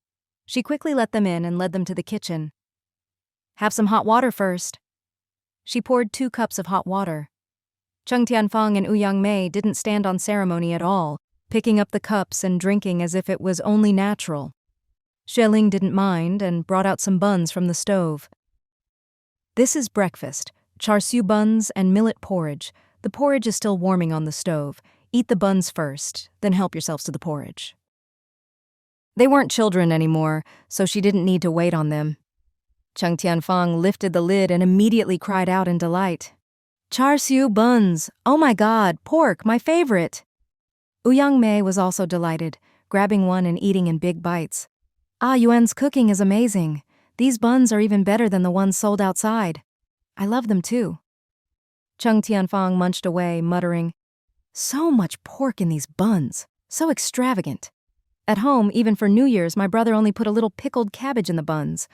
She quickly let them in and led them to the kitchen. "Have some hot water first." She poured 2 cups of hot water. Cheng Tianyuan and Mei didn't stand on ceremony at all, picking up the cups and drinking as if it was only natural. Xue Ling didn't mind and brought out some buns from the stove. "This is breakfast, char siu buns and millet porridge. The porridge is still warming on the stove. Eat the buns first, then help yourselves to the porridge." They weren't children anymore, so she didn't need to wait on them. Cheng Tianyuan lifted the lid and immediately cried out in delight. "Char siu buns! Oh my God, pork, my favorite!" Mei was also delighted, grabbing one and eating in big bites. "Yuan's cooking is amazing. These buns are even better than the ones sold outside. I love them too." Cheng Tianyuan munched away, muttering, "So much pork in these buns, so extravagant. At home, even for New Year's, my brother only put a little pickled cabbage in the buns.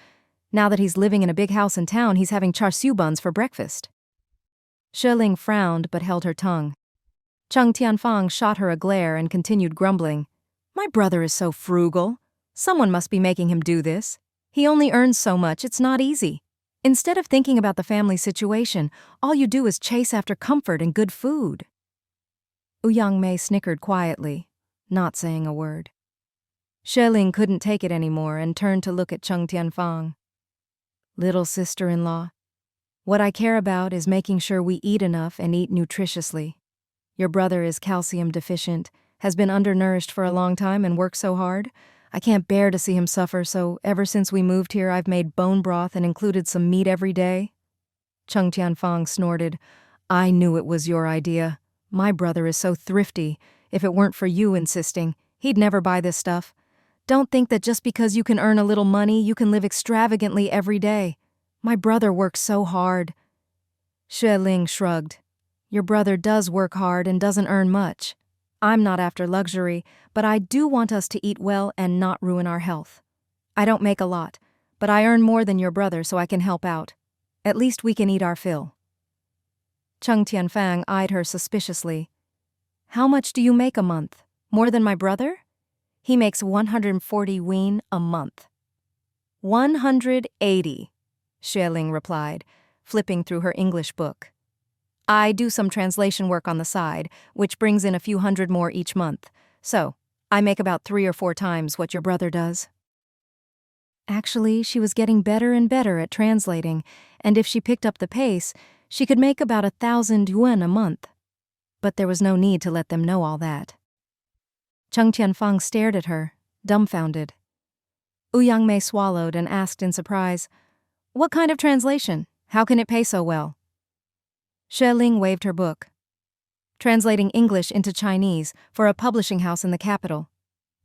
Now that he's living in a big house in town, he's having char siu buns for breakfast." Xue Ling frowned but held her tongue. Cheng Tianyuan shot her a glare and continued grumbling. "My brother is so frugal. Someone must be making him do this. He only earns so much, it's not easy. Instead of thinking about the family situation, all you do is chase after comfort and good food." Mei snickered quietly, not saying a word. Xue Ling couldn't take it anymore and turned to look at Cheng Tianyuan. "Little sister-in-law, what I care about is making sure we eat enough and eat nutritiously. Your brother is calcium deficient, has been undernourished for a long time and works so hard. I can't bear to see him suffer, so ever since we moved here I've made bone broth and included some meat every day." Cheng Tianyuan snorted. "I knew it was your idea. My brother is so thrifty. If it weren't for you insisting, he'd never buy this stuff. Don't think that just because you can earn a little money, you can live extravagantly every day. My brother works so hard." Xue Ling shrugged. "Your brother does work hard and doesn't earn much. I'm not after luxury, but I do want us to eat well and not ruin our health. I don't make a lot, but I earn more than your brother so I can help out. At least we can eat our fill." Cheng Tianyuan eyed her suspiciously. "How much do you make a month? More than my brother? He makes 140 yuan a month." 180, Xue Ling replied, flipping through her English book. "I do some translation work on the side, which brings in a few hundred more each month. So, I make about 3 or 4 times what your brother does." Actually, she was getting better and better at translating, and if she picked up the pace, she could make about 1,000 yuan a month. But there was no need to let them know all that. Cheng Tianyuan stared at her, dumbfounded. Mei swallowed and asked in surprise, "What kind of translation? How can it pay so well?" Xue Ling waved her book. "Translating English into Chinese for a publishing house in the capital.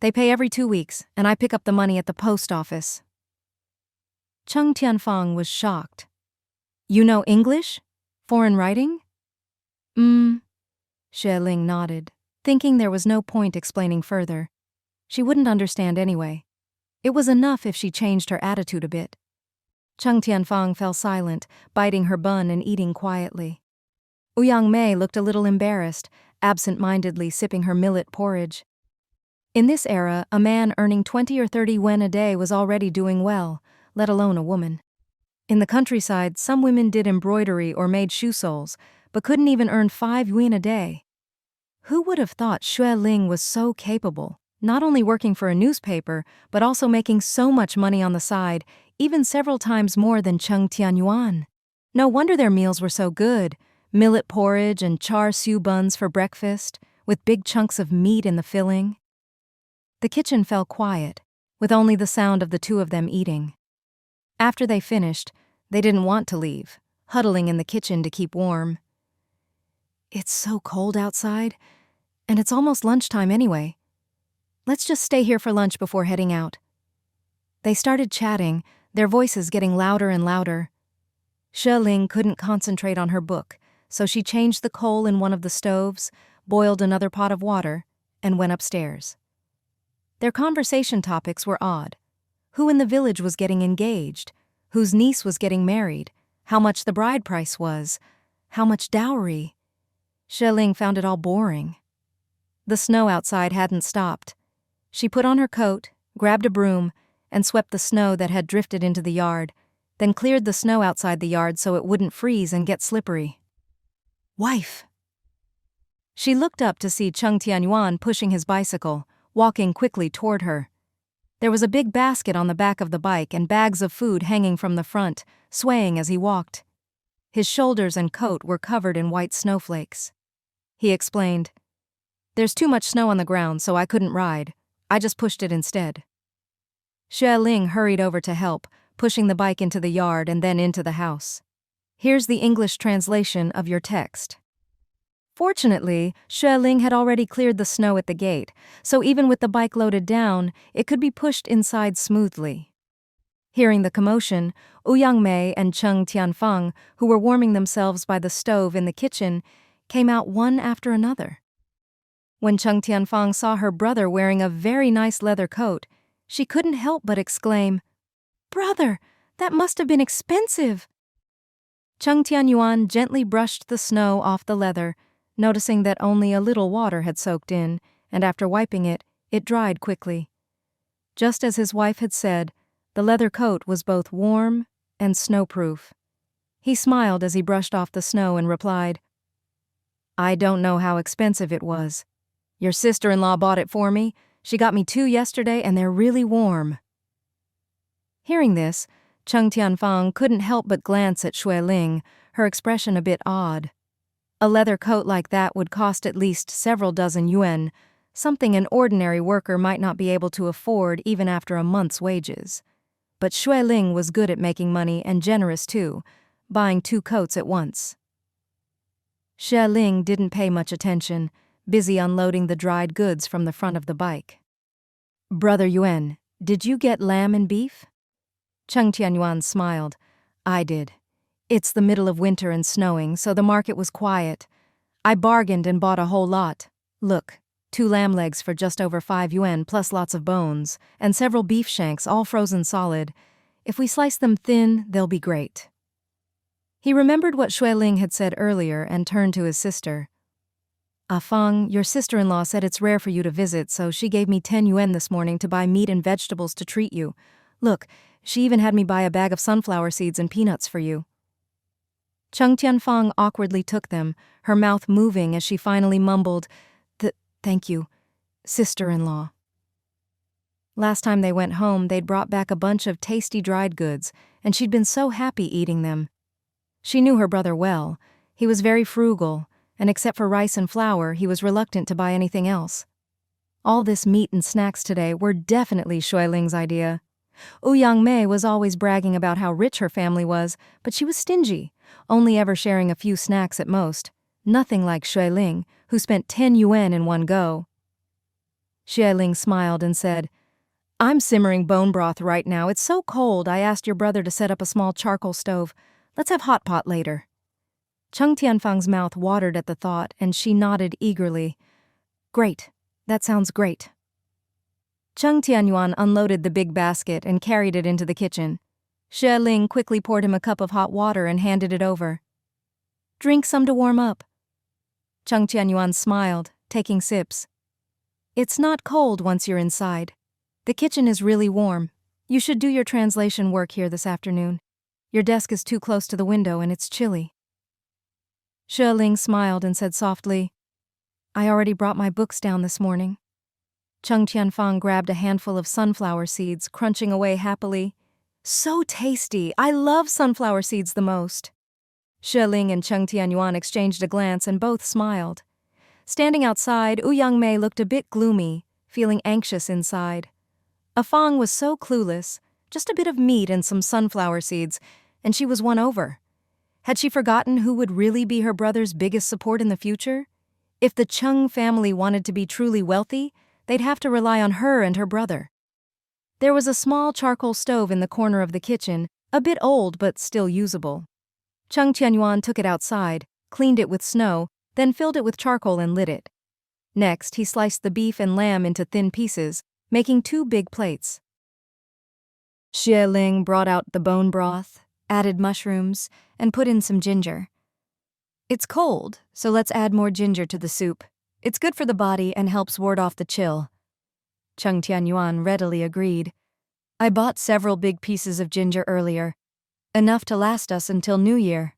They pay every 2 weeks, and I pick up the money at the post office." Cheng Tianyuan was shocked. "You know English? Foreign writing?" Xue Ling nodded, thinking there was no point explaining further. She wouldn't understand anyway. It was enough if she changed her attitude a bit. Cheng Tianyuan fell silent, biting her bun and eating quietly. Mei looked a little embarrassed, absent-mindedly sipping her millet porridge. In this era, a man earning 20 or 30 yuan a day was already doing well, let alone a woman. In the countryside, some women did embroidery or made shoe soles, but couldn't even earn 5 yuan a day. Who would have thought Xue Ling was so capable, not only working for a newspaper, but also making so much money on the side, even several times more than Cheng Tianyuan? No wonder their meals were so good. Millet porridge and char siu buns for breakfast, with big chunks of meat in the filling. The kitchen fell quiet, with only the sound of the 2 of them eating. After they finished, they didn't want to leave, huddling in the kitchen to keep warm. "It's so cold outside, and it's almost lunchtime anyway. Let's just stay here for lunch before heading out." They started chatting, their voices getting louder and louder. Xue Ling couldn't concentrate on her book, so she changed the coal in one of the stoves, boiled another pot of water, and went upstairs. Their conversation topics were odd. Who in the village was getting engaged? Whose niece was getting married? How much the bride price was? How much dowry? Xue Ling found it all boring. The snow outside hadn't stopped. She put on her coat, grabbed a broom, and swept the snow that had drifted into the yard, then cleared the snow outside the yard so it wouldn't freeze and get slippery. Wife! She looked up to see Cheng Tianyuan pushing his bicycle, walking quickly toward her. There was a big basket on the back of the bike and bags of food hanging from the front, swaying as he walked. His shoulders and coat were covered in white snowflakes. He explained, "There's too much snow on the ground, so I couldn't ride. I just pushed it instead." Xue Ling hurried over to help, pushing the bike into the yard and then into the house. Here's the English translation of your text. Fortunately, Xue Ling had already cleared the snow at the gate, so even with the bike loaded down, it could be pushed inside smoothly. Hearing the commotion, Ouyang and Cheng Tianyuan, who were warming themselves by the stove in the kitchen, came out one after another. When Cheng Tianyuan saw her brother wearing a very nice leather coat, she couldn't help but exclaim, "Brother, that must have been expensive!" Cheng Tianyuan gently brushed the snow off the leather, noticing that only a little water had soaked in, and after wiping it, it dried quickly. Just as his wife had said, the leather coat was both warm and snowproof. He smiled as he brushed off the snow and replied, "I don't know how expensive it was. Your sister-in-law bought it for me. She got me 2 yesterday and they're really warm." Hearing this, Cheng Tianyuan couldn't help but glance at Xue Ling, her expression a bit odd. A leather coat like that would cost at least several dozen yuan, something an ordinary worker might not be able to afford even after a month's wages. But Xue Ling was good at making money and generous too, buying 2 coats at once. Xue Ling didn't pay much attention, busy unloading the dried goods from the front of the bike. "Brother Yuan, did you get lamb and beef?" Cheng Tianyuan smiled. "I did. It's the middle of winter and snowing, so the market was quiet. I bargained and bought a whole lot. Look, 2 lamb legs for just over 5 yuan plus lots of bones, and several beef shanks all frozen solid. If we slice them thin, they'll be great." He remembered what Xue Ling had said earlier and turned to his sister. "Fang, your sister-in-law said it's rare for you to visit, so she gave me 10 yuan this morning to buy meat and vegetables to treat you. Look, she even had me buy a bag of sunflower seeds and peanuts for you." Cheng Tianyuan awkwardly took them, her mouth moving as she finally mumbled, "Thank you, sister-in-law." Last time they went home, they'd brought back a bunch of tasty dried goods, and she'd been so happy eating them. She knew her brother well. He was very frugal, and except for rice and flour, he was reluctant to buy anything else. All this meat and snacks today were definitely Xue Ling's idea. Ouyang was always bragging about how rich her family was, but she was stingy, only ever sharing a few snacks at most. Nothing like Xue Ling, who spent 10 yuan in one go. Xue Ling smiled and said, "I'm simmering bone broth right now. It's so cold, I asked your brother to set up a small charcoal stove. Let's have hot pot later." Cheng Tianyuan's mouth watered at the thought, and she nodded eagerly. "Great. That sounds great." Cheng Tianyuan unloaded the big basket and carried it into the kitchen. Xue Ling quickly poured him a cup of hot water and handed it over. "Drink some to warm up." Cheng Tianyuan smiled, taking sips. "It's not cold once you're inside. The kitchen is really warm. You should do your translation work here this afternoon. Your desk is too close to the window and it's chilly." Xue Ling smiled and said softly, "I already brought my books down this morning." Cheng Tianyuan grabbed a handful of sunflower seeds, crunching away happily. "So tasty! I love sunflower seeds the most." Xue Ling and Cheng Tianyuan exchanged a glance and both smiled. Standing outside, Ouyang looked a bit gloomy, feeling anxious inside. Fang was so clueless, just a bit of meat and some sunflower seeds, and she was won over. Had she forgotten who would really be her brother's biggest support in the future? If the Cheng family wanted to be truly wealthy, they'd have to rely on her and her brother. There was a small charcoal stove in the corner of the kitchen, a bit old but still usable. Cheng Tianyuan took it outside, cleaned it with snow, then filled it with charcoal and lit it. Next, he sliced the beef and lamb into thin pieces, making 2 big plates. Xue Ling brought out the bone broth, added mushrooms, and put in some ginger. It's cold, so let's add more ginger to the soup. It's good for the body and helps ward off the chill. Cheng Tianyuan readily agreed. I bought several big pieces of ginger earlier, enough to last us until New Year.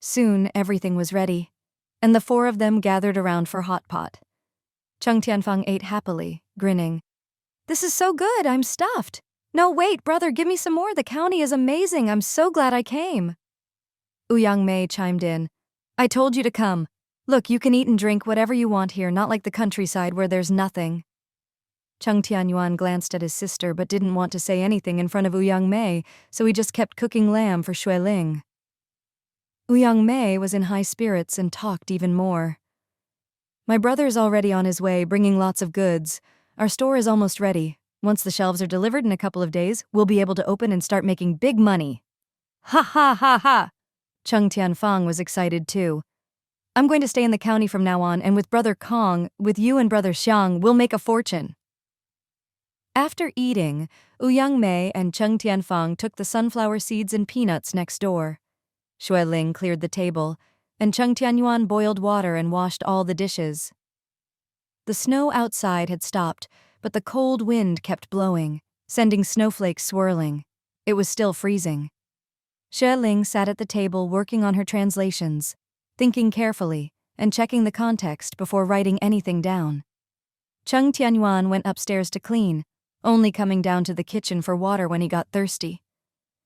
Soon everything was ready, and the 4 of them gathered around for hot pot. Cheng Tianfang ate happily, grinning. This is so good, I'm stuffed. No, wait, brother, give me some more. The county is amazing. I'm so glad I came. Ouyang Mei chimed in. I told you to come. Look, you can eat and drink whatever you want here, not like the countryside where there's nothing. Cheng Tianyuan glanced at his sister but didn't want to say anything in front of Ouyang Mei, so he just kept cooking lamb for Xue Ling. Ouyang Mei was in high spirits and talked even more. My brother's already on his way, bringing lots of goods. Our store is almost ready. Once the shelves are delivered in a couple of days, we'll be able to open and start making big money. Ha ha ha ha! Cheng Tianfang was excited too. I'm going to stay in the county from now on, and with Brother Kong, with you and Brother Xiang, we'll make a fortune. After eating, Ouyang Mei and Cheng Tianfang took the sunflower seeds and peanuts next door. Xue Ling cleared the table, and Cheng Tianyuan boiled water and washed all the dishes. The snow outside had stopped, but the cold wind kept blowing, sending snowflakes swirling. It was still freezing. Xue Ling sat at the table working on her translations, thinking carefully and checking the context before writing anything down. Cheng Tianyuan went upstairs to clean, only coming down to the kitchen for water when he got thirsty.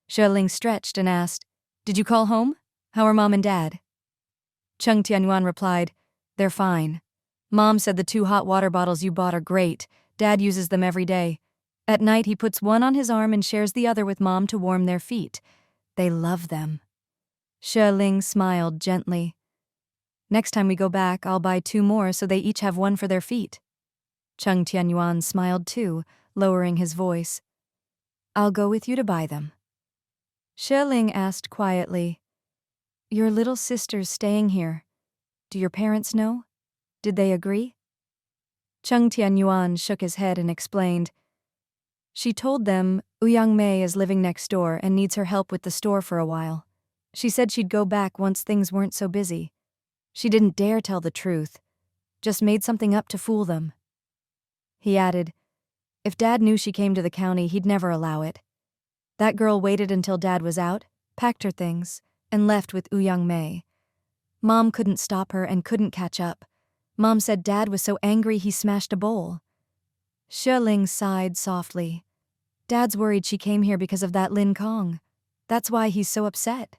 Xue Ling stretched and asked, Did you call home? How are Mom and Dad? Cheng Tianyuan replied, They're fine. Mom said the 2 hot water bottles you bought are great. Dad uses them every day. At night he puts one on his arm and shares the other with Mom to warm their feet. They love them. Xue Ling smiled gently. Next time we go back, I'll buy 2 more so they each have one for their feet. Cheng Tianyuan smiled too, lowering his voice. I'll go with you to buy them. Xue Ling asked quietly, Your little sister's staying here. Do your parents know? Did they agree? Cheng Tianyuan shook his head and explained. She told them Ouyang Mei is living next door and needs her help with the store for a while. She said she'd go back once things weren't so busy. She didn't dare tell the truth, just made something up to fool them. He added, If Dad knew she came to the county, he'd never allow it. That girl waited until Dad was out, packed her things, and left with Ouyang Mei. Mom couldn't stop her and couldn't catch up. Mom said Dad was so angry he smashed a bowl. Xue Ling sighed softly. Dad's worried she came here because of that Lin Kong. That's why he's so upset.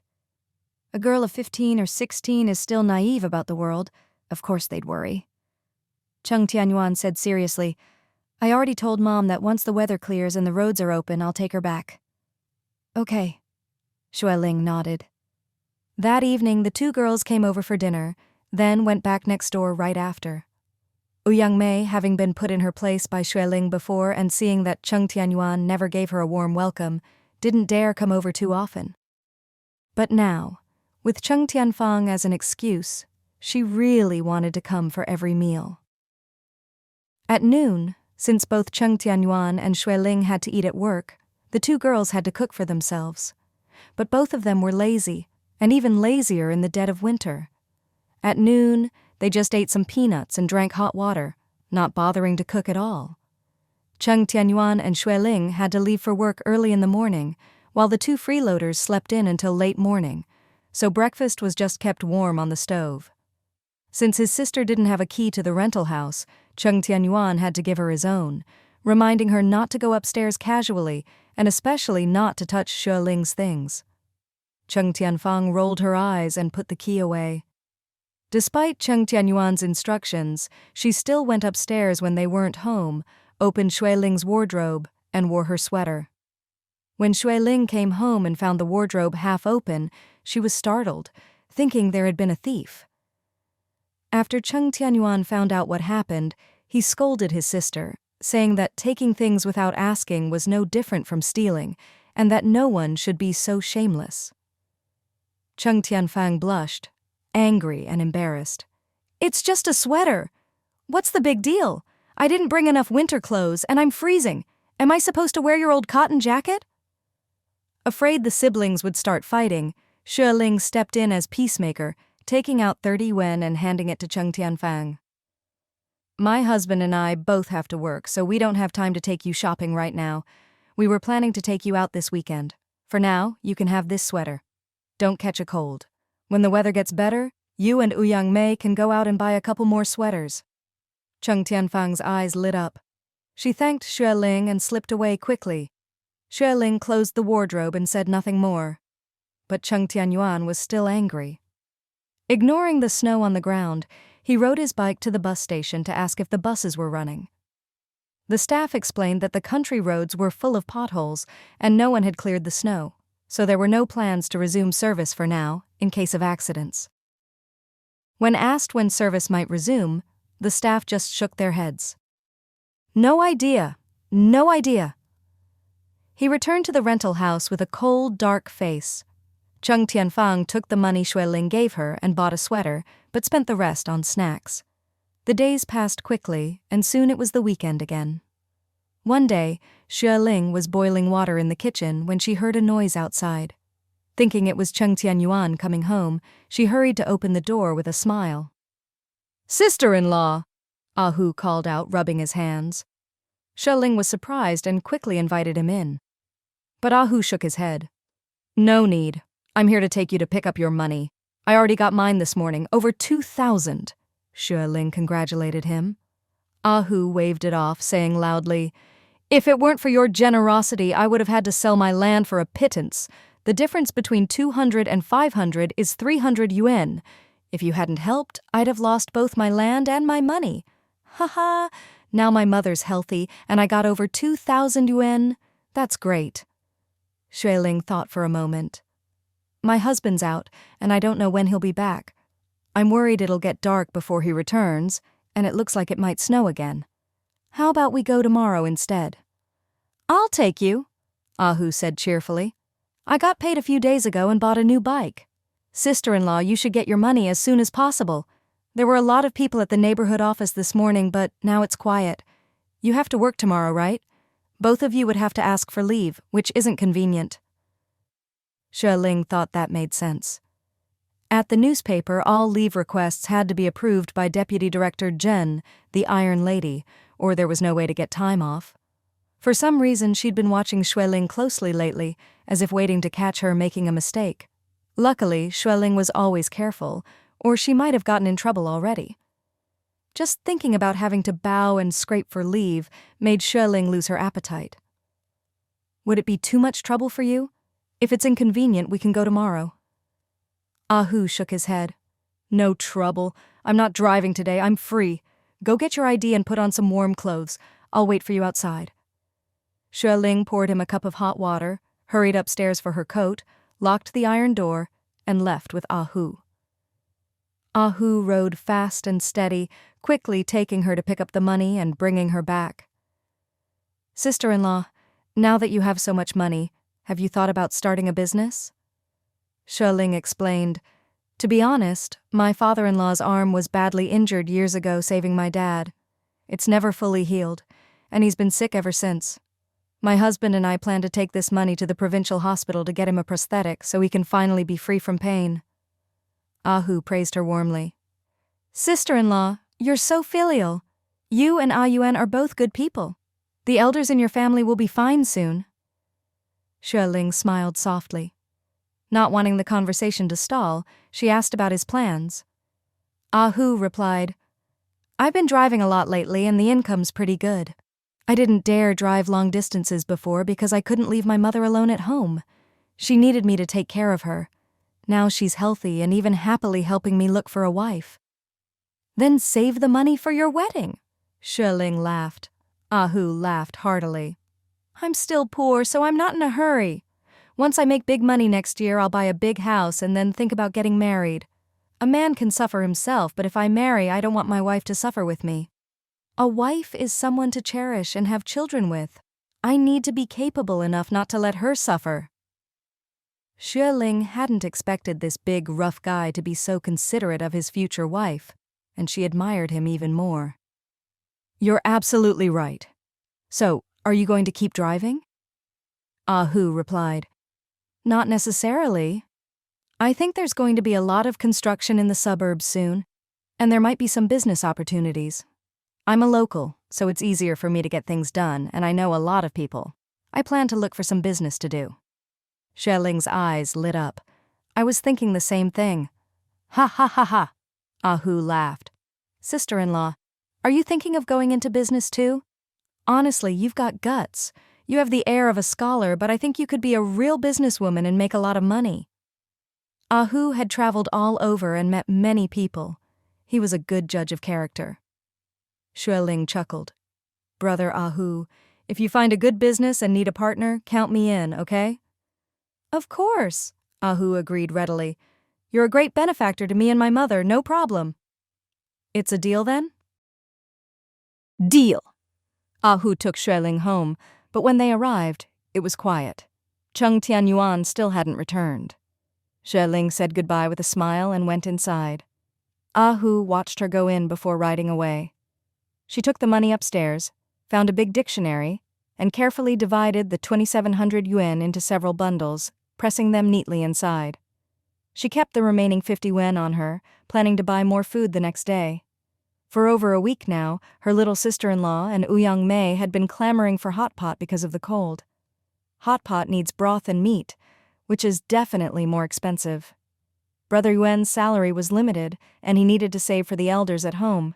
A girl of 15 or 16 is still naive about the world. Of course they'd worry. Cheng Tianyuan said seriously, I already told Mom that once the weather clears and the roads are open, I'll take her back. Okay. Xue Ling nodded. That evening, the 2 girls came over for dinner, then went back next door right after. Ouyang Mei, having been put in her place by Xue Ling before and seeing that Cheng Tianyuan never gave her a warm welcome, didn't dare come over too often. But now, with Cheng Tianfang as an excuse, she really wanted to come for every meal. At noon, since both Cheng Tianyuan and Xue Ling had to eat at work, the 2 girls had to cook for themselves. But both of them were lazy, and even lazier in the dead of winter. At noon, they just ate some peanuts and drank hot water, not bothering to cook at all. Cheng Tianyuan and Xue Ling had to leave for work early in the morning, while the 2 freeloaders slept in until late morning, so breakfast was just kept warm on the stove. Since his sister didn't have a key to the rental house, Cheng Tianyuan had to give her his own, reminding her not to go upstairs casually and especially not to touch Xue Ling's things. Cheng Tianfang rolled her eyes and put the key away. Despite Cheng Tianyuan's instructions, she still went upstairs when they weren't home, opened Xue Ling's wardrobe, and wore her sweater. When Xue Ling came home and found the wardrobe half open, she was startled, thinking there had been a thief. After Cheng Tianyuan found out what happened, he scolded his sister, saying that taking things without asking was no different from stealing, and that no one should be so shameless. Cheng Tianyuan blushed, angry and embarrassed. "It's just a sweater. What's the big deal? I didn't bring enough winter clothes, and I'm freezing. Am I supposed to wear your old cotton jacket?" Afraid the siblings would start fighting, Xue Ling stepped in as peacemaker, taking out 30 yuan and handing it to Cheng Tianyuan. "My husband and I both have to work, so we don't have time to take you shopping right now. We were planning to take you out this weekend. For now, you can have this sweater. Don't catch a cold. When the weather gets better, you and Ouyang Mei can go out and buy a couple more sweaters." Cheng Tianyuan's eyes lit up. She thanked Xue Ling and slipped away quickly. Xue Ling closed the wardrobe and said nothing more. But Cheng Tianyuan was still angry. Ignoring the snow on the ground, he rode his bike to the bus station to ask if the buses were running. The staff explained that the country roads were full of potholes and no one had cleared the snow, so there were no plans to resume service for now, in case of accidents. When asked when service might resume, the staff just shook their heads. "No idea. No idea." He returned to the rental house with a cold, dark face. Cheng Tianyuan took the money Xue Ling gave her and bought a sweater, but spent the rest on snacks. The days passed quickly, and soon it was the weekend again. One day, Xue Ling was boiling water in the kitchen when she heard a noise outside. Thinking it was Cheng Tianyuan coming home, she hurried to open the door with a smile. "Sister-in-law!" Ah Hu called out, rubbing his hands. Xue Ling was surprised and quickly invited him in. But Ah Hu shook his head. "No need. I'm here to take you to pick up your money. I already got mine this morning, over 2,000. Xue Ling congratulated him. Ah Hu waved it off, saying loudly, "If it weren't for your generosity, I would have had to sell my land for a pittance. The difference between 200 and 500 is 300 yuan. If you hadn't helped, I'd have lost both my land and my money. Ha ha, now my mother's healthy, and I got over 2,000 yuan. That's great." Xue Ling thought for a moment. "My husband's out, and I don't know when he'll be back. I'm worried it'll get dark before he returns, and it looks like it might snow again. How about we go tomorrow instead?" "I'll take you," Ah Hu said cheerfully. "I got paid a few days ago and bought a new bike. Sister-in-law, you should get your money as soon as possible. There were a lot of people at the neighborhood office this morning, but now it's quiet. You have to work tomorrow, right? Both of you would have to ask for leave, which isn't convenient." Xue Ling thought that made sense. At the newspaper, all leave requests had to be approved by Deputy Director Jen, the Iron Lady, or there was no way to get time off. For some reason, she'd been watching Xue Ling closely lately, as if waiting to catch her making a mistake. Luckily, Xue Ling was always careful, or she might have gotten in trouble already. Just thinking about having to bow and scrape for leave made Xue Ling lose her appetite. "Would it be too much trouble for you? If it's inconvenient, we can go tomorrow." Ah Hu shook his head. "No trouble. I'm not driving today. I'm free. Go get your ID and put on some warm clothes. I'll wait for you outside." Xue Ling poured him a cup of hot water, hurried upstairs for her coat, locked the iron door, and left with Ah Hu. Ah Hu rode fast and steady, quickly taking her to pick up the money and bringing her back. "Sister-in-law, now that you have so much money, have you thought about starting a business?" Xue Ling explained, "To be honest, my father-in-law's arm was badly injured years ago saving my dad. It's never fully healed, and he's been sick ever since. My husband and I plan to take this money to the provincial hospital to get him a prosthetic so he can finally be free from pain." Ah Hu praised her warmly. "Sister-in-law, you're so filial. You and Ah Yuan are both good people. The elders in your family will be fine soon." Xue Ling smiled softly. Not wanting the conversation to stall, she asked about his plans. Ah Hu replied, "I've been driving a lot lately and the income's pretty good. I didn't dare drive long distances before because I couldn't leave my mother alone at home. She needed me to take care of her. Now she's healthy and even happily helping me look for a wife." "Then save the money for your wedding." Xue Ling laughed. Ah Hu laughed heartily. "I'm still poor, so I'm not in a hurry. Once I make big money next year, I'll buy a big house and then think about getting married. A man can suffer himself, but if I marry, I don't want my wife to suffer with me." A wife is someone to cherish and have children with. I need to be capable enough not to let her suffer. Xue Ling hadn't expected this big, rough guy to be so considerate of his future wife, and she admired him even more. You're absolutely right. So, are you going to keep driving? Ah Hu replied. Not necessarily. I think there's going to be a lot of construction in the suburbs soon, and there might be some business opportunities. I'm a local, so it's easier for me to get things done, and I know a lot of people. I plan to look for some business to do. Xue Ling's eyes lit up. I was thinking the same thing. Ha ha ha ha. Ah Hu laughed. Sister-in-law, are you thinking of going into business too? Honestly, you've got guts. You have the air of a scholar, but I think you could be a real businesswoman and make a lot of money. Ah Hu had traveled all over and met many people. He was a good judge of character. Xue Ling chuckled. Brother Ah Hu, if you find a good business and need a partner, count me in, okay? Of course, Ah Hu agreed readily. You're a great benefactor to me and my mother, no problem. It's a deal then? Deal. Ah Hu took Xue Ling home, but when they arrived, it was quiet. Cheng Tianyuan still hadn't returned. Xue Ling said goodbye with a smile and went inside. Ah Hu watched her go in before riding away. She took the money upstairs, found a big dictionary, and carefully divided the 2,700 yuan into several bundles, pressing them neatly inside. She kept the remaining 50 yuan on her, planning to buy more food the next day. For over a week now, her little sister-in-law and Ouyang Mei had been clamoring for hot pot because of the cold. Hot pot needs broth and meat, which is definitely more expensive. Brother Yuan's salary was limited, and he needed to save for the elders at home.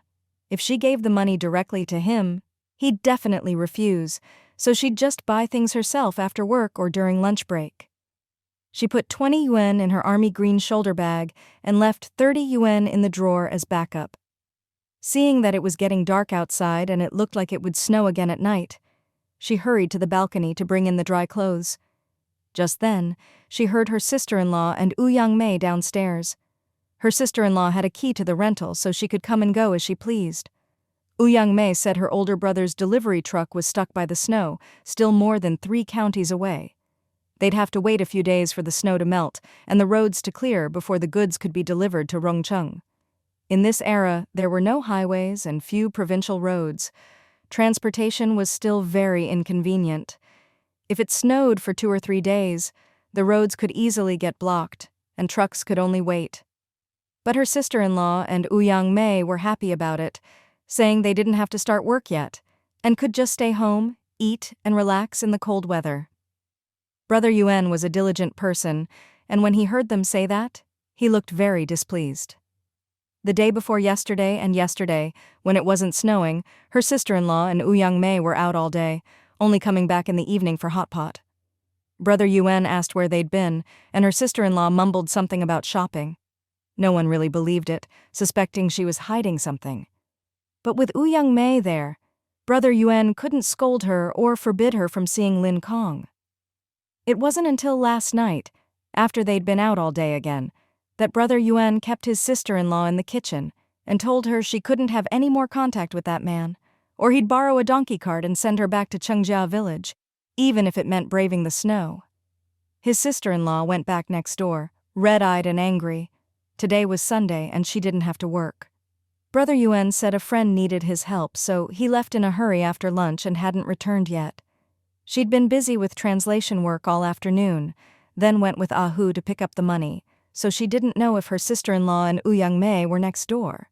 If she gave the money directly to him, he'd definitely refuse, so she'd just buy things herself after work or during lunch break. She put 20 yuan in her army green shoulder bag and left 30 yuan in the drawer as backup. Seeing that it was getting dark outside and it looked like it would snow again at night, she hurried to the balcony to bring in the dry clothes. Just then, she heard her sister-in-law and Ouyang Mei downstairs. Her sister-in-law had a key to the rental so she could come and go as she pleased. Ouyang Mei said her older brother's delivery truck was stuck by the snow, still more than 3 counties away. They'd have to wait a few days for the snow to melt and the roads to clear before the goods could be delivered to Rongcheng. In this era, there were no highways and few provincial roads. Transportation was still very inconvenient. If it snowed for 2 or 3 days, the roads could easily get blocked, and trucks could only wait. But her sister-in-law and Ouyang Mei were happy about it, saying they didn't have to start work yet, and could just stay home, eat, and relax in the cold weather. Brother Yuan was a diligent person, and when he heard them say that, he looked very displeased. The day before yesterday and yesterday, when it wasn't snowing, her sister-in-law and Ouyang Mei were out all day, only coming back in the evening for hot pot. Brother Yuan asked where they'd been, and her sister-in-law mumbled something about shopping. No one really believed it, suspecting she was hiding something. But with Ouyang Mei there, Brother Yuan couldn't scold her or forbid her from seeing Lin Kong. It wasn't until last night, after they'd been out all day again, that Brother Yuan kept his sister-in-law in the kitchen and told her she couldn't have any more contact with that man, or he'd borrow a donkey cart and send her back to Chengjia village, even if it meant braving the snow. His sister-in-law went back next door, red-eyed and angry. Today was Sunday and she didn't have to work. Brother Yuan said a friend needed his help, so he left in a hurry after lunch and hadn't returned yet. She'd been busy with translation work all afternoon, then went with Ah Hu to pick up the money, so she didn't know if her sister-in-law and Ouyang Mei were next door.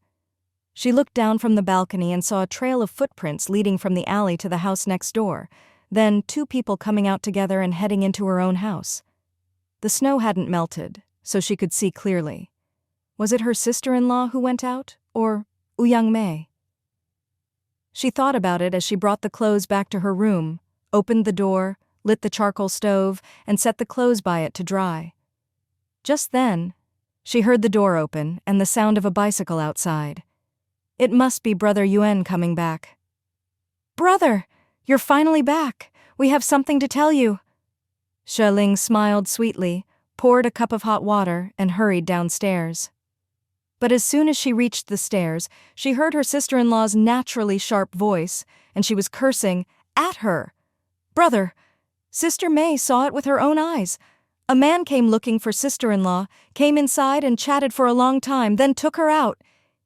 She looked down from the balcony and saw a trail of footprints leading from the alley to the house next door, then 2 people coming out together and heading into her own house. The snow hadn't melted, so she could see clearly. Was it her sister-in-law who went out, or Ouyang Mei? She thought about it as she brought the clothes back to her room, opened the door, lit the charcoal stove, and set the clothes by it to dry. Just then, she heard the door open and the sound of a bicycle outside. It must be Brother Yuan coming back. "Brother, you're finally back. We have something to tell you." Xue Ling smiled sweetly, poured a cup of hot water, and hurried downstairs. But as soon as she reached the stairs, she heard her sister-in-law's naturally sharp voice, and she was cursing at her. "Brother!" Sister May saw it with her own eyes. A man came looking for sister-in-law, came inside and chatted for a long time, then took her out.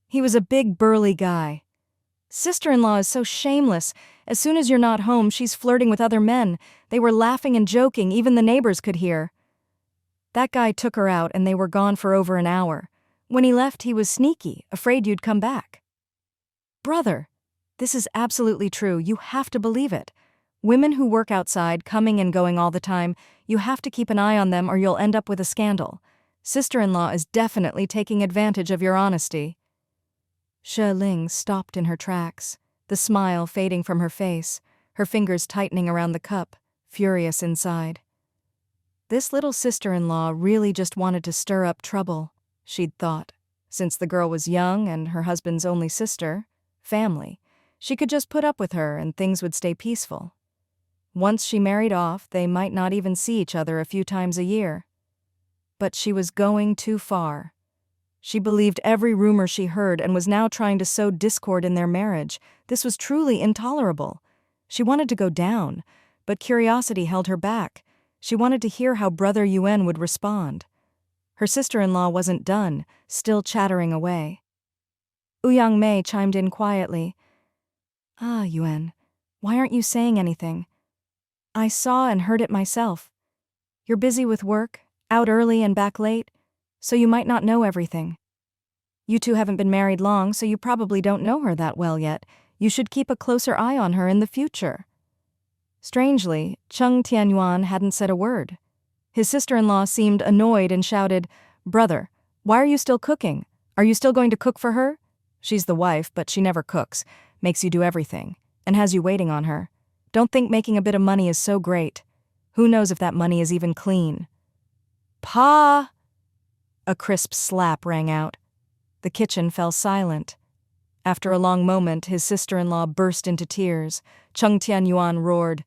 He was a big, burly guy. Sister-in-law is so shameless. As soon as you're not home, she's flirting with other men. They were laughing and joking, even the neighbors could hear. That guy took her out and they were gone for over an hour. When he left, he was sneaky, afraid you'd come back. Brother, this is absolutely true. You have to believe it. Women who work outside, coming and going all the time, you have to keep an eye on them or you'll end up with a scandal. Sister-in-law is definitely taking advantage of your honesty. Xue Ling stopped in her tracks, the smile fading from her face, her fingers tightening around the cup, furious inside. This little sister-in-law really just wanted to stir up trouble, she'd thought. Since the girl was young and her husband's only sister, family, she could just put up with her and things would stay peaceful. Once she married off, they might not even see each other a few times a year. But she was going too far. She believed every rumor she heard and was now trying to sow discord in their marriage. This was truly intolerable. She wanted to go down, but curiosity held her back. She wanted to hear how Brother Yuan would respond. Her sister-in-law wasn't done, still chattering away. Ouyang Mei chimed in quietly. "Ah, Yuan, why aren't you saying anything? I saw and heard it myself. You're busy with work, out early and back late, so you might not know everything. You two haven't been married long, so you probably don't know her that well yet. You should keep a closer eye on her in the future." Strangely, Cheng Tianyuan hadn't said a word. His sister-in-law seemed annoyed and shouted, "Brother, why are you still cooking? Are you still going to cook for her? She's the wife, but she never cooks, makes you do everything, and has you waiting on her. Don't think making a bit of money is so great. Who knows if that money is even clean?" "Pa!" A crisp slap rang out. The kitchen fell silent. After a long moment, his sister-in-law burst into tears. Cheng Tianyuan roared,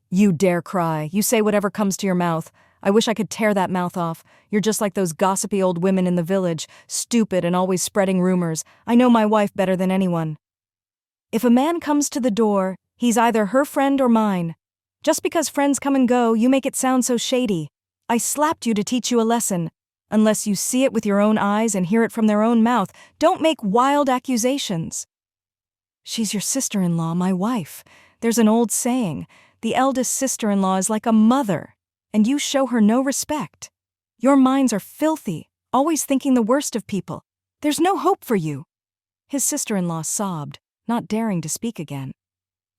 "You dare cry. You say whatever comes to your mouth. I wish I could tear that mouth off. You're just like those gossipy old women in the village, stupid and always spreading rumors. I know my wife better than anyone. If a man comes to the door, he's either her friend or mine. Just because friends come and go, you make it sound so shady. I slapped you to teach you a lesson. Unless you see it with your own eyes and hear it from their own mouth, don't make wild accusations." "She's your sister-in-law, my wife. There's an old saying, the eldest sister-in-law is like a mother, and you show her no respect. Your minds are filthy, always thinking the worst of people. There's no hope for you." His sister-in-law sobbed, not daring to speak again.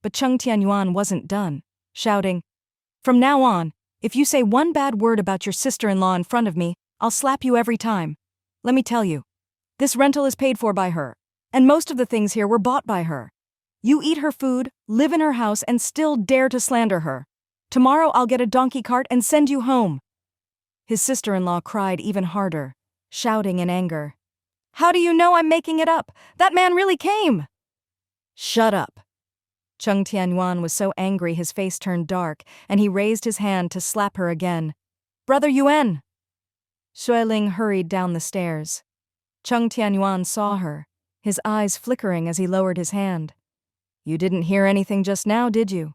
But Cheng Tianyuan wasn't done, shouting, "From now on, if you say one bad word about your sister-in-law in front of me, I'll slap you every time. Let me tell you, this rental is paid for by her, and most of the things here were bought by her. You eat her food, live in her house, and still dare to slander her. Tomorrow I'll get a donkey cart and send you home." His sister-in-law cried even harder, shouting in anger, "How do you know I'm making it up? That man really came." "Shut up." Cheng Tianyuan was so angry his face turned dark, and he raised his hand to slap her again. "Brother Yuan!" Xue Ling hurried down the stairs. Cheng Tianyuan saw her, his eyes flickering as he lowered his hand. "You didn't hear anything just now, did you?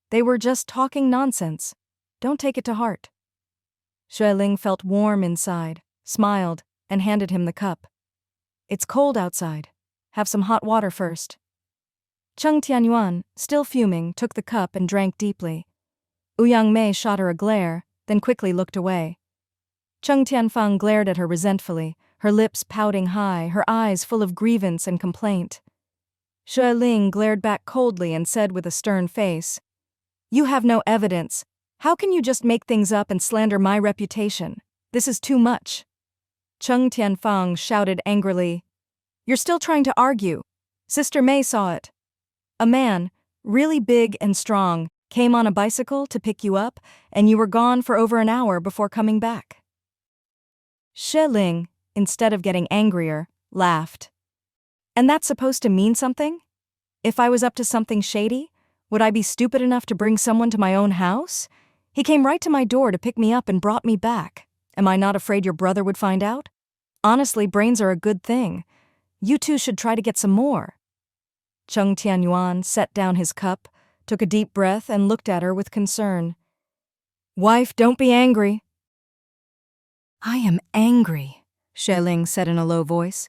They were just talking nonsense. Don't take it to heart." Xue Ling felt warm inside, smiled, and handed him the cup. "It's cold outside. Have some hot water first." Cheng Tianyuan, still fuming, took the cup and drank deeply. Ouyang Mei shot her a glare, then quickly looked away. Cheng Tianfang glared at her resentfully, her lips pouting high, her eyes full of grievance and complaint. Xue Ling glared back coldly and said with a stern face, "You have no evidence. How can you just make things up and slander my reputation? This is too much." Cheng Tianfang shouted angrily, "You're still trying to argue. Sister May saw it. A man, really big and strong, came on a bicycle to pick you up, and you were gone for over an hour before coming back." Xue Ling, instead of getting angrier, laughed. "And that's supposed to mean something? If I was up to something shady, would I be stupid enough to bring someone to my own house? He came right to my door to pick me up and brought me back. Am I not afraid your brother would find out? Honestly, brains are a good thing. You two should try to get some more. Cheng Tianyuan set down his cup, took a deep breath, and looked at her with concern. Wife, don't be angry. I am angry, Xue Ling said in a low voice.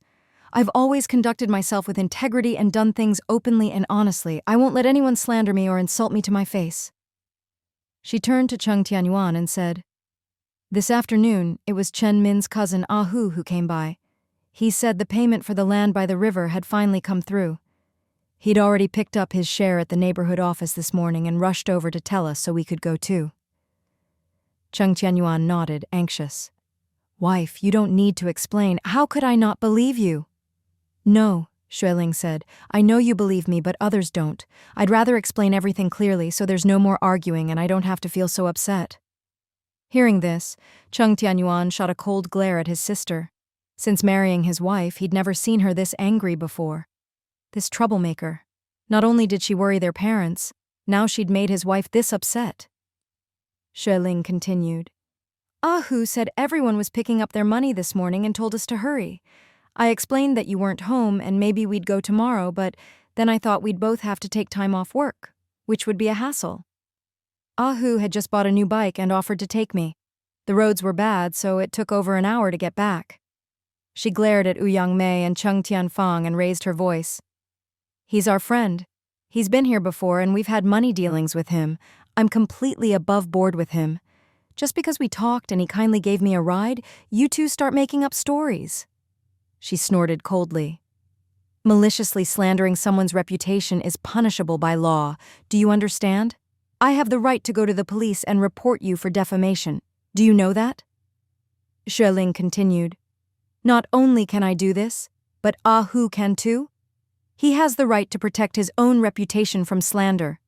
I've always conducted myself with integrity and done things openly and honestly. I won't let anyone slander me or insult me to my face. She turned to Cheng Tianyuan and said, This afternoon, it was Chen Min's cousin Ah Hu who came by. He said the payment for the land by the river had finally come through. He'd already picked up his share at the neighborhood office this morning and rushed over to tell us so we could go too. Cheng Tianyuan nodded, anxious. Wife, you don't need to explain. How could I not believe you? No, Xue Ling said. I know you believe me, but others don't. I'd rather explain everything clearly so there's no more arguing and I don't have to feel so upset. Hearing this, Cheng Tianyuan shot a cold glare at his sister. Since marrying his wife, he'd never seen her this angry before. This troublemaker. Not only did she worry their parents, now she'd made his wife this upset. Xue Ling continued. Ah Hu said everyone was picking up their money this morning and told us to hurry. I explained that you weren't home and maybe we'd go tomorrow, but then I thought we'd both have to take time off work, which would be a hassle. Ah Hu had just bought a new bike and offered to take me. The roads were bad, so it took over an hour to get back. She glared at Ouyang Mei and Cheng Tianfang and raised her voice. He's our friend. He's been here before and we've had money dealings with him. I'm completely above board with him. Just because we talked and he kindly gave me a ride, you two start making up stories. She snorted coldly. Maliciously slandering someone's reputation is punishable by law. Do you understand? I have the right to go to the police and report you for defamation. Do you know that? Xue Ling continued. Not only can I do this, but Ah Hu can too. He has the right to protect his own reputation from slander.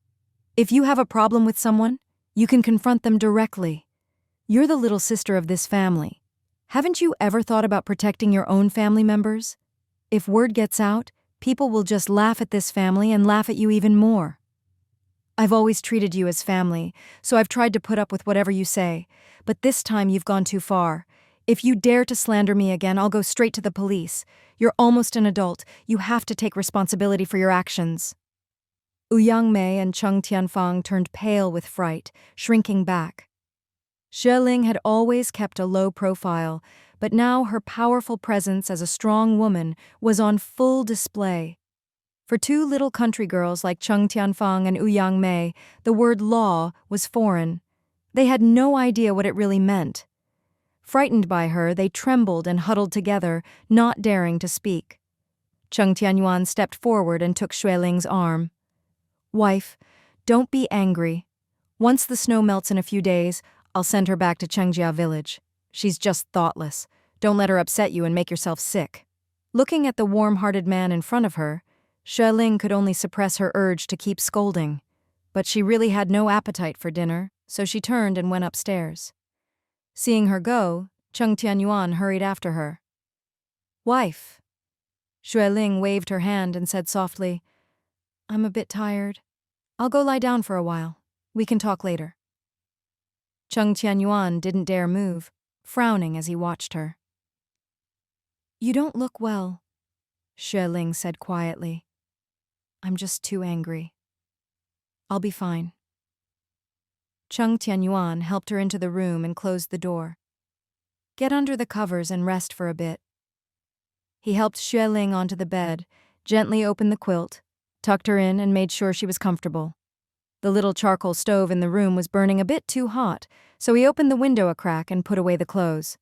If you have a problem with someone, you can confront them directly. You're the little sister of this family. Haven't you ever thought about protecting your own family members? If word gets out, people will just laugh at this family and laugh at you even more. I've always treated you as family, so I've tried to put up with whatever you say, but this time you've gone too far. If you dare to slander me again, I'll go straight to the police. You're almost an adult. You have to take responsibility for your actions. Ouyang Mei and Cheng Tianfang turned pale with fright, shrinking back. Xue Ling had always kept a low profile, but now her powerful presence as a strong woman was on full display. For two little country girls like Cheng Tianfang and Ouyang Mei, the word law was foreign. They had no idea what it really meant. Frightened by her, they trembled and huddled together, not daring to speak. Cheng Tianyuan stepped forward and took Xue Ling's arm. Wife, don't be angry. Once the snow melts in a few days, I'll send her back to Chengjia village. She's just thoughtless. Don't let her upset you and make yourself sick. Looking at the warm-hearted man in front of her, Xue Ling could only suppress her urge to keep scolding. But she really had no appetite for dinner, so she turned and went upstairs. Seeing her go, Cheng Tianyuan hurried after her. Wife. Xue Ling waved her hand and said softly, I'm a bit tired. I'll go lie down for a while. We can talk later. Cheng Tianyuan didn't dare move, frowning as he watched her. You don't look well, Xue Ling said quietly. I'm just too angry. I'll be fine. Cheng Tianyuan helped her into the room and closed the door. Get under the covers and rest for a bit. He helped Xue Ling onto the bed, gently opened the quilt, tucked her in and made sure she was comfortable. The little charcoal stove in the room was burning a bit too hot, so he opened the window a crack and put away the clothes.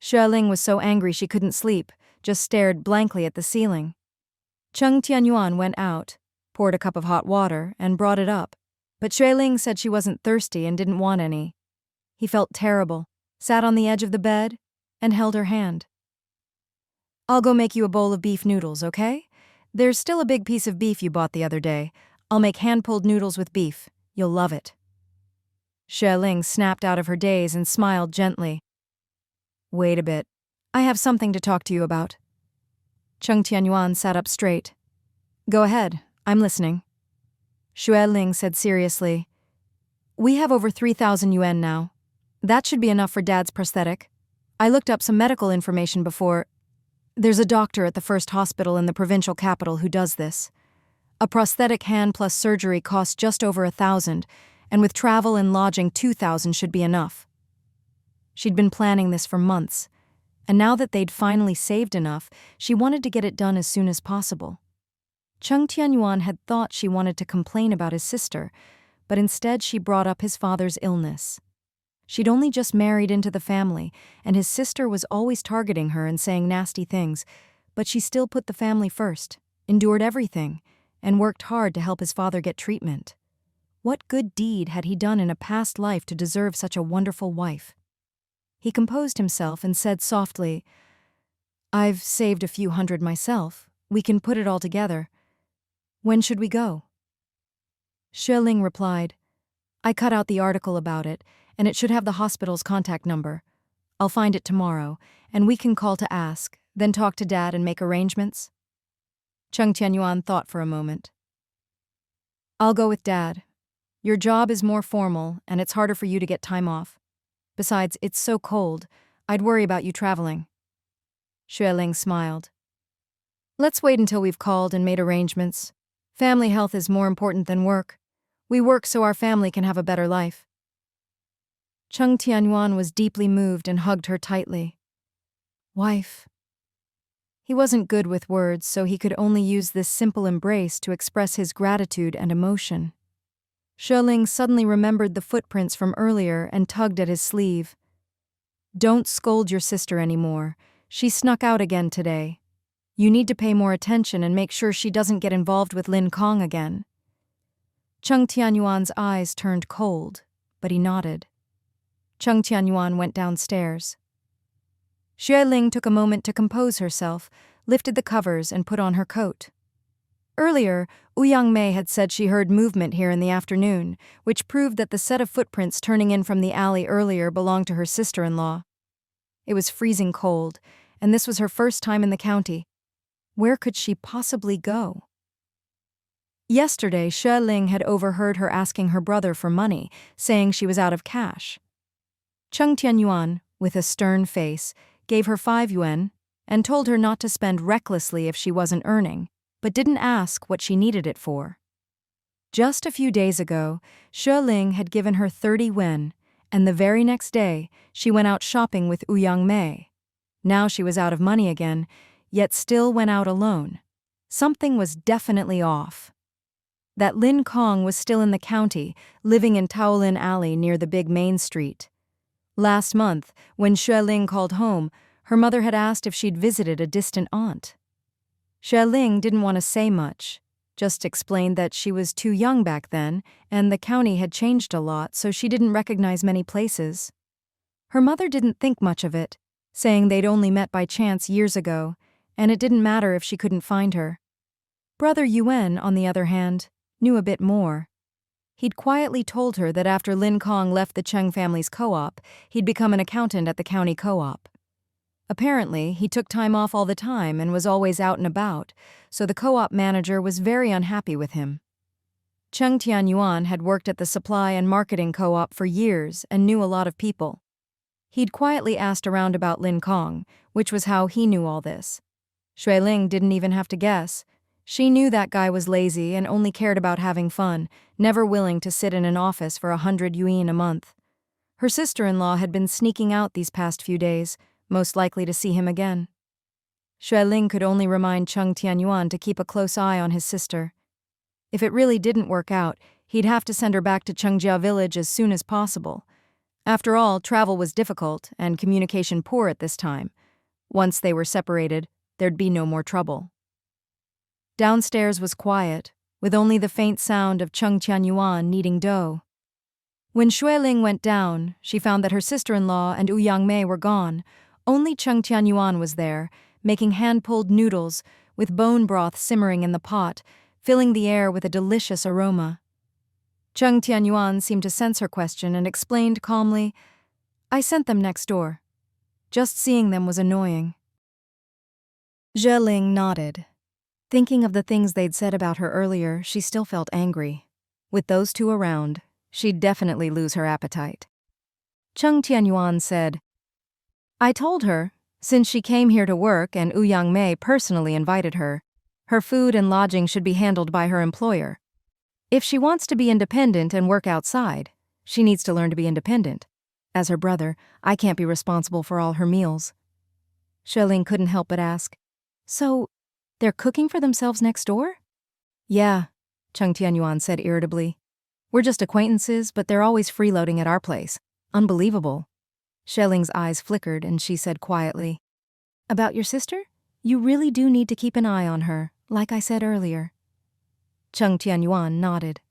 Xue Ling was so angry she couldn't sleep, just stared blankly at the ceiling. Cheng Tianyuan went out, poured a cup of hot water, and brought it up, but Xue Ling said she wasn't thirsty and didn't want any. He felt terrible, sat on the edge of the bed, and held her hand. I'll go make you a bowl of beef noodles, okay? There's still a big piece of beef you bought the other day. I'll make hand-pulled noodles with beef. You'll love it. Xue Ling snapped out of her daze and smiled gently. Wait a bit. I have something to talk to you about. Cheng Tianyuan sat up straight. Go ahead. I'm listening. Xue Ling said seriously. We have over 3,000 yuan now. That should be enough for Dad's prosthetic. I looked up some medical information before. There's a doctor at the first hospital in the provincial capital who does this. A prosthetic hand plus surgery costs just over 1,000, and with travel and lodging 2,000 should be enough. She'd been planning this for months, and now that they'd finally saved enough, she wanted to get it done as soon as possible. Cheng Tianyuan had thought she wanted to complain about his sister, but instead she brought up his father's illness. She'd only just married into the family, and his sister was always targeting her and saying nasty things, but she still put the family first, endured everything, and worked hard to help his father get treatment. What good deed had he done in a past life to deserve such a wonderful wife? He composed himself and said softly, "I've saved a few hundred myself. We can put it all together. When should we go?" Xue Ling replied, "I cut out the article about it, and it should have the hospital's contact number. I'll find it tomorrow, and we can call to ask, then talk to Dad and make arrangements." Cheng Tianyuan thought for a moment. "I'll go with Dad. Your job is more formal, and it's harder for you to get time off. Besides, it's so cold. I'd worry about you traveling." Xue Ling smiled. "Let's wait until we've called and made arrangements. Family health is more important than work. We work so our family can have a better life." Cheng Tianyuan was deeply moved and hugged her tightly. "Wife." He wasn't good with words, so he could only use this simple embrace to express his gratitude and emotion. Xue Ling suddenly remembered the footprints from earlier and tugged at his sleeve. "Don't scold your sister anymore. She snuck out again today. You need to pay more attention and make sure she doesn't get involved with Lin Kong again." Cheng Tianyuan's eyes turned cold, but he nodded. Cheng Tianyuan went downstairs. Xue Ling took a moment to compose herself, lifted the covers, and put on her coat. Earlier, Mei had said she heard movement here in the afternoon, which proved that the set of footprints turning in from the alley earlier belonged to her sister-in-law. It was freezing cold, and this was her first time in the county. Where could she possibly go? Yesterday, Xue Ling had overheard her asking her brother for money, saying she was out of cash. Cheng Tianyuan, with a stern face, gave her 5 yuan and told her not to spend recklessly if she wasn't earning, but didn't ask what she needed it for. Just a few days ago, Xue Ling had given her 30 yuan, and the very next day, she went out shopping with Mei. Now she was out of money again, yet still went out alone. Something was definitely off. That Lin Kong was still in the county, living in Taolin Alley near the big main street. Last month, when Xue Ling called home, her mother had asked if she'd visited a distant aunt. Xue Ling didn't want to say much, just explained that she was too young back then, and the county had changed a lot, so she didn't recognize many places. Her mother didn't think much of it, saying they'd only met by chance years ago, and it didn't matter if she couldn't find her. Brother Yuan, on the other hand, knew a bit more. He'd quietly told her that after Lin Kong left the Cheng family's co-op, he'd become an accountant at the county co-op. Apparently, he took time off all the time and was always out and about, so the co-op manager was very unhappy with him. Cheng Tianyuan had worked at the supply and marketing co-op for years and knew a lot of people. He'd quietly asked around about Lin Kong, which was how he knew all this. Xue Ling didn't even have to guess. She knew that guy was lazy and only cared about having fun, never willing to sit in an office for 100 yuan a month. Her sister-in-law had been sneaking out these past few days, most likely to see him again. Xue Ling could only remind Cheng Tianyuan to keep a close eye on his sister. If it really didn't work out, he'd have to send her back to Chengjia village as soon as possible. After all, travel was difficult and communication poor at this time. Once they were separated, there'd be no more trouble. Downstairs was quiet, with only the faint sound of Cheng Tianyuan kneading dough. When Xue Ling went down, she found that her sister-in-law and Mei were gone. Only Cheng Tianyuan was there, making hand-pulled noodles, with bone broth simmering in the pot, filling the air with a delicious aroma. Cheng Tianyuan seemed to sense her question and explained calmly, "I sent them next door. Just seeing them was annoying." Xue Ling nodded. Thinking of the things they'd said about her earlier, she still felt angry. With those two around, she'd definitely lose her appetite. Cheng Tianyuan said, I told her, since she came here to work and Ouyang Mei personally invited her, her food and lodging should be handled by her employer. If she wants to be independent and work outside, she needs to learn to be independent. As her brother, I can't be responsible for all her meals. Xue Ling couldn't help but ask, "So, they're cooking for themselves next door?" "Yeah," Cheng Tianyuan said irritably. "We're just acquaintances, but they're always freeloading at our place. Unbelievable." Xue Ling's eyes flickered and she said quietly, "About your sister? You really do need to keep an eye on her, like I said earlier." Cheng Tianyuan nodded.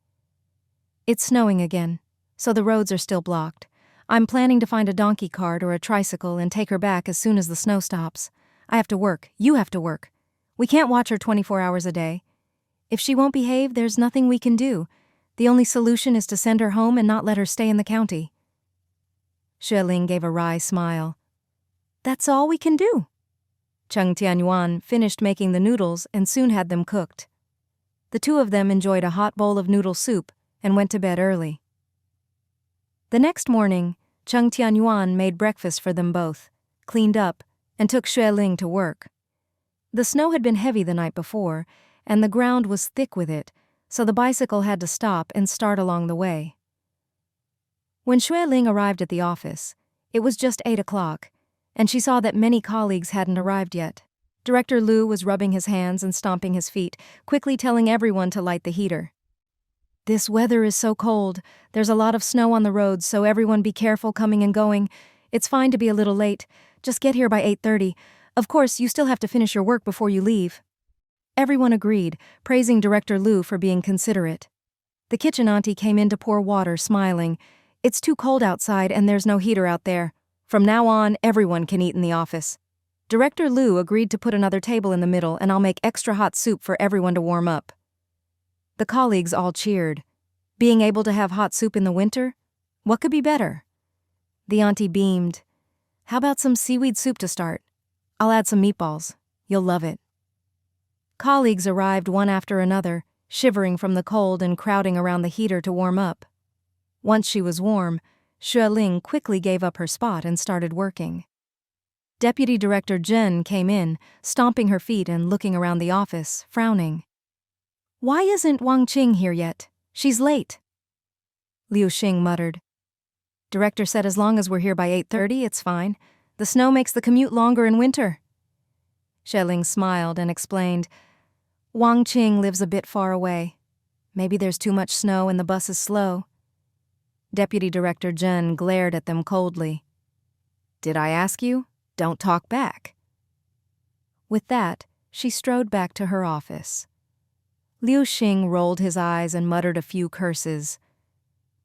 "It's snowing again, so the roads are still blocked. I'm planning to find a donkey cart or a tricycle and take her back as soon as the snow stops. I have to work. You have to work. We can't watch her 24 hours a day. If she won't behave, there's nothing we can do. The only solution is to send her home and not let her stay in the county." Xue Ling gave a wry smile. "That's all we can do." Cheng Tianyuan finished making the noodles and soon had them cooked. The two of them enjoyed a hot bowl of noodle soup and went to bed early. The next morning, Cheng Tianyuan made breakfast for them both, cleaned up, and took Xue Ling to work. The snow had been heavy the night before, and the ground was thick with it, so the bicycle had to stop and start along the way. When Xue Ling arrived at the office, it was just 8 o'clock, and she saw that many colleagues hadn't arrived yet. Director Liu was rubbing his hands and stomping his feet, quickly telling everyone to light the heater. "This weather is so cold. There's a lot of snow on the roads, so everyone be careful coming and going. It's fine to be a little late. Just get here by 8:30. Of course, you still have to finish your work before you leave." Everyone agreed, praising Director Liu for being considerate. The kitchen auntie came in to pour water, smiling. "It's too cold outside and there's no heater out there. From now on, everyone can eat in the office." Director Liu agreed to put another table in the middle and I'll make extra hot soup for everyone to warm up. The colleagues all cheered. Being able to have hot soup in the winter? What could be better? The auntie beamed. "How about some seaweed soup to start? I'll add some meatballs. You'll love it." Colleagues arrived one after another, shivering from the cold and crowding around the heater to warm up. Once she was warm, Xue Ling quickly gave up her spot and started working. Deputy Director Zhen came in, stomping her feet and looking around the office, frowning. "Why isn't Wang Qing here yet? She's late." Liu Xing muttered. "Director said as long as we're here by 8:30, it's fine. The snow makes the commute longer in winter." Xue Ling smiled and explained, "Wang Qing lives a bit far away. Maybe there's too much snow and the bus is slow." Deputy Director Zhen glared at them coldly. "Did I ask you? Don't talk back." With that, she strode back to her office. Liu Xing rolled his eyes and muttered a few curses.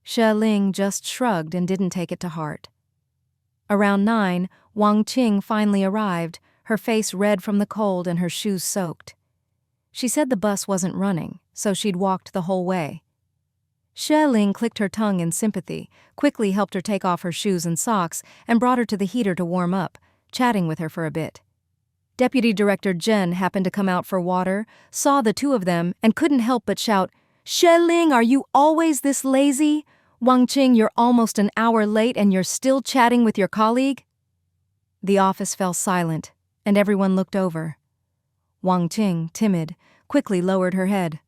Xue Ling just shrugged and didn't take it to heart. Around 9, Wang Qing finally arrived, her face red from the cold and her shoes soaked. She said the bus wasn't running, so she'd walked the whole way. Xue Ling clicked her tongue in sympathy, quickly helped her take off her shoes and socks, and brought her to the heater to warm up, chatting with her for a bit. Deputy Director Zhen happened to come out for water, saw the two of them, and couldn't help but shout, "Xue Ling, are you always this lazy? Wang Qing, you're almost an hour late and you're still chatting with your colleague?" The office fell silent, and everyone looked over. Wang Qing, timid, quickly lowered her head.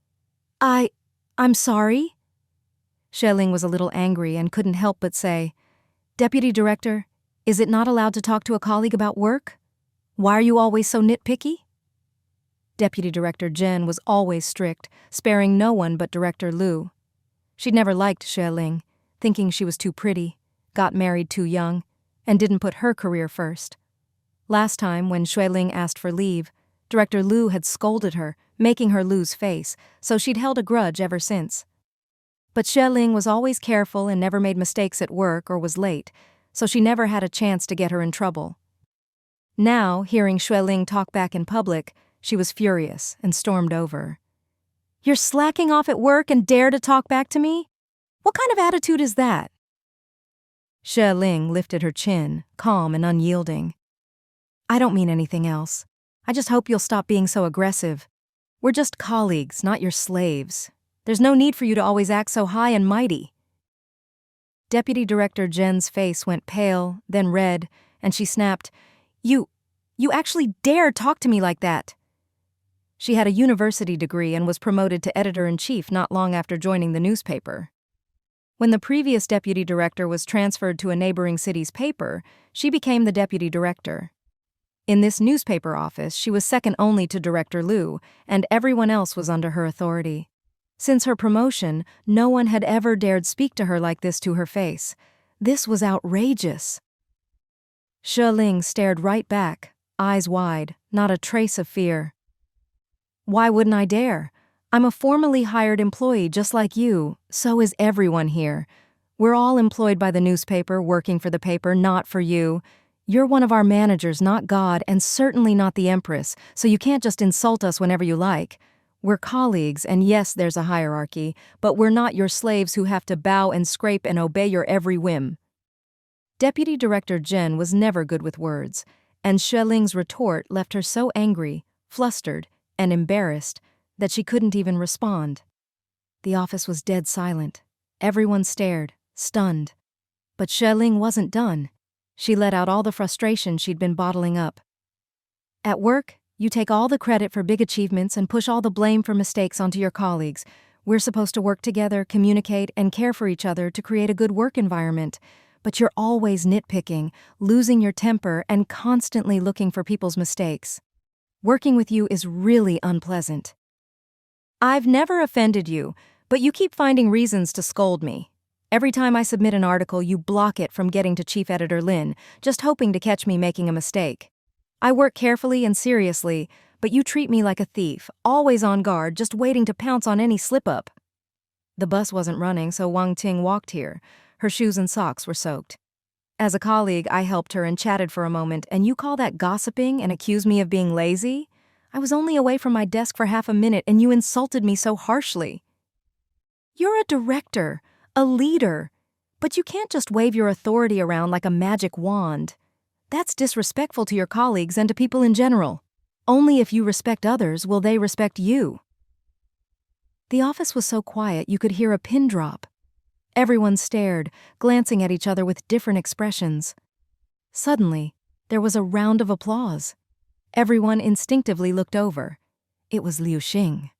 I'm sorry." Xue Ling was a little angry and couldn't help but say, "Deputy Director, is it not allowed to talk to a colleague about work? Why are you always so nitpicky?" Deputy Director Zhen was always strict, sparing no one but Director Liu. She'd never liked Xue Ling, thinking she was too pretty, got married too young, and didn't put her career first. Last time, when Xue Ling asked for leave, Director Liu had scolded her, making her lose face, so she'd held a grudge ever since. But Xue Ling was always careful and never made mistakes at work or was late, so she never had a chance to get her in trouble. Now, hearing Xue Ling talk back in public, she was furious and stormed over. "You're slacking off at work and dare to talk back to me? What kind of attitude is that?" Xue Ling lifted her chin, calm and unyielding. "I don't mean anything else. I just hope you'll stop being so aggressive. We're just colleagues, not your slaves. There's no need for you to always act so high and mighty." Deputy Director Zhen's face went pale, then red, and she snapped, You actually dare talk to me like that?" She had a university degree and was promoted to editor-in-chief not long after joining the newspaper. When the previous deputy director was transferred to a neighboring city's paper, she became the deputy director. In this newspaper office, she was second only to Director Liu, and everyone else was under her authority. Since her promotion, no one had ever dared speak to her like this to her face. This was outrageous. Xue Ling stared right back, eyes wide, not a trace of fear. "Why wouldn't I dare? I'm a formally hired employee just like you, so is everyone here. We're all employed by the newspaper, working for the paper, not for you. You're one of our managers, not God, and certainly not the Empress, so you can't just insult us whenever you like. We're colleagues, and yes, there's a hierarchy, but we're not your slaves who have to bow and scrape and obey your every whim." Deputy Director Jen was never good with words, and Xue Ling's retort left her so angry, flustered, and embarrassed that she couldn't even respond. The office was dead silent. Everyone stared, stunned. But Xue Ling wasn't done. She let out all the frustration she'd been bottling up. "At work, you take all the credit for big achievements and push all the blame for mistakes onto your colleagues. We're supposed to work together, communicate, and care for each other to create a good work environment. But you're always nitpicking, losing your temper, and constantly looking for people's mistakes. Working with you is really unpleasant. I've never offended you, but you keep finding reasons to scold me. Every time I submit an article, you block it from getting to Chief Editor Lin, just hoping to catch me making a mistake. I work carefully and seriously, but you treat me like a thief, always on guard, just waiting to pounce on any slip-up." The bus wasn't running, so Wang Ting walked here. Her shoes and socks were soaked. "As a colleague, I helped her and chatted for a moment, and you call that gossiping and accuse me of being lazy? I was only away from my desk for half a minute, and you insulted me so harshly. You're a director, a leader, but you can't just wave your authority around like a magic wand. That's disrespectful to your colleagues and to people in general. Only if you respect others will they respect you." The office was so quiet you could hear a pin drop. Everyone stared, glancing at each other with different expressions. Suddenly, there was a round of applause. Everyone instinctively looked over. It was Liu Xing.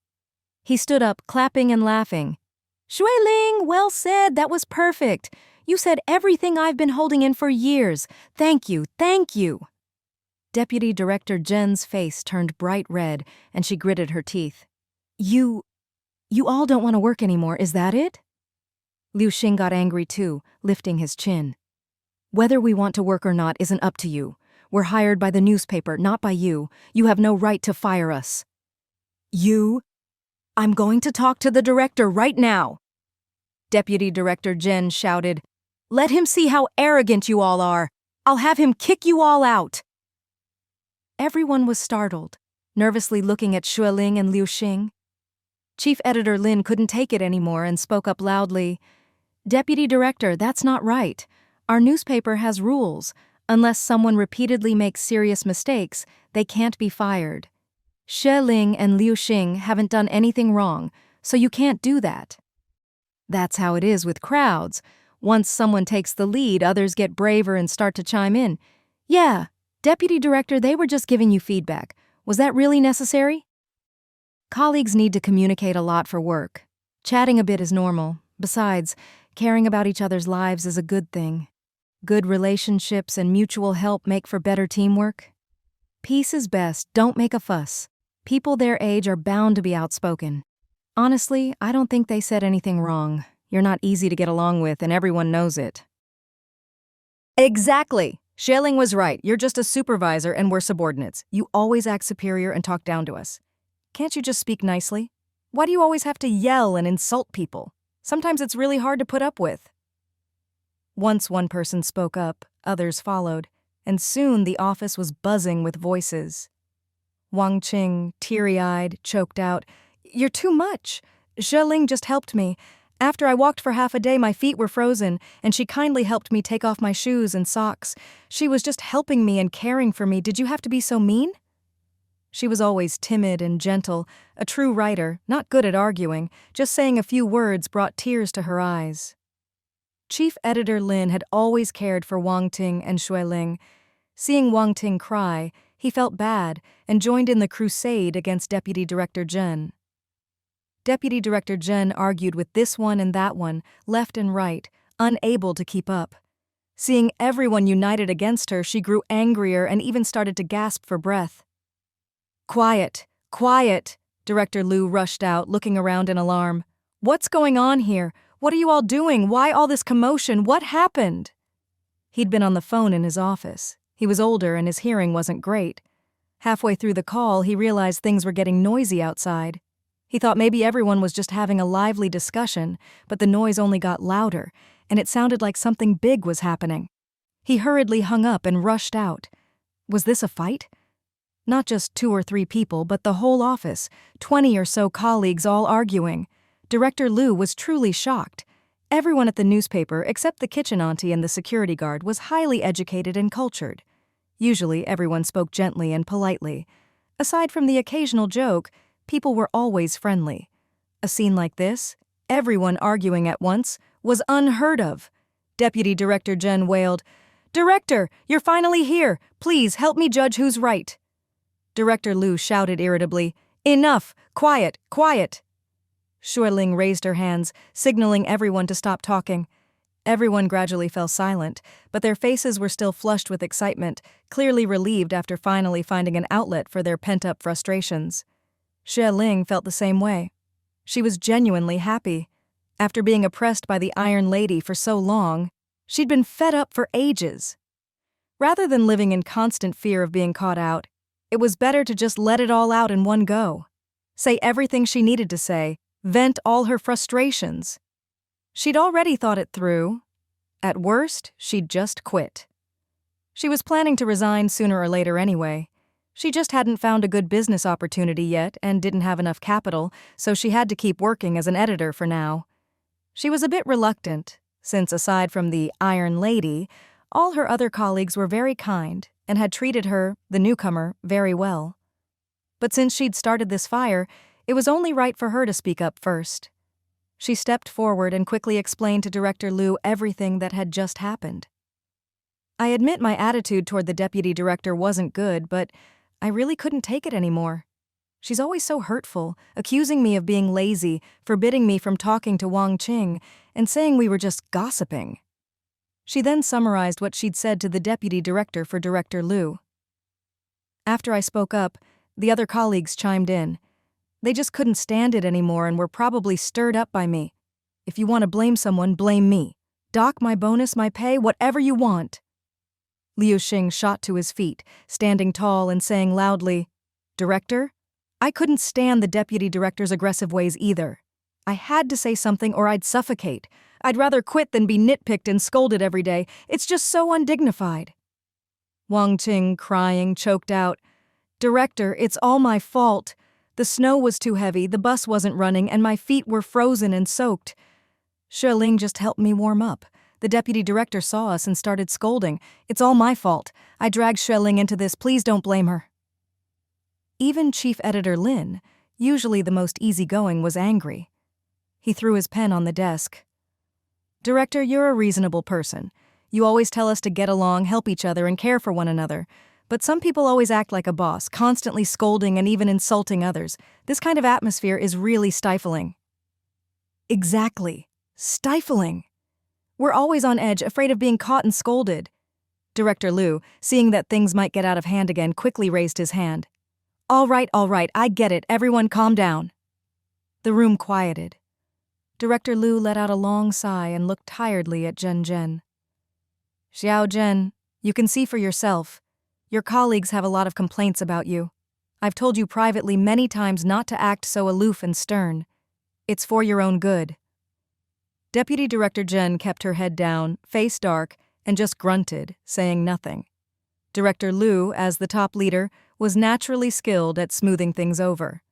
He stood up, clapping and laughing. "Xue Ling, well said, that was perfect. You said everything I've been holding in for years. Thank you, thank you." Deputy Director Jen's face turned bright red, and she gritted her teeth. You all don't want to work anymore, is that it?" Liu Xing got angry too, lifting his chin. "Whether we want to work or not isn't up to you. We're hired by the newspaper, not by you. You have no right to fire us." I'm going to talk to the director right now." Deputy Director Jen shouted, "Let him see how arrogant you all are. I'll have him kick you all out." Everyone was startled, nervously looking at Xue Ling and Liu Xing. Chief Editor Lin couldn't take it anymore and spoke up loudly. "Deputy Director, that's not right. Our newspaper has rules. Unless someone repeatedly makes serious mistakes, they can't be fired. Xue Ling and Liu Xing haven't done anything wrong, so you can't do that. That's how it is with crowds. Once someone takes the lead, others get braver and start to chime in. Yeah, Deputy Director, they were just giving you feedback. Was that really necessary?" Colleagues need to communicate a lot for work. Chatting a bit is normal. Besides, caring about each other's lives is a good thing. Good relationships and mutual help make for better teamwork. Peace is best, don't make a fuss. People their age are bound to be outspoken. Honestly, I don't think they said anything wrong. You're not easy to get along with, and everyone knows it. Exactly. Xue Ling was right. You're just a supervisor and we're subordinates. You always act superior and talk down to us. Can't you just speak nicely? Why do you always have to yell and insult people? Sometimes it's really hard to put up with. Once one person spoke up, others followed, and soon the office was buzzing with voices. Wang Qing, teary-eyed, choked out, "You're too much. Xue Ling just helped me. After I walked for half a day, my feet were frozen, and she kindly helped me take off my shoes and socks. She was just helping me and caring for me. Did you have to be so mean?" She was always timid and gentle, a true writer, not good at arguing, just saying a few words brought tears to her eyes. Chief Editor Lin had always cared for Wang Ting and Xue Ling. Seeing Wang Ting cry, he felt bad and joined in the crusade against Deputy Director Zhen. Deputy Director Zhen argued with this one and that one, left and right, unable to keep up. Seeing everyone united against her, she grew angrier and even started to gasp for breath. "Quiet, quiet," Director Liu rushed out, looking around in alarm. "What's going on here? What are you all doing? Why all this commotion? What happened?" He'd been on the phone in his office. He was older and his hearing wasn't great. Halfway through the call, he realized things were getting noisy outside. He thought maybe everyone was just having a lively discussion, but the noise only got louder, and it sounded like something big was happening. He hurriedly hung up and rushed out. Was this a fight? Not just 2 or 3 people, but the whole office, 20 or so colleagues all arguing. Director Liu was truly shocked. Everyone at the newspaper, except the kitchen auntie and the security guard, was highly educated and cultured. Usually, everyone spoke gently and politely. Aside from the occasional joke, people were always friendly. A scene like this, everyone arguing at once, was unheard of. Deputy Director Zhen wailed, "Director, you're finally here. Please help me judge who's right." Director Liu shouted irritably, "Enough! Quiet! Quiet!" Xue Ling raised her hands, signaling everyone to stop talking. Everyone gradually fell silent, but their faces were still flushed with excitement, clearly relieved after finally finding an outlet for their pent-up frustrations. Xue Ling felt the same way. She was genuinely happy. After being oppressed by the Iron Lady for so long, she'd been fed up for ages. Rather than living in constant fear of being caught out, it was better to just let it all out in one go. Say everything she needed to say, vent all her frustrations. She'd already thought it through. At worst, she'd just quit. She was planning to resign sooner or later anyway. She just hadn't found a good business opportunity yet and didn't have enough capital, so she had to keep working as an editor for now. She was a bit reluctant, since aside from the Iron Lady, all her other colleagues were very kind and had treated her, the newcomer, very well. But since she'd started this fire, it was only right for her to speak up first. She stepped forward and quickly explained to Director Liu everything that had just happened. "I admit my attitude toward the deputy director wasn't good, but I really couldn't take it anymore. She's always so hurtful, accusing me of being lazy, forbidding me from talking to Wang Qing, and saying we were just gossiping." She then summarized what she'd said to the deputy director for Director Liu. After I spoke up, the other colleagues chimed in. They just couldn't stand it anymore and were probably stirred up by me. If you want to blame someone, blame me. Dock my bonus, my pay, whatever you want. Liu Xing shot to his feet, standing tall and saying loudly, "Director, I couldn't stand the deputy director's aggressive ways either. I had to say something or I'd suffocate. I'd rather quit than be nitpicked and scolded every day. It's just so undignified." Wang Qing, crying, choked out, "Director, it's all my fault. The snow was too heavy, the bus wasn't running, and my feet were frozen and soaked. Xue Ling just helped me warm up. The deputy director saw us and started scolding. It's all my fault. I dragged Xue Ling into this. Please don't blame her." Even Chief Editor Lin, usually the most easygoing, was angry. He threw his pen on the desk. "Director, you're a reasonable person. You always tell us to get along, help each other, and care for one another. But some people always act like a boss, constantly scolding and even insulting others. This kind of atmosphere is really stifling." Exactly. Stifling. We're always on edge, afraid of being caught and scolded. Director Liu, seeing that things might get out of hand again, quickly raised his hand. All right, I get it. Everyone calm down." The room quieted. Director Liu let out a long sigh and looked tiredly at Zhen Zhen. "Xiao Zhen, you can see for yourself. Your colleagues have a lot of complaints about you. I've told you privately many times not to act so aloof and stern. It's for your own good." Deputy Director Zhen kept her head down, face dark, and just grunted, saying nothing. Director Liu, as the top leader, was naturally skilled at smoothing things over.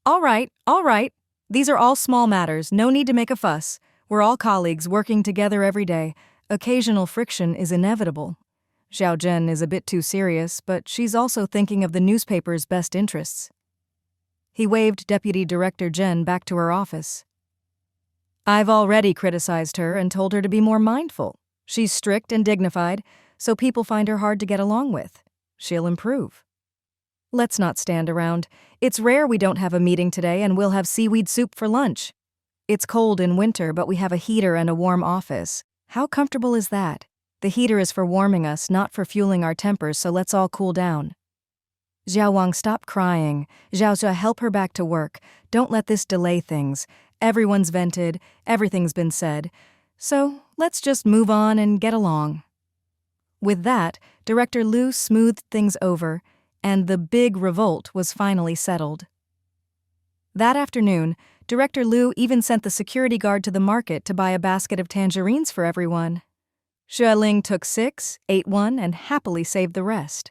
All right. These are all small matters, no need to make a fuss. We're all colleagues working together every day. Occasional friction is inevitable. Xiao Zhen is a bit too serious, but she's also thinking of the newspaper's best interests." He waved Deputy Director Zhen back to her office. "I've already criticized her and told her to be more mindful. She's strict and dignified, so people find her hard to get along with. She'll improve. Let's not stand around. It's rare we don't have a meeting today, and we'll have seaweed soup for lunch. It's cold in winter, but we have a heater and a warm office. How comfortable is that? The heater is for warming us, not for fueling our tempers, so let's all cool down. Xiao Wang, stop crying. Zhao Zhe, help her back to work. Don't let this delay things. Everyone's vented, everything's been said. So let's just move on and get along. With that, Director Liu smoothed things over, and the big revolt was finally settled. That afternoon, Director Liu even sent the security guard to the market to buy a basket of tangerines for everyone. Xue Ling took 6, ate 1, and happily saved the rest.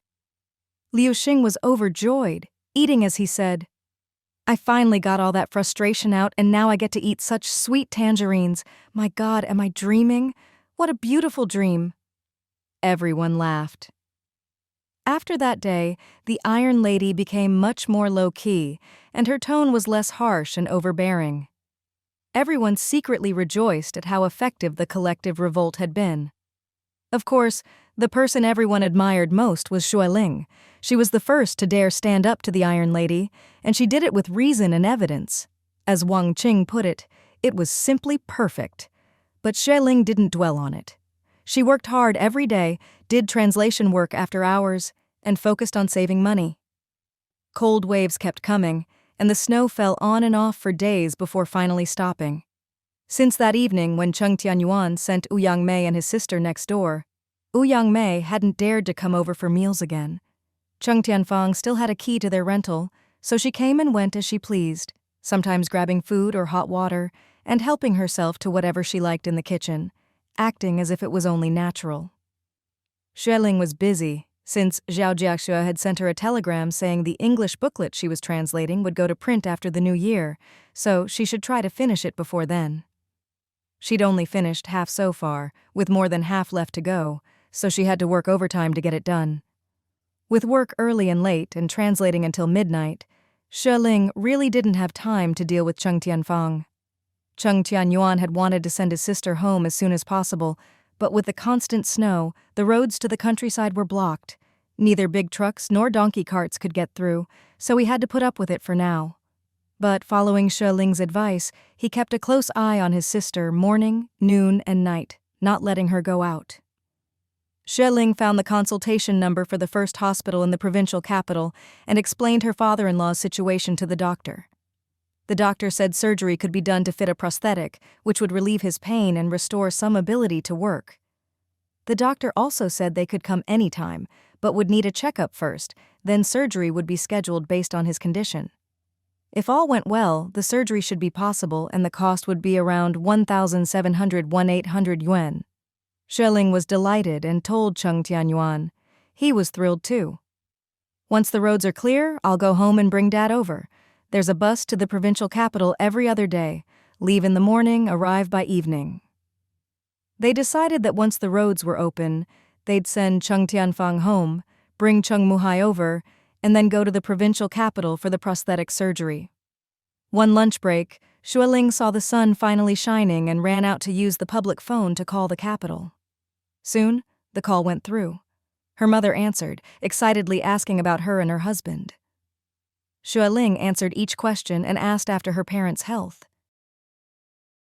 Liu Xing was overjoyed, eating as he said, "I finally got all that frustration out, and now I get to eat such sweet tangerines. My God, am I dreaming? What a beautiful dream." Everyone laughed. After that day, the Iron Lady became much more low-key, and her tone was less harsh and overbearing. Everyone secretly rejoiced at how effective the collective revolt had been. Of course, the person everyone admired most was Xue Ling. She was the first to dare stand up to the Iron Lady, and she did it with reason and evidence. As Wang Qing put it was simply perfect. But Xue Ling didn't dwell on it. She worked hard every day, did translation work after hours, and focused on saving money. Cold waves kept coming, and the snow fell on and off for days before finally stopping. Since that evening when Cheng Tianyuan sent Wu Yangmei and his sister next door, Wu Yangmei hadn't dared to come over for meals again. Cheng Tianfang still had a key to their rental, so she came and went as she pleased, sometimes grabbing food or hot water, and helping herself to whatever she liked in the kitchen, acting as if it was only natural. Xue Ling was busy, since Zhao Jiaxue had sent her a telegram saying the English booklet she was translating would go to print after the new year, so she should try to finish it before then. She'd only finished half so far, with more than half left to go, so she had to work overtime to get it done. With work early and late and translating until midnight, Xue Ling really didn't have time to deal with Cheng Tianfang. Cheng Tianyuan had wanted to send his sister home as soon as possible, but with the constant snow, the roads to the countryside were blocked. Neither big trucks nor donkey carts could get through, so he had to put up with it for now. But following Xue Ling's advice, he kept a close eye on his sister morning, noon, and night, not letting her go out. Xue Ling found the consultation number for the first hospital in the provincial capital and explained her father-in-law's situation to the doctor. The doctor said surgery could be done to fit a prosthetic, which would relieve his pain and restore some ability to work. The doctor also said they could come anytime, but would need a checkup first, then surgery would be scheduled based on his condition. If all went well, the surgery should be possible and the cost would be around 1,700 yuan. Xue Ling was delighted and told Cheng Tianyuan. He was thrilled too. "Once the roads are clear, I'll go home and bring Dad over. There's a bus to the provincial capital every other day. Leave in the morning, arrive by evening." They decided that once the roads were open, they'd send Cheng Tianfang home, bring Cheng Muhai over, and then go to the provincial capital for the prosthetic surgery. One lunch break, Xue Ling saw the sun finally shining and ran out to use the public phone to call the capital. Soon, the call went through. Her mother answered, excitedly asking about her and her husband. Xue Ling answered each question and asked after her parents' health.